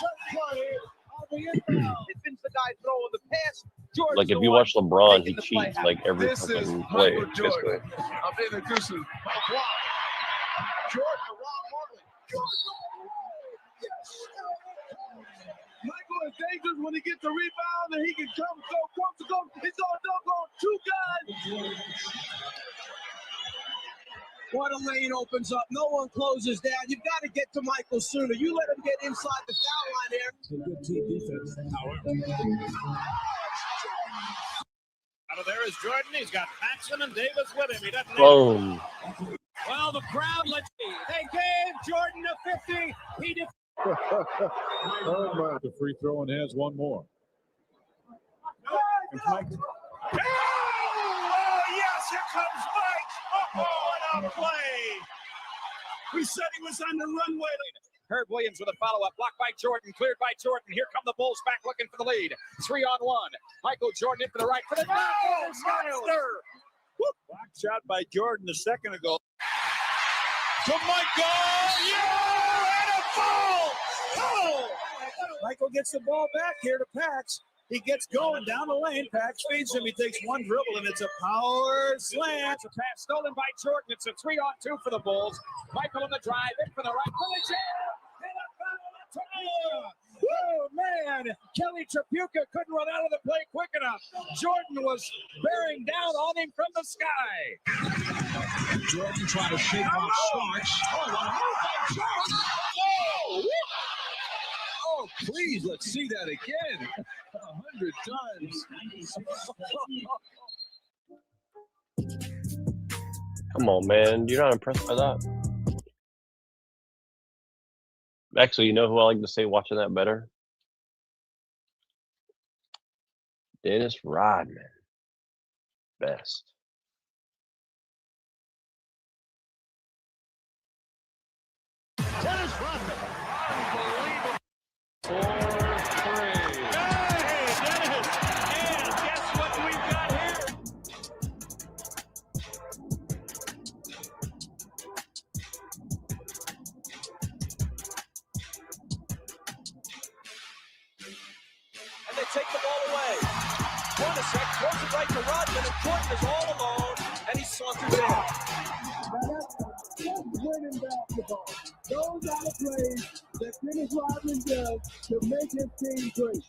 Like if you watch LeBron, he cheats like every fucking play. Basically. I'm introducing my block. Jordan to Ron Marley. Michael is dangerous when he gets the rebound and he can come, go. He's on dunk on two guys. What a lane opens up. No one closes down. You've got to get to Michael sooner. You let him get inside the foul line there. Good team defense, however. Out of there is Jordan. He's got Paxson and Davis with him. He doesn't. Boom. Well, the crowd, let's see. They gave Jordan a 50. He did. The free throw and has one more. Mike. Oh, yes, here comes Mike. Oh, what a play. We said he was on the runway. Herb Williams with a follow-up. Blocked by Jordan. Cleared by Jordan. Here come the Bulls back looking for the lead. 3-on-1. Michael Jordan in for the right. For the monster. Block shot by Jordan a second ago. To Michael. Yeah! And a foul! Oh! Michael gets the ball back here to Pax. He gets going down the lane. Pax feeds him. He takes one dribble, and it's a power slam. It's a pass stolen by Jordan. It's a 3-on-2 for the Bulls. Michael on the drive. In for the right. For the jam. Oh, man. Kelly Tripucka couldn't run out of the play quick enough. Jordan was bearing down on him from the sky. Jordan trying to shake off Starks. Oh, please, let's see that again. 100 times. Come on, man. You're not impressed by that? Actually, you know who I like to say watching that better? Dennis Rodman. Best. Dennis Rodman. Unbelievable. 4-3. Hey, Dennis. And guess what we've got here? And they take the ball away. Hornacek throws it right to Rodman, and Jordan is all alone, and he saunters in. That's winning basketball. Those are the plays that Dennis Rodman does to make his team great.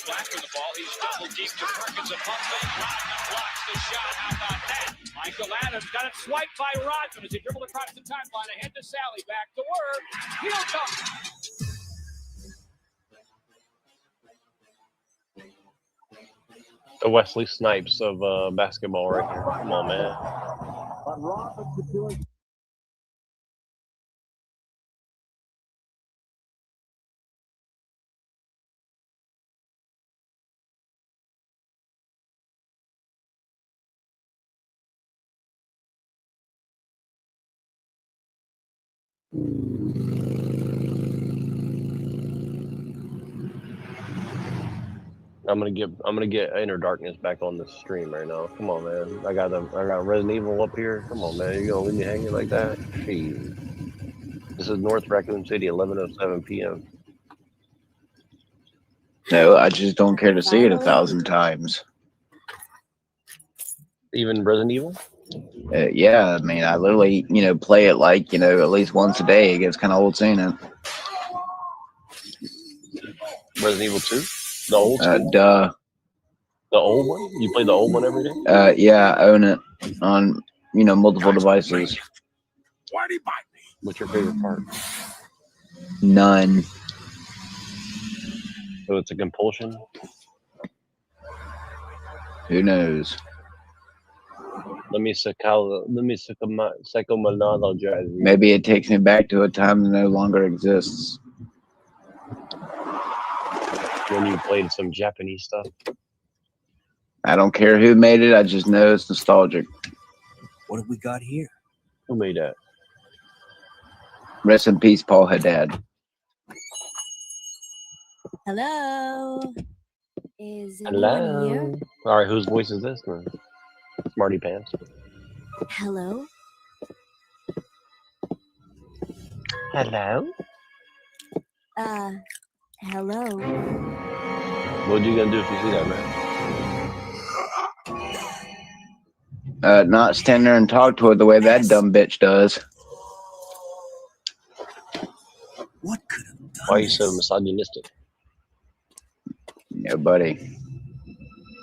Black with the ball, he's double deep to Perkins, a pump fake. Rodman blocks the shot. How about that? Michael Adams got it swiped by Rodman as he dribbled across the timeline. Ahead to Sally, back to work. He'll come. The Wesley Snipes of basketball right here. Come on, man. But Rodman's doing. I'm gonna get Inner Darkness back on the stream right now. Come on, man. I got Resident Evil up here. Come on, man. You gonna leave me hanging like that? Jeez. This is North Raccoon City, 11:07 p.m. No, I just don't care to see it 1,000 times. Even Resident Evil? Yeah, I mean, I literally, play it like, at least once a day. It gets kind of old seeing it. Resident Evil 2? The old school? Duh. The old one? You play the old one every day? Yeah, I own it on, multiple devices. What's your favorite part? None. So it's a compulsion. Who knows? Let me psychomonologize. Maybe it takes me back to a time that no longer exists. When you played some Japanese stuff. I don't care who made it. I just know it's nostalgic. What have we got here? Who made that? Rest in peace, Paul Haddad. Hello. Is anyone Hello. here? All right, whose voice is this, man? Smarty Pants. Hello. Hello. Hello. What are you gonna do if you see that, man? Not stand there and talk to her the way that dumb bitch does. What could have done? Why are you so misogynistic? Yeah, buddy.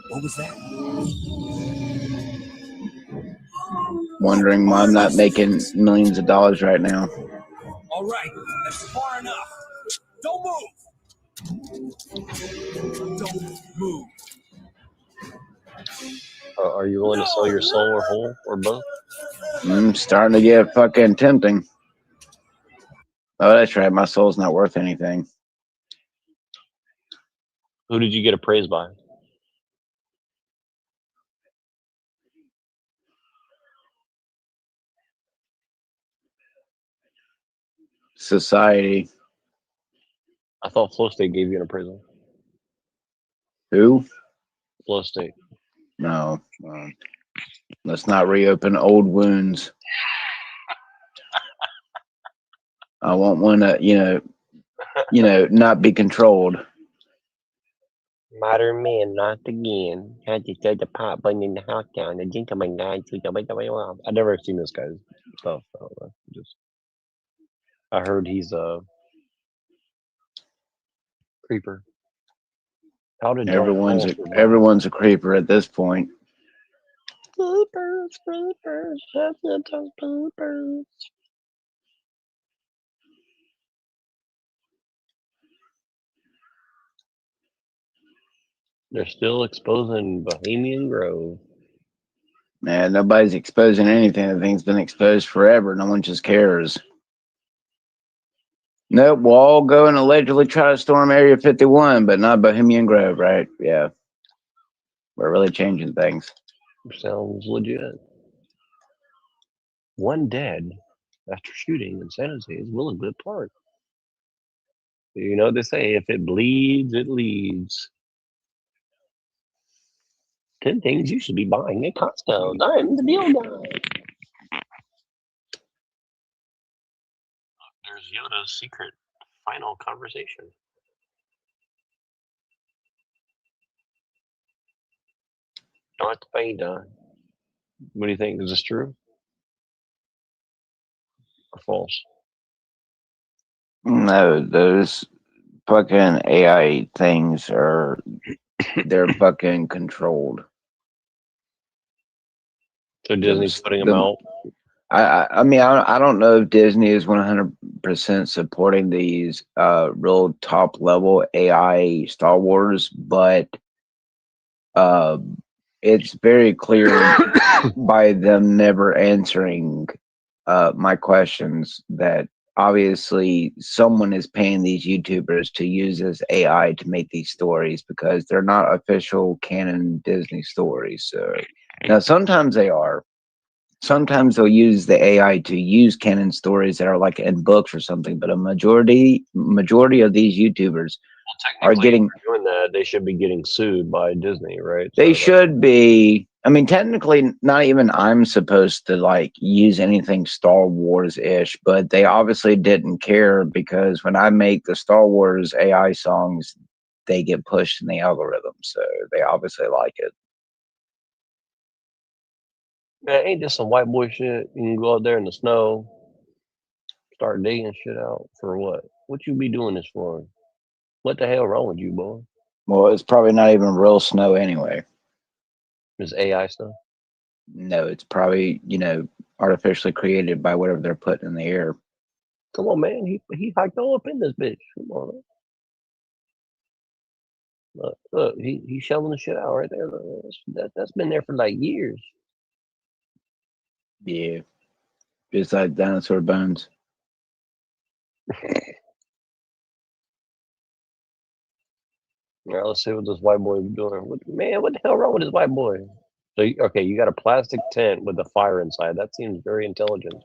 What was that? Wondering why I'm not making millions of dollars right now. All right, that's far enough. Don't move. Don't move. Are you willing to sell your soul or whole or both? Starting to get fucking tempting. Oh, that's right. My soul's not worth anything. Who did you get appraised by? Society. I thought Flow State gave you an appraisal. Who? Flow State. No. Let's not reopen old wounds. I want one to, not be controlled. Modern man, not again. Had to throw the pot button in the house down. The gentleman guy to the way. I've never seen this guy's stuff. I don't know. I heard he's a creeper. How did everyone's a creeper at this point. Creepers. They're still exposing Bohemian Grove. Man, nobody's exposing anything. The thing's been exposed forever. No one just cares. Nope, we'll all go and allegedly try to storm Area 51, but not Bohemian Grove, right? Yeah. We're really changing things. Sounds legit. One dead after shooting in San Jose's Willowbrook Park. You know what they say, if it bleeds, it leads. 10 things you should be buying at Costco. I'm the deal guy. There's Yoda's secret final conversation. Darth Vader. What do you think? Is this true or false? No, those fucking AI things they're fucking controlled. So Disney's putting them out? I mean, I don't know if Disney is 100% supporting these real top level AI Star Wars, but it's very clear by them never answering my questions that obviously someone is paying these YouTubers to use this AI to make these stories because they're not official canon Disney stories. So now sometimes they are. Sometimes they'll use the AI to use canon stories that are like in books or something, but a majority of these YouTubers are getting doing that. They should be getting sued by Disney, right? They should be. I mean, technically, not even I'm supposed to like use anything Star Wars-ish, but they obviously didn't care because when I make the Star Wars AI songs, they get pushed in the algorithm, so they obviously like it. Man, ain't this some white boy shit? You can go out there in the snow, start digging shit out for what? What you be doing this for? What the hell wrong with you, boy? Well, it's probably not even real snow anyway. It's AI stuff? No, it's probably, artificially created by whatever they're putting in the air. Come on, man. He hiked all up in this bitch. Come on, man. Look, he's shelling the shit out right there. That's been there for like years. Yeah. Just like dinosaur bones. Now let's see what this white boy is doing. Man, what the hell wrong with this white boy? So okay, you got a plastic tent with a fire inside. That seems very intelligent.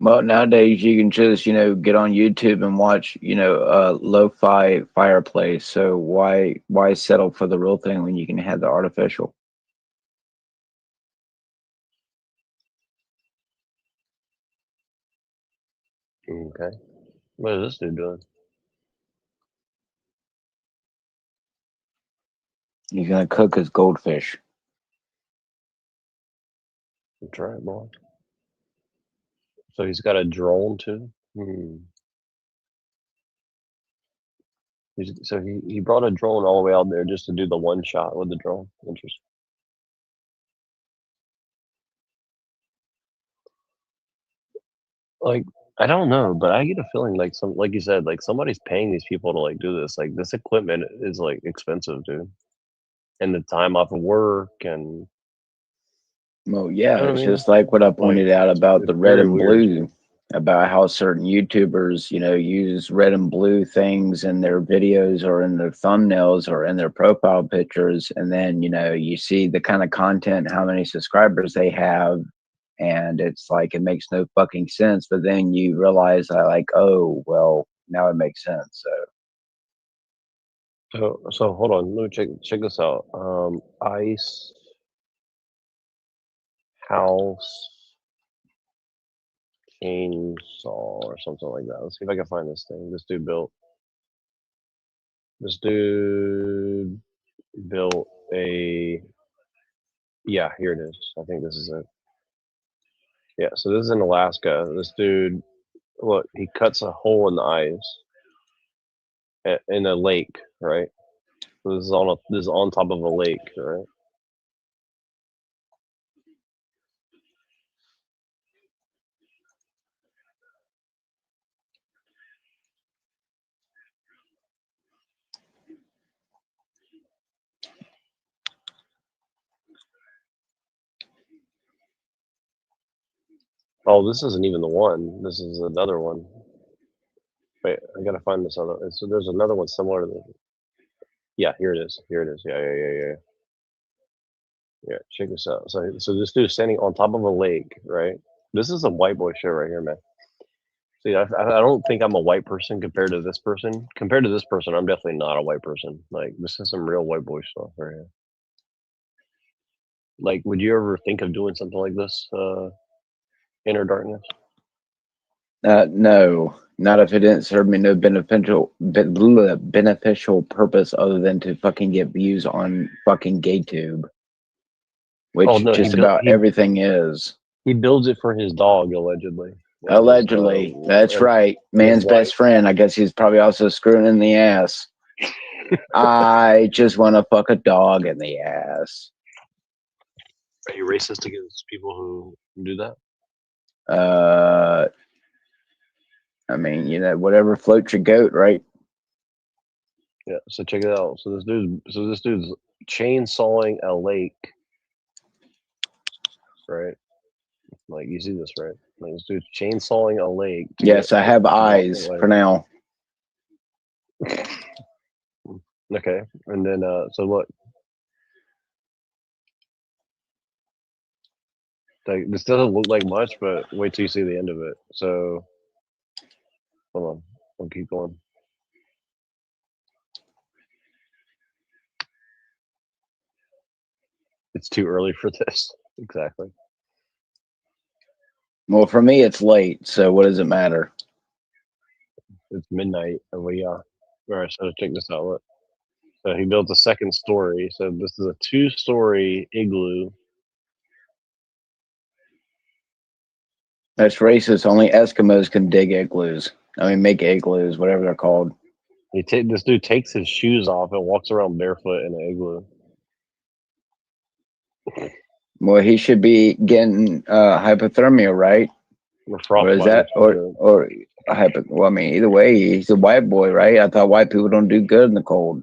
Well, nowadays you can just, get on YouTube and watch, lo-fi fireplace. So why settle for the real thing when you can have the artificial? Okay. What is this dude doing? He's gonna cook his goldfish. That's right, boy. So he's got a drone too. So he brought a drone all the way out there just to do the one shot with the drone. Interesting. Like, I don't know, but I get a feeling like like you said, like somebody's paying these people to like do this. Like this equipment is like expensive, dude. And the time off of work and Well, yeah, you know what it's I mean? just like what I pointed out about the it's red very and weird. blue, about how certain YouTubers, use red and blue things in their videos or in their thumbnails or in their profile pictures. And then, you see the kind of content, how many subscribers they have. And it's like, it makes no fucking sense. But then you realize oh, well, now it makes sense. So hold on, let me check this out. Ice House Chainsaw or something like that. Let's see if I can find this thing. This dude built a, yeah, here it is. I think this is it. Yeah, so this is in Alaska. This dude, look, he cuts a hole in the ice in a lake, right? So this is on top of a lake, right? Oh, this isn't even the one. This is another one. Wait, I gotta find this other. So there's another one similar to this. Yeah, here it is. Here it is. Yeah. Yeah, check this out. So this dude's standing on top of a lake, right? This is some white boy shit right here, man. See, I don't think I'm a white person compared to this person. Compared to this person, I'm definitely not a white person. Like, this is some real white boy stuff right here. Like, would you ever think of doing something like this, Inner Darkness? No, not if it didn't serve me no beneficial purpose other than to fucking get views on fucking GayTube, which just about everything is. He builds it for his dog, allegedly. Allegedly, that's right. Man's best friend. I guess he's probably also screwing in the ass. I just want to fuck a dog in the ass. Are you racist against people who do that? I mean, whatever floats your goat, right? Yeah. So check it out. So this dude's chainsawing a lake, right? Like, you see this, right? Like, this dude's chainsawing a lake. Yes, I have eyes for now. Okay, and then so look. Like, this doesn't look like much, but wait till you see the end of it. So, hold on, I'll keep going. It's too early for this. Exactly. Well, for me, it's late, so what does it matter? It's midnight, and we are. All right, so check this out. Look. So he built a second story. So this is a 2-story igloo. That's racist. Only Eskimos can dig igloos. I mean, make igloos, whatever they're called. This dude takes his shoes off and walks around barefoot in an igloo. Well, he should be getting hypothermia, right? Or is that or well, I mean, either way, he's a white boy, right? I thought white people don't do good in the cold.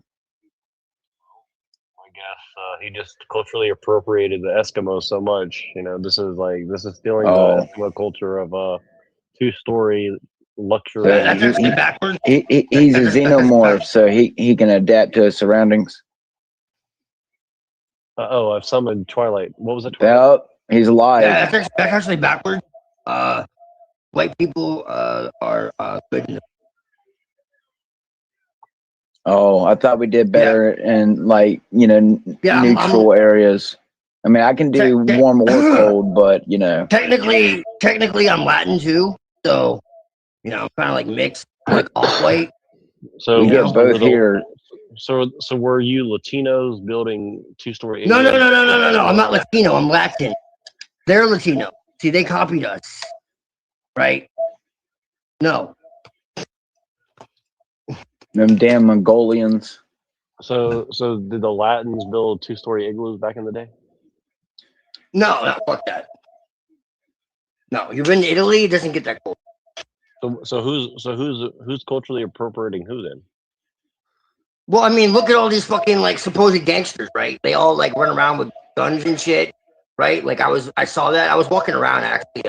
I guess he just culturally appropriated the Eskimos so much. You know, this is stealing the Eskimo culture of two-story luxury. He's a xenomorph, so he can adapt to his surroundings. I've summoned Twilight. What was it? Yep, he's alive. Yeah, that's actually backwards. White people are good. Oh, I thought we did better in like neutral areas. I mean, I can do warm or cold, but Technically, I'm Latin too, so I'm kind of like mixed, like off-white. So we get both here. So were you Latinos building two-story? No. I'm not Latino. I'm Latin. They're Latino. See, they copied us, right? No. Them damn Mongolians. So did the Latins build two-story igloos back in the day? No, fuck that. No, you've been to Italy, it doesn't get that cold. So who's culturally appropriating who then? Well, I mean, look at all these fucking like supposed gangsters, right? They all like run around with guns and shit, right? Like I saw that. I was walking around actually.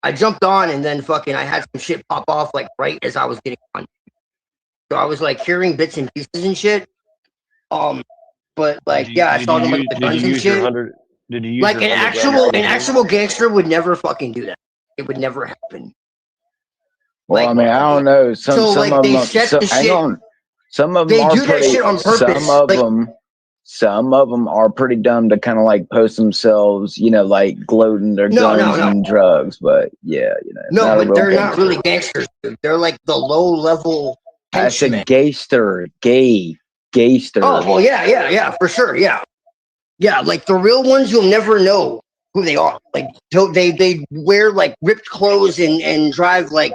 I jumped on and then fucking I had some shit pop off like right as I was getting on. So I was like hearing bits and pieces and shit. But like I saw them with the guns and shit. Did you use like an actual gangster would never fucking do that. It would never happen. Well, like, I mean, I don't know. Some of them. Some of them are pretty. Some of them are pretty dumb to kind of like post themselves, like gloating their guns and drugs. But yeah, No, but they're not really gangsters. They're like the low level. I said gayster. Oh well, yeah, for sure, yeah. Like the real ones, you'll never know who they are. Like they wear like ripped clothes and drive like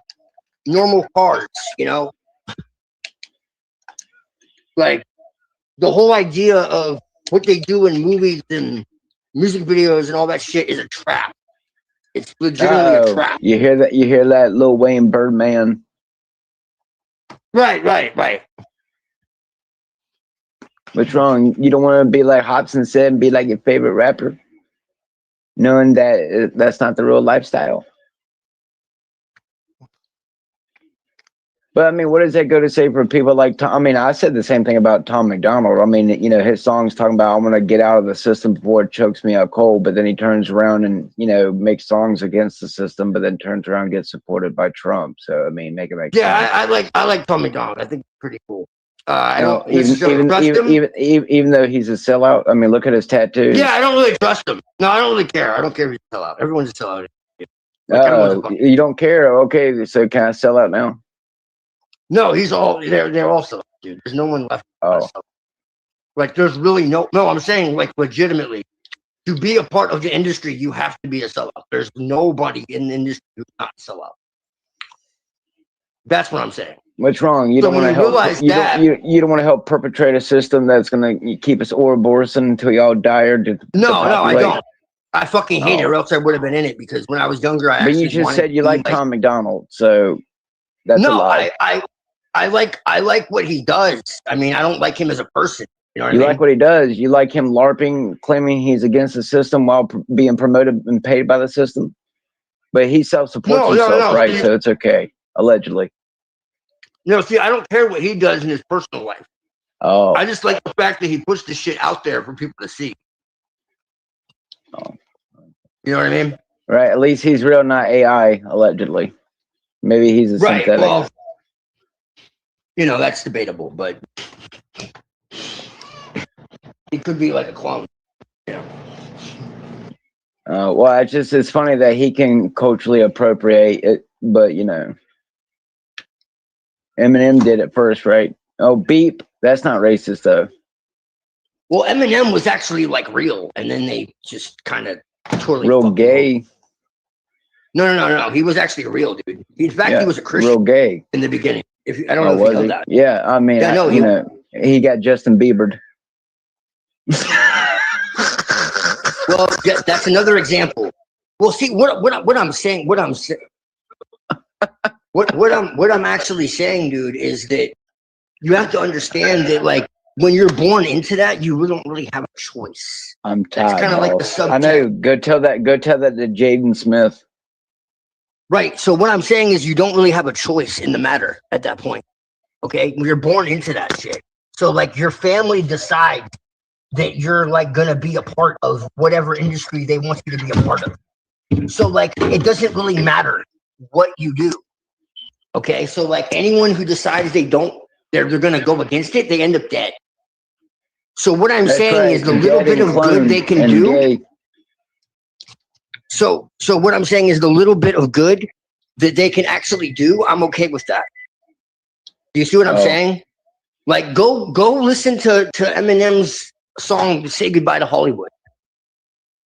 normal cars, Like the whole idea of what they do in movies and music videos and all that shit is a trap. It's legitimately a trap. You hear that? You hear that, Lil Wayne Birdman? Right. What's wrong? You don't want to be like Hobson said and be like your favorite rapper, knowing that that's not the real lifestyle. But I mean, what does that go to say for people like Tom? I mean, I said the same thing about Tom McDonald. I mean, his song's talking about I'm gonna get out of the system before it chokes me out cold. But then he turns around and makes songs against the system, but then turns around and gets supported by Trump. So I mean, make it make sense. I like Tom McDonald. I think it's pretty cool. I don't even though he's a sellout. I mean, look at his tattoos. Yeah, I don't really trust him. No, I don't really care. I don't care if he's a sellout. Everyone's a sellout. You don't care? Okay, so can I sell out now? No, they're all sellouts, dude. There's no one left. Oh. Like there's really no I'm saying like legitimately to be a part of the industry you have to be a sellout. There's nobody in the industry who's not a sellout. That's what I'm saying. What's wrong? You don't want to help. You don't want to help perpetrate a system that's going to keep us Ouroboros until y'all die or No, I don't. I fucking hate it, or else I would have been in it because when I was younger, But you just said you like Tom McDonald, so that's a lie. I like what he does. I mean, I don't like him as a person. You know what I mean? Like what he does. You like him LARPing, claiming he's against the system while being promoted and paid by the system. But he self-supports himself, right? So it's okay, allegedly. No, see, I don't care what he does in his personal life. Oh. I just like the fact that he puts the shit out there for people to see. Oh. You know what I mean? Right. At least he's real, not AI, allegedly. Maybe he's a synthetic. Well, that's debatable, but he could be like a clone. Yeah. Well, it's funny that he can culturally appropriate it, but Eminem did it first, right? Oh, beep. That's not racist, though. Well, Eminem was actually like real, and then they just kind of totally real gay. No. He was actually real, dude. In fact, he was a Christian. Real gay in the beginning. I don't know if you know that. Yeah, I mean, he got Justin Bieber'd. Well, that's another example. Well, see what I'm saying. What I'm actually saying, dude, is that you have to understand that, like, when you're born into that, you don't really have a choice. I'm That's tired. kind of like the boss. subject. I know. Go tell that to Jaden Smith. Right. So what I'm saying is you don't really have a choice in the matter at that point. Okay. You're born into that shit. So like your family decides that you're like going to be a part of whatever industry they want you to be a part of. So like, it doesn't really matter what you do. Okay. So like anyone who decides they're going to go against it, they end up dead. So what I'm saying is the little bit of good they can do. So what I'm saying is the little bit of good that they can actually do, I'm okay with that. Do you see what I'm saying? Like go listen to Eminem's song "Say Goodbye to Hollywood,"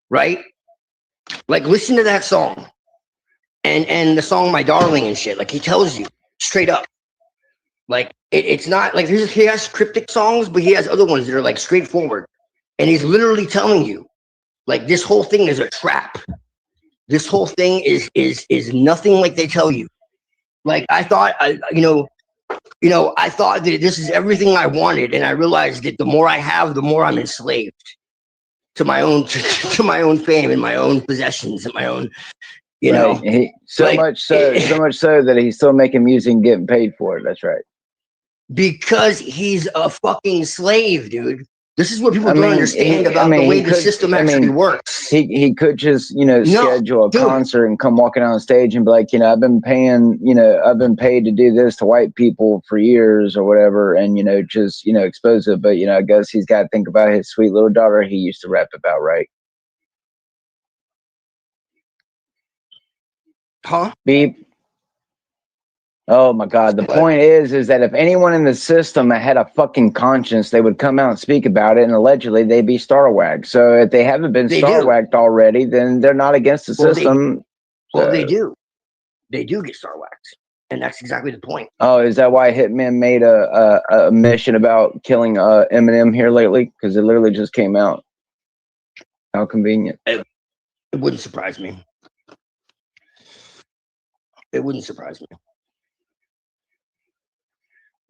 right? Like listen to that song and the song "My Darling" and shit. Like he tells you straight up. Like it's not like he has cryptic songs, but he has other ones that are like straightforward, and he's literally telling you, like this whole thing is a trap. This whole thing is nothing like they tell you. Like I thought, I thought that this is everything I wanted, and I realized that the more I have, the more I'm enslaved to my own fame and my own possessions and my own, you know. So much so that he's still making music and getting paid for it. That's right. Because he's a fucking slave, dude. This is what people don't understand about the way the system actually works. He could just, schedule a concert and come walking on stage and be like, I've been paid to do this to white people for years or whatever, and just expose it. But I guess he's got to think about his sweet little daughter he used to rap about, right? Huh? Beep. Oh my God. The point is that if anyone in the system had a fucking conscience, they would come out and speak about it, and allegedly they'd be star-wagged. So if they haven't been star-wagged already, then they're not against the system. They do. They do get star-wagged. And that's exactly the point. Oh, is that why Hitman made a mission about killing Eminem here lately? Because it literally just came out. How convenient. It wouldn't surprise me. It wouldn't surprise me.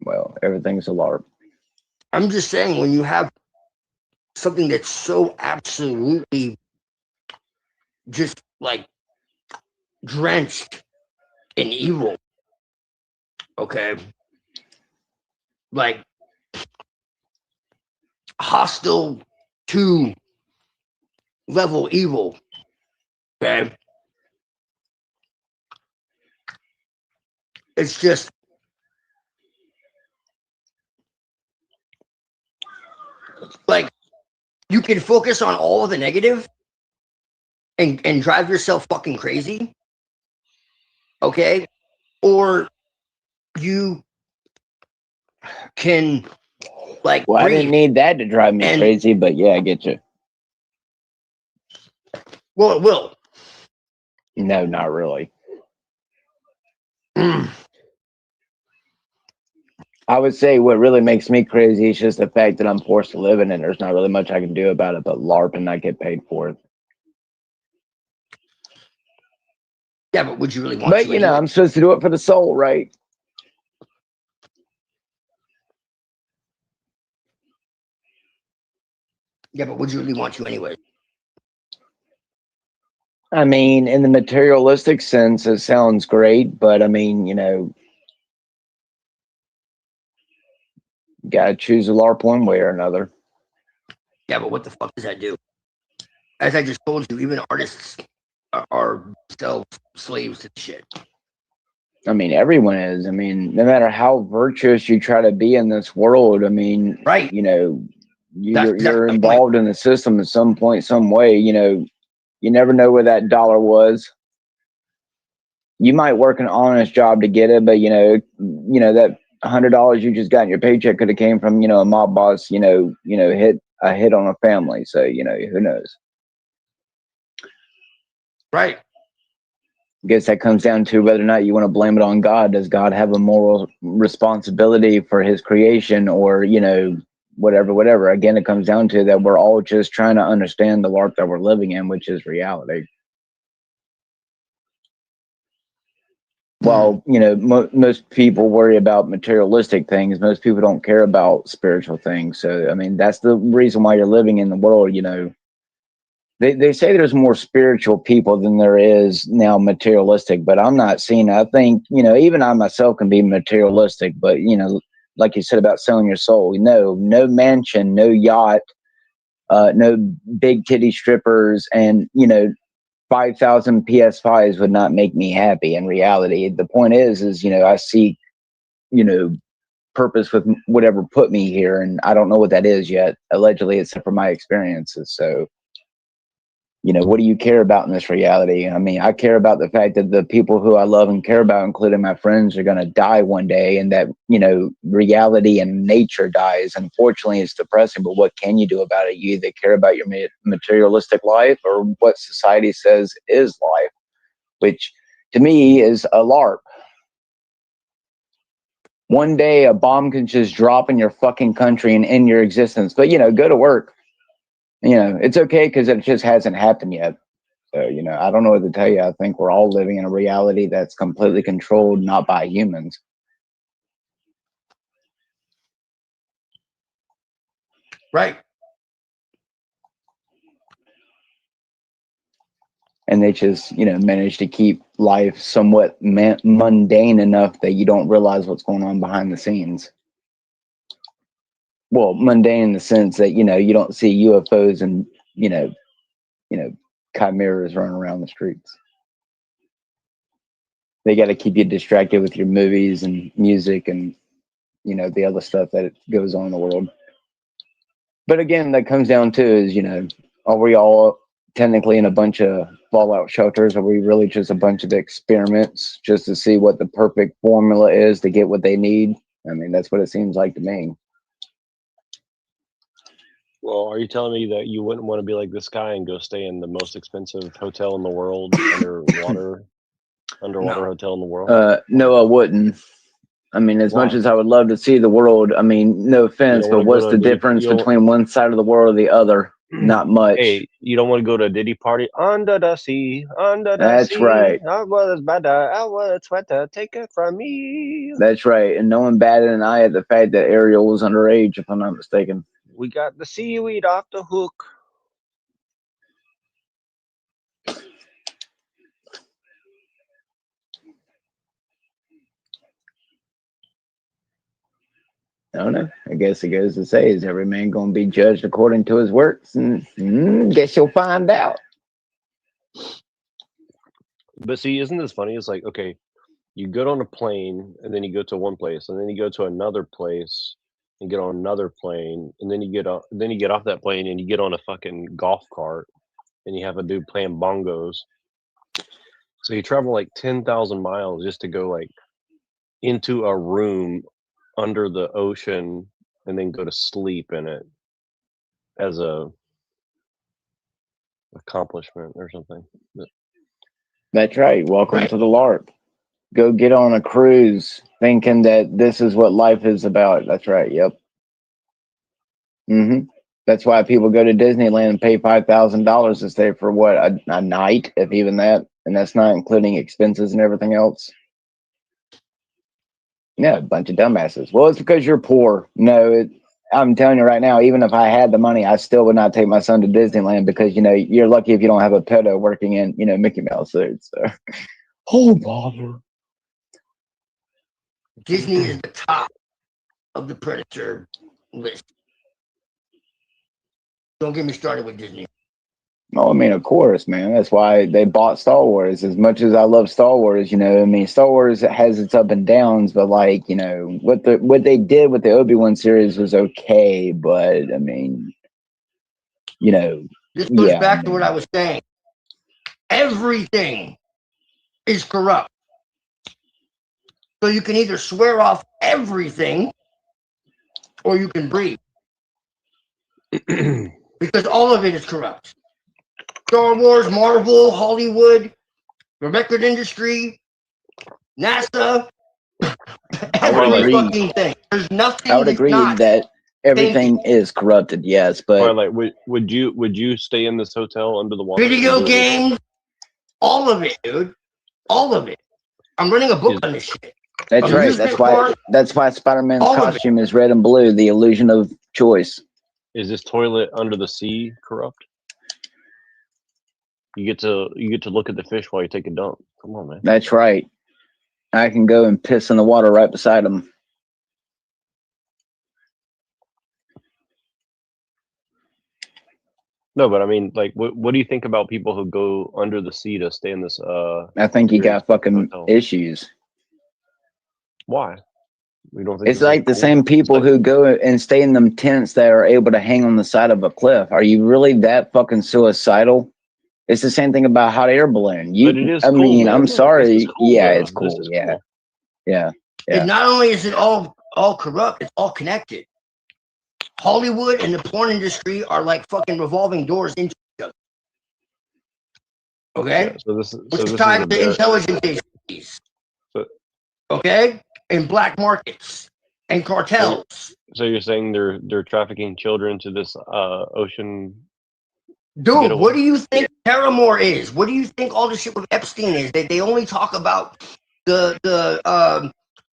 Well, everything's a LARP. I'm just saying, when you have something that's so absolutely just like drenched in evil, okay, like hostile to level evil, okay, it's just like you can focus on all of the negative and drive yourself fucking crazy, okay? Or you can like I didn't need that to drive me crazy, but yeah, I get you. Well, it will. No, not really. I would say what really makes me crazy is just the fact that I'm forced to live in it. There's not really much I can do about it but LARP and not get paid for it. Yeah, but would you really want to? But, I'm supposed to do it for the soul, right? Yeah, but would you really want to anyway? I mean, in the materialistic sense, it sounds great, but I mean, gotta choose a LARP one way or another. Yeah, but what the fuck does that do? As I just told you, even artists are still slaves to the shit. I mean, everyone is. I mean, no matter how virtuous you try to be in this world, I mean, right? You're involved in the system at some point, some way. You never know where that dollar was. You might work an honest job to get it, but that $100 you just got in your paycheck could have came from a mob boss. Hit on a family. So who knows? Right. I guess that comes down to whether or not you want to blame it on God. Does God have a moral responsibility for his creation, or whatever. Again, it comes down to that we're all just trying to understand the LARP that we're living in, which is reality. While, you know, most people worry about materialistic things, most people don't care about spiritual things. So, I mean, that's the reason why you're living in the world, you know. They say there's more spiritual people than there is now materialistic, but I'm not seeing it. I think, you know, even I myself can be materialistic, but, you know, like you said about selling your soul, no mansion, no yacht, no big titty strippers, and, you know, 5,000 PS5s would not make me happy. In reality, the point is, you know, I seek, you know, purpose with whatever put me here, and I don't know what that is yet, allegedly, except for my experiences. So, you know, what do you care about in this reality? I mean, I care about the fact that the people who I love and care about, including my friends, are going to die one day, and that, you know, reality and nature dies. Unfortunately, it's depressing, but what can you do about it? You either care about your materialistic life or what society says is life, which to me is a LARP. One day a bomb can just drop in your fucking country and end your existence, but, you know, go to work. You know, it's okay because it just hasn't happened yet. So, you know, I don't know what to tell you. I think we're all living in a reality that's completely controlled, not by humans. Right. And they just, you know, manage to keep life somewhat mundane enough that you don't realize what's going on behind the scenes. Well, mundane in the sense that, you know, you don't see UFOs and, you know, chimeras running around the streets. They got to keep you distracted with your movies and music and, you know, the other stuff that goes on in the world. But again, that comes down to is, you know, are we all technically in a bunch of fallout shelters? Are we really just a bunch of experiments just to see what the perfect formula is to get what they need? I mean, that's what it seems like to me. Well, are you telling me that you wouldn't want to be like this guy and go stay in the most expensive hotel in the world, underwater hotel in the world? No, I wouldn't. I mean, as much as I would love to see the world, I mean, no offense, but what's the difference between one side of the world or the other? Not much. Hey, you don't want to go to a Diddy party under the sea, under the That's sea. right. I was better, I was sweater, take it from me. That's right. And no one batted an eye at the fact that Ariel was underage, if I'm not mistaken. We got the seaweed off the hook. I don't know. I guess it goes to say, is every man going to be judged according to his works? And guess you'll find out. But see, isn't this funny? It's like, okay, you go on a plane and then you go to one place and then you go to another place and get on another plane and then you get off that plane and you get on a fucking golf cart and you have a dude playing bongos. So you travel like 10,000 miles just to go like into a room under the ocean and then go to sleep in it as a accomplishment or something. That's right. Welcome to the LARP. Go get on a cruise thinking that this is what life is about. That's right. Yep. That's why people go to Disneyland and pay $5,000 to stay for what, a night, if even that, and that's not including expenses and everything else. Yeah, a bunch of dumbasses. Well, it's because you're poor. No, I'm telling you right now, even if I had the money, I still would not take my son to Disneyland because, you know, you're lucky if you don't have a pedo working in, you know, Mickey Mouse suits. So. Oh, bother. Disney is the top of the predator list. Don't get me started with Disney. Oh, I mean, of course, man. That's why they bought Star Wars. As much as I love Star Wars, you know, I mean, Star Wars has its up and downs, but like, you know, what they did with the Obi-Wan series was okay, but I mean, you know, this goes back to what I was saying. Everything is corrupt. So you can either swear off everything or you can breathe. Because all of it is corrupt. Star Wars, Marvel, Hollywood, the record industry, NASA, every fucking thing. There's nothing. I would agree that everything is corrupted, yes, but Twilight, would you stay in this hotel under the water? Video games, all of it, dude. All of it. I'm running a book on this shit. that's right. That's why Spider-Man's costume is red and blue, the illusion of choice. Is this toilet under the sea corrupt? You get to look at the fish while you take a dump. Come on, man. That's right. I can go and piss in the water right beside them. No, but I mean, like, what do you think about people who go under the sea to stay in this? I think you got fucking issues. Why? We don't think it's like the same people who go and stay in them tents that are able to hang on the side of a cliff. Are you really that fucking suicidal? It's the same thing about hot air balloon. But it is I cool, mean, man. I'm sorry. Cool, yeah, though. it's cool. Yeah. Cool. Yeah. And not only is it all corrupt, it's all connected. Hollywood and the porn industry are like fucking revolving doors into each other. Okay? Yeah, so this Which is tied to intelligence agencies. Okay? And black markets and cartels. So you're saying they're trafficking children to this ocean? Dude, what do you think Paramore is? What do you think all this shit with Epstein is? They only talk about the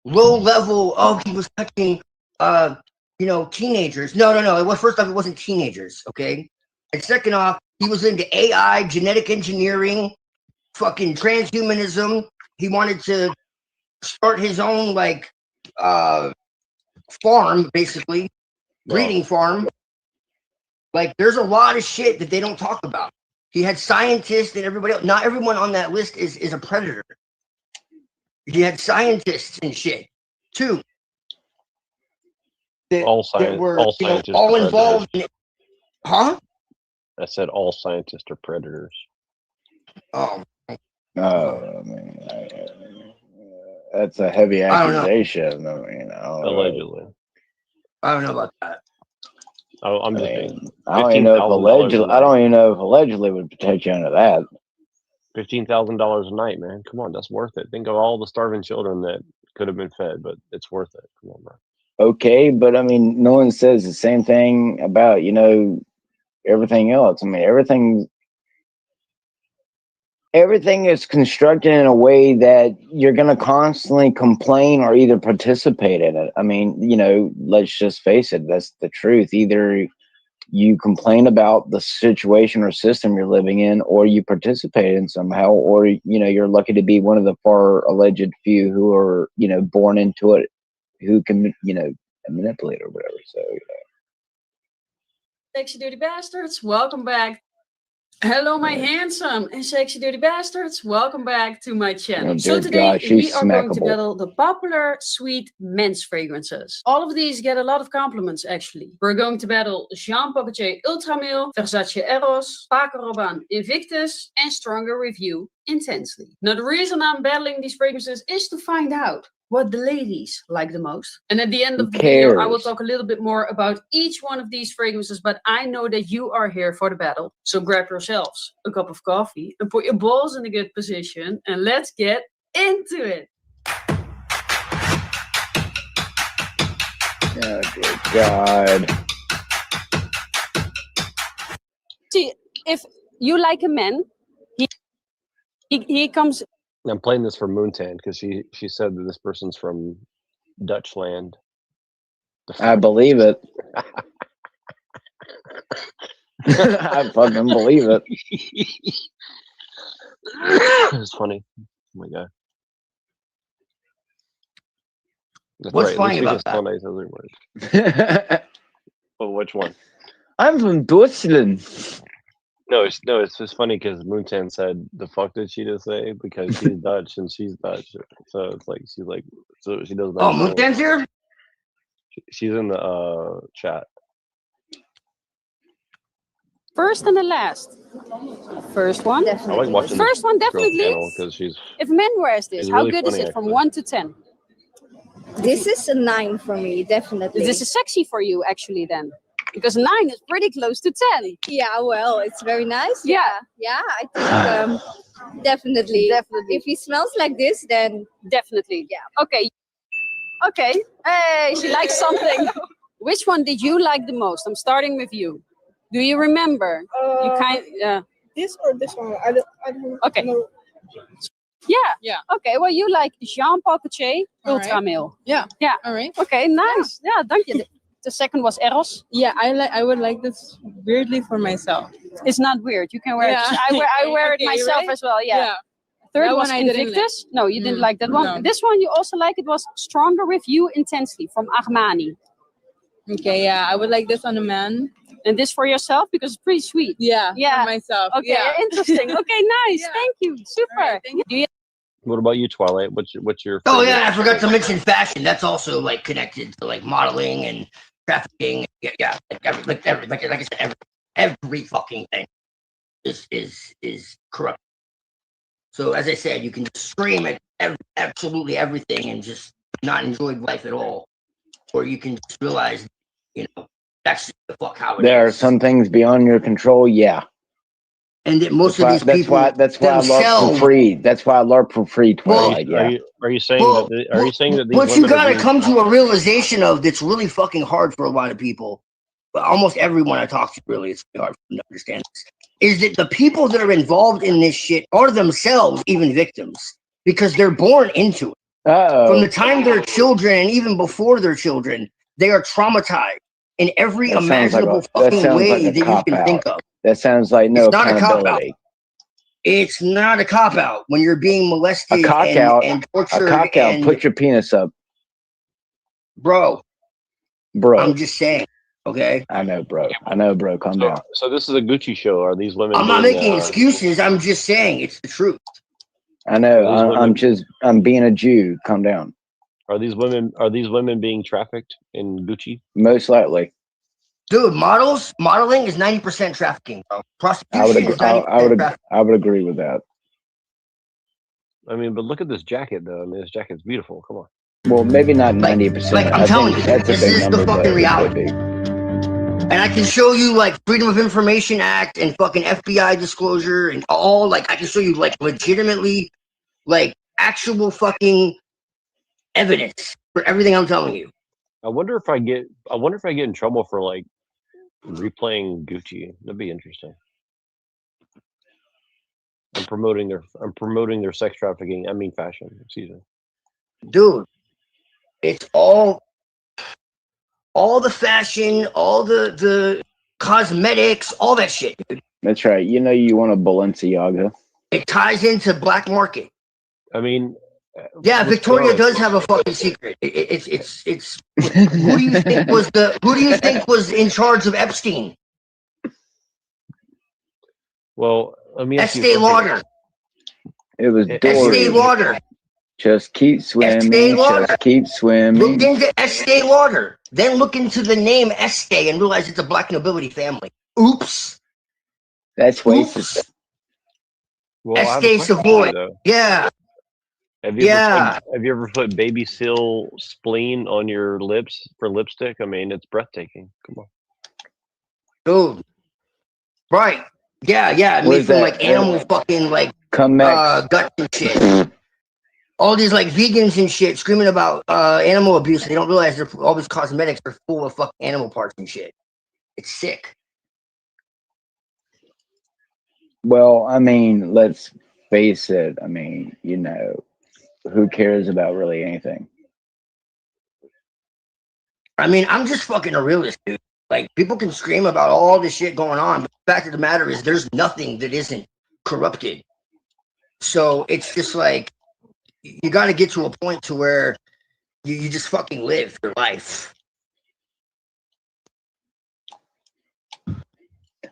low level. Oh, he was touching teenagers. No. It was, first off, it wasn't teenagers. Okay, and second off, he was into AI, genetic engineering, fucking transhumanism. He wanted to start his own farm, basically breeding farm. Like, there's a lot of shit that they don't talk about. He had scientists and everybody else. Not everyone on that list is a predator. He had scientists and shit too. All scientists all are involved in predators. it. Huh? I said all scientists are predators. Oh. Man, that's a heavy I don't know. accusation. Allegedly. I don't know about that. I'm just saying. I don't even know if allegedly would protect you under that. $15,000 a night, man. Come on, that's worth it. Think of all the starving children that could have been fed, but it's worth it. Come on, bro. Okay, but I mean, no one says the same thing about everything else. I mean, everything is constructed in a way that you're going to constantly complain or either participate in it. I mean, let's just face it. That's the truth. Either you complain about the situation or system you're living in, or you participate in somehow, or, you're lucky to be one of the far alleged few who are, born into it, who can, manipulate or whatever. So, Sexy dirty bastards, welcome back. Hello, my handsome and sexy dirty bastards. Welcome back to my channel. Oh, So dear today God, she's we are going to smackable. battle the popular sweet men's fragrances. All of these get a lot of compliments, actually. We're going to battle Jean Paul Gaultier Ultramil, Versace Eros, Paco Rabanne Invictus, and Stronger Review Intensely. Now, the reason I'm battling these fragrances is to find out what the ladies like the most. And at the end of the video, I will talk a little bit more about each one of these fragrances, but I know that you are here for the battle. So grab yourselves a cup of coffee and put your balls in a good position, and let's get into it. oh, dear God. See, if you like a man, he comes. I'm playing this for Moontan because she said that this person's from Dutchland. I believe it. I fucking believe it. It's funny. Oh my God. That's What's right. funny This week about is that? Sundays everywhere. Oh, which one? I'm from Deutschland. No, it's just funny because Moontan said, "The fuck did she just say?" Because she's Dutch and she's Dutch, so it's like she's like, so she doesn't. Oh, Moontan's here. She's in the chat. First and the last. First one. I like watching First one, definitely. because she's. If men wears this, It's how really good is funny, it from actually. 1 to 10? This is a 9 for me, definitely. This is sexy for you, actually, then. Because 9 is pretty close to 10. Yeah, well, it's very nice. Yeah. Yeah, I think definitely. Definitely. If he smells like this, then Definitely. yeah. Okay. Okay. Hey, she likes something. Which one did you like the most? I'm starting with you. Do you remember? This or this one? I don't Okay. know. Yeah. Okay. Well, you like Jean-Paul Gaultier, Ultra Male. Yeah. Yeah. All right. Okay. Nice. Yeah. Thank you. The second was Eros. Yeah, I would like this weirdly for myself. It's not weird. You can wear Yeah. it. I wear Okay, it myself right? as well. Yeah. Third That was one I didn't Invictus. No, you didn't like that one. no. This one you also like. It was Stronger with You Intensely from Armani. Okay, yeah, I would like this on a man. And this for yourself because it's pretty sweet. Yeah, Yeah. for myself. Okay, yeah. interesting. Okay, nice. Yeah. Thank you. Super. Do you What about you, Twilight? What's your? Oh favorite? yeah, I forgot to mention fashion. That's also like connected to like modeling and trafficking. Yeah, like I said, every fucking thing is corrupt. So as I said, you can scream at absolutely everything and just not enjoy life at all, or you can just realize, that's just the fuck how it There are is. some things beyond your control. Yeah. And that most of these people That's why I LARP themselves- for free. That's why I LARP for free. Twilight. Are you saying Well, that these what you women are gotta being- come to a realization of that's really fucking hard for a lot of people, but almost everyone I talk to really, it's hard for them to understand this, is that the people that are involved in this shit are themselves even victims because they're born into it. From the time they're children and even before they're children, they are traumatized in every That sounds like imaginable that fucking sounds way like a that you can cop-out. think of. That sounds like no It's not a cop-out. accountability. It's not a cop out when you're being molested A cock out. and A tortured. cock out. And, Put your penis up, bro. bro. I'm just saying. Okay. I know, bro. Calm down. So this is a Gucci show. Are these women? I'm not being, making excuses. I'm just saying it's the truth. I know. These women- I'm being a Jew. Calm down. Are these women being trafficked in Gucci? Most likely. Dude, modeling is 90% trafficking, bro. Prostitution is 90% trafficking. I would agree with that. I mean, but look at this jacket, though. I mean, this jacket's beautiful. Come on. Well, maybe not 90%. Like, I'm telling you, that's a this big is number, the but fucking it reality. could be. And I can show you like Freedom of Information Act and fucking FBI disclosure and all, like, I can show you like legitimately, like actual fucking evidence for everything I'm telling you. I wonder if I get in trouble for like replaying Gucci. That'd be interesting. I'm promoting their sex trafficking. I mean fashion. Excuse me. Dude, it's all the fashion, all the cosmetics, all that shit, dude. That's right. You know you want a Balenciaga. It ties into black market. I mean, yeah, Victoria does have a fucking secret. It's who do you think was in charge of Epstein? Well, let me ask you Estee something. Lauder. It was Estee Lauder. Just keep swimming. Estee Lauder. Just keep swimming. Look into Estee Lauder. Then look into the name Estee and realize it's a black nobility family. Oops. That's racist. Well, I have a Estee question for Savoy. you, though. Yeah. Have you ever put baby seal spleen on your lips for lipstick? I mean, it's breathtaking. Come on. Dude. Right. Yeah. What Made is from that? like animal fucking like Comex. guts and shit. All these like vegans and shit screaming about animal abuse. They don't realize all these cosmetics are full of fucking animal parts and shit. It's sick. Well, I mean, let's face it. I mean, who cares about really anything? I mean, I'm just fucking a realist, dude. Like, people can scream about all this shit going on, but the fact of the matter is there's nothing that isn't corrupted. So it's just like, you got to get to a point to where you just fucking live your life.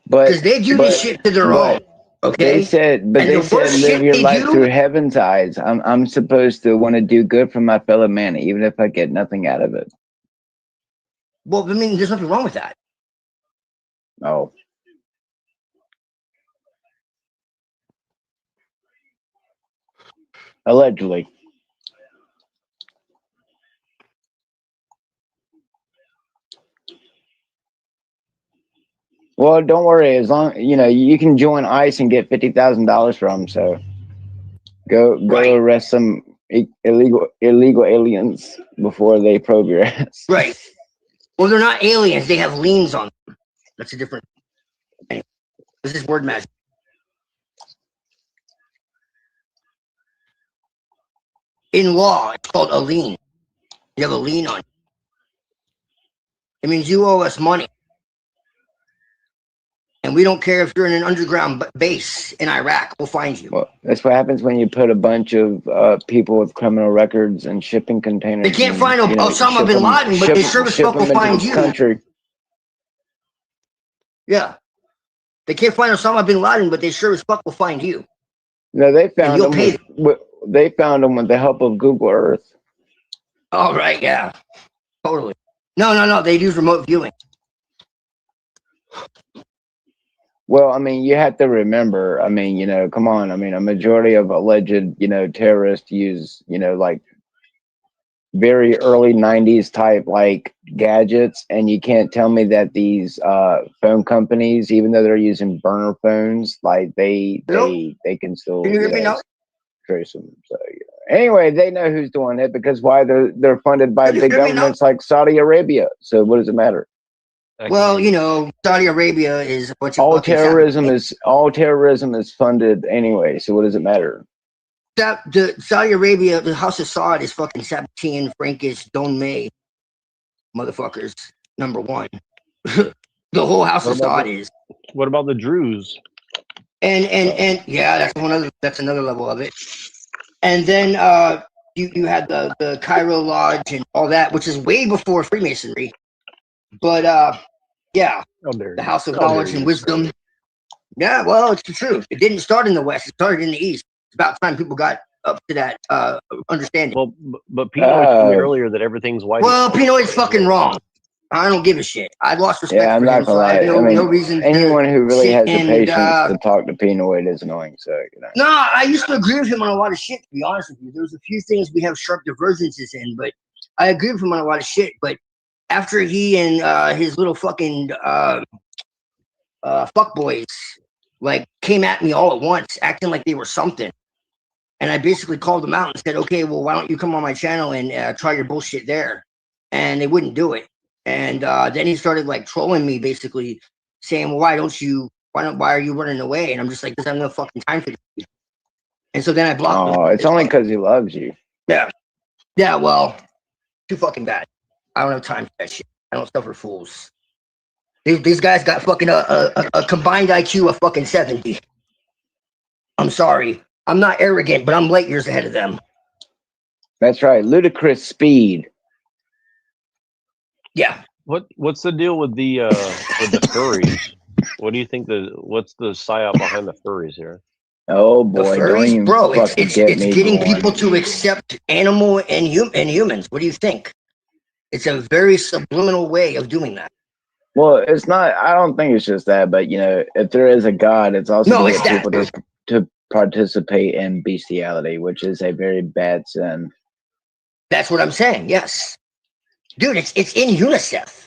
Because they do this shit to their own. Okay. They said live your life through heaven's eyes. I'm supposed to want to do good for my fellow man, even if I get nothing out of it. Well, I mean, there's nothing wrong with that. Oh. Allegedly. Well, don't worry. As long you can join ICE and get $50,000 from. So go arrest some illegal aliens before they probe your ass. Right. Well, they're not aliens. They have liens on them. That's a different. Anyway, this is word magic. In law, it's called a lien. You have a lien on it. It means you owe us money. And we don't care if you're in an underground base in Iraq. We'll find you. Well, that's what happens when you put a bunch of people with criminal records in shipping containers. They can't find Osama bin Laden, but they sure as fuck will find you. Country. Yeah. They can't find Osama bin Laden, but they sure as fuck will find you. No, they found him. They found him with the help of Google Earth. Oh, right, yeah. Totally. No. They use remote viewing. Well, I mean, you have to remember, I mean, you know, come on. I mean, a majority of alleged, you know, terrorists use, you know, like very early 90s type like gadgets. And you can't tell me that these phone companies, even though they're using burner phones, like they can still trace them. So, yeah. Anyway, they know who's doing it because why they're funded by big governments like Saudi Arabia. So what does it matter? Well, you know, Saudi Arabia is a bunch of all terrorism is funded anyway. So what does it matter? The Saudi Arabia, the House of Saud is fucking Sabbatean, Frankish, Don May, motherfuckers. Number one, the whole House of Saud is. What about the Druze? And yeah, that's another level of it. And then you had the Cairo Lodge and all that, which is way before Freemasonry. But yeah, the House of Knowledge and Wisdom. Yeah, well, it's the truth. It didn't start in the West. It started in the East. It's about time people got up to that understanding. Well, but Pinoy told me earlier that everything's white. Well, Pinoy's fucking wrong. I don't give a shit. I lost respect I'm for not him, gonna so I lie. have no reason. Anyone who really has the patience and, to talk to Pinoy is annoying. So, you know. No, I used to agree with him on a lot of shit, to be honest with you. There was a few things we have sharp divergences in, but I agree with him on a lot of shit. But after he and his little fucking fuckboys like came at me all at once, acting like they were something, and I basically called them out and said, "Okay, well, why don't you come on my channel and try your bullshit there?" And they wouldn't do it. And then he started like trolling me, basically saying, "Well, why are you running away?" And I'm just like, "Because I have no fucking time for this." And so then I blocked him. Oh, it's only because he loves you. Yeah. Well, too fucking bad. I don't have time for that shit. I don't suffer fools. These guys got fucking a combined IQ of fucking 70. I'm sorry. I'm not arrogant, but I'm light years ahead of them. That's right. Ludicrous speed. Yeah. What's the deal with the furries? What do you think what's the psyop behind the furries here? Oh boy, the furries, bro, it's getting people to accept animal and humans. What do you think? It's a very subliminal way of doing that. Well, it's not. I don't think it's just that, but you know, if there is a God, it's also to get people to participate in bestiality, which is a very bad sin. That's what I'm saying. Yes, dude, it's in UNICEF.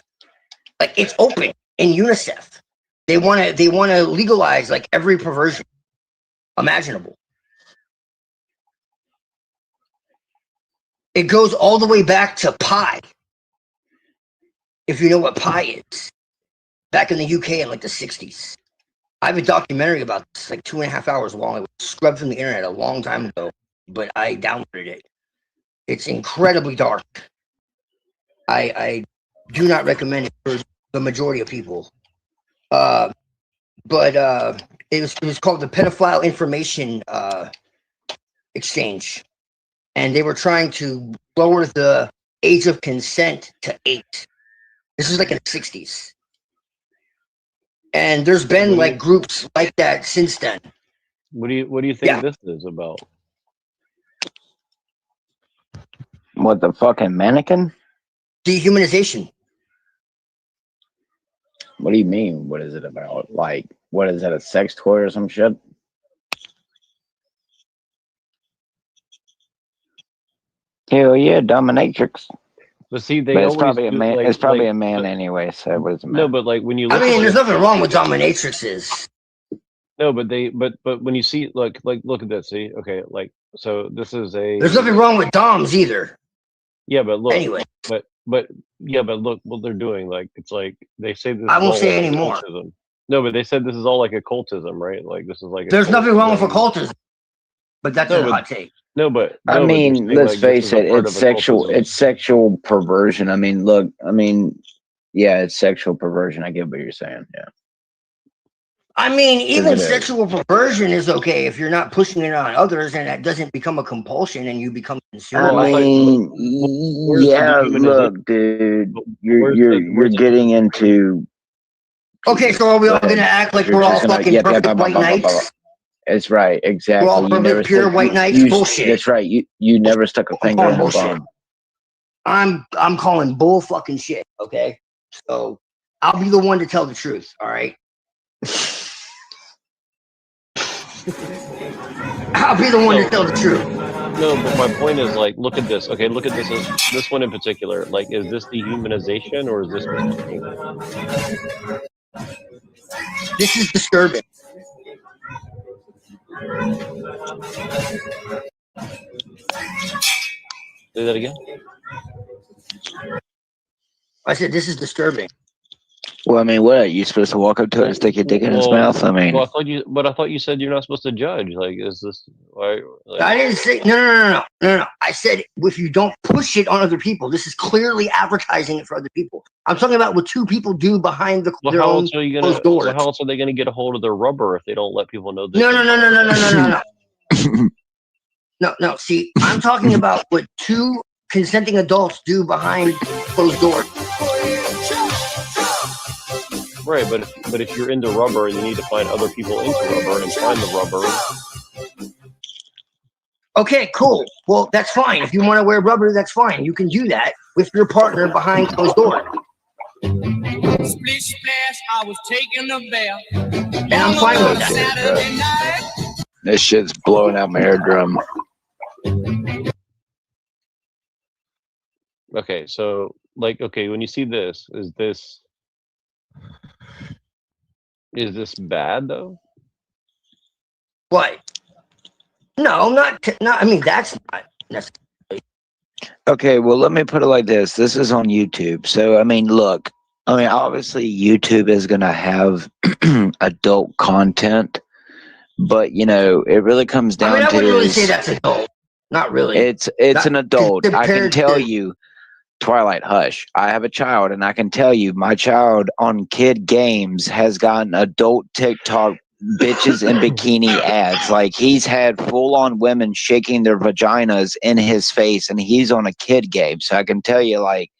Like it's open in UNICEF. They want to legalize like every perversion imaginable. It goes all the way back to pi. If you know what pi is, back in the UK in like the 60s. I have a documentary about this, like 2.5 hours long. It was scrubbed from the internet a long time ago, but I downloaded it. It's incredibly dark. I do not recommend it for the majority of people. But it was called the Pedophile Information Exchange. And they were trying to lower the age of consent to 8. This is like in the 60s. And there's been like groups like that since then. What do you think this is about? What, the fucking mannequin? Dehumanization. What do you mean? What is it about? Like, what is that, a sex toy or some shit? Hell yeah, dominatrix. But see, but it's probably a man. It's probably a man anyway. So what does it matter? No, but like when you, I mean, there's nothing wrong with dominatrixes. No, but but when you see look at this, see, okay, like so this is a. There's nothing wrong with doms either. Yeah, but look. Anyway, but Yeah, but look what they're doing. Like it's like they say this. I is won't all say like anymore. occultism. No, but they said this is all like occultism, right? Like this is like. There's nothing wrong with occultism, but that's a hot take. No, but I no, but they're mean, saying, let's like, this face is a it, part it's of sexual. occultism. It's sexual perversion. I mean, look. I mean, yeah, it's sexual perversion. I get what you're saying. Yeah. I mean, even it is. sexual perversion is okay if you're not pushing it on others and that doesn't become a compulsion and you become I consumed. mean, yeah. Look, dude, you're getting into. Okay, so are we all gonna act like You're we're all just gonna- fucking yep, yep, perfect blah, blah, white blah, blah, blah, knights? It's right, exactly. We're all You perfect, never pure stuck- white knights? you- Bullshit. That's right. You never stuck a finger in the bullshit. bum. I'm calling bull fucking shit. Okay, so I'll be the one to tell the truth. All right. I'll be the one to tell the truth. No, but my point is like, look at this. Okay, look at this one in particular. Like, is this dehumanization or is this mistreatment? This is disturbing. Say that again. I said this is disturbing. Well, I mean, what are you supposed to walk up to it and stick your dick in his mouth? I mean, well, I thought you said you're not supposed to judge. Like, is this? Like, I didn't say no. I said if you don't push it on other people, this is clearly advertising it for other people. I'm talking about what two people do behind well, their how own else are you closed gonna? doors. Well, how else are they gonna get a hold of their rubber if they don't let people know? No. See, I'm talking about what two consenting adults do behind closed doors. Right, but if you're into rubber and you need to find other people into rubber and find the rubber. Okay, cool. Well, that's fine. If you want to wear rubber, that's fine. You can do that with your partner behind closed doors. Splish splash, I was taking a bath. And I'm fine with that. Saturday night. this shit's blowing out my eardrum. Okay, so like, okay, when you see this, is this bad though? What? No, not. I mean, that's not necessarily. Okay, well, let me put it like this. This is on YouTube. So, I mean, look, I mean, obviously YouTube is going to have adult content, but, you know, it really comes down to... I wouldn't really say that's adult. Not really. It's an adult. I can tell you, Twilight, hush. I have a child, and I can tell you, my child on kid games has gotten adult TikTok bitches in bikini ads. Like, he's had full-on women shaking their vaginas in his face, and he's on a kid game. So I can tell you, like,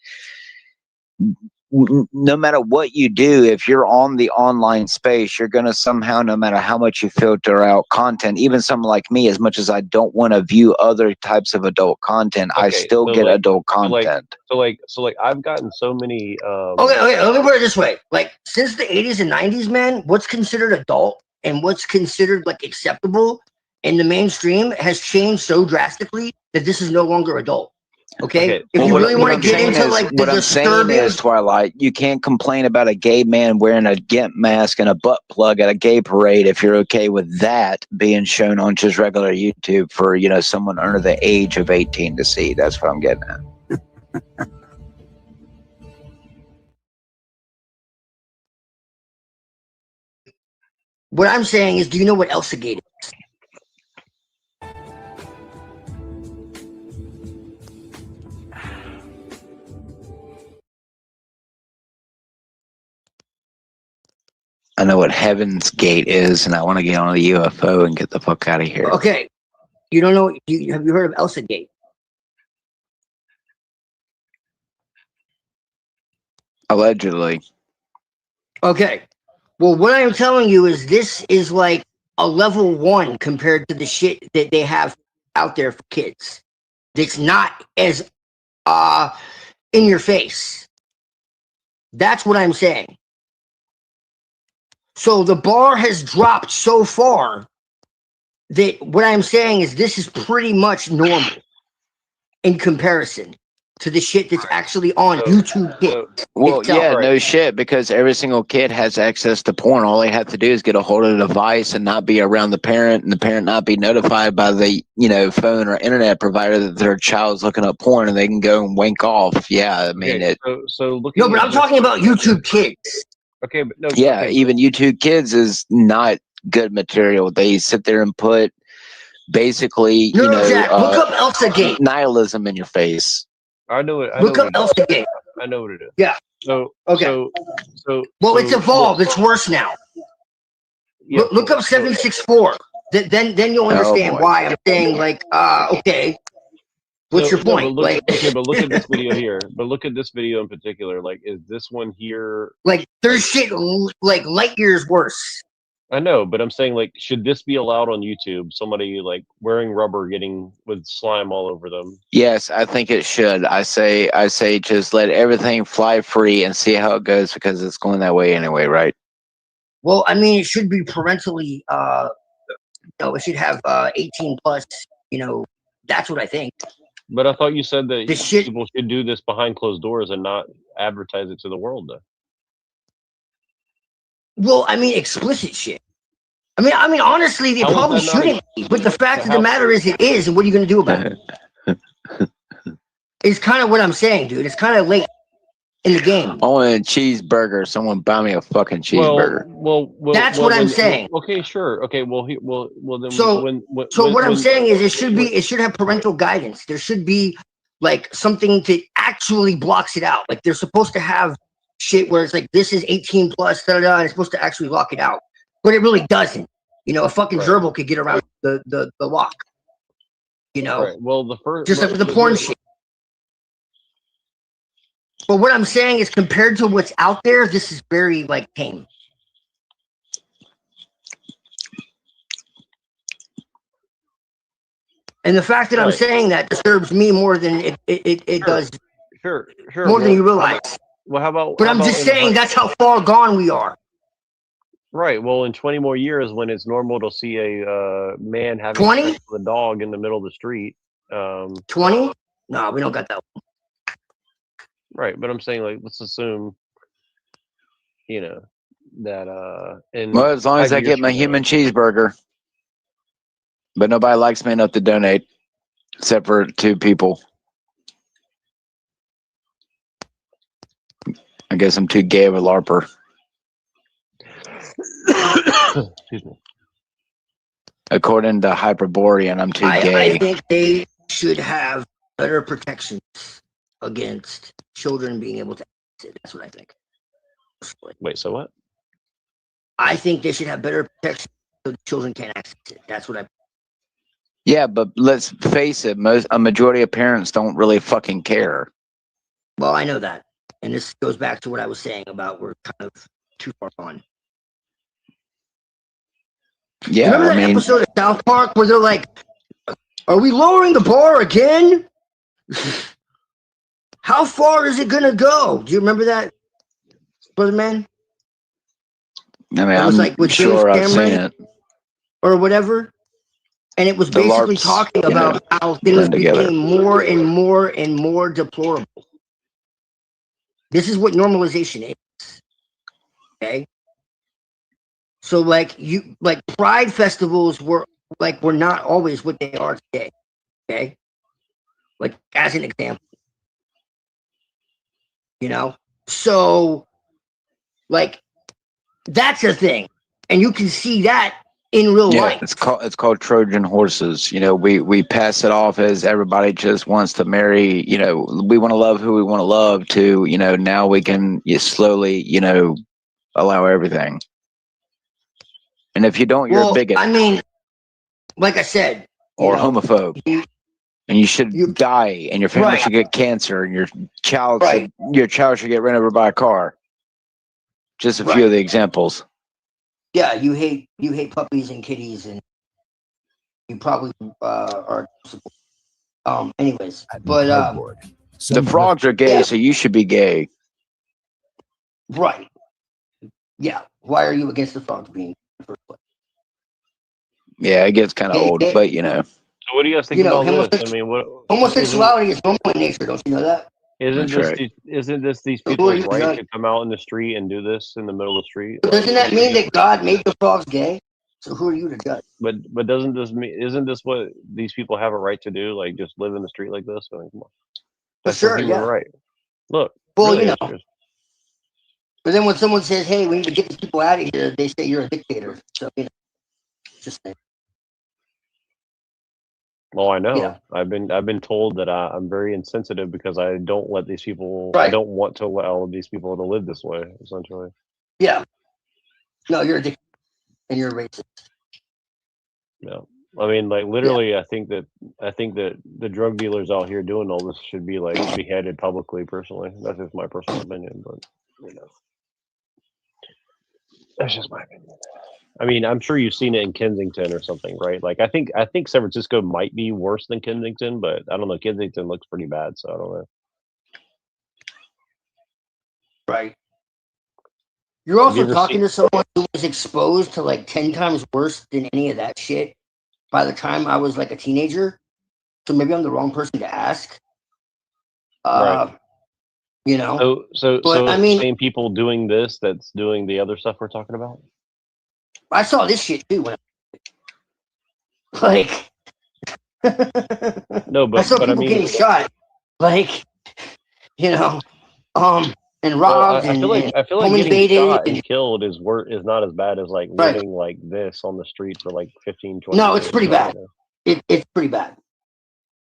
no matter what you do, if you're on the online space, you're going to somehow, no matter how much you filter out content, even someone like me, as much as I don't want to view other types of adult content, I still get adult content. So like I've gotten so many Okay, let me put it this way. Like, since the 80s and 90s, man, what's considered adult and what's considered like acceptable in the mainstream has changed so drastically that this is no longer adult. Okay, if Well, you really what want I'm to get saying into is- like the what I'm saying disturbing, is, Twilight, you can't complain about a gay man wearing a gimp mask and a butt plug at a gay parade if you're okay with that being shown on just regular YouTube for, you know, someone under the age of 18 to see. That's what I'm getting at. what I'm saying is, do you know what Elsagate is? I know what Heaven's Gate is, and I want to get on a UFO and get the fuck out of here. Okay, you don't know? Have you heard of Elsagate? Allegedly. Okay. Well, what I am telling you is this is like a level 1 compared to the shit that they have out there for kids. It's not as in your face. That's what I'm saying. So the bar has dropped so far that what I'm saying is this is pretty much normal in comparison. to the shit that's actually on YouTube Kids. Well, itself. yeah, no shit, because every single kid has access to porn. All they have to do is get a hold of the device and not be around the parent, and the parent not be notified by the, phone or internet provider that their child's looking up porn, and they can go and wank off. Yeah, I mean Okay, it. so looking. No, but I'm talking about YouTube Kids. Okay, but no. Yeah, okay, even YouTube Kids is not good material. They sit there and put basically, Jack, look up Elsa Gate. nihilism in your face. I know it. Look up Elsa Gate. I know what it is. Yeah. So okay. Well, it's evolved. It's worse now. Yeah, look up 764. Then you'll understand why I'm saying okay. What's your point? But look at this video here. But look at this video in particular. Like, is this one here? Like, there's shit like light years worse. I know, but I'm saying, like, should this be allowed on YouTube? Somebody like wearing rubber, getting with slime all over them. Yes, I think it should. I say just let everything fly free and see how it goes, because it's going that way anyway, right? Well, I mean, it should be parentally. It should have 18 plus. That's what I think. But I thought you said that people should do this behind closed doors and not advertise it to the world, though. Well, I mean, explicit shit. I mean, honestly, they probably shouldn't be. But the fact of the matter is, it is, and what are you going to do about it? It's kind of what I'm saying, dude. It's kind of late in the game. I want a cheeseburger. Someone buy me a fucking cheeseburger. Well, that's what I'm saying. Okay, sure. Okay, then. So what I'm saying is, it should have parental guidance. There should be like something that actually blocks it out. Like they're supposed to have shit where it's like, this is 18 plus, and it's supposed to actually lock it out, but it really doesn't. A fucking gerbil could get around the lock. Right. Well, the first just like the porn shit. But what I'm saying is, compared to what's out there, this is very tame. And the fact that I'm saying that disturbs me more than it does. Sure. More than you realize. Well, how about? But I'm just saying that's how far gone we are. Right. Well, in 20 more years, when it's normal to see a man having 20 sex with a dog in the middle of the street. 20? No, we don't got that one. Right, but I'm saying, like, let's assume, that well, as long as I get my human cheeseburger. But nobody likes me enough to donate, except for 2 people. I guess I'm too gay of a LARPer. Excuse me. According to Hyperborean, I'm too gay. I think they should have better protections against children being able to access it. That's what I think. Wait, so what? I think they should have better protection so the children can't access it. That's what I. Yeah, but let's face it, a majority of parents don't really fucking care. Well, I know that. And this goes back to what I was saying about we're kind of too far gone. Yeah, remember that episode of South Park where they're like, are we lowering the bar again? How far is it going to go? Do you remember that, Brother Man? I mean, I'm sure I've seen it. Or whatever. And it was basically talking about how things became more and more and more deplorable. This is what normalization is. Okay? So pride festivals were not always what they are today. Okay? Like as an example. So that's a thing. And you can see that in real life. It's called Trojan horses. We pass it off as everybody just wants to marry, we want to love who we want to love to, now we can slowly, allow everything. And if you don't, you're a bigot. I mean, like I said, or homophobe. And you should die, and your family should get cancer, and your child should get run over by a car. Just a few of the examples. Yeah, you hate puppies and kitties, and you probably are. Anyways, but the frogs are gay, so you should be gay. Right. Yeah. Why are you against the frogs being in the first place? Yeah, it gets kind of old, but So what do you guys think You know, about this? I mean, what homosexuality is normal in nature. Don't you know that? Isn't this these So who are people's you to right judge? to come out in the street and do this in the middle of the street? But doesn't that mean that God made the frogs gay? So who are you to judge? But doesn't this mean isn't this what these people have a right to do? Like just live in the street like this? I mean, come on. That's sure, a human yeah. right. Look. Well, really you know. is. But then when someone says, "Hey, we need to get these people out of here," they say you're a dictator. So you know, just saying. Well, I know. Yeah. I've been told that I'm very insensitive because I don't let these people. Right. I don't want to allow these people to live this way. Essentially. Yeah. No, you're a dictator, and you're a racist. Yeah. I mean, like literally, I think that the drug dealers out here doing all this should be like beheaded publicly. Personally, that's just my personal opinion, but you know, that's just my opinion. I mean, I'm sure you've seen it in Kensington or something, right? Like, I think San Francisco might be worse than Kensington, but I don't know. Kensington looks pretty bad, so I don't know. Right. You're also you ever talking seen- to someone who was exposed to like 10 times worse than any of that shit by the time I was like a teenager. So maybe I'm the wrong person to ask. Right. You know. So But, I mean, same people doing this that's doing the other stuff we're talking about. I saw this shit too when like No, but I saw but I people mean, getting shot, like you know, and well, robbed I feel like and I feel like home getting invaded. shot and killed is not as bad as like Right. living like this on the street for like 15, 20 No, years. it's pretty you know, bad. you know? It's pretty bad.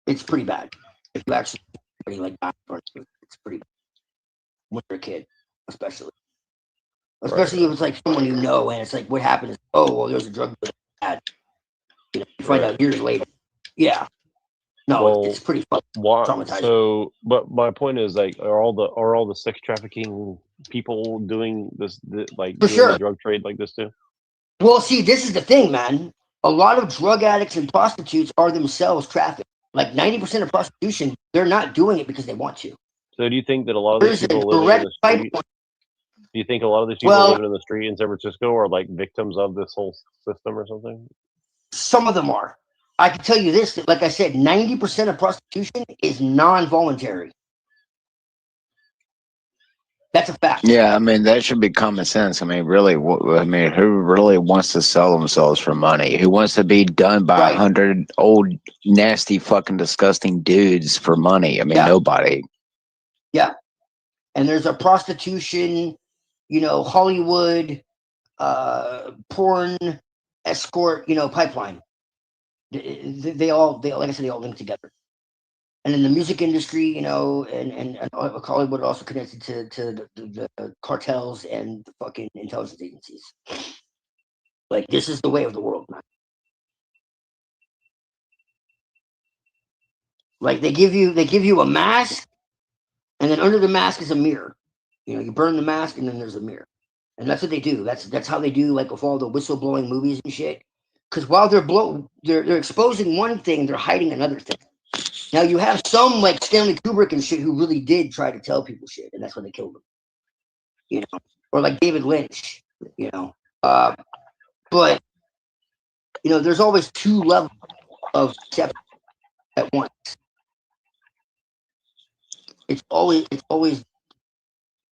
It's pretty bad. If you actually like die for it, it's pretty bad. When you're a kid, especially if it's like someone you know, and it's like what happened is, oh well, there's a drug dealer bad. You know, you find out years later. Yeah. No, Well, it's pretty fucking traumatizing. So, but my point is, like, are all the sex trafficking people doing this, like, For doing sure. the drug trade like this too? Well, see, this is the thing, man. A lot of drug addicts and prostitutes are themselves trafficked. Like 90% of prostitution, they're not doing it because they want to. So, do you think that a lot of these There's a people living in direct the street? Do you think a lot of these people Well- living in the street in San Francisco are like victims of this whole system or something? Some of them are. I can tell you this, that, like I said, 90% of prostitution is non-voluntary. That's a fact. Yeah, I mean that should be common sense. I mean, really, who really wants to sell themselves for money? Who wants to be done by 100 old, nasty, fucking, disgusting dudes for money? I mean, nobody. Yeah. And there's a prostitution, you know, Hollywood, porn, escort, you know, pipeline. They all, like I said, they all link together. And in the music industry, you know, and Hollywood also connected to the cartels and the fucking intelligence agencies. Like, this is the way of the world, man. Like, they give you a mask, and then under the mask is a mirror. You know, you burn the mask, and then there's a mirror. And that's what they do. That's how they do, like, with all the whistleblowing movies and shit. Because while they're exposing one thing, they're hiding another thing. Now you have some like Stanley Kubrick and shit who really did try to tell people shit, and that's when they killed them. You know, or like David Lynch. You know, but you know, there's always two levels of deception at once. It's always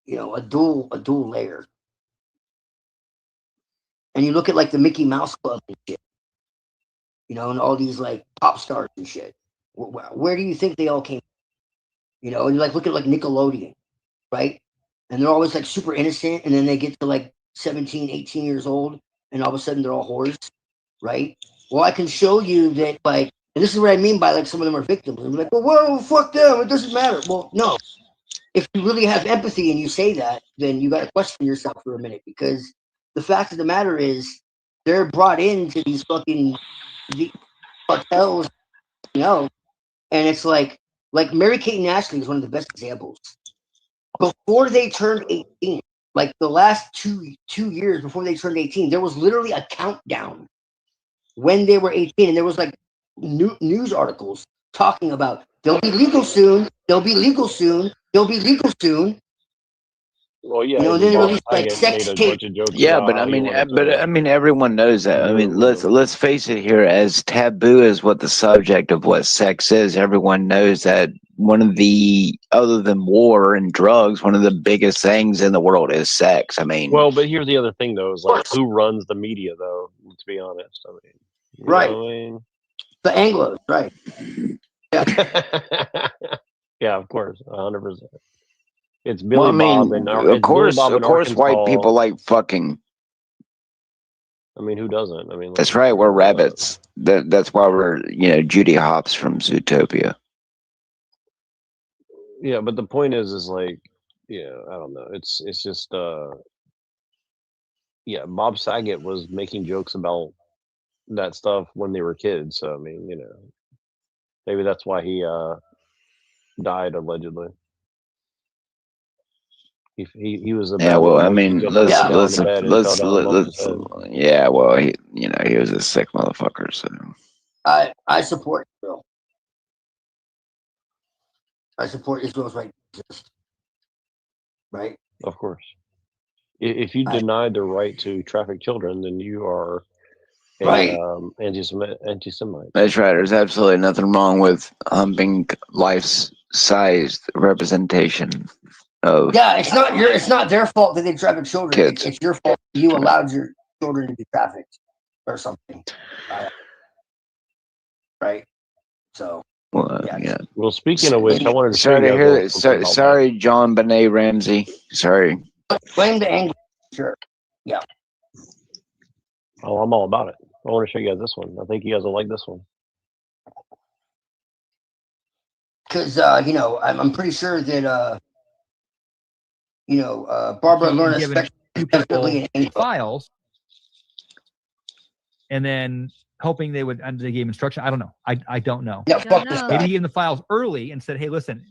you know a dual layer. And you look at like the Mickey Mouse Club and shit. You know, and all these like pop stars and shit. Where do you think they all came from? You know, and you like look at like Nickelodeon, right? And they're always like super innocent, and then they get to like 17, 18 years old, and all of a sudden they're all whores, right? Well, I can show you that, like, and this is what I mean by like some of them are victims. And we're like, well, whoa, fuck them, it doesn't matter. Well, no. If you really have empathy and you say that, then you got to question yourself for a minute, because the fact of the matter is they're brought into these fucking cartels, you know, and it's like Mary-Kate and Ashley is one of the best examples. Before they turned 18, like the last two years before they turned 18, there was literally a countdown when they were 18, and there was like news articles talking about they'll be legal soon, they'll be legal soon, they'll be legal soon. Well, yeah, You know, and then they Bob released like Saget sex made a tape. bunch of jokes Yeah, about but how I he mean, wanted but to I mean, everyone knows that. I mean, move. let's face it here. As taboo as what the subject of what sex is, everyone knows that one of the, other than war and drugs, one of the biggest things in the world is sex. I mean, Well, but here's the other thing, though, is like who runs the media, though. Let's be honest. I mean, you Right. know what I mean? The Anglos, right? Yeah, of course, 100%. It's well, Billy I mean, Bob and of Billy Bob in course, white Arkansas. people like fucking. I mean, who doesn't? I mean, That's right. We're rabbits. That's why we're, Judy Hopps from Zootopia. yeah, but the point is like, I don't know. It's just, Bob Saget was making jokes about that stuff when they were kids. So I mean, maybe that's why he died allegedly. He was a Yeah, bad well, little I monkey mean, jumping up and down the bed and fell down and bumped his head. yeah, well, he was a sick motherfucker. So I support Israel. I support Israel's right to exist. Right? Of course. If you deny the right to traffic children, then you are a Right. anti-Semite. that's right. There's absolutely nothing wrong with humping life-sized representation of. Yeah, it's not their fault that they traffic children. Kids. It's your fault that you allowed your children to be trafficked or something. Right? So Well, yeah. Well, speaking of which, I wanted to show Sorry you to guys hear a that. little something about Sorry, John Benet Ramsey. Sorry. Blame the Anglo, sure. Yeah. Oh, I'm all about it. I want to show you guys this one. I think you guys will like this one. Because I'm pretty sure that Barbara Lerner given two people files, and then hoping they would they gave instruction. I don't know. I don't know. Yeah, fuck this guy. Maybe he gave them the files early and said, "Hey, listen,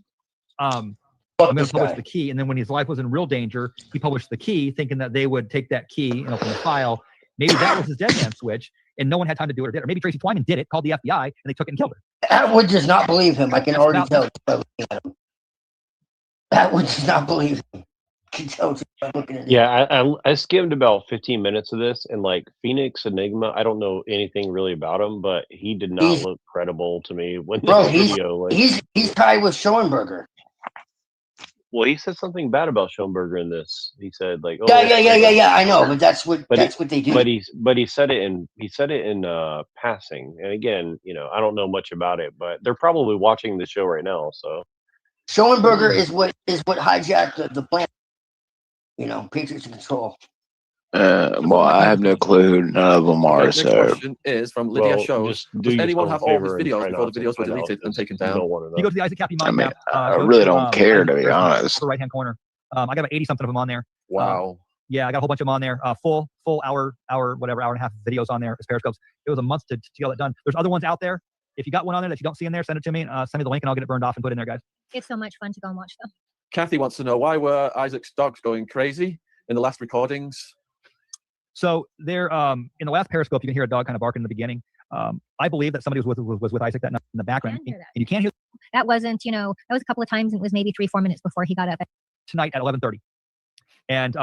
I'm going to publish the key." And then when his life was in real danger, he published the key, thinking that they would take that key and open the file. Maybe that was his dead man switch, and no one had time to do it or did. Or maybe Tracy Twyman did it, called the FBI, and they took it and killed her. Atwood does not believe him. I can already tell by looking at him. Atwood does not believe him. I can tell just by looking at him. Yeah, I skimmed about 15 minutes of this, and like Phoenix Enigma, I don't know anything really about him, but he did not look credible to me when Bro, the video. he's tied with Schoenberger. Well, he said something bad about Schoenberger in this. He said like, "Oh, yeah. I know, but that's what they do. But he said it in passing. And again, I don't know much about it, but they're probably watching the show right now. So Schoenberger is what hijacked the planet. Patriots in control. Well, I have no clue who none of them are. Next So question is from Lydia Show. Does anyone have all his videos before the videos were deleted and taken down? You go to the Isaac Cappy Mind map. I really don't care, to be honest. The right hand corner. I got about 80 something of them on there. Wow. Yeah, I got a whole bunch of them on there. Full hour and a half videos on there as periscopes. It was a month to get that done. There's other ones out there. If you got one on there that you don't see in there, send it to me. Send me the link and I'll get it burned off and put it in there, guys. It's so much fun to go and watch them. Kathy wants to know, why were Isaac's dogs going crazy in the last recordings? So they're in the last periscope, you can hear a dog kind of barking in the beginning. I believe that somebody was with Isaac that night in the background, and you can't hear. That wasn't, that was a couple of times, and it was maybe 3-4 minutes before he got up. Tonight at 11:30, and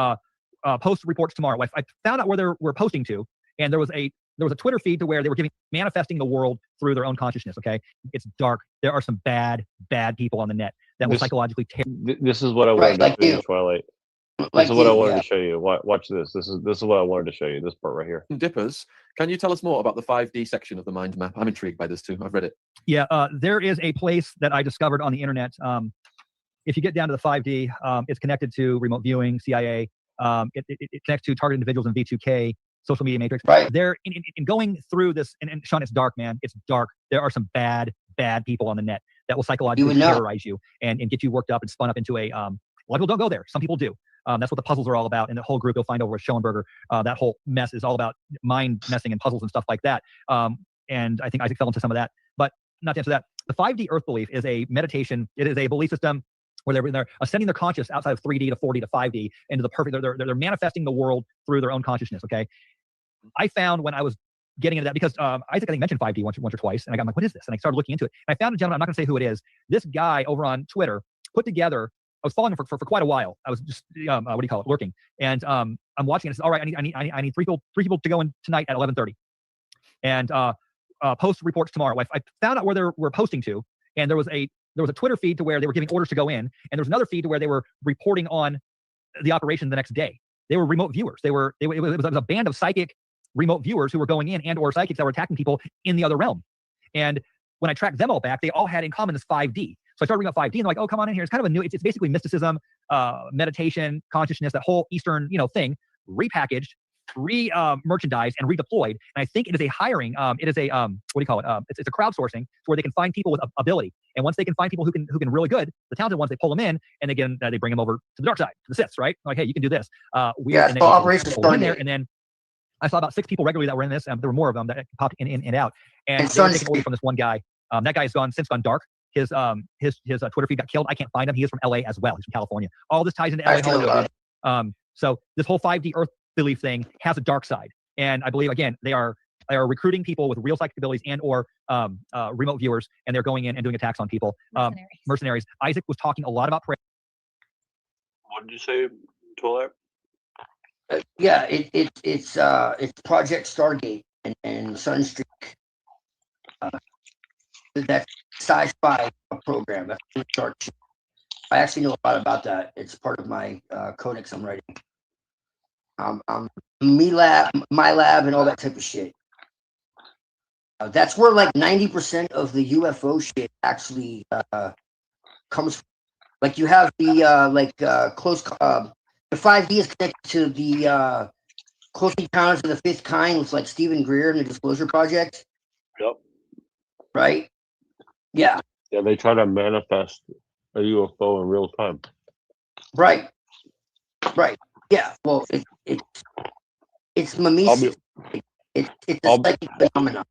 post reports tomorrow. I found out where they were posting to, and there was a Twitter feed to where they were manifesting the world through their own consciousness. Okay, it's dark. There are some bad people on the net that will psychologically tear. This is what I wanted to show you, Twilight. This is what I wanted to show you. Watch this. This is what I wanted to show you. This part right here. Dippers, can you tell us more about the 5D section of the mind map? I'm intrigued by this too. I've read it. Yeah, there is a place that I discovered on the internet. If you get down to the 5D, it's connected to remote viewing, CIA. It connects to targeted individuals in V2K, social media matrix. Right. There, in going through this, and Sean, it's dark, man. It's dark. There are some bad people on the net that will psychologically terrorize you and get you worked up and spun up into a. A lot of people don't go there. Some people do. That's what the puzzles are all about. And the whole group you'll find over at Schoenberger, that whole mess is all about mind messing and puzzles and stuff like that. And I think Isaac fell into some of that. But not to answer that, the 5D Earth belief is a meditation. It is a belief system where they're ascending their conscious outside of 3D to 4D to 5D into the perfect. They're manifesting the world through their own consciousness. Okay. I found when I was getting into that, because Isaac, I think, mentioned 5D once or twice, and I'm like, what is this? And I started looking into it. And I found a gentleman, I'm not going to say who it is. This guy over on Twitter put together was following him for quite a while. I was just what do you call it, lurking, and I'm watching it. And I said, all right, I need three people to go in tonight at 11:30, and post reports tomorrow. I found out where they were posting to, and there was a Twitter feed to where they were giving orders to go in, and there was another feed to where they were reporting on the operation the next day. They were remote viewers. It was a band of psychic remote viewers who were going in, and or psychics that were attacking people in the other realm. And when I tracked them all back, they all had in common this 5D. So I started bringing up 5D, and they're like, oh, come on in here. It's kind of a new, it's basically mysticism, meditation, consciousness, that whole Eastern, thing, repackaged, merchandised, and redeployed. And I think it is a hiring, it is a, what do you call it? It's a crowdsourcing where they can find people with ability. And once they can find people who can really good, the talented ones, they pull them in, and again, they bring them over to the dark side, to the Siths, right? Like, hey, you can do this. Operation Stargate. And then I saw about 6 people regularly that were in this. There were more of them that popped in and out. And they were taking orders from this one guy. That guy has since gone dark. His Twitter feed got killed. I can't find him. He is from LA as well. He's from California. All this ties into LA Hollywood. So this whole 5D Earth belief thing has a dark side. And I believe, again, they are recruiting people with real psychic abilities and or remote viewers, and they're going in and doing attacks on people. Mercenaries. Isaac was talking a lot about prayer. What did you say, Toilet? Yeah, it's Project Stargate and Sunstreak. That sci-fi program. That's really dark shit. I actually know a lot about that. It's part of my codex I'm writing. My lab, and all that type of shit. That's where like 90% of the UFO shit actually comes from. Like you have the close. The 5D is connected to the Close Encounters of the Fifth Kind, with like Stephen Greer and the Disclosure Project. Yep. Right. Yeah. Yeah, they try to manifest a UFO in real time. Right. Right. Yeah. Well, it's mimesis. It's a psychic phenomenon.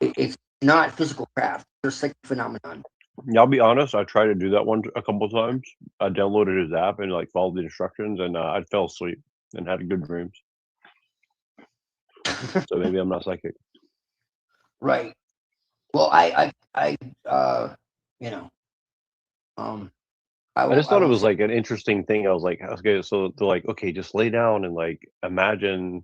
It's not physical craft. It's a psychic phenomenon. Yeah, I'll be honest. I tried to do that a couple of times. I downloaded his app and like followed the instructions, and I fell asleep and had good dreams. So maybe I'm not psychic. Right. Well, I just thought it was like an interesting thing. I was like, okay, so they're like, okay, just lay down and like imagine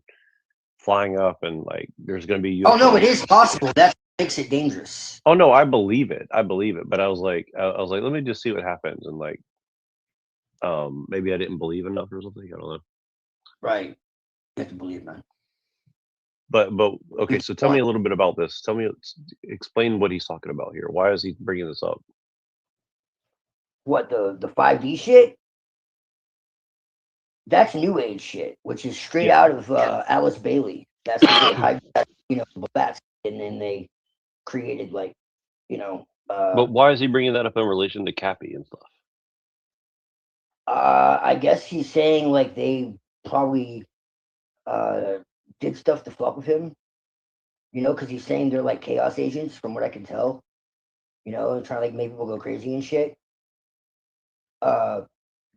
flying up, and like there's gonna be. Oh no, it is possible. That makes it dangerous. Oh no, I believe it. But I was like, let me just see what happens, and like, maybe I didn't believe enough or something. I don't know. Right. You have to believe, man. But okay, so tell me a little bit about this. Explain what he's talking about here. Why is he bringing this up? What, the 5D shit? That's new age shit, which is straight out of Alice Bailey. That's what they bats, and then they created like, but why is he bringing that up in relation to Cappy and stuff? I guess he's saying like they probably did stuff to fuck with him, because he's saying they're like chaos agents, from what I can tell, and trying to like make people go crazy and shit.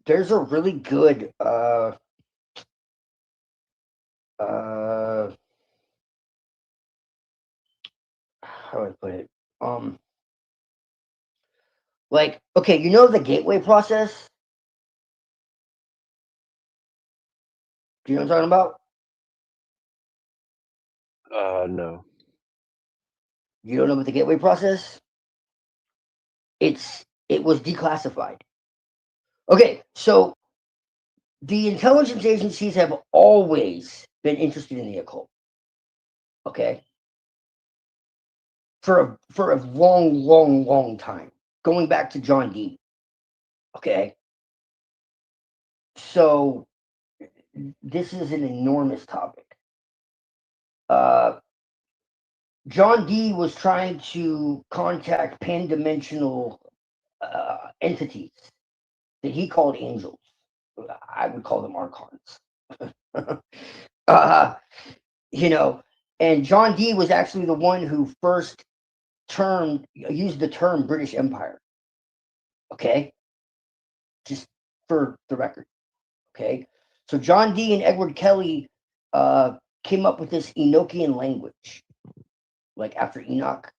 There's a really good how do I put it? Like, okay, the gateway process? Do you know what I'm talking about? No. You don't know about the gateway process? It was declassified. Okay, so the intelligence agencies have always been interested in the occult. Okay? For a long time. Going back to John Dee. Okay? So this is an enormous topic. John Dee was trying to contact pan-dimensional entities that he called angels. I would call them archons. And John Dee was actually the one who first used the term British Empire. Okay? Just for the record. Okay? So John Dee and Edward Kelly came up with this Enochian language, like after Enoch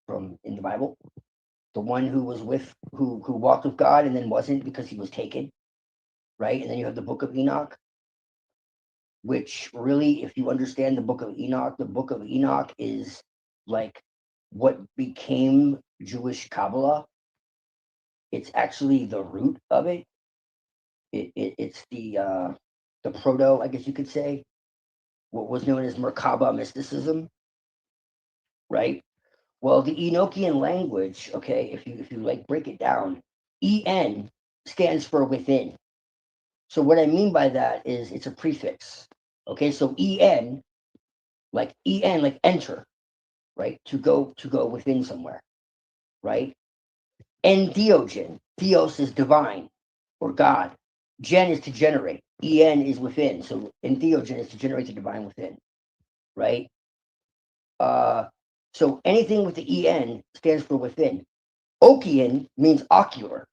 from in the Bible. the one who was with who walked with God and then wasn't because he was taken, right? And then you have the Book of Enoch, which really, if you understand the Book of Enoch is like what became Jewish Kabbalah. It's actually the root of it. It's the proto, I guess you could say, what was known as Merkaba mysticism, right? Well, the Enochian language, okay, if you like break it down, En stands for within. So what I mean by that is it's a prefix. Okay, so En like enter, right? To go within somewhere, right? Entheogen. Theos is divine or God. Gen is to generate. En is within. So entheogen is to generate the divine within, right? So anything with the En stands for within. Okian means ocular,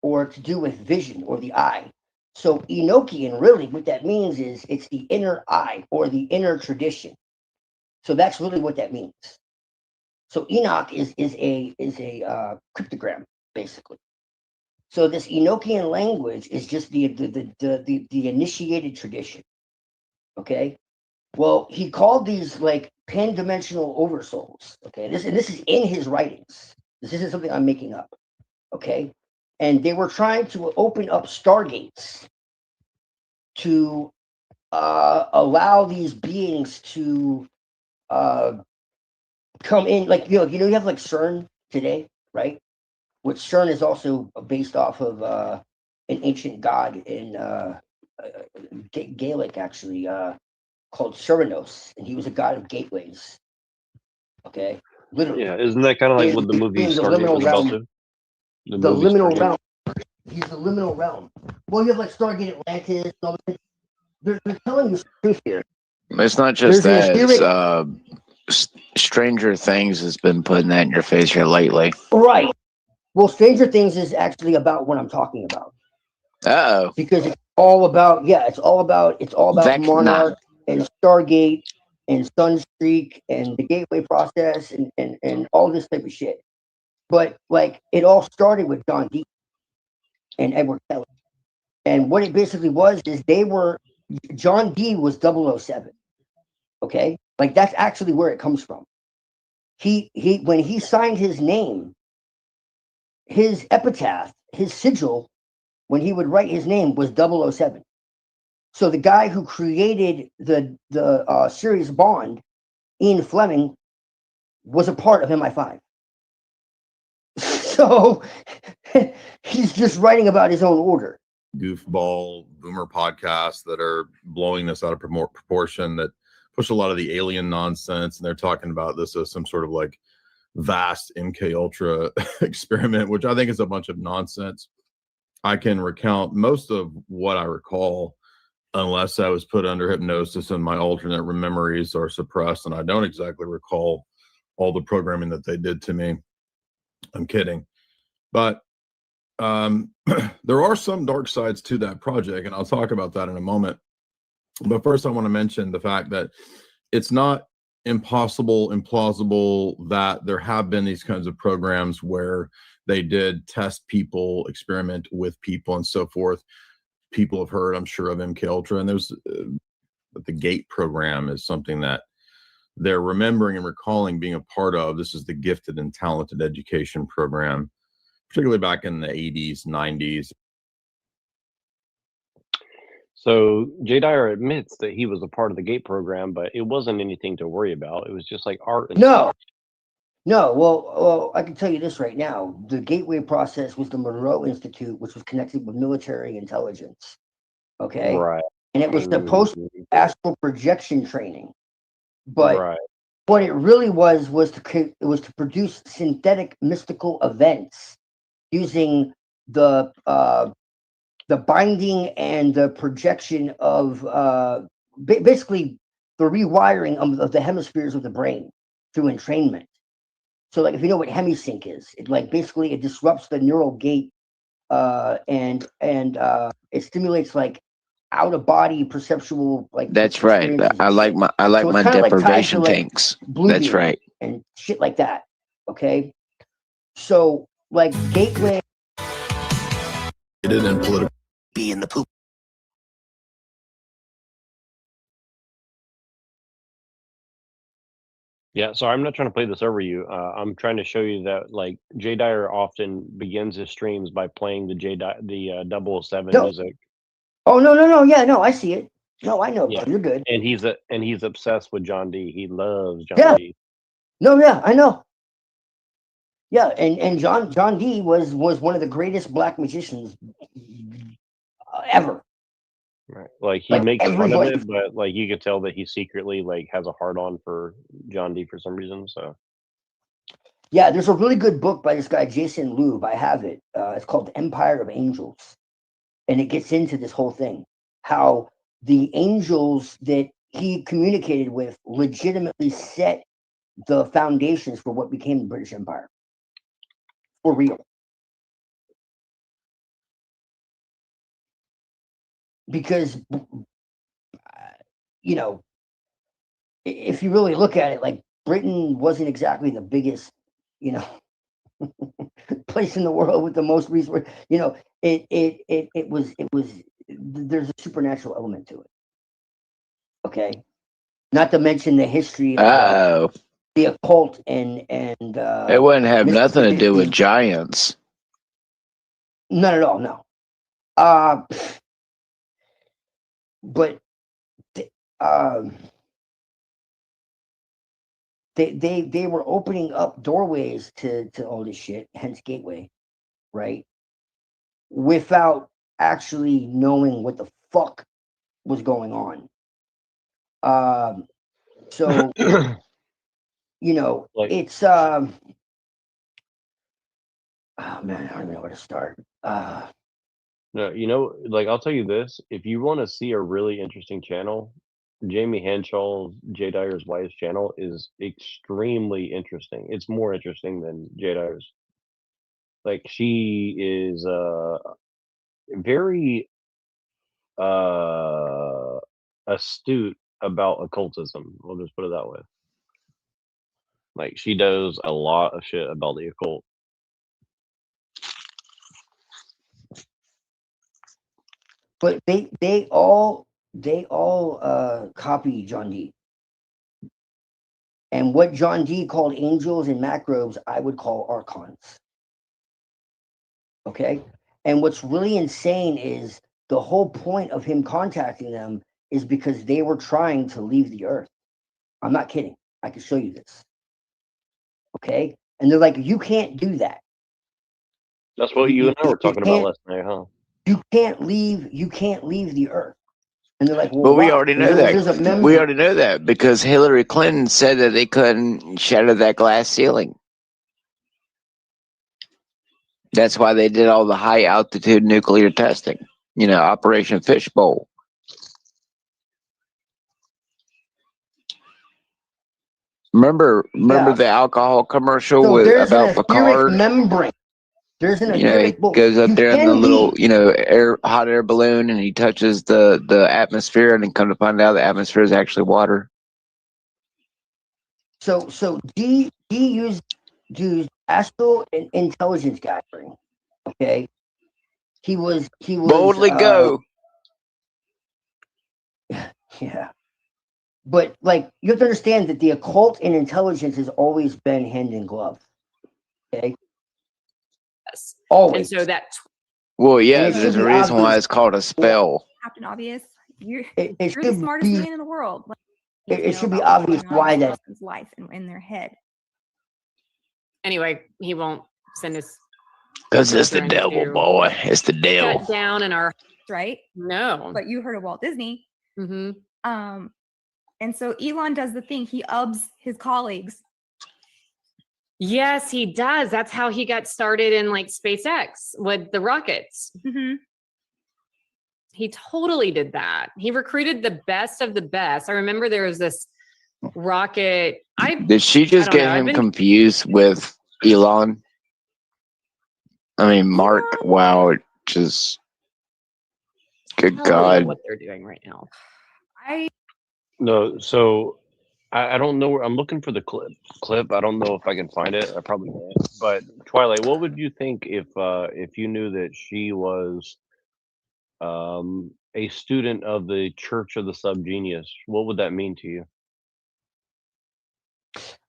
or to do with vision or the eye. So Enochian, really, what that means is it's the inner eye or the inner tradition. So that's really what that means. So Enoch is a cryptogram, basically. So this Enochian language is just the initiated tradition. Okay. Well, he called these like pan-dimensional oversouls. Okay, this is in his writings. This isn't something I'm making up. Okay, and they were trying to open up stargates to allow these beings to come in. Like you have like CERN today, right? Which CERN is also based off of an ancient god in Gaelic, actually. Called Ceranos, and he was a god of gateways. Okay, literally. Yeah, isn't that kind of like what the movie Stargate was about too? The liminal realm. He's the liminal realm. Well, you have like Stargate Atlantis. They're telling you the truth here. It's not just that. It's, Stranger Things has been putting that in your face here lately. Right. Well, Stranger Things is actually about what I'm talking about. Uh-oh. Because it's all about Monarch and Stargate and Sunstreak and the gateway process and all this type of shit. But like it all started with John Dee and Edward Kelly. And what it basically was is John Dee was 007. Okay? Like that's actually where it comes from. He when he signed his name, his epitaph, his sigil, when he would write his name was 007. So the guy who created the series Bond, Ian Fleming, was a part of MI5. So he's just writing about his own order. Goofball boomer podcasts that are blowing this out of proportion, that push a lot of the alien nonsense, and they're talking about this as some sort of like vast MK Ultra experiment, which I think is a bunch of nonsense. I can recount most of what I recall, unless I was put under hypnosis and my alternate memories are suppressed, and I don't exactly recall all the programming that they did to me. I'm kidding. But there are some dark sides to that project, and I'll talk about that in a moment. But first, I want to mention the fact that it's not impossible, implausible that there have been these kinds of programs where they did test people, experiment with people, and so forth. People have heard, I'm sure, of MK Ultra, and there's the GATE program is something that they're remembering and recalling being a part of. This is the Gifted and Talented Education Program, particularly back in the 80s, 90s. So Jay Dyer admits that he was a part of the GATE program, but it wasn't anything to worry about. It was just like art. And No. Well, I can tell you this right now. The gateway process was the Monroe Institute, which was connected with military intelligence. Okay. Right. And it was the post-astral projection training. But right. what it really was to produce synthetic mystical events using the binding and the projection of basically the rewiring of the hemispheres of the brain through entrainment. So like if you know what hemisync is, it like basically it disrupts the neural gate and it stimulates like out of body perceptual like. That's right. I like my deprivation things. That's right. And shit like that. Okay. So like Gateway. It didn't political. Be in the poop. Yeah, so I'm not trying to play this over you. I'm trying to show you that like Jay Dyer often begins his streams by playing the 007 music. Oh no, yeah, no, I see it. No, I know, Yeah. bro. You're good. And he's obsessed with John D. He loves John D. No, yeah, I know. Yeah, and John D was one of the greatest black magicians ever. Right. Like he makes fun of it, but like you could tell that he secretly like has a hard on for John D for some reason. So yeah, there's a really good book by this guy Jason Lube. I have it. It's called The Empire of Angels, and it gets into this whole thing, how the angels that he communicated with legitimately set the foundations for what became the British Empire. For real. Because, you know, if you really look at it, like Britain wasn't exactly the biggest, you know, place in the world with the most resources. You know, it was. There's a supernatural element to it. Okay, not to mention the history of the occult and it wouldn't have nothing to do with giants. Not at all. No. But they were opening up doorways to all this shit, hence Gateway, right? Without actually knowing what the fuck was going on. So you know, it's oh man, I don't even know where to start. no, you know, like I'll tell you this: if you want to see a really interesting channel, Jamie Henshall's Jay Dyer's wife's channel is extremely interesting. It's more interesting than Jay Dyer's. Like she is very astute about occultism. We'll just put it that way. Like she knows a lot of shit about the occult. But they all copy John D. And what John D called angels and macrobes, I would call archons. Okay? And what's really insane is the whole point of him contacting them is because they were trying to leave the earth. I'm not kidding. I can show you this. Okay? And they're like, you can't do that. That's what you and I were talking about last night, huh? You can't leave the earth. And they're like, well, But we why? already know that. We already know that because Hillary Clinton said that they couldn't shatter that glass ceiling. That's why they did all the high altitude nuclear testing. You know, Operation Fishbowl. Remember the alcohol commercial about Picard? Membrane. There's an he goes up there in the little, hot air balloon, and he touches the atmosphere, and then come to find out the atmosphere is actually water. So D used astral and intelligence gathering. Okay, he was boldly go. Yeah, but like you have to understand that the occult and intelligence has always been hand in glove. Okay. Always. And so that. Well, yeah, there's a reason why it's called a spell. Captain Obvious, you're it the smartest man in the world. Like, it should be obvious why that life in their head. Anyway, he won't send us. Because it's the devil, boy. It's the devil. Shut down in our right. No, but you heard of Walt Disney. Mm-hmm. And so Elon does the thing. He ubs his colleagues. Yes, he does. That's how he got started in like SpaceX with the rockets. Mm-hmm. He totally did that. He recruited the best of the best. I remember there was this rocket. Did she just get him confused with Elon? I mean, Mark. Wow, just good God. What they're doing right now. No, so I don't know. I'm looking for the clip. I don't know if I can find it. I probably can't. But Twilight, what would you think if you knew that she was a student of the Church of the Subgenius? What would that mean to you?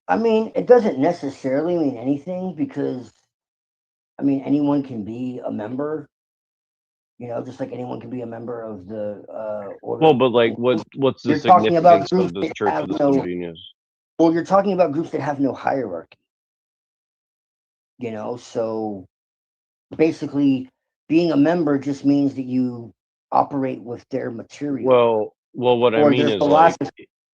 I mean, it doesn't necessarily mean anything because, I mean, anyone can be a member. You know, just like anyone can be a member of the order. Well, but like, what's the significance of this Church of the Subgenius? Well, you're talking about groups that have no hierarchy. You know, so basically, being a member just means that you operate with their material. Well, what I mean is, like,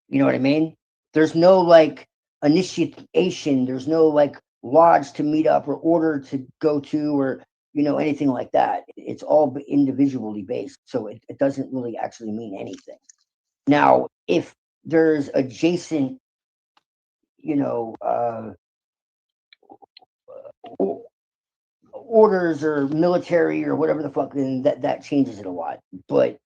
you know what I mean? There's no like initiation. There's no like lodge to meet up or order to go to or, you know, anything like that. It's all individually based. So it doesn't really actually mean anything. Now, if there's adjacent, you know, orders or military or whatever the fuck, then that changes it a lot. But,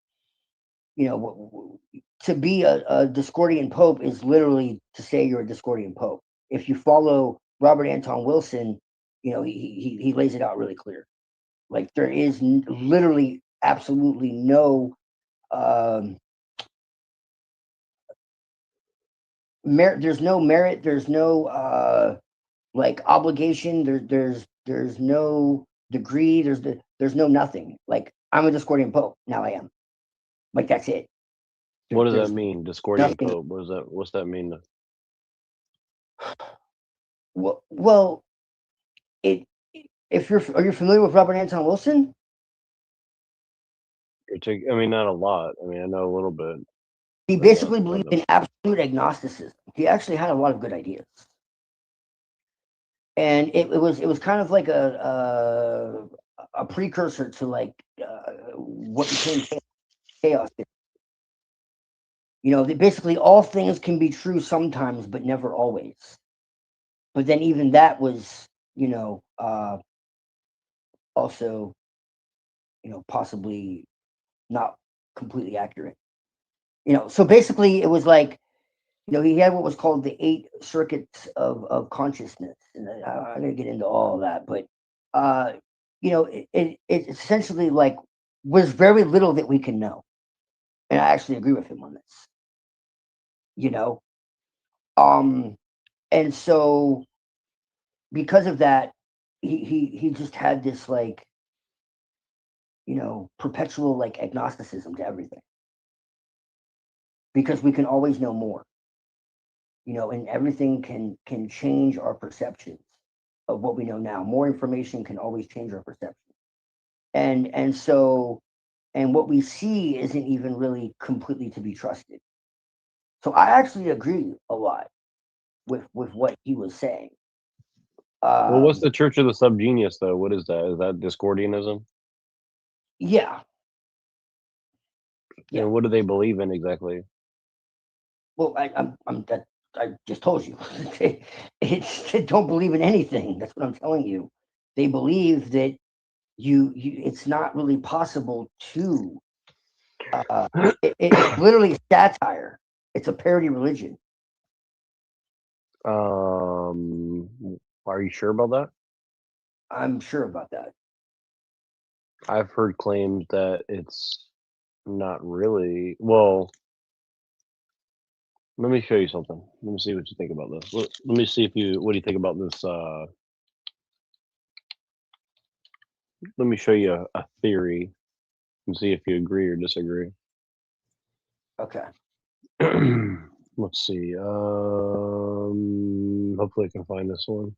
you know, to be a Discordian Pope is literally to say you're a Discordian Pope. If you follow Robert Anton Wilson, you know, he lays it out really clear. Like there is literally absolutely no merit. There's no merit. There's no like obligation. There's no degree. There's no nothing. Like I'm a Discordian Pope. Now I am. Like that's it. What does that mean? Discordian Pope. What's that mean? Well, are you familiar with Robert Anton Wilson? I mean, not a lot. I mean, I know a little bit. He basically believed in absolute agnosticism. He actually had a lot of good ideas, and it was kind of like a precursor to like what became chaos. You know, that basically all things can be true sometimes, but never always. But then even that was, you know, also, you know, possibly not completely accurate. You know, so basically it was like, you know, he had what was called the 8 circuits of consciousness. And I'm going to get into all of that. But, you know, it essentially like was very little that we can know. And I actually agree with him on this. You know, and so because of that, he just had this like, you know, perpetual like agnosticism to everything, because we can always know more, you know, and everything can change our perceptions of what we know now. More information can always change our perception, and so what we see isn't even really completely to be trusted. So I actually agree a lot with what he was saying. Well, what's the Church of the Subgenius, though? What is that? Is that Discordianism? Yeah. Yeah. And what do they believe in exactly? Well, I just told you. They don't believe in anything. That's what I'm telling you. They believe that you it's not really possible to. It's literally satire. It's a parody religion. Are you sure about that? I'm sure about that. I've heard claims that it's not really. Well, let me show you something. Let me see what you think about this. Let me see what do you think about this? Let me show you a theory and see if you agree or disagree. Okay. Let's see. Hopefully I can find this one.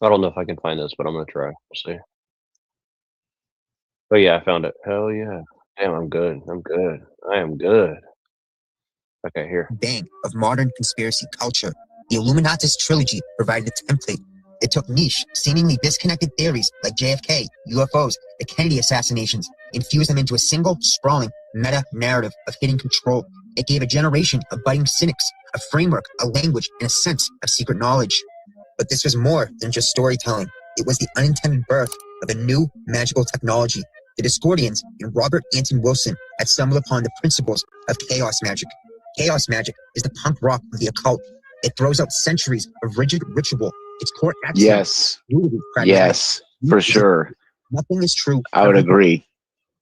I don't know if I can find this, but I'm gonna try. We'll see. Oh yeah, I found it. Hell yeah. Damn, I'm good. I'm good. I am good. Okay, here. Bang of modern conspiracy culture. The Illuminatis trilogy provided a template. It took niche, seemingly disconnected theories like JFK, UFOs, the Kennedy assassinations, infused them into a single, sprawling, meta-narrative of hidden control. It gave a generation of budding cynics a framework, a language, and a sense of secret knowledge. But this was more than just storytelling. It was the unintended birth of a new magical technology, The Discordians and Robert Anton Wilson had stumbled upon the principles of chaos magic. Chaos magic is the punk rock of the occult. It throws out centuries of rigid ritual. Its core axiom. Yes. Yes, for sure. Nothing is true. I would agree.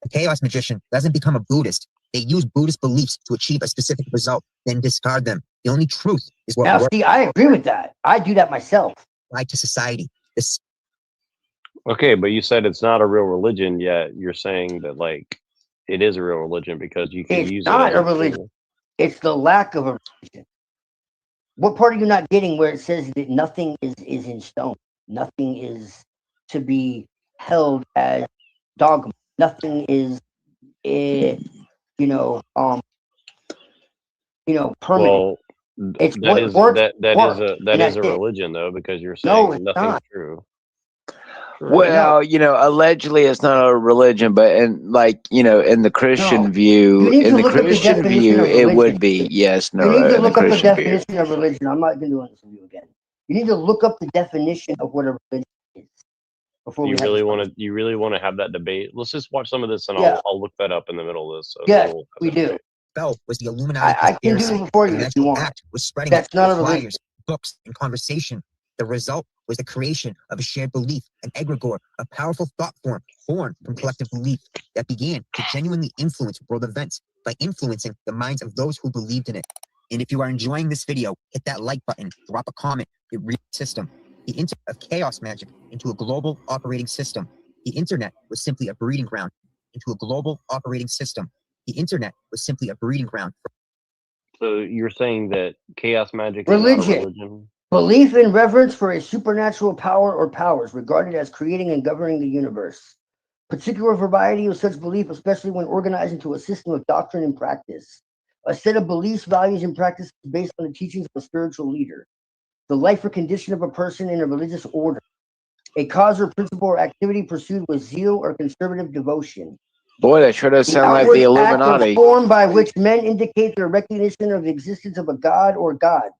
A chaos magician doesn't become a Buddhist. They use Buddhist beliefs to achieve a specific result, then discard them. The only truth is what Now, works. see, I agree with that. I do that myself. Applied to society. This Okay, but you said it's not a real religion, yet you're saying that like it is a real religion because you can It's use not it. a religion. It's the lack of a religion. What part are you not getting where it says that nothing is in stone? Nothing is to be held as dogma. Nothing is, permanent. Well, It's that what is works, that works, is and a that's it. religion though because you're No, saying it's nothing's not. true. Well, allegedly it's not a religion, but in in the Christian view, You need in to the look up the Christian definition view, of it would religion. be yes, You need no, to in the look up the Christian view. definition of religion. I'm not going to do this with you again. You need to look up the definition of what a religion is before we You have really this want to have that debate? Let's just watch some of this and Yeah. I'll look that up in the middle of this. So Yes, we'll have we that do. debate. spell was the Illuminati I can do conspiracy. it before The you if you magical want. act was spreading That's it not through a religion. flyers, books, and conversation. The result was the creation of a shared belief, an egregore, a powerful thought form born from collective belief that began to genuinely influence world events by influencing the minds of those who believed in it. And if you are enjoying this video, hit that like button, drop a comment, it reads the system. The internet of chaos magic into a global operating system. The internet was simply a breeding ground into a global operating system. The internet was simply a breeding ground. So you're saying that chaos magic is not a Religion. religion? Belief and reverence for a supernatural power or powers regarded as creating and governing the universe. Particular variety of such belief, especially when organized into a system of doctrine and practice. A set of beliefs, values, and practices based on the teachings of a spiritual leader. The life or condition of a person in a religious order. A cause or principle or activity pursued with zeal or conservative devotion. Boy, that sure does The sound like outward the act or Illuminati. form by which men indicate their recognition of the existence of a god or gods,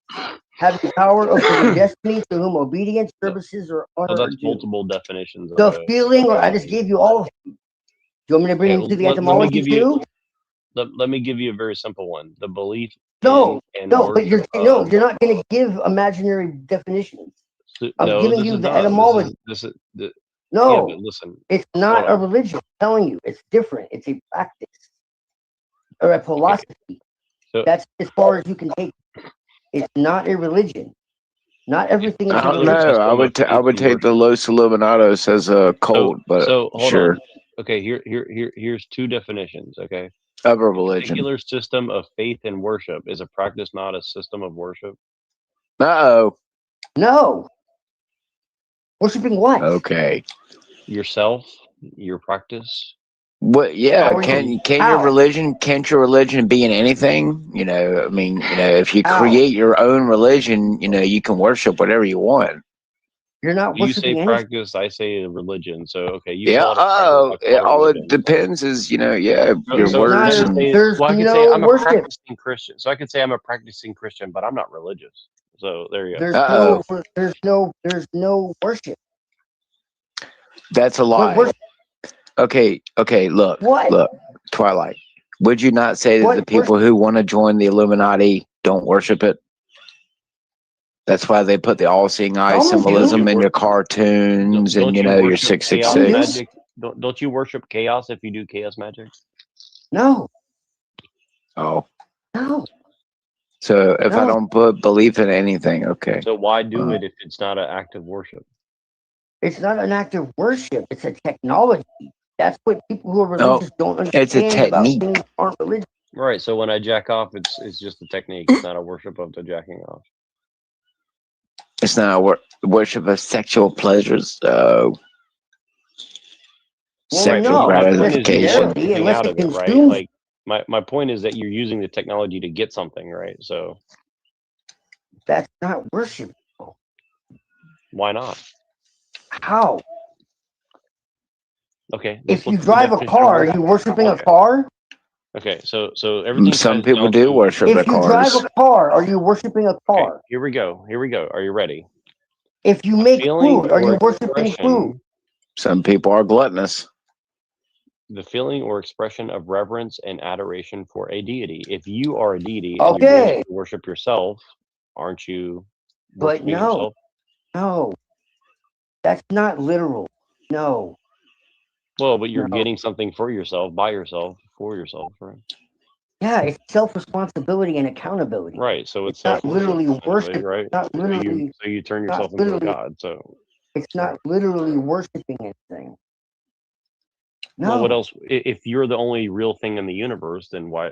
having power over their destiny, to whom obedience, services, or honor Oh, are that's due. multiple definitions. The feeling, or I just gave you all of them. Do you want me to bring Okay, into the let me etymology give you too? let me give you a very simple one. The belief No, in no, but you're worship not going to give imaginary definitions. I'm no, giving this you is the not. etymology. This is yeah, No, but listen. it's hold not a on. religion. I'm telling you, it's different. It's a practice or a philosophy. So That's as far as you can take it. It's not a religion. Not everything is I a don't religion. know. I would take the Los Illuminados as a cult, but So hold sure. on. Okay, here's two definitions. Okay, Of a a religion. particular system of faith and worship is a practice, not a system of worship. Uh-oh. No. Worshipping what? Okay. Yourself, your practice. What? Yeah. How are you- Can't how? your religion be in anything? I mean, if you How? create your own religion, you can worship whatever you want. You're not You say worshiping anything. practice, I say religion. So okay, you Yeah. call it a Oh, practice, I call it all it religion. depends is, your So words. I can And, say, There's well, I can no say I'm a worship. practicing Christian. So I can say I'm a practicing Christian, but I'm not religious. So there you go. There's no worship. that's a lie. worship? Okay. Look. What? Look. Twilight. Would you not say that What the people who want to join the Illuminati don't worship it? That's why they put the all-seeing eye Some do. symbolism in your cartoons and Don't you your worship chaos 666. magic? Don't you worship chaos if you do chaos magic? No. Oh. No. So if I No. don't put belief in anything, okay. So why do it if it's not an act of worship? It's not an act of worship. It's a technology. That's what people who are religious don't it's a understand about technique. things that aren't religious. Right. So when I jack off, it's just a technique. It's not a worship of the jacking off. It's not a worship of sexual pleasures. Sexual no, gratification. Getting unless out it of it, right? consumes. Like my point is that you're using the technology to get something, right? So That's not worship. why not? How? Okay. If you drive a car, are you worshiping a car? Okay, so everything. Some people do worship their If you cars. drive a car, are you worshiping a car? Okay, here we go. Are you ready? If you make feeling food, are you or worshiping expression- food? Some people are gluttonous. the feeling or expression of reverence and adoration for a deity. If you are a deity and you're doing it to worship yourself, aren't you But worshiping no, yourself? no, that's not literal. No. Well, but you're No. getting something for yourself, by yourself, for yourself, right? Yeah, it's self-responsibility and accountability. Right. So it's not literally self-responsibility, worship. right? Not literally. So you turn not yourself into a literally- god. So It's not literally worshiping anything. No. well, what else? If you're the only real thing in the universe, then why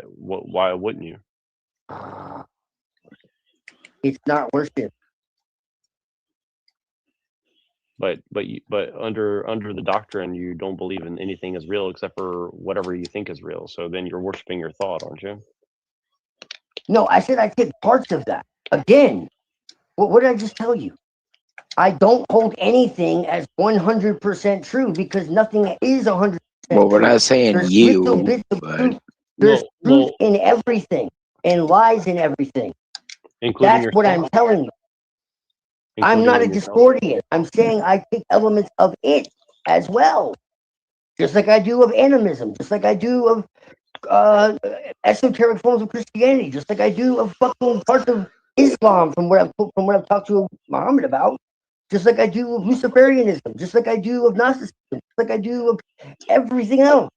wouldn't you? It's not worship. But under the doctrine, you don't believe in anything is real except for whatever you think is real. So then you're worshiping your thought, aren't you? No, I said I take parts of that. Again, what did I just tell you? I don't hold anything as 100% true because nothing is 100% Well, we're true. not saying There's you, little bits of but truth. There's truth in everything and lies in everything. Including That's what I'm yourself? telling you. I'm not a Including yourself? Discordian. I'm saying I take elements of it as well. Just like I do of animism, just like I do of esoteric forms of Christianity, just like I do of fucking parts of Islam from what I've talked to Muhammad about, just like I do of Luciferianism, just like I do of Gnosticism, just like I do of everything else.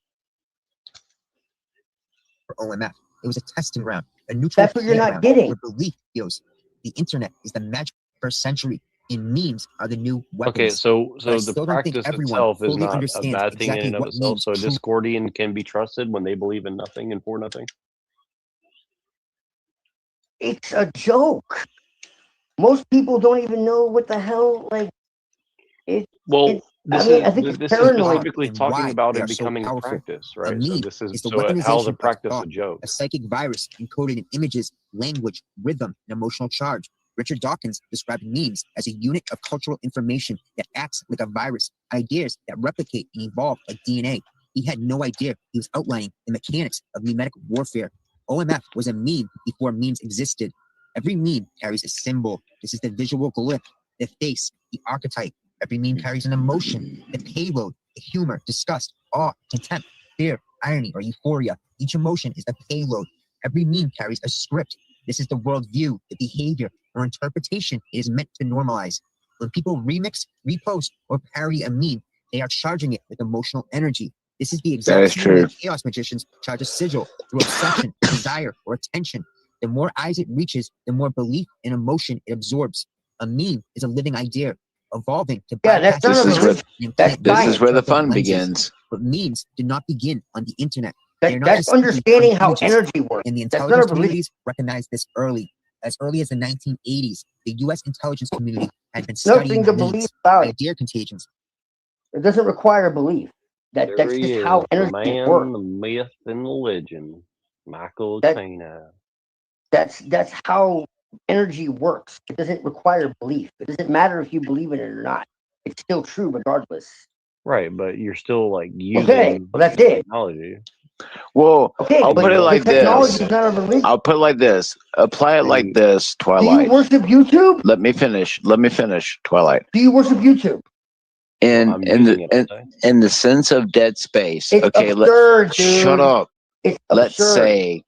For OMF, it was a testing ground, a neutral That's what you're not playground getting. where belief goes. The internet is the magic first century, and memes are the new weapons. Okay, so But I the still don't think practice everyone itself is fully not a understands bad thing in exactly and of what itself. memes So a truly Discordian can be trusted when they believe in nothing and for nothing. It's a joke. Most people don't even know what the hell, like, it. Well, I mean, I think this it's is paranoid. specifically and talking why about they it are so becoming a powerful. practice, A right? So meme this is is the so how's weaponization a of practice a thought, joke? a psychic virus encoded in images, language, rhythm, and emotional charge. Richard Dawkins described memes as a unit of cultural information that acts like a virus, ideas that replicate and evolve like DNA. He had no idea he was outlining the mechanics of memetic warfare. OMF was a meme before memes existed. Every meme carries a symbol. This is the visual glyph, the face, the archetype. Every meme carries an emotion, the payload, the humor, disgust, awe, contempt, fear, irony, or euphoria. Each emotion is the payload. Every meme carries a script. This is the worldview, the behavior, or interpretation it is meant to normalize. When people remix, repost, or parody a meme, they are charging it with emotional energy. This is the exact same way chaos magicians charge a sigil through obsession, desire, or attention. The more eyes it reaches, the more belief and emotion it absorbs. A meme is a living idea, evolving to bypass this is where the fun begins. But memes did not begin on the internet. That's understanding how energy works. And the That's not a intelligence belief. communities recognized this early. As early as the 1980s, the U.S. intelligence community had been Nothing studying to believe memes, about it. idea contagions. It doesn't require belief. That's There just he is, how the energy man, works. the myth, and the legend, Michael That- Cana. That's how energy works. It doesn't require belief. It doesn't matter if you believe in it or not. It's still true regardless. Right, but you're still like using Okay, well, that's it. technology. Well, Okay, I'll but put it the like technology this. is not a religion. I'll put it like this. Apply it like this, Do Twilight. you worship YouTube? Let me finish, Twilight. Do you worship YouTube? In the sense of dead space. It's Okay, absurd, dude. shut up. It's Let's absurd.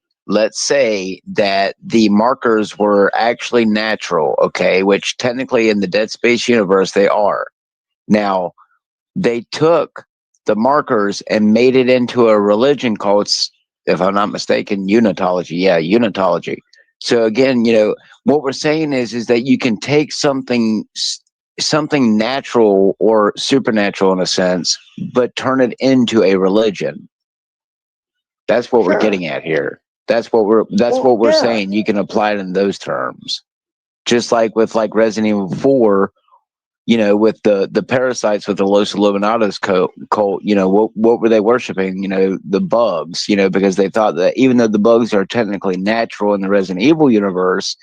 say that the markers were actually natural, okay, which technically in the dead space universe they are. Now, they took the markers and made it into a religion called, if I'm not mistaken, unitology. Yeah, unitology. So again, what we're saying is that you can take something natural or supernatural in a sense, but turn it into a religion. That's what we're getting at here. That's what we're saying. You can apply it in those terms. Just like with Resident Evil 4, with the parasites with the Los Illuminados cult, what were they worshiping? The bugs, because they thought that even though the bugs are technically natural in the Resident Evil universe,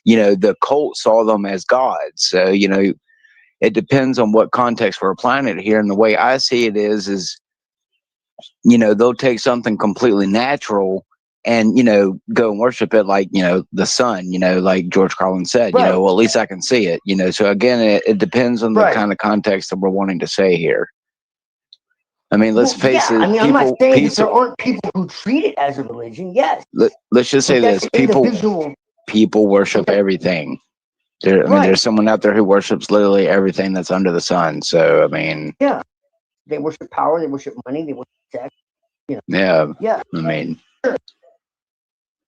the cult saw them as gods. So, it depends on what context we're applying it here. And the way I see it is they'll take something completely natural and, go and worship it like, the sun, like George Carlin said, well, at least I can see it, So again, it depends on the kind of context that we're wanting to say here. I mean, let's face yeah, it. I mean, I'm not saying that there aren't people who treat it as a religion. Yes. Let's just say this: people worship everything. I mean, there's someone out there who worships literally everything that's under the sun. So, I mean, yeah, they worship power, they worship money, they worship sex. You know. Yeah. Yeah. I mean, sure.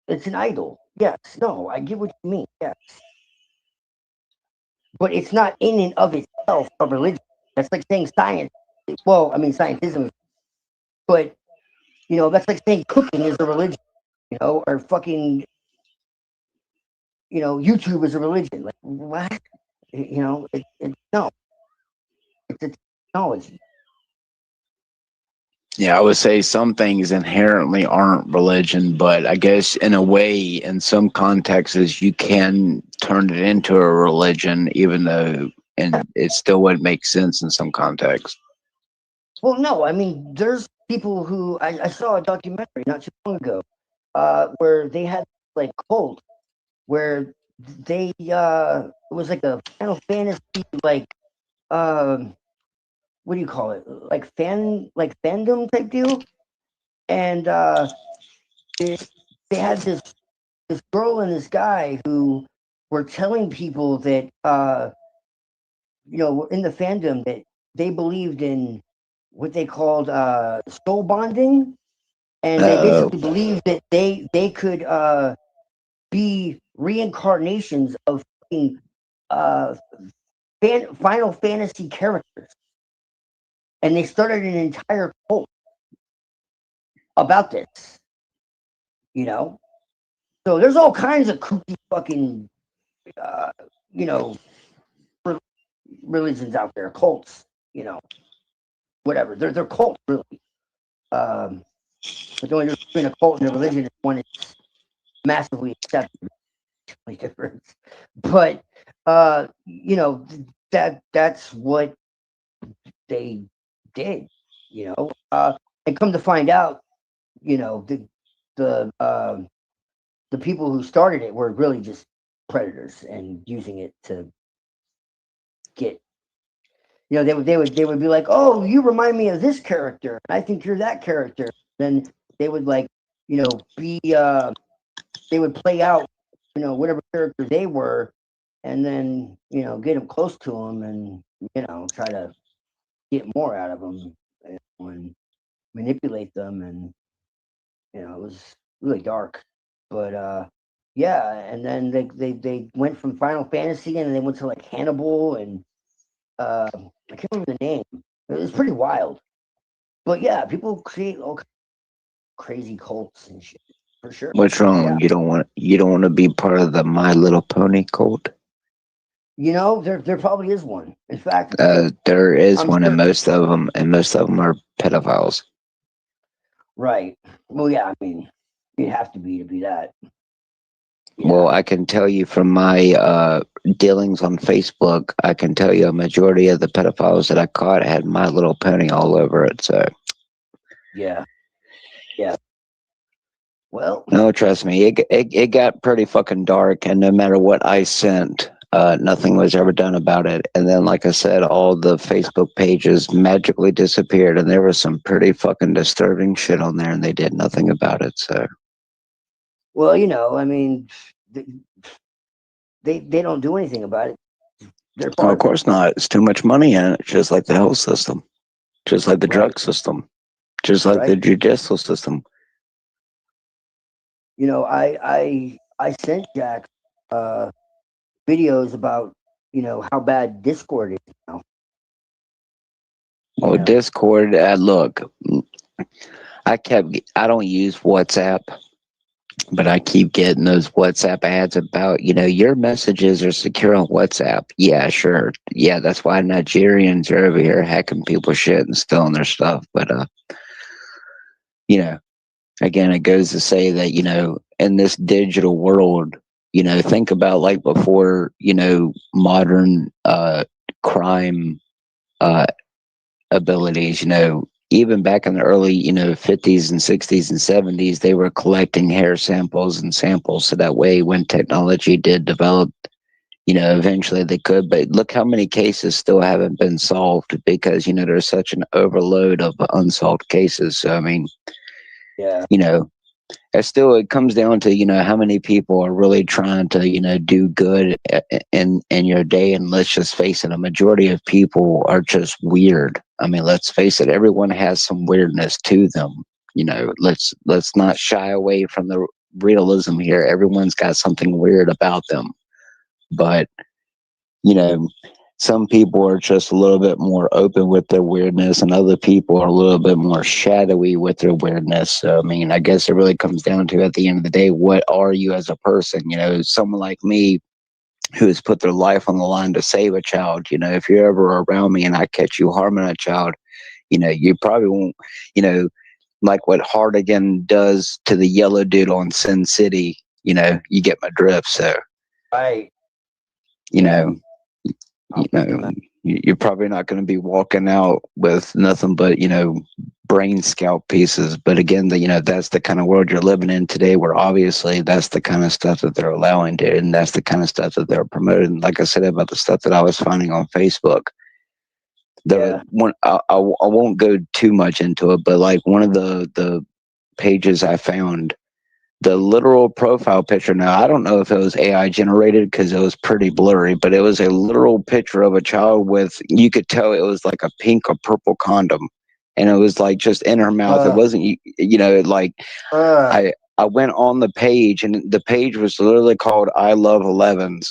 It's an idol. Yes. No, I get what you mean. Yes. But it's not in and of itself a religion. That's like saying science. Well, I mean, scientism. But, you know, that's like saying cooking is a religion, you know, or fucking, you know, YouTube is a religion. Like, what? You know, no. It's a technology. yeah, I would say some things inherently aren't religion, but I guess in a way, in some contexts, you can turn it into a religion, even though, and it still wouldn't make sense in some contexts. Well, no, I mean, there's people who I saw a documentary not too long ago, where they had like cult, where they it was like a Final Fantasy like what do you call it? Like fandom type deal, and they had this girl and this guy who were telling people that you know, in the fandom that they believed in what they called soul bonding, and they basically believed that they could be reincarnations of Final Fantasy characters, and they started an entire cult about this. You know, so there's all kinds of kooky fucking you know, religions out there, cults. You know, whatever. They're cults really. But the only difference between a cult and a religion is one is massively accepted. Difference. But you know, that's what they did, you know. And come to find out, you know, the people who started it were really just predators and using it to get, you know, they would be like, oh, you remind me of this character, I think you're that character. Then they would, like, you know, be they would play out, you know, whatever character they were, and then, you know, get them close to them and, you know, try to get more out of them and manipulate them. And, you know, it was really dark. But yeah, and then they went from Final Fantasy and they went to like Hannibal and I can't remember the name. It was pretty wild. But yeah, people create all crazy cults and shit for sure. What's wrong? Yeah. You don't want to be part of the My Little Pony cult? You know, there probably is one. In fact, there is I'm one, sure. and most of them are pedophiles. Right. Well, yeah, I mean, you'd have to be that. Well, I can tell you from my dealings on Facebook, I can tell you a majority of the pedophiles that I caught had My Little Pony all over it. So yeah, yeah. Well, no, trust me, it got pretty fucking dark, and no matter what I sent, nothing was ever done about it. And then, like I said, all the Facebook pages magically disappeared, and there was some pretty fucking disturbing shit on there, and they did nothing about it. So, well, you know, I mean, they don't do anything about it. oh, of course not. It's too much money in it, just like the health system, just like the drug system, just like the judicial system. You know, I sent Jack videos about, you know, how bad Discord is now. Well, Discord, look, I don't use WhatsApp, but I keep getting those WhatsApp ads about, you know, your messages are secure on WhatsApp. Yeah, sure. Yeah, that's why Nigerians are over here hacking people's shit and stealing their stuff. But, you know, again, it goes to say that, you know, in this digital world, you know, think about like before, you know, modern crime abilities, you know, even back in the early, you know, 50s and 60s and 70s, they were collecting hair samples and samples. So that way, when technology did develop you know, eventually they could, but look how many cases still haven't been solved because, you know, there's such an overload of unsolved cases. So, I mean, yeah, you know, it comes down to, you know, how many people are really trying to, you know, do good in your day. And let's just face it, a majority of people are just weird. I mean, let's face it, everyone has some weirdness to them. You know, let's not shy away from the realism here. Everyone's got something weird about them. But, you know, some people are just a little bit more open with their weirdness, and other people are a little bit more shadowy with their weirdness. So, I mean, I guess it really comes down to, at the end of the day, what are you as a person? You know, someone like me who has put their life on the line to save a child, you know, if you're ever around me and I catch you harming a child, you know, you probably won't, you know, like what Hardigan does to the yellow dude on Sin City, you know, you get my drift. So, right. You know, you're probably not going to be walking out with nothing but, you know, brain scalp pieces. But again, you know, that's the kind of world you're living in today, where obviously that's the kind of stuff that they're allowing to, and that's the kind of stuff that they're promoting. Like I said about the stuff that I was finding on Facebook, I won't go too much into it, but like one of the pages I found, the literal profile picture. Now, I don't know if it was AI generated because it was pretty blurry, but it was a literal picture of a child with, you could tell it was like a pink or purple condom. And it was like just in her mouth. It wasn't, you know, like I went on the page, and the page was literally called I Love 11s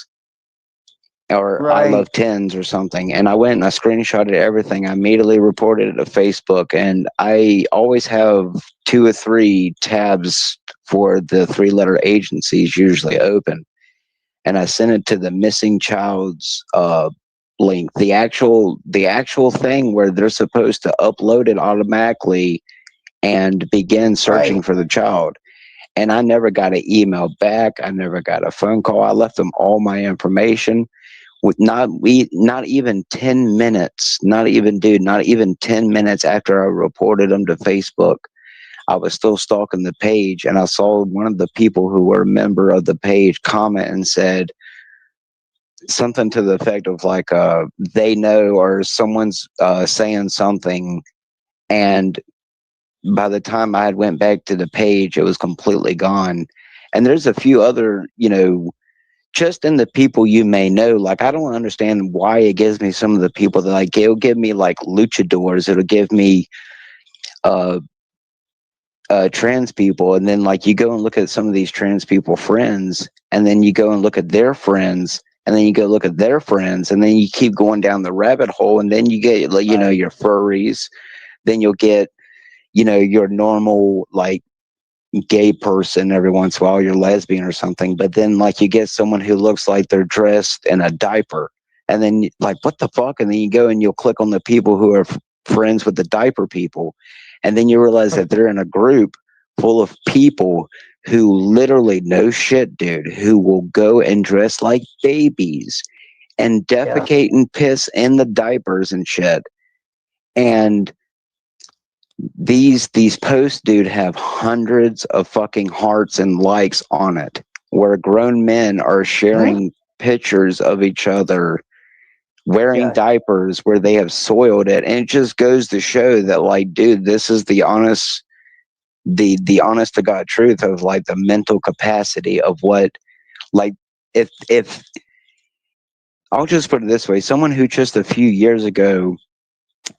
or I Love 10s or something. And I went and I screenshotted everything. I immediately reported it to Facebook, and I always have 2 or 3 tabs for the 3-letter agencies usually open. And I sent it to the missing child's link, the actual thing where they're supposed to upload it automatically and begin searching for the child. And I never got an email back. I never got a phone call. I left them all my information. With not even 10 minutes, not even 10 minutes after I reported them to Facebook, I was still stalking the page, and I saw one of the people who were a member of the page comment and said something to the effect of like, they know, or someone's saying something. And by the time I had went back to the page, it was completely gone. And there's a few other, you know, just in the people you may know, like, I don't understand why it gives me some of the people that, like, it'll give me like luchadors, it'll give me trans people, and then like you go and look at some of these trans people friends, and then you go and look at their friends, and then you go look at their friends, and then you keep going down the rabbit hole, and then you get, you know, your furries, then you'll get, you know, your normal like gay person every once in a while, you're lesbian or something, but then like you get someone who looks like they're dressed in a diaper, and then like, what the fuck? And then you go and you'll click on the people who are friends with the diaper people, and then you realize that they're in a group full of people who literally, no shit, dude, who will go and dress like babies and defecate and piss in the diapers and shit. And these posts, dude, have hundreds of fucking hearts and likes on it, where grown men are sharing pictures of each other wearing diapers where they have soiled it. And it just goes to show that, like, dude, this is the honest to God truth of like the mental capacity of what, like, if I'll just put it this way, someone who just a few years ago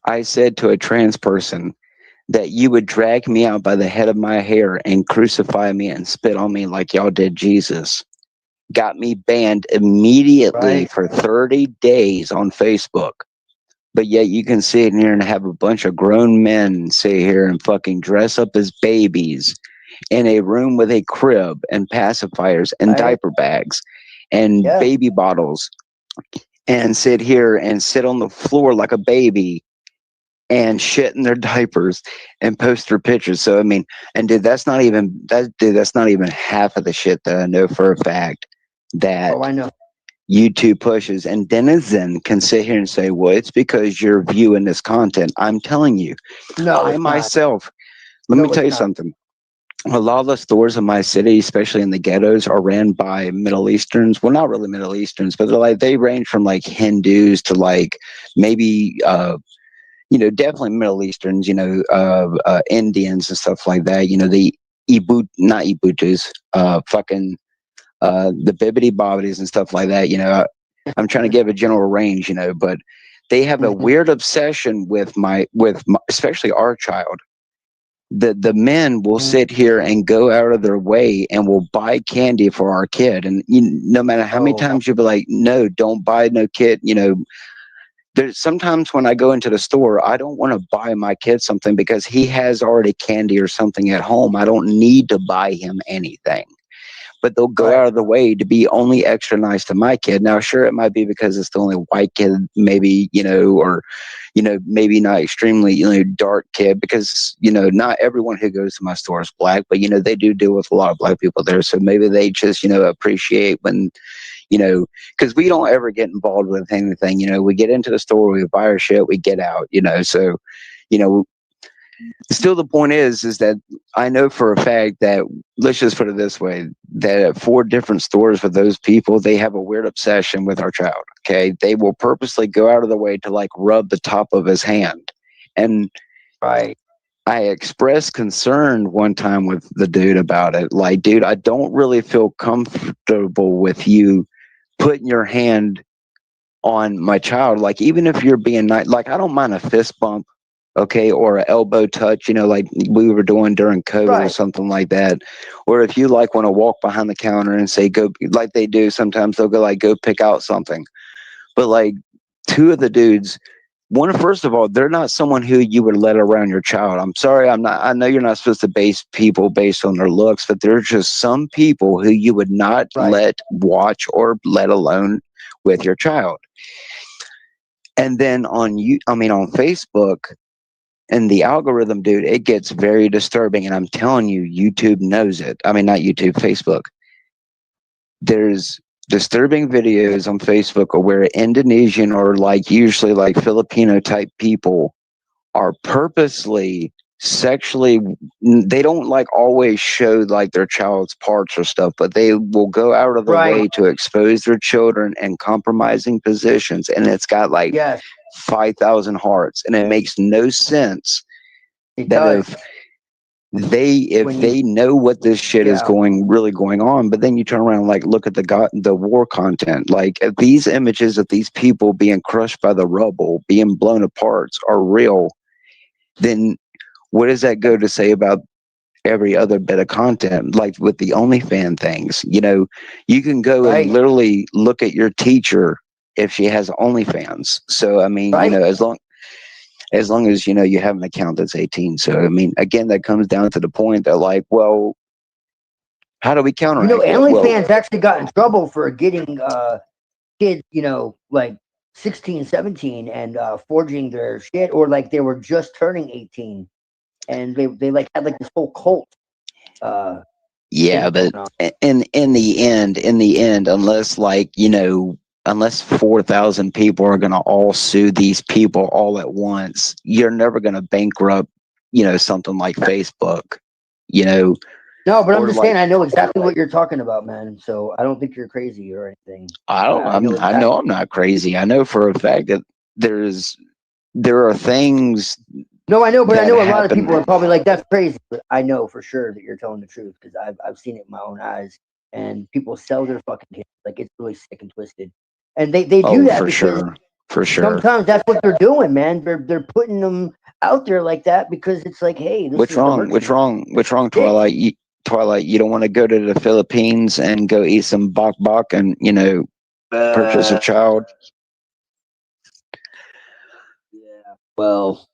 I said to a trans person that you would drag me out by the head of my hair and crucify me and spit on me like y'all did Jesus, got me banned immediately for 30 days on Facebook. But yet you can sit in here and have a bunch of grown men sit here and fucking dress up as babies in a room with a crib and pacifiers and diaper bags and baby bottles, and sit here and sit on the floor like a baby and shit in their diapers and post their pictures. So I mean, and dude, that's not even half of the shit that I know for a fact that YouTube pushes. And Denizen can sit here and say, well, it's because you're viewing this content. I'm telling you, I myself, let me tell you something. a lot of the stores in my city, especially in the ghettos, are ran by Middle Easterns. Well, not really Middle Easterns, but they range from like Hindus to like maybe definitely Middle Easterns, Indians and stuff like that. The not Ibutus, the bibbity bobbities and stuff like that. I'm trying to give a general range, but they have a weird obsession with especially our child. The men will sit here and go out of their way and will buy candy for our kid, and no matter how many times you'll be like, no, don't buy no kid. There's sometimes when I go into the store, I don't want to buy my kid something because he has already candy or something at home. I don't need to buy him anything. But they'll go out of the way to be only extra nice to my kid. Now, sure, it might be because it's the only white kid, maybe, or, maybe not extremely, dark kid, because, not everyone who goes to my store is black, but, they do deal with a lot of black people there. So maybe they just, appreciate when, because we don't ever get involved with anything. We get into the store, we buy our shit, we get out, so, still the point is that I know for a fact that, let's just put it this way, that at 4 different stores with those people, they have a weird obsession with our child. Okay. They will purposely go out of the way to like rub the top of his hand. And I expressed concern one time with the dude about it. Like, dude, I don't really feel comfortable with you putting your hand on my child. Like, even if you're being nice, like, I don't mind a fist bump. Okay, or an elbow touch, like we were doing during COVID or something like that. Or if you like want to walk behind the counter and say, go, like they do sometimes, they'll go like, go pick out something. But like 2 of the dudes, one, first of all, they're not someone who you would let around your child. I'm sorry, I know you're not supposed to base people based on their looks, but there are just some people who you would not let watch or let alone with your child. And then on Facebook, and the algorithm, dude, it gets very disturbing. And I'm telling you, YouTube knows it. I mean, not YouTube, Facebook. There's disturbing videos on Facebook where Indonesian or like usually like Filipino type people are purposely sexually, they don't like always show like their child's parts or stuff, but they will go out of their way to expose their children in compromising positions. And it's got like 5,000 hearts, and it makes no sense if they know what this shit is really going on, but then you turn around and like look at the war content. Like, if these images of these people being crushed by the rubble, being blown apart are real, then what does that go to say about every other bit of content? Like with the OnlyFans things, you can go and literally look at your teacher if she has OnlyFans. So I mean, as long as you have an account that's 18. So I mean, again, that comes down to the point that like, well, how do we counter? OnlyFans actually got in trouble for getting kids, like 16, 17, and forging their shit, or like they were just turning 18, and they like had like this whole cult. Yeah, but in the end, unless like unless 4,000 people are going to all sue these people all at once, you're never going to bankrupt, something like Facebook, No, but I'm just saying, I know exactly what you're talking about, man. So I don't think you're crazy or anything. I know I'm not crazy. I know for a fact that there are things. No, I know, but I know a lot of people are probably like, that's crazy. But I know for sure that you're telling the truth because I've seen it in my own eyes. And people sell their fucking kids. Like, it's really sick and twisted. And they do that for sure. Sometimes that's what they're doing, man. They're putting them out there like that because it's like, hey, what's wrong, Twilight? Twilight, you don't want to go to the Philippines and go eat some bok bok and purchase a child. Well,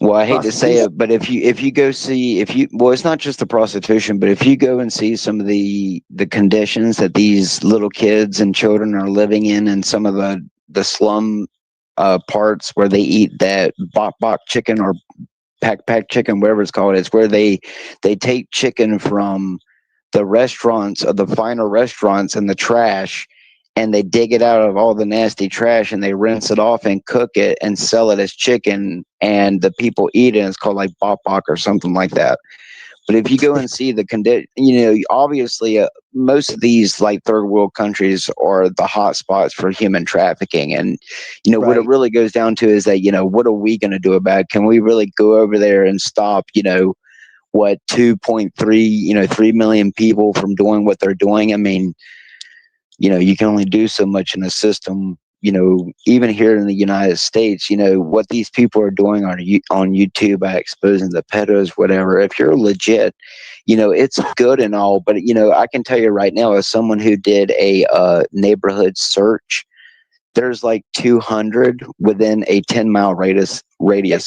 I hate to say it, but if you go see, it's not just the prostitution, but if you go and see some of the conditions that these little kids and children are living in some of the slum parts where they eat that bok bok chicken or pack chicken, whatever it's called, it's where they take chicken from the restaurants, of the finer restaurants, and the trash, and they dig it out of all the nasty trash and they rinse it off and cook it and sell it as chicken, and the people eat it, and it's called like bok bok or something like that. But if you go and see the condition, obviously most of these like third world countries are the hot spots for human trafficking. And, what it really goes down to is that, what are we going to do about it? Can we really go over there and stop, 2.3, 3 million people from doing what they're doing? I mean, you can only do so much in a system. Even here in the United States, what these people are doing on YouTube by exposing the pedos, whatever. If you're legit, it's good and all, but I can tell you right now, as someone who did a neighborhood search, there's like 200 within a 10-mile radius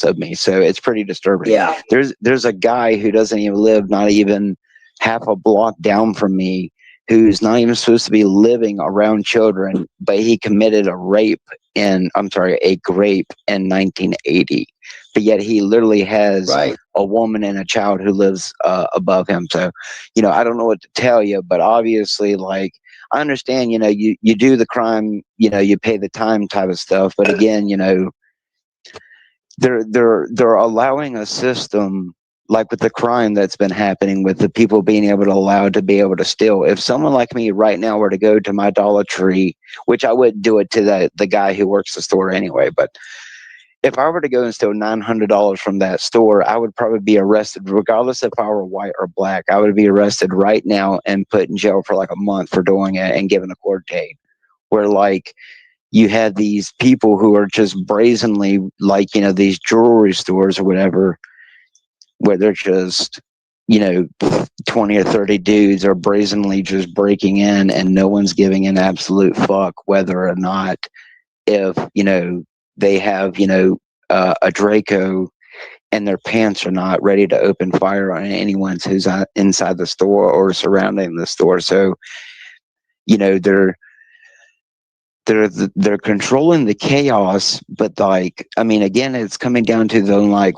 of me, so it's pretty disturbing. Yeah. There's a guy who doesn't even live not even half a block down from me, who's not even supposed to be living around children, but he committed a grape in 1980. But yet he literally has a woman and a child who lives above him. So, I don't know what to tell you, but obviously, like, I understand, you do the crime, you pay the time type of stuff. But again, they're allowing a system, like with the crime that's been happening, with the people being allowed to be able to steal. If someone like me right now were to go to my Dollar Tree, which I wouldn't do it to the guy who works the store anyway, but if I were to go and steal $900 from that store, I would probably be arrested, regardless if I were white or black. I would be arrested right now and put in jail for like a month for doing it and given a court date. Where like you have these people who are just brazenly, like, these jewelry stores or whatever, where they're just, 20 or 30 dudes are brazenly just breaking in, and no one's giving an absolute fuck whether or not, if, they have, a Draco and their pants are not ready to open fire on anyone who's inside the store or surrounding the store. So, they're controlling the chaos, but like, I mean, again, it's coming down to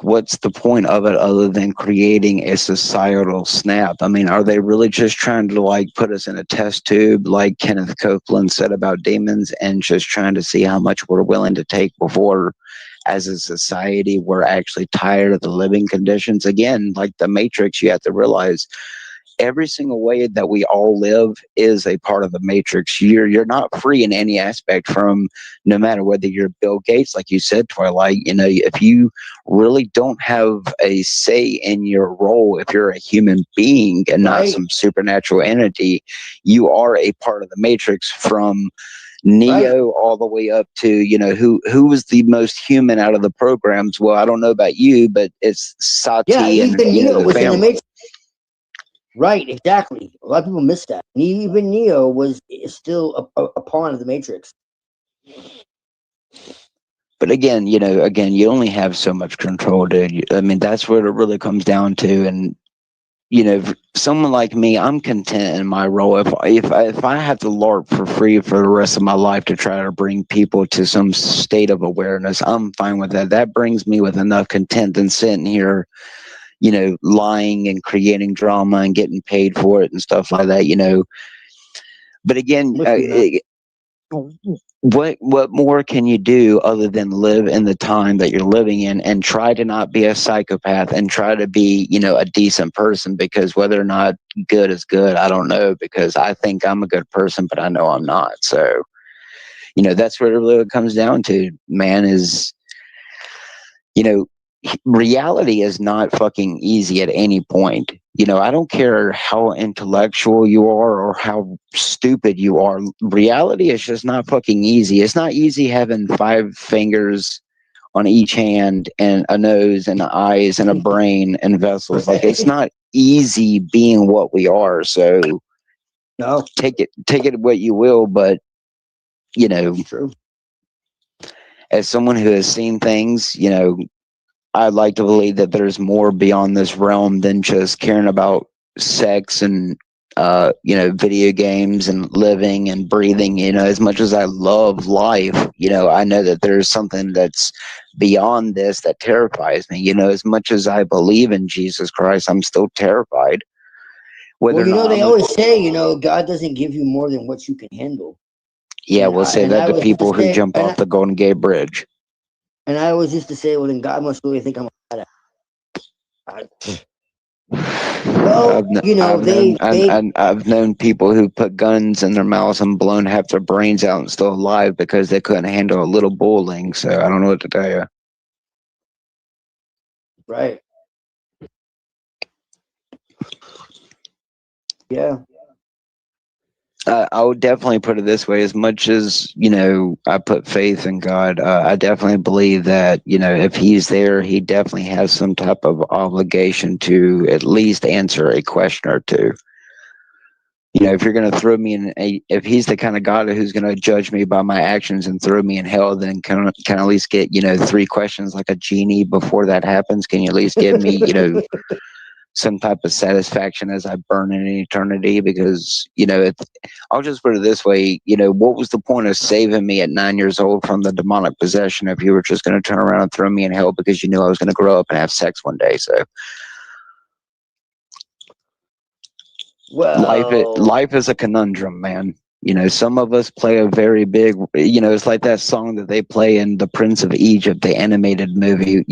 what's the point of it other than creating a societal snap? I mean, are they really just trying to put us in a test tube, like Kenneth Copeland said about demons, and just trying to see how much we're willing to take before, as a society, we're actually tired of the living conditions? Again, like the Matrix, you have to realize every single way that we all live is a part of the Matrix. You're not free in any aspect, from no matter whether you're Bill Gates, like you said, Twilight. If you really don't have a say in your role, if you're a human being and not some supernatural entity, you are a part of the Matrix, from Neo all the way up to, who was the most human out of the programs. Well, I don't know about you, but it's Sati and Neo the was in the family. Matrix. Right, exactly. A lot of people miss that. Even Neo is still a pawn of the Matrix. But again, you only have so much control, dude. I mean, that's what it really comes down to. And someone like me, I'm content in my role. If I have to LARP for free for the rest of my life to try to bring people to some state of awareness, I'm fine with that. That brings me with enough content than sitting here, lying and creating drama and getting paid for it and stuff like that, But again, what more can you do other than live in the time that you're living in and try to not be a psychopath and try to be, a decent person? Because whether or not good is good, I don't know, because I think I'm a good person, but I know I'm not. So, that's what it really comes down to, man, is, reality is not fucking easy at any point. I don't care how intellectual you are or how stupid you are. Reality is just not fucking easy. It's not easy having 5 fingers on each hand and a nose and eyes and a brain and vessels. Like, it's not easy being what we are. So no, take it what you will, but true. As someone who has seen things, I'd like to believe that there's more beyond this realm than just caring about sex and, video games and living and breathing. As much as I love life, I know that there's something that's beyond this that terrifies me. As much as I believe in Jesus Christ, I'm still terrified. Well, they always say, God doesn't give you more than what you can handle. Yeah, we'll say that to people who jump off the Golden Gate Bridge. And I always used to say, well, then God must really think I'm a badass. I've known people who put guns in their mouths and blown half their brains out and still alive because they couldn't handle a little bullying. So I don't know what to tell you. Right. Yeah. I would definitely put it this way: as much as I put faith in God, I definitely believe that if He's there, He definitely has some type of obligation to at least answer a question or two. If you're going to throw me in if He's the kind of God who's going to judge me by my actions and throw me in hell, then can I at least get 3 questions like a genie before that happens? Can you at least give me some type of satisfaction as I burn in eternity? Because I'll just put it this way: what was the point of saving me at 9 years old from the demonic possession if you were just going to turn around and throw me in hell because you knew I was going to grow up and have sex one day? So life is a conundrum, man. Some of us play a very big, it's like that song that they play in The Prince of Egypt, the animated movie,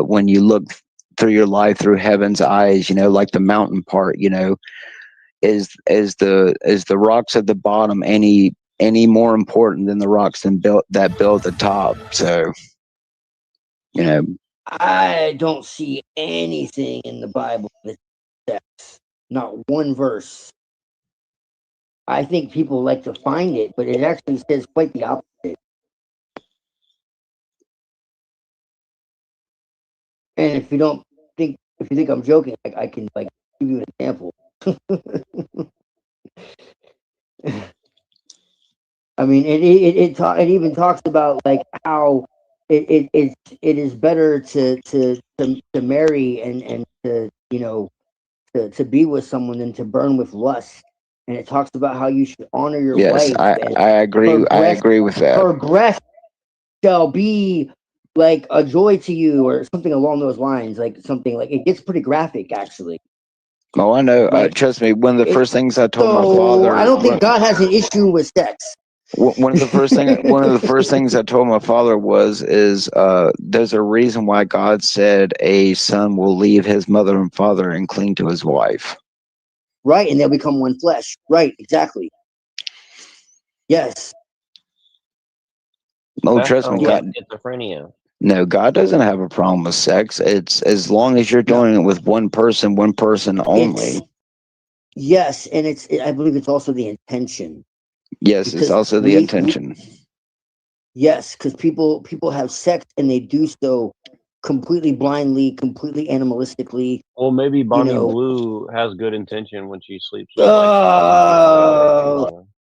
when you look through your life through heaven's eyes, like the mountain part, is the rocks at the bottom any more important than the rocks that build the top? So I don't see anything in the Bible that sex. Not one verse. I think people like to find it, but it actually says quite the opposite. And if you think I'm joking, I can give you an example. I mean, it even talks about how it is better to marry and to to be with someone than to burn with lust. And it talks about how you should honor your yes, wife. I agree. I agree with that. Her breath shall be like a joy to you, or something along those lines. Something it gets pretty graphic, actually. Oh, I know. Trust me. One of the first things I told my father. I don't think God has an issue with sex. One of the first things I told my father is there's a reason why God said a son will leave his mother and father and cling to his wife. Right, and they'll become one flesh. Right, exactly. Yes. Oh, trust me, God. Schizophrenia. No, God doesn't have a problem with sex. It's as long as you're doing it with one person only. Yes, and I believe it's also the intention. Yes, because it's also the intention. Yes, because people have sex and they do so completely blindly, completely animalistically. Well, maybe Bonnie Blue has good intention when she sleeps.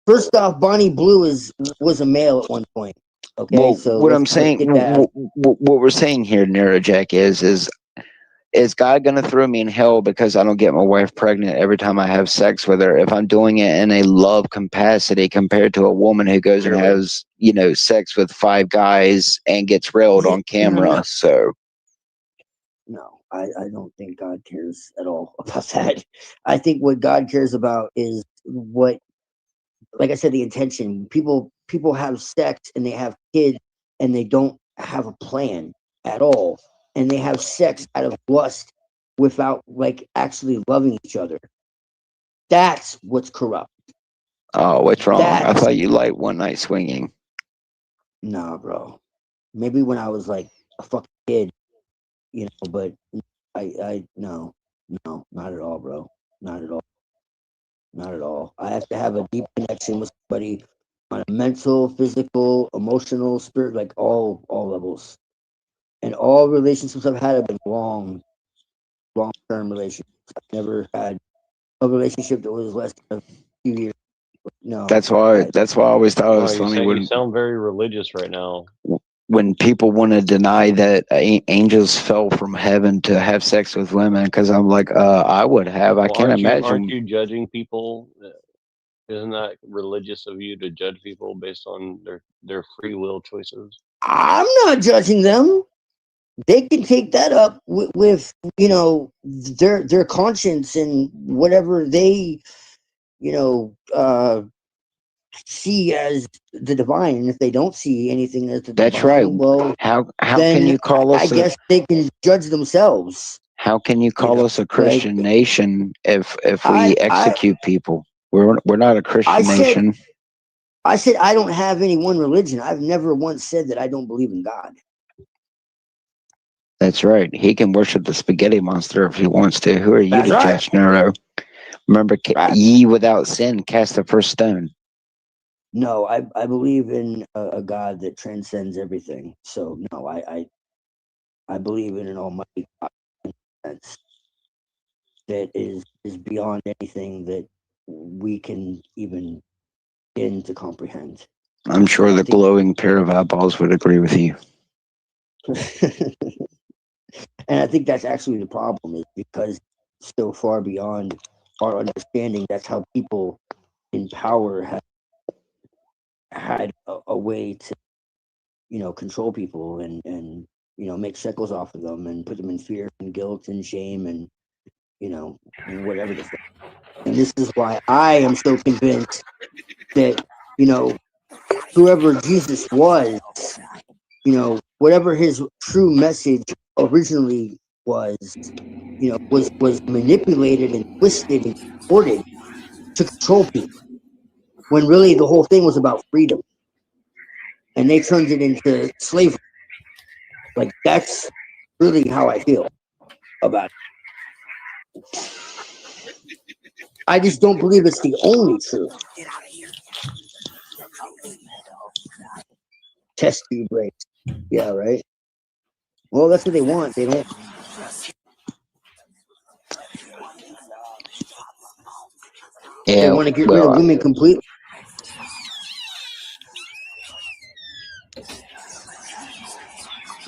First off, Bonnie Blue was a male at one point. Okay, well, so what I'm saying, what we're saying here, Neurojack, is God going to throw me in hell because I don't get my wife pregnant every time I have sex with her if I'm doing it in a love capacity compared to a woman who goes and has, sex with 5 guys and gets railed on camera? No. So no, I don't think God cares at all about that. I think what God cares about is what, like I said, the intention. People have sex and they have kids and they don't have a plan at all. And they have sex out of lust without actually loving each other. That's what's corrupt. Oh, what's wrong? I thought you liked one night swinging. Nah, bro. Maybe when I was a fucking kid, but no, not at all, bro. Not at all. Not at all. I have to have a deep connection with somebody on a mental, physical, emotional, spirit, all levels. And all relationships I've had have been long-term relationships. I've never had a relationship that was less than a few years. No. That's why I always thought it was funny you sound very religious right now. When people want to deny that angels fell from heaven to have sex with women, because I'm like, I would have. I can't imagine. Aren't you judging people? Isn't that religious of you to judge people based on their free will choices? I'm not judging them. They can take that up with their conscience and whatever they see as the divine. And if they don't see anything as the divine, that's right. Well, how can you call us? I guess they can judge themselves. How can you call us a Christian nation if we execute people? We're not a Christian nation. I said I don't have any one religion. I've never once said that I don't believe in God. That's right. He can worship the spaghetti monster if he wants to. Who are you to judge, Nuero? Remember, ye without sin cast the first stone. No, I believe in a God that transcends everything. So no, I believe in an almighty God that is beyond anything that we can even begin to comprehend. I'm sure the glowing pair of eyeballs would agree with you. And I think that's actually the problem, is because it's so far beyond our understanding. That's how people in power have had a way to, control people and make shekels off of them and put them in fear and guilt and shame and, whatever the fuck. And this is why I am so convinced that, whoever Jesus was, whatever his true message originally was, was manipulated and twisted and distorted to control people, when really the whole thing was about freedom. And they turned it into slavery. Like, that's really how I feel about it. I just don't believe it's the only truth. Test tube breaks. Yeah, right. Well, that's what they want. They don't. Yeah, they want to get rid of women completely.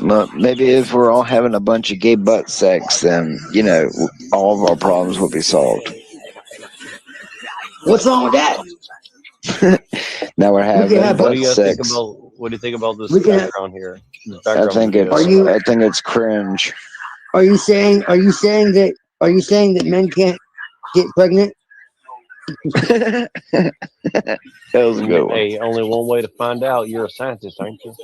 Well, maybe if we're all having a bunch of gay butt sex, then, all of our problems will be solved. What's wrong with that? Now we're having butt sex. What do you think about this background here? I think it's cringe. Are you saying that men can't get pregnant? That was a good one. Hey, only one way to find out. You're a scientist, aren't you?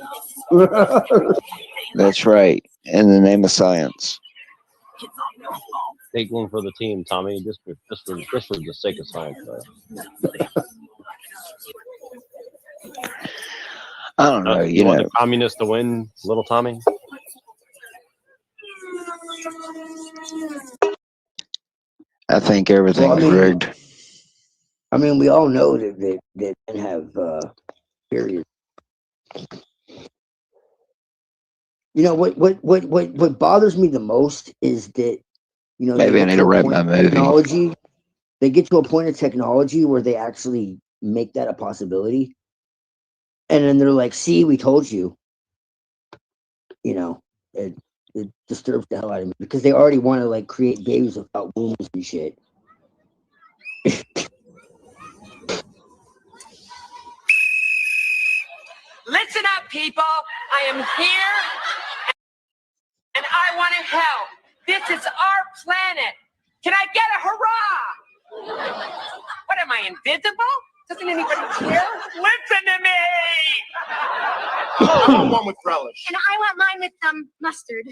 That's right. In the name of science. Take one for the team, Tommy. Just for the sake of science, though. I don't know. You want the communists to win, little Tommy? I think everything's rigged. I mean, we all know that men have periods. What bothers me the most is that maybe I need to write my movie. Technology. They get to a point of technology where they actually make that a possibility, and then they're like, "See, we told you." It disturbs the hell out of me, because they already want to create babies without wombs and shit. Listen up, people. I am here and I want to help. This is our planet. Can I get a hurrah? What am I, invisible? Doesn't anybody care? Listen to me! I want one with relish. And I want mine with mustard.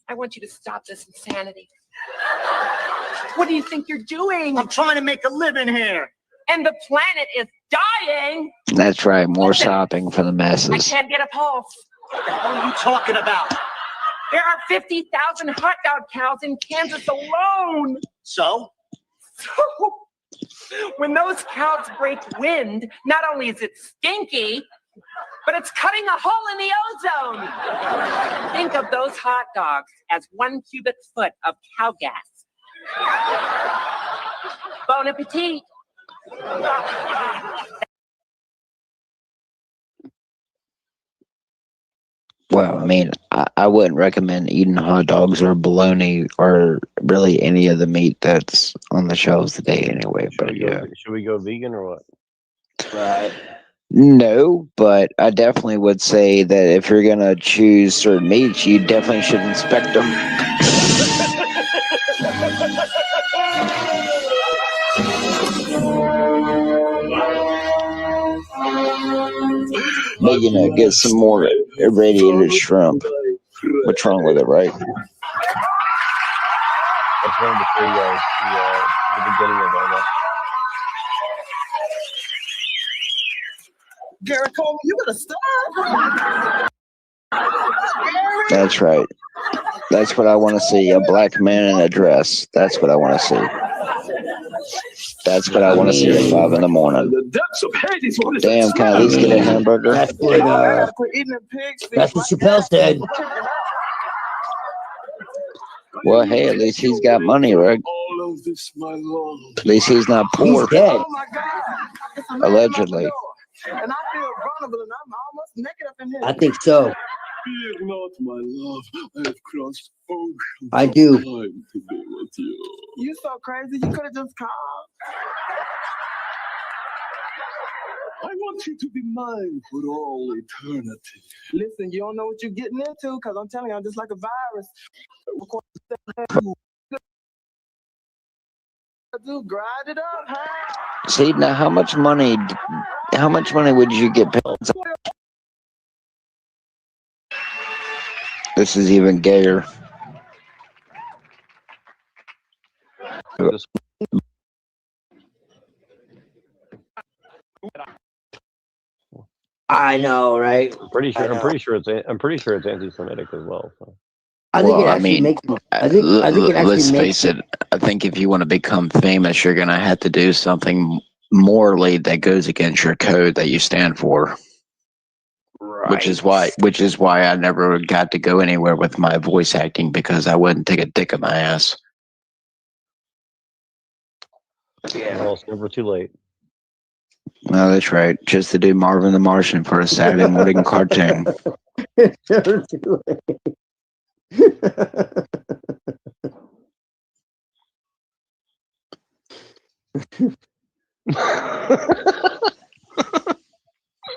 I want you to stop this insanity. What do you think you're doing? I'm trying to make a living here. And the planet is dying. That's right. More shopping for the I masses. can't get a pulse. What the hell are you talking about? There are 50,000 hot dog cows in Kansas alone. So? When those cows break wind, not only is it stinky, but it's cutting a hole in the ozone. Think of those hot dogs as 1 cubic foot of cow gas. Bon appetit. Well, I mean, I wouldn't recommend eating hot dogs or bologna or really any of the meat that's on the shelves today anyway. But yeah. Should we go vegan or what? Right. No, but I definitely would say that if you're going to choose certain meats, you definitely should inspect them. But, get some more irradiated shrimp. What's wrong with it, right? just wanted to show you guys the beginning of all that. Garrett Coleman, you better stop. That's right. That's what I want to see. A black man in a dress. That's what I want to see. That's what I want to see at 5 in the morning. The depths of Hades. Damn, can I at least get a hamburger? That's what Chappelle said. Well, hey, at least he's got money, right? All of this, my love. At least he's not poor. He's dead. Oh my God. Allegedly. And I feel vulnerable and I'm almost naked up in here. I think so. Fear not, my love. I have crossed oceans. I do. Time to be with you. You so crazy. You could have just called. I want you to be mine for all eternity. Listen, you don't know what you're getting into, because I'm telling you, I'm just like a virus. Grind it up, huh? See, now how much money would you get paid? This is even gayer. I know, right? I'm pretty sure it's anti-Semitic as well. So. I think it actually makes. I think it actually let's makes. face it. I think if you want to become famous, you're going to have to do something morally that goes against your code that you stand for. Right. Which is why I never got to go anywhere with my voice acting, because I wouldn't take a dick in my ass. Yeah, well, it's never too late. No, that's right. Just to do Marvin the Martian for a Saturday morning cartoon. It's never too late.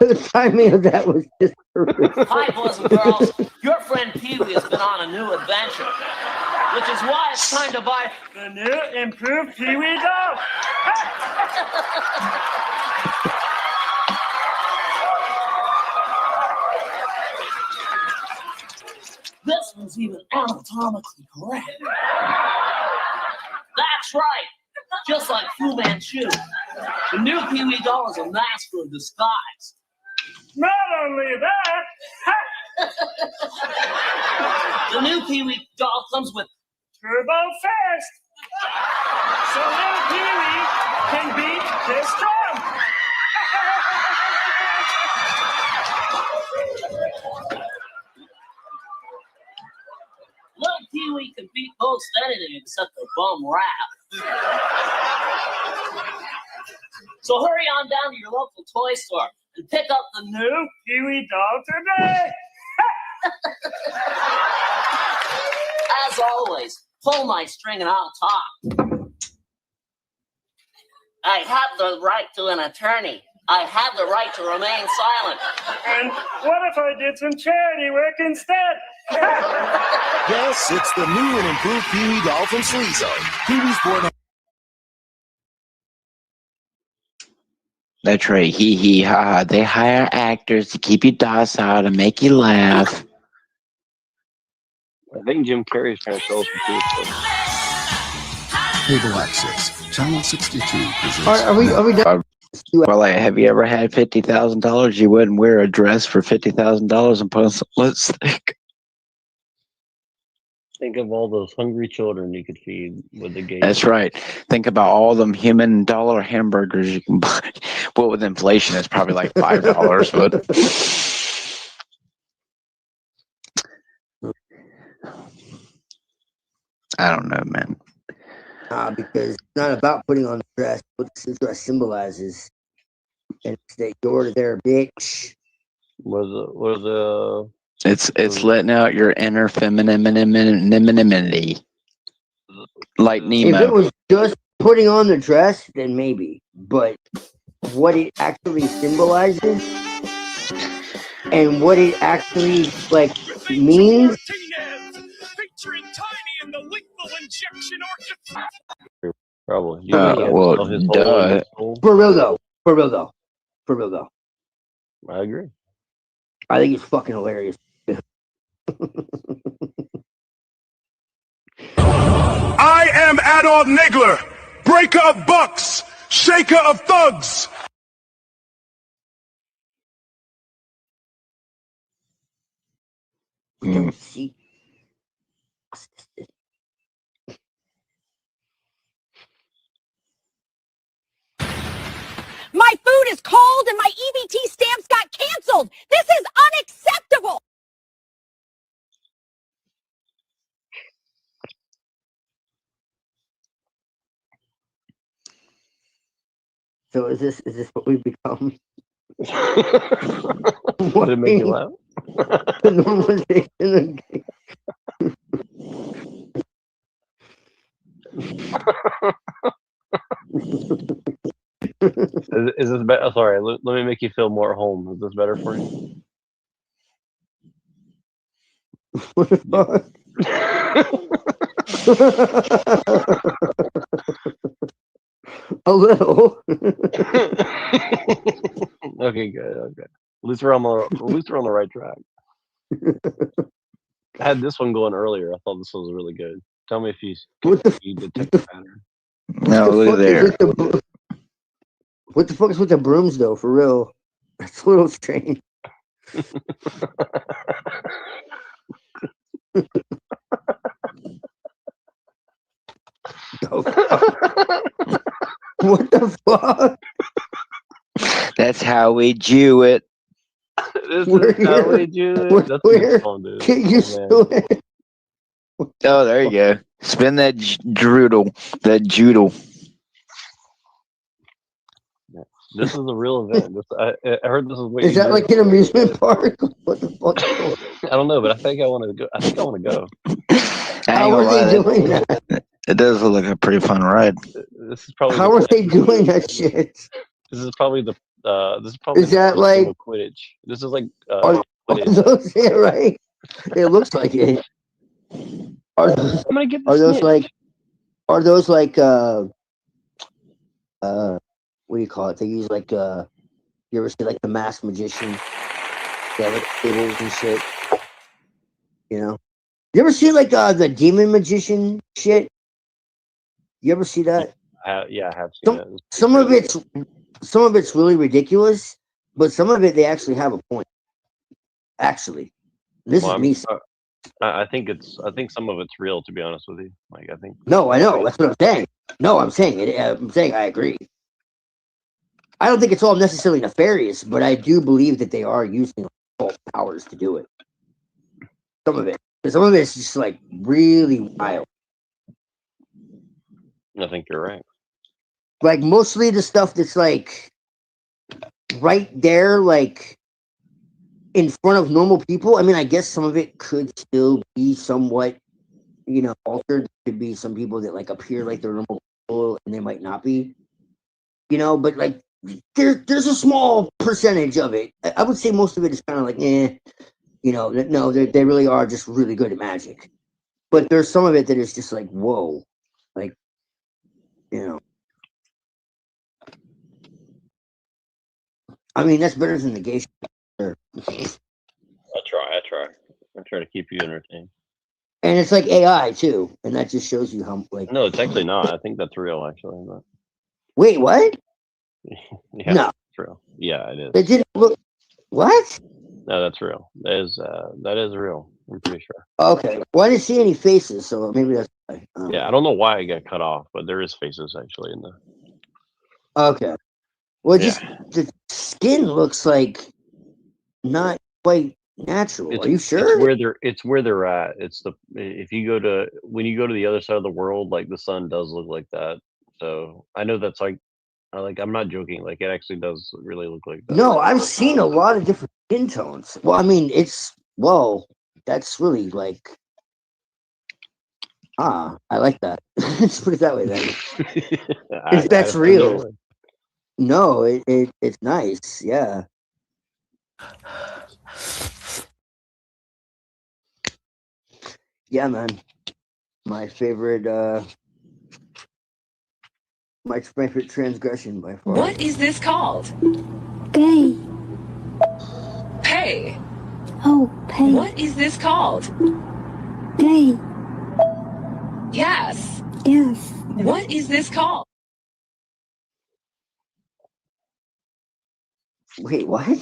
The timing of that was just perfect. Hi, boys and girls. Your friend Pee-wee has been on a new adventure, which is why it's time to buy the new improved Pee-wee dough. This one's even anatomically correct. That's right. Just like Fu Manchu. The new Pee-wee doll is a master of disguise. Not only that, the new Pee-wee doll comes with turbo fast. So little Pee-wee can beat this drum. Little Pee-wee can beat most anything except a bum rap. So hurry on down to your local toy store and pick up the new Pee-wee doll today. As always, pull my string and I'll talk. I have the right to an attorney. I have the right to remain silent. And what if I did some charity work instead? Yes, it's the new and improved Pee-wee doll from Sleazo. Pee-wee's born. That's right. Hee hee ha ha. They hire actors to keep you docile, to make you laugh. I think Jim Carrey's trying to sell us Cable access. Channel 62 presents. Are we done? Well, like, have you ever had $50,000? You wouldn't wear a dress for $50,000 and put on some lipstick. Think of all those hungry children you could feed with the game. That's right. Think about all them human dollar hamburgers you can buy. Well, with inflation, it's probably like $5, but I don't know, man. Because it's not about putting on the dress, what the dress symbolizes. And it's that you're their bitch. It's letting out your inner femininity. Like Nemo. If it was just putting on the dress, then maybe. But what it actually symbolizes and what it actually means. Probably. Duh. For real though. I agree. I think it's fucking hilarious. I am Adolf Nigler, breaker of bucks, shaker of thugs. See. My food is cold and my EBT stamps got canceled. This is unacceptable. So is this what we become? Did it make you laugh? The normalization Is this better? Sorry, let me make you feel more at home. Is this better for you? What the fuck? A little. Okay, good. Okay, at least we're on the right track. I had this one going earlier. I thought this was really good. Tell me if you detect the pattern. No, look there. What the fuck is with the brooms though? For real, that's a little strange. What the fuck? That's how we Jew it. This is how we do it. That's a good song, dude. Get used to it. Oh, there you go. Spin that droodle, that joodle. This is a real event. I heard this is what Is that like an amusement park? What the fuck? I don't know, but I think I want to go. I think I want to go. How are they doing that? It does look like a pretty fun ride. This is probably. How are they doing that shit? This is probably the. This is probably. Is that like Quidditch? This is like. Are those, yeah, right? It looks like it. Are those, I'm gonna get are those like? Are those like? What do you call it? They use like you ever see like the Masked Magician? They have like tables and shit. You know? You ever see like the Demon Magician shit? You ever see that? Yeah, I have seen that. Some of it's really ridiculous, but some of it they actually have a point. Actually, this is me. I think some of it's real, to be honest with you. Like I think. No, I know. That's what I'm saying. No, I'm saying it. I'm saying I agree. I don't think it's all necessarily nefarious, but I do believe that they are using all powers to do it. Some of it. Because some of it's just like really wild. I think you're right. Like mostly the stuff that's like right there, like in front of normal people. I mean, I guess some of it could still be somewhat, altered. Could be some people that like appear like they're normal people and they might not be, but like there's a small percentage of it. I would say most of it is kind of like, no, they really are just really good at magic. But there's some of it that is just like, whoa, like, I mean, that's better than the gay shit. Sure. I try to keep you entertained. And it's like AI too, and that just shows you how like. No, it's actually not. I think that's real, actually. But... Wait, what? Yeah, no, it's real. Yeah, it is. It didn't look. What? No, that's real. That is real. I'm pretty sure. Okay. Well, I didn't see any faces, so maybe that's why. Yeah, I don't know why I got cut off, but there is faces actually in the. Okay. Well, just the skin looks like not quite natural. Are you sure? It's where they're at. It's when you go to the other side of the world, like the sun does look like that. So I know that's like I'm not joking. Like it actually does really look like that. No, I've seen a lot of different skin tones. Well, I mean, that's really like. I like that. Let's put it that way then. That's real. No, it's nice. Yeah. Yeah, man. My favorite transgression by far. What is this called? Gay. Pay. Oh, pay. What is this called? Gay. Gas. Yes. What is this called? Wait, what?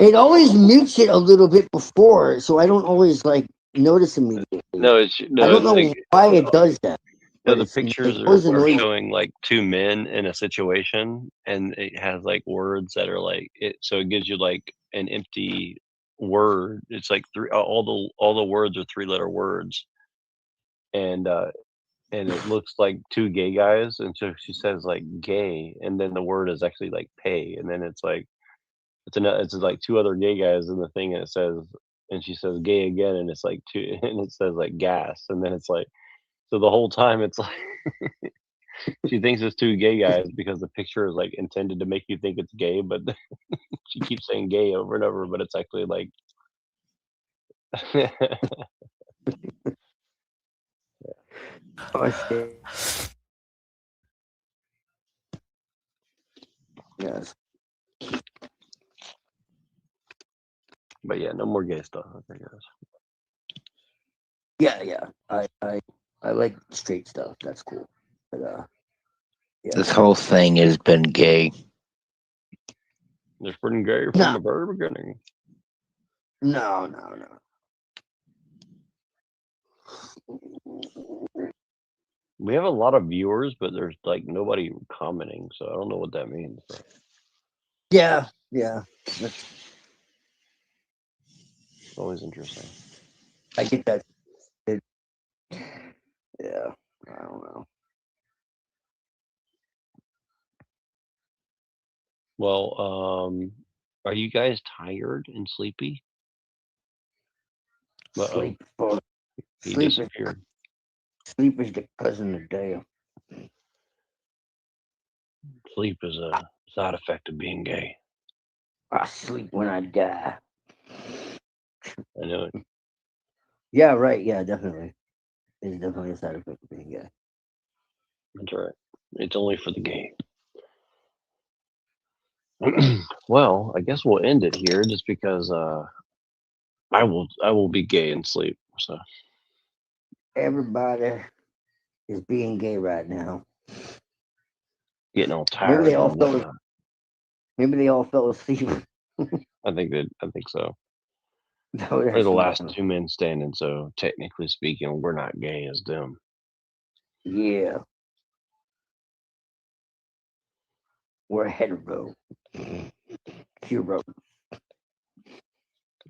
It always mutes it a little bit before, so I don't always like notice immediately. No, I don't know like, why it does that. no, But the it pictures always are annoys me. showing like two men in a situation, and it has like words that are like it. So it gives you like an empty word. It's like all the words are 3-letter words, and it looks like two gay guys, and so she says like gay, and then the word is actually like pay, and then it's like it's like two other gay guys in the thing, and it says, and she says gay again, and it's like two, and it says like gas, and then it's like, so the whole time it's like she thinks it's two gay guys because the picture is like intended to make you think it's gay, but she keeps saying gay over and over, but it's actually like Oh, shit. Yes. But yeah, no more gay stuff, I guess. Yeah. I like straight stuff. That's cool. But yeah. This whole thing has been gay. It's pretty gay from the very beginning. No. We have a lot of viewers, but there's like nobody commenting, so I don't know what that means. But Yeah. it's always interesting. I get that. Yeah. I don't know. Well, are you guys tired and sleepy? Sleep. He Sleep disappeared. Sleep is the cousin of death. Sleep is a side effect of being gay. I sleep when I die. I know it. Yeah, right. Yeah, definitely. It's definitely a side effect of being gay. That's right. It's only for the gay. Well, I guess we'll end it here just because I will be gay and sleep. So Everybody is being gay right now. getting all tired. Maybe they all fell asleep. I think so. No, We're the last two men standing, so technically speaking, we're not gay as them. Yeah. We're hetero. Hero.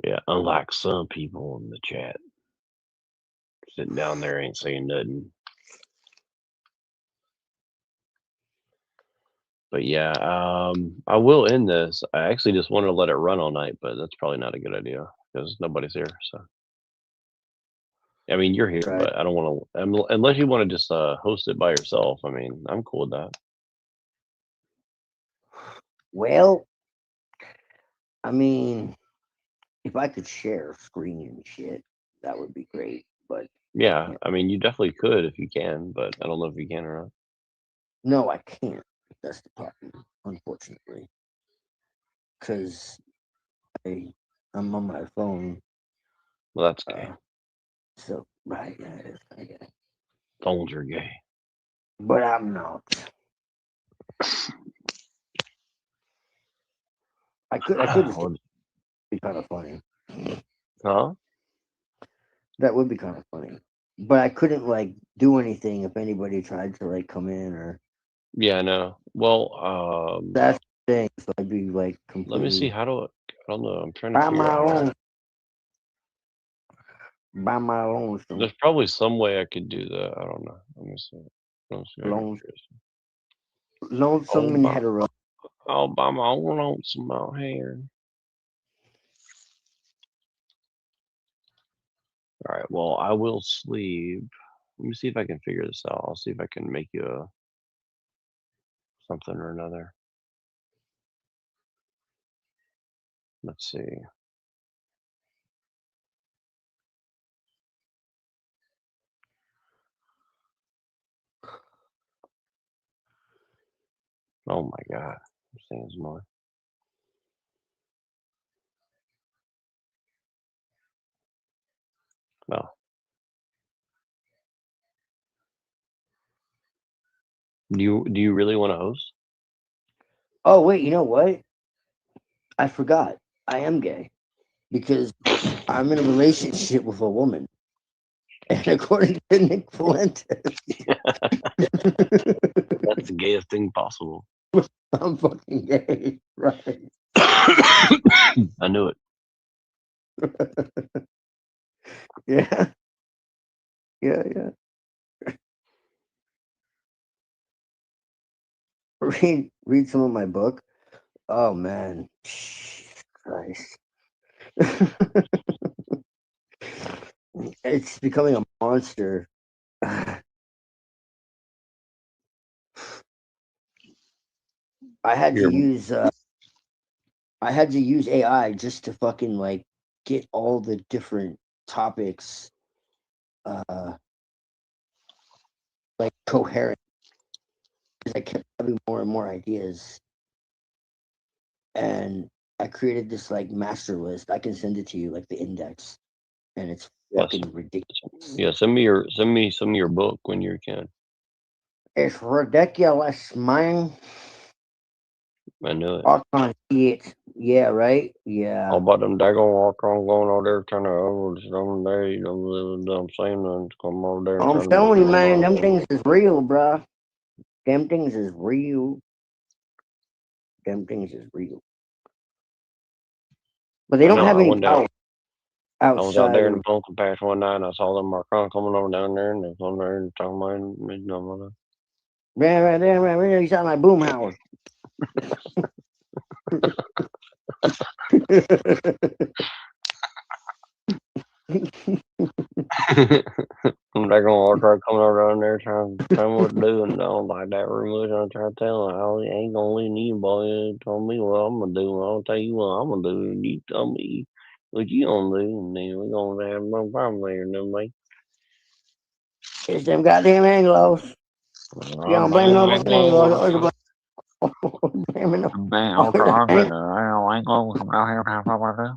Yeah, unlike some people in the chat. Sitting down there ain't saying nothing. But yeah, I will end this. I actually just wanted to let it run all night, but that's probably not a good idea because nobody's here. So, I mean, you're here, Right. but I don't want to, unless you want to just host it by yourself. I mean, I'm cool with that. Well, I mean, if I could share screen and shit, that would be great. But Yeah, I mean, you definitely could if you can, but I don't know if you can or not. no, I can't. That's the problem, unfortunately. Because I'm on my phone. Well, that's gay. So, right, yeah, it is kind of gay. Phones are gay. But I'm not. I could just be kind of funny. Huh? That would be kind of funny. But I couldn't like do anything if anybody tried to like come in or. Yeah, I know. Well, that's the thing. So I'd be like completely. Let me see. I don't know. I'm trying to By figure my out. own. By my own. There's probably some way I could do that. I don't know. Let me see. Lonesome and hetero. All by my own lonesome out here. All right. Well, I will sleep. Let me see if I can figure this out. I'll see if I can make you a something or another. Let's see. Oh my God. I'm seeing some more. No. Do you really want to host? Oh wait, you know what? I forgot. I am gay because I'm in a relationship with a woman, and according to Nick Fuentes, that's the gayest thing possible. I'm fucking gay, right? I knew it. Yeah. Read some of my book. Oh man, Jesus Christ. It's becoming a monster. I had to use AI just to fucking like get all the different topics like coherent, because I kept having more and more ideas, and I created this like master list. I can send it to you, like the index, and it's fucking ridiculous. Yeah, send me some of your book when you can. It's ridiculous, man. I knew it. I can't see it. Yeah, right. Yeah. All about them daggone walk on going over there trying to over some day. You know, I'm saying to come over there. I'm telling you, man, them things is real, bruh. Them things is real. Them things is real. But they don't have any power I was out there in the outside. Pumpkin Patch one night and I saw them Marcon coming over down there and they was on there and talking about Yeah, right there. You sound like Boomhauer. they're gonna try coming over down there trying to tell me what to do, and I don't like that very much. I'm trying to tell them, I ain't gonna leave you, boy. You told me what I'm gonna do. I'll tell you what I'm gonna do, and you tell me what you gonna do, and then we're gonna have no problem there, and then like. It's them goddamn Anglos. You don't blame no fucking Anglos. Blaming them. I ain't gonna come out here and have fun with this.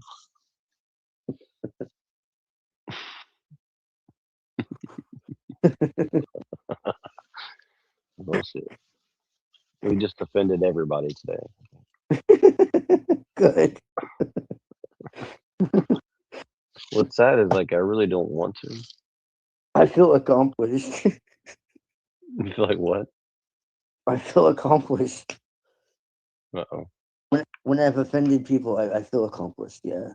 Bullshit. We just offended everybody today. Good. What's sad is like I really don't want to. I feel accomplished. You feel like what? I feel accomplished. Uh-oh. When I've offended people, I feel accomplished. Yeah.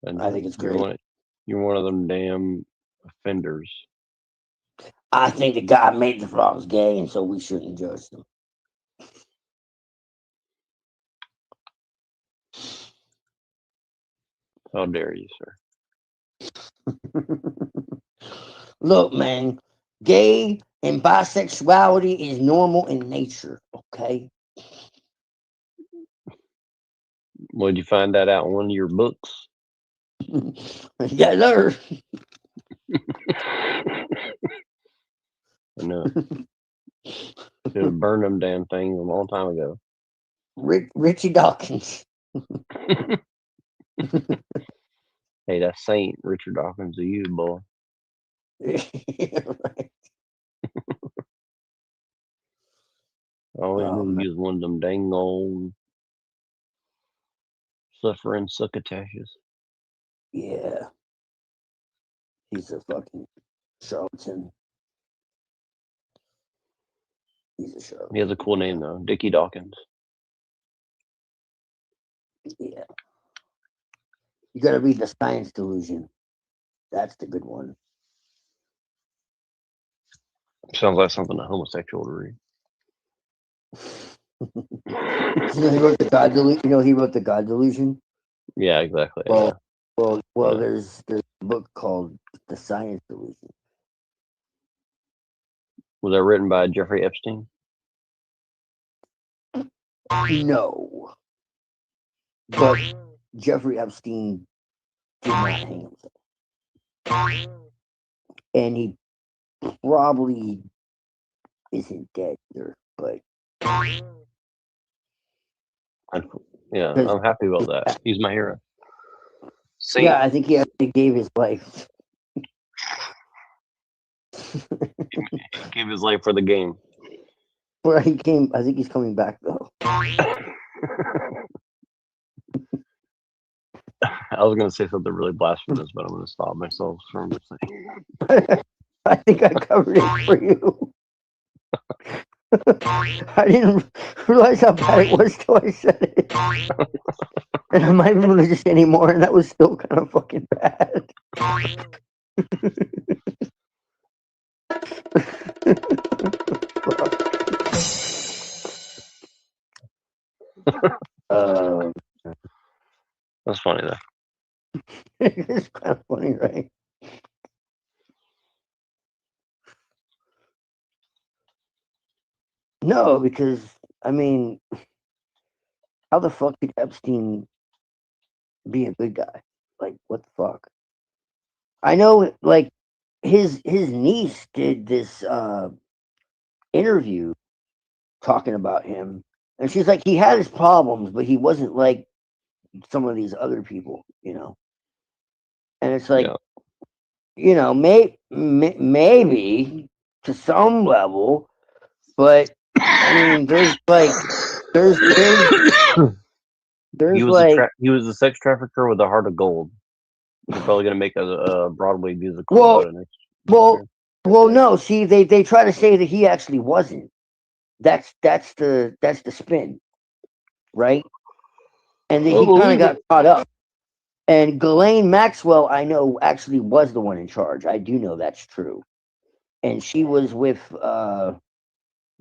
I think it's great. You're one of them damn offenders. I think that God made the frogs gay, and so we shouldn't judge them. How dare you, sir? Look, man, gay and bisexuality is normal in nature, okay? Well, did you find that out in one of your books? Yes, sir. I know. Should have burned them damn things a long time ago. Richie Dawkins. Hey, that's Saint Richard Dawkins to you, boy. Yeah, right. Oh, he was one of them dang old suffering succotashes. Yeah. He's a fucking charlatan. He's a charlatan. He has a cool name though, Dickie Dawkins. Yeah. You gotta read The Science Delusion. That's the good one. Sounds like something a homosexual to read. He wrote the God Delusion. You know, he wrote the God Delusion. Yeah, exactly. Well, Yeah. There's a book called The Science Delusion. Was that written by Jeffrey Epstein? No, but Jeffrey Epstein did not hang himself, and he probably isn't dead either. But Yeah, I'm happy about that. He's my hero. Yeah, I think he actually gave his life. Gave his life for the game. Well, he came. I think he's coming back though. I was gonna say something really blasphemous, but I'm gonna stop myself from saying. I think I covered it for you. I didn't realize how bad it was till I said it. And I'm not even religious anymore, and that was still kind of fucking bad. That's funny though. It's kind of funny, right? No, because I mean, how the fuck could Epstein be a good guy? Like, what the fuck? I know, like, his niece did this interview talking about him, and she's like, he had his problems, but he wasn't like some of these other people, you know. And it's like, you know, maybe to some level, but I mean, there's he was like he was a sex trafficker with a heart of gold. He's probably gonna make a Broadway musical about it next. Well, no. See, they try to say that he actually wasn't. That's the spin, right? And then he kind of got caught up. And Ghislaine Maxwell, I know, actually was the one in charge. I do know that's true. And she was with, you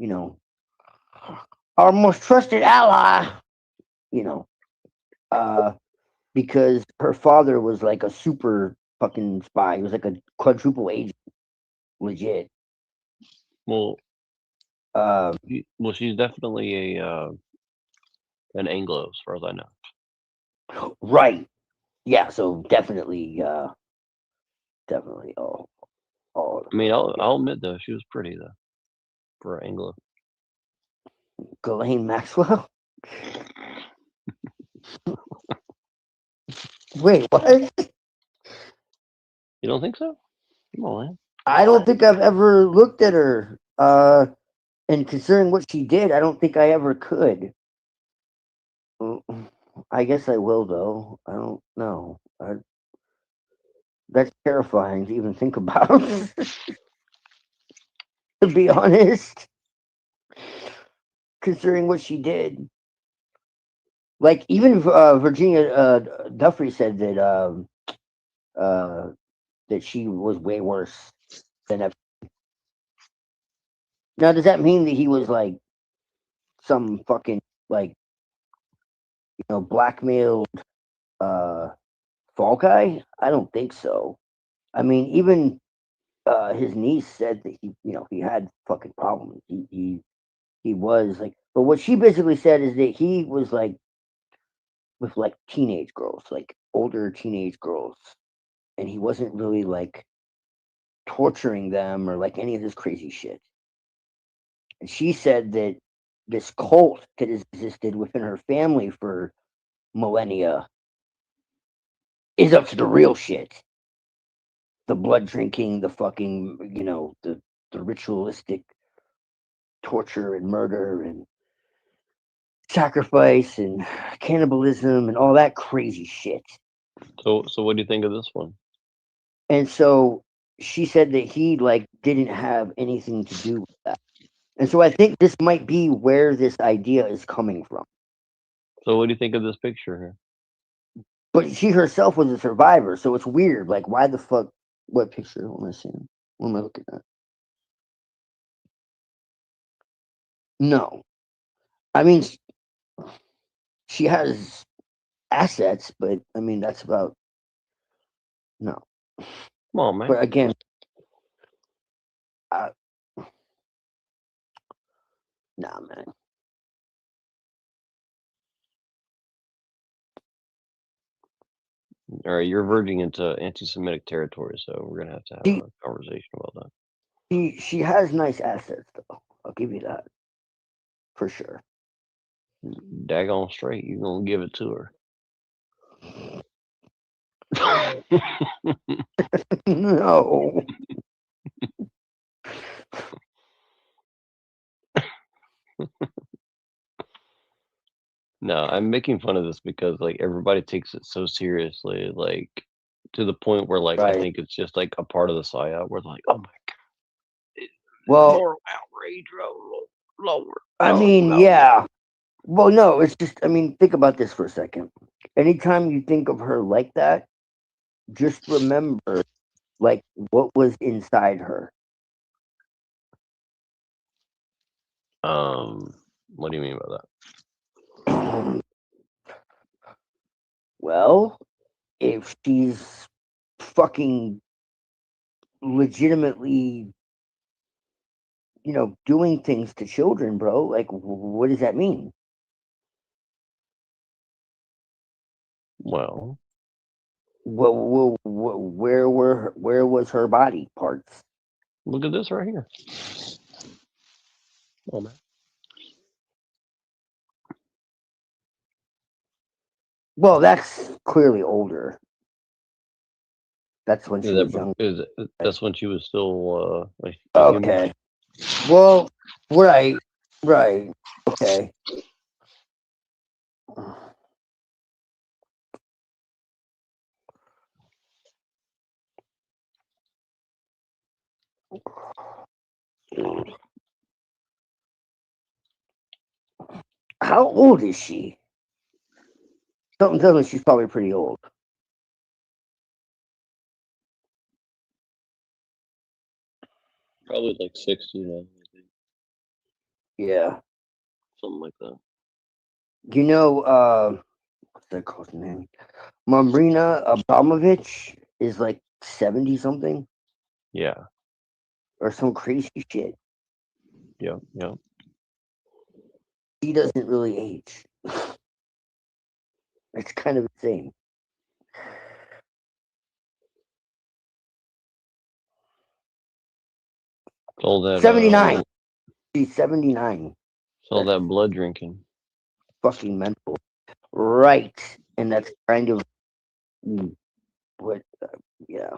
know, our most trusted ally, you know, because her father was like a super fucking spy. He was like a quadruple agent, legit. Well, she's definitely an Anglo, as far as I know. Right. Yeah. So definitely. Oh. I mean, I'll admit though, she was pretty though, for an Anglo. Ghislaine Maxwell. Wait, what? You don't think so? Come on, man. I don't think I've ever looked at her. And considering what she did, I don't think I ever could. I guess I will, though. I don't know. That's terrifying to even think about. To be honest, considering what she did, like even Virginia Duffrey said that that she was way worse than ever. Now, does that mean that he was like some fucking like, you know, blackmailed fall guy? I don't think so. I mean, even his niece said that he, you know, he had fucking problems. He was like, but what she basically said is that he was like with like teenage girls, like older teenage girls, and he wasn't really like torturing them or like any of this crazy shit. And she said that this cult that has existed within her family for millennia is up to the real shit. The blood drinking, the fucking, you know, the ritualistic torture and murder and sacrifice and cannibalism and all that crazy shit. So what do you think of this one? And so she said that he like didn't have anything to do with that. And so I think this might be where this idea is coming from. So what do you think of this picture here? But she herself was a survivor, so it's weird. Like, why the fuck? What picture? What am I seeing? What am I looking at? No. I mean, she has assets, but I mean, that's about. No. Come on, man. But again, nah, man. All right, you're verging into anti-Semitic territory, so we're gonna have to have a conversation about that. She has nice assets, though. I'll give you that for sure. Daggone straight, you're gonna give it to her. No. No, I'm making fun of this because like everybody takes it so seriously, like to the point where like I Right. think it's just like a part of the psyop where they're like, oh my god, Well, moral outrage, lower. I mean, yeah. Well, no, it's just, I mean, think about this for a second. Anytime you think of her like that, just remember, like, what was inside her. What do you mean by that? Well, if she's fucking legitimately, you know, doing things to children, bro, like, what does that mean? Well, where was her body parts? Look at this right here. Oh man. Well, that's clearly older. That's when she was young. That's when she was still like Okay. Well, right. Okay. How old is she? Something tells me she's probably pretty old. Probably like 60 now. I think. Yeah. Something like that. You know, what's that girl's name? Marina Abramovich is like 70 something. Yeah. Or some crazy shit. Yeah. He doesn't really age. It's kind of insane. All that 79. She's 79. all that blood drinking. Fucking mental. Right. And that's kind of what, yeah.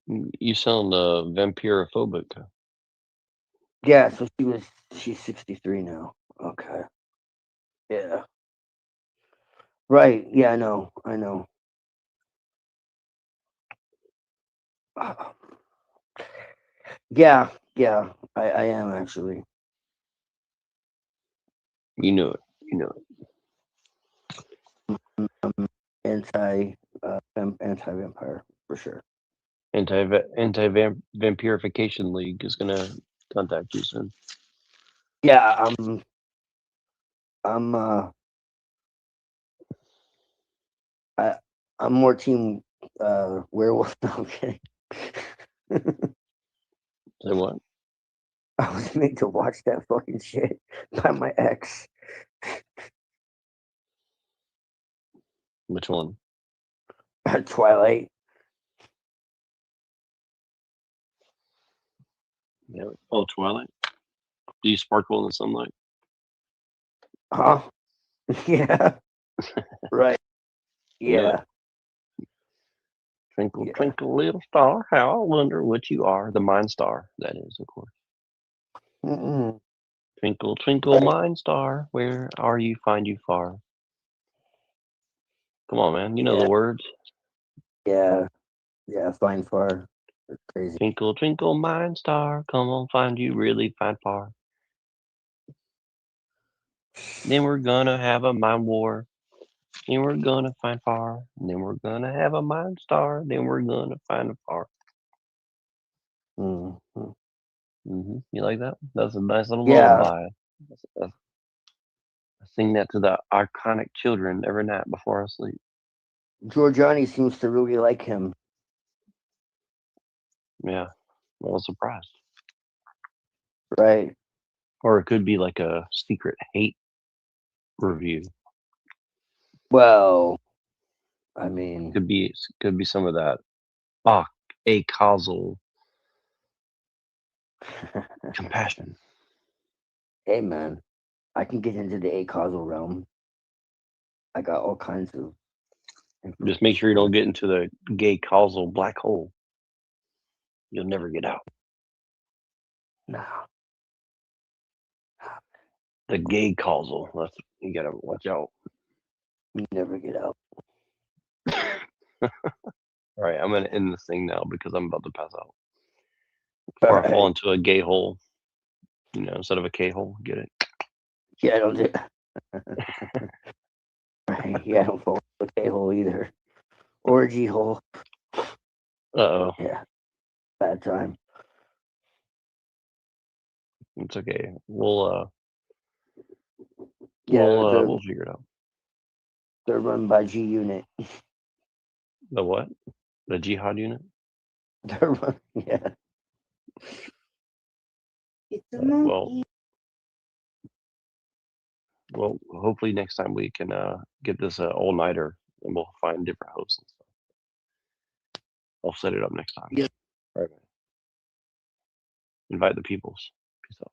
You sound vampirophobic. Yeah, so she's 63 now. Okay. Yeah. Right. Yeah, I know. Yeah, I am actually. You know it. Anti-vampire for sure. Anti-vampirification league is gonna contact you soon. Yeah, I'm more team werewolf. No, I'm kidding. Say what? I was made to watch that fucking shit by my ex. Which one? Twilight. Yeah. Oh, Twilight. Do you sparkle in the sunlight? Huh? Yeah. Right. Yeah. Twinkle, twinkle, little star, how I wonder what you are. The Mind Star, that is, of course. Mm-mm. Twinkle, twinkle, Mind Star, where are you? Find you far. Come on, man. You know the words. Yeah. Find far. That's crazy. Twinkle, twinkle, Mind Star, come on, find you, really find far. Then we're gonna have a mind war. Then we're gonna find far. Then we're gonna have a Mind Star. Then we're gonna find far. Mm-hmm. You like that? That's a nice little Yeah. lullaby. I sing that to the iconic children every night before I sleep. Giorgiani seems to really like him. Yeah, I was surprised. Right. Or it could be like a secret hate review. Well, I mean, could be some of that acausal compassion. Hey man, I can get into the acausal realm. I got all kinds of. Just make sure you don't get into the gay causal black hole. You'll never get out. No. The gay causal. That's you gotta watch out. You never get out. All right, I'm gonna end this thing now because I'm about to pass out. Or I fall into a gay hole. You know, instead of a K hole. Get it? Yeah, I don't do. Yeah, I don't fall into a K hole either. Or a G hole. Uh-oh. Yeah. Bad time. It's okay. We'll Yeah, we'll figure it out. They're run by G Unit. The what? The jihad unit? They're run, yeah. It's a Well, hopefully next time we can get this all-nighter and we'll find different hosts and stuff. I'll set it up next time. Yeah. All right, man. Invite the peoples. Peace out.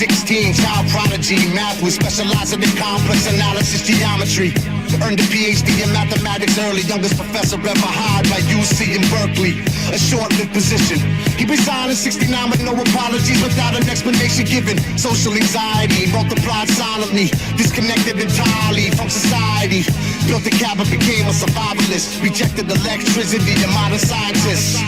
16, child prodigy, math was specializing in complex analysis geometry. Earned a PhD in mathematics early, youngest professor ever hired by UC in Berkeley. A short-lived position. He resigned in 69 with no apologies, without an explanation given. Social anxiety multiplied silently, disconnected entirely from society. Built a cabin, became a survivalist. Rejected electricity and modern scientists.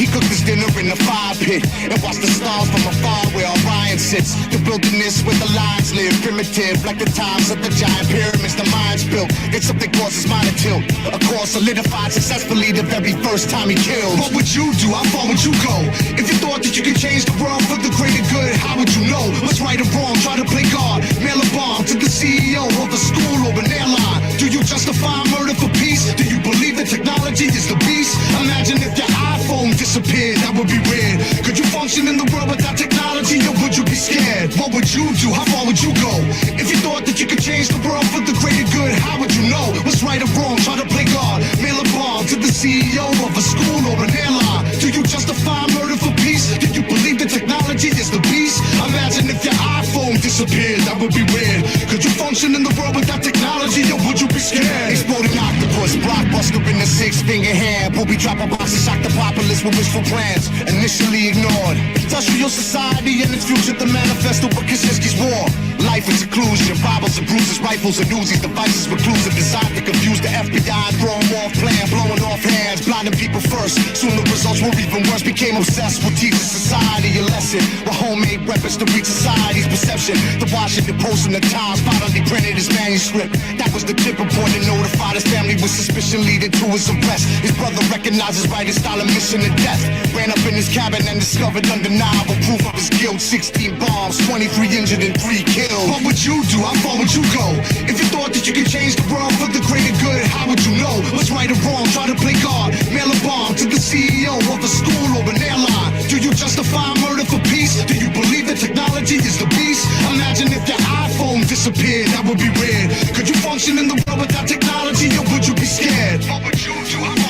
He cooked his dinner in the fire pit and watched the stars from afar where Orion sits. The wilderness where the lions live, primitive like the times of the giant pyramids the minds built. Then something causes mine to tilt. A course solidified successfully the very first time he killed. What would you do? How far would you go? If you thought that you could change the world for the greater good, how would you know what's right or wrong? Try to play God, mail a bomb to the CEO of a school or an airline. Do you justify murder for peace? Do you believe that technology is the beast? Imagine if your iPhone disappeared, that would be weird. Could you function in the world without technology, or would you be scared? What would you do? How far would you go? If you thought that you could change the world for the greater good, how would you know what's right or wrong? Try to play God, mail a bomb to the CEO of a school or an airline. Do you justify murder for peace? Do you believe that technology is the beast? Imagine if your iPhone disappeared, that would be weird. Could you function in the world without technology, or would you be scared? Exploding octopus, blockbuster in the six-finger hand. We'll be dropping boxes, shock the populace with wishful plans, initially ignored. Industrial society and its future, the manifesto of Kaczynski's war. Life in seclusion, Bibles and bruises, rifles and Uzis, devices reclusive, designed to confuse the FBI and throw them off plan, blowing off hands, finding people first. Soon the results were even worse. Became obsessed with teaching society a lesson. With homemade weapons to reach society's perception. The Washington Post and the Times finally printed his manuscript. That was the tipping point that notified his family with suspicion leading to his arrest. His brother recognized his writing style and mission to death. Ran up in his cabin and discovered undeniable proof of his guilt. 16 bombs, 23 injured and 3 killed. What would you do? How far would you go? If you thought that you could change the world for the greater good, how would you know what's right or wrong? Try to play God, mail a bomb to the CEO of a school or an airline. Do you justify murder for peace? Do you believe that technology is the beast? Imagine if your iPhone disappeared, that would be weird. Could you function in the world without technology, or would you be scared? What would you do? How